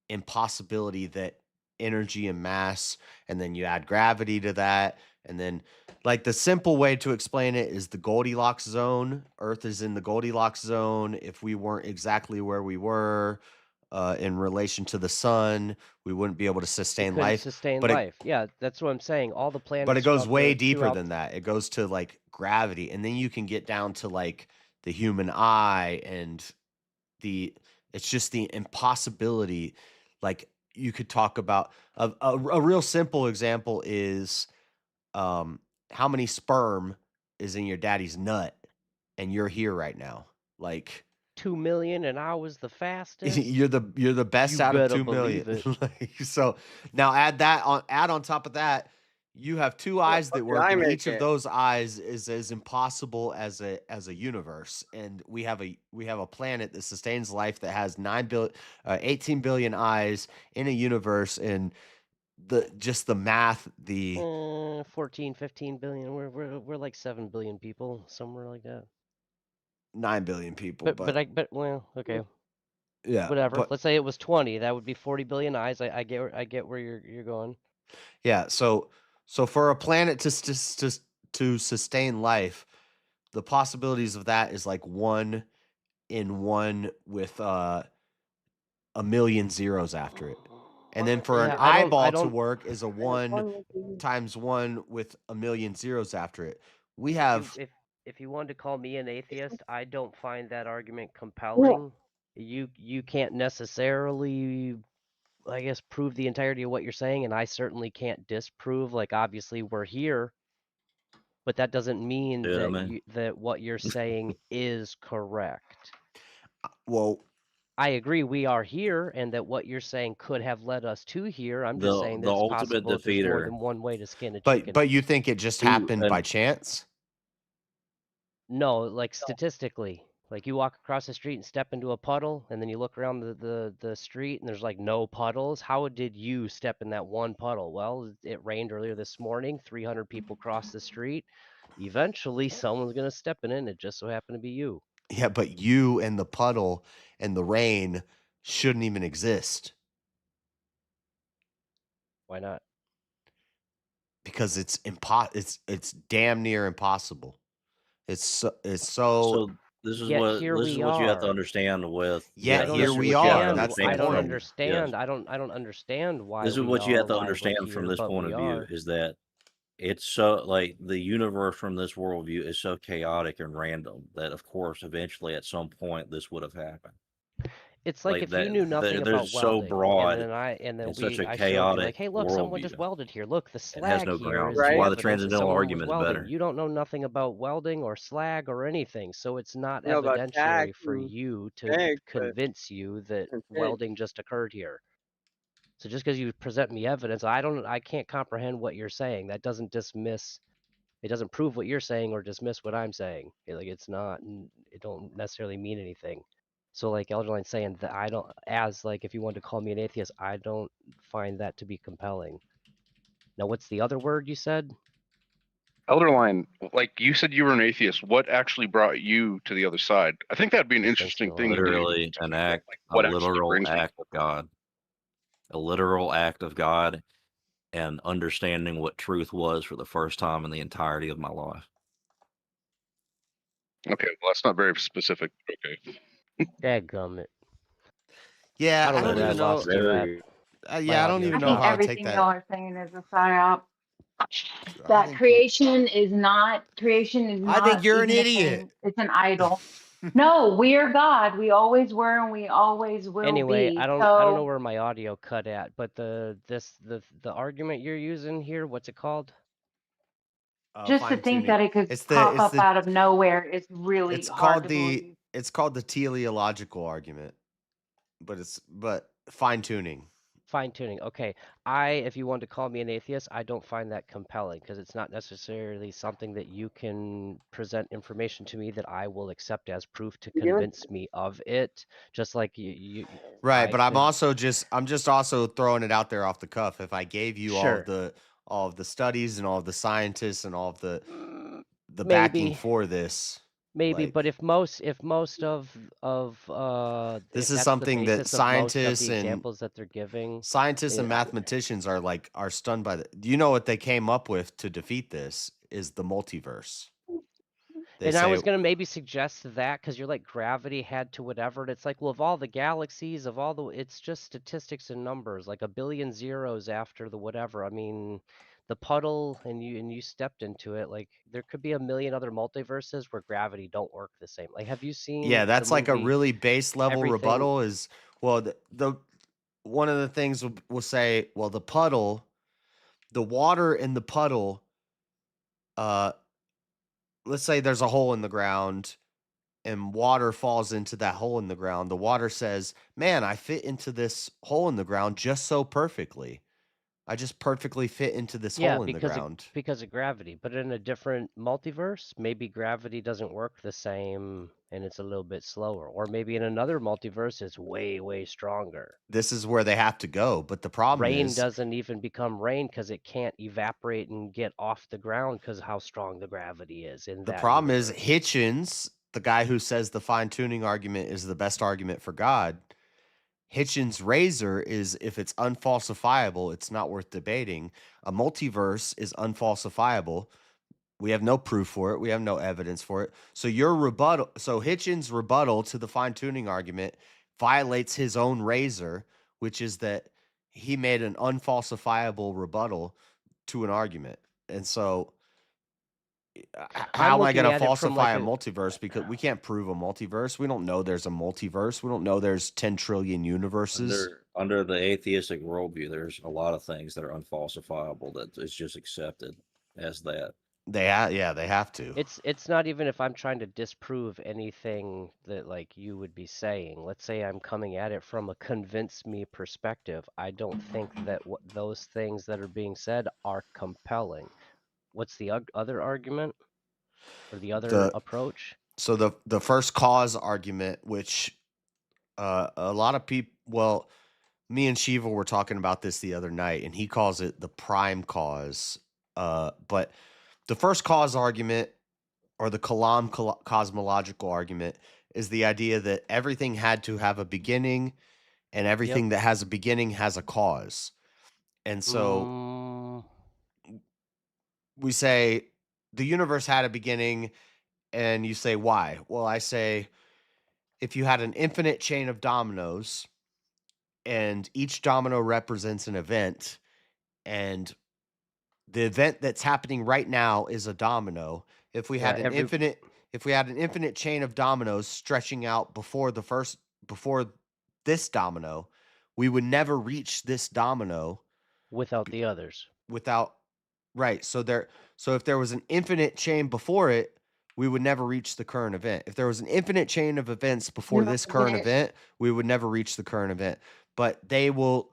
impossibility that energy and mass, and then you add gravity to that, and then like the simple way to explain it is the Goldilocks zone. Earth is in the Goldilocks zone. If we weren't exactly where we were in relation to the sun, we wouldn't be able to It sustain couldn't life. sustain But life. Yeah, that's what I'm saying. All the planets. but it goes of way the deeper throughout than that. It goes to like gravity, and then you can get down to like the human eye and it's just the impossibility. Like you could talk about a real simple example is how many sperm is in your daddy's nut, and you're here right now. Like 2 million, and I was the fastest. you're the best You out of better 2 believe million. it. Like, so now add on top of that, you have two eyes that fuck did work, I and make each of it? those eyes is as impossible as a universe. And we have a planet that sustains life that has 18 billion eyes in a universe, and the math, 14, 15 billion. We're like 7 billion people, somewhere like that. 9 billion people, But well, okay. yeah, Whatever. but Let's say it was 20. That would be 40 billion eyes. I get where you're going. yeah, so for a planet to sustain life, the possibilities of that is like 1 in 1 with a million zeros after it. And then for an Yeah, I eyeball to don't. work is a 1 times 1 with a million zeros after it. We have If you wanted to call me an atheist, I don't find that argument compelling. You can't necessarily, I guess, prove the entirety of what you're saying, and I certainly can't disprove. Like, obviously, we're here, but that doesn't mean Yeah, that man. that what you're saying is correct. Well, I agree we are here, and that what you're saying could have led us to here. I'm just saying The that it's ultimate possible that there's more defeater. than one way to skin a but chicken. but you think it just happened by chance? No, like statistically, like you walk across the street and step into a puddle, and then you look around the street and there's like no puddles. How did you step in that one puddle? Well, it rained earlier this morning. 300 people crossed the street. Eventually, someone's gonna step in it, and it just so happened to be you. Yeah, but you and the puddle and the rain shouldn't even exist. Why not? Because it's damn near impossible. It's so So this is Yet what here this is we what you have to are. understand with. Yet I don't here we understand. are. That's the I don't point. understand. Yes. I don't understand why This is we what you are, have to why we're understand from here, this but point we of view are. is that it's so like the universe from this worldview is so chaotic and random that of course eventually at some point this would have happened. It's like if you knew nothing they're about so welding, broad and then such a I showed you like, chaotic hey, look, someone worldview. just welded here. Look, the It has slag no here ground. is That's the why the evidence that transcendental someone was argument is welding. better. You don't know nothing about welding or slag or anything, so it's not I know about tax evidentiary for and you to egg, but convince you that that's it. welding just occurred here. So just because you present me evidence, I can't comprehend what you're saying. That doesn't dismiss. It doesn't prove what you're saying or dismiss what I'm saying. Like it's not, it don't necessarily mean anything. So like Elderline's saying that I don't, as like if you wanted to call me an atheist, I don't find that to be compelling. Now, what's the other word you said? Elderline, like you said, you were an atheist. What actually brought you to the other side? I think that'd be an interesting thing to do. Literally an act, a What actually literal brings act of God. A literal act of God and understanding what truth was for the first time in the entirety of my life. Okay, well that's not very specific. Okay. Dadgummit. Yeah, I don't know don't where I even know. lost you at. Yeah, I don't even I know think how to take everything that. y'all are saying is a psyop. I That think creation is not I think you're an even a idiot. thing. It's an idol. No, we are God. We always were and we always will Anyway, be. I don't know So where my audio cut at, but the argument you're using here, what's it called? just to Fine think tuning. that it could It's pop the up out of nowhere is really hard to believe. it's called the teleological argument, but fine tuning. Fine tuning. Okay. If you want to call me an atheist, I don't find that compelling because it's not necessarily something that you can present information to me that I will accept as proof to convince me of it. Just like Right, but I'm could- just also throwing it out there off the cuff. If I gave you Sure. all of the studies and all of the scientists and all of the backing Maybe. for this, Maybe, like, but if most of this if is that's something the that basis of most of scientists the and examples that they're giving, mathematicians are stunned by. Do you know what they came up with to defeat this is the multiverse. They and I say was gonna maybe suggest that because you're like gravity had to whatever, and it's like, well, of all the galaxies, of all the, it's just statistics and numbers, like a billion zeros after the whatever. I mean, the puddle, and you stepped into it. Like there could be a million other multiverses where gravity don't work the same. Like, have you seen the that's like a movie really base level Everything? rebuttal is, well, the one of the things we'll say, well, the puddle, the water in the puddle, let's say there's a hole in the ground and water falls into that hole in the ground. The water says, man, I fit into this hole in the ground just so perfectly. I just perfectly fit into this Yeah, hole in the ground. because of gravity. But in a different multiverse, maybe gravity doesn't work the same and it's a little bit slower. Or maybe in another multiverse it's way, way stronger. This is where they have to go. But the problem Rain is, doesn't even become rain because it can't evaporate and get off the ground because how strong the gravity is in the that problem is universe. Hitchens, the guy who says the fine tuning argument is the best argument for God. Hitchens' razor is, if it's unfalsifiable, it's not worth debating. A multiverse is unfalsifiable. We have no proof for it. We have no evidence for it. So Hitchens' rebuttal to the fine tuning argument violates his own razor, which is that he made an unfalsifiable rebuttal to an argument. And so how am I going to falsify a multiverse? Because we can't prove a multiverse. We don't know there's a multiverse. We don't know there's 10 trillion universes. Under the atheistic worldview, there's a lot of things that are unfalsifiable that is just accepted as that. They have to. It's not even if I'm trying to disprove anything that like you would be saying. Let's say I'm coming at it from a convince me perspective. I don't think that those things that are being said are compelling. What's the other argument or the other approach? So the first cause argument, which a lot of people, well, me and Shiva were talking about this the other night, and he calls it the prime cause. But the first cause argument, or the Kalam cosmological argument, is the idea that everything had to have a beginning, and everything that has a beginning has a cause. And so we say the universe had a beginning, and you say, why? Well, I say, if you had an infinite chain of dominoes, and each domino represents an event, and the event that's happening right now is a domino. If we had an infinite chain of dominoes stretching out before this domino, we would never reach this domino without the others. Right. So if there was an infinite chain before it, we would never reach the current event. If there was an infinite chain of events before this current event, we would never reach the current event. But they'll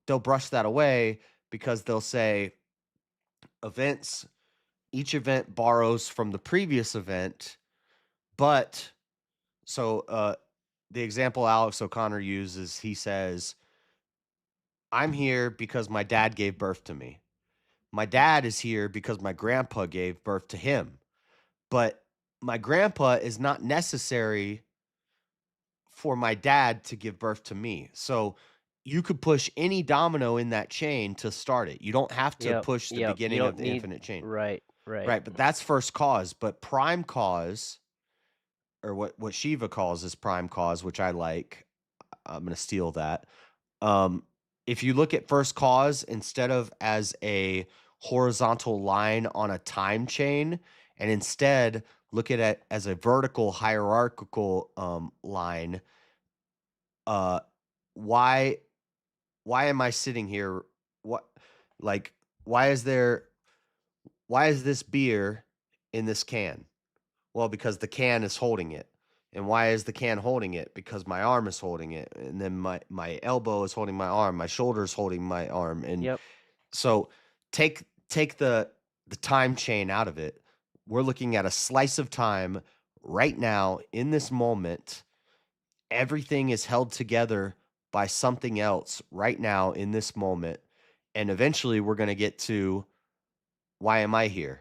brush that away because they'll say each event borrows from the previous event. But so the example Alex O'Connor uses, he says, I'm here because my dad gave birth to me. My dad is here because my grandpa gave birth to him. But my grandpa is not necessary for my dad to give birth to me. So you could push any domino in that chain to start it. You don't have to push the beginning of the infinite chain. Right. But that's first cause. But prime cause, or what Shiva calls is prime cause, which I like. I'm going to steal that. If you look at first cause instead of as a horizontal line on a time chain, and instead look at it as a vertical hierarchical line, why am I sitting here? What, like, why is this beer in this can? Well, because the can is holding it. And why is the can holding it? Because my arm is holding it. And then my elbow is holding my arm. My shoulder is holding my arm. And so take the time chain out of it. We're looking at a slice of time right now in this moment. Everything is held together by something else right now in this moment. And eventually we're going to get to, why am I here?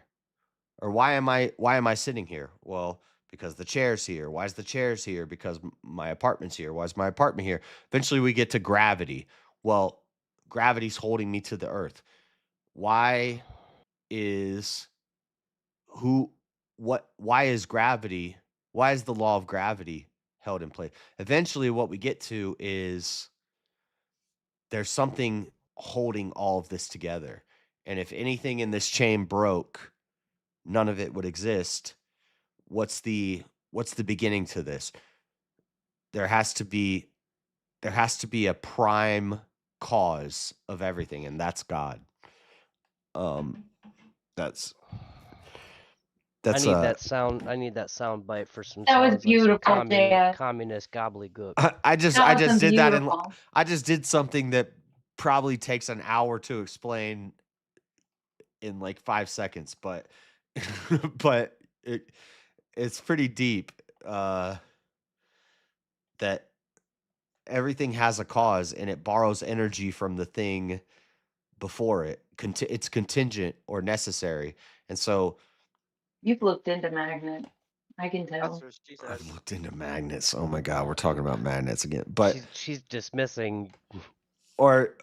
Or why am I sitting here? Well, because the chair's here. Why is the chair's here? Because my apartment's here. Why is my apartment here? Eventually we get to gravity. Well, gravity's holding me to the earth. Why is gravity? Why is the law of gravity held in place? Eventually what we get to is there's something holding all of this together. And if anything in this chain broke, none of it would exist. What's the beginning to this? There has to be a prime cause of everything, and that's God. That's I need that sound. I need that sound bite for some. That was sounds like some beautiful, Dad. communist gobbledygook. I just That was did that, and beautiful. I just did something that probably takes an hour to explain in like 5 seconds, but but it's pretty deep. That everything has a cause, and it borrows energy from the thing before it. It's contingent or necessary, and so You've looked into magnet. I can That's tell. what she said. I've looked into magnets. Oh my God, we're talking about magnets again. But she's dismissing, or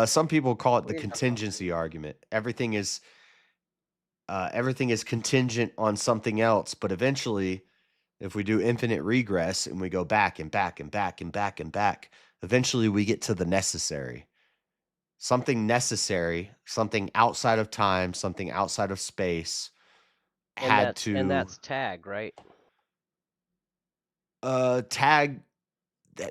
some people call it the contingency argument. Everything is contingent on something else, but eventually, if we do infinite regress and we go back and back and back and back and back, eventually we get to the necessary. Something necessary, something outside of time, something outside of space and that's tag, right? Tag.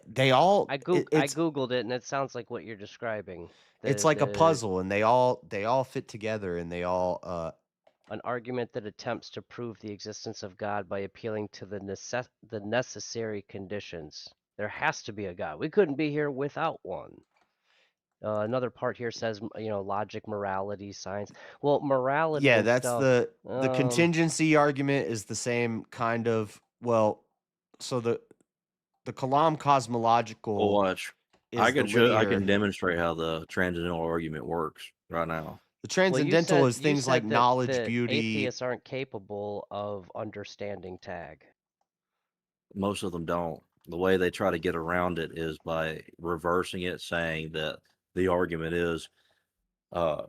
They all. I googled it, and it sounds like what you're describing. It's like a puzzle, and they all fit together, and they all. An argument that attempts to prove the existence of God by appealing to the necessary conditions. There has to be a God. We couldn't be here without one. Another part here says, logic, morality, science. Well, morality. Yeah, and that's stuff, the contingency argument is the same kind of. Well, so the Kalam cosmological. Watch. I can demonstrate how the transcendental argument works right now. The transcendental is things like knowledge, beauty. Atheists aren't capable of understanding tag. Most of them don't. The way they try to get around it is by reversing it, saying that the argument is God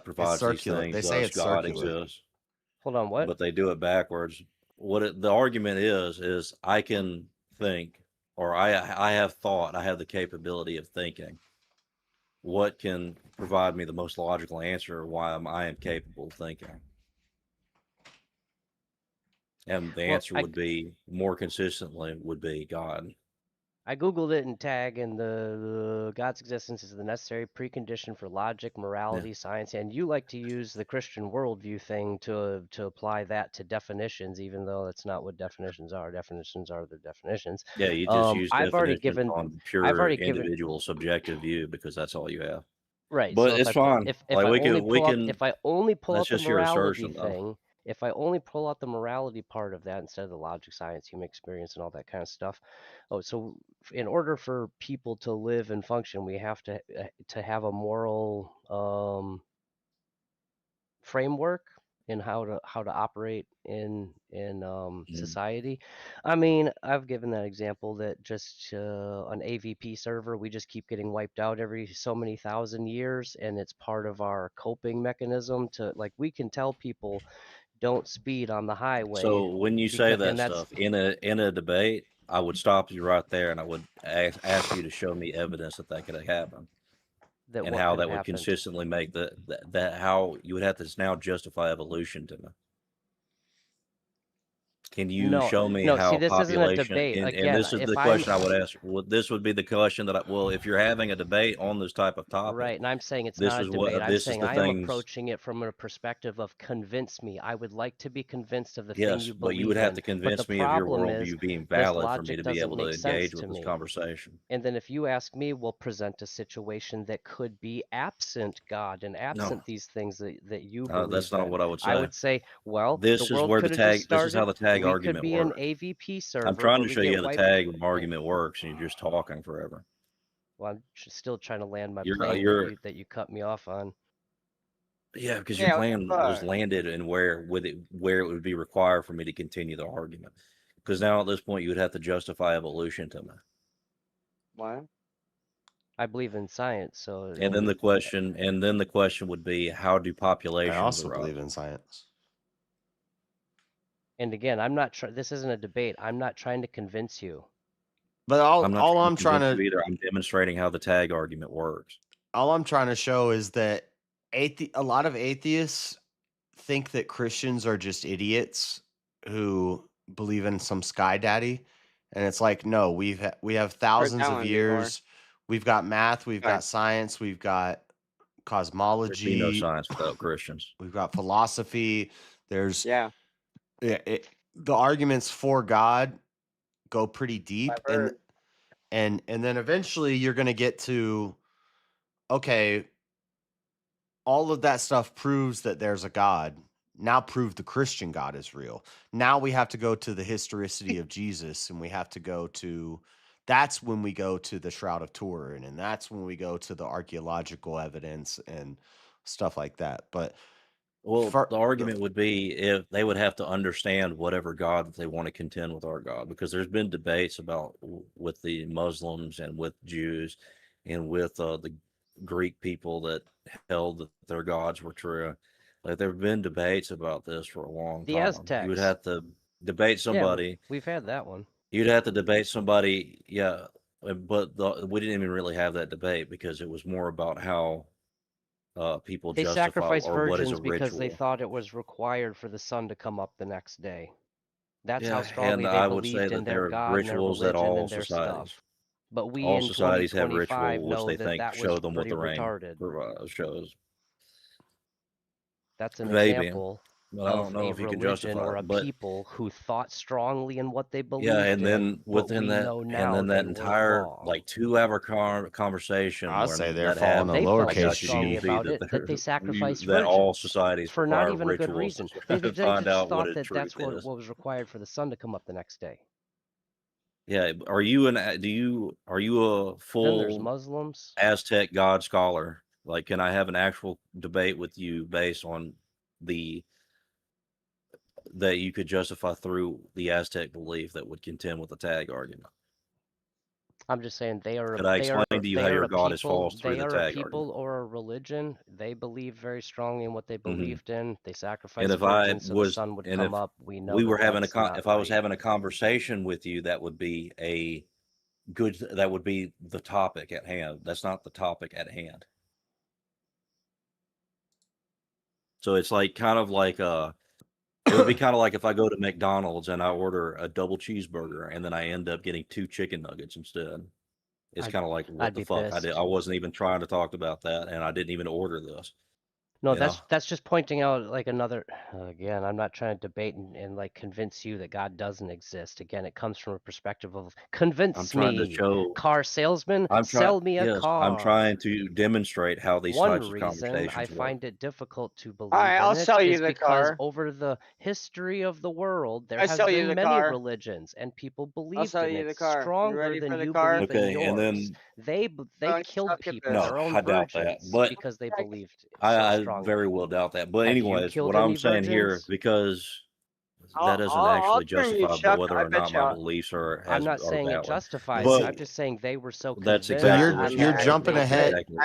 provides these things, they say thus it's God circular. exists. Hold on, what? But they do it backwards. The argument is I can think, or I have thought, I have the capability of thinking. What can provide me the most logical answer why I am capable of thinking? And the answer would be, more consistently, would be God. I googled it in tag, and the God's existence is the necessary precondition for logic, morality, science. And you like to use the Christian worldview thing to apply that to definitions, even though that's not what definitions are. Definitions are the definitions. Yeah, you just use I've already definitions given on pure individual subjective view because that's all you have. Right, But so it's fine. If Like I only pull that's out the just your morality assertion, though. thing, if I only pull out the morality part of that instead of the logic, science, human experience, and all that kind of stuff. Oh, so in order for people to live and function, we have to have a moral framework in how to operate in society. I mean, I've given that example that just an AVP server, we just keep getting wiped out every so many thousand years, and it's part of our coping mechanism to, like, we can tell people don't speed on the highway. So when you say that stuff in a debate, I would stop you right there, and I would ask you to show me evidence that could happen. And how that would consistently make that how you would have to now justify evolution to me. Can you No, show me no. See, how this isn't a population debate. and Again, this is if the I'm question I would ask. Well, this would be the question that well, if you're having a debate on this type of topic, right, and I'm saying it's this not a is debate. what I'm this is saying the I am things. approaching it from a perspective of convince me. I would like to be convinced of the thing Yes, you but you would believe have in. to But the convince me of your problem is worldview being this valid for me logic to be doesn't able to make sense engage to with this me. conversation. And then if you ask me, we'll present a situation that could be absent God and No, absent these things that you believe that's not in. what I would I say. would say, well, the This is world where the could have just tag. This is how started. the tag We could argument be an works. AVP I'm server trying where to we show you get how the wiped. tag argument works, and you're just talking forever. Well, I'm still trying to land my You're plane you're that you cut me off on. yeah, because your Yeah, what the plan was fuck? landed and where it would be required for me to continue the argument. Because now at this point you would have to justify evolution to me. What? I believe in science, so And then the question would be, how do I populations also arise? believe in science. and again, I'm not trying. This isn't a debate. I'm not trying to convince you. But I'm not all trying I'm to trying convince to you either. I'm demonstrating how the tag argument works. all I'm trying to show is that a lot of atheists think that Christians are just idiots who believe in some sky daddy, and it's like, no, we have Heard thousands that of one before. years. We've got math, we've Right. got science, we've got There'd be no cosmology, science without Christians. we've got philosophy. There's Yeah. the arguments for God go pretty deep, I've heard. and then eventually you're going to get to, okay, all of that stuff proves that there's a God. Now prove the Christian God is real. Now we have to go to the historicity of Jesus, and we have to go to, that's when we go to the Shroud of Turin, and that's when we go to the archaeological evidence and stuff like that. But Well, for the argument would be if they would have to understand whatever God that they want to contend with our God, because there's been debates about with the Muslims and with Jews and with the Greek people that held that their gods were true. Like there have been debates about this for a long The time. You Aztecs. would have to debate somebody. We've had that one. You'd have to debate somebody, yeah, but we didn't even really have that debate because it was more about how people They justify sacrificed or what is a virgins because they ritual. thought it was required for the sun to come up the next day. That's how Yeah, strongly and they I would say believed in that their there are God and their rituals that religion all and their societies, stuff. But we all in societies have 2025 ritual which know they that think that show was them what pretty the ring retarded. shows. That's an Maybe, example but I don't of know a if you can religion justify or it. a But people who thought strongly in what they yeah, believed and in, then but within we that, know and now then they that were entire wrong. like 2 hour conversation I'll where say they're that falling happened, a They lower felt I so got you case. to strongly concede about it that they sacrificed that all virgins societies for not require even a good rituals reason. to They find just out what thought a that that's truth what is. was required for the sun to come up the next day. Yeah, are you are you a Then there's full Muslims. Aztec God scholar? Like, can I have an actual debate with you based on that you could justify through the Aztec belief that would contend with the tag argument? I'm just saying they are Could I explain to you how your a God is people. false through They the are a tag people argument? or a religion. They believe very strongly in what they hmm believed in. They And sacrificed if I virgins so the was, sun would and come if up. We know we were that having that's not if I was right. having a conversation with you, that would be that would be the topic at hand. That's not the topic at hand. So it's like kind of like it would be kind of like if I go to McDonald's and I order a double cheeseburger and then I end up getting 2 chicken nuggets instead. It's kind of like, what I'd the be fuck? pissed. I wasn't even trying to talk about that, and I didn't even order this. No, You know? that's just pointing out like another. Again, I'm not trying to debate and like convince you that God doesn't exist. Again, it comes from a perspective of I'm convince trying to me, show. car salesman, I'm trying. sell me a Yes, I'm car. trying to demonstrate how these One types of reason I conversations work. find it difficult to All right, believe I'll in it sell you is the because car. over the history of the world, there I has sell you been the many car. religions and people I'll believed sell in you it the car. You stronger ready than for the you car? believe in Okay, and yours. then They Don't killed suck at people, this. no, their own I doubt that, virgins, but because they believed I, so I strongly. very well doubt that. But Have you anyways, killed what any I'm saying here, virgins? because that doesn't I'll actually turn you, justify Chuck. whether I or bet not you. my beliefs are I'm not are saying it valid. justifies This it. But I'm just saying they were so that's convinced. So exactly what you're you're jumping saying. That's ahead. exactly.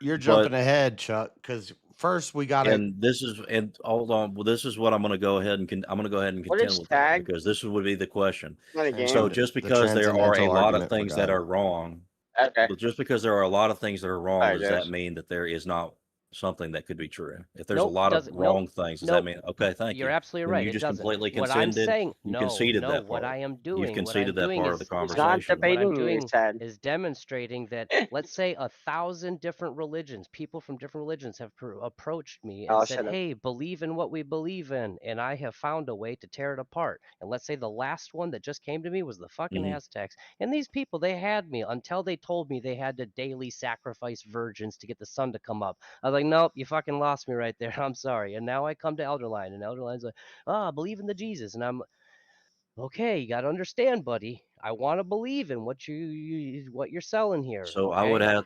You're But jumping ahead, Chuck. Because first we gotta. and this is and hold on. Well, this is what I'm going to go ahead and I'm going to go ahead and What contend is with that tag? because this would be the question. Not a game. So just the because there are a transcendental lot of argument for things that God. are wrong, Okay. but just because there are a lot of things that are wrong, All right, does that guys. mean that there is not something that could be true. If there's a Nope, lot of doesn't. wrong Nope, things, does that nope. mean okay? Thank You're you. absolutely Then right. you It just doesn't. completely What I'm conceded. saying, You no, conceded no. that What part. I am You've doing, what I'm conceded that doing part of the is He's not conversation. what I'm debating you, he doing said. is demonstrating that, let's say, 1,000 different religions, people from different religions have approached me and Oh, said, shut up. "Hey, believe in what we believe in," and I have found a way to tear it apart. And let's say the last one that just came to me was the fucking Mhm. Aztecs. And these people, they had me until they told me they had to daily sacrifice virgins to get the sun to come up. I was like, nope, you fucking lost me right there. I'm sorry. And now I come to Elderline, and Elderline's like, I believe in the Jesus. And I'm okay, you got to understand, buddy. I want to believe in what what you're selling here, So I would okay?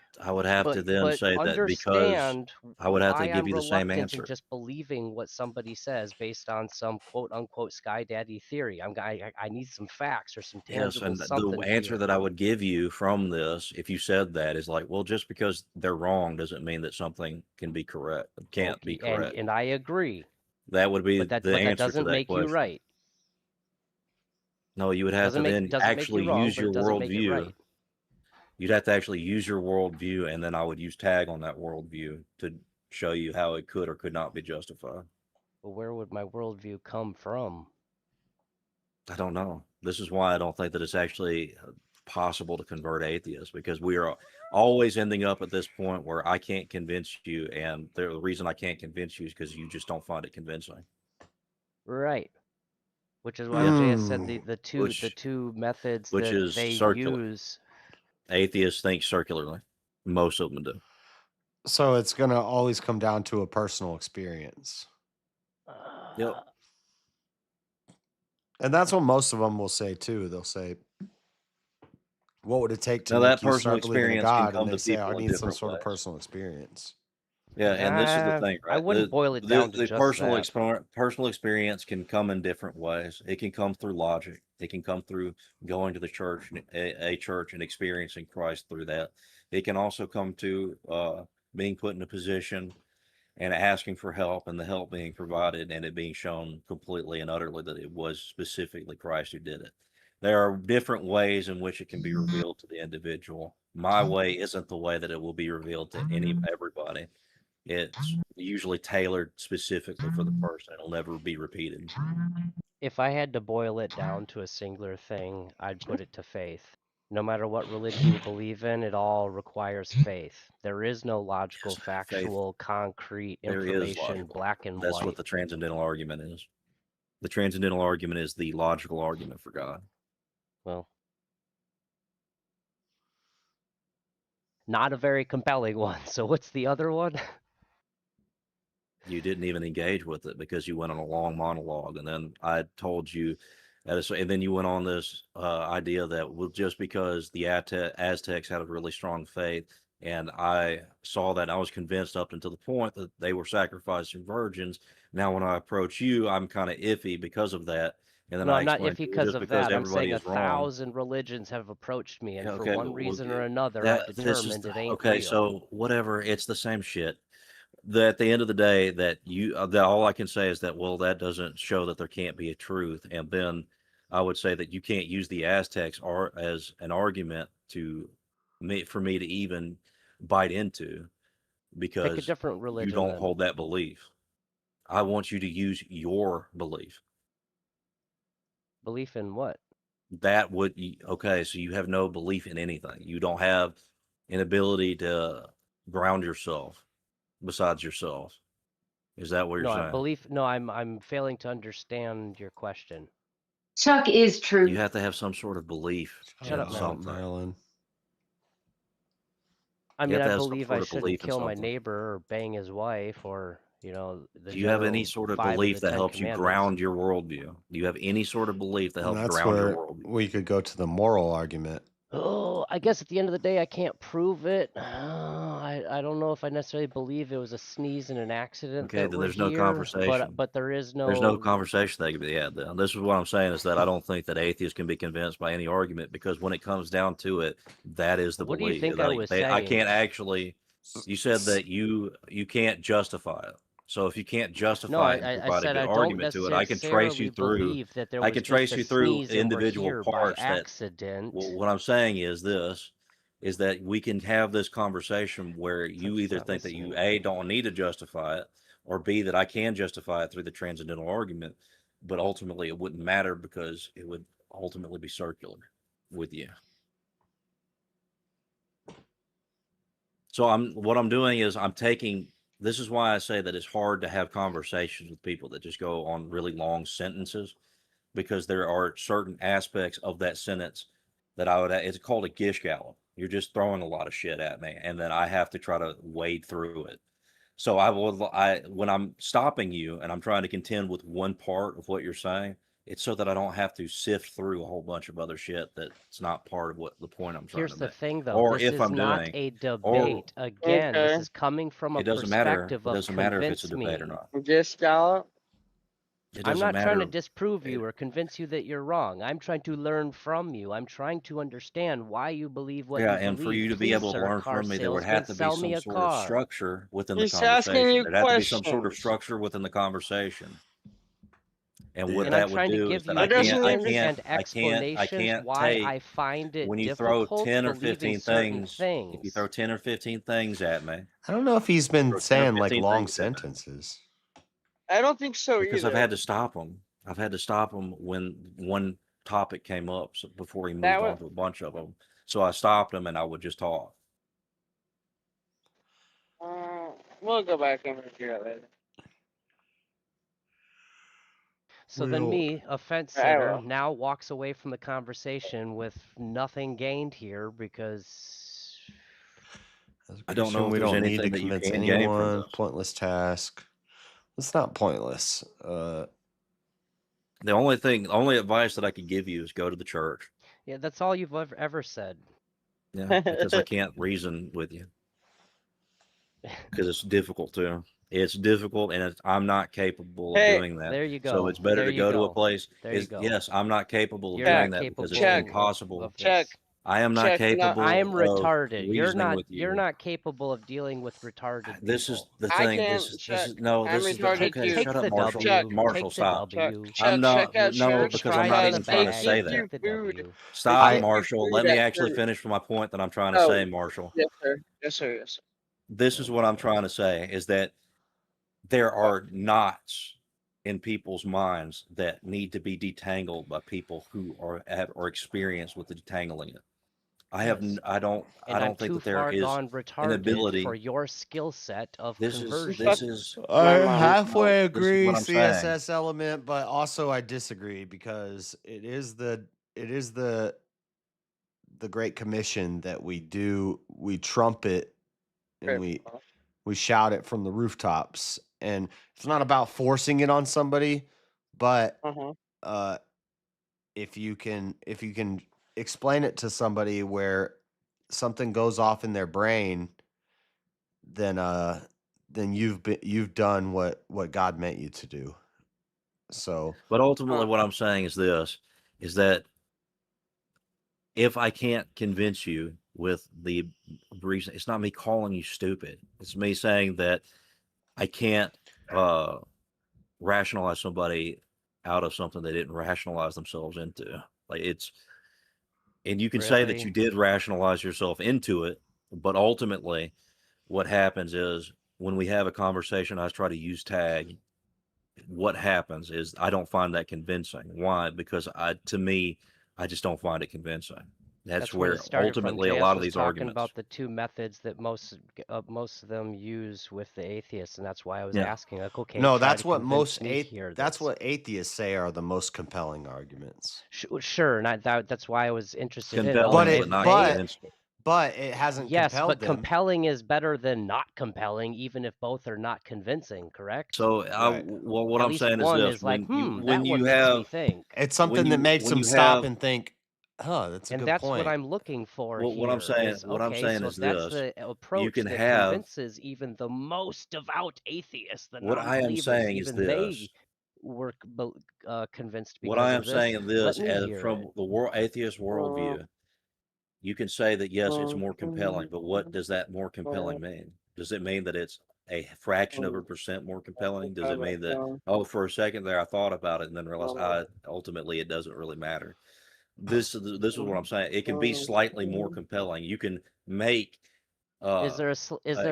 have to then But say that because understand I would have to why give I'm you the same reluctant in answer. just believing what somebody says based on some quote unquote sky daddy theory. I need some facts or some Yes, tangible and the something answer here. that I would give you from this, if you said that, is like, well, just because they're wrong doesn't mean that something can be correct, can't be Okay, and correct. I agree, That would be but the that answer to doesn't that make you question. right. No, you would have to then Doesn't make you actually wrong, use but your it doesn't make it worldview. right. You'd have to actually use your worldview, and then I would use tag on that worldview to show you how it could or could not be justified. Well, where would my worldview come from? I don't know. This is why I don't think that it's actually possible to convert atheists, because we are always ending up at this point where I can't convince you, and the reason I can't convince you is because you just don't find it convincing. Right. Which is why Yeah. Jay has said the Which two methods which that is they circular. use. Atheists think circularly. Most of them do. So it's gonna always come down to a personal experience. Yep. And that's what most of them will say too. They'll say, "What would it take to Now that make you personal start believing in experience can God?" And come they to say, "I people in need some different sort of ways. personal experience." Yeah, and this is the thing, I right? wouldn't boil it down to The just personal that. personal experience can come in different ways. It can come through logic. It can come through going to the church, a church, and experiencing Christ through that. It can also come to being put in a position and asking for help, and the help being provided, and it being shown completely and utterly that it was specifically Christ who did it. There are different ways in which it can be revealed to the individual. My way isn't the way that it will be revealed to everybody. It's usually tailored specifically for the person. It'll never be repeated. If I had to boil it down to a singular thing, I'd put it to faith. No matter what religion you believe in, it all requires faith. There is no logical, Faith, factual, concrete there is information, logical. black and That's what white. the transcendental argument is. The transcendental argument is the logical argument for God. Well, not a very compelling one. So what's the other one? You didn't even engage with it because you went on a long monologue, and then I told you, and then you went on this idea that, well, just because the Aztecs had a really strong faith, and I saw that, and I was convinced up until the point that they were sacrificing virgins. Now, when I approach you, I'm kind of iffy because of that, and then No, I I'm not explained iffy to you, because just of because that. I'm everybody saying is wrong. 1,000 religions have approached me, and for Okay, one well, reason or another, I've this is determined it ain't okay. real. So whatever, it's the same shit. That at the end of the day, that that all I can say is that, well, that doesn't show that there can't be a truth, and then I would say that you can't use the Aztecs as an argument for me to even bite into, Pick a because different you religion don't then. hold that belief. I want you to use your belief. Belief in what? That would okay. So you have no belief in anything. You don't have an ability to ground yourself besides yourself. Is that what you're saying? No, I'm failing to understand your question. Chuck is You truth. have to have some sort of belief Shut in up, Marilyn. something. I You mean, have to I have some believe sort I of shouldn't belief in kill my something. neighbor or bang his wife, or the Do you have any general sort of 5 of belief the that 10 helps you commandments. ground your worldview? Do you have any sort of belief that And helps that's ground your where worldview? we could go to the moral argument. Oh, I guess at the end of the day, I can't prove it. I don't know if I necessarily believe it was a sneeze and an accident Okay, that then we're there's no here, conversation. but there is There's no no. conversation that can be had then. This is what I'm saying, is that I don't think that atheists can be convinced by any argument, because when it comes down to it, that is the What do you belief. think I was I saying? can't actually. You said that you can't justify it. So if you can't No, justify it and I provide a said good I don't argument to it, I can trace necessarily you through. believe that there I was can just trace a you through sneeze and we're individual here by parts that. accident. Well, what I'm saying is this: is that we can have this conversation where you either think that you A, don't need to justify it, or B, that I can justify it through the transcendental argument, but ultimately it wouldn't matter because it would ultimately be circular with you. So what I'm doing is I'm taking, this is why I say that it's hard to have conversations with people that just go on really long sentences, because there are certain aspects of that sentence that it's called a gish gallop. You're just throwing a lot of shit at me, and then I have to try to wade through it. So when I'm stopping you and I'm trying to contend with one part of what you're saying, it's so that I don't have to sift through a whole bunch of other shit that's not part of what the point I'm trying Here's to the make. thing, though. Or This if is I'm not doing, a or debate. Again, this Okay. is coming from a it doesn't matter. perspective It of doesn't matter if it's a convince debate or me. not. Just Scallop. It I'm doesn't not trying to matter. disprove you or convince you that you're wrong. I'm trying to learn from you. I'm trying to understand why you believe what Yeah, you and for believe. you to be Please, able to sir, learn car from me, there would have salesman, to be sell me some a sort of car. structure within the He's asking conversation. you There'd have to be some sort of questions. structure within the conversation. And what And I'm that would trying to do give is that you reasons and I explanations can't why take, I find it when you throw difficult 10 or believing 15 certain things, if you things. throw 10 or 15 things at me, I don't know if he's been throw 10 or saying like 15 long things at me, sentences. I don't think so because I've either. had to stop him. I've had to stop him when one topic came up before he That moved on to a bunch of them. So I stopped him and I would just talk. We'll go back and review it later. So then me, a fence I sitter, will. now walks away from the conversation with nothing gained here because I don't know if We there's don't need anything to that you convince can gain from anyone. this. Pointless task. It's not pointless. The only advice that I could give you is go to the church. yeah, that's all you've ever said. Yeah, because I can't reason with you. Because it's difficult to. It's difficult, and I'm not capable of Hey, doing that. There you So go. it's better There to you go to a go. place. There you go. Yes, I'm not capable of You're doing not that because it's capable impossible. of Check. this. I am not Check. No, capable I am of retarded. reasoning with You're you. not capable of dealing with retarded This is people. the I thing. can This check. is no. I'm This is the retarded okay. too. Shut Take up, the Marshall. Check. W. Marshall, Take the stop. W. I'm Check not. at No, church because I'm Strike not on because the even trying to they bag. say give that. you Take the food. W. They Stop, give you Marshall. food Let me at actually church. finish my point that I'm trying to Oh, say, Marshall. yes, sir. Yes, sir. Yes, sir. This is what I'm trying to say is that there are knots in people's minds that need to be detangled by people who are experienced with the detangling it. I Yes. don't And I'm think too that there far is gone an retarded ability. for your skill set of This is conversion. I this halfway is agree what I'm saying. CSS element, but also I disagree because it is the Great Commission that we trumpet and we shout it from the rooftops, and it's not about forcing it on somebody, but if you can explain it to somebody where something goes off in their brain, then you've done what God meant you to do. So, But ultimately, what I'm saying is this: is that if I can't convince you with the reason, it's not me calling you stupid. It's me saying that I can't rationalize somebody out of something they didn't rationalize themselves into. Like and you can say that Really? you did rationalize yourself into it, but ultimately, what happens is when we have a conversation, I try to use tag. What happens is I don't find that convincing. Why? Because to me, I just don't find it convincing. That's where where it started from. ultimately a JS lot of was these talking arguments. about the two methods that most of them use with the atheists, and that's why I was Yeah. asking. Like, okay, no, try that's to what convince most me here. that's what atheists say are the most compelling arguments. Sure, not that. That's why I was interested in it. Compelling, Like, but not they, convincing. But it hasn't yes, compelled but them. compelling is better than not compelling, even if both are not convincing. Correct? So, Right. well, what At I'm least saying is one this: is like, when that you one makes me have think. It's something that makes when them you stop have and think, "Oh, that's a And good that's point." what I'm looking for well, here. what I'm Okay, saying so is if that's this: the you approach can that have convinces even the most devout atheists, the what I am non-believers, saying is even they this. were convinced What because I of am this. saying Let this, me as hear from it. the atheist worldview, you can say that yes, it's more compelling, but what does that more compelling mean? Does it mean that it's a fraction of a percent more compelling? Does it mean that, oh, for a second there I thought about it and then realized ultimately it doesn't really matter? This is what I'm saying. It can be slightly more compelling. You can make. Is there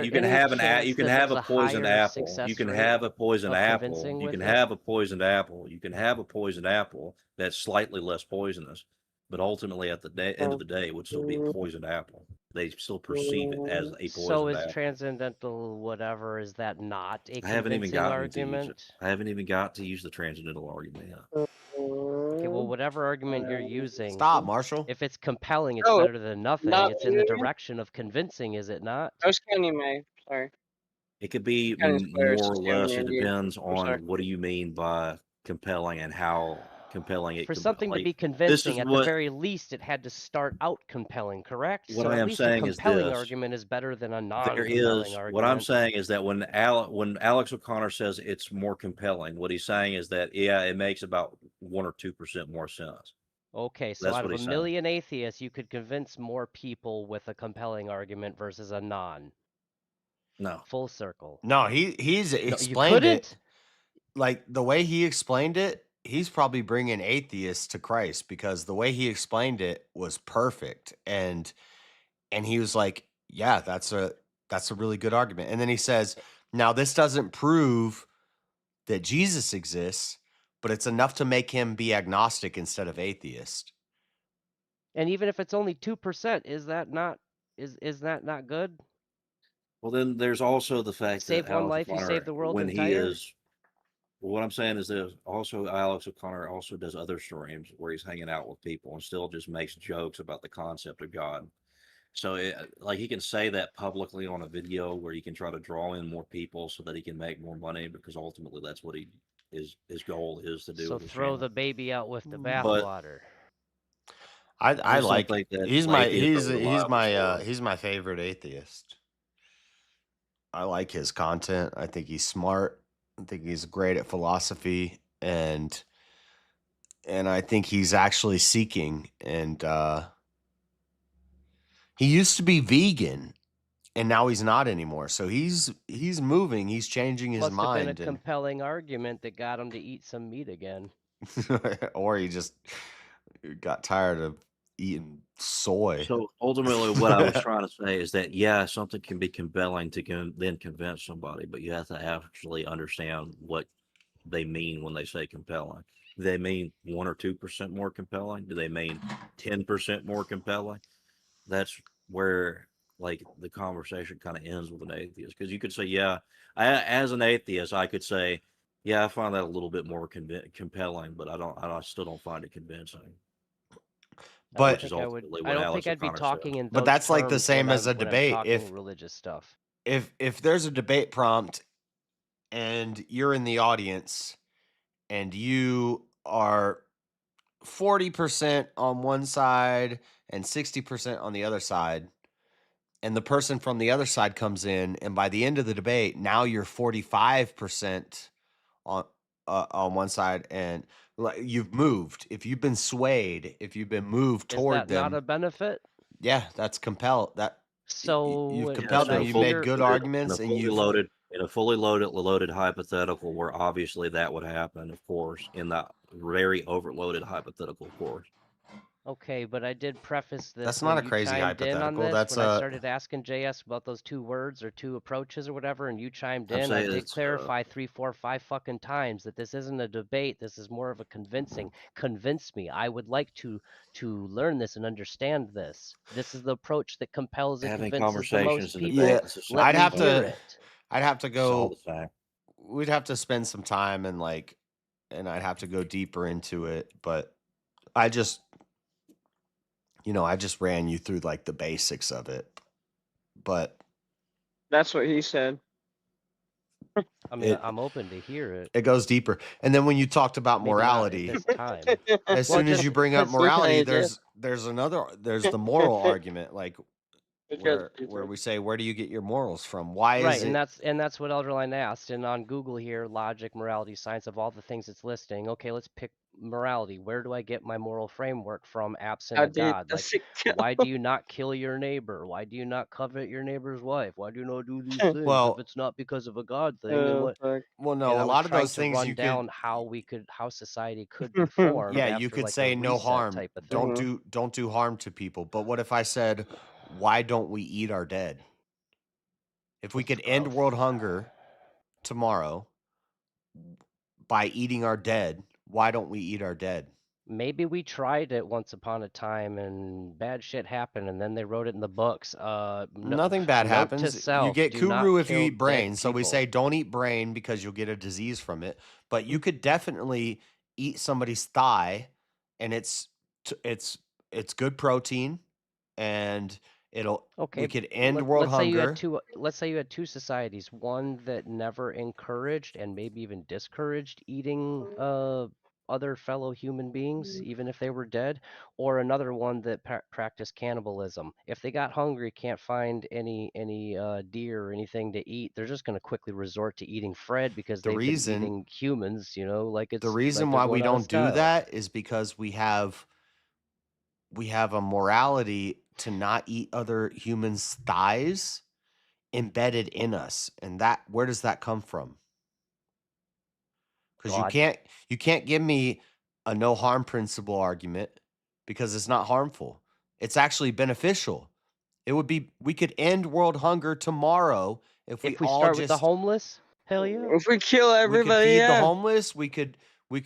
You can any have chance you can that have there's a a poisoned higher apple. You success can rate have a poisoned of apple. convincing You with can it? have a poisoned apple. You can have a poisoned apple that's slightly less poisonous, but ultimately at the end of the day, it would still be a poisoned apple. They still perceive it as a So poisoned is apple. transcendental whatever, is that not a I haven't even convincing gotten to use it. argument? I haven't even got to use the transcendental argument yet. Okay, well, whatever argument you're using, Stop, Marshall. if it's compelling, it's Oh, better than nothing. not It's in the me. direction of convincing, is it not? I was counting you, May. Sorry. It could be Counting squares, more or just counting less. It India. depends I'm sorry. on what do you mean by compelling and how compelling it For could something to like. be This convincing, is at the what very least, it had to start out compelling, correct? what So I at am least a saying is compelling this. argument is better than a There non-compelling is what I'm argument. saying is that when Alex O'Connor says it's more compelling, what he's saying is that yeah, it makes about 1 or 2% more sense. Okay, so That's out what of a he's saying. million atheists, you could convince more people with a compelling argument versus a non. No. Full circle. No, he's No, you explained it. couldn't? Like the way he explained it, he's probably bringing atheists to Christ because the way he explained it was perfect. And he was like, yeah, that's a really good argument. And then he says, now this doesn't prove that Jesus exists, but it's enough to make him be agnostic instead of atheist. And even if it's only 2%, is that not good? Well, then there's also the fact Save that one Alex life, you O'Connor, save the world when he entire? is, what I'm saying is there's also Alex O'Connor also does other streams where he's hanging out with people and still just makes jokes about the concept of God. So, like, he can say that publicly on a video where he can try to draw in more people so that he can make more money because ultimately that's what his goal is to do So with his throw channel. the baby out with the But bathwater. I just don't like think that he's my atheists are a reliable source. he's my favorite atheist. I like his content. I think he's smart. I think he's great at philosophy and I think he's actually seeking and he used to be vegan and now he's not anymore. So he's moving, he's changing his Must have been a mind and compelling argument that got him to eat some meat again. or he just got tired of eating soy. So ultimately, what I was trying to say is that yeah, something can be compelling to then convince somebody, but you have to actually understand what they mean when they say compelling. Do they mean 1 or 2% more compelling? Do they mean 10% more compelling? That's where like the conversation kind of ends with an atheist because you could say, yeah, as an atheist, I could say, yeah, I find that a little bit more compelling, but I still don't find it convincing. But which is ultimately I what don't Alex think I'd be O'Connor talking said. in those But that's like the terms same when as a when I'm debate. talking religious stuff. If there's a debate prompt and you're in the audience and you are 40% on one side and 60% on the other side, and the person from the other side comes in, and by the end of the debate, now you're 45% on one side, and you've moved. If you've been swayed, if you've been moved Is toward that not them, a benefit? yeah, that's compelled. So You've when compelled them. I You've made hear good in arguments, a and fully you've loaded hypothetical where obviously that would happen, of course, in that very overloaded hypothetical, of course. Okay, but I did preface this That's when not a you crazy chimed in on hypothetical. this, That's when I a started asking JS about those 2 words or 2 approaches or whatever, and you chimed I'm in. I saying did it's clarify 3, 4, 5 fucking times that this isn't a debate. This is more of a convincing. Convince me. I would like to learn this and understand this. This is the approach that compels and having convinces the conversations most and people. yeah. debates. It's the Let I'd me have hear to. it. I'd have to It's all go. the same. We'd have to spend some time and I'd have to go deeper into it. But I just, I just ran you through like the basics of it. But That's what he said. I mean, it I'm open to hear it. it goes deeper. And then when you talked about Maybe not at morality, this time. as Well, soon as just you bring up Because morality, you did. there's the moral argument, like Because you where did. we say, where do you get your morals from? Why is right, and it? that's what Elderline asked. And on Google here, logic, morality, science, of all the things it's listing. Okay, let's pick morality. Where do I get my moral framework from absent How a deep God? does Like, it why do you not kill your neighbor? Why do you not covet your neighbor's wife? Why do you not do these go? things? If Well, it's not because of a God thing, then what? Fuck. well, And no, a I was lot of trying those to things run you could. down how society could be formed Yeah, you after could like a say no reset harm. type of thing. Don't do harm to people. But what if I said, why don't we eat our dead? If we could end world hunger tomorrow by eating our dead, why don't we eat our dead? Maybe we tried it once upon a time and bad shit happened, and then they wrote it in the books. Nothing bad Note to happens. You self: get do not kuru if you kill eat brain. dead So we people. say don't eat brain because you'll get a disease from it. But you could definitely eat somebody's thigh, and it's good protein, and Okay, we could end world let's say you had hunger. let's say you had two societies, one that never encouraged and maybe even discouraged eating other fellow human beings, even if they were dead, or another one that practiced cannibalism. If they got hungry, can't find any deer or anything to eat, they're just going to quickly resort to eating Fred because The they've been reason eating humans, like the it's like reason they're why we going out of don't do style. that is because we have a morality to not eat other humans' thighs embedded in us. And that, where does that come from? Because God. you can't give me a no harm principle argument because it's not harmful. It's actually beneficial. We could end world hunger tomorrow if we If we all start with the just homeless, hell yeah. If we kill we could everybody, feed the yeah. homeless. We could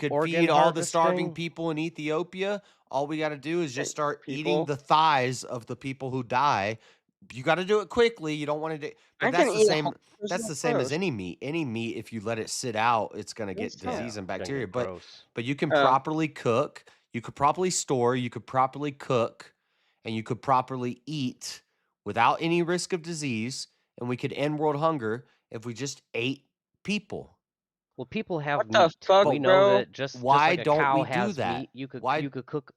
Organ feed all the starving harvesting. people in Ethiopia. All we got to do is just start eating People. the thighs of the people who die. You got to do it quickly. You don't want to do, I but can that's the eat a same. whole That's person the of same as gross. any meat. Any meat, if you let it sit out, it's gonna get That's tough. disease and Gonna bacteria. get But gross. you can Oh. properly cook. You could properly store. You could properly cook, and you could properly eat without any risk of disease. And we could end world hunger if we just ate people. Well, people have What the meat. fuck, We know bro? that just Why like a don't cow we do has that? meat, you could Why cook.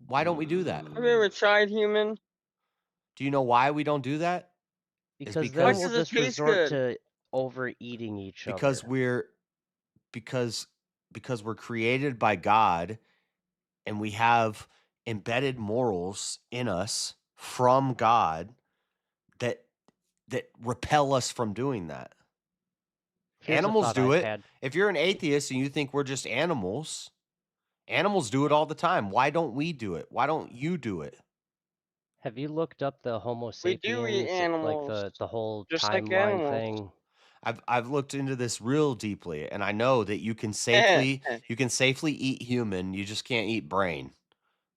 why don't we do that? Have you ever tried human? Do you know why we don't do that? Is Because then Why we'll does it just taste resort good? to overeating each because other. we're because we're created by God and we have embedded morals in us from God that repel us from doing that. Here's a Animals thought do I've it. had. If you're an atheist and you think we're just animals, animals do it all the time. Why don't we do it? Why don't you do it? Have you looked up the Homo We do eat sapiens, like animals, the whole just like timeline animals. thing? I've looked into this real deeply, and I know that you can safely eat human. You just can't eat brain.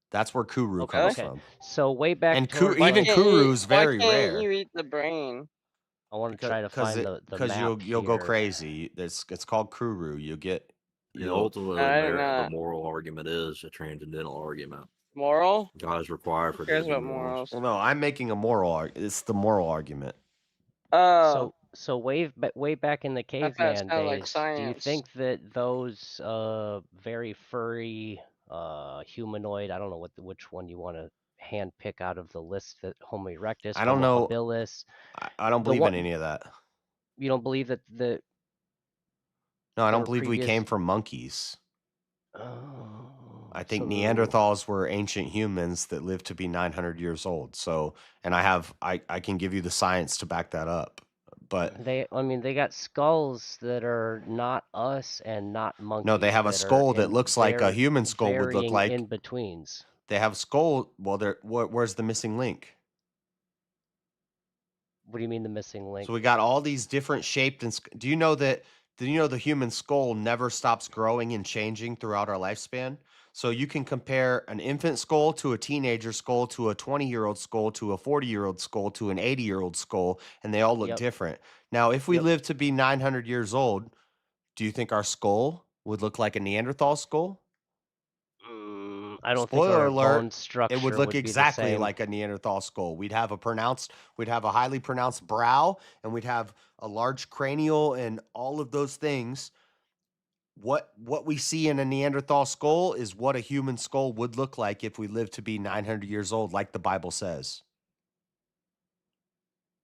That's where kuru Okay, comes okay. from. So way back And towards Why even like, kuru is why very can't rare you eat the brain? I want to try to find the because map you'll go here. crazy. It's called kuru. And You'll ultimately, I didn't the know. moral argument is a transcendental argument. Moral? God is required Who for there cares to be about morals. morals? Well, no, I'm making a moral argument. It's the moral argument. Oh, So way back in the I thought it caveman sounded like days, do you science. think that those very furry humanoid, I don't know which one you want to hand pick out of the list, that Homo erectus, I don't Homo know. habilis, I don't the believe in one any of that. you don't believe that No, I there don't were believe we previous came from monkeys. I think so Neanderthals were ancient humans that lived to be 900 years old. So, and I can give you the science to back that up. But they got skulls that are not us and not monkeys. no, they have a that are skull that in looks like a human skull would look varying like. in betweens. They have a skull. Well, where's the missing link? What do you mean the missing link? So we got all these different shaped and do you know the human skull never stops growing and changing throughout our lifespan? So you can compare an infant skull to a teenager skull to a 20-year-old skull to a 40-year-old skull to an 80-year-old skull, and they all look Yep. different. Now, if we Yep. live to be 900 years old, do you think our skull would look like a Neanderthal skull? I don't think Spoiler our alert, bone structure it would look be the exactly same. like a Neanderthal skull. We'd have a highly pronounced brow, and we'd have a large cranial and all of those things. What we see in a Neanderthal skull is what a human skull would look like if we lived to be 900 years old, like the Bible says.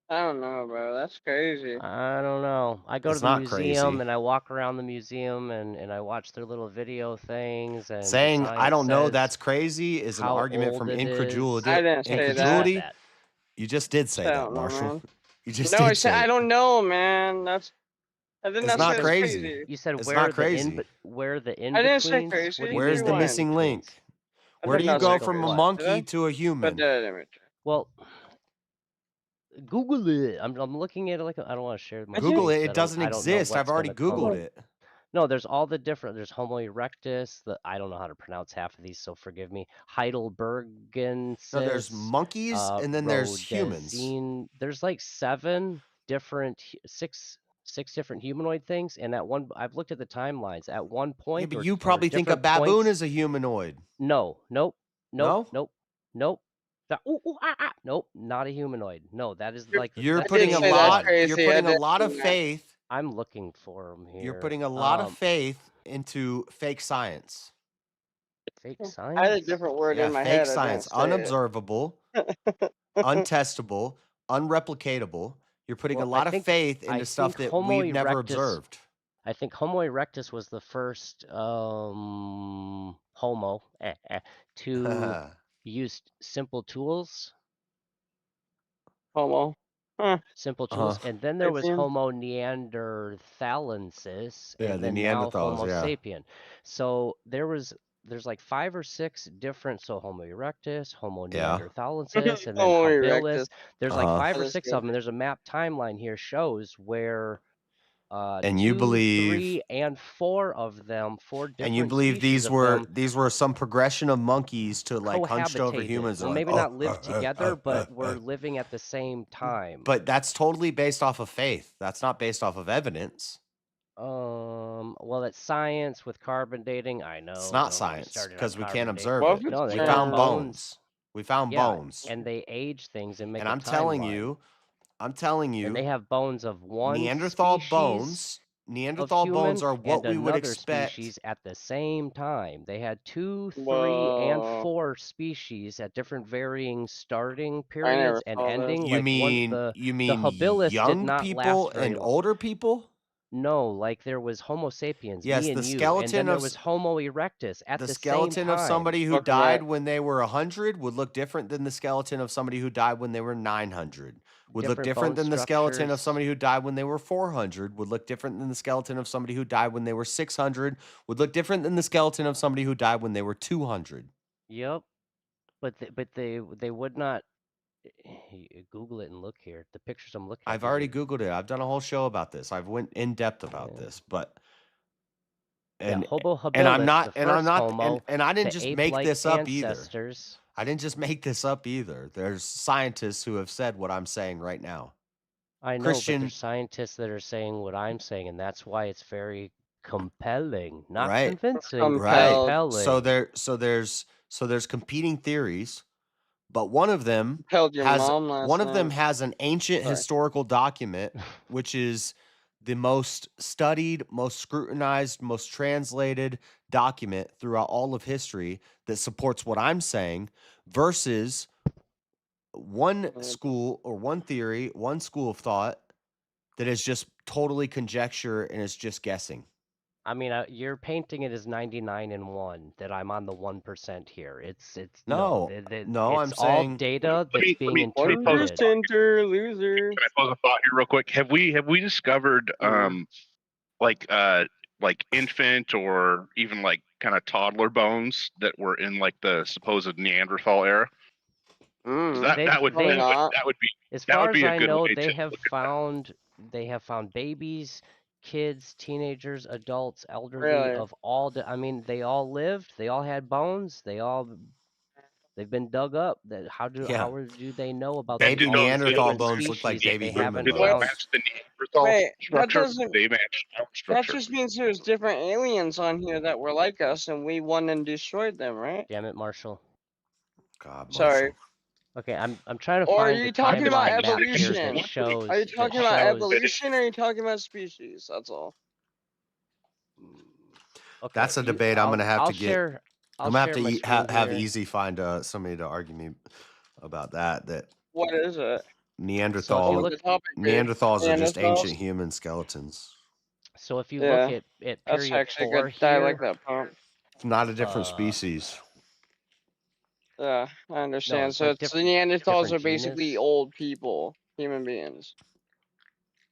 I don't know, bro. That's crazy. I don't know. I go It's to the not museum crazy. and I walk around the museum and I watch their little video things and the Saying I science don't know says that's crazy is an how argument old from it is. incredulity. I didn't say You said Incredulity. that. You just did say I that, don't know, Marshall. man. You just No, did I said say I it. don't know, man. I did It's not not say that's crazy. crazy. You said It's where not the crazy. where the in I didn't say betweens? crazy. What do you Where's mean the the Rewind. missing in-betweens? link? I Where did do you not go say Like a from a crazy. what? Did I? monkey to a But human? that image. Well, Google it. I'm looking at it like I don't want to share my Google screen it. 'cause It doesn't I don't know exist. I've what's already gonna come Googled up. it. No, there's all the different. There's Homo erectus. I don't know how to pronounce half of these, so forgive me. Heidelbergensis. No, there's monkeys and then there's humans. Rhodesian. There's like six different humanoid things, and at one, I've looked at the timelines. At one Yeah, point, but or you probably think a different baboon points. is a humanoid. No, nope, No? nope. Nope, not a humanoid. No, that is like You're that's putting phase a lot. one. You're putting a lot of faith. I'm looking for them here. You're putting a lot of faith into fake science. Fake I had a science. different word Yeah, in my fake head. science, I didn't say unobservable, untestable, unreplicatable. You're putting Well, a lot of faith into stuff that Homo we've never erectus. observed. I think Homo erectus was the first Homo to use simple tools. Homo. Huh. Simple tools, and then there was Sapien. Homo neanderthalensis, Yeah, and the then now Neanderthals, Homo yeah. sapien. So there's like 5 or 6 different. So Homo erectus, Homo Yeah. neanderthalensis, and then Homo habilis. erectus. There's like 5 or That is 6 good. of them. There's a map timeline here shows where And you 2, believe 3, and 4 of them, 4 different and you believe species of them these were some progression of monkeys to like hunched over cohabitated. humans. Well, Like, maybe not lived together, but were living at the same time. But that's totally based off of faith. That's not based off of evidence. Well, it's science with carbon dating. I know. It's don't not get me science started on because we can't carbon dating. observe Well, it. if No, it's they We got found bones. bones. We found Yeah, bones. and they age things and make And a I'm telling timeline. I'm telling And they you, have bones of one Neanderthal species bones. of Neanderthal human bones are what and we would another expect. species at the same time. They had 2, 3, and Whoa. 4 species at different varying starting I periods never and saw this. ending. You Like mean the habilis did young not people last very and long. older people? No, like there was Homo sapiens, Yes, me the and you, and skeleton then there of was Homo erectus at the the same skeleton of time. somebody who Welcome died back. when they were 100 would look different than the skeleton of somebody who died when they were 900. Would look Different different bone than the skeleton of structures. somebody who died when they were 400. Would look different than the skeleton of somebody who died when they were 600. Would look different than the skeleton of somebody who died when they were 200. Yep, but they would not. Google it and look here. The pictures I'm looking at. I've already Googled it. I've done a whole show about this. I've went in depth about this, but and Homo and I'm habilis, not the and I'm first not Homo, and I didn't to just make ape-like this up either. ancestors. I didn't just make this up either. There's scientists who have said what I'm saying right now. I know, but Christian, there's scientists that are saying what I'm saying, and that's why it's very compelling, not right, convincing, but right. compelling. So there's competing theories, but one of them Compelled your has mom last night. an ancient Sorry. historical document, which is the most studied, most scrutinized, most translated document throughout all of history that supports what I'm saying, versus one school or one theory, one school of thought that is just totally conjecture and is just guessing. I mean, you're painting it as 99 and 1, that I'm on the 1% here. It's No, no, I'm it's all saying data Let that's being me pose a interpreted. thought. Center loser. Can I pose a thought here real quick? Have we discovered like infant or even like kind of toddler bones that were in like the supposed Neanderthal era? 'Cause that would be As that far would be as a I good know, way they to have look at found babies, kids, teenagers, adults, elderly Really? of all. I mean, they all lived. They all had bones. They've been dug up. That how do they know about Baby all these Neanderthal different bones look like species that baby they human haven't Do bones. found? they match the Neanderthal Wait, that structure? doesn't. They match our That structure. just means there's different aliens on here that were like us, and we won and destroyed them, right? Damn it, Marshall. God, Sorry. Okay, I'm trying to Or are find you the talking about timeline map here evolution? that shows. Are you that talking about shows. evolution, or are you talking about species? That's all. Okay, That's a debate I'm gonna have to get. I'm gonna have to have Easy find somebody to argue me about that. That What is it? Neanderthal What was the topic, dude? Neanderthals are just Neanderthals? ancient human skeletons. So if you Yeah, look at that's period actually 4 good. I here, like that pump. It's not a different species. Yeah, I understand. it's So like it's the Neanderthals different are basically genus. old people, human beings.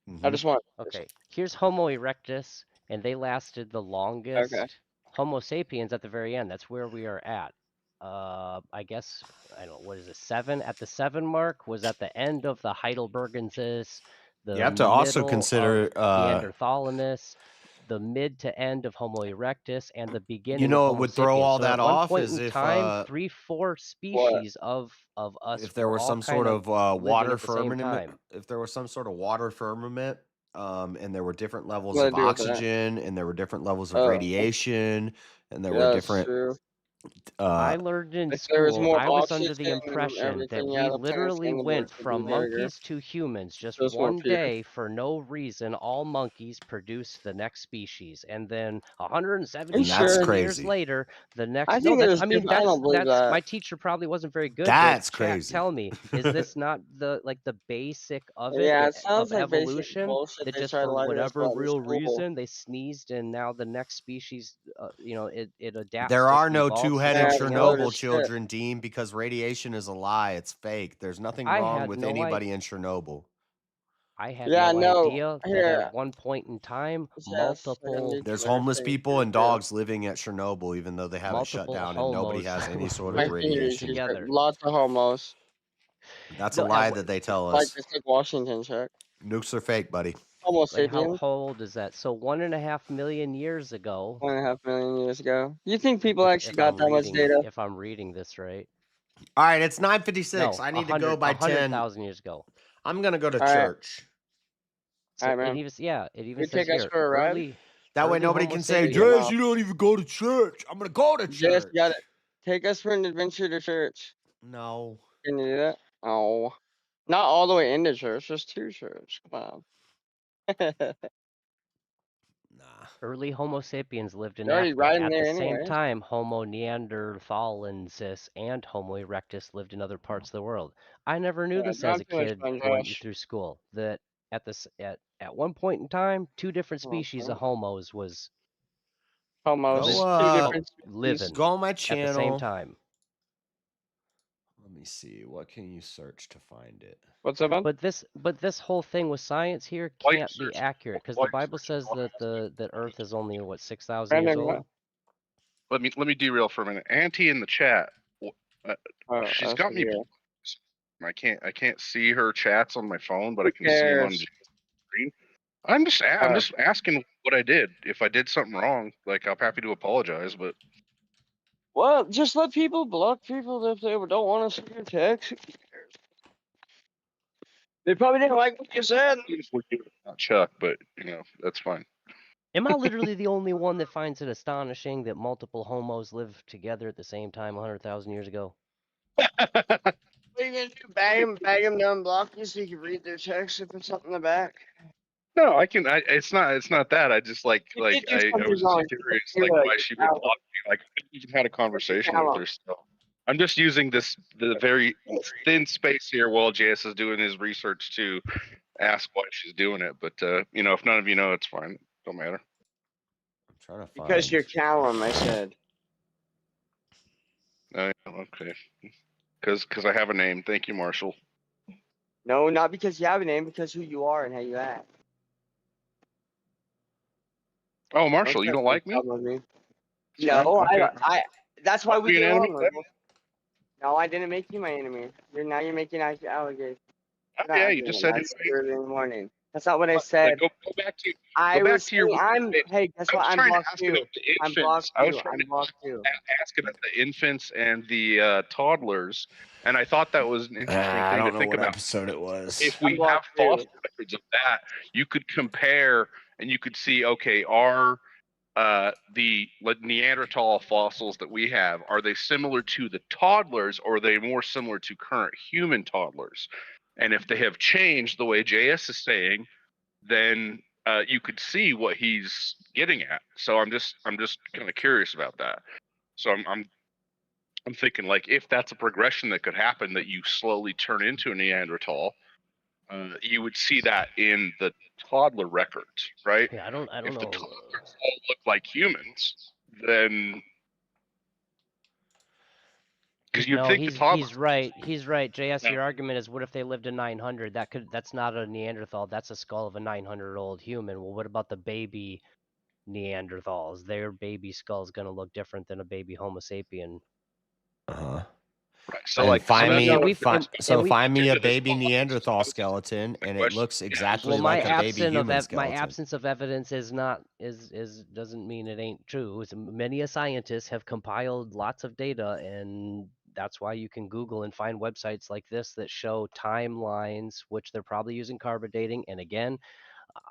Mm-hmm. I just want. Okay, here's Homo erectus, and they lasted the longest. Okay. Homo sapiens at the very end. That's where we are at. I guess I don't know, what is it, 7? At the 7 mark was at the end of the Heidelbergensis, You the have to also middle of consider, Neanderthalensis, the mid to end of Homo erectus, and the you beginning of know, what Homo would throw sapiens. all So at that one off point is in if time, 3-4 species of us if there were was all some kind sort of of living water at the same firmament, time. if there was some sort of water firmament, and there were different levels What to of do with that? oxygen, and there were different levels of Oh, radiation, and there were yeah, that's different true. uh I learned in If there was school, more I was under the oxygen and impression that everything, yeah, we the plants literally and the went birds would be from bigger. monkeys to humans just There's more one fear. day for no reason. All monkeys produced the next species, and then Are you 170 sure? thousand years later, the I next. No, think that's. there's I mean, different. I don't believe that's. that. My teacher probably wasn't very good, but That's chat, crazy. tell me, is this not the basic of it? Yeah, it Of sounds like basic evolution bullshit that they just try to for lie to us whatever about in real school. reason they sneezed, and now the next species, it adapts. There just are no evolves to two-headed Yeah, something it's loaded Chernobyl else. shit. children, Dean, because radiation is a lie. It's fake. There's nothing I wrong had with no idea. anybody in Chernobyl. I had Yeah, no no. idea that Here, at one point in time, yes, I got multiple There's nuclear homeless things people here and too. dogs living at Chernobyl, even though they have it shut multiple down and nobody homos has any sort I of lived see you. radiation. together. Lots of homos. That's a No, lie that they tell Like us. it's like Washington check. Nukes are fake, buddy. Homo like how sapiens. old is that? So 1.5 million years ago, 1.5 million years ago. You think people actually if got I'm that much reading data? if I'm reading this right. All right, it's 9:56. No, I need to go by 10. 100,000 years ago. I'm gonna go to All right, church. So all it right, man. even it You even says take us here for a ride? That way early nobody Homo can say, Take your sapiens. Jess, you don't even go to church. I'm gonna go to Just church. got it. Take us for an adventure to church. No. Can you do that? Oh, not all the way into church, just to church. Come on. Early Homo sapiens lived in You're already Africa. riding At the there same anyway. time, Homo neanderthalensis and Homo erectus lived in other parts of the world. I never knew this as a Not too much kid fun, going Josh. through school. That at one point in time, 2 different Oh, species of homos was homos. Go Two different species. living go on my at the same channel. time. Let me see. What can you search to find it? What's up, man? But this whole thing with science here While you're can't be searching, accurate because while the you're Bible searching, says that Earth is only what 6,000 years Brandon, old. let me derail for a minute. Auntie in the chat, she's that's got me. real. I can't see her chats on my phone, but I Who can see them on cares? the screen. I'm just asking what I did. If I did something wrong, like I'm happy to apologize, but Well, just let people block people if they don't want to see your text. Who cares? They probably didn't like what you said. not Chuck, but that's fine. Am I literally the only one that finds it astonishing that multiple homos lived together at the same time 100,000 years ago? What are you gonna do? Bag them down, block you so you can read their text and put something in the back? No, I can. It's not that. I just You did do I something was wrong. just curious, You, like why you she would found block me. Like I even had a conversation with out. her. So I'm just using the very thin space here while JS is doing his research to ask why she's doing it. But if none of you know, it's fine. Don't matter. I'm trying to Because find. you're Callum, I said. Oh, yeah, okay. Because I have a name. Thank you, Marshall. No, not because you have a name, because who you are and how you act. Oh, Marshall, you don't like me? No, Okay. I. That's why Want we to be get an enemy along. then? No, I didn't make you my enemy. You're making allegations. Oh, yeah, you just said That's early in the morning. That's not what I said. Go back to I go back was to your. saying hey, guess I what? was I'm trying to blocked ask it too. of the I'm infants. blocked I was too. trying I'm to blocked too. ask it of the infants and the toddlers, and I thought that was an interesting I thing to don't know think what about. episode it was. If we have fossil records of that, you could compare and you could see, okay, are the Neanderthal fossils that we have, are they similar to the toddlers, or are they more similar to current human toddlers? And if they have changed the way JS is saying, then you could see what he's getting at. So I'm just kind of curious about that. So I'm thinking, like, if that's a progression that could happen, that you slowly turn into a Neanderthal, you would see that in the toddler records, right? Yeah, I don't If the know. toddlers all look like humans, then because you'd No, think the toddlers. he's right. He's right. JS, Yeah. your argument is what if they lived to 900? That's not a Neanderthal. That's a skull of a 900-year-old human. Well, what about the baby Neanderthals? Their baby skull is going to look different than a baby Homo sapien. Uh-huh. Right. So And like, find me, that's find me a into this baby Neanderthal skeleton, and it looks exactly Well, like a baby human my skeleton. absence of evidence is not is doesn't mean it ain't true. Many a scientists have compiled lots of data, and that's why you can Google and find websites like this that show timelines, which they're probably using carbon dating. And again,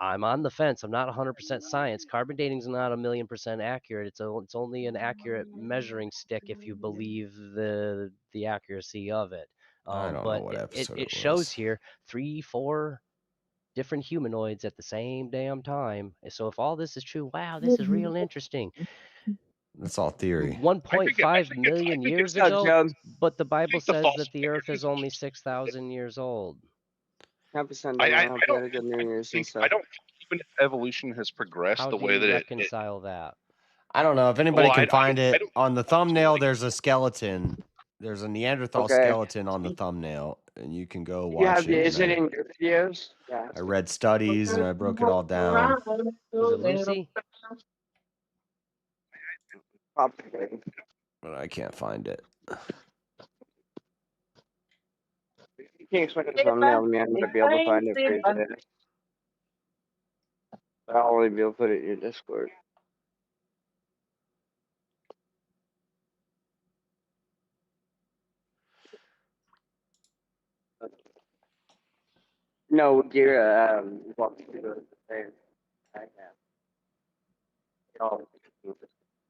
I'm on the fence. I'm not 100% science. Carbon dating is not 1,000,000% accurate. It's only an accurate measuring stick if you believe the accuracy of it. I don't know what episode it it shows was. here 3, 4 different humanoids at the same damn time. So if all this is true, wow, this is real interesting. That's all theory. 1.5 million years What's up, ago, Job? but the Bible the says false that the Earth is only 6,000 years old. 10% I done. I hope you don't had a good New Year's and think stuff. even if evolution has progressed How the do way you that it reconcile that? I don't know if anybody Well, can I find it don't on the thumbnail. There's a skeleton. There's a Neanderthal Okay. skeleton on the thumbnail, and you can go You have watch it. is it in your videos? Yeah. I read studies and I broke it all down. Was it Lucy? Probably. But I can't find it. You can't expect a thumbnail to me. I'm gonna be able to find it for you today. But I'll only be able to put it in your Discord. No, you're walking through the stairs. I have. Oh,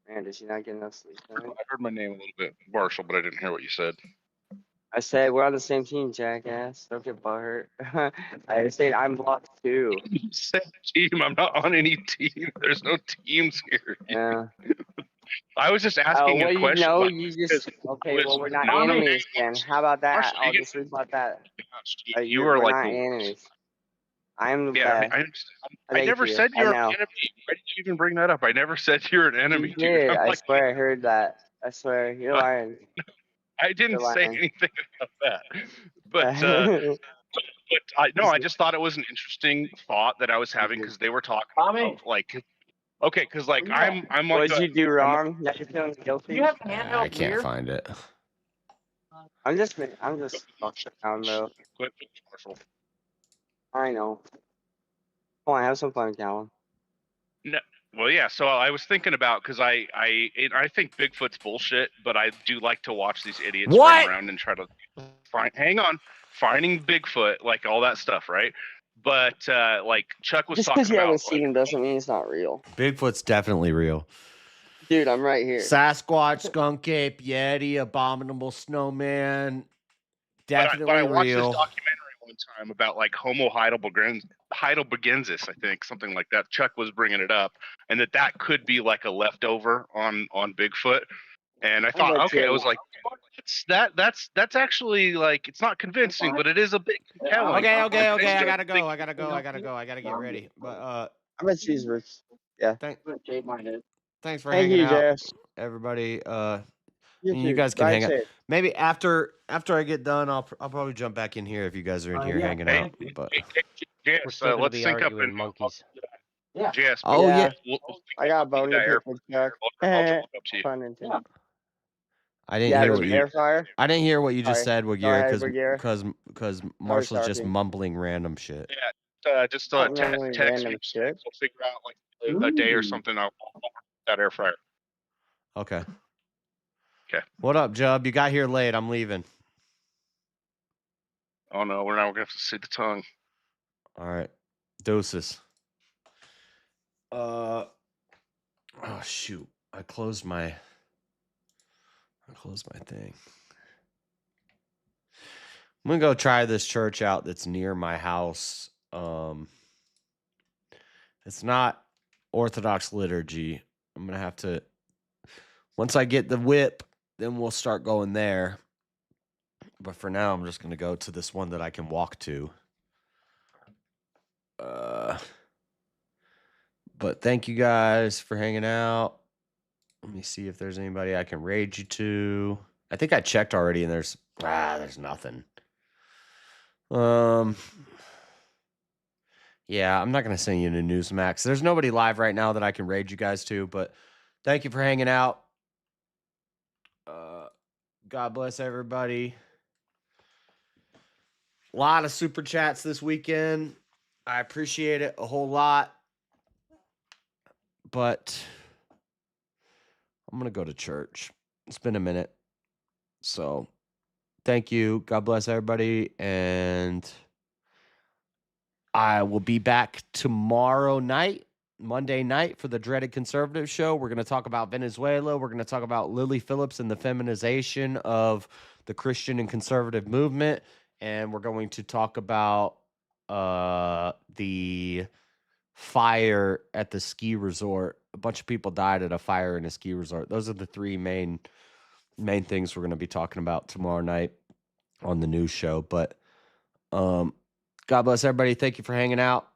man, did she not get enough sleep tonight? I heard my name a little bit, Marshall, but I didn't hear what you said. I said we're on the same team, jackass. Don't get butthurt. I said I'm blocked too. You said team. I'm not on any team. There's no teams here. Yeah. I was just Oh, asking well, a you question. know, like, you because just okay. was Well, we're not no enemies then. How about that? Marshall, I'll you just rebut that. you are We're like not the worst. enemies. I'm the Yeah, I mean, best. I Thank never you. said I you're an know. enemy. Why did you even bring that up? I never said you're an enemy, You dude. did. I'm I like, swear I heard that. I swear you're lying. I didn't You're say lying. anything about that. But I just thought it was an interesting thought that I was having because they were talking about like, okay, because like I'm What like did you do wrong? Now you're feeling guilty. I can't find it. I'm just fucking around though. I know. Come on, have some fun, Calvin. No, well, yeah. So I was thinking about because I think Bigfoot's bullshit, but I do like to watch these idiots run around and try to finding Bigfoot, like all that stuff, right? But like Chuck was Just talking because you about, haven't seen him doesn't mean it's not real. Bigfoot's definitely real. Dude, I'm right here. Sasquatch, skunk ape, yeti, abominable snowman. Definitely but I watched real. this documentary one time about like Homo heidelbergensis, I think, something like that. Chuck was bringing it up, and that could be like a leftover on Bigfoot. And I thought, okay, I was like, that's actually like it's not convincing, but it is a bit compelling. Okay. I gotta go. I gotta get ready. But I'm a cheeseburger. Yeah. Thanks for Thank hanging you, out, Jess. everybody. You You too. guys can Ride hang out. safe. Maybe after I get done, I'll probably jump back in here if you guys are in here hanging out. But Yes, We're still gonna let's be sync up arguing and monkeys. Yes. Oh, yeah. We'll I got a bone to pick with Chuck. up to you. Pun intended. I didn't Yeah, hear there's what an you. air fryer. I didn't hear what you just Sorry. said, Go Wagir, ahead, Wagir. because Marshall's just talking. mumbling random shit. Yeah, just Not text really me. random We'll shit. figure out like a day or something. I'll that air fryer. Okay. Okay. What up, Jub? You got here late. I'm leaving. Oh no, we're gonna have to see the tongue. All right. Doses. Oh shoot. I closed my thing. I'm gonna go try this church out that's near my house. It's not Orthodox liturgy. I'm gonna have to once I get the whip, then we'll start going there. But for now, I'm just gonna go to this one that I can walk to. But thank you guys for hanging out. Let me see if there's anybody I can raid you to. I think I checked already, and there's nothing. Yeah, I'm not gonna send you to Newsmax. There's nobody live right now that I can raid you guys to. But thank you for hanging out. God bless everybody. A lot of super chats this weekend. I appreciate it a whole lot. But I'm going to go to church. It's been a minute. So thank you. God bless everybody. And I will be back tomorrow night, Monday night, for the Dreaded Conservative show. We're going to talk about Venezuela. We're going to talk about Lily Phillips and the feminization of the Christian and conservative movement. And we're going to talk about the fire at the ski resort. A bunch of people died at a fire in a ski resort. Those are the three main things we're going to be talking about tomorrow night on the news show. But God bless everybody. Thank you for hanging out.